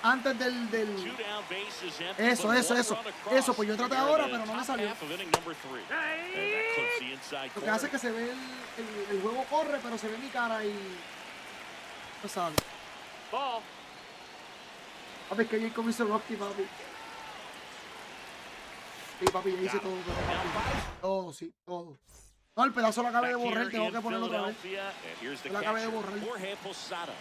Antes del Two down bases empty, Eso, but eso, one eso. run across. Eso, pues yo traté Here ahora, in the pero no me top salió. half of inning number 3. And that clips the inside Lo que corner. hace es que se ve el juego corre, pero se ve mi cara y no sale. Ball. Papi, es que Jacob hizo Rocky, papi. Sí, papi, ya hice todo. Todo, sí, todo. No, el pedazo lo acabé de Back borrar, here tengo in que ponerlo otra vez. Philadelphia, and here's the Yo lo acabé de catcher, borrar. Jorge Posada.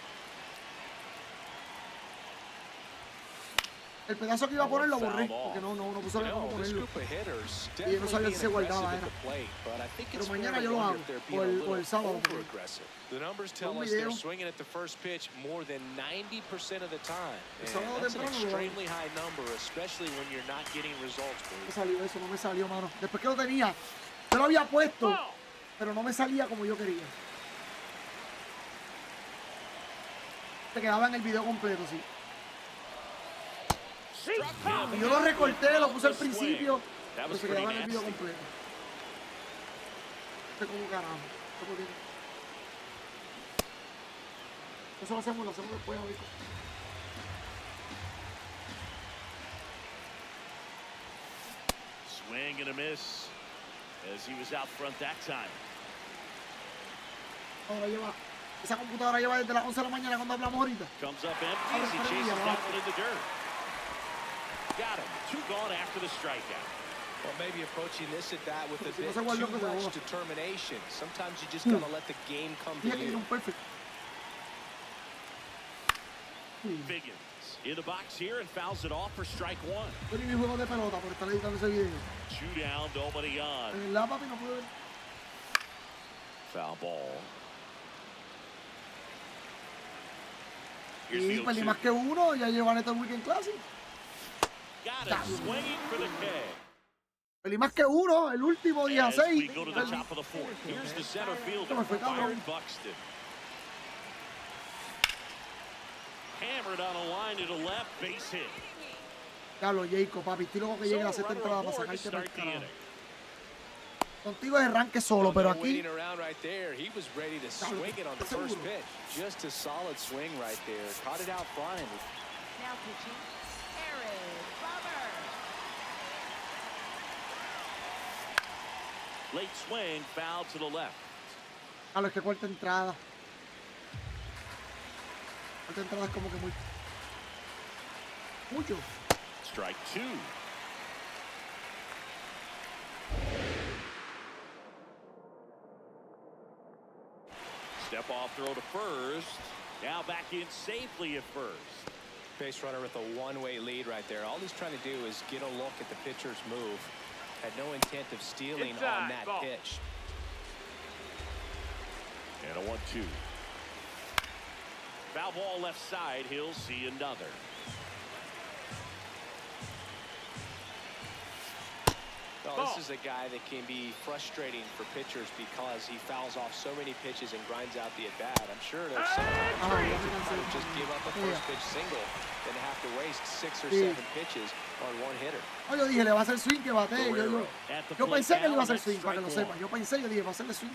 El pedazo que iba a poner lo borré, porque no puse You cómo know, this ponerlo. group of hitters Y yo no sabía definitely si se being guardaba, aggressive at era. the plate, but I think Pero it's fair mañana to yo lo wonder hago, if they're o being a el little sábado. over-aggressive. The numbers tell Un us they're video. swinging at the first pitch more than 90% of the time. El And sábado that's an temprano lo hago. extremely high number, especially when you're not getting results. No me salió eso, no me salió, mano. Después que lo tenía, yo lo había puesto, Ball. pero no me salía como yo quería. Se quedaba en el video completo, sí. Y yo lo recorté, lo puse al principio, That pero was se pretty quedaba en el video nasty. completo. No sé cómo carajo. No sé por qué. Eso lo hacemos después, a ver. Swing and a miss as he was out front that time. Ahora lleva, esa computadora lleva desde las 11 de la mañana cuando hablamos ahorita. Comes up empty as he chases that one in the dirt. Got him. 2 gone after the strikeout. Well, maybe approaching this at bat with a Si no bit se guardó, too que se much joda. determination. Sometimes you just gotta let the game come to Fíjate que era you. un perfect. Biggins in the box here and fouls it off for strike 1. Yo ni mi juego de pelota por estar editando ese video. 2 down, nobody on. En la papi no pude ver. Foul ball. Here's Y the perdí 0-2. más que uno, ya llevan este Weekend Classic. Got him swinging for the K. Perdí más que uno, el último día As we 6. go to the top of the 4th. Here's the center fielder, me fue cabrón. Byron Buxton. Hammered on a line to the left, base hit. Diablo, Jacob, papi, estoy loco que llegue la So a sexta runner entrada para aboard to sacarte para el start the carajo. inning. Contigo es arranque solo, pero No aquí waiting around right there. He was ready to swing it on the first pitch. Just a solid swing right there. Caught it out front. Now pitching, Aaron Bummer. Late swing, foul to the left. a los que cuarta entrada. Cuarta entrada es como que muy... mucho. Strike 2. Step off throw to first. Now back in safely at first. Base runner with a one-way lead right there. All he's trying to do is get a look at the pitcher's move. Had no intent of stealing on that pitch. And a 1-2. Foul ball left side. He'll see another. Oh, this is a guy that can be frustrating for pitchers because he fouls off so many pitches and grinds out the at-bat. I'm sure there's some times just give up a first pitch single than to have to waste 6 or 7 pitches on one hitter. Oh, yo dije, le va a hacer swing que bate. Yo pensé que le iba a hacer swing, para que lo sepa. Yo pensé, yo dije, va a hacerle swing.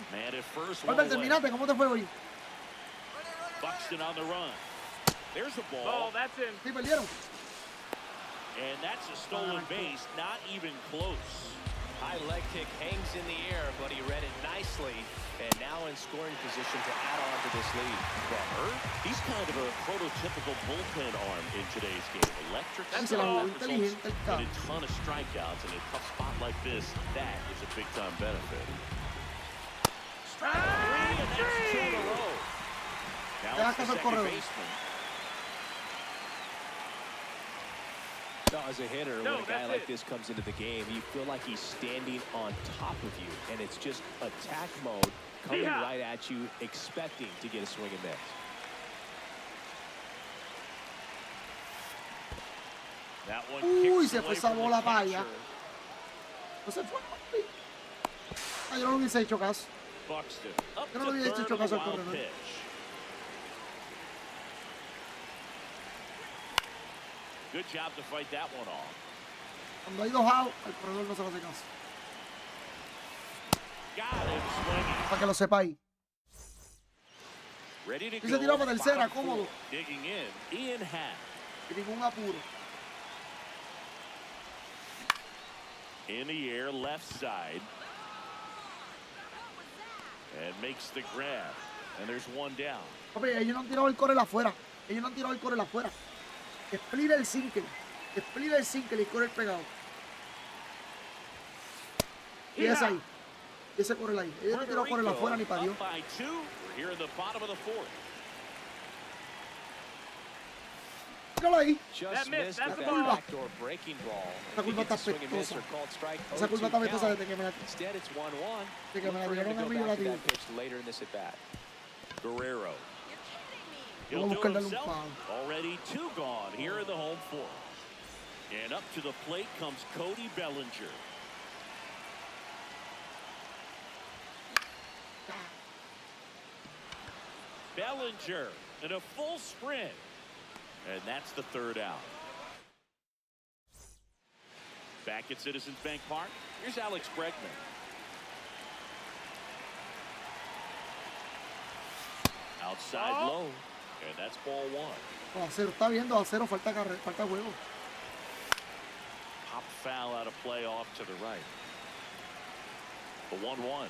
Albert, terminaste, ¿cómo te fue hoy? Buxton on the run. There's the ball. Oh, that's in. Sí, perdieron. And that's a stolen base, not even close. High leg kick hangs in the air, but he read it nicely, and now in scoring position to add on to this lead. Bummer. He's kind of a prototypical bullpen arm in today's game. Electric all. results, but a ton of strikeouts in a tough spot like this. That is a big-time benefit. Strike 3, and that's 2 in a row. Now it's the second baseman. No, as a hitter, when a guy like this comes into the game, you feel like he's standing on top of you, and it's just attack mode coming right at you, expecting to get a swing and miss. That one Uy, se fue esa bola para allá. No se fue. Ay, yo no le hubiese hecho caso. Buxton up Yo no le hubiese hecho caso al corredor. Good job to fight that one off. Cuando hay 2 outs, al corredor no se lo hace caso. Got him swinging. Para que lo sepáis. Ready to Y se tiró para go. tercera, cómodo. Digging in. Ian Happ. Sin ningún apuro. In the air, left side. And makes the grab. And there's one down. Papi, ellos no han tirado el corel afuera. Ellos no han tirado el corel afuera. Split el single. Split el single y corel pegado. Y ese ahí. Y ese corel ahí. Ellos no tiraron corel afuera ni para Dios. Míralo ahí. Just missed the backdoor breaking ball. Esa curva está apestosa. Esa curva está apestosa desde que me la tiraron a mí, yo la tiré. Guerrero. Vamos a buscar darle un palo. Already 2 gone here in the home 4th. And up to the plate comes Cody Bellinger. Bellinger in a full sprint. And that's the 3rd out. Back at Citizens Bank Park, here's Alex Bregman. Outside low. And that's ball 1. 2-0, está viendo, 2-0, falta juego. Pop foul out of play off to the right. The 1-1.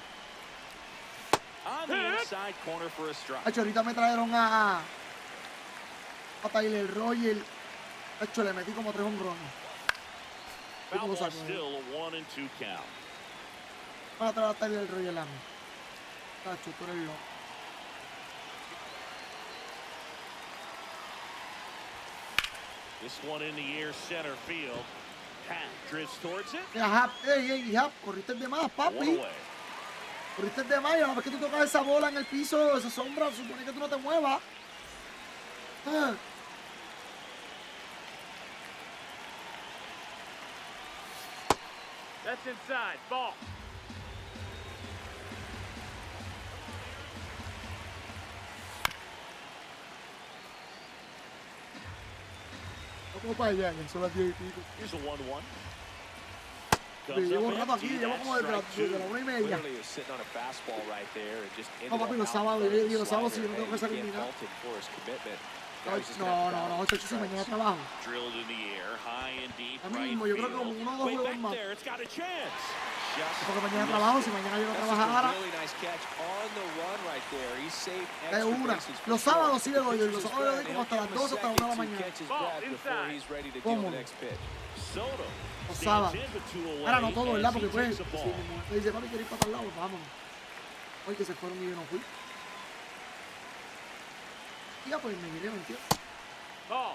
On the inside corner for a strike. Hacho, ahorita me trajeron a Tyler Royer. Hacho, le metí como 3 honrones. Foul ball still a 1-2 count. Voy a traer a Tyler Royer a mí. Hacho, tú eres loco. This one in the air, center field. Happ drifts towards it. Happ, Happ, corriste de más, papi. Corriste de más, y a la vez que tú tocas esa bola en el piso, esa sombra, supone que tú no te muevas. That's inside. Ball. Vamos para allá, ya son las 10 y pico. Here's a 1-1. Llevo un rato aquí, llevo como desde la 1:30. No, papi, los sábados, los sábados si yo no tengo que salir ni nada. No, chacho, si mañana trabajo. Ahora mismo, yo creo que como 1 o 2 juegos más. Porque mañana trabajo, si mañana yo no trabajara. De una. Los sábados sí le doy, los sábados le doy como hasta las 12, hasta las 1 de la mañana. ¿Cómo? Los sábados. Ahora no todo, ¿verdad? Porque pues, si mi mujer me dice, papi, quiero ir para tal lado, vámonos. Hoy que se fueron y yo no fui. Ya, pues me miré, ¿me entiendes? Ball.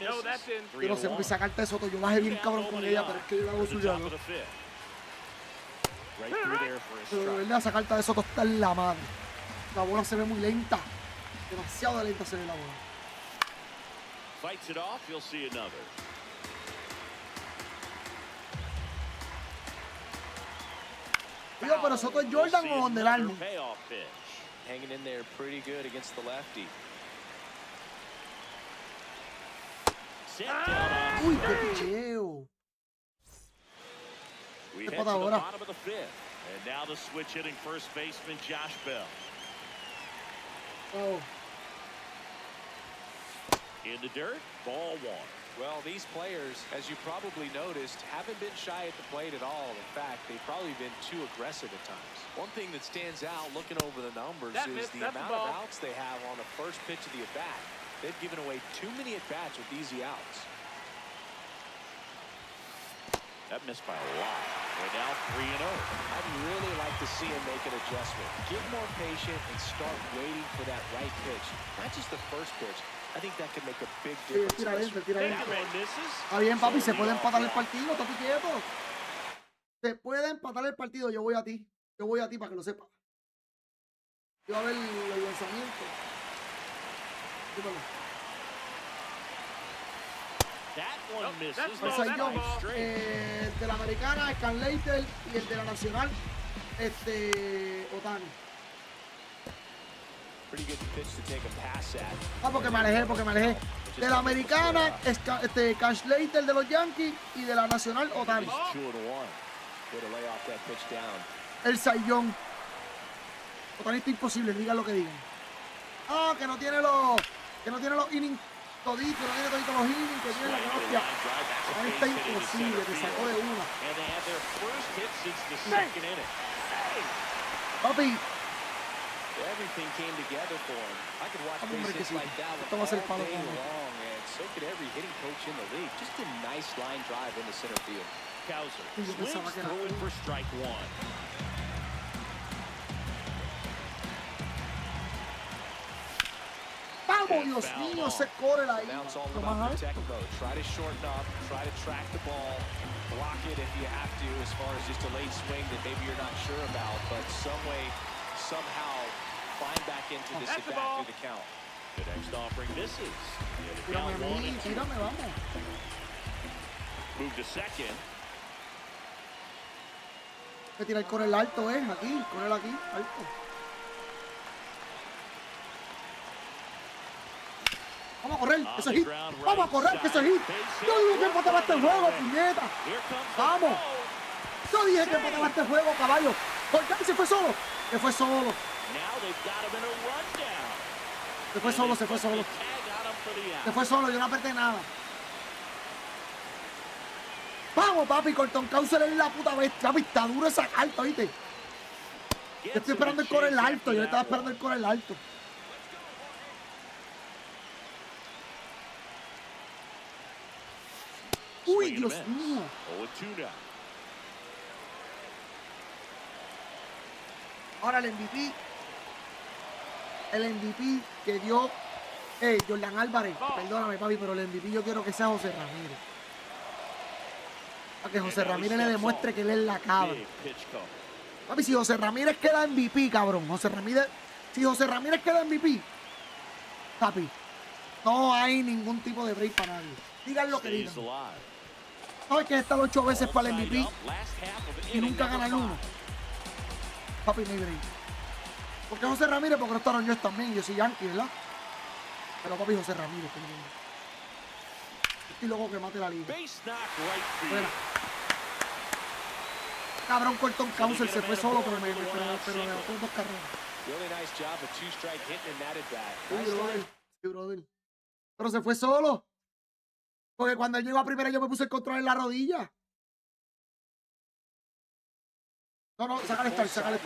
No, that's in. Yo no sé por qué esa carta de Soto. Yo bajé bien cabrón con ella, pero es que yo la hago suya, ¿no? Pero de verdad, esa carta de Soto está en la madre. La bola se ve muy lenta. Demasiado lenta se ve la bola. Fights it off, you'll see another. Digo, pero Soto es Jordan o donde el álbum. Hanging in there pretty good against the lefty. Uy, qué picheo. We head to the bottom of the fifth. And now the switch hitting first baseman Josh Bell. Oh. In the dirt, ball one. Well, these players, as you probably noticed, haven't been shy at the plate at all. In fact, they've probably been too aggressive at times. One thing that stands out looking over the numbers is the amount of outs they have on the first pitch of the at-bat. They've given away too many at-bats with easy outs. That missed by a lot. They're now 3-0. I'd really like to see him make an adjustment. Get more patient and start waiting for that right pitch. Not just the first pitch. I think that could make a big difference. Tira adentro, tira adentro. Está bien, papi, se puede empatar el partido, estate quieto. Se puede empatar el partido, yo voy a ti. Yo voy a ti para que lo sepas. Yo voy a ver el lanzamiento. El de la americana, Scanlater, y el de la nacional, Otani. Ah, porque me alejé. De la americana, Scanlater de los Yankees, y de la nacional, Otani. El Sayón. Otani está imposible, digan lo que digan. Ah, que no tiene los innings toditos, no tiene toditos los innings, que tiene la hostia. Otani está imposible, te sacó de una. Papi. Everything came together for him. I could watch bases like that all day long, and so could every hitting coach in the league. Just a nice line drive into center field. Cowser swings through it for strike one. Vamos, Dios mío, se corre la Now it's all about protect mode. Try to shorten up, try to track the ball, block it if you have to, as far as just a late swing that maybe you're not sure about, but some way, somehow, find back into this at bat through the count. The next offering misses. Tírame a mí, tírame, vamos. Move to second. Voy a tirar con el alto, aquí, con el aquí, alto. Vamos a correr, ese hit. Vamos a correr, que ese hit. Yo dije que empataba este juego, puñeta. Vamos. Yo dije que empataba este juego, caballo. ¿Por qué se fue solo? Se fue solo. Se fue solo, se fue solo. Se fue solo, yo no apreté nada. Vamos, papi, Cortón Causer es la puta bestia. Papi, está duro esa carta, ¿viste? Yo estoy esperando el core alto. Yo estaba esperando el core alto. Uy, Dios mío. Ahora el MVP. El MVP que dio Jordan Álvarez. Perdóname, papi, pero el MVP yo quiero que sea José Ramírez. Para que José Ramírez le demuestre que él es la cabra. Papi, si José Ramírez queda MVP, cabrón. Si José Ramírez queda MVP, papi, no hay ningún tipo de break para nadie. Digan lo que digan. ¿Sabes que he estado 8 veces para el MVP y nunca gana el uno? Papi, no hay break. ¿Por qué José Ramírez? Porque no estaron yo también. Yo soy Yankee, ¿verdad? Pero papi, José Ramírez. Estoy loco que mate la liga. Fuera. Cabrón, Cortón Causer se fue solo, pero me botó 2 carreras. Sí, brother. Pero se fue solo. Porque cuando él llegó a primera yo me puse el control en la rodilla. No, sácale el strike.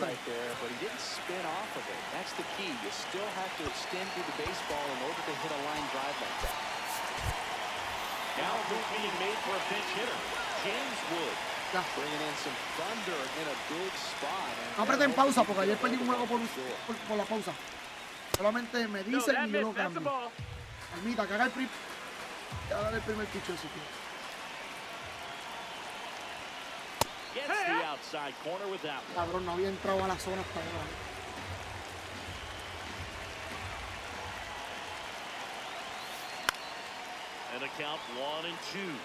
Now being made for a pinch hitter. James Wood Ya. No No aprieten pausa porque ayer perdí un juego por la pausa. Solamente me No, dicen that y yo lo missed. That's the cambio. ball. Almita, que haga el primer picho ese tío. Gets the outside corner with that one. Cabrón, no había entrado a la zona hasta ahora. And a count 1-2.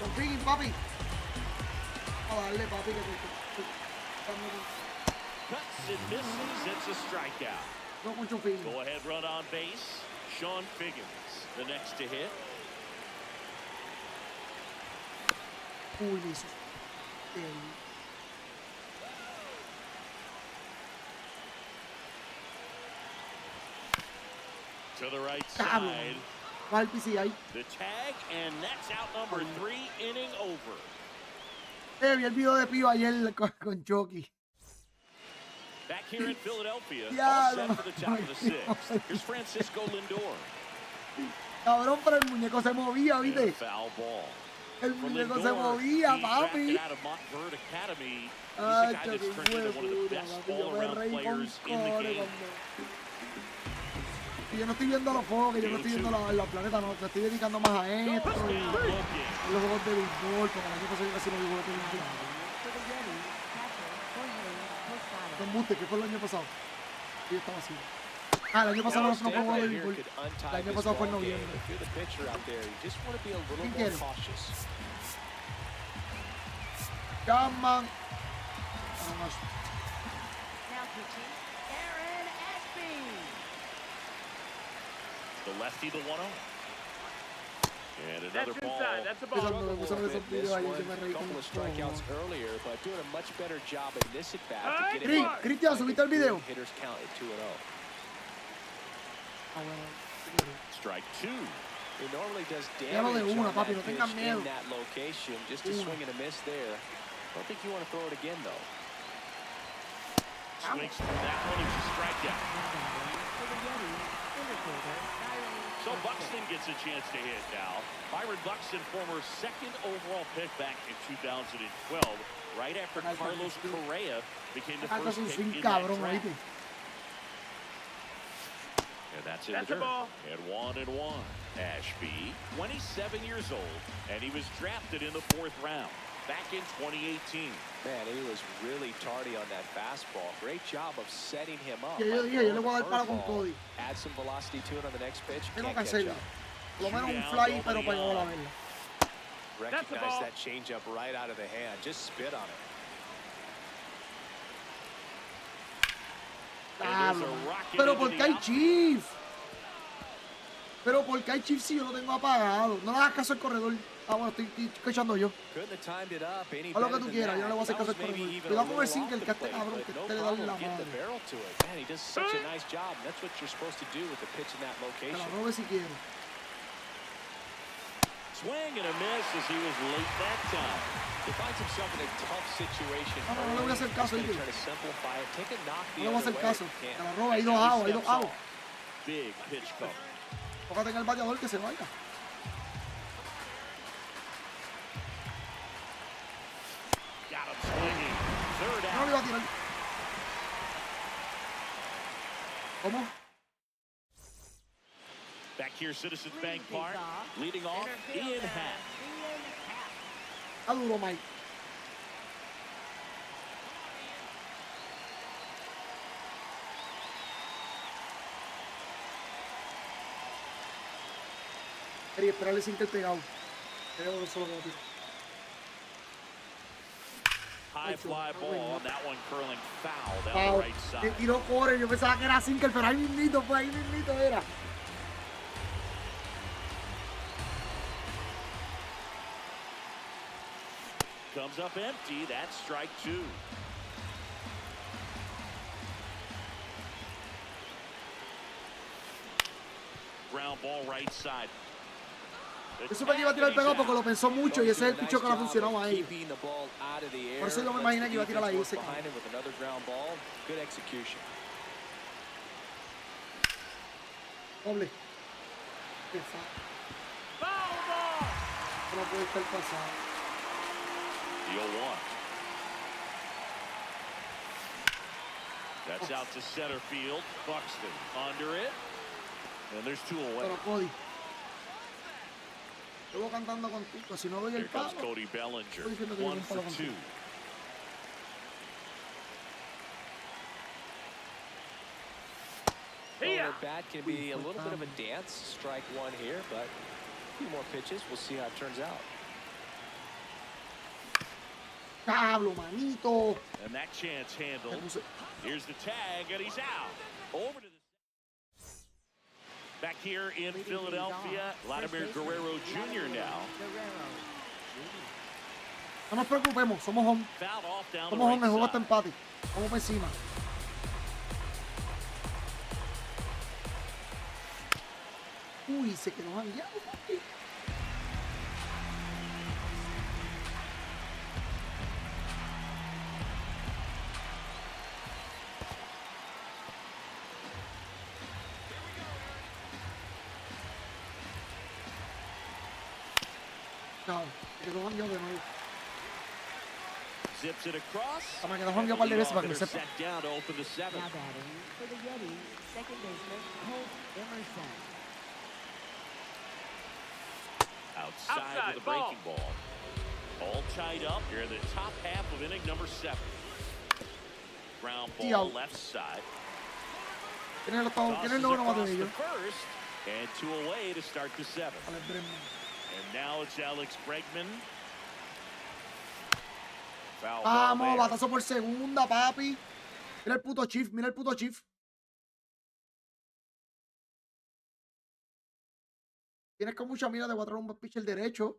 Configui, papi. Vamos a darle, papi, que Cuts and misses. It's a strikeout. no mucho feeling. Go ahead run on base. Sean Figgins, the next to hit. Uy, liso. To the right Cabrón. side. Va el PCI. The tag, and that's out number 3, inning over. Vi el video de Pío ayer con Chucky. Back here in Philadelphia, Ya, all set no. for the top of the 6th. Here's Francisco Lindor. Cabrón, pero el muñeco se movía, And a ¿viste? foul ball. El For muñeco se Lindor, movía, he's papi. drafted out of Montverde Academy. He's Ay, a guy that's Chucky, turned into one of the puta, best papi, yo me all-around reí con players in the cojones game. que yo no estoy viendo los juegos, que yo no estoy viendo la planeta, no, me estoy dedicando más a esto y a los juegos de béisbol, porque el año pasado yo casi no vi juegos de béisbol. No embuste, ¿qué fue el año pasado? Yo estaba así. Ah, el año pasado no fue juego de béisbol. El año pasado fue en noviembre. ¿Quién quiere? Llaman. Now pitching, Aaron Ashby. The lefty, the 1-0. And That's another ball. inside. That's the Cuando ball. me pusieron esos videos ayer, yo me reí con couple of los strikeouts cojones. earlier, but doing a much better job in this at bat to get Cri- it back. Cristian, ¿subiste el video? Hitters count at 2-0. Ah, bueno. Strike 2. He normally does Déjalo de damage una, on papi, no that tengan pitch miedo. in that location. Just a Una. swing and a miss there. I don't think you want to throw it again, though. Swings through that one. It's a strikeout. So Buxton gets a chance to hit now. Byron Buxton, former 2nd overall pick back in 2012, right after Carlos Correa became the Acá first son pick swing in that cabrón, draft. ¿oíste? And that's in That's the the dirt. ball. And 1-1. Ashby, 27 years old, and he was drafted in the 4th round back in 2018. Man, he was really tardy on that fastball. Great job of setting him up. Ya yo dije, yo le voy a dar palo con Cody. Add some velocity to it on the next pitch. Tengo Can't que catch hacerlo. up. Por lo menos un fly, pero para llevar a verla. Recognize ball. that changeup right out of the hand. Just spit on it. Claro. Pero porque hay Chief. Pero porque hay Chief si yo lo tengo apagado. No le hagas caso al corredor. Ah, bueno, estoy escuchando yo. Couldn't have timed it up any Haz lo que better tú than quieras, yo no le voy a hacer that. caso al That was maybe corredor. even a Cuidado con el little single, off que este the plate, cabrón but que no te le da problem la getting the madre. barrel to it. Man, he does such a nice job. And that's what you're supposed to do with the pitch in that Que location. la robe si quiere. Swing and a miss as he was late that time. He finds himself in a tough situation. No, no le voy a hacer caso, He's Igor. gonna try to simplify it. Take a knock No the le voy a other hacer way caso. if he Que can. la roba, hay dos outs, hay dos outs. Big pitch cover. Tócate en el bateador que se vaya. Got him swinging. Third No le out. iba a tirar. ¿Cómo? Back here, Citizens Bank Park. Leading off, Ian Happ. Está duro, Mike. Quería esperarle sin que el pegado. Pero solo que no tira. High fly ball, and that one curling foul down Wow. the right Le side. tiró core, yo pensaba que era single, pero ahí mismito, pues ahí mismito era. Comes up empty. That's strike 2. Ground ball right side. Yo supe que iba a tirar el pegado porque lo pensó mucho y ese es el picho que le ha funcionado a ellos. Keeping the ball out of the air. Por eso yo me imaginé que iba a tirar ahí ese Behind him with another ground ball. Good execution. Doble. Qué fa- Foul ball. Pero no puede estar pasando. The 0-1. That's out to center field. Buxton under it. And there's 2 away. Pero Cody, estuvo cantando contigo. Si no doy Here el comes palo, Cody Bellinger. estoy diciendo que 1 yo for no palo 2. contigo. Well, the bat can be a little bit of a dance. Strike 1 here, but a few more pitches. We'll see how it turns out. Pablo, manito. And that chance handled. Here's the tag, and he's out. Over to the... Back here in Philadelphia, Vladimir Guerrero Jr. now. No nos preocupemos, somos home. Fouled off down Somos the home, right el juego side. está empate. Vamos por encima. Uy, se quedó jangueado, papi. No, se quedó jangueado de nuevo. Zips it across. Me quedó jangueado un par de veces para que lo sepa. Set down to open the 7th. Now batting for the Yeti, second baseman Holt Emerson. Outside with the breaking ball. All tied up here in the top half of inning number 7. Ground ball left side. ¿Quién es el noveno bate de ellos? First, and 2 away to start the 7th. And now it's Alex Bregman. Foul ball Vamos, there. batazo por segunda, papi. Mira el puto Chief, mira el puto Chief. Tienes con mucha mira de voy a traer un pitcher derecho.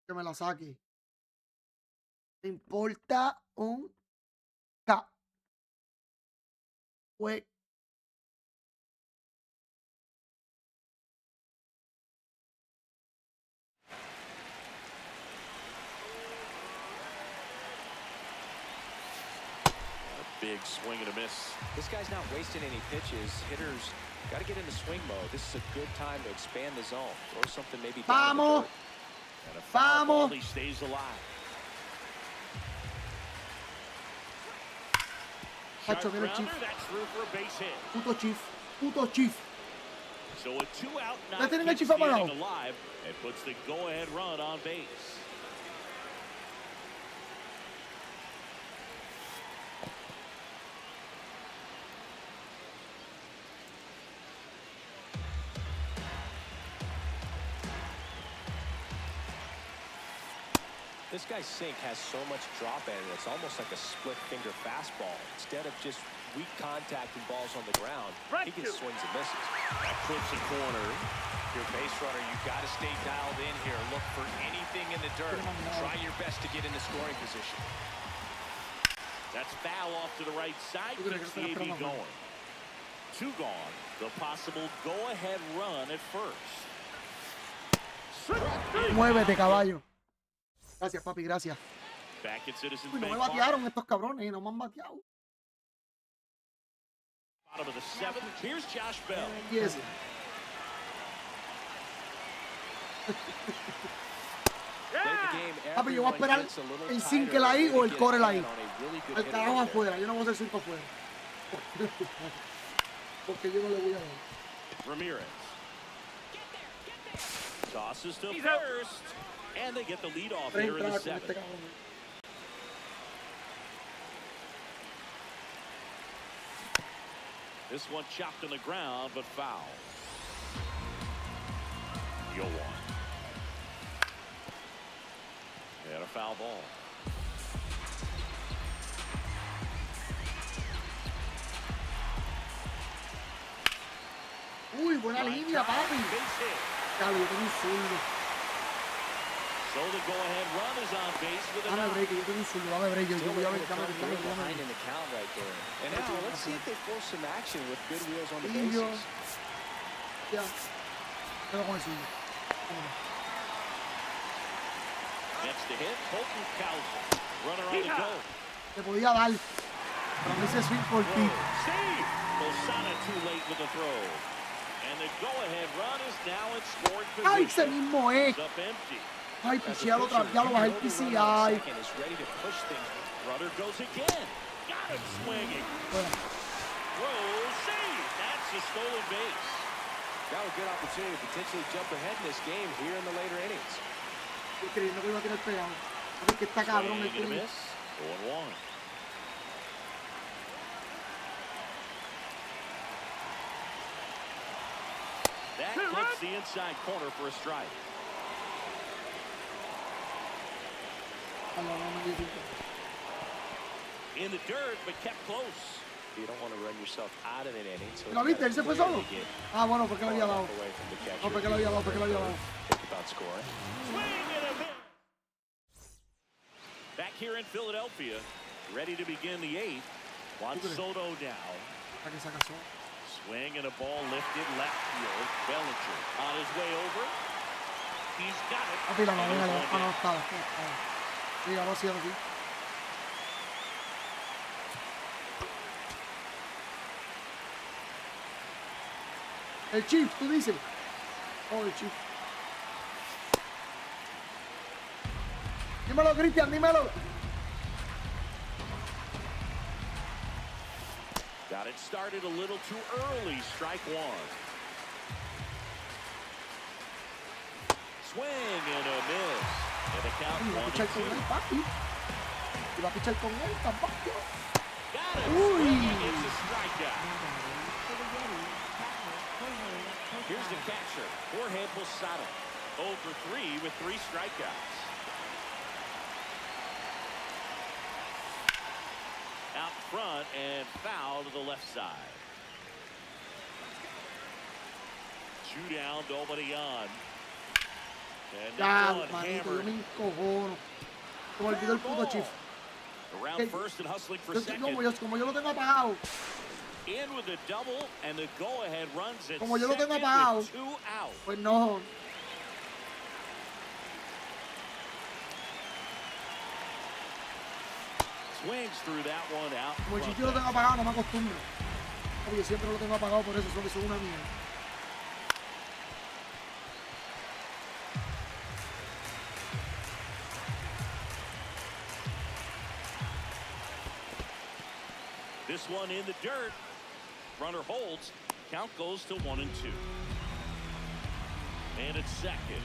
Que me la saque. Te importa un K. Pues. Big swing and a miss. This guy's not wasting any pitches. Hitters got to get into swing mode. This is a good time to expand the zone. Throw something maybe down to the dirt. And a foul ball, he stays alive. Hacho, mira el Chief. That's through for a base hit. Puto Chief. Puto Chief. So a 2-out Ya now tienen el keeps Chief the apagado. inning alive and puts the go-ahead run on base. This guy's sink has so much drop in it. It's almost like a split finger fastball. Instead of just weak contact and balls on the ground, he can swings and misses. That clips a corner. Your base runner, you've got to stay dialed in here. Look for anything in the dirt. Try your best to get into scoring position. That's foul off to the right side. Keeps the AB going. 2 gone. The possible go-ahead run at first. Muévete, caballo. Gracias, papi, gracias. Back at Citizens Uy, no me Bank batearon estos cabrones, no me han bateado. Bottom of the 7th. Here's Josh Bell. Yes. Papi, yo voy a esperar el single ahí o el core ahí. Al carajo afuera, yo no voy a hacer cinco afuera. Porque yo no le voy a dar. Ramirez. Tosses to first. And they get the lead off here in the 7th. This one chopped on the ground, but foul. 0-1. And a foul ball. Uy, buena línea, papi. Dale, yo tengo un zurdo. So the go-ahead run is on base with Dame break, yo tengo un zurdo, dame break. Yo voy a ver, dame behind in the count right there. And now let's see if they force some action with good wheels on the Y yo, bases. ya, quedo con el zurdo. Next to hit, Colton Cowser. Runner on the go. Te podía dar, pero me hice swing por ti. Save! Lozada too late with the throw. And And the go-ahead run is now in scoring Ay, ese position. mismo es. It's up empty. Ay, pichealo otra vez. Ya lo bajé el PCI. Is ready to push things. Runner goes again. Got him swinging. Bueno. Throw, save. That's a stolen base. Got a good opportunity to potentially jump ahead in this game here in the later innings. Estoy creyendo que iba a tirar pegado. A ver que está cabrón el Swing and a clima. miss. 0-1. That clips the inside corner for a strike. In the dirt, but kept close. You don't want to run yourself out of an inning. So ¿Lo viste? Él se fue solo. Ah, bueno, porque lo había dado. away from the catcher. No, porque lo había dado, porque lo había dado. Think about scoring. Swing and a miss. Back here in Philadelphia, ready to begin the eighth. Juan Soto down. Para que se casó. Swing and a ball lifted left field. Bellinger on his way over. He's got it. Papi, la And madera there's le one va down. a sí, ahora sí, ahora sí. El Chief, tú dices. Oh, el Chief. Dímelo, Cristian, dímelo. Got it started a little too early. Strike one. Swing and a miss. And the count Iba a 1-2. pichar con él, papi. Iba a pichar con él, tampoco. Got it. Uy. Swing, it's a strikeout. Here's the catcher, Jorge Posada. 0 for 3 with 3 strikeouts. Out front and foul to the left side. 2 down, nobody on. And Ya, one manito, yo hammered. me encojono. Se me olvidó el puto Chief. Around first and hustling for second. Como yo lo tengo apagado. In with the double and the go-ahead runs at Como yo lo tengo second apagado. with 2 out. Pues no. Swings through that one out. Como el front sitio lo tengo bench. apagado, no me acostumbro. Porque yo siempre lo tengo apagado, por eso solo soy una mierda. This one in the dirt. Runner holds. Count goes to 1 and 2. And it's second.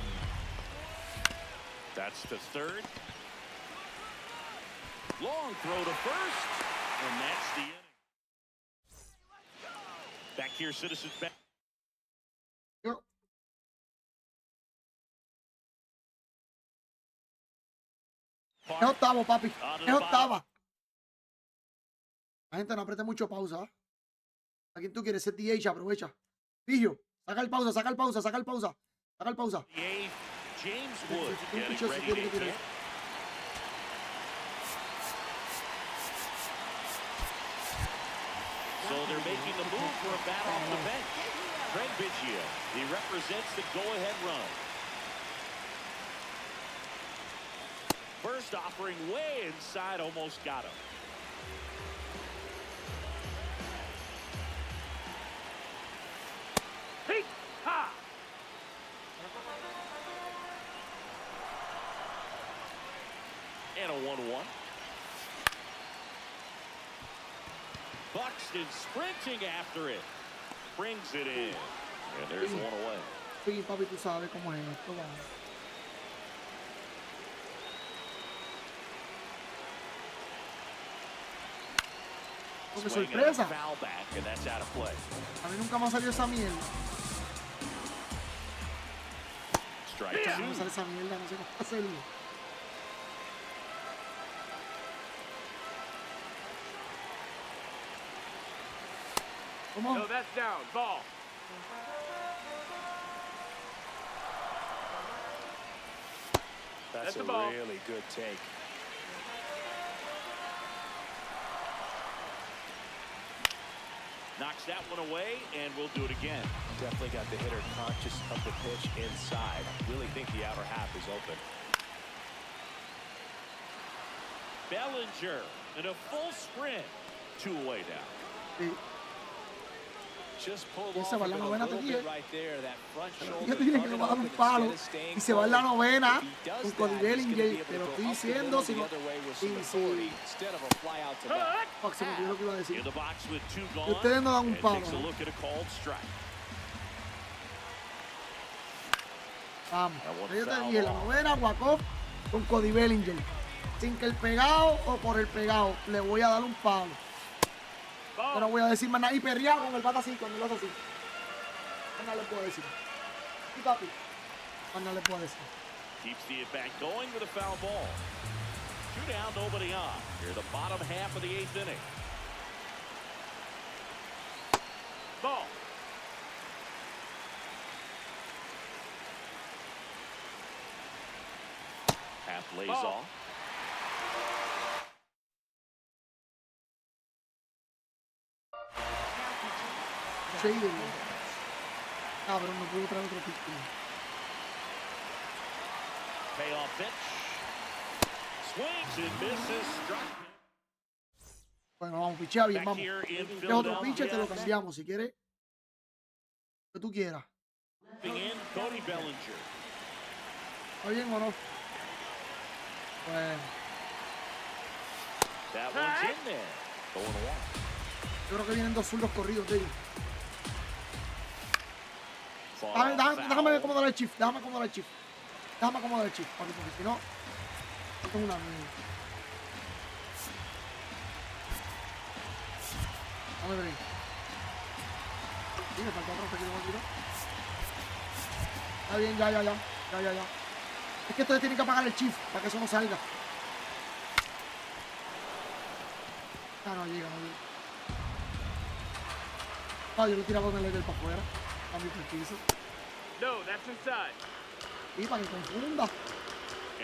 That's the third. Long throw to first. And that's the inning. Back here, Citizens back. Yo. Es octavo, papi. Es octava. La gente no apriete mucho pausa. ¿A quién tú quieres? Ser DH, aprovecha. Pillo, saca el pausa, saca el pausa, saca el pausa. Saca el pausa. The eighth, James Wood Un getting picho si ready tiene to que tirar. hit. So they're making the move for a bat off the bench. Craig Biggio, he represents the go-ahead run. First offering way inside, almost got him. Hey, ha! And a 1-1. Buxton sprinting after it. Brings it in. And there's one away. Sí, papi, tú sabes cómo es esto. Va. Oh, qué Swing and a sorpresa. foul back, and that's out of play. A mí nunca me ha salido esa mierda. Strike No me two. sale esa mierda, no sé cómo hacerlo. ¿Cómo? No, that's down. Ball. That's the a ball. really good take. Knocks that one away, and we'll do it again. Definitely got the hitter conscious of the pitch inside. Really think the outer half is open. Bellinger in a full sprint. 2 away now. Sí. just pulled Y ese off va a en la bit, a novena, te little dije. bit right there. That front shoulder Yo te dije que no va a dar un palo y se va en la novena con Cody Bellinger. Te lo estoy diciendo. Si no, sí. Fuck, se me olvidó lo que iba a decir. In the box with 2 Y gone. ustedes no dan un And palo. takes a look at a called strike. Vamos. That one Yo te fouled dije, la off. novena, Guacó con Cody Bellinger. Sin que el pegado o por el pegado le voy a dar un palo. Yo no voy a decir más nada. Y perreado con el bata así, cuando lo hace así. Más nada le puedo decir. Y papi, más nada le puedo decir. Keeps the at bat going with a foul ball. 2 down, nobody on. Here the bottom half of the 8th inning. Ball. Half lays Ball. off. Shading. Cabrón, no puedo traer otro pico. Payoff pitch. Swings and misses. Struck. Bueno, vamos, pichea bien, Back vamos. here in Si es otro pitcher, te lo Philadelphia. cambiamos si quieres. Lo que tú quieras. In Cody Bellinger. ¿Está bien o no? Bueno, That one's in there. Going along. yo creo que vienen 2 zurdos corridos de ellos. Far Déjame, off déjame, déjame foul. acomodar el shift, déjame acomodar el shift. Déjame acomodar el shift, papi, porque si no, esto es una mierda. Dame ver. Sí, me falta otro que yo voy a tirar. Está bien, ya. Es que ustedes tienen que apagar el shift para que eso no salga. Ah, no llega. Ah, yo lo tiraba con el level para afuera. A mi preciso. No, that's inside. Y para que confunda.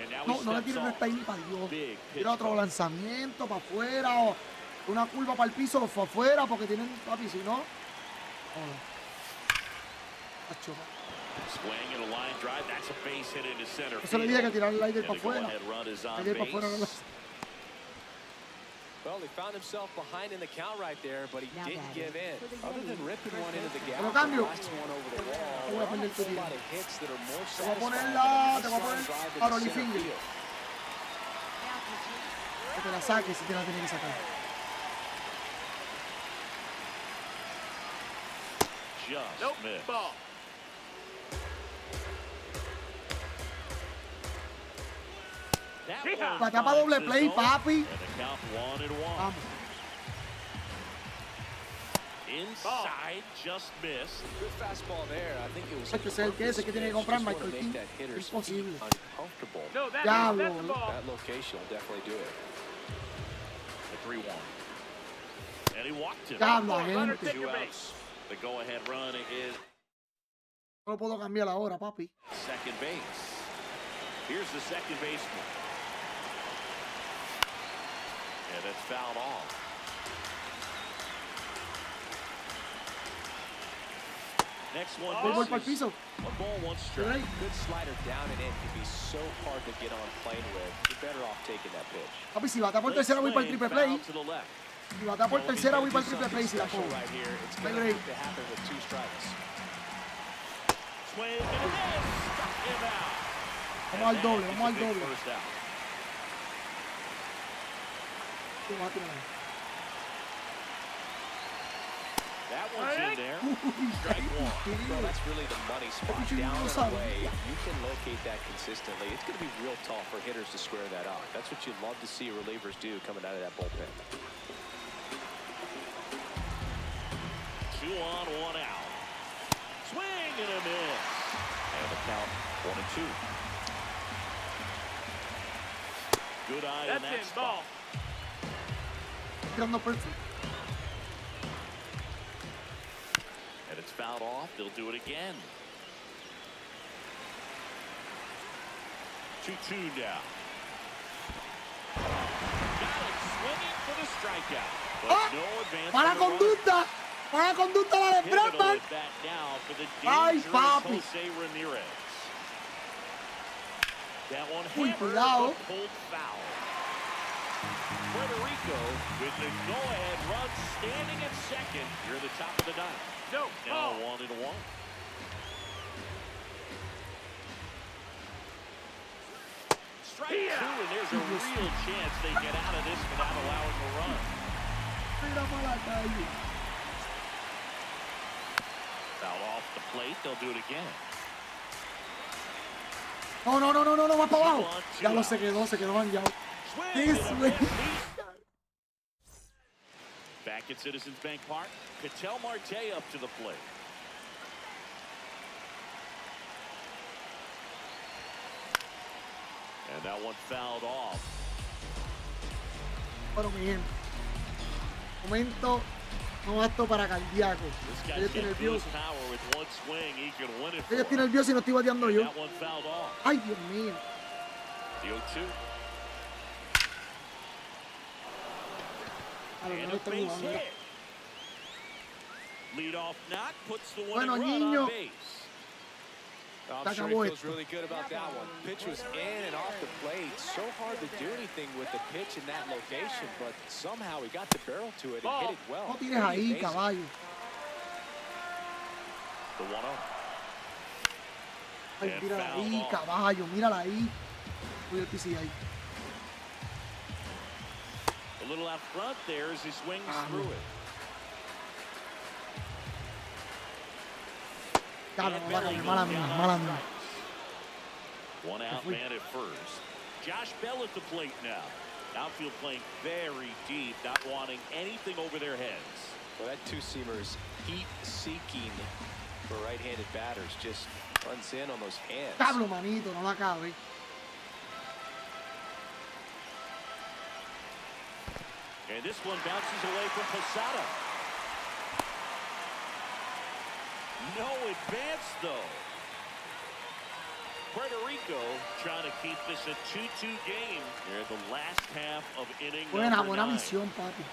And now he No le steps tires off. esta ni para Dios. Big pitch Tira otro ball. lanzamiento para afuera o una curva para el piso o para afuera porque tienen papi, si no. Hola. Acho. Swing and a line drive. That's a base hit into center Eso le field. dije que tirar el aire And para the afuera. go-ahead run is on El aire para afuera no lo base. hace. Well, he found himself behind in the count right there, but he Now didn't batting give in. for the Other than Yankees, ripping one into the Te gap, lo cambio. blasting one over the wall, Te voy a there poner aren't tu a whole tiempo. lot of hits that are more Te voy a satisfying poner than la. a Te voy a nice poner line drive a into Rolly center Finger. field. Que te la saques si te la tienes que sacar. Just Nope. missed. Ball. That Yeah. one Batea para doble finds play, his zone, papi. And the count 1-1. Vamos. Inside, just missed. Good fastball there. I think it was Hay que ser que ese que tiene que comprar Just wanna Michael make King. that hitter's Imposible. feet uncomfortable. No, that's Diablo, the boludo. ball. That location will definitely do it. The 3-1. And he walked him. Diablo, Runner gente. take Two your outs. base. The go-ahead run is No lo puedo cambiar ahora, papi. second base. Here's the second baseman. And it's fouled off. Next one Voy para el misses. piso. A ball, one strike. Right. Good slider down and in can be so hard to get on plane with. You're better off taking that pitch. Papi, si batea por Late tercera voy para el swing, triple play. foul to the left. Si batea por tercera voy para el triple play si la Special pongo. right here. It's Hay going to break. have to happen with 2 strikes. Swing and a miss. Struck him out. Vamos al And doble, that vamos al is a big doble. first out. Sí, va a tirar. That one's in there. Strike one. Well, that's really the money spot. Escuché Down un and sabe. away. If you can locate that consistently, it's going to be real tough for hitters to square that up. That's what you'd love to see relievers do coming out of that bullpen. 2 on, 1 out. Swing and a miss. And the count 1-2. Good eye in That's that in. spot. Ball. Tirando perfect. And it's fouled off. They'll do it again. 2-2 now. Got it swinging for the strikeout. But Ah, no advance. Para on the runner. conducta. Para conducta la de Pivotal Bradman. at bat now for the Ay, dangerous papi. Jose Ramirez. That one Uy, hammered cuidado. but pulled foul. Puerto Rico with the go-ahead run standing at second here at the top of the ninth. No. Now 1-1. Strike two, and there's a real chance they get out of this without allowing a run. Foul off the plate, they'll do it again. No, más para abajo. Ya lo se quedó manchado. Back at Citizens Bank Park, Ketel Marte up to the plate. And that one fouled off. Bueno, mi gente. Momento no apto para cardíaco. Yo estoy nervioso. Yo estoy nervioso y no estoy bateando yo. Ay, Dios mío. Bueno, niño. I'm sure he feels really good about that one. Pitch was in and off the plate. So hard to do anything with the pitch in that location, but somehow he got the barrel to it and hit it well. No tires ahí, caballo. The 1-0. Ay, mírala ahí, caballo, mírala ahí. Voy al PC ahí. A little out front there as he swings through it. Mala mía. One out man at first. Josh Bell at the plate now. Outfield playing very deep, not wanting anything over their heads. Well, that two-seamer is heat-seeking for right-handed batters. Just runs in on those hands. Pablo, manito, no la cabe. And this one bounces away from Posada. No advance, though. Puerto Rico trying to keep this a 2-2 game here at the last half of inning number 9. Misión, papi.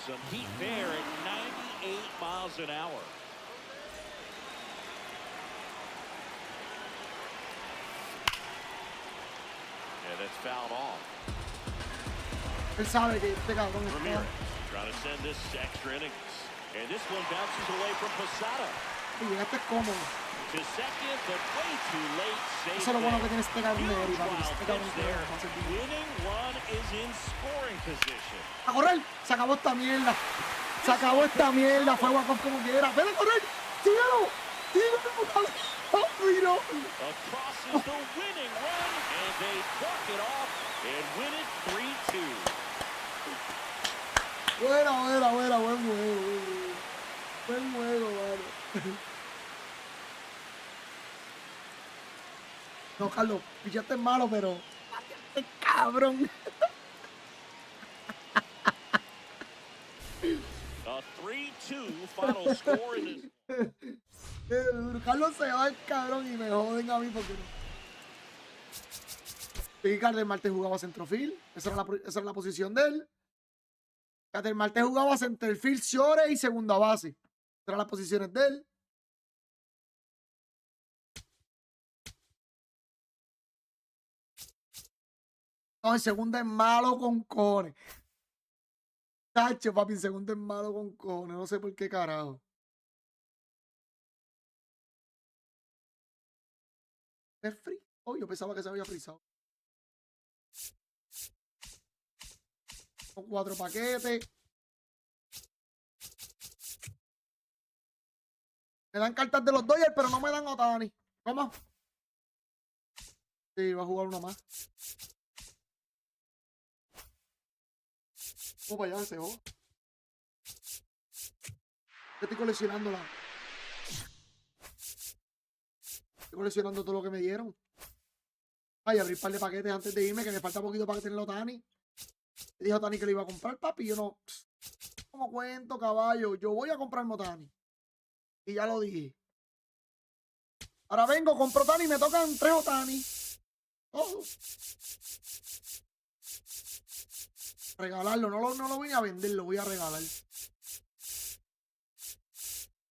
Some heat there at 98 miles an hour. And that's fouled off. Él sabe que este cabrón Ramirez trying to send this extra innings. And this one bounces away from Posada. Y llegaste cómodo. To second, but way too late. Eso es lo bueno que tiene este cabrón de Eri, papi. Este cabrón Winning run is in scoring position. A correr. Se acabó esta mierda. Se acabó esta mierda. Fue walk-off como quiera. ¡Ven a correr! ¡Síguelo! ¡Síguelo! ¡Oh, Across is the winning run, and they walk it off and win it 3-2. Buena, buen juego. Buen juego, mano. No, Carlos, pichaste malo, pero... ¡Este cabrón! A 3-2 final score in this. Carlos se va el cabrón y me joden a mí porque no. Ricardo el martes jugaba centrofield. Esa era la posición de él. El martes jugaba centerfield, short y segunda base. Esas eran las posiciones de él. No, el segundo es malo con cojones. Tacho, papi, el segundo es malo con cojones. No sé por qué carajo. ¿Es free? Oh, yo pensaba que se había frizado. Son 4 paquetes. Me dan cartas de los Dodgers, pero no me dan Otani. ¿Cómo? Sí, va a jugar uno más. Vamos para allá, ese juego. Estoy coleccionando Estoy coleccionando todo lo que me dieron. Ay, abrir un par de paquetes antes de irme, que me falta poquito para tener Otani. Le dije a Otani que le iba a comprar, papi. Yo no. ¿Cómo cuento, caballo? Yo voy a comprarme Otani. Y ya lo dije. Ahora vengo, compro Otani y me tocan 3 Otani. Oh. Regalarlo. No lo voy a vender, lo voy a regalar.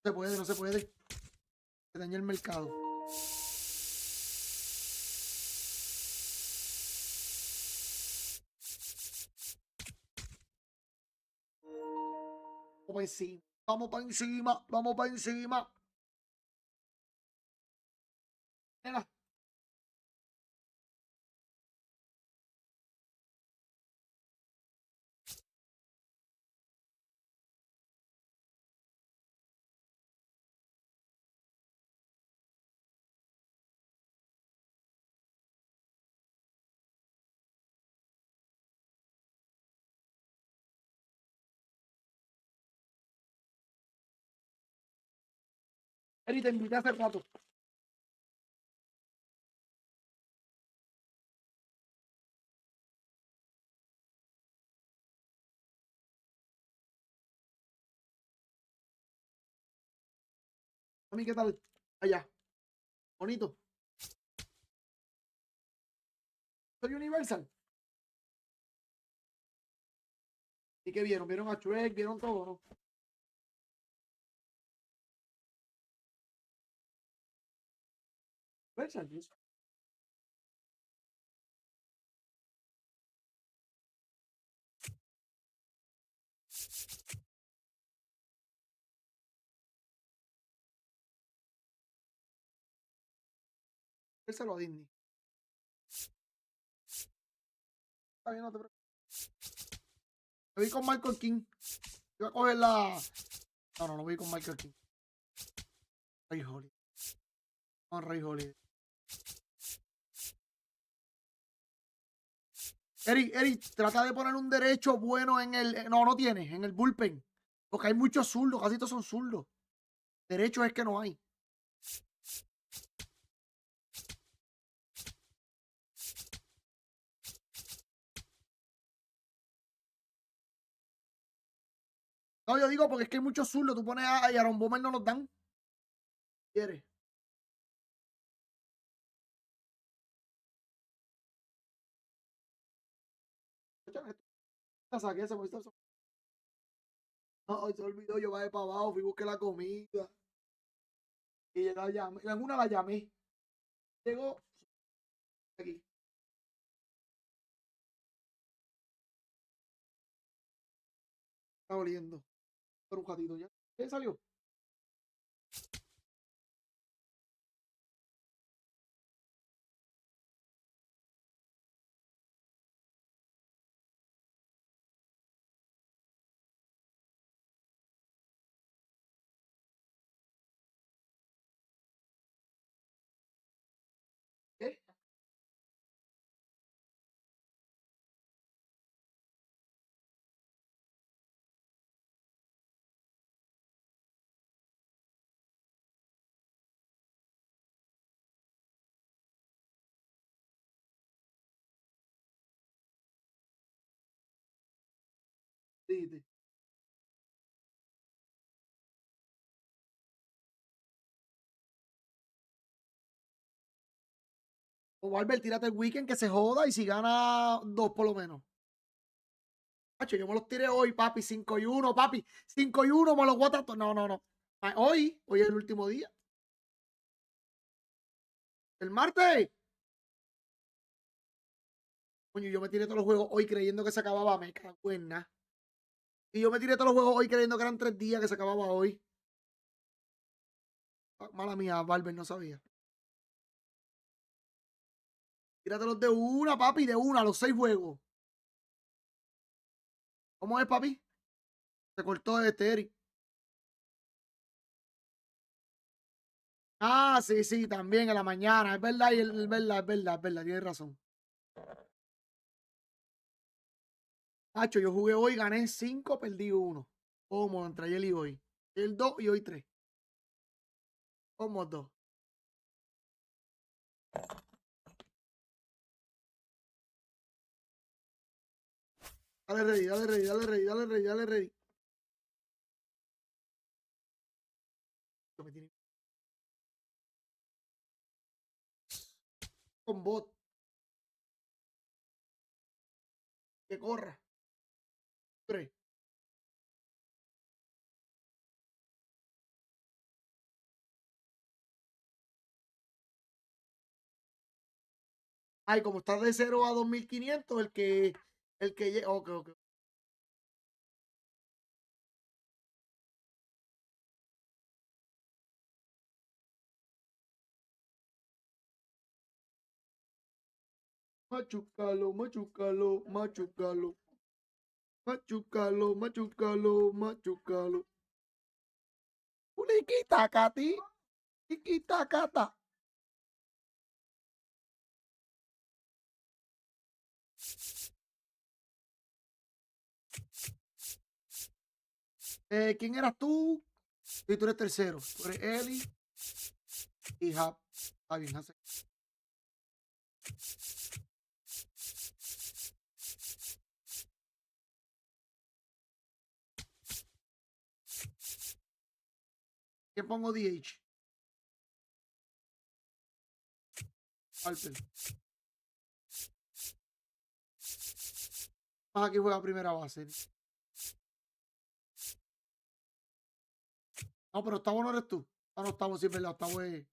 No se puede. Se daña el mercado. encima. Vamos para encima. Vamos para encima. Mira. Eri, te invité hace rato. A mí, ¿qué tal? Allá. Bonito. Soy Universal. ¿Y qué vieron? ¿Vieron a Shrek? ¿Vieron todo, no? Universal, ¿sí? Universal o Disney. Está bien, no te preocupes. Me vi con Michael King. Iba a coger la... No, no vi con Michael King. Ray Holiday. Con Ray Holiday. Eric, trata de poner un derecho bueno en el... No, no tienes, en el bullpen. Porque hay muchos zurdos, casi todos son zurdos. Derechos es que no hay. No, yo digo porque es que hay muchos zurdos. Tú pones a Aaron Bomer, no nos dan. ¿Quieres? Saqué ese, no, se olvidó, yo bajé para abajo, fui busqué la comida. Y la llamé, en una la llamé. Llegó aquí. Está oliendo. Por un ratito ya. ¿Qué salió? ¿Qué? Dijiste. O Albert, tírate el weekend que se joda y si gana 2 por lo menos. Hacho, yo me los tiré hoy, papi, 5-1, papi. 5-1, me los voy a tratar. No, no, no. Hoy es el último día. El martes. Coño, yo me tiré todos los juegos hoy creyendo que se acababa. Me cago en nada. Y yo me tiré todos los juegos hoy creyendo que eran 3 días que se acababa hoy. Mala mía, Barber, no sabía. Tíratelos de una, papi, de una, los 6 juegos. ¿Cómo es, papi? Se cortó este Eric. Ah, sí, sí, también en la mañana. Es verdad, es verdad, es verdad, es verdad, tienes razón. Hacho, yo jugué hoy, gané 5, perdí 1. Cómodo, entre ayer y hoy. El 2 y hoy 3. Como 2. Dale ready, dale ready, dale ready, dale ready, dale ready. Con bot. Que corra. 3. Ay, como está de 0 a 2500, el que llega. Ok, ok. Machucalo, machucalo, machucalo. Machucalo, machucalo, machucalo. Uliquita, Cati. Uliquita, Cata. ¿Quién eras tú? Y tú eres tercero. Tú eres Eli y Hap. Está bien, hace. ¿Quién pongo DH? Alper. Aquí juega primera base. No, pero octavo no eres tú. Ah, no, octavo sí es verdad. Octavo es.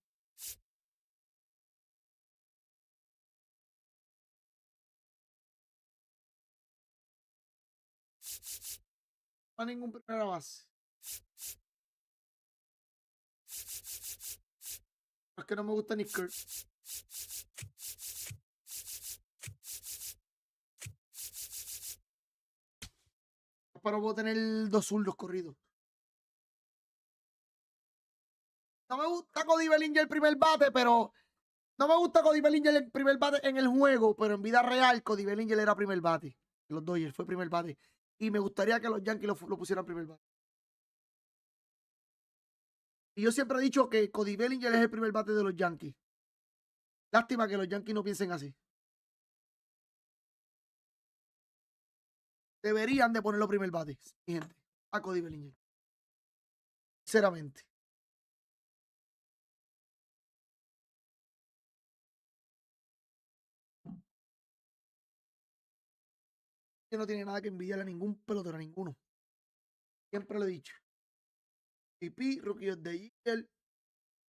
No hay ningún primera base. Es que no me gusta ni Kurt. Pero voy a tener dos zurdos corridos. No me gusta Cody Bellinger el primer bate, pero no me gusta Cody Bellinger el primer bate en el juego, pero en vida real Cody Bellinger era primer bate. Los Dodgers fue primer bate. Y me gustaría que los Yankees lo pusieran primer bate. Y yo siempre he dicho que Cody Bellinger es el primer bate de los Yankees. Lástima que los Yankees no piensen así. Deberían de ponerlo primer bate, mi gente, a Cody Bellinger. Sinceramente. Que no tiene nada que envidiarle a ningún pelotero, a ninguno. Siempre lo he dicho. PP, Rookie of the Year,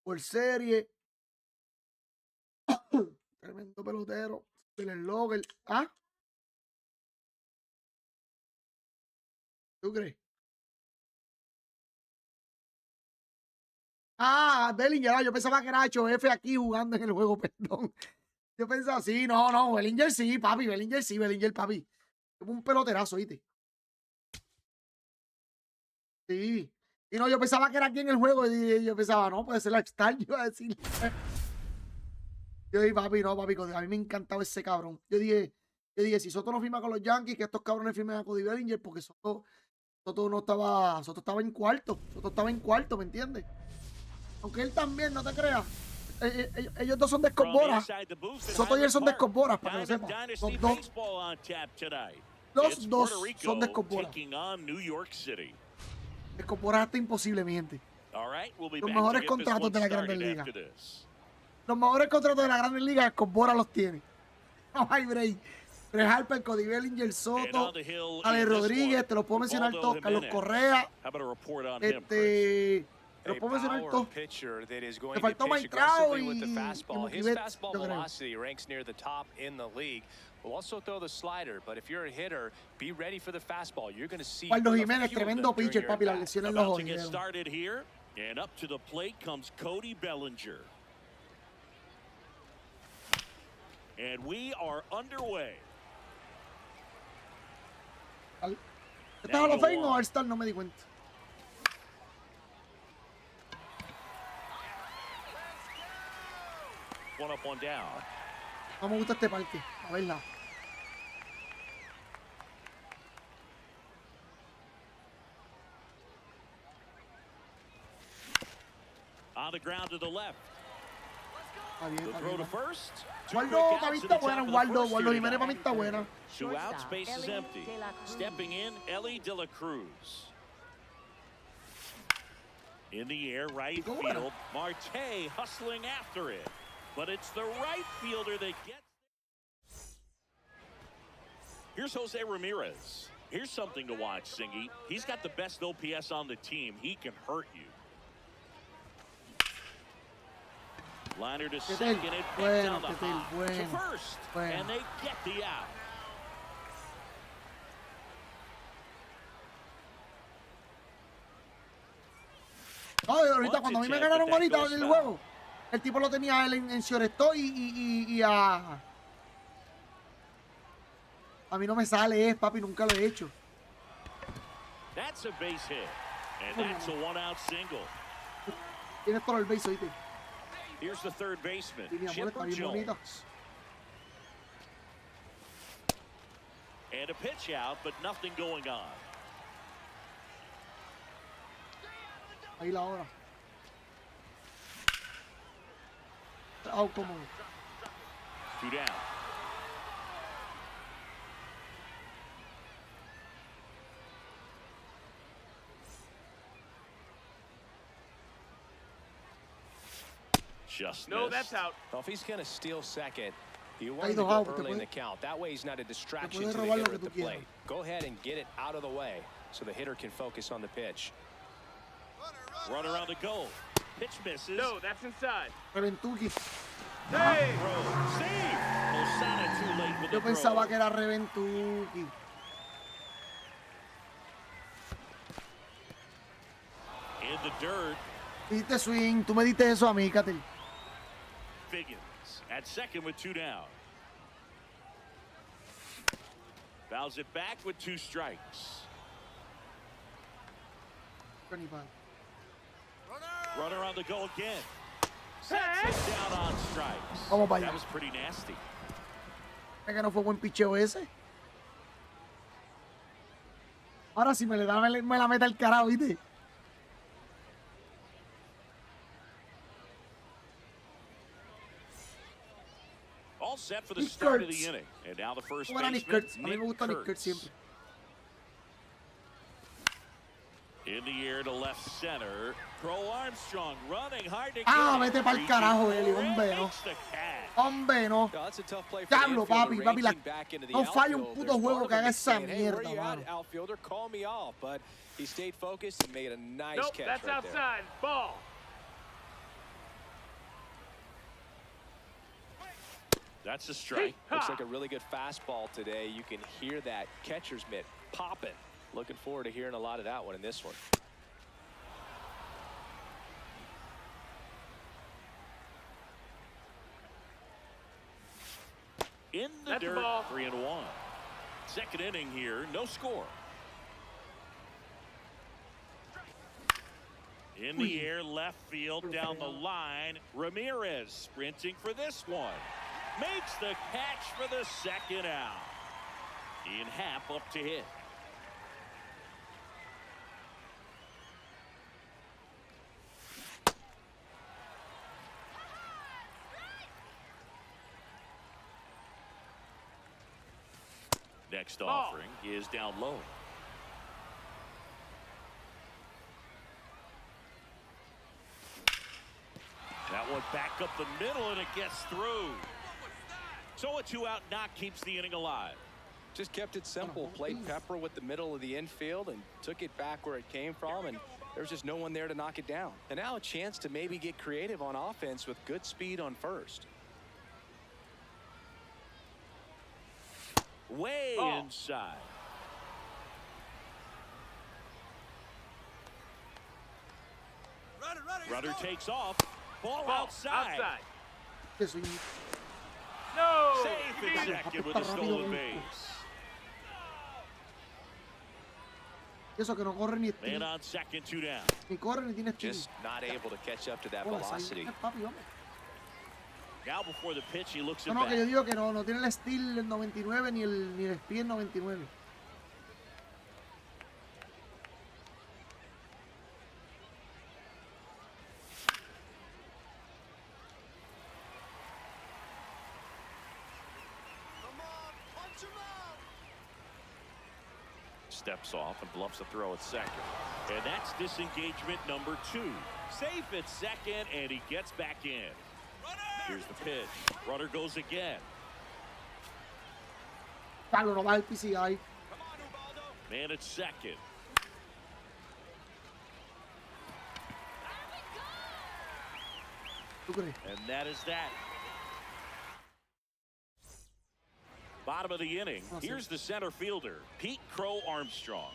por serie. Tremendo pelotero. El Logger. ¿Ah? ¿Tú crees? Ah, Bellinger. Yo pensaba que era HF aquí jugando en el juego, perdón. Yo pensaba, sí, no, Bellinger sí, papi, Bellinger sí, Bellinger, papi. Es un peloterazo, ¿viste? Sí. Y no, yo pensaba que era aquí en el juego y yo pensaba, no, puede ser la Star, yo iba a decir. Yo dije, papi, no, papi, a mí me encantaba ese cabrón. Yo dije, si Soto no firma con los Yankees, que estos cabrones firmen a Cody Bellinger, porque Soto estaba en cuarto. Soto estaba en cuarto, ¿me entiendes? Aunque él también, no te creas. Ellos dos son de escoboras. Soto y él son de escoboras, para que lo sepan. Los dos son de escoboras. Escoboras está imposible, mi gente. Los mejores contratos de la Grandes Ligas. Los mejores contratos de la Grandes Ligas, Escobora los tiene. No hay break. Tres Harper, Cody Bellinger, Soto, Ale Rodríguez, te los puedo mencionar todos. Carlos Correa. Te los puedo mencionar todos. Me faltó Maitrao y Mukivet, yo creo. Waldo Jiménez, tremendo pitcher, papi, las lesiones los jodieron. And up to the plate comes Cody Bellinger. And we are underway. ¿Este Hall of Fame o All-Star? No me di cuenta. One up, one down. No me gusta este parque. A verla. On the ground to the left. Está The throw to first. Waldo, para mí está buena. Waldo Jiménez para mí está buena. 2 outs, base is empty. Stepping in, Ellie De La Cruz. In the air, right field. Marte hustling after it. But it's the right fielder that gets. Here's Jose Ramirez. Here's something to watch, Singy. He's got the best OPS on the team. He can hurt you. Liner to second, it picks down the hop to first, and they get the out. Ahorita cuando a mí me ganaron ahorita el juego, el tipo lo tenía él en Shortstop y A mí no me sale, papi, nunca lo he hecho. That's a base hit. And that's a one-out single. Tienes todo el base, oíste. Here's the third baseman, Y mi amor, está Chipper bien bonito. Jones. And a pitch out, but nothing going on. Ahí la hora. Out como. 2 down. Just No, missed. that's out. Well, if he's going to steal second, you Ahí want him to dos go out, te early in puede- the count. That way he's not a distraction puede to the robar lo hitter que at tú the quieras. plate. Go ahead and get it out of the way so the hitter can focus on the pitch. Runner on the goal. Pitch misses. No, that's inside. Reventuki. Hey! Throw. Save. Osana too late with Yo the pensaba throw. que era Reventuki. In the dirt. Diste swing. Tú me diste eso a mí, Catel. Figgins at second with 2 down. Fouls it back with 2 strikes. Runner on the go again. Sets it down on strikes. Vamos para allá. That was pretty nasty. Es que no fue buen picheo ese. Ahora sí me le da, me la meta el carajo, ¿viste? All set for the Nick start of Kurtz. the inning. And now the first ¿Cómo era Nick baseman, Kurtz? A mí me gusta Nick Kurtz siempre. In the air to left center. Crow Armstrong running hard to Ah, get it. vete pa'l Reaching carajo, for Eli, it, hombre, no. makes the catch. Hombre, no. No, that's a tough play for the Diablo, infielder, papi, la- ranging back into the no falla un outfield. puto There's juego one que of haga them esa saying, "Hey, where mierda, you at, mano." outfielder? Call me off." But he stayed focused and made a nice Nope, catch that's right there. outside. Ball. That's a strike. Looks like a really good fastball today. You can hear that catcher's mitt popping. Looking forward to hearing a lot of that one in this one. In the That's the dirt, ball. 3-1. Second inning here, no score. In the air, left field, down the line. Ramirez sprinting for this one. Makes the catch for the second out. Ian Happ up to hit. Next offering is down low. That one back up the middle, and it gets through. So a 2-out knock keeps the inning alive. Just kept it simple. Played pepper with the middle of the infield and took it back where it came from, and there's just no one there to knock it down. And now a chance to maybe get creative on offense with good speed on first. Way inside. Runner takes off. Ball outside. Qué swing. No. Safe in second with a stolen base. Y eso que no corre ni Man estilo. on second, 2 down. Ni corre ni tiene estilo. Just not able to catch up to that Hola, velocity. Sainz, papi, hombre. Now before the pitch, he looks No, it no, que yo back. digo que no tiene el steel el 99 ni el speed 99. Steps off and bluffs a throw at second. And that's disengagement number 2. Safe at second, and he gets back in. Here's the pitch. Runner goes again. Carlos, no va el PCI. Man at second. ¿Tú crees? And that is that. Bottom of the inning. Here's the center fielder, Pete Crow Armstrong.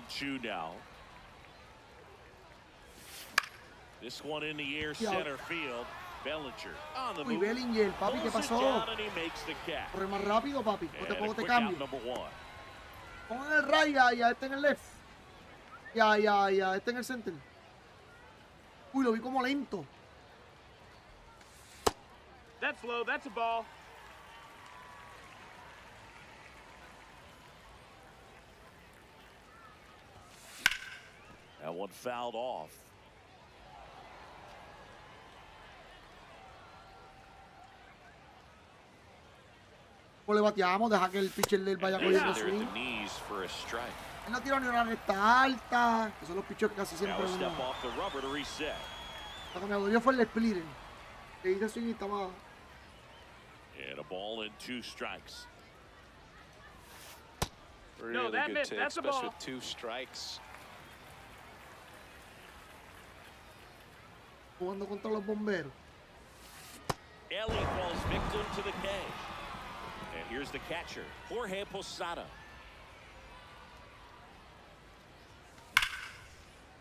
2 now. This one in the air, center field. Bellinger on the Uy, move. Bellinger, papi, ¿qué Pulls it pasó? down and he makes the catch. Corre más rápido, papi. O te And puedo a te quick out, cambio. number 1. Pon en el right y a este en el left. Ya, este en el center. Uy, lo vi como lento. That's low. That's a ball. That one fouled off. O le bateamos, deja que el pitcher del vaya And cogiendo there at swing. the knees for a strike. Él no tiró ni una recta alta. Esos son los pitchers que casi Now siempre a step no. off the rubber to reset. Lo que me dolió fue el splitter. Que hice swing y estaba. And a ball and 2 strikes. Really that good missed. take, That's a especially ball. with 2 strikes. Jugando contra los bomberos. Ellie falls victim to the K. And here's the catcher, Jorge Posada.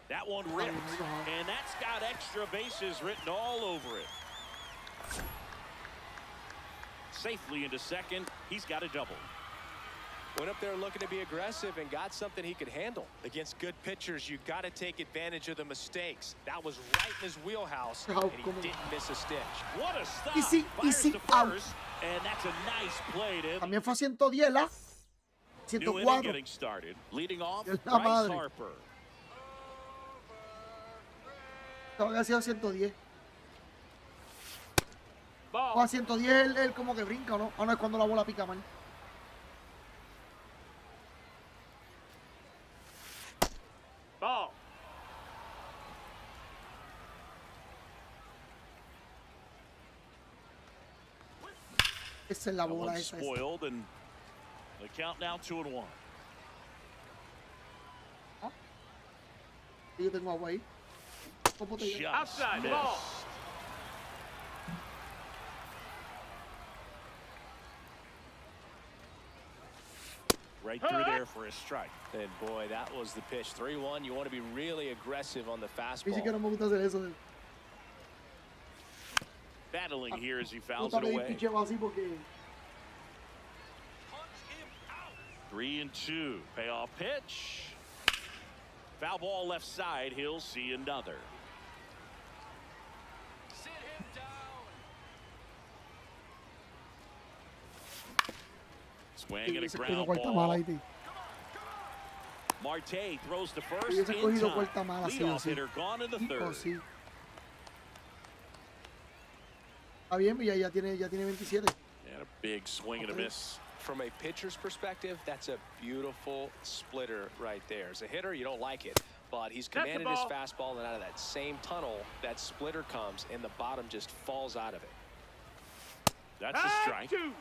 That one ripped, and that's got extra bases written all over it. Safely into second, he's got a double. Went up there looking to be aggressive and got something he could handle. Against good pitchers, you got to take advantage of the mistakes. That was right in his wheelhouse, and he didn't miss a stitch. What a stop! Easy Fires to out. first, and that's a nice play to También fue a 110, ¿la? new inning 104. getting started. Leading off, Es la Bryce madre. Harper. Estaba que ha sido 110. O Ball. a 110 él como que brinca, ¿o no? Ah, no, es cuando la bola pica, man. Ball. Esa es la That bola, one's esa es. spoiled, and the count now 2-1. Y yo tengo agua ahí. ¿Cómo te digo? Just Outside, missed. ball. Right through there for a strike. And boy, that was the pitch. 3-1. You want to be really aggressive on the Ni siquiera fastball. me gusta hacer eso. Battling here as he fouls Gusta it pedir away. picheo así porque 3-2. Payoff pitch. Foul ball left side. He'll see another. Swing and a ese cogido ground cuarta mala ball. ahí, tío. Marte throws to first Y ese in cogido time. cuarta mala, sí o Leadoff sí. hitter gone in the Sí o third. sí. Está bien, ya tiene 27. And a big swing and a miss. From a pitcher's perspective, that's a beautiful splitter right there. As a hitter, you don't like it, but he's That's the commanded his ball. fastball, and out of that same tunnel, that splitter comes, and the bottom just falls out of it. That's a strike. 2.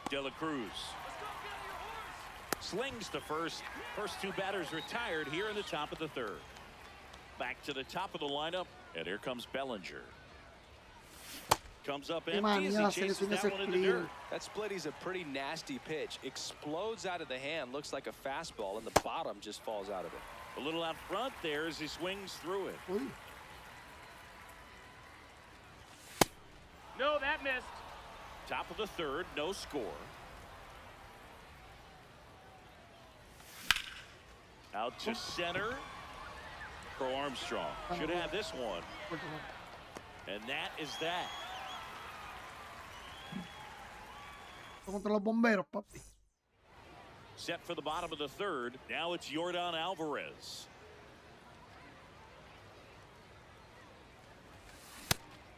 De La Cruz slings to first. First 2 batters retired here in the top of the third. Back to the top of the lineup, and here comes Bellinger. Comes up Qué empty as he manía hacer chases eso en that ese one in the splitter. dirt. That splitty's a pretty nasty pitch. Explodes out of the hand, looks like a fastball, and the bottom just falls out of it. A little out front there as he swings through it. Uy, No, that missed. Top of the third, no score. Out to center for Armstrong. Should have this one. fuerte, fuerte. And that is that. Contra los bomberos, papi. Set for the bottom of the third. Now it's Yordan Alvarez.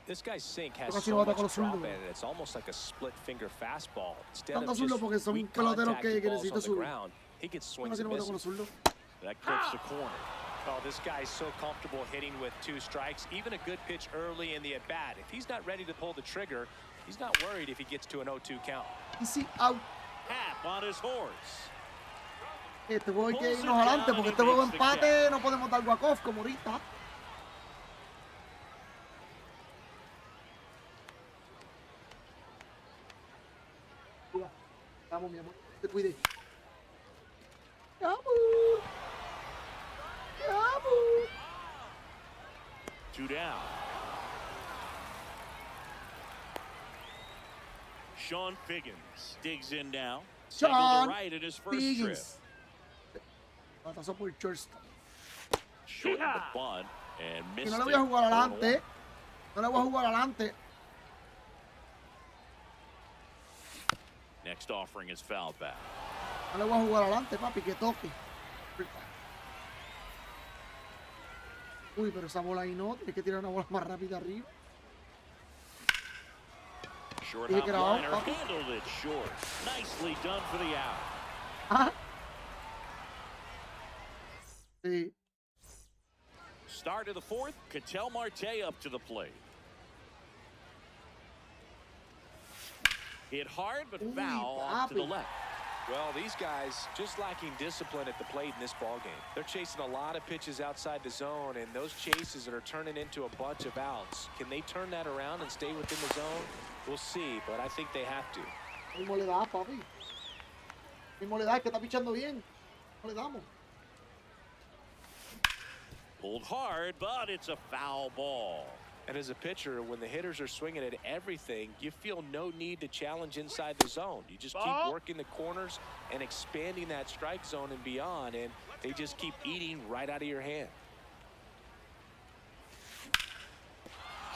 This guy's sink has Casi so bata much con los drop in zurdos. it. It's almost like a split finger fastball. Instead Tanto of zurdo just porque son weak peloteros contact que balls necesitan on the zurdo. ground, he gets swings Casi and no bata con misses. los zurdos. That clips the corner. Oh, this guy's so comfortable hitting with 2 strikes. Even a good pitch early in the at-bat. If he's not ready to pull the trigger, he's not worried if he gets to an 0-2 count. Easy out. Half on his horse. Este juego hay que irnos adelante porque este juego empate no podemos dar walk-off como ahorita. Vamos, mi amor. Te cuide. Mi amor. Mi amor. 2 down. Sean Figgins digs in now. Single Sean to right in his first trip. Figgins. Batazo por shortstop. Short the bunt and Y missed no le voy a it. jugar adelante. No le voy a jugar adelante. Next offering is foul back. No le voy a jugar adelante, papi, que toque. Uy, pero esa bola ahí no. Tienes que tirar una bola más rápida arriba. Short Dije hop que era out, liner papi. handled it short. Nicely done for the out. Ajá. Sí. Start of the fourth, Ketel Marte up to the plate. Hit hard, but Uy, foul off to the papi. left. Well, these guys just lacking discipline at the plate in this ball game. They're chasing a lot of pitches outside the zone, and those chases that are turning into a bunch of outs. Can they turn that around and stay within the zone? We'll see, but I think they have to. Mismo le da, papi. Mismo le da, es que está pichando bien. No le damos. Pulled hard, but it's a foul ball. And as a pitcher, when the hitters are swinging at everything, you feel no need to challenge inside the zone. You just keep working the corners and expanding that strike zone and beyond, and they just keep eating right out of your hand.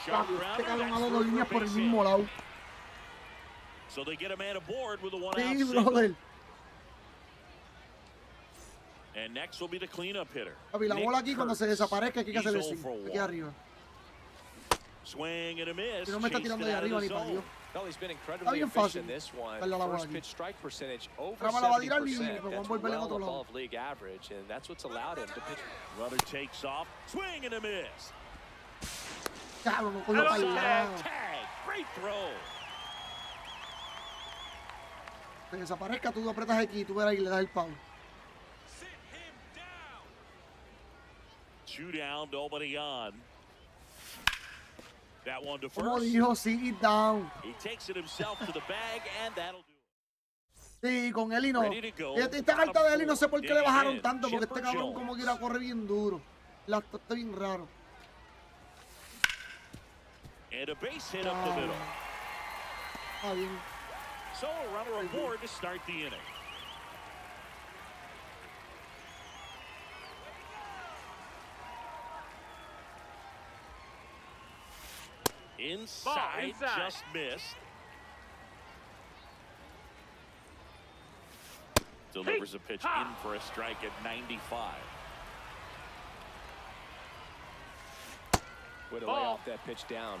Sharp Papi, este grounder, cabrón ha that's dado through líneas for por a el base mismo hit. lado. So they get a man aboard with a one-out Sí, single. brother. And next will be the cleanup hitter. Papi, la Nick bola aquí cuando se Kurtz. desaparezca, hay que He's hacerle 0 así. for Aquí 1. arriba. Swing and a miss. Si no me está Chased tirando it de out of arriba the ni para zone. Dios. Well, he's been Está incredibly bien efficient fácil. in this one. Darle a la bola First aquí. pitch strike percentage over Ahora me la va a tirar 70%. libre, pero That's vamos a volverle en well otro lado. above league average, and that's what's allowed him to pitch. Runner takes off. Swing and a miss. Cabrón, no cogió para el lado. Tag. Great throw. Se desaparezca, tú apretas aquí y tú verás y le das el palo. 2 down, nobody on. That one to Como first. dijo, sit it down. He takes it himself to the bag, and that'll do it. Sí, con Eli no. Ready to go. Esta carta de Eli no sé por qué le bajaron Digging in, tanto, porque este Chipper cabrón Jones. como quiera corre bien duro. Está bien raro. And a base hit up the middle. Está bien. So a runner aboard to start the inning. Inside, just missed. Delivers a pitch in for a strike at 95. Way to lay off that pitch down.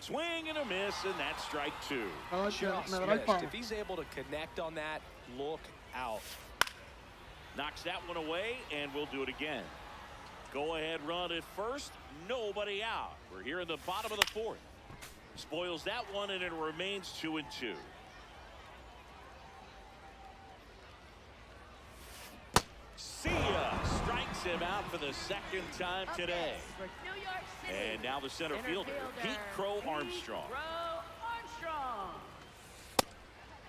Swing and a miss, and that's strike 2. Just Me dará el missed. palo. If he's able to connect on that, look out. Knocks that one away, and we'll do it again. Go ahead run at first, nobody out. We're here in the bottom of the fourth. Spoils that one, and it remains 2-2. See ya! Strikes him out for the second time today. For New York City. And now the center fielder, Pete Crow Armstrong. Crow Armstrong.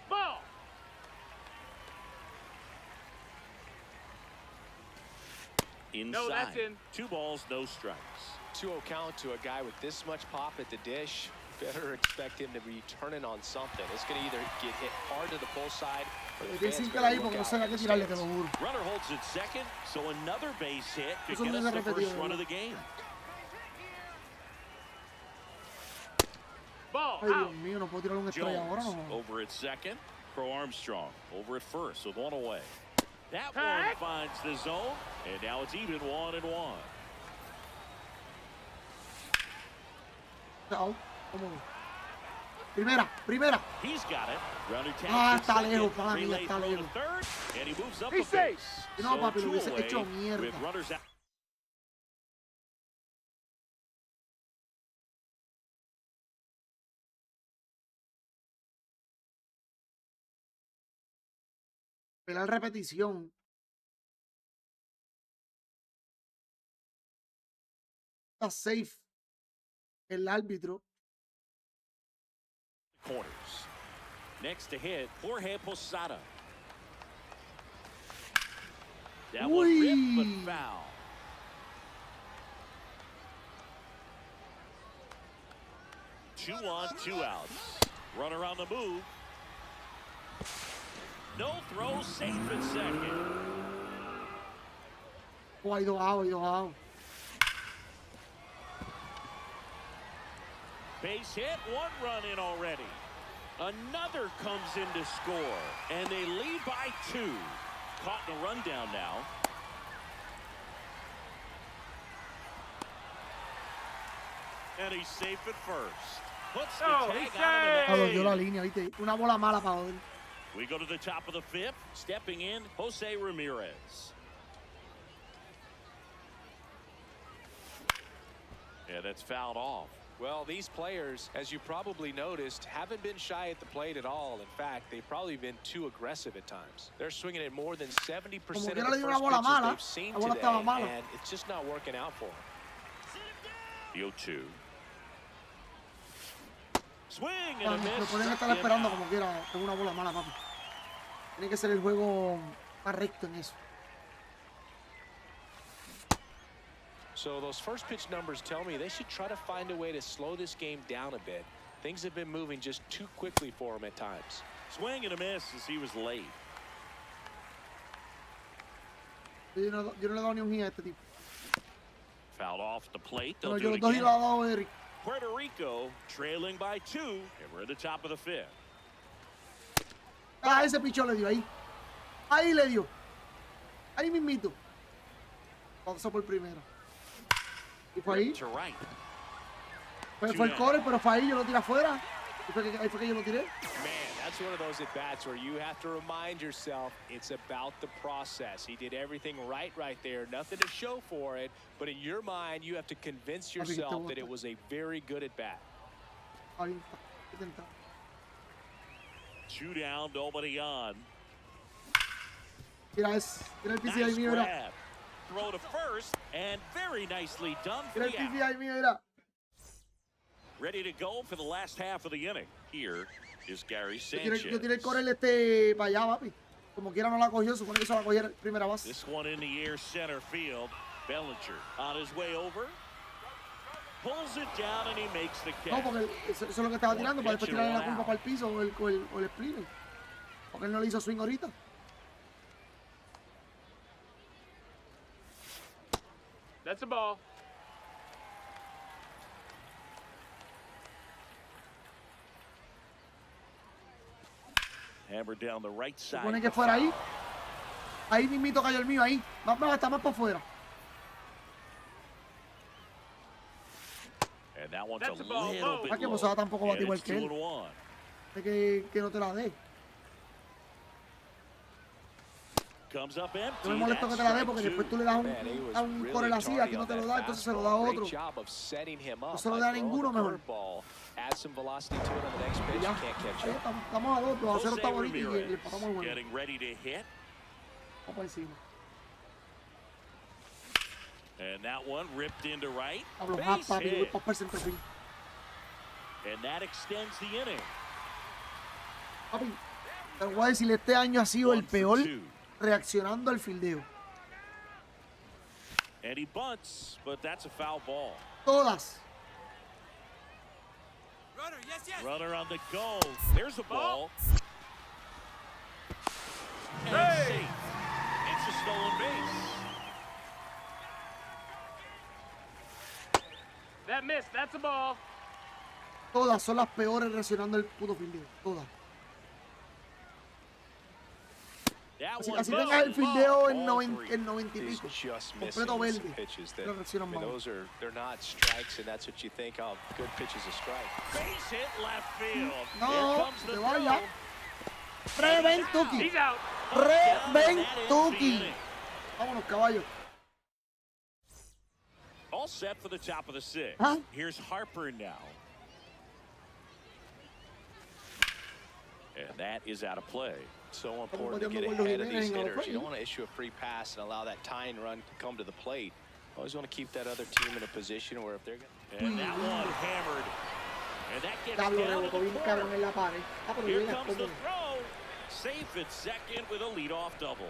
Ball. Inside. that's in. 2 balls, no strikes. 2-0 count to a guy with this much pop at the dish. Better expect him to be turning on something. It's going to either get hit hard to the pull side, or the Tienes fans que ahí better porque no look sé a out qué for tirarle, the te lo stands. juro. Runner holds at second, so another base hit to Eso get no us se the repetido, first run ¿verdad? of the game. Ball. Ay, Dios Out. mío, no puedo tirar un estrella ahora, Jones no. over at second. Crow Armstrong over at first with one away. That Tag. one finds the zone, and now it's even 1-1. Chao. Cómodo. Primera, primera. He's got it. Runner tags Ah, at está second. lejos, para mí, Relay está throw to lejos. third, and he moves up He's a safe. base. No, papi, lo So hubiese 2 hecho away mierda. with runners out. Pelar repetición. Está safe el árbitro. corners. Next to hit, Jorge Posada. That one ripped but foul. Two on, two outs. Runner on the move. No throw, safe at second. Ahí dos out. Base hit, one run in already. Another comes in to score, and they lead by 2. Caught in a rundown now. And he's safe at first. Puts the tag on Dio la línea, ¿viste? Una bola mala para joder. We go to the top of the 5th. Stepping in, Jose Ramirez. Yeah, that's fouled off. Well, these players, as you probably noticed, haven't been shy at the plate at all. In fact, they've probably been too aggressive at times. They're swinging at more than 70% of the first pitches they've seen today, and it's just not working out for them. The 0-2. Swing and a miss. Lo pueden estar esperando como quiera con una bola mala, papi. Tiene que ser el juego más recto en eso. So those first pitch numbers tell me they should try to find a way to slow this game down a bit. Things have been moving just too quickly for him at times. Swing and a miss as he was late. Yo no le he dado ni un hit a este tipo. Fouled off the plate. Yo They'll do los it dos y again. lo ha dado Eric. Puerto Rico trailing by 2, and we're at the top of the 5th. Ah, ese pichó le dio ahí. Ahí le dio. Ahí mismito. Pasó por primera. Y fue ahí. Fue el core, pero fue ahí, yo lo tiré afuera. Ahí fue que yo lo tiré. Man, that's one of those at-bats where you have to remind yourself it's about the process. He did everything right there. Nothing to show for it. But in your mind, you have to convince yourself that it was a very good at-bat. 2 down, nobody on. Mira el PCI Nice mío, grab. Throw to first, and very nicely done. Mira el PCI mío, mira. Ready to go for the last half of the inning. Here is Gary Sanchez. Yo tiré el core para allá, papi. Como quiera no la cogió, supone que se va a coger primera base. This one in the air, center field. Bellinger on his way over. Pulls it down and he makes the catch. No, porque eso es lo que estaba tirando, para después tirarle la culpa para el piso o el splinter. Porque él no le hizo swing ahorita. That's a ball. Hammered down the right side. Supone que fuera ahí. Ahí mismito cayó el mío, ahí. Está más para afuera. And that one's a little bit que low. Posada tampoco bate igual que él. 2-1. Que no te la dé. Comes up empty. No me molesto que te la dé porque después tú le das un core así, aquí no te lo da, entonces se lo da a otro. No se lo da a ninguno mejor. Y ya, ahí estamos a 2-0 está bonito y le empatamos el juego. Getting ready to hit. Vamos por encima. And that one ripped into right. Hablo Base papi, voy hit. para el center field. And that extends the inning. Papi, te voy a decir, este año ha sido el peor reaccionando al fildeo. And he bunts, but that's a foul ball. Todas. Runner, yes. Runner on the go. There's a ball. And safe. It's a stolen base. That missed. That's a ball. Todas son las peores reaccionando al puto fildeo. Todas. Así tengas el fildeo en 90 y pico. Completo verde. Pero reaccionan mal. They're not strikes, and that's what you think of. Good pitch is a strike. Base hit left field. No, te vaya. Reventuki. He's out. Reventuki. Vámonos, caballo. All set for the top of the 6th. Huh? Here's Harper now. And that is out of play. So important to get ahead of these hitters. You don't want to issue a free pass and allow that tying run to come to the plate. Always want to keep that other team in a position where if they're going to... And that one hammered. And that gets Diablo, down to rebotó the bien cabrón corner. en la pared. Ah, pero Here viene comes the cómodo. throw. Safe at second with a leadoff double.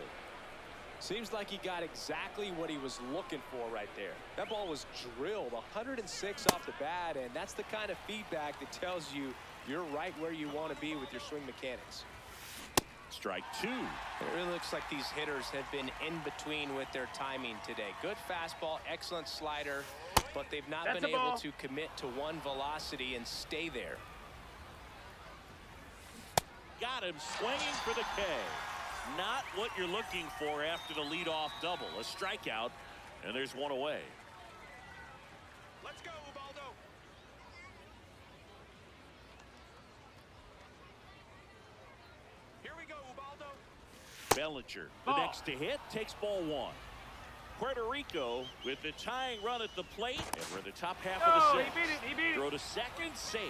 Seems like he got exactly what he was looking for right there. That ball was drilled 106 off the bat, and that's the kind of feedback that tells you you're right where you want to be with your swing mechanics. Strike two. It really looks like these hitters have been in between with their timing today. Good fastball, excellent slider, but they've not been able to commit to one velocity and stay there. Got him swinging for the K. Not what you're looking for after the leadoff double. A strikeout, and there's one away. Let's go, Ubaldo. Here we go, Ubaldo. Bellinger, the next to hit, takes ball one. Puerto Rico with the tying run at the plate, and we're in the top half of the sixth. He beat it. Throw to second, safe.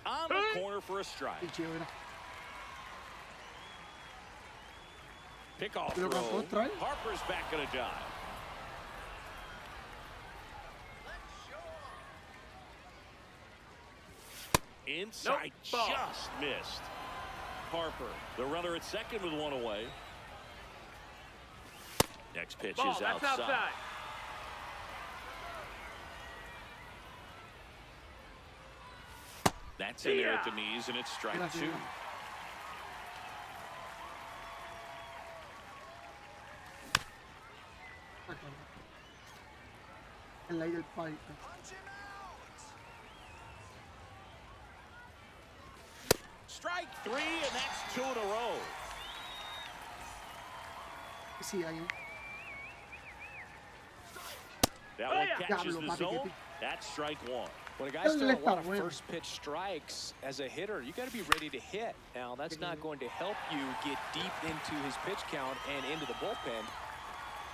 On the corner for a strike. Pick off Pero throw. con contra, Harper's back in a dive. Inside, just missed. Harper, the runner at second with one away. Next pitch is outside. That's in there at the knees, and it's strike two. El aire del país. Strike three, and that's two in a row. Sí, ahí. That one catches the zone. That's strike one. When a guy's throwing a lot of first pitch strikes as a hitter, you got to be ready to hit. Now, that's not going to help you get deep into his pitch count and into the bullpen.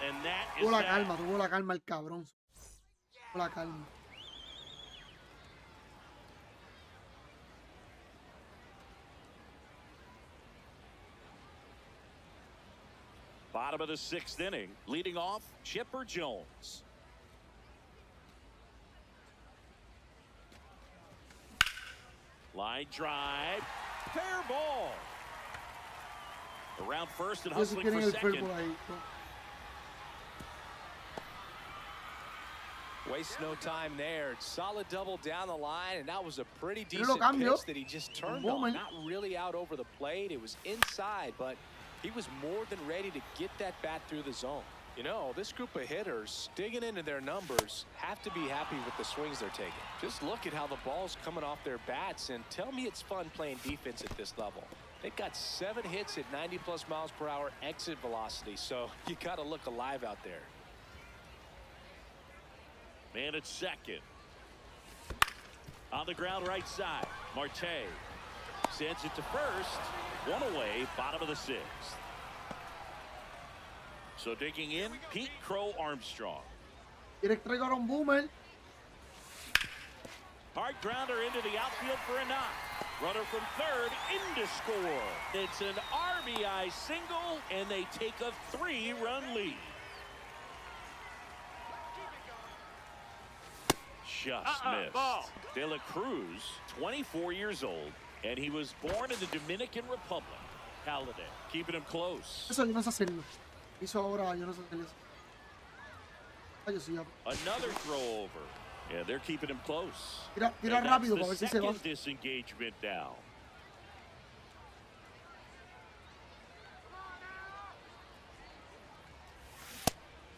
And that is Tuvo la calma el cabrón. Tuvo la calma. Bottom of the sixth inning, leading off Chipper Jones. Line drive, fair ball. Around first and hustling for second. Waste no time there. Solid double down the line, and that was a pretty decent pitch that he just turned on. Not really out over the plate. It was inside, but he was more than ready to get that bat through the zone. You know, this group of hitters, digging into their numbers, have to be happy with the swings they're taking. Just look at how the ball's coming off their bats, and tell me it's fun playing defense at this level. They've got 7 hits at 90+ miles per hour exit velocity, so you got to look alive out there. Man at second. On the ground right side, Marte sends it to first. One away, bottom of the sixth. So digging in, Pete Crow Armstrong. Directo un boomer. Hard grounder into the outfield for a knock. Runner from third in to score. It's an RBI single, and they take a 3-run lead. Just missed. De La Cruz, 24 years old, and he was born in the Dominican Republic. Halliday, keeping him close. Eso yo no sé hacerlo. Hizo ahora, yo no sé hacerlo. Ay, yo sí, ya. Another throw over. Yeah, they're keeping him close. Tira rápido para ver si se va. Second disengagement down.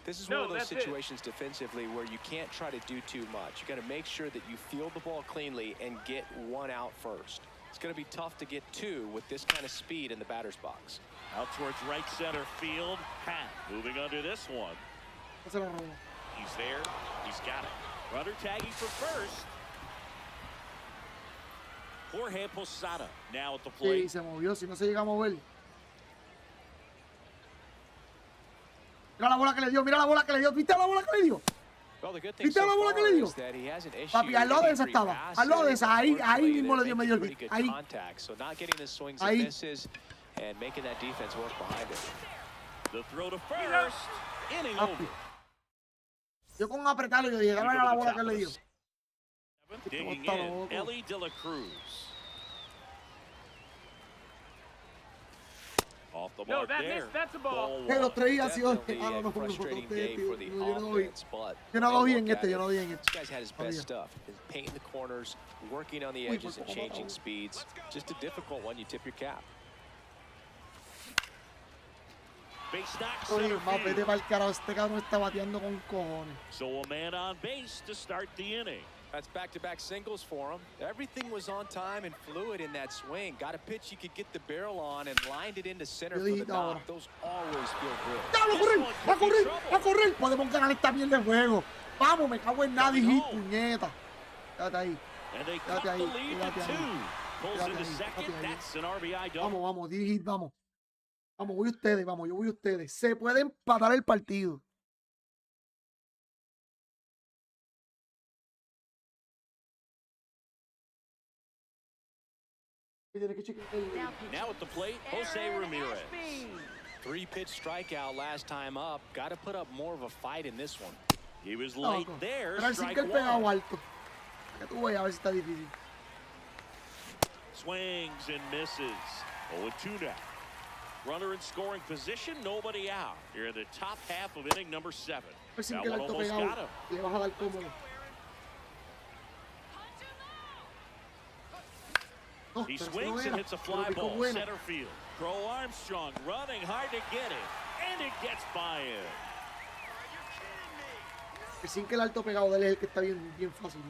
This is one of those situations defensively where you can't try to do too much. You got to make sure that you field the ball cleanly and get one out first. It's going to be tough to get 2 with this kind of speed in the batter's box. Out towards right center field. Pat moving under this one. He's there. He's got it. Runner tagging for first. Jorge Posada now at the plate. Sí, se movió. Si no se llega a mover. Mira la bola que le dio. Mira la bola que le dio. ¿Viste la bola que le dio? ¿Viste la bola que le dio? Papi, al lado de esa estaba. Al lado de esa. Ahí mismo le dio medio el beat. Ahí. Ahí. And making that defense work behind it. The throw to first. Inning over. Yo con apretarlo, yo dije, dame la bola que él le dio. Digging Está in, loco. Ellie de la Cruz. Off the No, mark that there. missed. That's a ball. Ball Que los one. tres días ha sido. Definitely Ah, no, a no, frustrating no, day for the yo no doy. offense, but Yo no when doy you en look este, at yo no it, doy en este. this guy's had his best stuff. He's painting the corners, working on the Uy, edges and por poco changing matamos. speeds. Just a difficult one. You tip your cap. Base knock Oye, center más vete field. para el carajo, este cabrón está bateando con cojones. So a man on base to start the inning. That's back-to-back singles for him. Everything was on time and fluid in that swing. Got a pitch he could get the barrel on and lined it into center for the knock. Those always feel good. ¡Diablo, correr! ¡A correr! ¡A correr! Podemos ganar esta mierda de juego. Vamos, me cago en Nandy, hit, puñeta. Quédate ahí. And they Quédate cut the ahí, lead quédate to ahí. 2. Pulls Quédate into ahí, second. quédate ahí. That's an RBI double. Vamos, vamos, dirigir, vamos. Vamos, voy ustedes, vamos, yo voy ustedes. Se puede empatar el partido. Now at the plate, Jose Ramirez. 3-pitch strikeout last time up. Got to put up more of a fight in this one. He was late there. Pero el Strike single pegado one. alto. Que tú veas a ver si está difícil. Swings and misses. 0-2 now. Runner in scoring position, nobody out. Here in the top half of inning number 7. El That single one alto almost got pegado. him. Le vas a dar cómodo. No, He pero swings no and era. hits a Pero fly picó ball buena. center field. Crow Armstrong running hard to get it, and it gets by him. El single alto pegado de él es el que está bien fácil.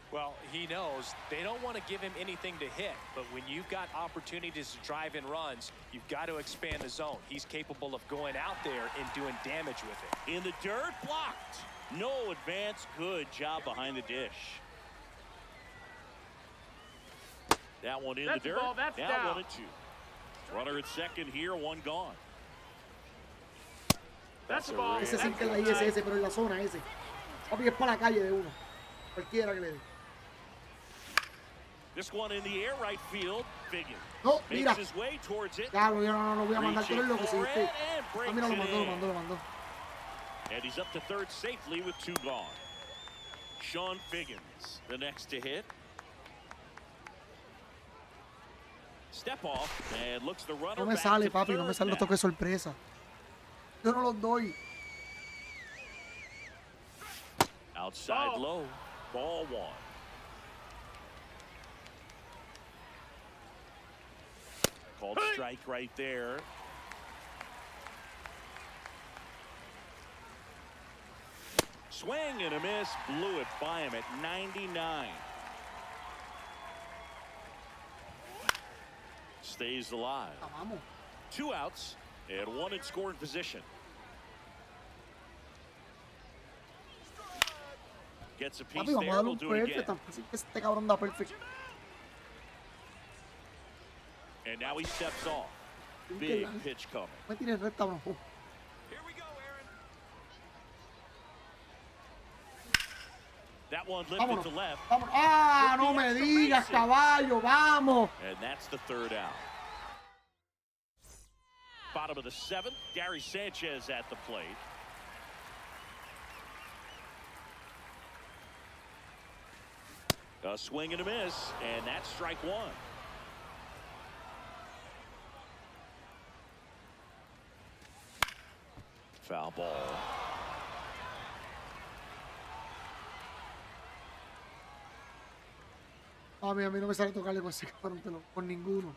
Well, he knows they don't want to give him anything to hit, but when you've got opportunities to drive in runs, you've got to expand the zone. He's capable of going out there and doing damage with it. In the dirt, blocked. No advance, good job behind the dish. That one in That's the a dirt. ball, that's now down. 1-2. Runner at second here, one gone. That's a ball. Ese single ahí, ese, pero en la zona, ese. Papi, es para la calle de uno. Cualquiera que le dé. This one in the air, right field. Biggin No, mira. makes his way towards it. Claro, yo no voy a mandar todo el loco. Si Reaching for usted. it and Ah, breaks mira, lo it mandó, lo in. mandó, lo mandó. And he's up to third safely with 2 gone. Sean Figgins, the next to hit. Step off and looks the runner No me back sale, to papi, no me third sale los now. toques sorpresa. Yo no los doy. Outside Ball. low, ball 1. Called strike right there. Swing and a miss, blew it by him at 99. Stays alive. Ah, vamos. 2 outs and 1 in scoring position. Gets a piece Papi, vamos a there, darle we'll un do it again. perfect. Tan fácil que este cabrón da perfect. And now he steps off. Un Big que- pitch coming. Me tires recta, bro. Here we go, Aaron. That one lifted Vámonos. to left. Vámonos. Ah, no me digas, caballo, vamos. And that's the 3rd out. Bottom of the 7th, Gary Sanchez at the plate. A swing and a miss, and that's strike 1. Foul ball. A mí no me sale tocarle con ese cabrón, con ninguno.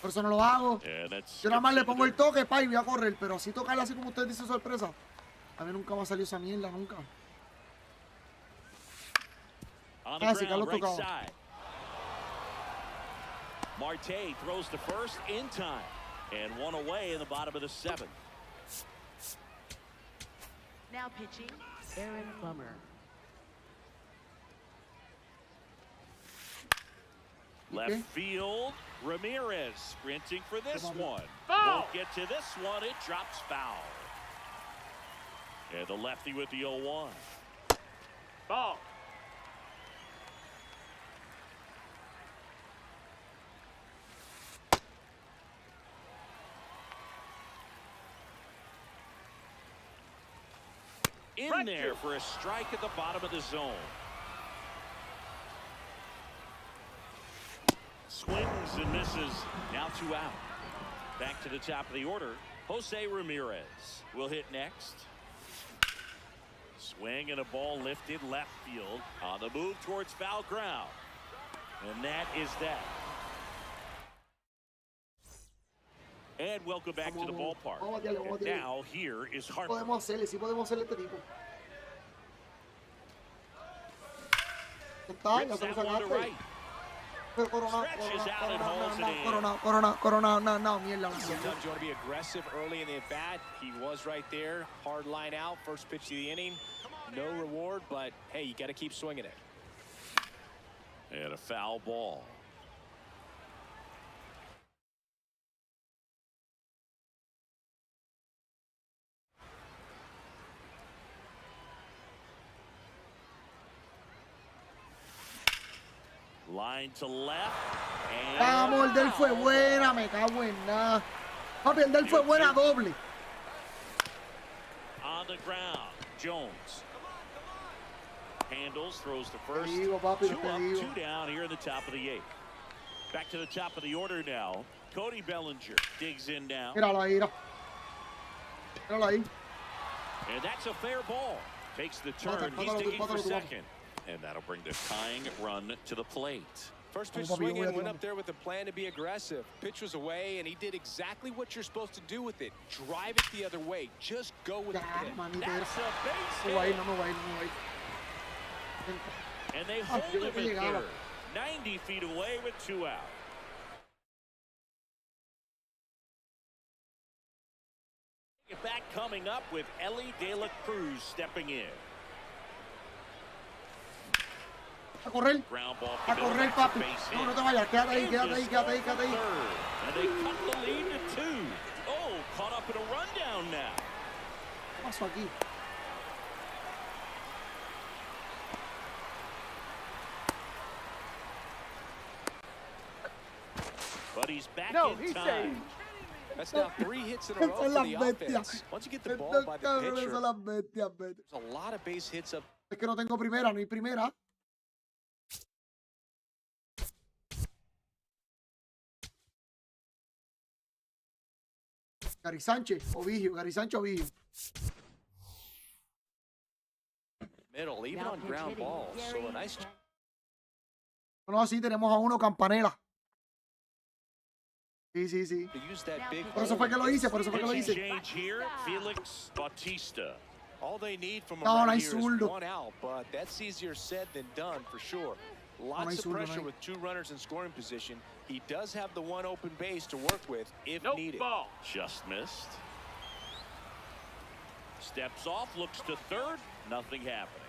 Por eso no lo hago. And that's Yo nada más le pongo el toque, pa, y voy a correr. Pero así tocarle así como ustedes dicen sorpresa. A mí nunca me ha salido esa mierda, nunca. On the Ah, sí, ground, Carlos right tocaba. side. Marte throws to first in time. And 1 away in the bottom of the 7th. Now pitching, Aaron Bummer. Left Okay. field, Ramirez sprinting for this one. Foul. Won't get to this one, it drops foul. And the lefty with the 0-1. Ball. in there for a strike at the bottom of the zone. Swings and misses. Now 2 out. Back to the top of the order. Jose Ramirez will hit next. Swing and a ball lifted left field on the move towards foul ground. And that is that. And welcome back to the ballpark. And now here is Harper. Podemos hacerle, sí podemos hacerle este tipo. Está, ya se lo sacaste. Pero Corona, no, mierda. Sometimes you want to be aggressive early in the at-bat. He was right there. Hard line out. First pitch of the inning. No reward, but hey, you got to keep swinging it. And a foul ball. Line to left. Vamos, el del fue buena, me cago en nada. Papi, el del fue buena doble. On the ground, Jones. Handles, throws to first. Digo, papi, 2 te up, digo. 2 down here in the top of the 8th. Back to the top of the order now. Cody Bellinger digs in now. Míralo ahí, míralo ahí. And that's a fair ball. Takes the turn. He's digging for second. And that'll bring the tying run to the plate. First pitch swinging, went up there with a plan to be aggressive. Pitch was away, and he did exactly what you're supposed to do with it. Drive it the other way. Just go with the pitch. That's a base hit. And they hold him at third. 90 feet away with 2 out. Get back coming up with Ellie De La Cruz stepping in. A correr, Ground ball papi. No, no te vayas, quédate ahí. And they cut the lead to 2. Oh, caught up in a rundown now. ¿Qué pasó aquí? But he's back in time. saved. That's now 3 hits in a row for the offense. Once you get the ball by the pitcher, there's a lot of base hits up. Es que no tengo primera, no hay primera. Gary Sánchez o Vigio. Middle, even on ground balls. So a nice. No, sí, tenemos a uno, Campanella. Sí. To use that big Por eso fue que lo hice, Change here, Felix Bautista. All they need from No, him no hay right here is zurdo. 1 out, but that's easier said than done for sure. Lots of pressure with 2 runners in scoring position. He does have the 1 open base to work with if needed. Ball. Just missed. Steps off, looks to third. Nothing happening.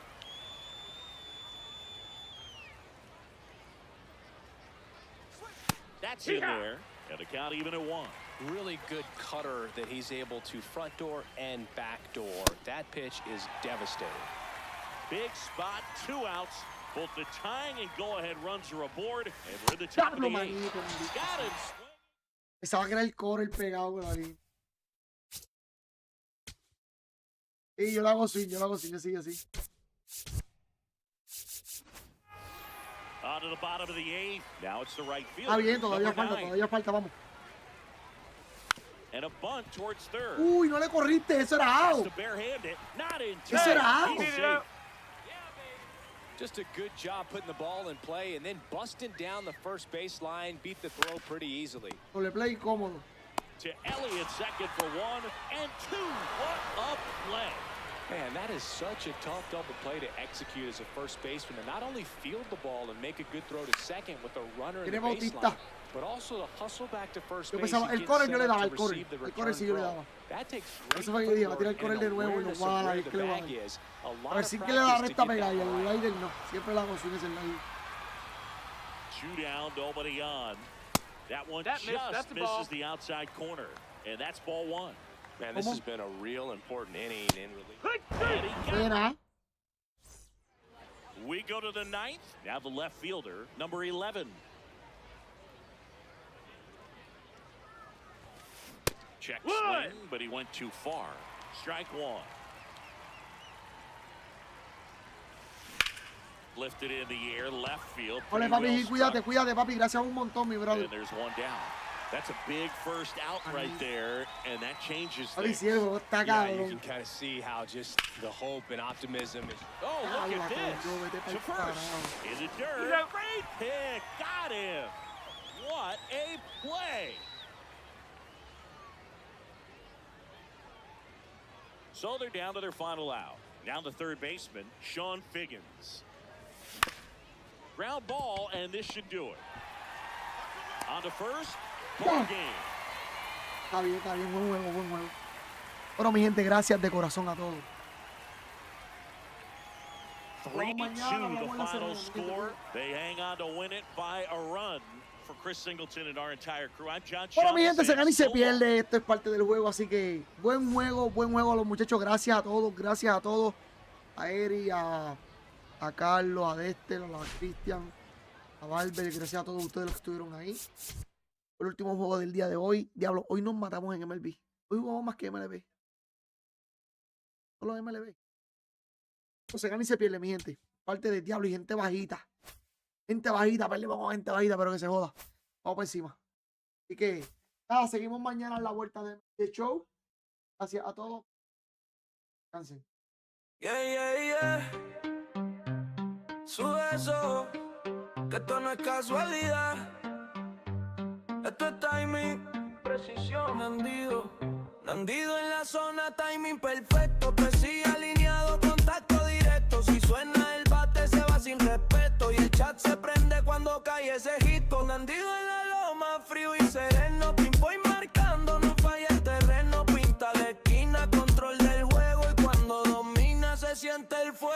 That's in there. And the count even at 1. Really good cutter that he's able to front door and back door. That pitch is devastating. Big spot, 2 outs. Both the tying and go-ahead runs are aboard, and we're in the top of the 8th. Got him. Pensaba que era el core, el pegado con la línea. Y yo lo hago así, así. On to the bottom of the 8th. Now it's the right field. Ah, bien, todavía falta, vamos. And a bunt towards third. Uy, no le corriste, eso era out. To barehand it, not in time. Eso era out. He's safe. Just a good job putting the ball in play and then busting down the first baseline. Beat the throw pretty easily. Doble play cómodo. To Elliott, second for 1 and 2. What a play. Man, that is such a tough double play to execute as a first baseman. To not only field the ball and make a good throw to second with a runner in the baseline, but also to hustle back to first base. El core yo le daba, el core sí yo le daba. That takes eso fue que dije, va a tirar el core de nuevo y lo va a dar, que le va a dar. A ver si que le da la recta pegada y el slider no. Siempre la consigue ese slider. 2 down, nobody on. That one just misses the outside corner. And that's ball 1. Man, this has been a real important inning in relief. Buena. We go to the 9th. Now the left fielder, number 11. Check swing, but he went too far. Strike 1. Lifted in the air, left field. Ole, papi, cuídate, cuídate, papi. Gracias un montón, mi brother. And there's one down. That's a big first out right there, and that changes Papi, things. sí, el juego está Yeah, you cabrón. can kind of see how just the hope and optimism is. Oh, look at this. Vete pa'l To first. carajo. In the dirt. Great pick. Got him. What a play. So they're down to their final out. Down to third baseman, Sean Figgins. Ground ball, and this should do it. On to first. Ball game. Está bien, buen juego, buen juego. Bueno, mi gente, gracias de corazón a todos. 3-2 the final score. They hang on to win it by a run. For Chris Singleton and our entire crew, I'm John. Bueno, mi gente, se gana y se pierde. Esto es parte del juego, así que buen juego a los muchachos. Gracias a todos. A Eri, a Carlos, a Dexter, a Cristian, a Barber. Gracias a todos ustedes los que estuvieron ahí. El último juego del día de hoy. Diablo, hoy nos matamos en MLB. Hoy jugamos más que MLB. Solo MLB. Se gana y se pierde, mi gente. Parte del diablo y gente bajita. Perdemos con gente bajita, pero que se joda. Vamos por encima. Así que, nada, seguimos mañana en la vuelta de show. Gracias a todos. Descansen. Sube eso, que esto no es casualidad. Esto es timing, precisión, Nandido en la zona, timing perfecto. Presión alineado, contacto directo. Si suena el bate se va sin respeto. Y el chat se prende cuando cae ese hit. Nandido en la loma, frío y sereno. Pimpo y marcando, no falla el terreno. Pinta la esquina, control del juego. Y cuando domina se siente el fuego.